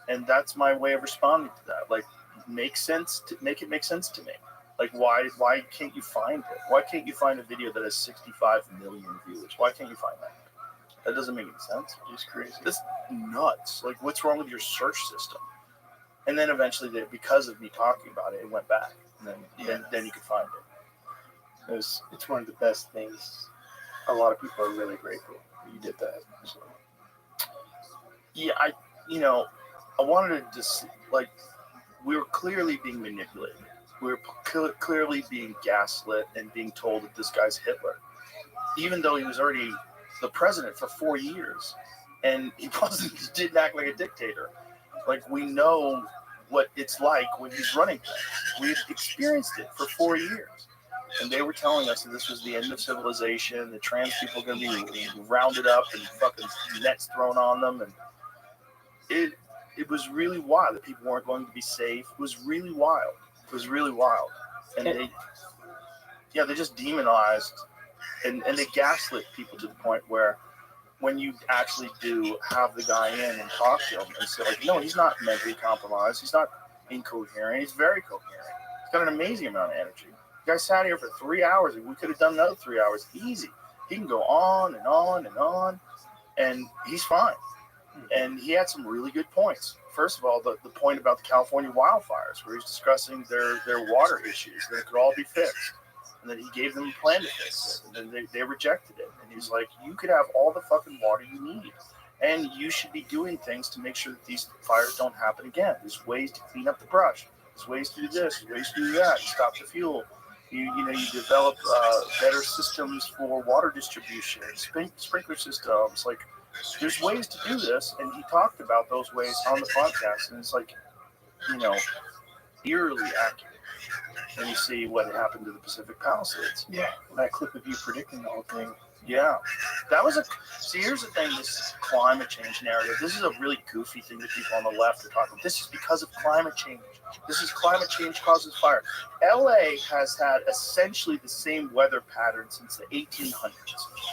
and that's my way of responding to that. Like, make it make sense to me. Like, why can't you find it? Why can't you find a video that has 65 million views? Why can't you find that? That doesn't make any sense. It's crazy. That's nuts. Like, what's wrong with your search system? And then eventually, because of me talking about it, it went back. And then you could find it. It's one of the best things. A lot of people are really grateful that you did that. So. Yeah, I wanted to just, like, we were clearly being manipulated. We were clearly being gaslit and being told that this guy's Hitler, even though he was already the president for 4 years, and he didn't act like a dictator. Like, we know what it's like when he's running things. We've experienced it for 4 years, and they were telling us that this was the end of civilization. The trans people are going to be rounded up and fucking nets thrown on them, and it was really wild that people weren't going to be safe. It was really wild. It was really wild. And they just demonized and they gaslit people to the point where when you actually do have the guy in and talk to him and say, like, no, he's not mentally compromised. He's not incoherent. He's very coherent. He's got an amazing amount of energy. The guy sat here for 3 hours, and we could have done another 3 hours easy. He can go on and on and on, and he's fine. And he had some really good points. First of all, the point about the California wildfires, where he's discussing their water issues, that it could all be fixed. And then he gave them a plan to fix it. And then they rejected it. And he's like, you could have all the fucking water you need. And you should be doing things to make sure that these fires don't happen again. There's ways to clean up the brush. There's ways to do this. There's ways to do that. You stop the fuel. You develop better systems for water distribution, sprinkler systems. Like, there's ways to do this, and he talked about those ways on the podcast, and it's like, eerily accurate. And you see what happened to the Pacific Palisades. Yeah, that clip of you predicting the whole thing. Yeah, that was see, here's the thing, this climate change narrative, this is a really goofy thing that people on the left are talking about. This is because of climate change. This is climate change causes fire. LA has had essentially the same weather pattern since the 1800s,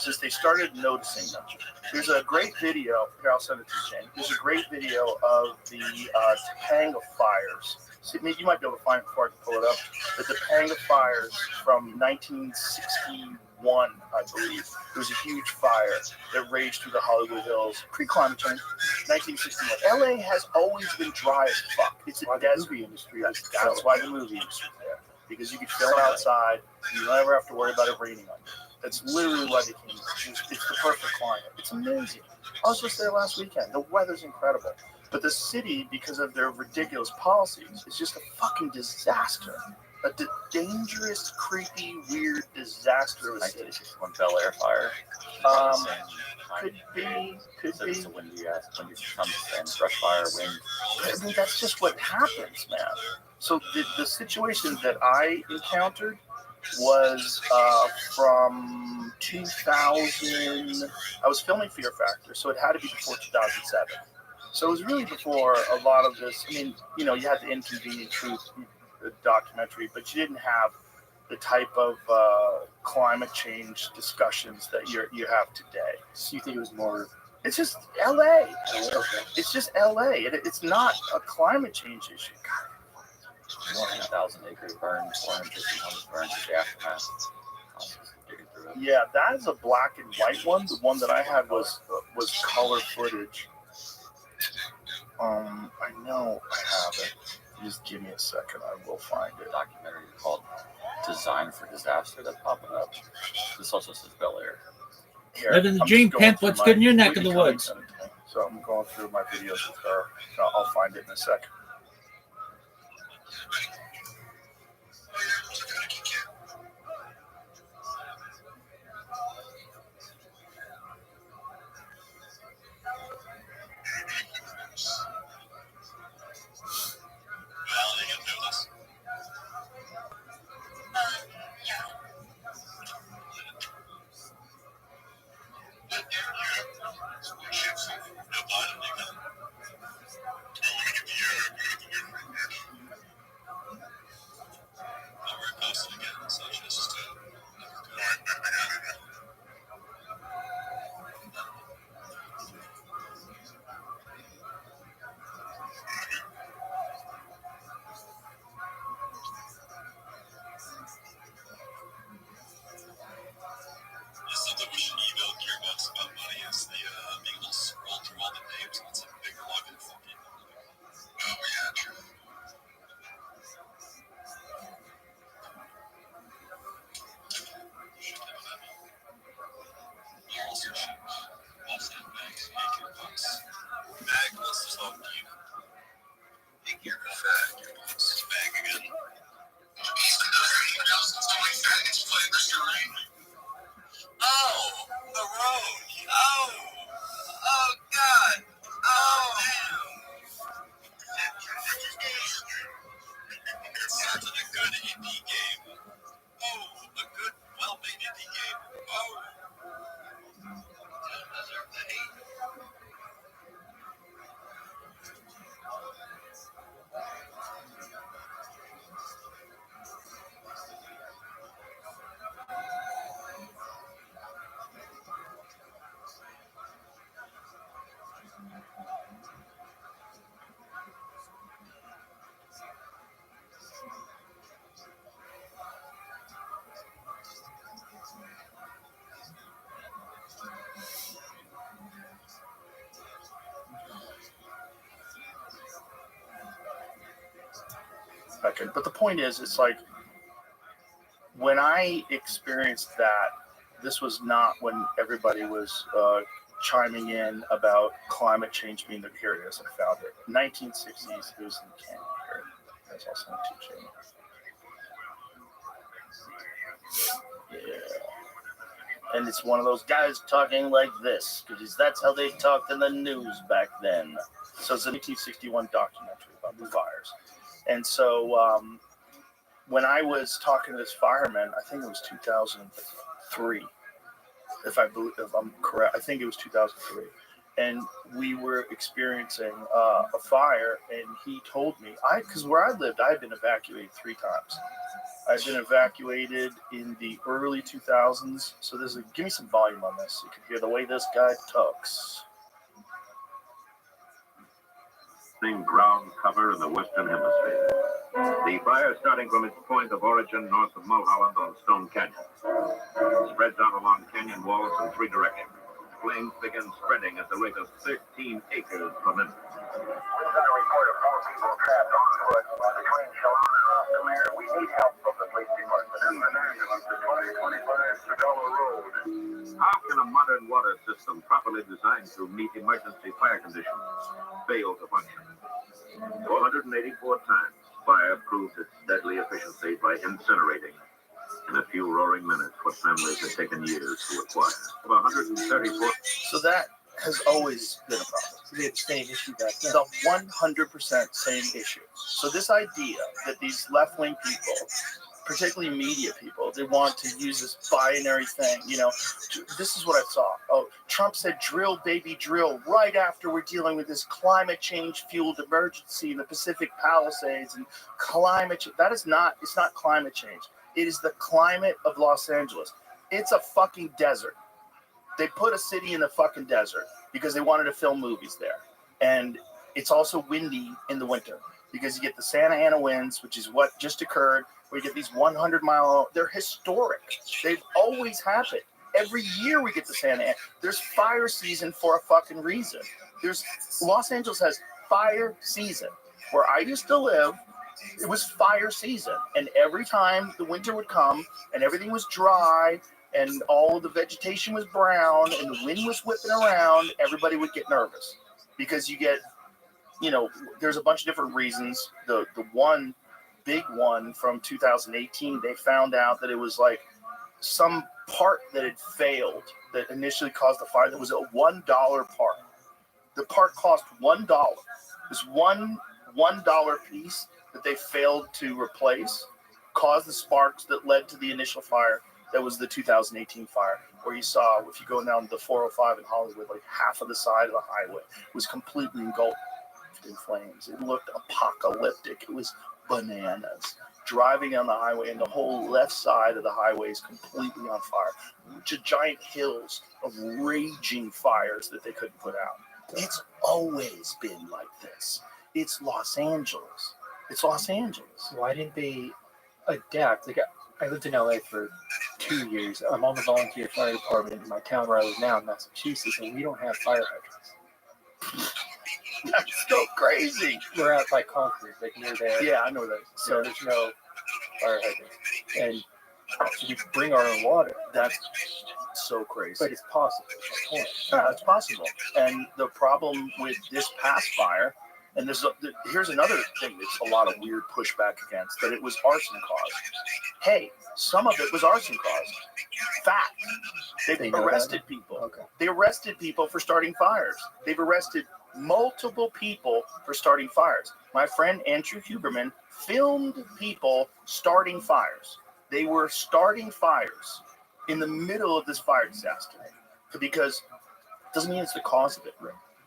since they started noticing them. There's a great video, here I'll send it to you, Jane. There's a great video of the Topanga fires. So you might be able to find it before I can pull it up. The Topanga fires from 1961, I believe. It was a huge fire that raged through the Hollywood Hills. Pre-climate change, 1961. LA has always been dry as fuck. It's a desert industry. That's why the movie industry is there. Because you can film outside. You never have to worry about it raining on you. That's literally why they came. It's the perfect climate. It's amazing. I was just there last weekend. The weather's incredible. But the city, because of their ridiculous policies, is just a fucking disaster. A dangerous, creepy, weird disaster of a city. 1961 Bel Air fire. Could be. It's a windy brush fire, wind. I mean, that's just what happens, man. So the situation that I encountered was from 2000. I was filming Fear Factor, so it had to be before 2007. So it was really before a lot of this. I mean, you had the Inconvenient Truth documentary, but you didn't have the type of climate change discussions that you have today. So you think it was more? It's just LA. It's just LA. It's not a climate change issue. 1,000 acres burned, 450 homes burned in the aftermath. Yeah, that is a black and white one. The one that I had was color footage. I know I have it. Just give me a second. I will find it. Documentary called "Design for Disaster" that's popping up. This also says Bel Air. Here, Living the I'm dream, just going pimp. through What's my- good in your neck of Whitney the Cummings woods? sent it to me. So I'm going through my videos with her. I'll find it in a second. back in. But the point is, it's like when I experienced that, this was not when everybody was chiming in about climate change being the here it is. I found it. 1960s, it was in Canada. Here. That's also on teaching. Yeah. And it's one of those guys talking like this, because that's how they talked in the news back then. So it's a 1961 documentary about the fires. And so when I was talking to this fireman, I think it was 2003, if I'm correct. I think it was 2003. And we were experiencing a fire, and he told me, because where I lived, I had been evacuated 3 times. I've been evacuated in the early 2000s. So give me some volume on this. You can hear the way this guy talks. Ground cover in the Western Hemisphere. The fire, starting from its point of origin north of Mulholland on Stone Canyon, spreads out along canyon walls in 3 directions. Flames begin spreading at the rate of 13 acres per minute. We've got a report of more people trapped on foot between Shalom and Rostamere. We need help from the police department. And an ambulance at 2025 Sedona Road. How can a modern water system properly designed to meet emergency fire conditions fail to function? 484 times, fire proved its deadly efficiency by incinerating in a few roaring minutes what families had taken years to acquire. 134. So that has always been a problem. So they had the same issue back then. The 100% same issue. So this idea that these left-wing people, particularly media people, they want to use this binary thing, this is what I saw. Oh, Trump said drill, baby, drill, right after we're dealing with this climate change fueled emergency in the Pacific Palisades and climate change. It's not climate change. It is the climate of Los Angeles. It's a fucking desert. They put a city in the fucking desert because they wanted to film movies there. And it's also windy in the winter because you get the Santa Ana winds, which is what just occurred, where you get these 100-mile, they're historic. They've always happened. Every year we get the Santa Ana. There's fire season for a fucking reason. Los Angeles has fire season. Where I used to live, it was fire season. And every time the winter would come and everything was dry and all of the vegetation was brown and the wind was whipping around, everybody would get nervous because you get, there's a bunch of different reasons. The one big one from 2018, they found out that it was like some part that had failed that initially caused the fire. That was a $1 part. The part cost $1. This $1 piece that they failed to replace caused the sparks that led to the initial fire. That was the 2018 fire, where you saw, if you go down the 405 in Hollywood, like half of the side of the highway was completely engulfed in flames. It looked apocalyptic. It was bananas. Driving on the highway, and the whole left side of the highway is completely on fire. Giant hills of raging fires that they couldn't put out. It's always been like this. It's Los Angeles. It's Los Angeles. Why didn't they adapt? Like, I lived in LA for 2 years. I'm on the volunteer fire department in my town where I live now in Massachusetts, and we don't have fire hydrants. That's so crazy. We're out by Concord, like near there. Yeah, I know that. So there's no fire hydrant. And so we bring our own water. That's so crazy. But it's possible. Yeah, it's possible. And the problem with this past fire, and here's another thing that's a lot of weird pushback against, that it was arson caused. Hey, some of it was arson caused. Fact. They've arrested people. Okay. They arrested people for starting fires. They've arrested multiple people for starting fires. My friend Andrew Huberman filmed people starting fires. They were starting fires in the middle of this fire disaster, because it doesn't mean it's the cause of it.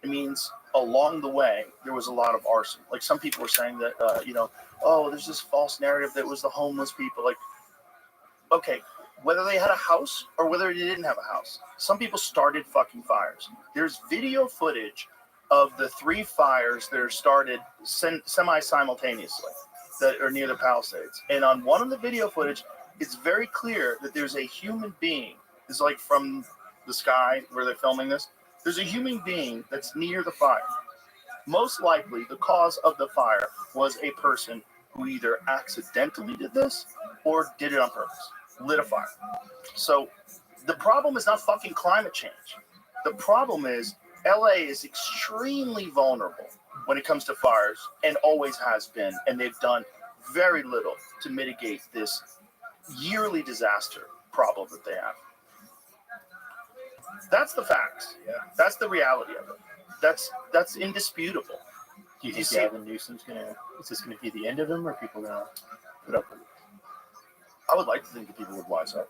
It means along the way there was a lot of arson. Like some people were saying that there's this false narrative that it was the homeless people. Like, okay, whether they had a house or whether they didn't have a house, some people started fucking fires. There's video footage of the 3 fires that are started semi-simultaneously that are near the Palisades. And on one of the video footage, it's very clear that there's a human being. It's like from the sky where they're filming this. There's a human being that's near the fire. Most likely, the cause of the fire was a person who either accidentally did this or did it on purpose, lit a fire. So the problem is not fucking climate change. The problem is LA is extremely vulnerable when it comes to fires and always has been, and they've done very little to mitigate this yearly disaster problem that they have. That's the facts. Yeah. That's the reality of it. That's indisputable. Do you think Gavin Newsom's is this gonna be the end of him, or are people gonna put up with it? I would like to think that people would wise up.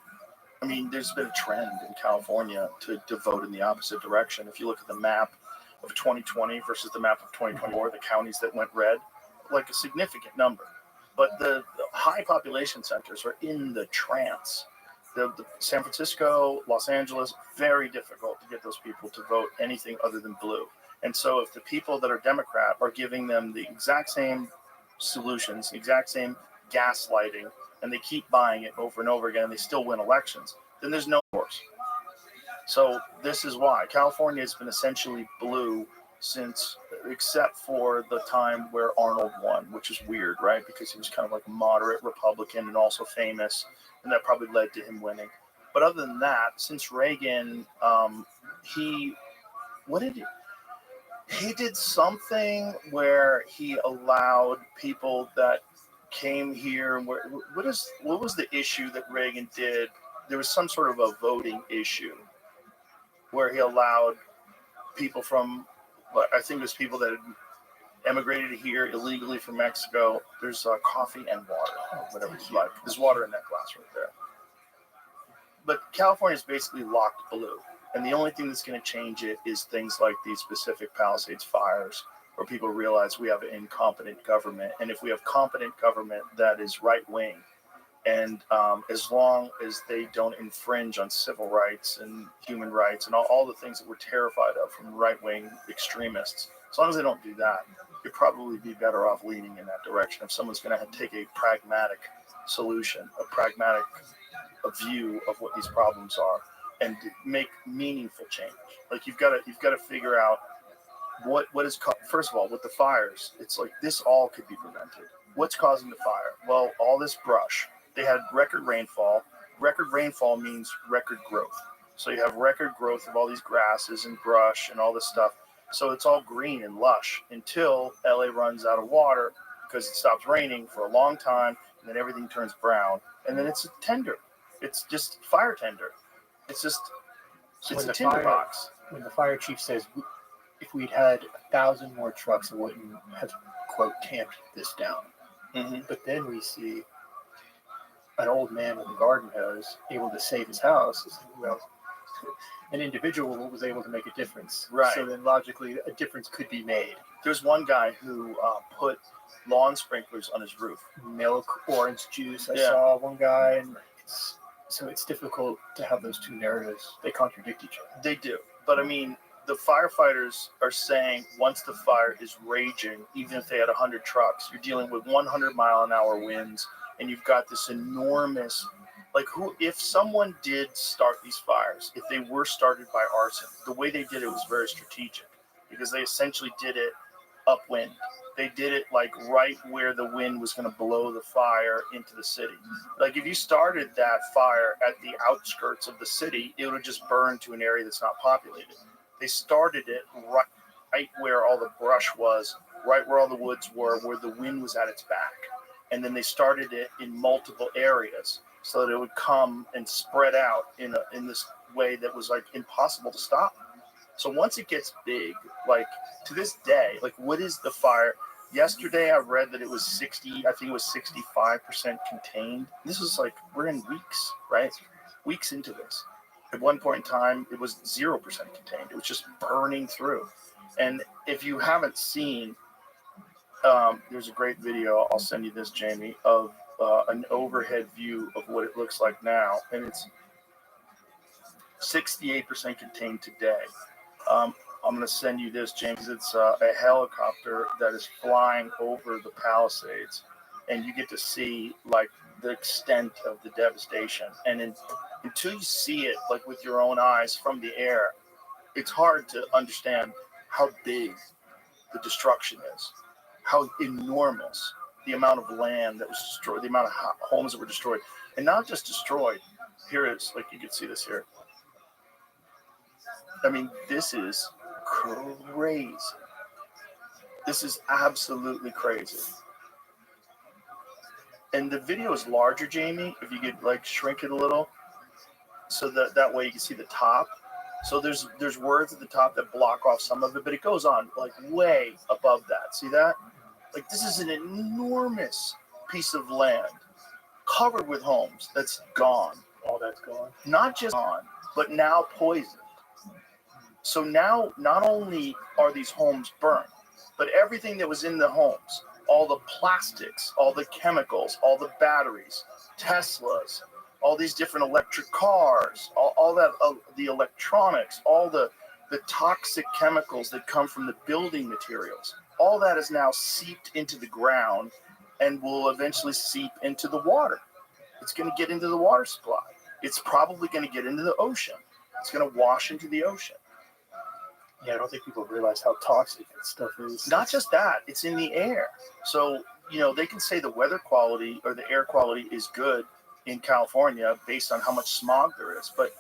I mean, there's been a trend in California to vote in the opposite direction. If you look at the map of 2020 versus the map of 2024, the counties that went red, like a significant number. But the high population centers are in the trance. The San Francisco, Los Angeles, very difficult to get those people to vote anything other than blue. And so if the people that are Democrat are giving them the exact same solutions, exact same gaslighting, and they keep buying it over and over again, and they still win elections, then there's no force. So this is why California has been essentially blue since, except for the time where Arnold won, which is weird, right? Because he was kind of like a moderate Republican and also famous, and that probably led to him winning. But other than that, since Reagan, he did something where he allowed people that came here. What was the issue that Reagan did? There was some sort of a voting issue where he allowed people from, I think it was people that had emigrated here illegally from Mexico. There's coffee and water, whatever you like. There's water in that glass right there. But California's basically locked blue. And the only thing that's going to change it is things like these Pacific Palisades fires, where people realize we have an incompetent government. And if we have competent government that is right-wing, and as long as they don't infringe on civil rights and human rights and all the things that we're terrified of from right-wing extremists, as long as they don't do that, you'd probably be better off leaning in that direction. If someone's going to take a pragmatic solution, a pragmatic view of what these problems are, and make meaningful change. Like you've got to figure out what is first of all, with the fires, it's like this all could be prevented. What's causing the fire? Well, all this brush. They had record rainfall. Record rainfall means record growth. So you have record growth of all these grasses and brush and all this stuff. So it's all green and lush until LA runs out of water because it stops raining for a long time, and then everything turns brown, and then it's tender. It's just fire tender. It's just it's a tinderbox. When the fire chief says, if we'd had 1,000 more trucks, it wouldn't have, quote, tamped this down. Mm-hmm. But then we see an old man with a garden hose able to save his house. Well, an individual was able to make a difference. Right. So then logically, a difference could be made. There's one guy who put lawn sprinklers on his roof. Milk, orange juice. I saw one guy, and it's difficult to have those two narratives. They contradict each other. They do. But I mean, the firefighters are saying once the fire is raging, even if they had 100 trucks, you're dealing with 100-mile-an-hour winds, and you've got this enormous, if someone did start these fires, if they were started by arson, the way they did it was very strategic because they essentially did it upwind. They did it right where the wind was going to blow the fire into the city. Like if you started that fire at the outskirts of the city, it would have just burned to an area that's not populated. They started it right where all the brush was, right where all the woods were, where the wind was at its back. And then they started it in multiple areas so that it would come and spread out in this way that was impossible to stop. So once it gets big, to this day, what is the fire? Yesterday I read that it was 65% contained. This is we're in weeks, right? Weeks into this. At one point in time, it was 0% contained. It was just burning through. And if you haven't seen, there's a great video, I'll send you this, Jamie, of an overhead view of what it looks like now. And it's 68% contained today. I'm going to send you this, James. It's a helicopter that is flying over the Palisades. And you get to see, the extent of the devastation. And until you see it, with your own eyes from the air, it's hard to understand how big the destruction is, how enormous the amount of land that was destroyed, the amount of homes that were destroyed, and not just destroyed. Here it is, like you can see this here. I mean, this is crazy. This is absolutely crazy. And the video is larger, Jamie, if you could like shrink it a little, so that way you can see the top. So there's words at the top that block off some of it, but it goes on like way above that. See that? Like this is an enormous piece of land covered with homes that's gone. All that's gone. Not just gone, but now poisoned. So now not only are these homes burnt, but everything that was in the homes, all the plastics, all the chemicals, all the batteries, Teslas, all these different electric cars, all that, the electronics, all the toxic chemicals that come from the building materials, all that is now seeped into the ground and will eventually seep into the water. It's going to get into the water supply. It's probably going to get into the ocean. It's going to wash into the ocean. Yeah, I don't think people realize how toxic that stuff is. Not just that, it's in the air. So, you know, they can say the weather quality or the air quality is good in California based on how much smog there is. But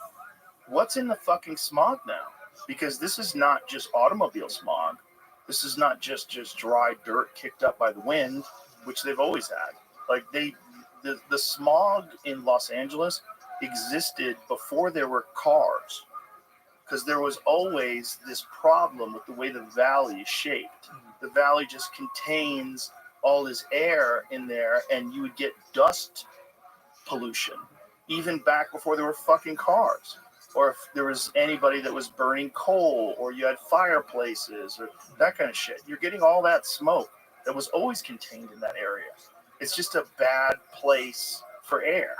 what's in the fucking smog now? Because this is not just automobile smog. This is not just dry dirt kicked up by the wind, which they've always had. Like the smog in Los Angeles existed before there were cars. Because there was always this problem with the way the valley is shaped. The valley just contains all this air in there, and you would get dust pollution, even back before there were fucking cars. Or if there was anybody that was burning coal, or you had fireplaces, or that kind of shit. You're getting all that smoke that was always contained in that area. It's just a bad place for air.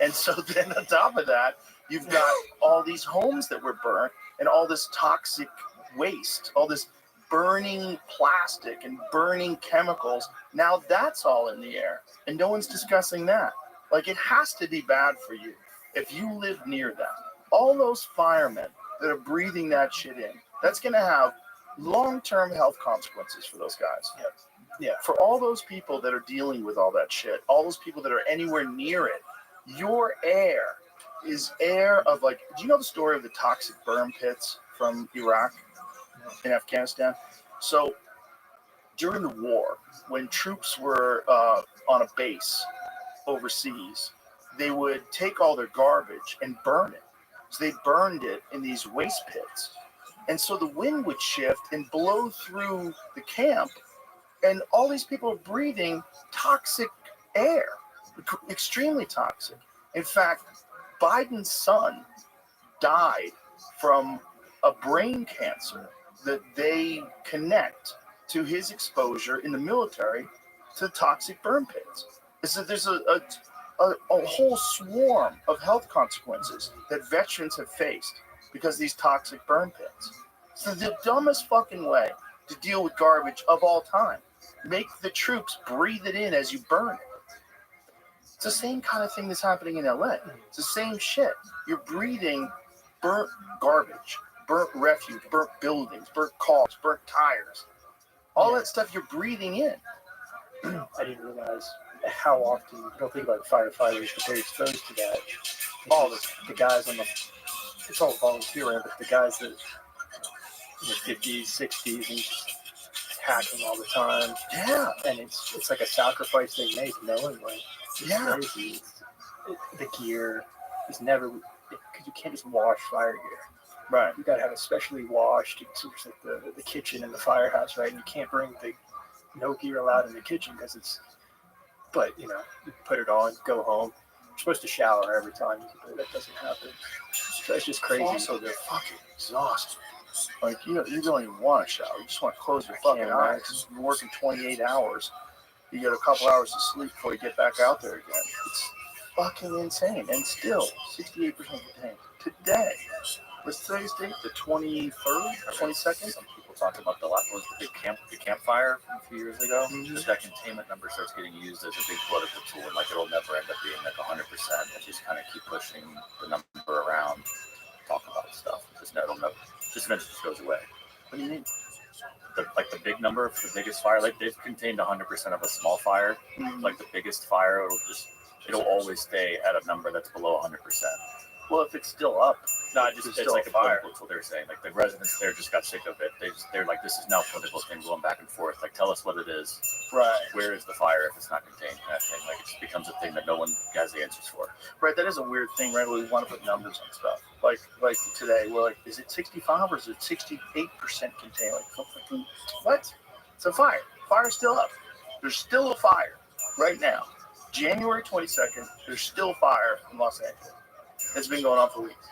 And so then on top of that, you've got all these homes that were burnt and all this toxic waste, all this burning plastic and burning chemicals. Now that's all in the air, and no one's discussing that. Like, it has to be bad for you if you live near them. All those firemen that are breathing that shit in, that's going to have long-term health consequences for those guys. Yeah. For all those people that are dealing with all that shit, all those people that are anywhere near it, your air is air of, like, do you know the story of the toxic burn pits from Iraq and Afghanistan? So during the war, when troops were on a base overseas, they would take all their garbage and burn it. So they burned it in these waste pits. And so the wind would shift and blow through the camp, and all these people are breathing toxic air, extremely toxic. In fact, Biden's son died from a brain cancer that they connect to his exposure in the military to toxic burn pits. So there's a whole swarm of health consequences that veterans have faced because of these toxic burn pits. So the dumbest fucking way to deal with garbage of all time, make the troops breathe it in as you burn it. It's the same kind of thing that's happening in LA. It's the same shit. You're breathing burnt garbage, burnt refuse, burnt buildings, burnt cars, burnt tires. All that stuff you're breathing in. I didn't realize how often, you don't think about firefighters, but they're exposed to that. All the guys on the, it's all volunteer, but the guys that in the 50s, 60s, and just hacking all the time. Yeah. And it's like a sacrifice they make knowingly. It's Yeah. crazy. The gear is never, because you can't just wash fire gear. Right. You gotta have it specially washed. It's like the kitchen and the firehouse, right? And you can't bring no gear allowed in the kitchen because it's, but you know, you put it on, go home. You're supposed to shower every time, but that doesn't happen. So it's just crazy. Also, they're fucking exhausted. Like, you don't even want to shower. You just want to close your fucking eyes. You're working 28 hours. You get a couple hours of sleep before you get back out there again. It's fucking insane. And still, 68% of the day. Today, what's today's date? The 23rd, 22nd? Some people talk about the campfire from a few years ago. That containment number starts getting used as a big political tool, and like it'll never end up being like 100%. And just kind of keep pushing the number around, talk about stuff. Just eventually just goes away. What do you mean? the big number for the biggest fire. Like they've contained 100% of a small fire. Like the biggest fire, it'll always stay at a number that's below 100%. Well, if it's still up, It's like a fire. That's what they're saying. Like the residents there just got sick of it. They're like, this is now a political thing going back and forth. Like, tell us what it is. Right. Where is the fire if it's not contained? That thing. Like it just becomes a thing that no one has the answers for. Right. That is a weird thing, right? Where we want to put numbers on stuff. Like today, we're like, is it 65 or is it 68% contained? Like, what? It's a fire. Fire's still up. There's still a fire right now. January 22nd. There's still fire in Los Angeles. It's been going on for weeks.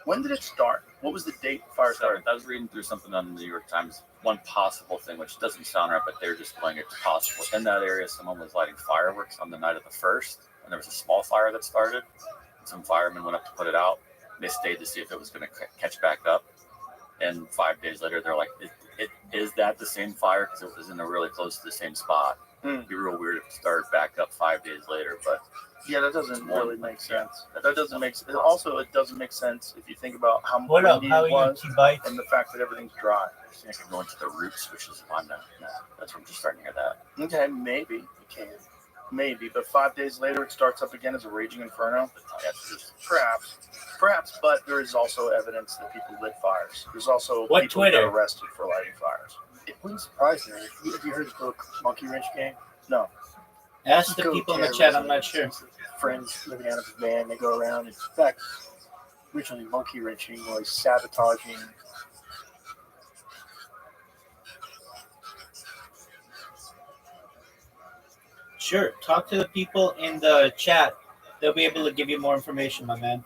When did it start? What was the date the fire started? I was reading through something on the New York Times. One possible thing, which doesn't sound right, but they're just playing it possible. In that area, someone was lighting fireworks on the night of the 1st, and there was a small fire that started. And some firemen went up to put it out. They stayed to see if it was going to catch back up. And 5 days later, they're like, is that the same fire? Because it was in a really close to the same spot. It'd be real weird if it started back up 5 days later, but... Yeah, that doesn't really make sense. That doesn't make sense. Also, it doesn't make sense if you think about how What up? windy How are it you, was T-Bite? and the fact that everything's dry. I can go into the roots, which is fun. That's where I'm just starting to hear that. Okay, maybe you can. Maybe, but 5 days later, it starts up again as a raging inferno. Perhaps, but there is also evidence that people lit fires. There's also What people who Twitter? got arrested for lighting fires. It wouldn't surprise me. Have you heard the book Monkey Wrench Gang? No. Ask the people in the chat. I'm not sure. Friends living out of a van, they go around. In fact, originally monkey wrenching was sabotaging. Sure. Talk to the people in the chat. They'll be able to give you more information, my man.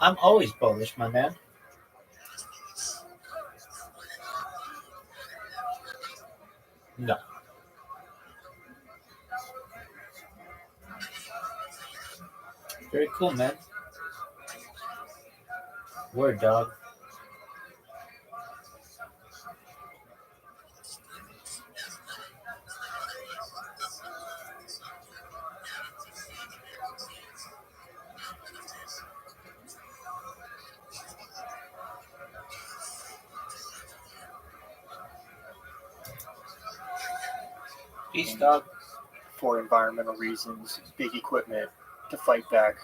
I'm always bullish, my man. No. Very cool, man. Word, dog. Peace, dog. For environmental reasons, big equipment to fight back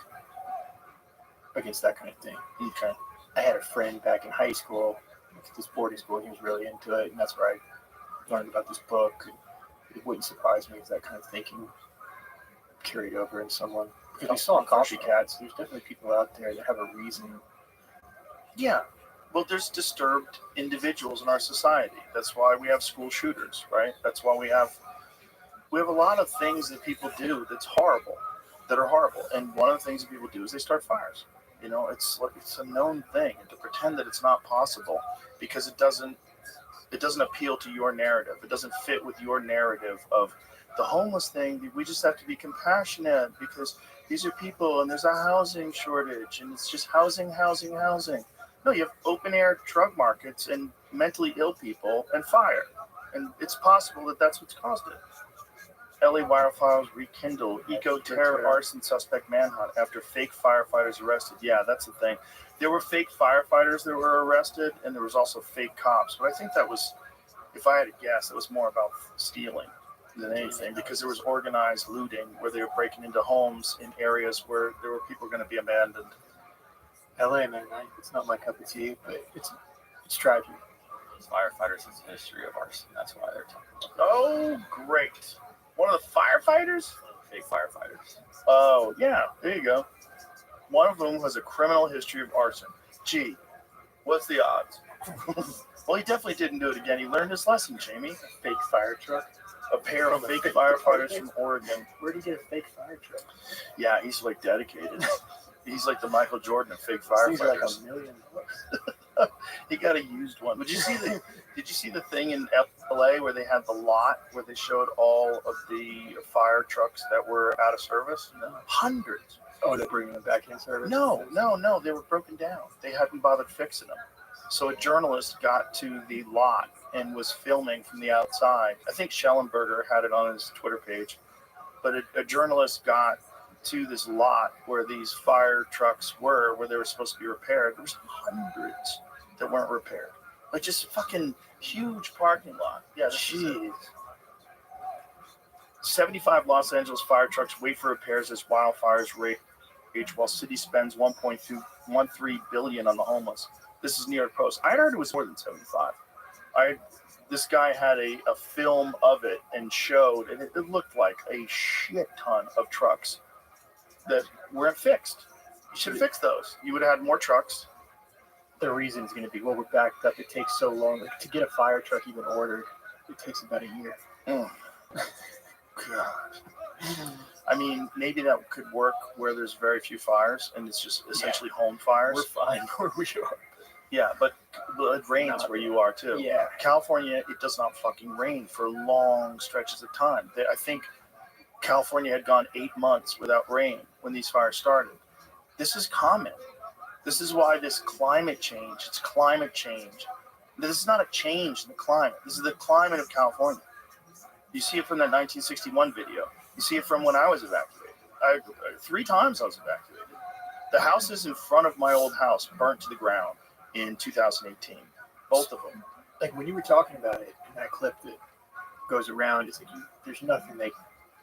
against that kind of thing. Okay. I had a friend back in high school, went to this boarding school, and he was really into it, and that's where I learned about this book. It wouldn't surprise me if that kind of thinking carried over in someone. Because we saw copycats. There's definitely people out there that have a reason. Yeah. Well, there's disturbed individuals in our society. That's why we have school shooters, right? That's why we have a lot of things that people do that's horrible, that are horrible. And one of the things that people do is they start fires. You know, it's a known thing. And to pretend that it's not possible because it doesn't appeal to your narrative. It doesn't fit with your narrative of the homeless thing. We just have to be compassionate because these are people and there's a housing shortage and it's just housing. No, you have open air drug markets and mentally ill people and fire. And it's possible that that's what's caused it. LA wildfires rekindle, eco-terror arson suspect manhunt after fake firefighters arrested. Yeah, that's the thing. There were fake firefighters that were arrested, and there was also fake cops. But I think that was, if I had to guess, it was more about stealing than anything because there was organized looting where they were breaking into homes in areas where there were people going to be abandoned. LA, man, it's not my cup of tea, but it's tragic. Firefighters has a history of arson. That's why they're talking about it. Oh, great. One of the firefighters? Fake firefighters. Oh, yeah, there you go. One of them has a criminal history of arson. Gee, what's the odds? Well, he definitely didn't do it again. He learned his lesson, Jamie. A fake fire truck. A pair of fake firefighters from Oregon. Where'd he get a fake fire truck? Yeah, he's like dedicated. He's like the Michael Jordan of fake firefighters. These are like $1 million. He got a used one. Did you see the thing in LA where they had the lot where they showed all of the fire trucks that were out of service? No. Hundreds. Oh, they're bringing them back in service? No. They were broken down. They hadn't bothered fixing them. So a journalist got to the lot and was filming from the outside. I think Schellenberger had it on his Twitter page. But a journalist got to this lot where these fire trucks were, where they were supposed to be repaired. There's hundreds that weren't repaired. Like just fucking huge parking lot. Yeah, jeez. 75 Los Angeles fire trucks wait for repairs as wildfires rage while city spends 1.13 billion on the homeless. This is New York Post. I heard it was more than 75. This guy had a film of it and showed, and it looked like a shit ton of trucks that weren't fixed. You should have fixed those. You would have had more trucks. The reason is going to be, well, we're backed up. It takes so long. Like, to get a fire truck even ordered, it takes about a year. God. I mean, maybe that could work where there's very few fires and it's just essentially home fires. We're fine where we are. Yeah, but it rains where you are too. Yeah. California, it does not fucking rain for long stretches of time. I think California had gone 8 months without rain when these fires started. This is common. This is why this climate change, it's climate change. This is not a change in the climate. This is the climate of California. You see it from that 1961 video. You see it from when I was evacuated. 3 times I was evacuated. The houses in front of my old house burnt to the ground in 2018. Both of them. Like when you were talking about it, and that clip that goes around, it's like there's nothing they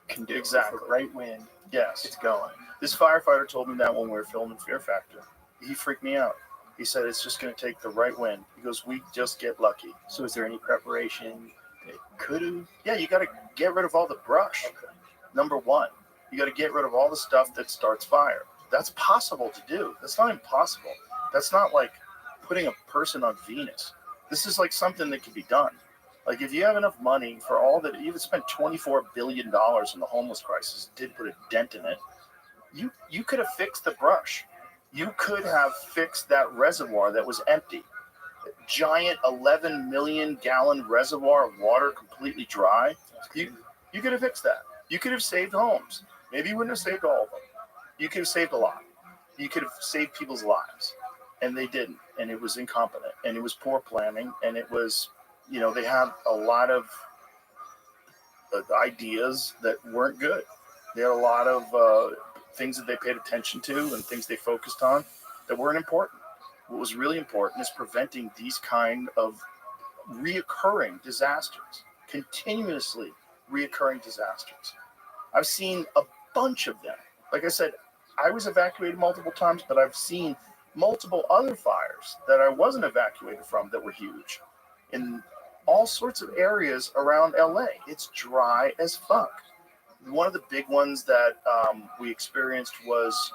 can do. Exactly. For right wind, yes, it's going. This firefighter told me that when we were filming Fear Factor. He freaked me out. He said it's just going to take the right wind. He goes, we just get lucky. So is there any preparation that could have? Yeah, you got to get rid of all the brush. Okay. Number one, you got to get rid of all the stuff that starts fire. That's possible to do. That's not impossible. That's not like putting a person on Venus. This is like something that can be done. Like if you have enough money for all that, you spent $24 billion in the homeless crisis, did put a dent in it. You could have fixed the brush. You could have fixed that reservoir that was empty. A giant 11 million gallon reservoir of water completely dry. You could have fixed that. You could have saved homes. Maybe you wouldn't have saved all of them. You could have saved a lot. You could have saved people's lives. And they didn't. And it was incompetent. And it was poor planning. And it was, they had a lot of ideas that weren't good. They had a lot of things that they paid attention to and things they focused on that weren't important. What was really important is preventing these kind of reoccurring disasters, continuously reoccurring disasters. I've seen a bunch of them. Like I said, I was evacuated multiple times, but I've seen multiple other fires that I wasn't evacuated from that were huge in all sorts of areas around LA. It's dry as fuck. One of the big ones that we experienced was,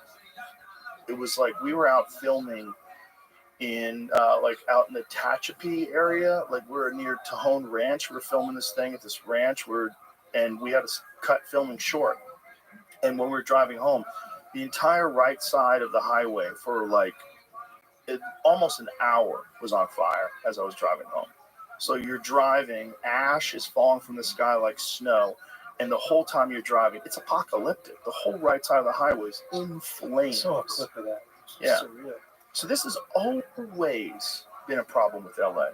it was like we were out filming in out in the Tehachapi area. Like we're near Tejon Ranch. We're filming this thing at this ranch and we had to cut filming short. And when we were driving home, the entire right side of the highway for almost an hour was on fire as I was driving home. So you're driving, ash is falling from the sky like snow. And the whole time you're driving, it's apocalyptic. The whole right side of the highway is in flames. I saw a clip of that. Yeah. Surreal. So this has always been a problem with LA.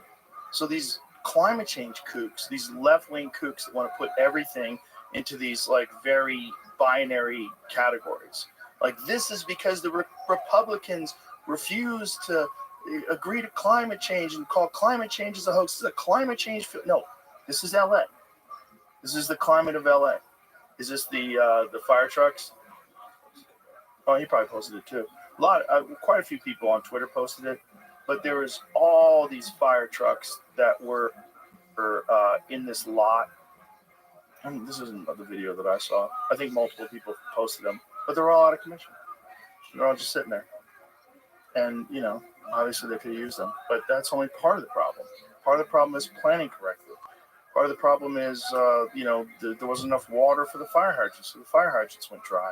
So these climate change kooks, these left-wing kooks that want to put everything into these very binary categories. Like this is because the Republicans refuse to agree to climate change and call climate change as a hoax. This is a climate change. No, this is LA. This is the climate of LA. Is this the fire trucks? Oh, he probably posted it too. Quite a few people on Twitter posted it, but there was all these fire trucks that were in this lot. This isn't the video that I saw. I think multiple people posted them, but they're all out of commission. They're all just sitting there. And, obviously they could use them, but that's only part of the problem. Part of the problem is planning correctly. Part of the problem is, there wasn't enough water for the fire hydrants, so the fire hydrants went dry.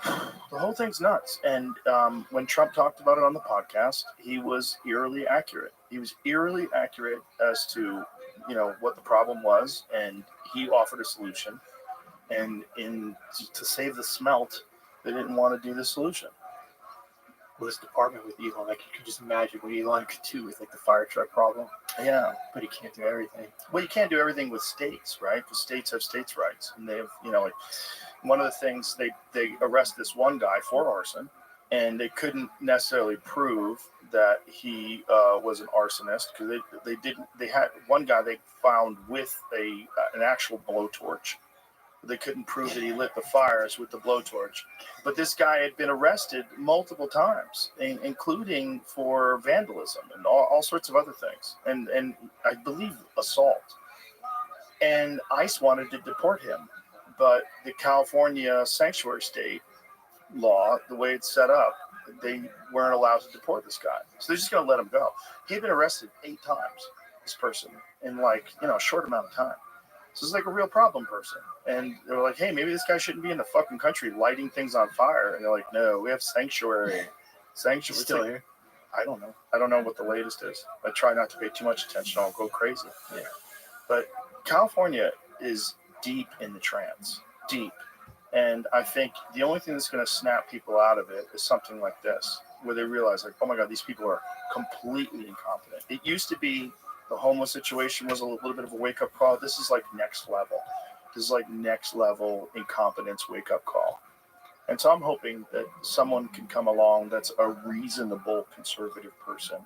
The whole thing's nuts. And when Trump talked about it on the podcast, he was eerily accurate. He was eerily accurate as to, what the problem was, and he offered a solution. And to save the smelt, they didn't want to do the solution. this department with Elon. Like you could just imagine what Elon could do with like the fire truck problem. Yeah, but he can't do everything. Well, you can't do everything with states, right? Because states have states' rights, and they have, like one of the things they arrest this one guy for arson, and they couldn't necessarily prove that he was an arsonist because they had one guy they found with an actual blowtorch. They couldn't prove that he lit the fires with the blowtorch. But this guy had been arrested multiple times, including for vandalism and all sorts of other things. And I believe assault. And ICE wanted to deport him. But the California sanctuary state law, the way it's set up, they weren't allowed to deport this guy. So they're just going to let him go. He'd been arrested 8 times, this person, in a short amount of time. So it's like a real problem person. And they're like, hey, maybe this guy shouldn't be in the fucking country lighting things on fire. And they're like, no, we have sanctuary. Sanctuary. Still here? I don't know. I don't know what the latest is. I try not to pay too much attention. I'll go crazy. Yeah. But California is deep in the trance. Deep. And I think the only thing that's going to snap people out of it is something like this, where they realize, like, oh my God, these people are completely incompetent. It used to be the homeless situation was a little bit of a wake-up call. This is like next level. This is like next level incompetence wake-up call. And so I'm hoping that someone can come along that's a reasonable conservative person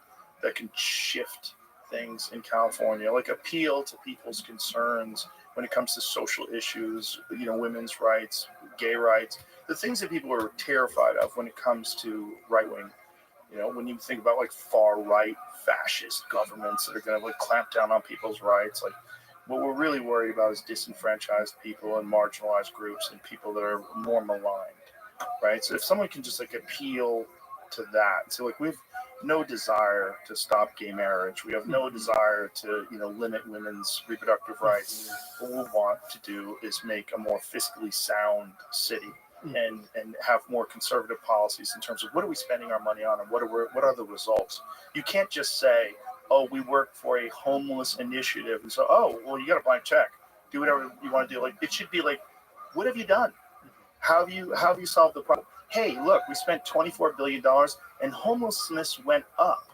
that can shift things in California, like appeal to people's concerns when it comes to social issues, women's rights, gay rights, the things that people are terrified of when it comes to right-wing. When you think about like far-right fascist governments that are going to clamp down on people's rights, like what we're really worried about is disenfranchised people and marginalized groups and people that are more maligned, right? So if someone can just appeal to that, so we have no desire to stop gay marriage, we have no desire to limit women's reproductive rights. What we want to do is make a more fiscally sound city. And have more conservative policies in terms of what are we spending our money on and what are the results. You can't just say, oh, we work for a homeless initiative, and so, oh, well, you got a blank check, do whatever you want to do. Like, it should be like, what have you done? How have you solved the problem? Hey, look, we spent $24 billion and homelessness went up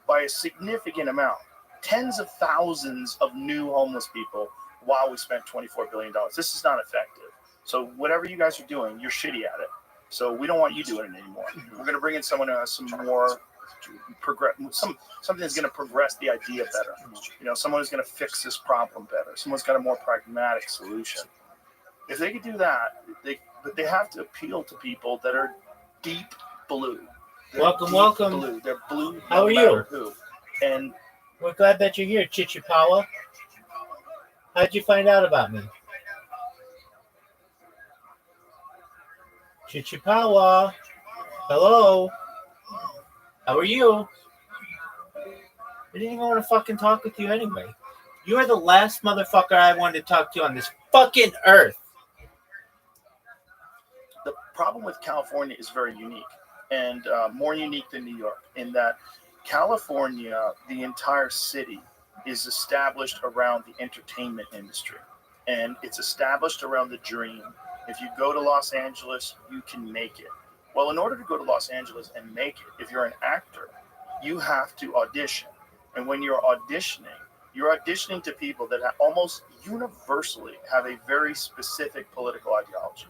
by a significant amount. Tens of thousands of new homeless people while we spent $24 billion. This is not effective. So whatever you guys are doing, you're shitty at it. So we don't want you doing it anymore. We're going to bring in someone who has some more something that's going to progress the idea better. Someone who's going to fix this problem better. Someone's got a more pragmatic solution. If they could do that, but they have to appeal to people that are deep blue. They're Welcome. Blue. They're blue. How are you? Who. And we're glad that you're here, Chichipawa. How'd you find out about me? Chichipawa. Hello. How are you? I didn't even want to fucking talk with you anyway. You are the last motherfucker I wanted to talk to on this fucking earth. The problem with California is very unique, and more unique than New York, in that California, the entire city, is established around the entertainment industry, and it's established around the dream. If you go to Los Angeles, you can make it. Well, in order to go to Los Angeles and make it, if you're an actor, you have to audition. And when you're auditioning to people that almost universally have a very specific political ideology.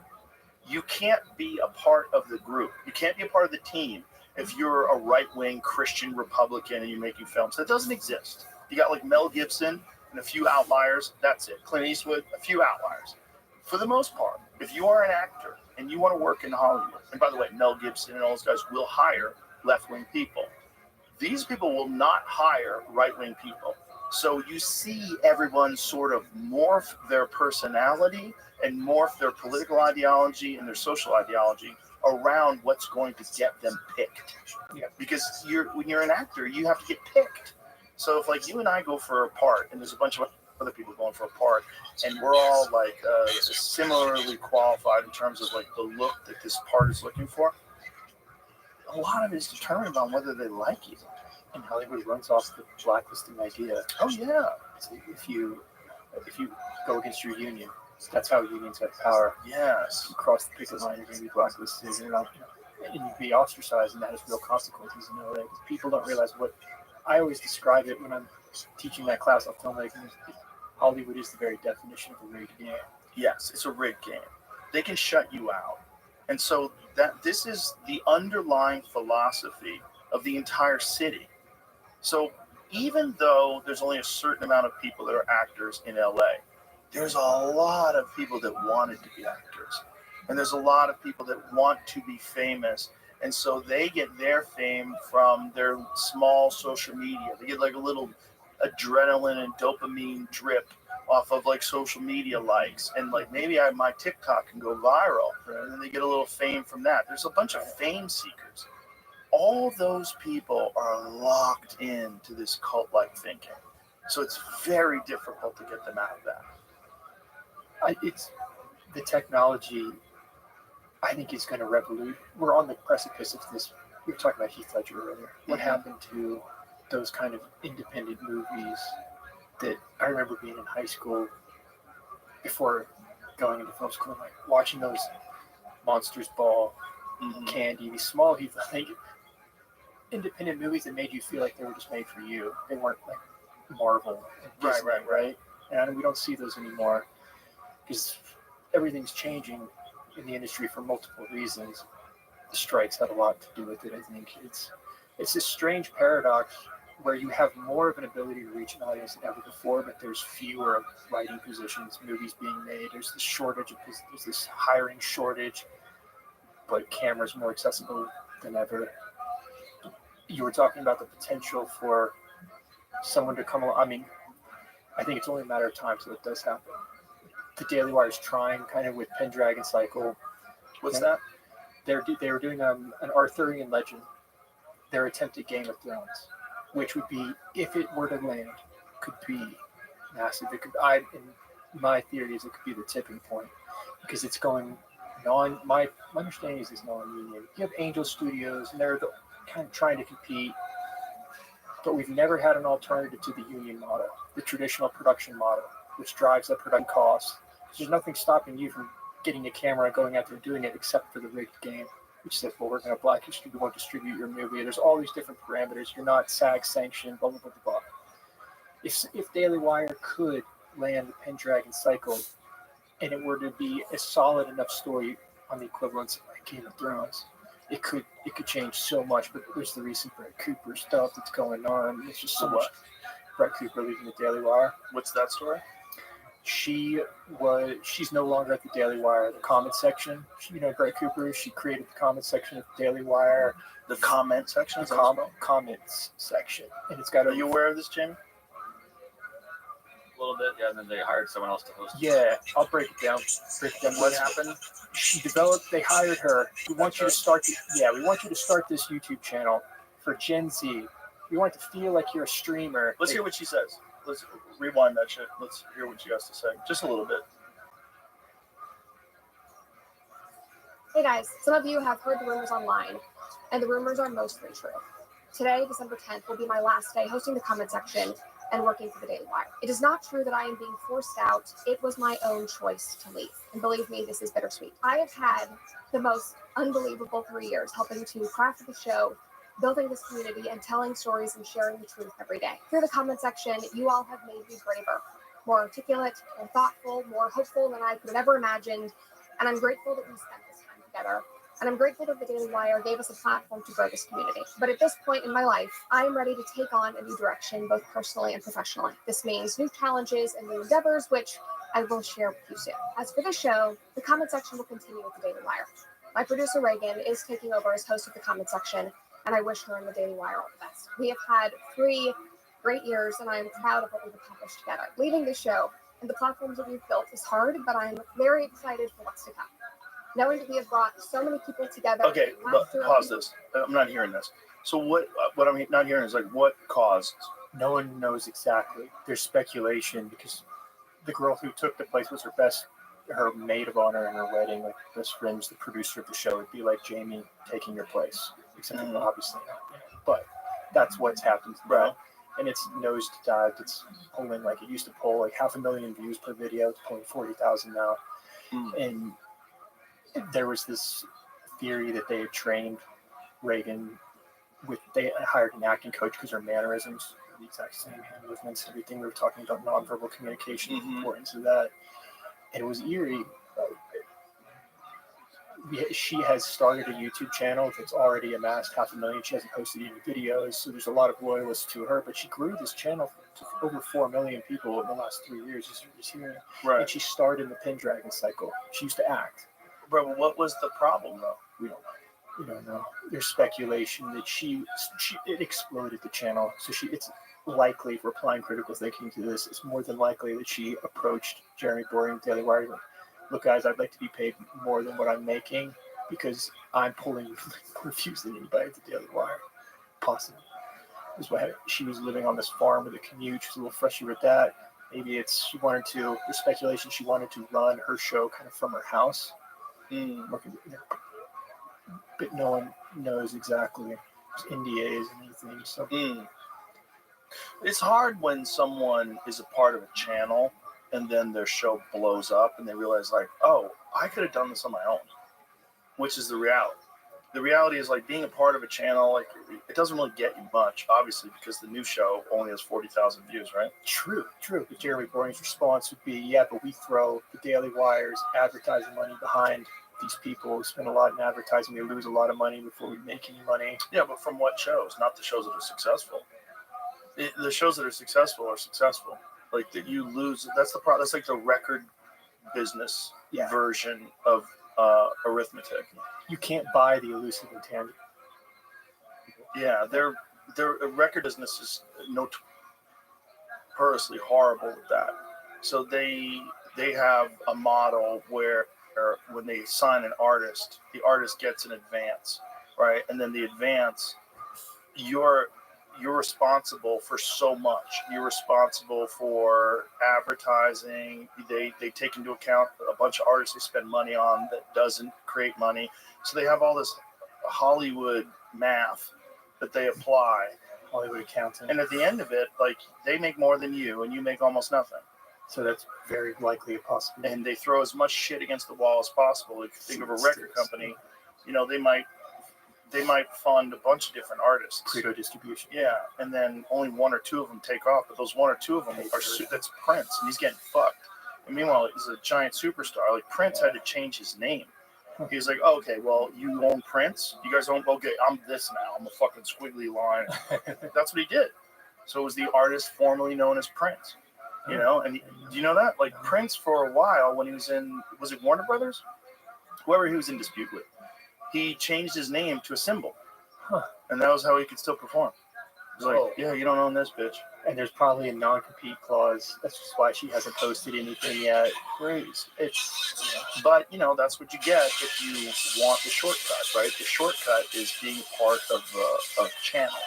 You can't be a part of the group. You can't be a part of the team if you're a right-wing Christian Republican and you're making films. That doesn't exist. You got like Mel Gibson and a few outliers. That's it. Clint Eastwood, a few outliers. For the most part, if you are an actor and you want to work in Hollywood, and by the way, Mel Gibson and all those guys will hire left-wing people. These people will not hire right-wing people. So you see everyone sort of morph their personality and morph their political ideology and their social ideology around what's going to get them picked. Yeah. Because when you're an actor, you have to get picked. So if like you and I go for a part, and there's a bunch of other people going for a part, and we're all like similarly qualified in terms of like the look that this part is looking for, a lot of it is determined on whether they like you. And Hollywood runs off the blacklisting idea. Oh yeah. So if you go against your union, that's how unions have power. Yes. You cross the picket line, you're going to be blacklisted. and you'd be ostracized, and that has real consequences. You know, like people don't realize what I always describe it when I'm teaching that class on filmmaking. Hollywood is the very definition of a rigged game. Yes, it's a rigged game. They can shut you out. And so this is the underlying philosophy of the entire city. So even though there's only a certain amount of people that are actors in LA, there's a lot of people that wanted to be actors. And there's a lot of people that want to be famous. And so they get their fame from their small social media. They get like a little adrenaline and dopamine drip off of like social media likes, and like maybe my TikTok can go viral, and then they get a little fame from that. There's a bunch of fame seekers. All those people are locked into this cult-like thinking, so it's very difficult to get them out of that. It's the technology. I think is going to revolutionize. We're on the precipice of this. We were talking about Heath Ledger earlier. What happened to those kind of independent movies that I remember being in high school before going into film school, like watching those Monsters Ball, Candy, these small Heath Ledger independent movies that made you feel like they were just made for you. They weren't like Marvel and Disney, right? And we don't see those anymore because everything's changing in the industry for multiple reasons. The strikes had a lot to do with it. I think it's this strange paradox where you have more of an ability to reach an audience than ever before, but there's fewer writing positions, movies being made. There's this shortage because there's this hiring shortage, but cameras more accessible than ever. You were talking about the potential for someone to come along. I mean, I think it's only a matter of time till it does happen. The Daily Wire is trying, kind of with Pendragon Cycle. What's that? They were doing an Arthurian legend. Their attempt at Game of Thrones, which would be, if it were to land, could be massive. It could. In my theory is it could be the tipping point because it's going non. My understanding is it's non-union. You have Angel Studios, and they're kind of trying to compete, but we've never had an alternative to the union model, the traditional production model, which drives up production costs. There's nothing stopping you from getting a camera and going out there and doing it except for the rigged game, which says, well, we're going to blacklist, we won't distribute your movie. There's all these different parameters. You're not SAG sanctioned, blah, blah, blah, blah. If Daily Wire could land the Pendragon Cycle and it were to be a solid enough story on the equivalence of like Game of Thrones, it could change so much. But there's the recent Brett Cooper stuff that's going on. It's just so much. Brett Cooper leaving the Daily Wire. What's that story? She's no longer at the Daily Wire, the comment section. Brett Cooper, she created the comment section of the Daily Wire. The comment section? The comments section. And it's got Are you aware of this, Jamie? A little bit, yeah, and then they hired someone else to host it. Yeah, I'll break it down. What happened? They hired her. We want you to start this YouTube channel for Gen Z. We want it to feel like you're a streamer. Let's hear what she says. Let's rewind that shit. Let's hear what she has to say. Just a little bit. Hey guys, some of you have heard the rumors online, and the rumors are mostly true. Today, December 10th, will be my last day hosting the comment section and working for the Daily Wire. It is not true that I am being forced out. It was my own choice to leave. And believe me, this is bittersweet. I have had the most unbelievable 3 years helping to craft the show, building this community, and telling stories and sharing the truth every day. Through the comment section, you all have made me braver, more articulate, more thoughtful, more hopeful than I could have ever imagined. And I'm grateful that we spent this time together. And I'm grateful that the Daily Wire gave us a platform to grow this community. But at this point in my life, I am ready to take on a new direction, both personally and professionally. This means new challenges and new endeavors, which I will share with you soon. As for the show, the comment section will continue with the Daily Wire. My producer, Reagan, is taking over as host of the comment section, and I wish her and the Daily Wire all the best. We have had 3 great years, and I am proud of what we've accomplished together. Leading the show and the platforms that we've built is hard, but I'm very excited for what's to come. Knowing that we have brought so many people together. Okay, pause this. I'm not hearing this. So what I'm not hearing is like what caused? No one knows exactly. There's speculation because the girl who took the place was her maid of honor in her wedding, like best friends, the producer of the show. It'd be like Jamie taking your place, except obviously not. But that's what's happened now. And it's nosedived. It's pulling like it used to pull like 500,000 views per video. It's pulling 40,000 now. And there was this theory that they had trained Reagan with, they hired an acting coach because her mannerisms are the exact same, hand movements, everything. We were talking about nonverbal communication, the importance of that. And it was eerie. She has started a YouTube channel that's already amassed 500,000. She hasn't posted any videos, so there's a lot of loyalists to her. But she grew this channel to over 4 million people in the last 3 years, as you just hearing. Right. And she started in the Pendragon cycle. She used to act. Bro, what was the problem though? We don't know. There's speculation that it exploded the channel. So it's likely, if we're applying critical thinking to this, it's more than likely that she approached Jeremy Boring, Daily Wire, like, look, guys, I'd like to be paid more than what I'm making because I'm pulling more views than anybody at the Daily Wire. Possibly. That's what happened. She was living on this farm with a commute. She was a little frustrated with that. Maybe there's speculation she wanted to run her show kind of from her house. But no one knows exactly. There's NDAs and anything. So. It's hard when someone is a part of a channel and then their show blows up and they realize, like, oh, I could have done this on my own, which is the reality. The reality is, like, being a part of a channel, like, it doesn't really get you much, obviously, because the new show only has 40,000 views, right? True. But Jeremy Boring's response would be, yeah, but we throw the Daily Wire's advertising money behind these people who spend a lot in advertising. We lose a lot of money before we make any money. Yeah, but from what shows? Not the shows that are successful. The shows that are successful are successful. Like, that you lose, that's the problem. That's like the record business version of arithmetic. You can't buy the elusive intangible. Yeah, their record business is notoriously horrible with that. So they have a model where when they sign an artist, the artist gets an advance, right? And then the advance, you're responsible for so much. You're responsible for advertising. They take into account a bunch of artists they spend money on that doesn't create money. So they have all this Hollywood math that they apply. Hollywood accounting. And at the end of it, like, they make more than you and you make almost nothing. So that's very likely a possibility. And they throw as much shit against the wall as possible. If you think of a record company, they might fund a bunch of different artists. Credo distribution. Yeah, and then only one or two of them take off, but those one or two of them that's Prince, and he's getting fucked. And meanwhile, he's a giant superstar. Like, Prince had to change his name. He was like, oh, okay, well, you own Prince? You guys own, okay, I'm this now. I'm a fucking squiggly line. That's what he did. So it was the artist formerly known as Prince. And do you know that? Like, Prince, for a while, when he was it Warner Brothers? Whoever he was in dispute with. He changed his name to a symbol. And that was how he could still perform. It was like, yeah, you don't own this, bitch. And there's probably a non-compete clause. That's just why she hasn't posted anything yet. Crazy. But, that's what you get if you want the shortcut, right? The shortcut is being part of a channel.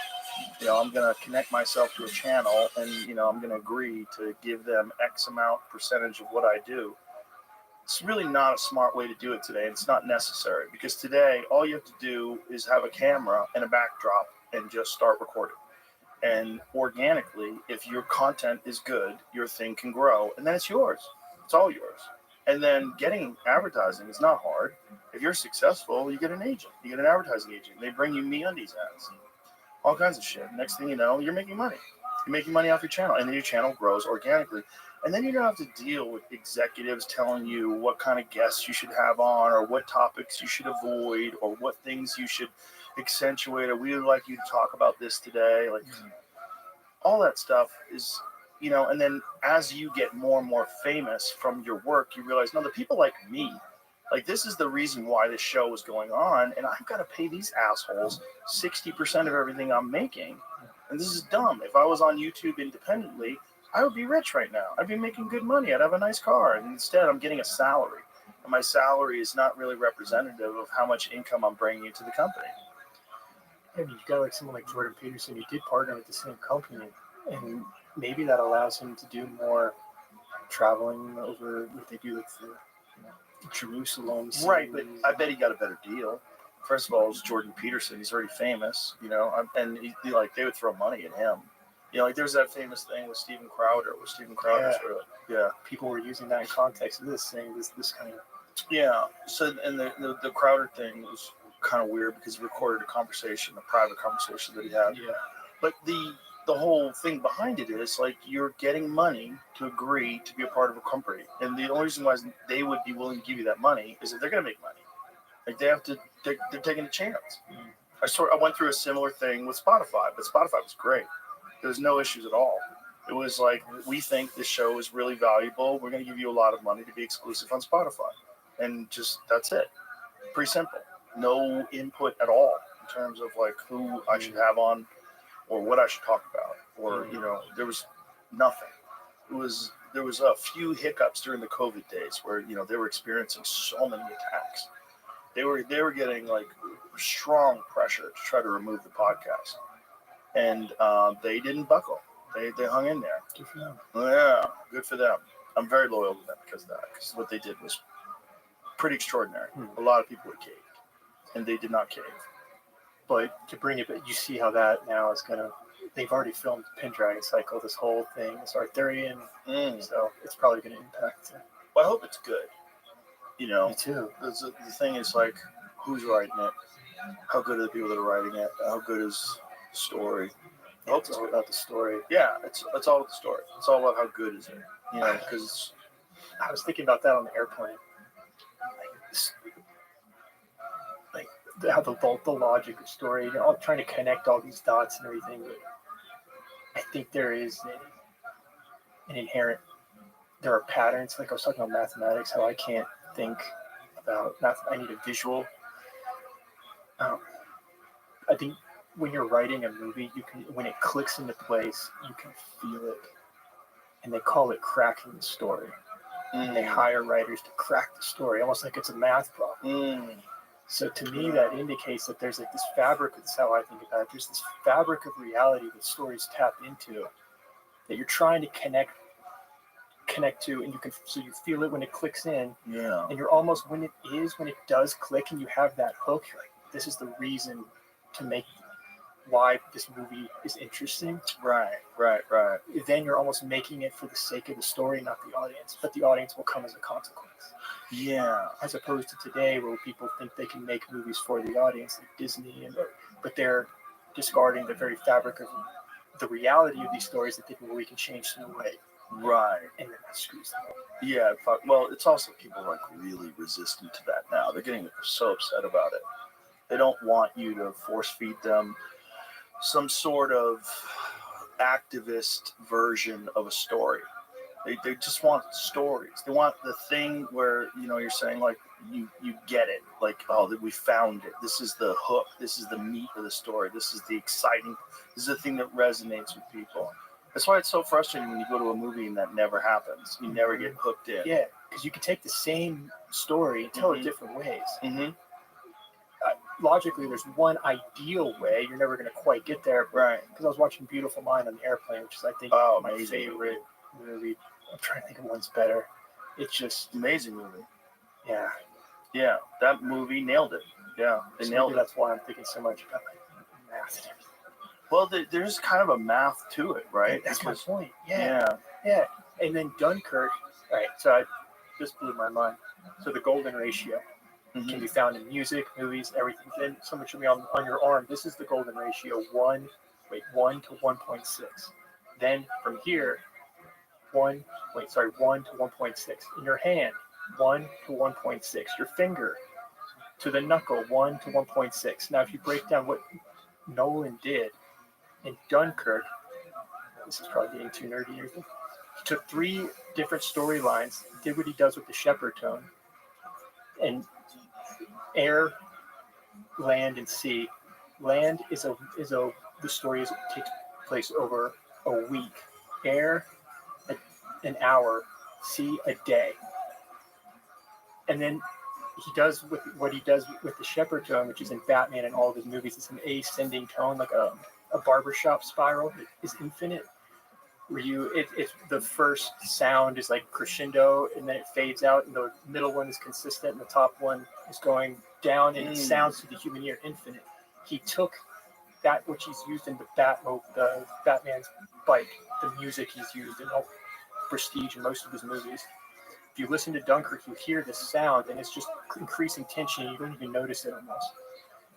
I'm going to connect myself to a channel and, I'm going to agree to give them X amount percentage of what I do. It's really not a smart way to do it today. It's not necessary because today all you have to do is have a camera and a backdrop and just start recording. And organically, if your content is good, your thing can grow and then it's yours. It's all yours. And then getting advertising is not hard. If you're successful, you get an agent. You get an advertising agent. They bring you MeUndies ads. All kinds of shit. Next thing you know, you're making money. You're making money off your channel, and then your channel grows organically. And then you don't have to deal with executives telling you what kind of guests you should have on, or what topics you should avoid, or what things you should accentuate, or we would like you to talk about this today. Like, all that stuff is, and then as you get more and more famous from your work, you realize, no, the people like me, like, this is the reason why this show is going on, and I've got to pay these assholes 60% of everything I'm making. And this is dumb. If I was on YouTube independently, I would be rich right now. I'd be making good money. I'd have a nice car. And instead, I'm getting a salary. And my salary is not really representative of how much income I'm bringing into the company. And you've got like someone like Jordan Peterson. He did partner with the same company. And maybe that allows him to do more traveling over what they do with the Jerusalem. Right, but I bet he got a better deal. First of all, it's Jordan Peterson. He's already famous, and they would throw money at him. Like, there's that famous thing with Steven Crowder, where Steven Crowder's people were using that in context of this, saying this kind of. Yeah. So, and the Crowder thing was kind of weird because he recorded a conversation, a private conversation that he had. Yeah. But the whole thing behind it is like you're getting money to agree to be a part of a company, and the only reason why they would be willing to give you that money is that they're going to make money. Like they have to, they're taking a chance. I went through a similar thing with Spotify, but Spotify was great. There was no issues at all. It was like, we think this show is really valuable. We're going to give you a lot of money to be exclusive on Spotify, and just that's it. Pretty simple. No input at all in terms of like who I should have on, or what I should talk about, or there was nothing. There was a few hiccups during the COVID days where they were experiencing so many attacks. They were getting like strong pressure to try to remove the podcast, and they didn't buckle. They hung in there. Good for them. Yeah, good for them. I'm very loyal to them because of that. Because what they did was pretty extraordinary. A lot of people would cave, and they did not cave. But to bring it, you see how that now is going to. They've already filmed Pendragon Cycle, this whole thing, this Arthurian, so it's probably going to impact. Well, I hope it's good. Me too. The thing is like, who's writing it? How good are the people that are writing it? How good is the story? I hope It's all about the story. Yeah, it's all about the story. It's all about how good is it? Because I was thinking about that on the airplane. Like how the logic of story, all trying to connect all these dots and everything. But I think there is an inherent. There are patterns. Like I was talking about mathematics, how I can't think about math. I need a visual. I think when you're writing a movie, when it clicks into place, you can feel it, and they call it cracking the story. And they hire writers to crack the story, almost like it's a math problem. So to me, that indicates that there's like this fabric. That's how I think about it. There's this fabric of reality that stories tap into, that you're trying to connect to, and you feel it when it clicks in. Yeah. And you're almost when it does click, and you have that hook. You're like, this is the reason to make why this movie is interesting. Right. Then you're almost making it for the sake of the story, not the audience. But the audience will come as a consequence. Yeah. As opposed to today, where people think they can make movies for the audience, like Disney, but they're discarding the very fabric of the reality of these stories that think, well, we can change them away. Right. And then that screws them up. Yeah. Well, it's also people like really resistant to that now. They're getting so upset about it. They don't want you to force feed them some sort of activist version of a story. They just want stories. They want the thing where you're saying like you get it, like, oh, we found it. This is the hook. This is the meat of the story. This is the exciting. This is the thing that resonates with people. That's why it's so frustrating when you go to a movie and that never happens. You never get hooked in. Yeah, because you can take the same story and tell it different ways. Logically, there's one ideal way. You're never going to quite get there. Right. Because I was watching Beautiful Mind on the airplane, which is, I think, my favorite movie. I'm trying to think of one's better. It's just amazing movie. Yeah. Yeah, that movie nailed it. Yeah, they nailed it. That's why I'm thinking so much about math and everything. Well, there's kind of a math to it, right? That's my point. Yeah. And then Dunkirk. All right, so this blew my mind. So the golden ratio can be found in music, movies, everything. Then so much will be on your arm. This is the golden ratio: 1 to 1.6. Then from here, 1 to 1.6. In your hand, 1 to 1.6. Your finger to the knuckle, 1 to 1.6. Now, if you break down what Nolan did in Dunkirk, this is probably getting too nerdy here. He took 3 different storylines, did what he does with the Shepherd tone, and air, land, and sea. Land is the story takes place over a week. Air, an hour. Sea, a day. And then he does what he does with the Shepherd tone, which is in Batman and all of his movies. It's an ascending tone, like a barbershop spiral that is infinite. Where it's the first sound is like crescendo, and then it fades out, and the middle one is consistent, and the top one is going down, and it sounds to the human ear infinite. He took that which he's used in the Batman's bike, the music he's used in all Prestige in most of his movies. If you listen to Dunkirk, you hear this sound, and it's just increasing tension. You don't even notice it almost.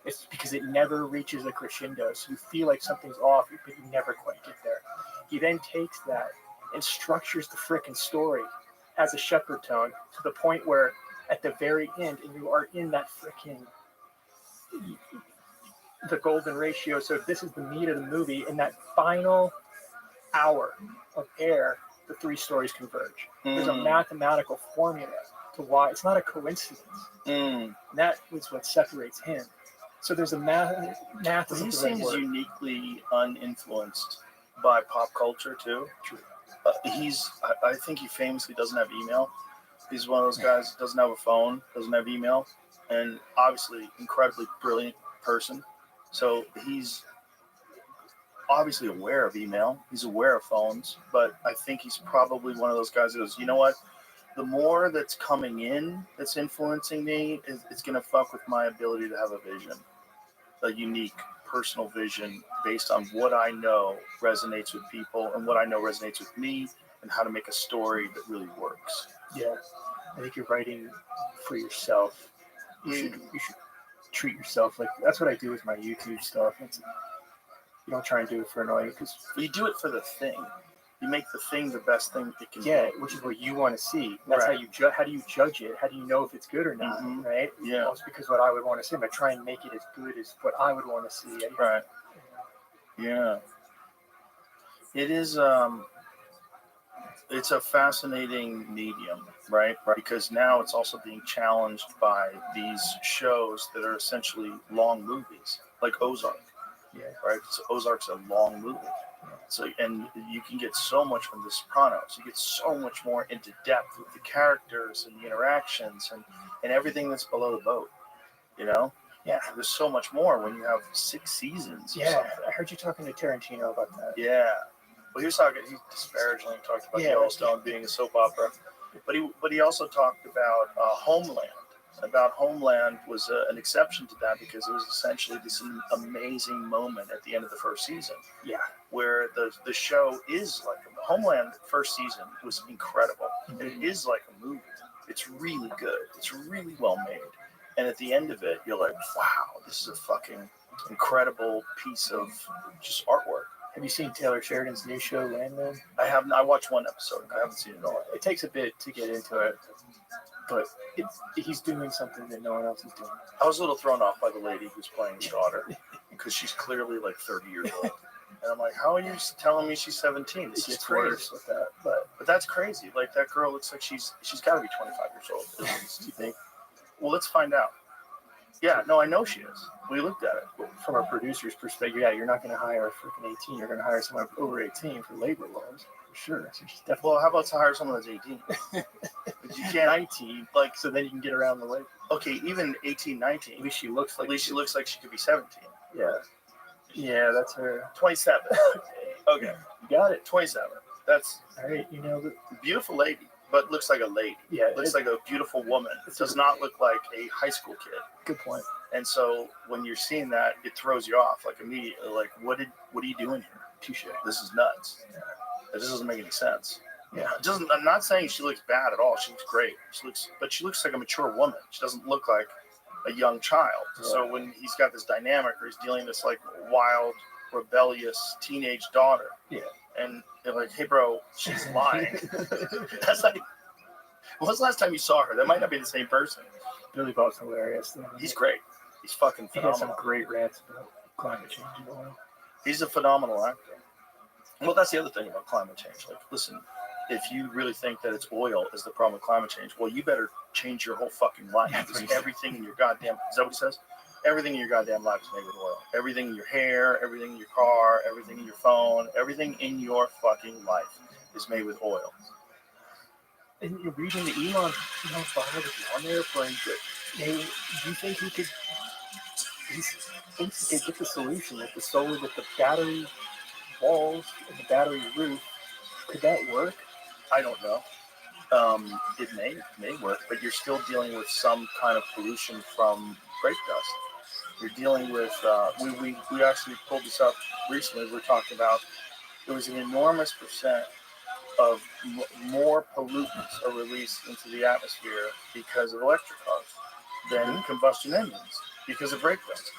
It's because it never reaches a crescendo. So you feel like something's off, but you never quite get there. He then takes that and structures the frickin' story as a shepherd tone to the point where at the very end, and you are in that frickin' the golden ratio. So this is the meat of the movie. In that final hour of air, the three stories converge. There's a mathematical formula to why it's not a coincidence. And that is what separates him. So there's a math. Is He the right seems word. uniquely uninfluenced by pop culture too. I think he famously doesn't have email. He's one of those guys that doesn't have a phone, doesn't have email, and obviously incredibly brilliant person. So he's obviously aware of email. He's aware of phones, but I think he's probably one of those guys that goes, you know what? The more that's coming in that's influencing me, it's going to fuck with my ability to have a vision, a unique personal vision based on what I know resonates with people and what I know resonates with me and how to make a story that really works. Yeah, I think you're writing for yourself. You should treat yourself like that's what I do with my YouTube stuff. You don't try and do it for an audience because you do it for the thing. You make the thing the best thing it can be. be. Which is what you want to see. That's how you how do you judge it? How do you know if it's good or not? Right? Yeah. Well, it's because what I would want to see. I try and make it as good as what I would want to see. Right. Yeah. It is. It's a fascinating medium, right? Because now it's also being challenged by these shows that are essentially long movies, like Ozark. Yeah. Right. So Ozark's a long movie. So, and you can get so much from The Sopranos. You get so much more into depth with the characters and the interactions and everything that's below the boat. You know? Yeah. There's so much more when you have 6 seasons. Yeah. I heard you talking to Tarantino about that. Yeah. Well, he disparagingly talked about Yellowstone being a soap opera, but he also talked about Homeland. About Homeland was an exception to that because it was essentially this amazing moment at the end of the first season. Yeah. Where the show is like Homeland first season was incredible. And it is like a movie. It's really good. It's really well made. And at the end of it, you're like, wow, this is a fucking incredible piece of just artwork. Have you seen Taylor Sheridan's new show, Landman? I haven't. I watched one episode. I haven't seen it all. It takes a bit to get into it, but he's doing something that no one else is doing. I was a little thrown off by the lady who's playing his daughter because she's clearly like 30 years old. And I'm like, how are you telling me she's 17? This is crazy. With that, but that's crazy. Like that girl looks like she's got to be 25 years old. At least, do you think? Well, let's find out. Yeah, no, I know she is. We looked at it. From a producer's perspective, yeah, you're not going to hire a freaking 18. You're going to hire someone over 18 for labor laws, for sure. So she's definitely. Well, how about to hire someone that's 18? But you can't 19, like so then you can get around the labor. Okay, even 18, 19. At least she looks like. At least she looks like she could be 17. Yeah. Yeah, that's her. 27. Okay, you got it. 27. That's all right. You know, beautiful lady. But looks like a lady. Yeah, looks like a beautiful woman. It does not look like a high school kid. Good point. And so when you're seeing that, it throws you off like immediately. Like, what are you doing here? Touche. This is nuts. This doesn't make any sense. Yeah. It doesn't. I'm not saying she looks bad at all. She looks great. But she looks like a mature woman. She doesn't look like a young child. Yeah. So when he's got this dynamic, where he's dealing with this like wild, rebellious teenage daughter. Yeah. And they're like, hey, bro, she's lying. That's like, when's the last time you saw her? That might not be the same person. Billy Bob's hilarious. He's great. He's fucking phenomenal. He has some great rants about climate change and oil. He's a phenomenal actor. Well, that's the other thing about climate change. Like, listen, if you really think that it's oil is the problem with climate change, well, you better change your whole fucking life. Because everything in your goddamn, is that what he says? Everything in your goddamn life is made with oil. Everything in your hair, everything in your car, everything in your phone, everything in your fucking life is made with oil. And you're reading the Elon file on the airplane that do you think he could get the solution with the solar, with the battery walls and the battery roof? Could that work? I don't know. It may work, but you're still dealing with some kind of pollution from brake dust. You're dealing with, we actually pulled this up recently. We're talking about, there was an enormous percent of more pollutants are released into the atmosphere because of electric cars than combustion engines because of brake dust.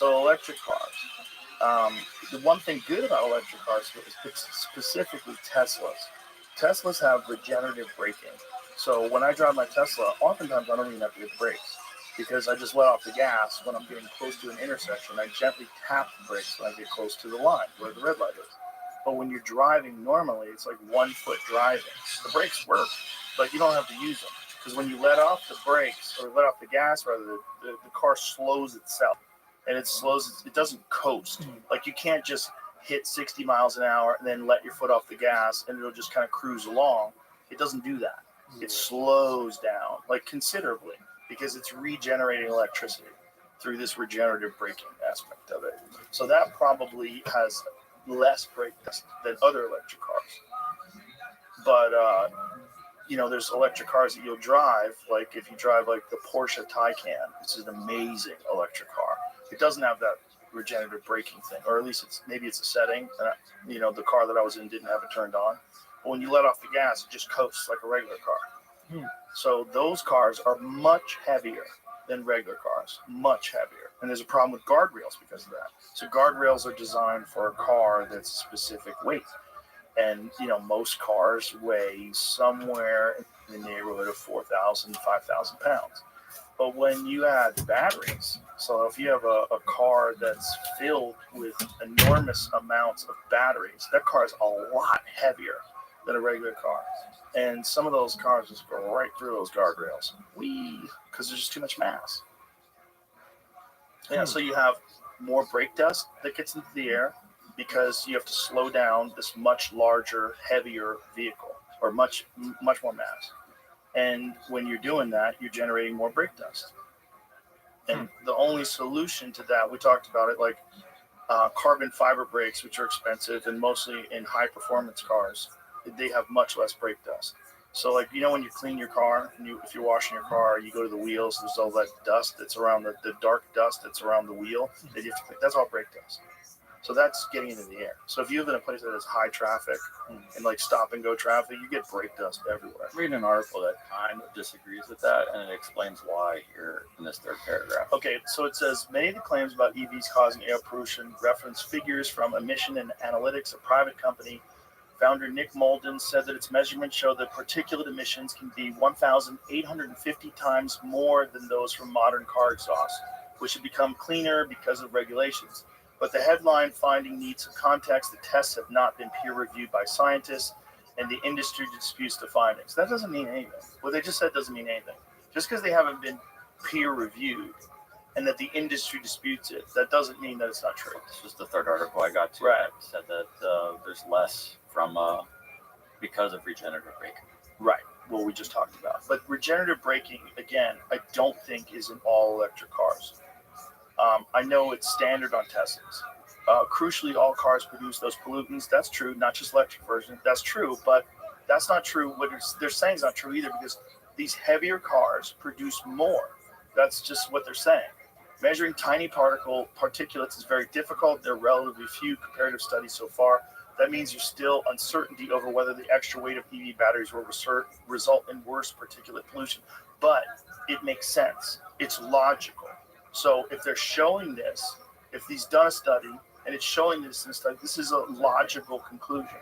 So electric cars. The one thing good about electric cars is specifically Teslas have regenerative braking. So when I drive my Tesla, oftentimes I don't even have to hit the brakes because I just let off the gas when I'm getting close to an intersection. I gently tap the brakes when I get close to the line where the red light is. But when you're driving normally, it's like 1 foot driving. The brakes work, but you don't have to use them because when you let off the brakes or let off the gas, rather, the car slows itself. And it doesn't coast. Like you can't just hit 60 miles an hour and then let your foot off the gas and it'll just kind of cruise along. It doesn't do that. It slows down like considerably because it's regenerating electricity through this regenerative braking aspect of it. So that probably has less brake dust than other electric cars. But there's electric cars that you'll drive, like if you drive like the Porsche Taycan, which is an amazing electric car. It doesn't have that regenerative braking thing, or at least it's a setting. And the car that I was in didn't have it turned on. But when you let off the gas, it just coasts like a regular car. So those cars are much heavier than regular cars, much heavier. And there's a problem with guardrails because of that. So guardrails are designed for a car that's a specific weight. And, most cars weigh somewhere in the neighborhood of 4,000, 5,000 pounds. But when you add batteries, so if you have a car that's filled with enormous amounts of batteries, that car is a lot heavier than a regular car. And some of those cars just go right through those guardrails. Because there's just too much mass. Yeah, so you have more brake dust that gets into the air because you have to slow down this much larger, heavier vehicle, or much more mass. And when you're doing that, you're generating more brake dust. And the only solution to that, we talked about it, like carbon fiber brakes, which are expensive and mostly in high performance cars, they have much less brake dust. So like, when you clean your car, and if you're washing your car, you go to the wheels, there's all that dust that's around the dark dust that's around the wheel that you have to clean. That's all brake dust. So that's getting into the air. So if you live in a place that has high traffic and like stop and go traffic, you get brake dust everywhere. I'm reading an article that kind of disagrees with that, and it explains why here in this third paragraph. Okay, so it says many of the claims about EVs causing air pollution reference figures from Emission and Analytics, a private company. Founder Nick Molden said that its measurements show that particulate emissions can be 1,850 times more than those from modern car exhaust, which have become cleaner because of regulations. But the headline finding needs some context. The tests have not been peer-reviewed by scientists, and the industry disputes the findings. That doesn't mean anything. What they just said doesn't mean anything. Just because they haven't been peer-reviewed and that the industry disputes it, that doesn't mean that it's not true. This was the third article I got to. Right. That said that there's less from because of regenerative braking. Right. What we just talked about. But regenerative braking, again, I don't think is in all electric cars. I know it's standard on Teslas. Crucially, all cars produce those pollutants. That's true, not just electric versions. That's true, but that's not true. What they're saying is not true either because these heavier cars produce more. That's just what they're saying. Measuring tiny particulates is very difficult. There are relatively few comparative studies so far. That means there's still uncertainty over whether the extra weight of EV batteries will result in worse particulate pollution. But it makes sense. It's logical. So if they're showing this, if he's done a study and it's showing this in a study, this is a logical conclusion.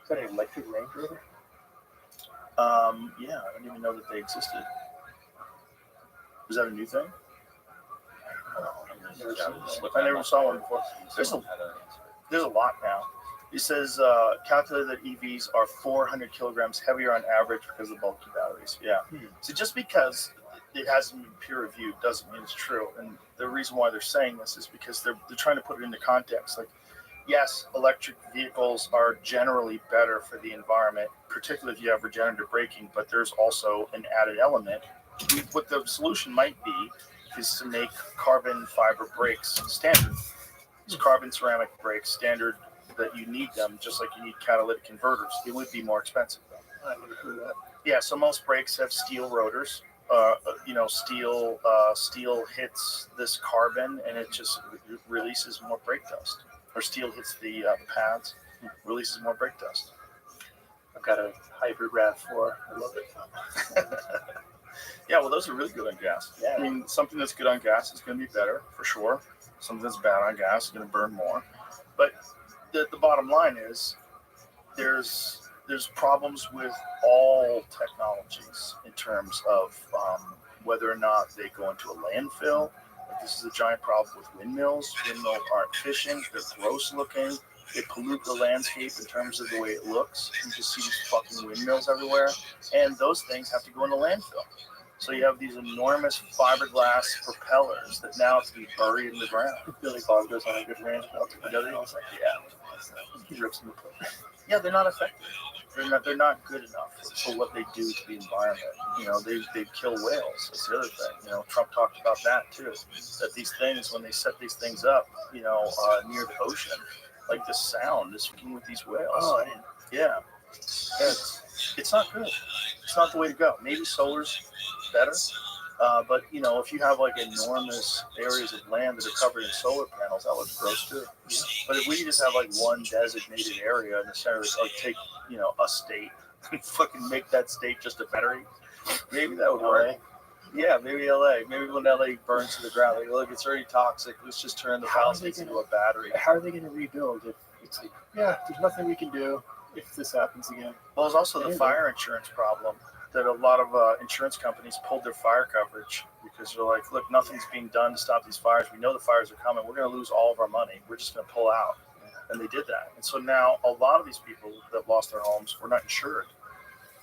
Is that an electric Range Rover? Yeah, I didn't even know that they existed. Was that a new thing? I never saw one before. There's a lot now. It says calculated that EVs are 400 kilograms heavier on average because of bulky batteries. Yeah. So just because it hasn't been peer reviewed doesn't mean it's true. And the reason why they're saying this is because they're trying to put it into context. Like, yes, electric vehicles are generally better for the environment, particularly if you have regenerative braking, but there's also an added element. What the solution might be is to make carbon fiber brakes standard. It's carbon ceramic brakes standard that you need them, just like you need catalytic converters. It would be more expensive though. I never heard of that. Yeah, so most brakes have steel rotors. Steel hits this carbon and it just releases more brake dust. Or steel hits the pads, releases more brake dust. I've got a hybrid RAV4. I love it. Yeah, well, those are really good on gas. Yeah. I mean, something that's good on gas is going to be better for sure. Something that's bad on gas is going to burn more. But the bottom line is, there's problems with all technologies in terms of whether or not they go into a landfill. Like, this is a giant problem with windmills. Windmills aren't efficient. They're gross looking. They pollute the landscape in terms of the way it looks. You just see these fucking windmills everywhere. And those things have to go in the landfill. So you have these enormous fiberglass propellers that now have to be buried in the ground. Billy Bob goes on a good rant about the Does he? I was like, Yeah. he rips them apart. Yeah, they're not effective. They're not good enough for what they do to the environment. You know, they kill whales. That's the other thing. You know, Trump talked about that too. That these things, when they set these things up, you know, near the ocean, like the sound is fucking with these whales. Oh, Yeah. It's not good. It's not the way to go. Maybe solar's better. But, you know, if you have like enormous areas of land that are covered in solar panels, that looks gross too. But if we could just have like one designated area in the center, like take, you know, a state and fucking make that state just a battery, maybe that would work. Yeah, maybe LA. Maybe when LA burns to the ground, like, look, it's already toxic. Let's just turn the Palisades into a battery. How are they going to rebuild if it's like, yeah, there's nothing we can do if this happens again? Well, there's also the fire insurance problem that a lot of insurance companies pulled their fire coverage because they're like, look, nothing's being done to stop these fires. We know the fires are coming. We're going to lose all of our money. We're just going to pull out. And they did that. And so now a lot of these people that lost their homes were not insured.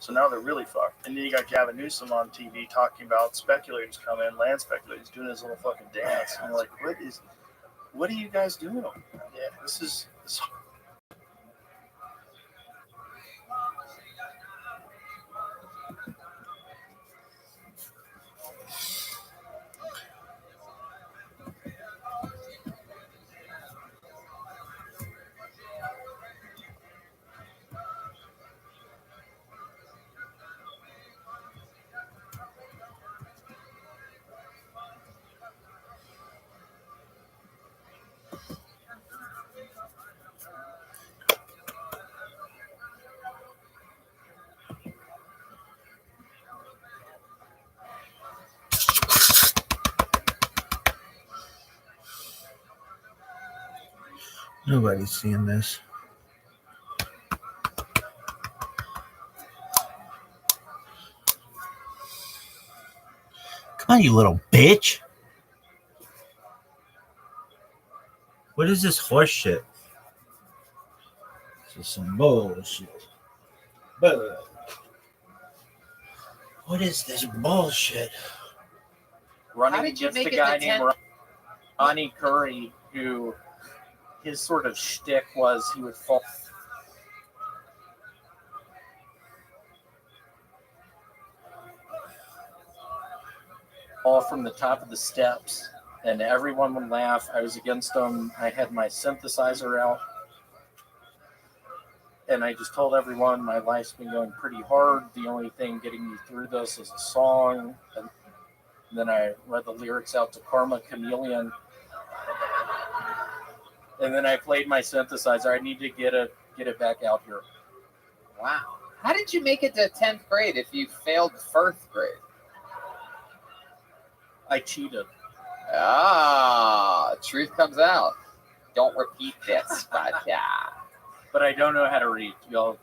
So now they're really fucked. And then you got Gavin Newsom on TV talking about speculators coming in, land speculators doing his little fucking dance. And you're like, what are you guys doing over there? Yeah, this is Nobody's seeing this. Come on, you little bitch. What is this horse shit? This is some bullshit. But what is this bullshit? Running How did you against make a it guy to named 10th? Ronnie Curry, who his sort of shtick was he would fall from the top of the steps, and everyone would laugh. I was against him. I had my synthesizer out, and I just told everyone my life's been going pretty hard. The only thing getting me through this is a song. And then I read the lyrics out to Karma Chameleon. And then I played my synthesizer. I need to get it back out here. Wow. How did you make it to 10th grade if you failed 1st grade? I cheated. Ah, truth comes out. Don't repeat this, but yeah. But I don't know how to read. Y'all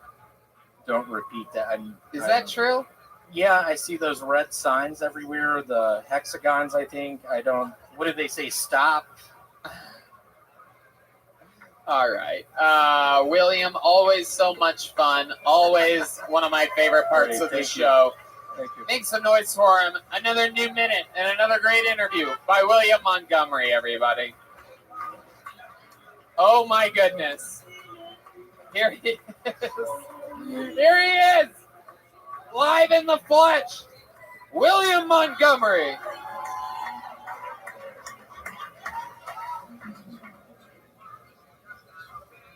don't repeat that. Is that true? Yeah, I see those red signs everywhere. The hexagons, I think. I don't. What did they say? Stop. All right. William, always so much fun. Always one of my favorite parts of the show. Thank you. Make some noise for him. Another new minute and another great interview by William Montgomery, everybody. Oh my goodness. Here he is. Here he is. Live in the flesh. William Montgomery.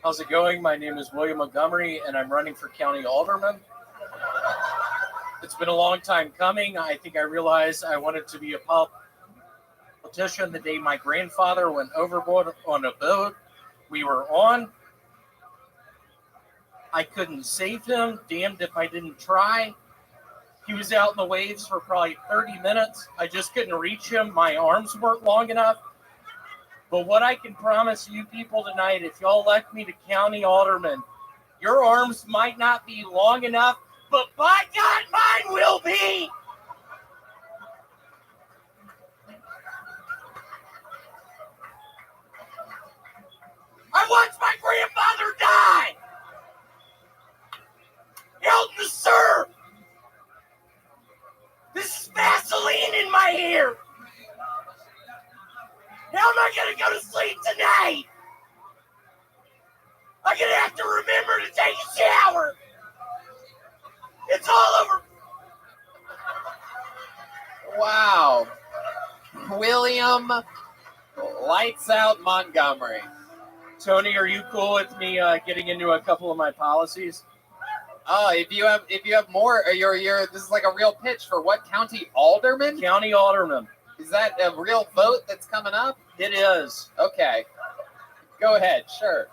How's it going? My name is William Montgomery, and I'm running for county alderman. It's been a long time coming. I think I realized I wanted to be a politician the day my grandfather went overboard on a boat we were on. I couldn't save him. Damned if I didn't try. He was out in the waves for probably 30 minutes. I just couldn't reach him. My arms weren't long enough. But what I can promise you people tonight, if y'all elect me to county alderman, your arms might not be long enough, but by God, mine will be. I watched my grandfather die. Held to serve. This is Vaseline in my hair. How am I going to go to sleep tonight? I'm going to have to remember to take a shower. It's all over. Wow. William Lights Out Montgomery. Tony, are you cool with me getting into a couple of my policies? Oh, if you have more, you're this is like a real pitch for what county alderman? County alderman. Is that a real vote that's coming up? It is. Okay. Go ahead, sure.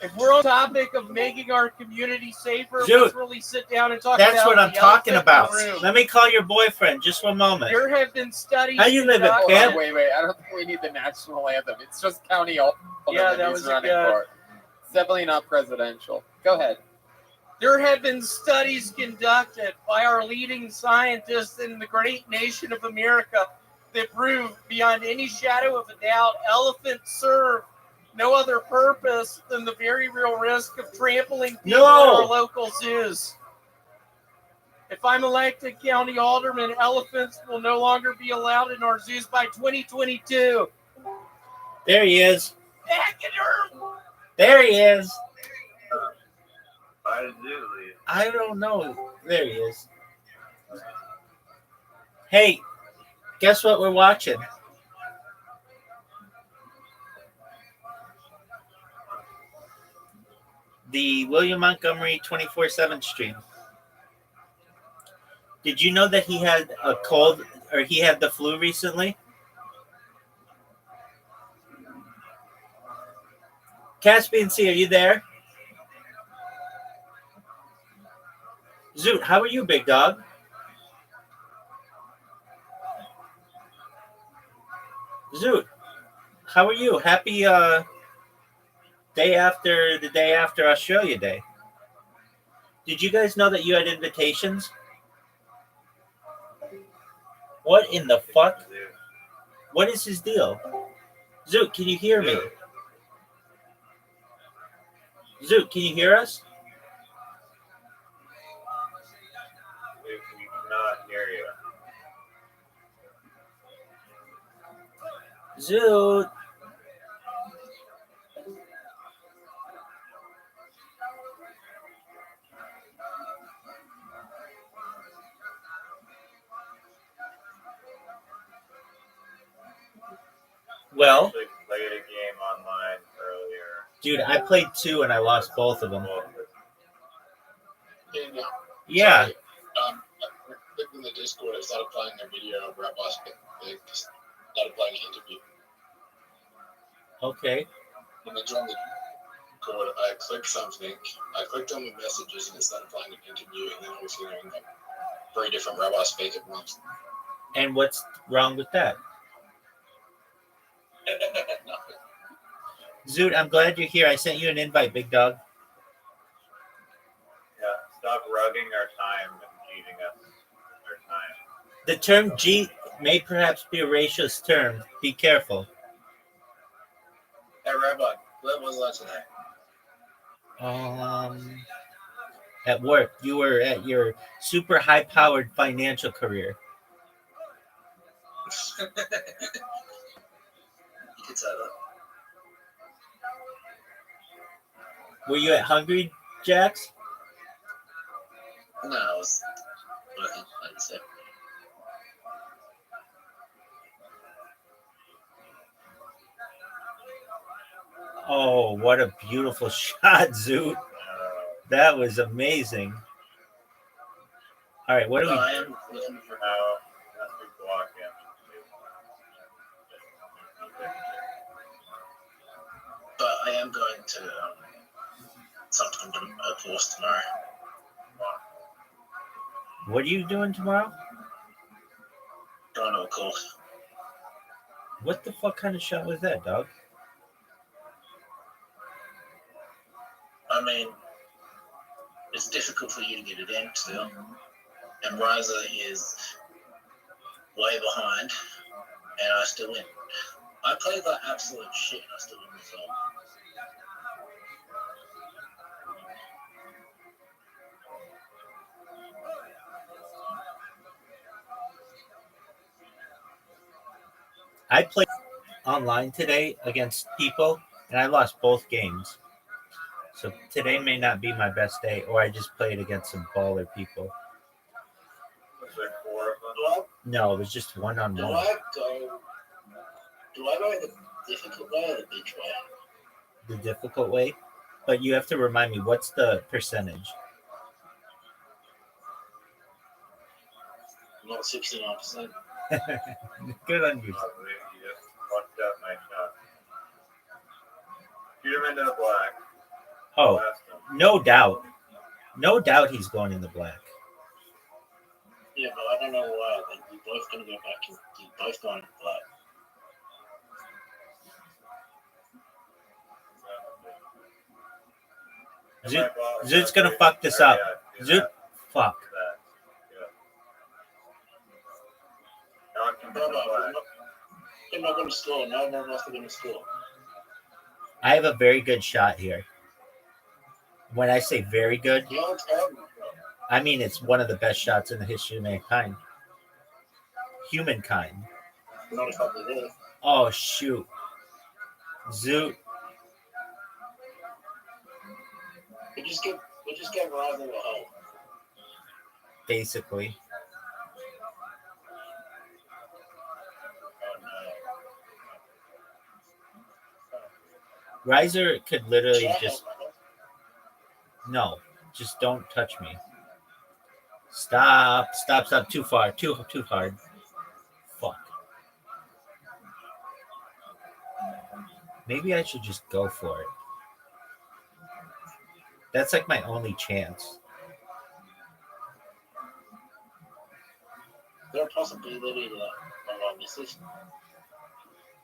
If we're on topic of making our community safer, Dude, let's really sit down and talk That's about what I'm the talking elephant in about. the room. Let me call your boyfriend just one moment. There have been studies. How you live at conducted- camp? Wait. I don't think we need the national anthem. It's just county alderman. Yeah, that he's was running good. for. It's definitely not presidential. Go ahead. There have been studies conducted by our leading scientists in the great nation of America that prove beyond any shadow of a doubt elephants serve no other purpose than the very real risk of trampling people No. in our local zoos. If I'm elected county alderman, elephants will no longer be allowed in our zoos by 2022. There he is. Pachyderm! There he is. Ideally. I don't know. There he is. Hey, guess what we're watching? The William Montgomery 24/7 stream. Did you know that he had a cold or he had the flu recently? Caspian C, are you there? Zoot, how are you, big dog? Zoot, how are you? Happy day after Australia Day. Did you guys know that you had invitations? What in the fuck? What is his deal? Zoot, can you hear me? Zoot, can you hear us? We cannot hear you. Zoot. Well, Actually played a game online earlier. dude, I played 2 and I lost both of them. Daniel. Yeah. Sorry, I clicked in the Discord. I started playing a video of Rap Boss. They started playing an interview. Okay. When I joined the Discord, I clicked something. I clicked on the messages and it started playing an interview. And then I was hearing like 3 different Rap Boss speak at once. And what's wrong with that? Nothing. Zoot, I'm glad you're here. I sent you an invite, big dog. Yeah, stop rugging our time and cheating us our time. The term G may perhaps be a racist term. Be careful. Hey, Rabbi, what was that today? At work, you were at your super high-powered financial career. You could say that. Were you at Hungry Jack's? No, I was working, like you said. Oh, what a beautiful shot, Zoot. That was amazing. All right, what do No, we... I am looking for No, that's big block in. but I am going to something to a course tomorrow. What are you doing tomorrow? Going to a court. What the fuck kind of shot was that, dog? I mean, it's difficult for you to get it in still. And Riza is way behind, and I still win. I played like absolute shit, and I still win the zone. I played online today against people, and I lost both games. So today may not be my best day, or I just played against some baller people. Was there 4 of them? No, it was just Do one-on-one. I go the difficult way or the bitch way? The difficult way. But you have to remind me, what's the percentage? Not 69%. Good on you. You just fucked up my shot. Shoot him into the black. Oh, Blast him. no doubt. No doubt he's going in the black. Yeah, but I don't know why. Like, you're both going to go back and you're both going to black. Zoot's going to fuck this up. Zoot, fuck. They're not going to score. No one else is going to score. I have a very good shot here. When I say very good, You're terrible. I mean it's one of the best shots in the history of mankind. Humankind. Not if I'm there. Oh, shoot. Zoot. We just get Riza a hole. Basically. Riser could literally just... No, just don't touch me. Stop. Too far. Too hard. Fuck. Maybe I should just go for it. That's like my only chance. Is there a possibility that Ron misses?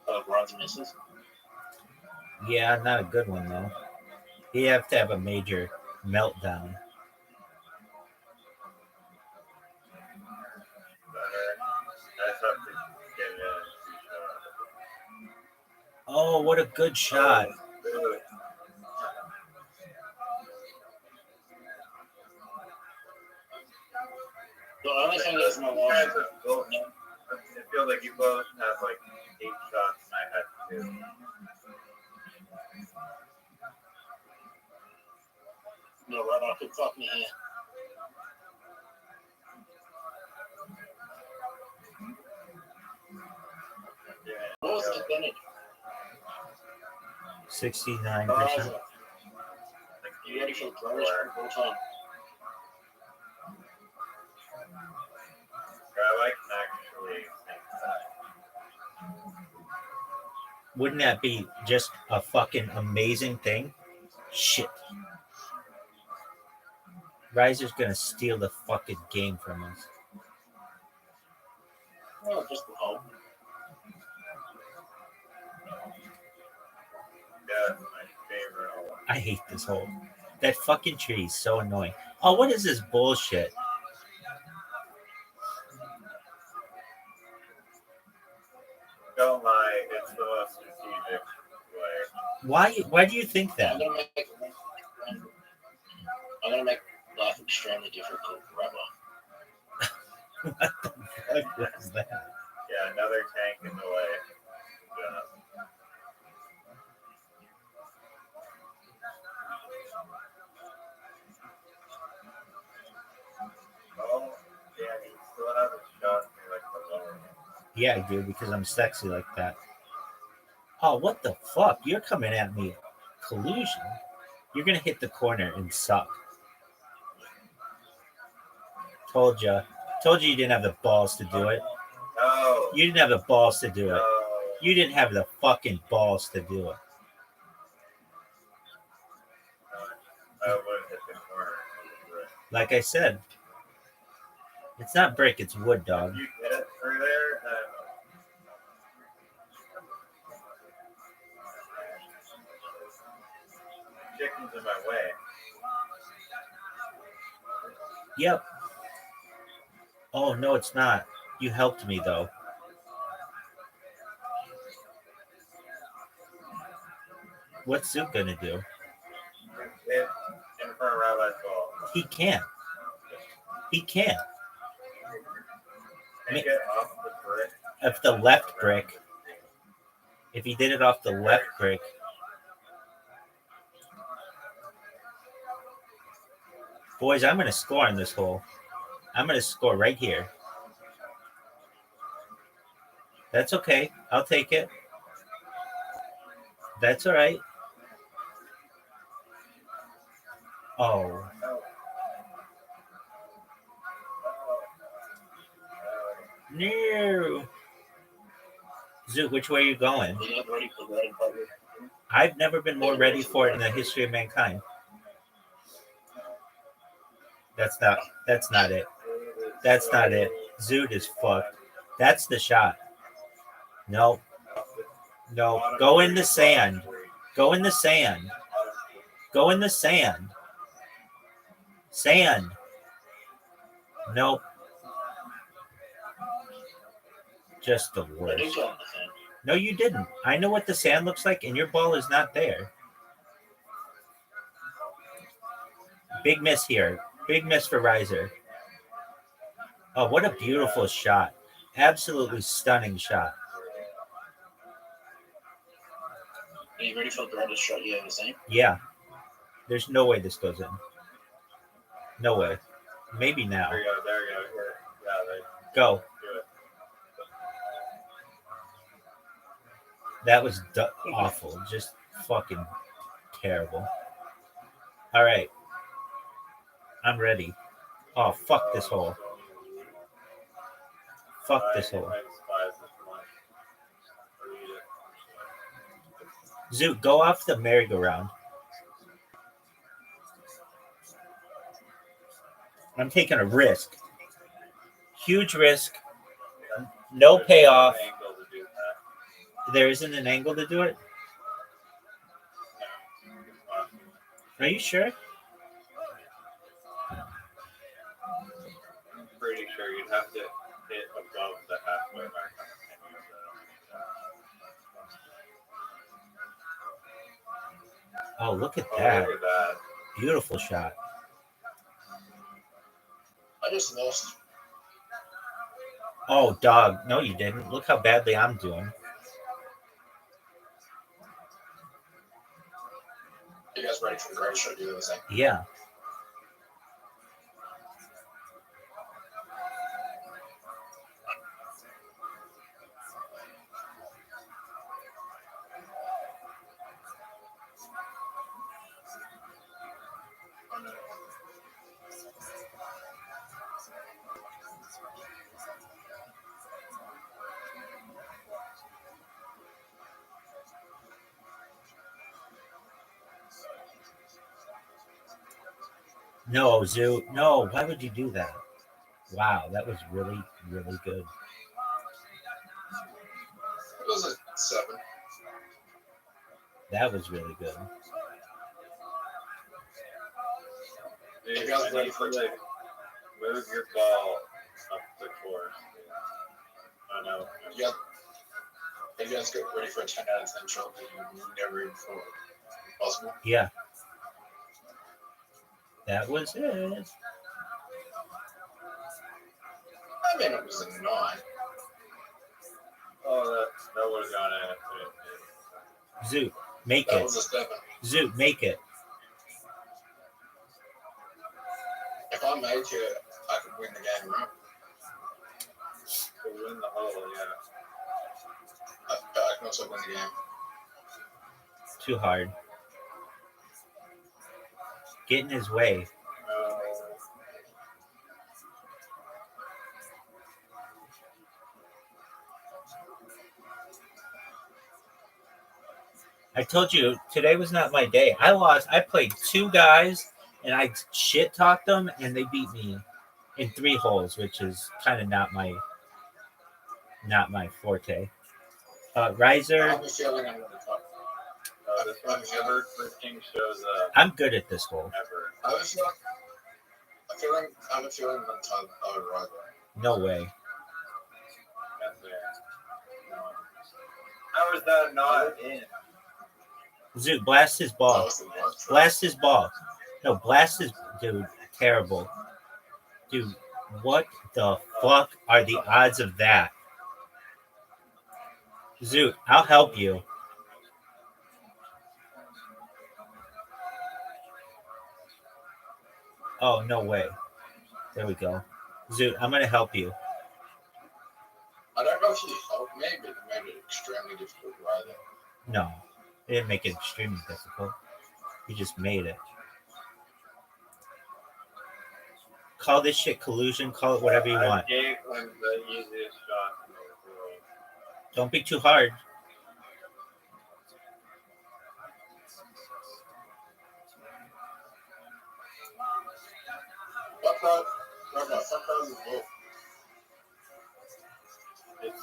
Riza misses? Yeah, not a good one though. You have to have a major meltdown. Oh, what a good shot. The only thing is my watch. It feels like you both have like 8 shots and I had 2. No, Rubber could fuck me here. What was the percentage? 69%. You ready for the plunge? Full time. I like actually. Wouldn't that be just a fucking amazing thing? Shit. Riser's gonna steal the fucking game from us. Oh, just the hole. Yeah, my favorite hole. I hate this hole. That fucking tree is so annoying. Oh, what is this bullshit? Don't lie, it's the most strategic way. Why do you think that? I'm gonna make life extremely difficult for Rubber. What the fuck was that? Yeah, another tank in the way. Yeah. Oh, yeah, he still has a shot for like the lower. Yeah, I do, because I'm sexy like that. Oh, what the fuck? You're coming at me. Collusion? You're gonna hit the corner and suck. Told you you didn't have the balls to do it. No. You didn't have the balls to do it. No. You didn't have the fucking balls to do it. I would hit the corner. Like I said, It's not brick, it's wood, dog. You get it through there. Chicken's in my way. Yep. Oh, no, it's not. You helped me, though. What's Zook gonna do? Hit in front of Rabbi's ball. He can't. He can't. Take it off the brick. If the left brick. If he did it off the left brick. Boys, I'm gonna score on this hole. I'm gonna score right here. That's okay. I'll take it. That's all right. Oh. No. Zook, which way are you going? I've never been more ready for it in the history of mankind. That's not it. That's not it. Zoot is fucked. That's the shot. No. No. Go in the sand. Go in the sand. Go in the sand. Sand. Nope. Just the worst. No, you didn't. I know what the sand looks like, and your ball is not there. Big miss here. Big miss for Riser. Oh, what a beautiful shot. Absolutely stunning shot. Are you ready for the greatest shot you ever seen? Yeah. There's no way this goes in. No way. Maybe now. There you go. There you go. Yeah, there. Go. Do it. That was awful. Just fucking terrible. All right. I'm ready. Oh, fuck this hole. Fuck this hole. Zoot, go off the merry-go-round. I'm taking a risk. Huge risk. No payoff. There isn't an angle to do it? Are you sure? I'm pretty sure you'd have to hit above the halfway mark. Oh, look at Oh, that. look at that. Beautiful shot. I just lost. Oh, dog. No, you didn't. Look how badly I'm doing. You guys ready for the greatest shot you ever seen? Yeah. No, Zoo. No, why would you do that? Wow, that was really, really good. It was a 7. That was really good. You guys ready for like move your ball up the course. I know. Yep. Are you guys get ready for a 10 out of 10 shot that you never even thought possible? Yeah. That was it. I mean, it was a 9. Oh, that would have gone in. Zoo, make That it. was a 7. Zoo, make it. If I made you, I could win the game, right? To win the hole, yeah. I can also win the game. Too hard. Get in his way. I told you today was not my day. I lost. I played 2 guys and I shit talked them and they beat me in 3 holes, which is kind of not my forte. Riser, I have a feeling I'm going to talk. This one never freaking shows up. I'm good at this hole. Ever. I have a feeling I'm going to talk about Riser. No way. That's there. No. How is that not in? Zoot, blast his ball. Blast his ball. No, blast his... Dude, terrible. Dude, what the fuck are the odds of that? Zoot, I'll help you. Oh, no way. There we go. Zoot, I'm going to help you. I don't know if you helped me, but it made it extremely difficult to ride it. No, it didn't make it extremely difficult. You just made it. Call this shit collusion. Call it whatever you want. I gave him the easiest shot in the world. Don't be too hard. It's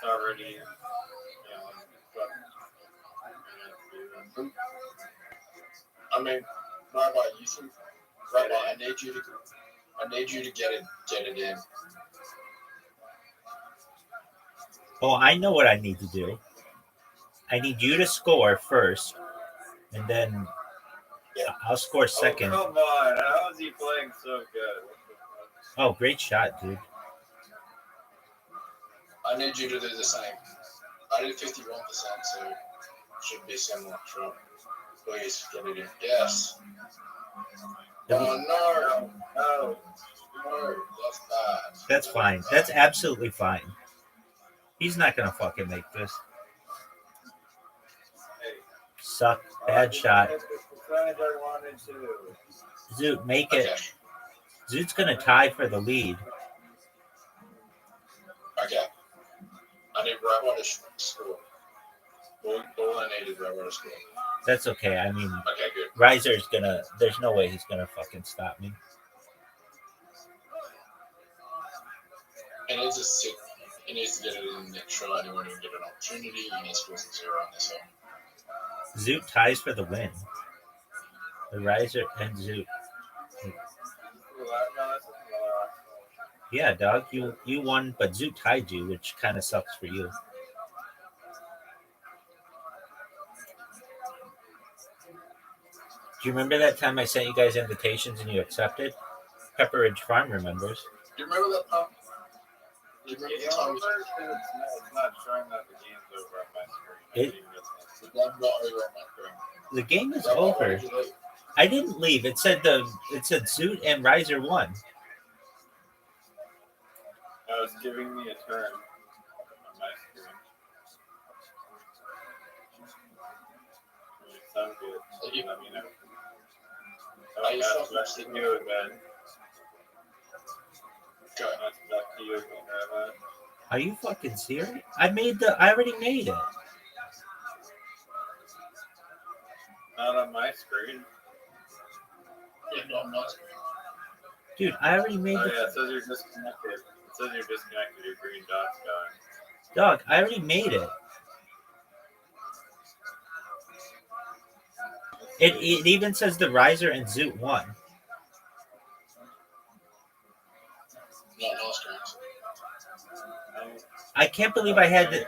already, I mean, Rabbi, you think, Rabbi, I need you to get it in. Oh, I know what I need to do. I need you to score first, and then I'll score second. Oh, come on. How is he playing so good? Oh, great shot, dude. I need you to do the same. I did 51%, so it should be similar. So please get it in. Yes. Oh, no, that's bad. That's fine. That's absolutely fine. He's not gonna fucking make this. Suck. Bad shot. Zoot, make it. Okay. Zoot's gonna tie for the lead. Okay. I need Rabbi to score. All I need is Rabbi to score. That's okay. I mean, Okay, good. Riser's gonna. There's no way he's gonna fucking stop me. He needs to get it in the next try. He won't even get an opportunity. He needs to score some 0 on this one. Zoot ties for the win. The Riser and Zoot. Yeah, dog, you won, but Zoot tied you, which kind of sucks for you. Do you remember that time I sent you guys invitations and you accepted? Pepperidge Farm remembers. Do you remember that time? Do you remember the time? It's not showing that the game's over on my screen. The game got over on my screen. The game is Rabbi, over. where did you leave? I didn't leave. It said Zoot and Riser won. It was giving me a turn on my screen. It sounds good. Let me know. Are you That's back to you again. Okay. That's back to you again, Rabbi. Are you fucking serious? I already made it. Not on my screen. Yeah, not on my screen. Dude, I already made Oh the yeah, it says you're disconnected. It says you're disconnected. Your green dot's going. dog. I already made it. It even says the Riser and Zoot won. Not on our screens. I can't believe I had to.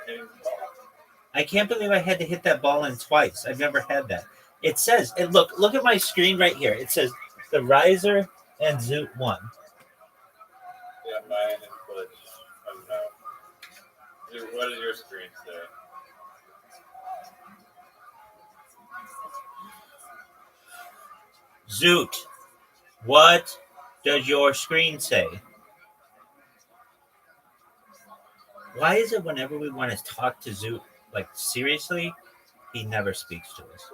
I can't believe I had to hit that ball in twice. I've never had that. It says, and look at my screen right here. It says the Riser and Zoot won. Yeah, mine is glitched. Oh no. Dude, what does your screen say? Zoot, what does your screen say? Why is it whenever we want to talk to Zoot, like seriously, he never speaks to us?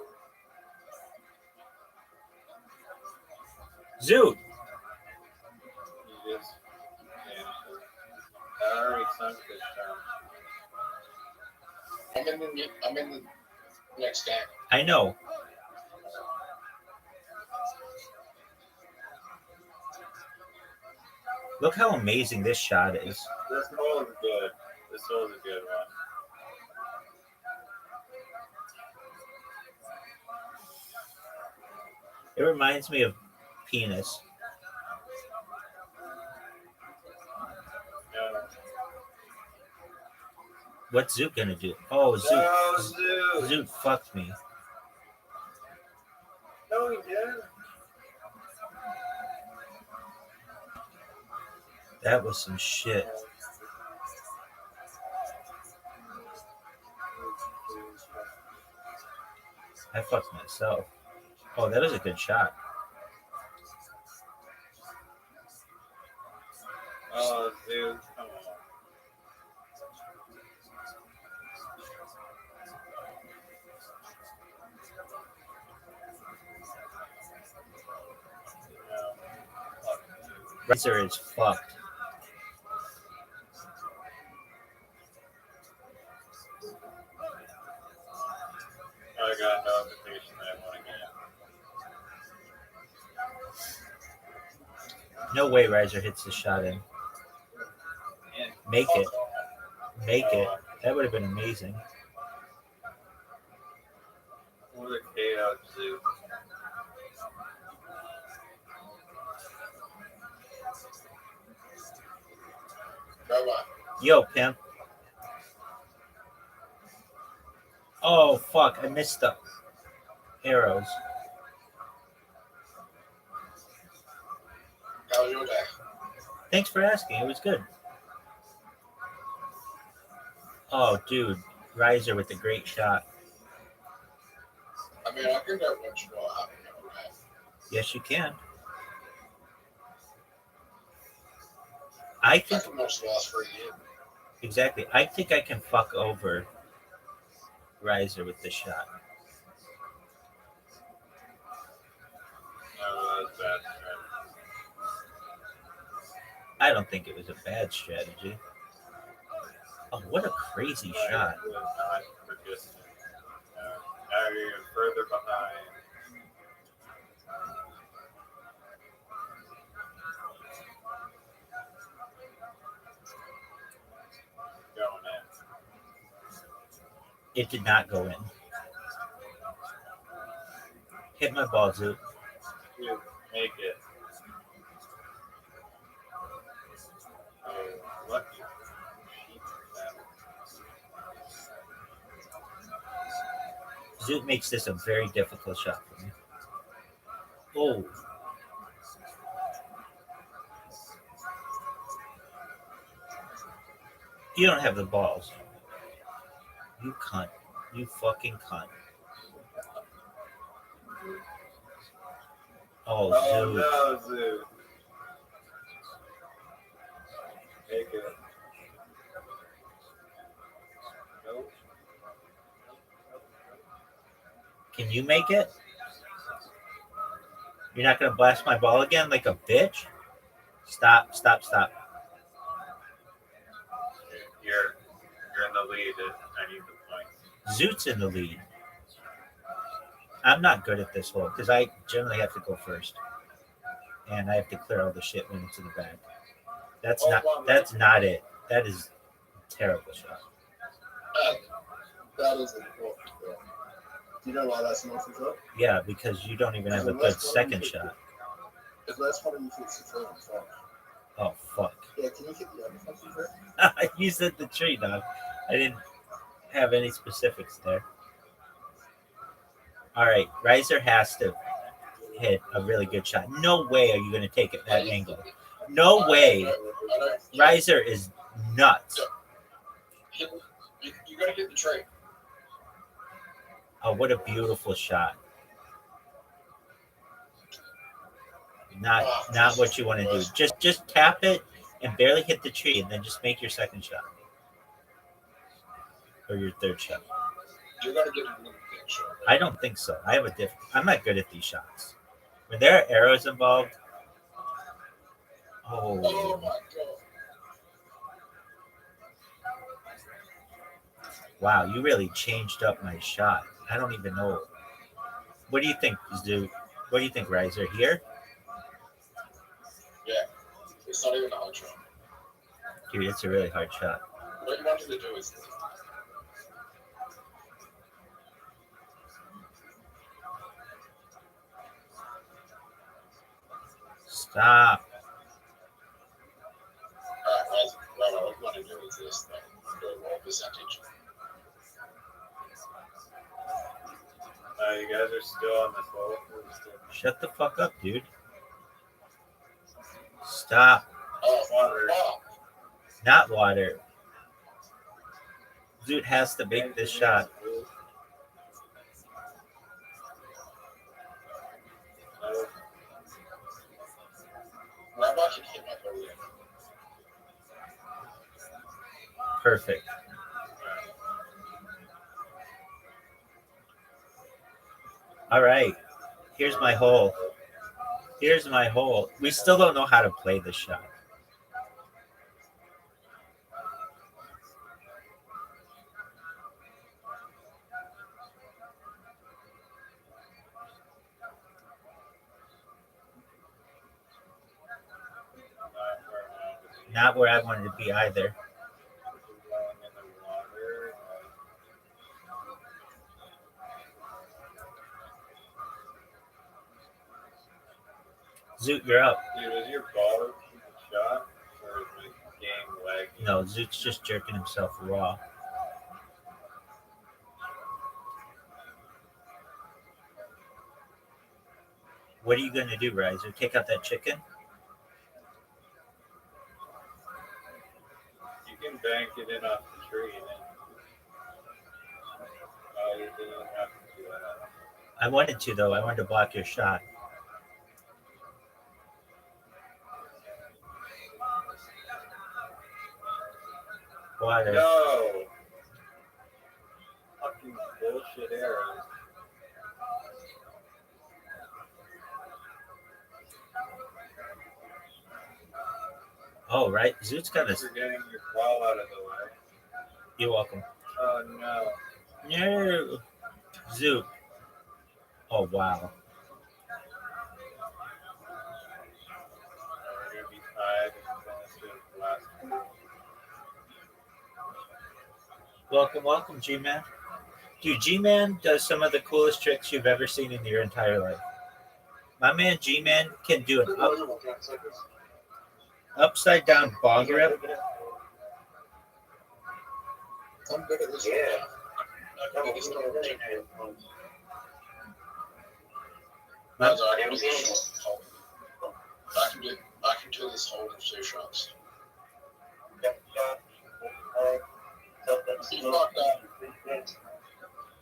Zoot, You just I already sunk this time. I'm in the next game. I know. Look how amazing this shot is. This one's good. This one's a good one. It reminds me of penis. Yeah. What's Zoot gonna do? Oh, Zoot. Zoot fucked me. No, he didn't. That was some shit. I fucked myself. Oh, that was a good shot. Oh, dude, come on. Razor is fucked. I got a notification that I want to get. No way Riser hits the shot in. Make it. Make it. That would have been amazing. What a KO Zoo. Yo, pimp. Oh, fuck. I missed the arrows. How was your day? Thanks for asking. It was good. Oh, dude. Riser with a great shot. I mean, I can never let you know how to go, right? Yes, you can. I think That's a much loss for you. exactly. I think I can fuck over Riser with this shot. No, that was bad. I don't think it was a bad strategy. Oh, what a crazy shot. Now you're even further behind. Going in. It did not go in. Hit my ball, Zoot. You make it. Oh, lucky. Zoot makes this a very difficult shot for me. Oh. You don't have the balls. You cunt. You fucking cunt. Oh, Zoot. no, Zoo. Make it. Nope. Can you make it? You're not going to blast my ball again like a bitch? Stop, stop, stop. You're in the lead. I need the point. Zoot's in the lead. I'm not good at this hole because I generally have to go first. And I have to clear all the shit when it's in the bag. That's not it. That is a terrible shot. That is important. Yeah. Do you know why that's an awful shot? Yeah, because you don't even have a good second shot. If that's one of you fix the tree, it's fine. Oh, fuck. Yeah, can you hit the other fucking tree? You said the tree, dog. I didn't have any specifics there. All right, Riser has to hit a really good shot. No way are you going to take it that angle. No way. Riser is nuts. You gotta hit the tree. Oh, what a beautiful shot. Not what you want to do. Just tap it and barely hit the tree, and then just make your second shot. Or your third shot. You're gonna get a really big shot. I don't think so. I'm not good at these shots. When there are arrows involved. Oh Oh, my god. wow, you really changed up my shot. I don't even know. What do you think, Zoot? What do you think, Riser? Here? Yeah. It's not even a hard shot. Dude, it's a really hard shot. What you wanted to do is Stop. what you want to do is this thing. Do a roll percentage. You guys are still on the 12. Shut the fuck up, dude. Stop. Water. Not water. Zoot has to make this shot. Rob, I can hit my goalie. Perfect. All right. Here's my hole. Here's my hole. We still don't know how to play this shot. Not where I wanted to be either. Zoot, you're up. Dude, is your ball shot or is my game lagging? No, Zoot's just jerking himself raw. What are you going to do, Riser? Take out that chicken? You can bank it in off the tree and then. Oh, you didn't have to do that. I wanted to, though. I wanted to block your shot. Water. No! Fucking bullshit arrows. Oh, right. Zoot's got Thanks this. for getting your ball out of the way. You're welcome. Oh no. No. Zoot. Oh, wow. We're gonna be tied and finish it last. Welcome, G-Man. Dude, G-Man does some of the coolest tricks you've ever seen in your entire life. My man G-Man can do an upside down bong rip. I'm good at this. Yeah. I can do this hold in 2 shots.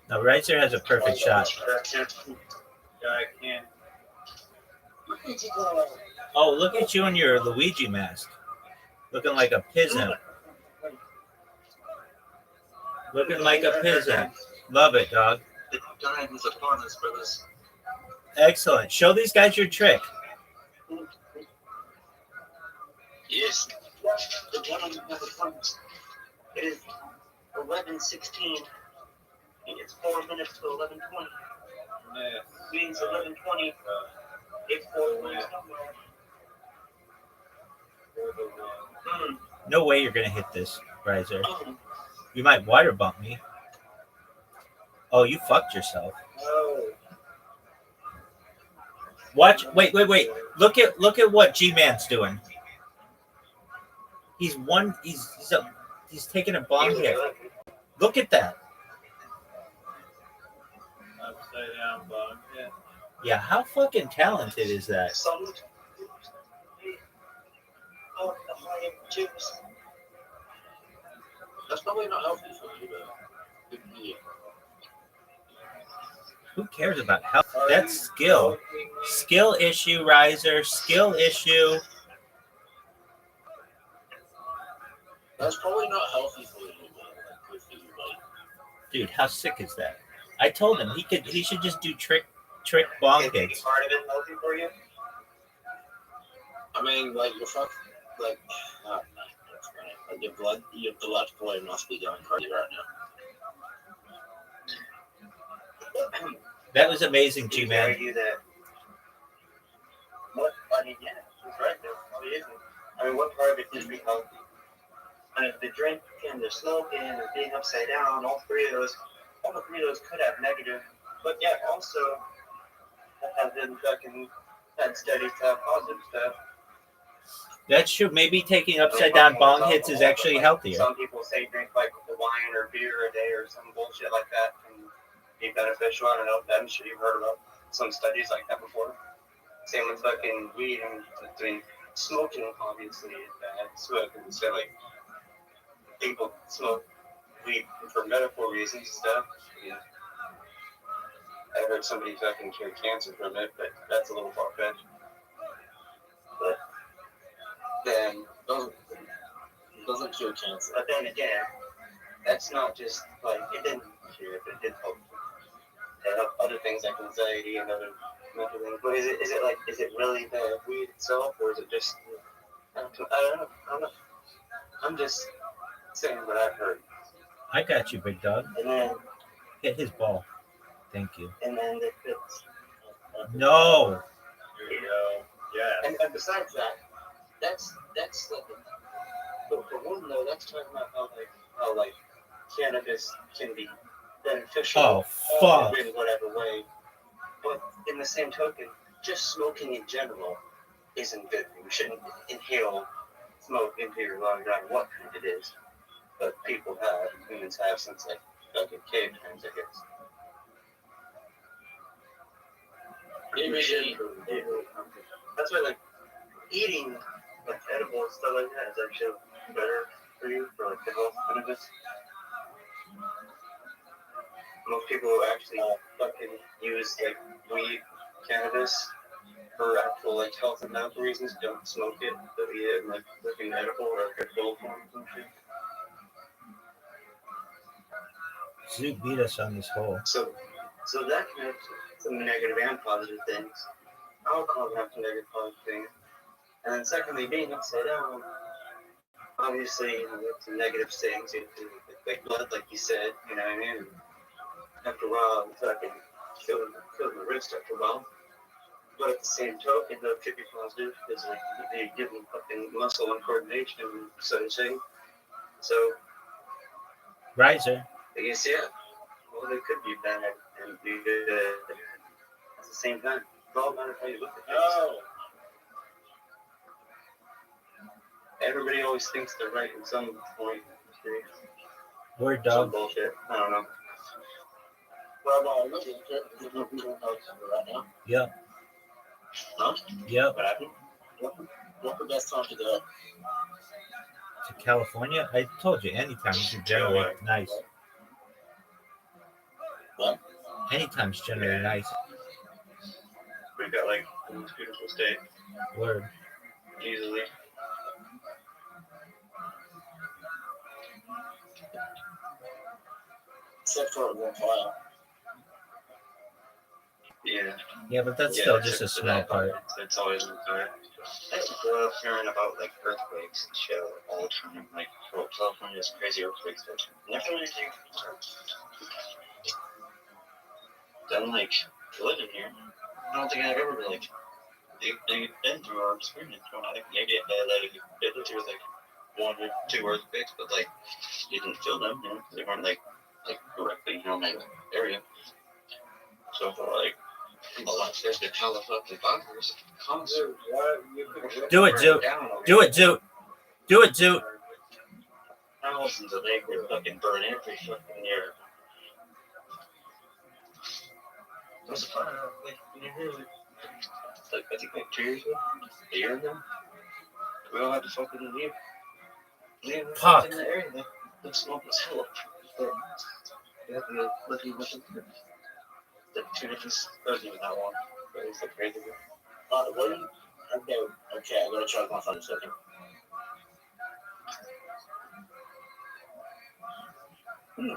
No, Riser has a perfect shot. Yeah, I can't. Oh, look at you in your Luigi mask. Looking like a peasant. Looking like a peasant. Love it, dog. The time is upon us for this. Excellent. Show these guys your trick. Yes. The time has upon us. It is 11:16. It's 4 minutes to 11:20. Yeah. Means 11:20. It's 4 minutes. No way you're going to hit this, Riser. You might water bump me. Oh, you fucked yourself. No. Watch. Wait. Look at what G-Man's doing. He's taking a bomb hit. Look at that. Upside down bong. Yeah. Yeah, how fucking talented is that? That's probably not healthy for you, but yeah. Who cares about health? That's skill. Skill issue, Riser. Skill issue. That's probably not healthy for you, but good for you, buddy. Dude, how sick is that? I told him he should just do trick bong hits. Part of it healthy for you? I mean, like you're fucking like your blood flow must be going crazy right now. That was amazing, G-Man. What? I mean, yeah, it's right there. I mean, what part of it could be healthy? And if the drinking, the smoking, and being upside down, all three of those could have negative, but yet also have been fucking had studies to have positive stuff. That's true. Maybe taking upside down bong hits is actually healthier. Some people say drink like wine or beer a day or some bullshit like that can be beneficial. I don't know. I'm sure you've heard about some studies like that before. Same with fucking weed and I mean, smoking obviously is bad. Smoking is like people smoke weed for medical reasons and stuff. Yeah. I heard somebody fucking cure cancer from it, but that's a little far fetched. But then doesn't cure cancer. But then again, that's not just like it didn't cure it, but it did help. It helped other things like anxiety and other mental things. But is it really the weed itself, or is it just I don't know. I'm just saying what I've heard. I got you, big dog. And then Hit his ball. Thank you. and then it fits. No. Here you go. Yeah. And besides that, that's like for one though, that's talking about how cannabis can be beneficial. Oh, fuck. In whatever way. But in the same token, just smoking in general isn't good. You shouldn't inhale smoke into your lungs, no matter what kind it is. But people have, humans have since like fucking cave times, I guess. That's why like eating like edible and stuff like that is actually better for you for like the health benefits. Most people actually fucking use like weed, cannabis for actual like health and medical reasons. Don't smoke it, but eat it in like fucking edible or like a pill form or something. Zoot beat us on this hole. So that can have some negative and positive things. Alcohol can have some negative positive things. And then secondly, being upside down, obviously, you know, with some negative things, like blood, like you said, you know what I mean? After a while, it's fucking killing the wrist after a while. But at the same token, though, it could be positive because like, they give them fucking muscle and coordination and such thing. So, Riser. I guess, yeah. Well, they could be bad and be good at the same time. It's all about how you look at things. Oh. Everybody always thinks they're right at some point. Word Some dog. bullshit. I don't know. Well, look at it. Right now. Yep. Huh? Yep. What happened? What's the best time to go? To California? I told you, anytime is generally nice. What? Anytime's generally nice. We've got like the most beautiful state. Word. Easily. Except for a while. Yeah. Yeah, but that's still just a small part. It's always good. I used to grow up hearing about like earthquakes and shit all the time. Like California's crazy earthquakes. But never anything. Then like living here, I don't think I've ever been like they've been through our experience. I think maybe they lived through like 1 or 2 earthquakes, but like you didn't feel them. You know, they weren't like directly in my area. So for like a lot of the California bunkers, concert. Do it, Zoot. Do it, Zoot. Do it, Zoot. Thousands of acres fucking burn every fucking year. What's the fire? Like, I think like 2 years ago, a year ago, we all had to fucking leave Fuck. in the area. The smoke was hell up. You have to live with it. The 2 different, that wasn't even that long, but it was like crazy. What are you? Okay, I'm gonna charge my phone in a second. What do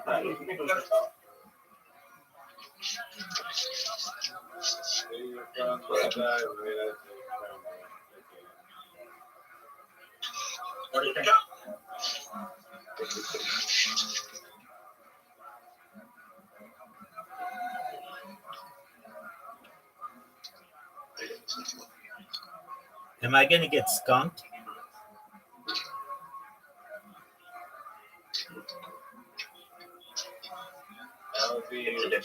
you think? Am I gonna get skunked?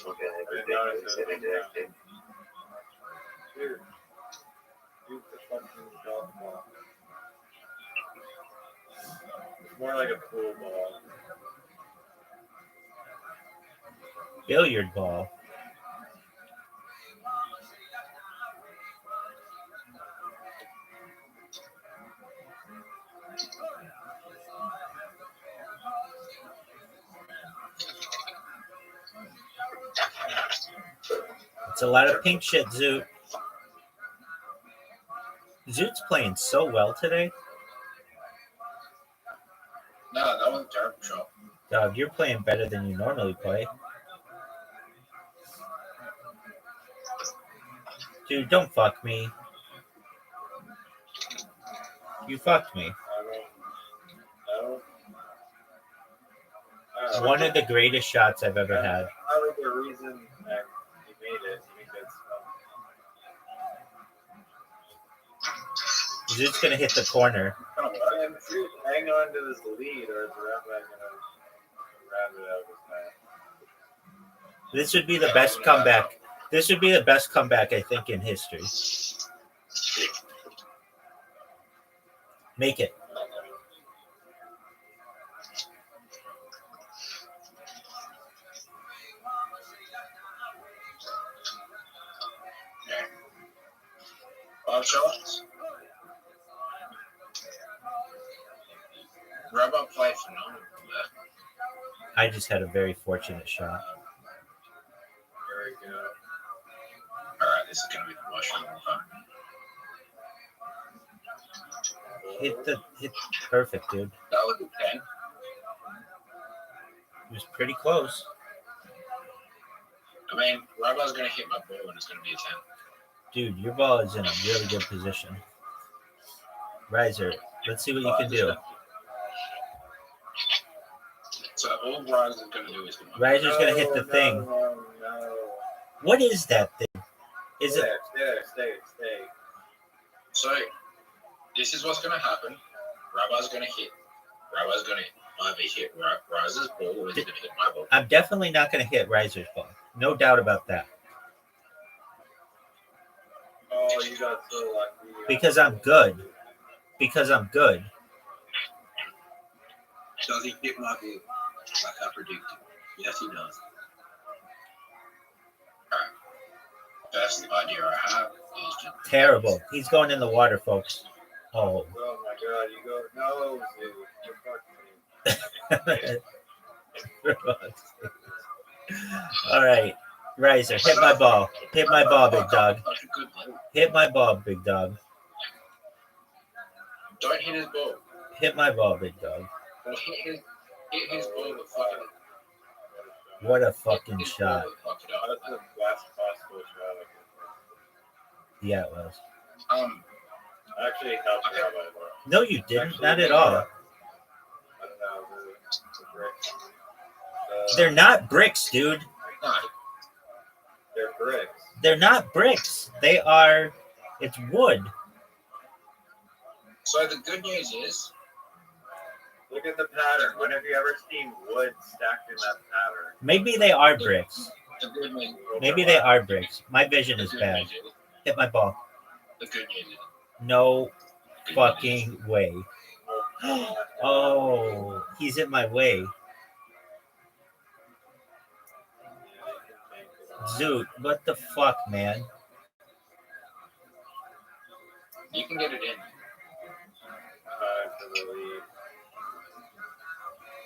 didn't notice it. Here. Shoot the fucking golf ball. It's more like a pool ball. Billiard ball. It's a lot of pink shit, Zoot. Zoot's playing so well today. No, that was a terrible shot. Dog, you're playing better than you normally play. Dude, don't fuck me. You fucked me. One of the greatest shots I've ever had. I like the reason that he made it because Zoot's gonna hit the corner. hang on to this lead or is the rabbit gonna grab it out of his mouth? This would be the best comeback. This would be the best comeback, I think, in history. Make it. Five shots. Robot played phenomenal there. I just had a very fortunate shot. Very good. Alright, this is going to be the worst shot of all time. Hit perfect, dude. That would be 10. It was pretty close. I mean, Robot's going to hit my ball and it's going to be a 10. Dude, your ball is in a really good position. Riser, let's see what you can do. So all Riser's going to do is... Riser's going to hit the thing. What is that thing? Is it... Stay. So, this is what's going to happen. Rabbi's going to hit. Rabbi's going to either hit Riser's ball or he's going to hit my ball. I'm definitely not going to hit Riser's ball. No doubt about that. Oh, you got so lucky. Because I'm good. Because I'm good. Does he hit my ball like I predicted? Yes, he does. Alright. Best idea I have is to... Terrible. He's going in the water, folks. Oh. Oh my god, you go... No, dude. You're fucking All right. Riser, hit my ball. Hit my ball, big dog. Hit my ball, big dog. Don't hit his ball. Hit my ball, big dog. Well, hit his ball with fucking... What a fucking shot. That's the last possible shot I could. Yeah, it was. I actually helped Rabbi a lot. No, you didn't. Not at all. I don't know, the bricks. They're not bricks, dude. They're bricks. They're not bricks. They are... It's wood. So the good news is... Look at the pattern. When have you ever seen wood stacked in that pattern? Maybe they are bricks. The good news... Maybe they are bricks. My vision is bad. Hit my ball. The good news is... No fucking way. Oh, he's in my way. Zoot, what the fuck, man? You can get it in. To the lead.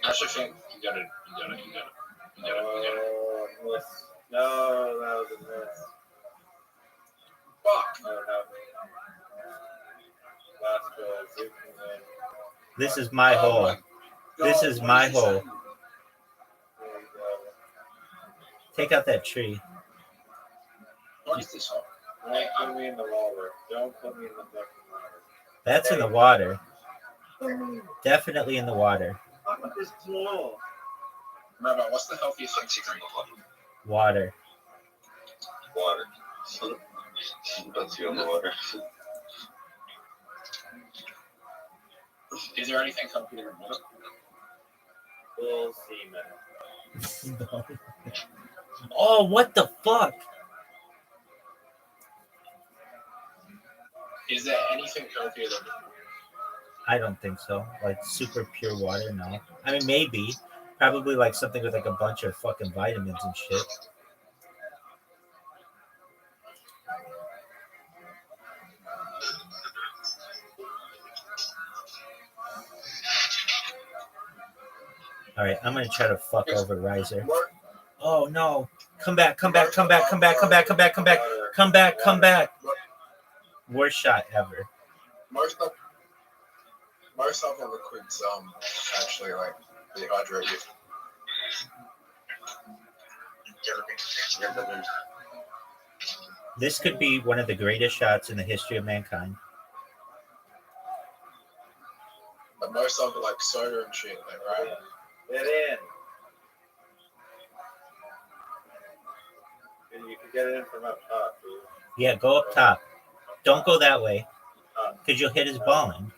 I actually think you got it. Miss. No, that was a miss. Fuck. Oh, no. Last goal. Zoot can win. This is my hole. This is my hole. Take out that tree. What is this hole? Don't put me in the water. Don't put me in the fucking water. That's in the water. Definitely in the water. Fuck this pool. Remember, what's the healthiest thing to drink? Water. Water. That's you on the water. Is there anything healthier than water? Full semen. Oh, what the fuck? Is there anything healthier than I don't think so. Like super pure water, no. I mean, maybe. Probably like something with like a bunch of fucking vitamins and shit. All right, I'm gonna try to fuck over Riser. Oh no! Come back! Come back! Come back! Come back! Come back! Come back! Come back! Come back! Come back! Worst shot ever. Myself and liquids actually like dehydrate you. This could be one of the greatest shots in the history of mankind. But most of it like soda and shit, like, right? Get in. And you can get it in from up top, dude. Yeah, go up top. Don't go that way, because you'll hit his balling.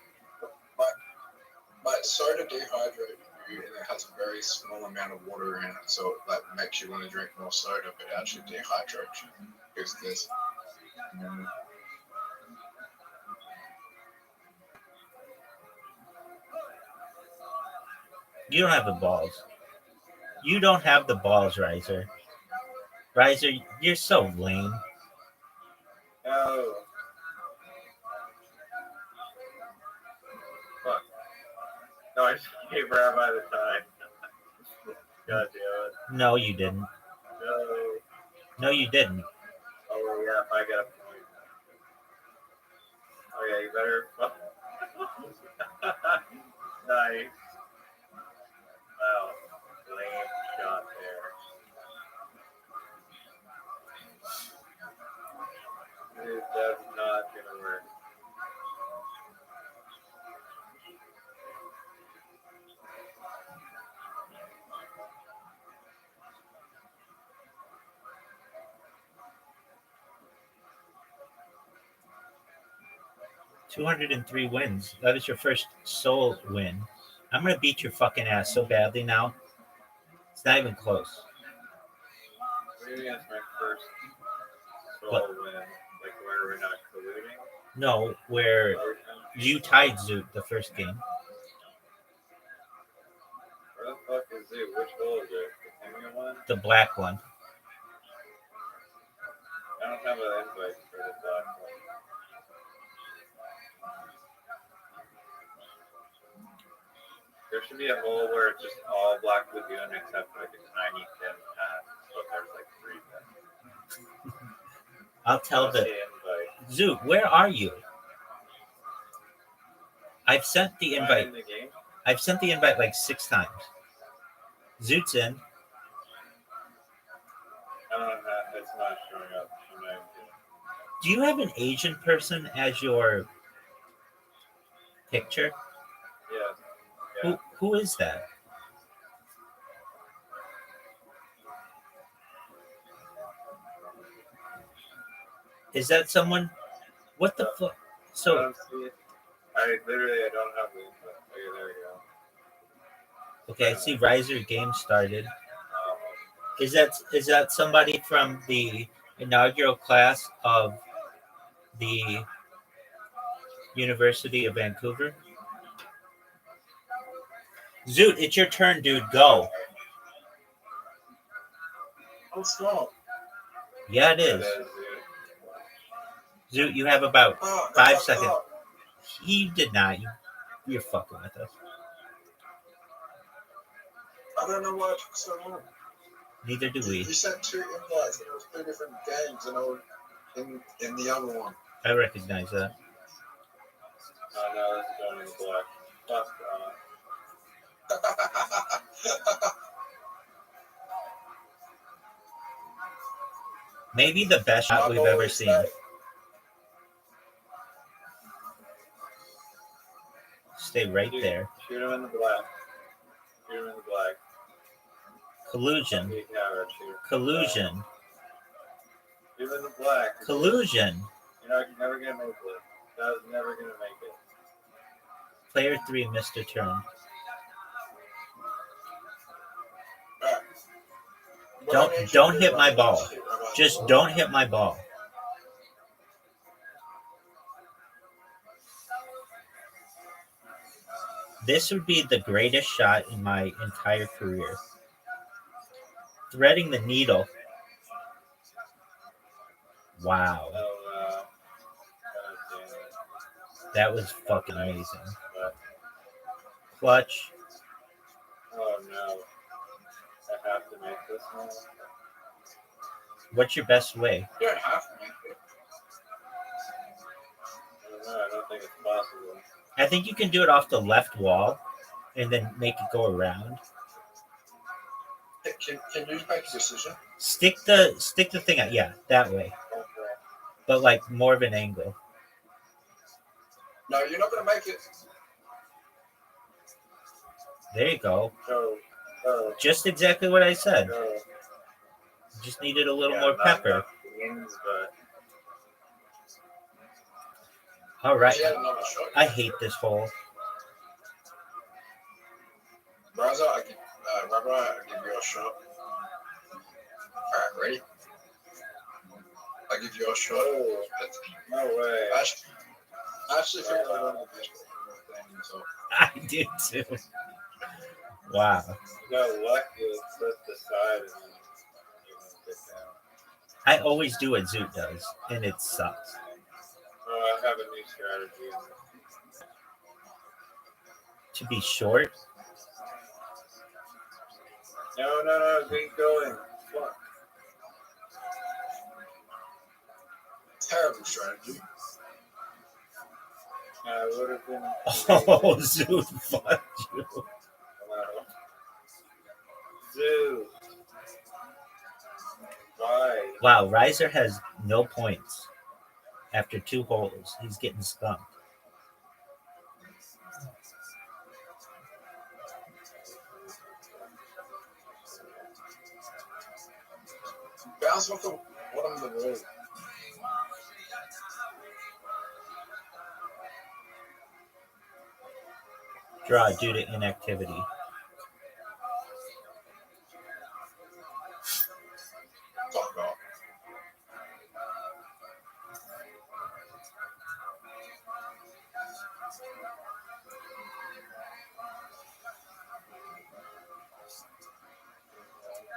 But soda dehydrates you, and it has a very small amount of water in it, so that makes you want to drink more soda, but it actually dehydrates you. Because there's You don't have the balls. You don't have the balls, Riser. Riser, you're so lame. No. Fuck. No, I just gave Rabbi the time. God damn it. No, you didn't. No. No, you didn't. Oh, yeah, I got a point. Oh, yeah, you better. Nice. Wow. Lame shot there. That's not gonna work. $203 wins. That is your first soul win. I'm gonna beat your fucking ass so badly now. It's not even close. Maybe that's my first solo What? win. Like where we're not colluding. No, where you tied Zoot the first game. Where the fuck is it? Which hole is it? The Kenya one? The black one. I don't have an invite for the black one. There should be a hole where it's just all black lagoon except for like a tiny thin path. So there's like 3 pins. I'll tell That's the invite. Zoot, where are you? I've sent the Am I invite. in the game? I've sent the invite like 6 times. Zoot's in. I don't have, it's not showing up. I'm not even kidding. Do you have an Asian person as your picture? Yeah. Who is that? Is that someone? What the fuck? I So don't see it. I don't have the input. Okay, there we go. okay, I see Riser game started. Is that somebody from the inaugural class of the University of Vancouver? Zoot, it's your turn, dude. Go. oh, stop. Yeah, it is. Zoot, you have about Oh, 5 seconds. He did not. You're fucking with us. I don't know why it took so long. Neither do we. You sent 2 invites and it was 2 different games, and I was in the other one. I recognize that. Oh no, that's going in the black. Fuck off. Maybe the best shot we've ever seen. Stay right there. Shoot him in the black. Shoot him in the black. Collusion. Yeah, right, shoot. Collusion. Shoot him in the black. Collusion. You're never gonna make it. That was never gonna make it. Player 3 missed a turn. Don't hit my ball. Just don't hit my ball. This would be the greatest shot in my entire career. Threading the needle. Wow. That was fucking amazing. Clutch. Oh no. I have to make this one. What's your best way? You don't have to make it. I don't know. I don't think it's possible. I think you can do it off the left wall and then make it go around. Can you make a decision? Stick the thing out. Yeah, that way. But like more of an angle. No, you're not going to make it. There you go. Oh. Just exactly what I said. Just needed a little more pepper. Wins, but All right. You had another shot. I hate this hole. Raza, Rabbi, I give you a shot. Alright, ready? I give you a shot. No way. I actually think I won the best thing, so. I did too. Wow. you got lucky. It's just the side and then get down. I always do what Zoot does, and it sucks. Oh, I have a new strategy. To be short. No, keep going. Fuck. Terrible strategy. I would have been. Oh, Zoot, fuck you. Dude. Why? Wow, Riser has no points after 2 holes. He's getting skunked. Bounce off the bottom of the wall. Draw due to inactivity. Fuck off.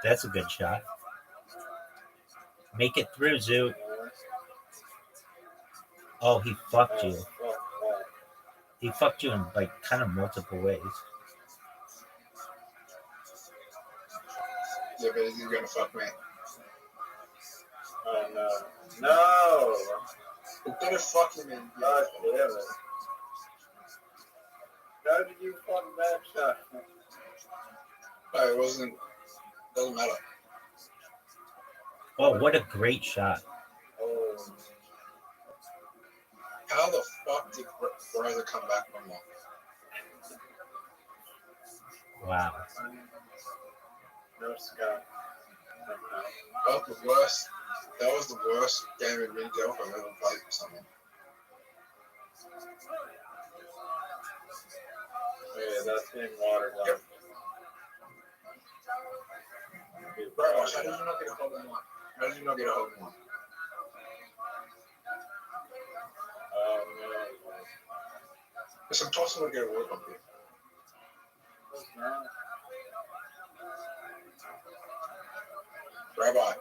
That's a good shot. Make it through, Zoot. Oh, he fucked you. He fucked you in like kind of multiple ways. Yeah, but he's gonna fuck me. Oh no. No! You're gonna fuck him in. God damn it. How did you fuck that shot? No, it wasn't. Doesn't matter. Oh, what a great shot. Oh. How the fuck did Rosa come back from that? Wow. No Scott. That was the worst. That was the worst game in mini golf I've ever played with someone. Yeah, that's in water. Yep. Bro, how did you not get a hole in one? How did you not get a hole in one? Oh no. It's impossible to get a word on here. Rabbi,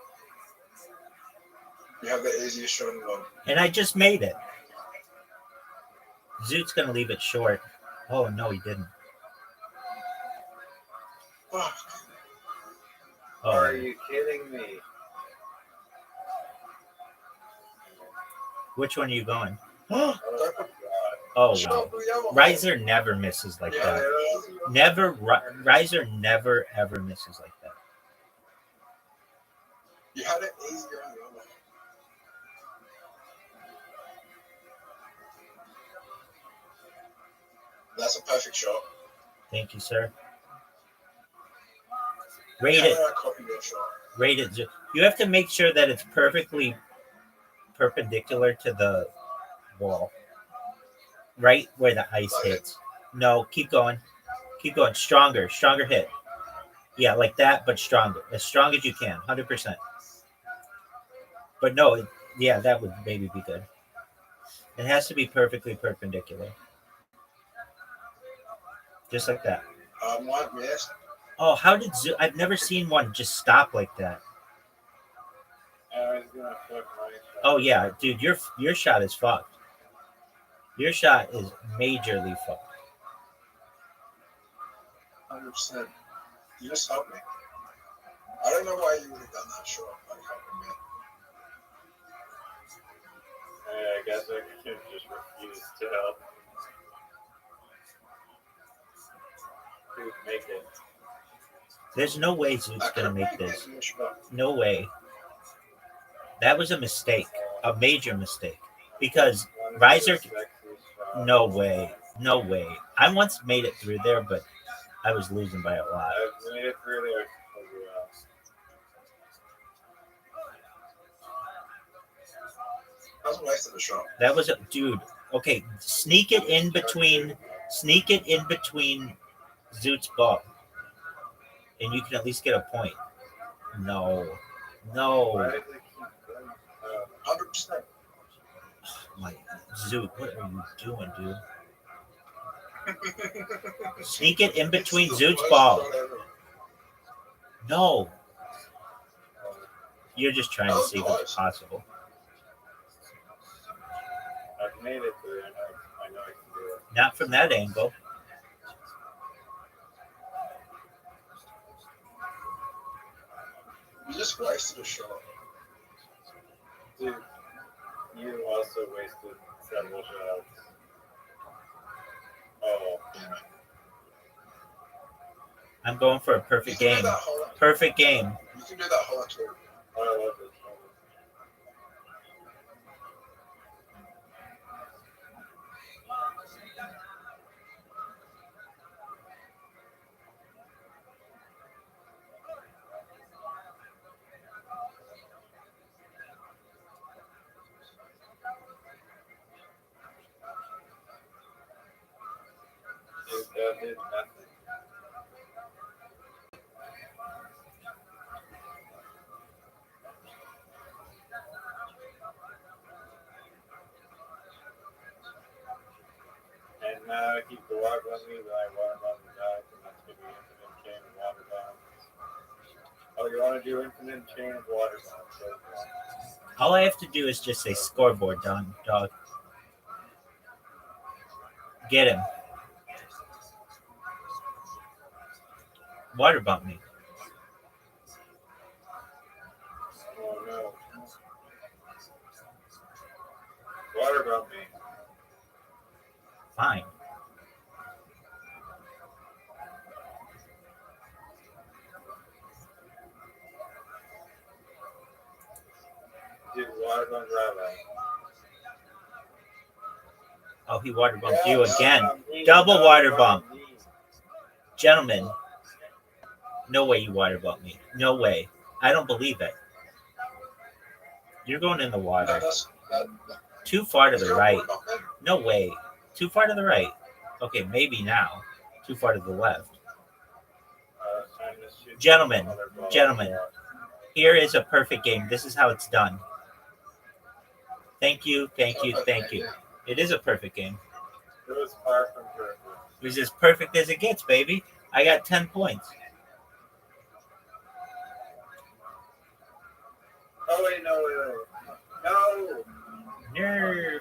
you have the easiest shot in the world. And I just made it. Zoot's going to leave it short. Oh, no, he didn't. Fuck. Oh. Are you kidding me? Which one are you going? Oh, Oh, wow. Riser never misses like that. Never, Riser never, ever misses like that. You had it easier on the other. That's a perfect shot. Thank you, sir. Rate How it. did I copy your shot? Rate it. You have to make sure that it's perfectly perpendicular to the wall. Right where the ice hits. No, keep going. Keep going. Stronger hit. Yeah, like that, but stronger. As strong as you can, 100%. But no, yeah, that would maybe be good. It has to be perfectly perpendicular. Just like that. What, yes? Oh, how did I've never seen one just stop like that. I was gonna flip my shot. Oh yeah, dude, your shot is fucked. Your shot is majorly fucked. 100%. You just helped me. I don't know why you would have done that short, like helping me. I guess I could just refuse to help. Dude, make it. There's no way Zoot's gonna make this. No way. That was a mistake, a major mistake, because Riser. No way, no way. I once made it through there, but I was losing by a lot. I've made it through there. That was a waste of a shot. That was a dude. Okay, sneak it in between Zoot's ball, and you can at least get a point. No. 100%. My Zoot, what are you doing, dude? Sneak it in between Zoot's ball. No. You're just trying to see what's possible. I've made it through, and I know I can do it. Not from that angle. You just wasted a shot. Dude, you also wasted several shots. Oh, damn it. I'm going for a perfect game. Perfect game. You can do that whole tour. I love it. That did nothing. And now I keep the water on me, that I water bomb the guy, and that's going to be infinite chain of water bomb. Oh, you want to do infinite chain of water bomb? So All I have to do is just say scoreboard, dog. Get him. Water bump me. oh no. Water bomb me. Fine. Dude, water bomb Rabbi. Oh, he water bumped you again. Double water bump. Gentlemen, no way you water bumped me. No way. I don't believe it. You're going in the water. Too far to the right. No way. Too far to the right. Okay, maybe now. Too far to the left. Gentlemen, here is a perfect game. This is how it's done. Thank you. It is a perfect game. It was far from perfect. It was as perfect as it gets, baby. I got 10 points. Oh, wait, no. Nerd.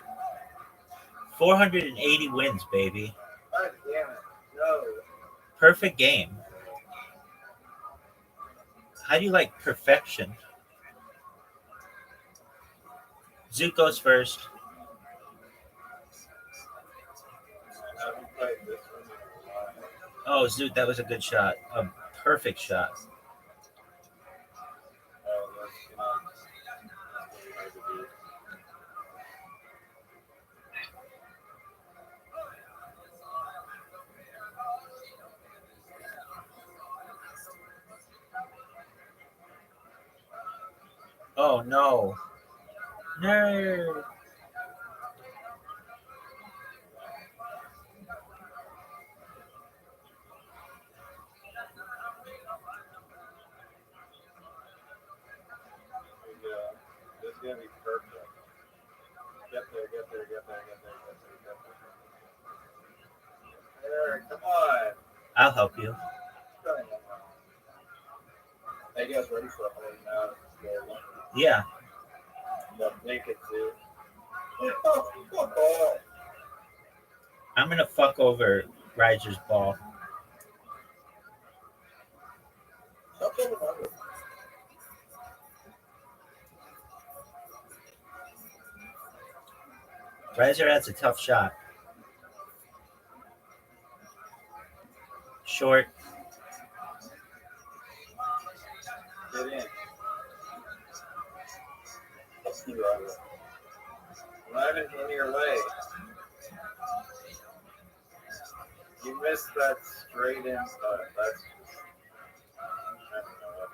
480 wins, baby. God damn it. No. Perfect game. How do you like perfection? Zoot goes first. I haven't played this one in a while. Oh, Zoot, that was a good shot. A perfect shot. Oh, that's really hard to beat. Oh, no. No. gonna be perfect. Get there, get there, get there, get there, get there, get there. There, come on. I'll help you. Are you guys ready for a whole now? Yeah. No, make it, dude. I'm gonna fuck over Riser's ball. Riser has a tough shot. Short. Get in. Let's see, Robert. Not in your way. You missed that straight in putt. That's I don't know what.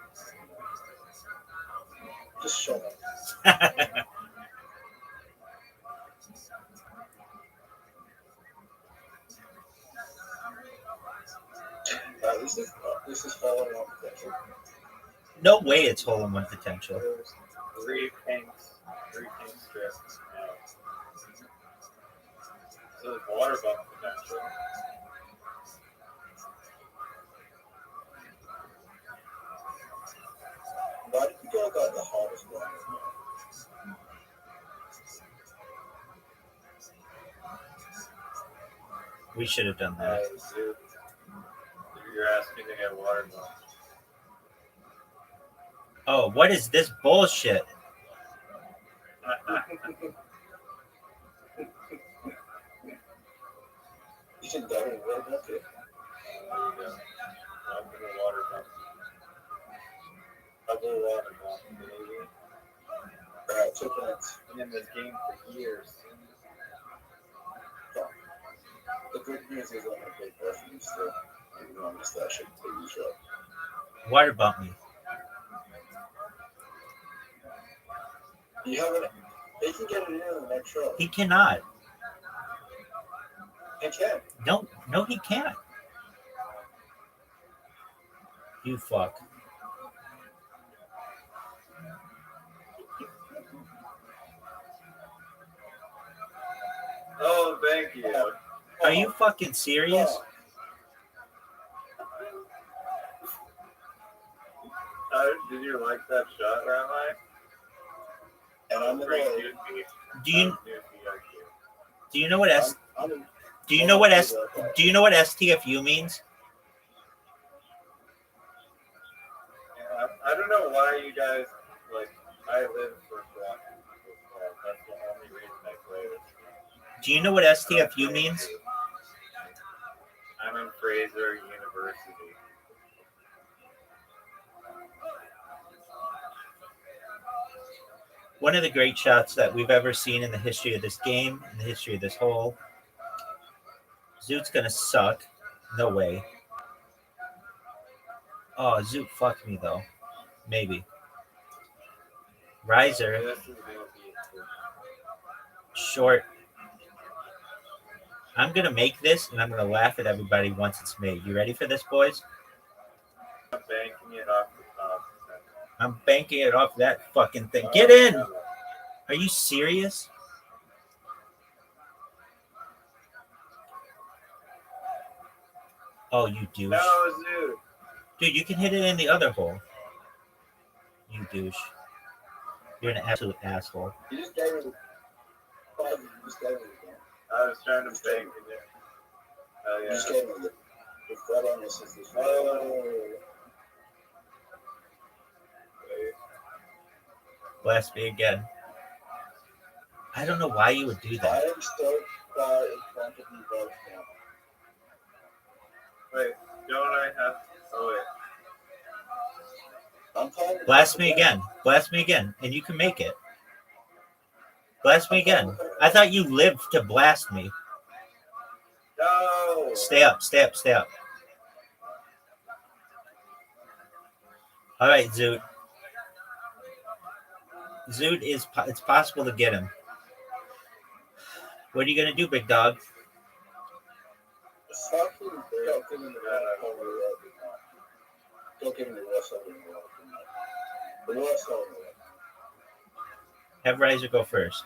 Just shut up. This is following up potential. No way it's hole in one potential. There's three pink strips. So there's water bump potential. Why did you go about the hardest one? We should have done that. Dude, you're asking to get water bump. Oh, what is this bullshit? You should go and water bump it. There you go. I'm gonna water bump. I'll go water bump, baby. Alright, 2 points. Been in this game for years. The good news is I'm gonna play perfectly still. Even though I missed that shit to you shot. Water bump me. You haven't. They can get it in the next show. He cannot. They can. No, he can't. You fuck. Oh, thank you. Are you fucking serious? Did you like that shot, Rabbi? And I'm gonna. Do you know what STFU means? I don't know why you guys like. I live for blocking people's calls. That's the only reason I play this. Do you know what STFU means? I'm in Fraser University. One of the great shots that we've ever seen in the history of this game, in the history of this hole. Zoot's gonna suck. No way. Oh, Zoot fucked me though. Maybe. Riser. Short. I'm gonna make this and I'm gonna laugh at everybody once it's made. You ready for this, boys? I'm banking it off the top. I'm banking it off that fucking thing. Get in! Are you serious? Oh, you douche. No, dude. Dude, you can hit it in the other hole. You douche. You're an absolute asshole. You just gave it. You just gave it again. I was trying to bank it. Oh, yeah. You just gave it. The flat on this is this. Blast me again. I don't know why you would do I that. am so far in front of you both now. Wait, don't I have? Oh wait. I'm tired. Blast me again. Blast me again. And you can make it. Blast me again. I thought you lived to blast me. No. Stay up, stay up, stay up. All right, Zoot. Zoot is, it's possible to get him. What are you going to do, big dog? Don't give him the rest of it. The rest of it. Have Riser go first.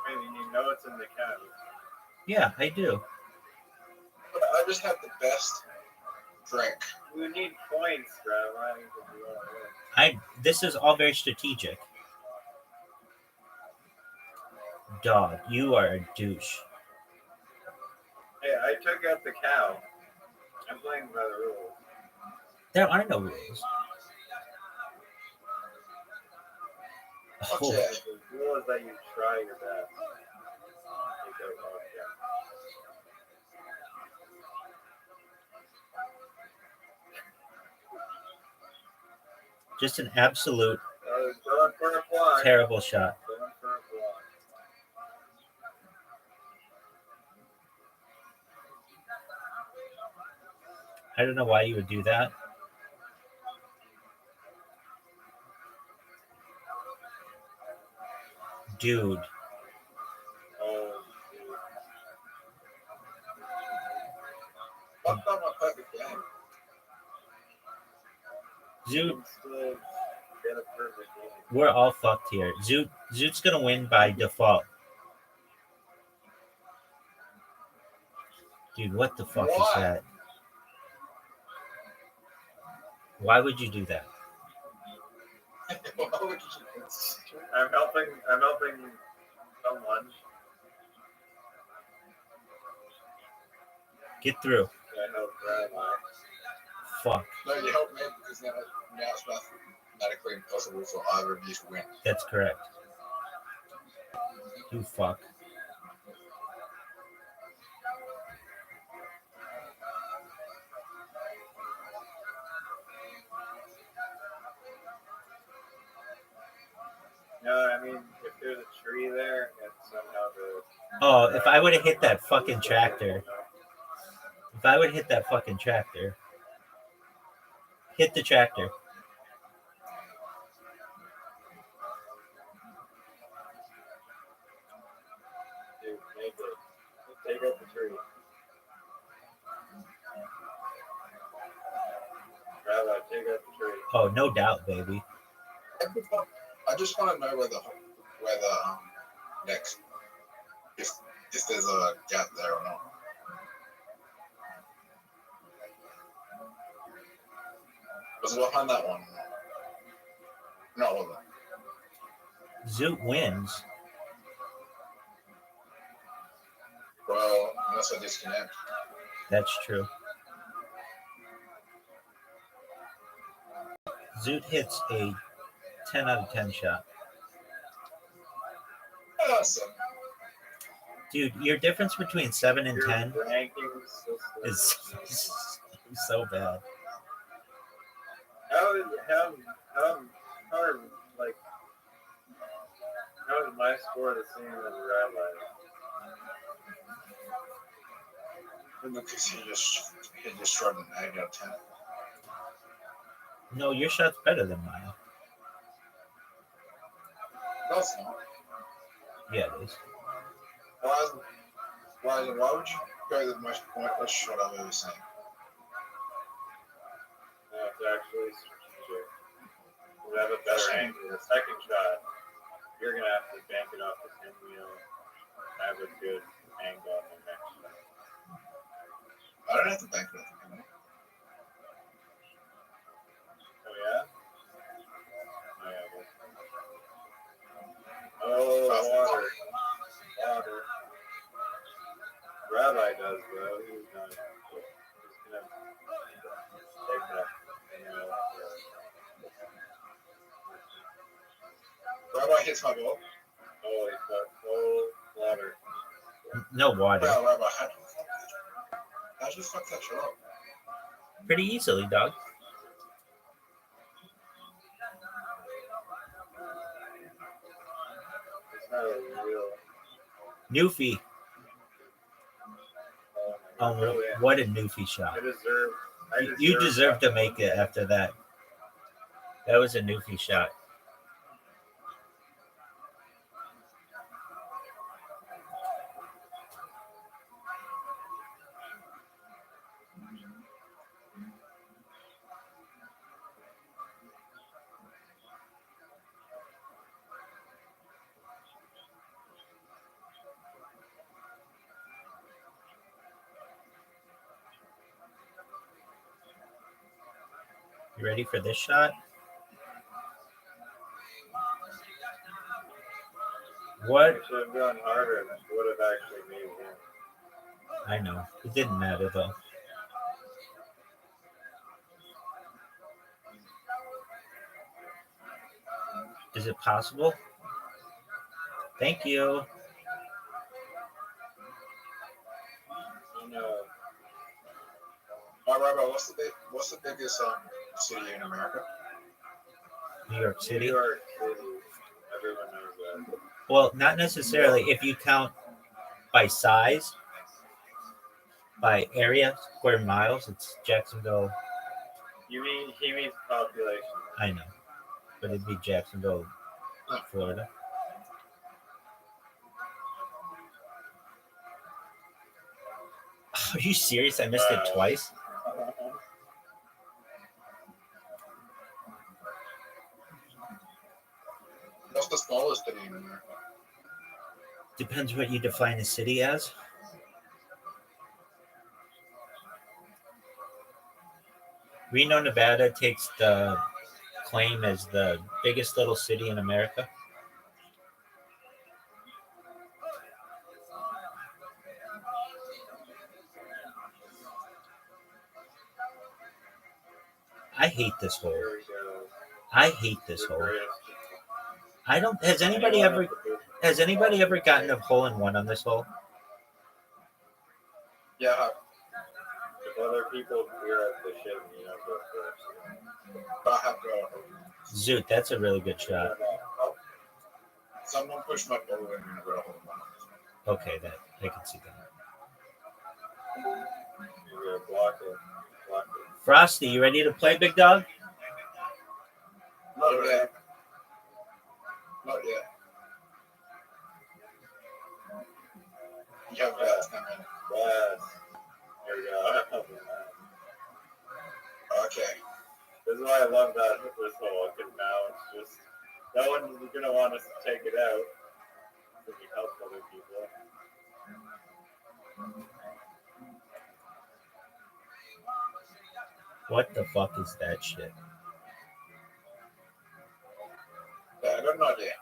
I mean, you know it's in the cow. Yeah, I do. I just have the best drink. We need points, Rabbi. This is all very strategic. Dog, you are a douche. Hey, I took out the cow. I'm playing by the rules. There are no rules. Oh, The rule is that you try your best. You go, oh, yeah. just an absolute Going for a fly. terrible shot. Going for a fly. I don't know why you would do that. Dude. Oh, Fucked up my perfect game. Zoot, still get a perfect game. we're all fucked here. Zoot's gonna win by default. Dude, what the fuck is that? Why would you do that? I'm helping someone. Get through. I help Rabbi. Fuck. No, you helped me because now it's mathematically impossible for either of you to win. That's correct. You fuck. No, I mean, if there's a tree there, and somehow the... Oh, if I would have hit that fucking tractor. If I would have hit that fucking tractor. Hit the tractor. Dude, make it. Take out the tree. Rabbi, take out the tree. Oh, no doubt, baby. I just want to know whether next if there's a gap there or not. Was it behind that one? No, was it? Zoot wins. Well, unless I disconnect. That's true. Zoot hits a 10 out of 10 shot. Awesome. Dude, your difference between 7 and 10 is so bad. How is my score the same as Rabbi? Because he just tried an 8 out of 10. No, your shot's better than mine. That's not. Yeah, it is. Why would you go the most pointless shot I've ever seen? No, it's actually strategic. We have a better angle. The second shot, you're gonna have to bank it off the pinwheel. Have a good angle on the next shot. I don't have to bank it off the pinwheel. Oh yeah? Oh yeah. Oh, water. Water. Rabbi does, bro. He's not. He's gonna take that. Rabbi hits my ball. Holy fuck. Oh, water. No water. Well, Rabbi, how'd you fuck that shot up? Pretty easily, dog. It's not a real. Newfie. Oh, Oh, brilliant. what a Newfie shot. You deserve to make it after that. That was a Newfie shot. You ready for this shot? What? You should have gone harder and it would have actually made him. I know. It didn't matter though. Is it possible? Thank you. No. Robert, what's the biggest city in America? New York City. New York City. Everyone knows that. Well, not necessarily. If you count by size, by area, square miles, it's Jacksonville. He means population. I know, but it'd be Jacksonville, Florida. Are you serious? I missed it twice. What's the smallest city in America? Depends what you define a city as. Reno, Nevada takes the claim as the biggest little city in America. I hate this hole. I hate this hole. I don't. Has anybody ever gotten a hole in one on this hole? Yeah. If other people clear up the shit, you know, go first. I have to. Zoot, that's a really good shot. Someone pushed my ball in and I got a hold of Okay, that I can see that. You gotta block it. Block it. Frosty, you ready to play, big dog? Not yet. Not yet. You have 10 minutes. Yes. There we go. Okay. This is why I love that this hole, because now it's just no one's gonna want us to take it out. If we help other people. What the fuck is that shit? Yeah, I got no idea.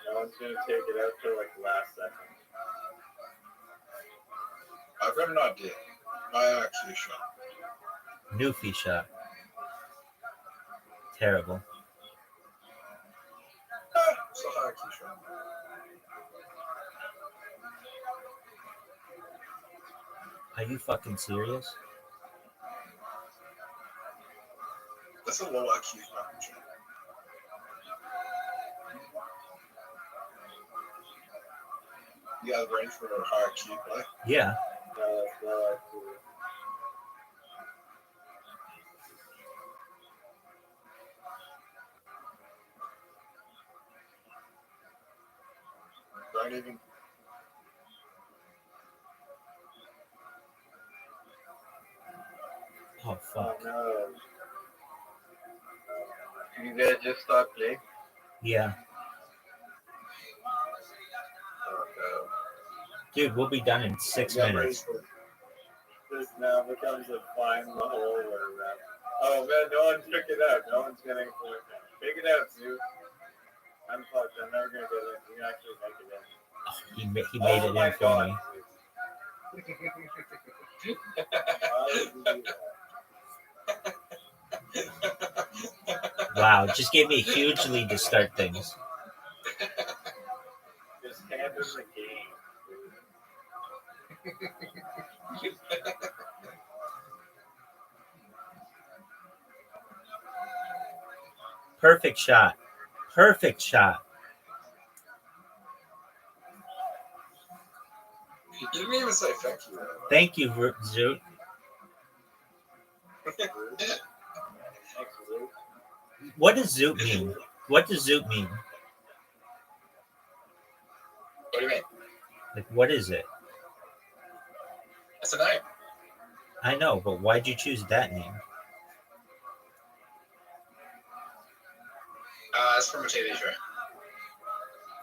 No one's gonna take it out till like last second. I've got an idea. I actually shot. Newfie shot. Terrible. So I actually shot. Are you fucking serious? That's a low IQ fucking shot. You have range for a high IQ play? Yeah. No, that's not IQ. Don't even. Oh fuck. No. You guys just stop playing? Yeah. Oh, no. Dude, we'll be done in 6 minutes. This now becomes a find the hole or oh man, no one took it out. No one's getting it. Take it out, dude. I'm fucked. I'm never gonna get it. You can actually make it in. Oh, he made it in for me. Wow, just gave me a huge lead to start things. Just hand us the game. Perfect shot. Perfect shot. You didn't even say thank you. Thank you, Zoot. What does Zoot mean? What does Zoot mean? What do you mean? Like, what is it? It's a name. I know, but why'd you choose that name? It's from a TV show.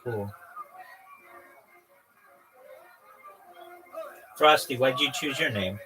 Cool. Frosty, why'd you choose your name?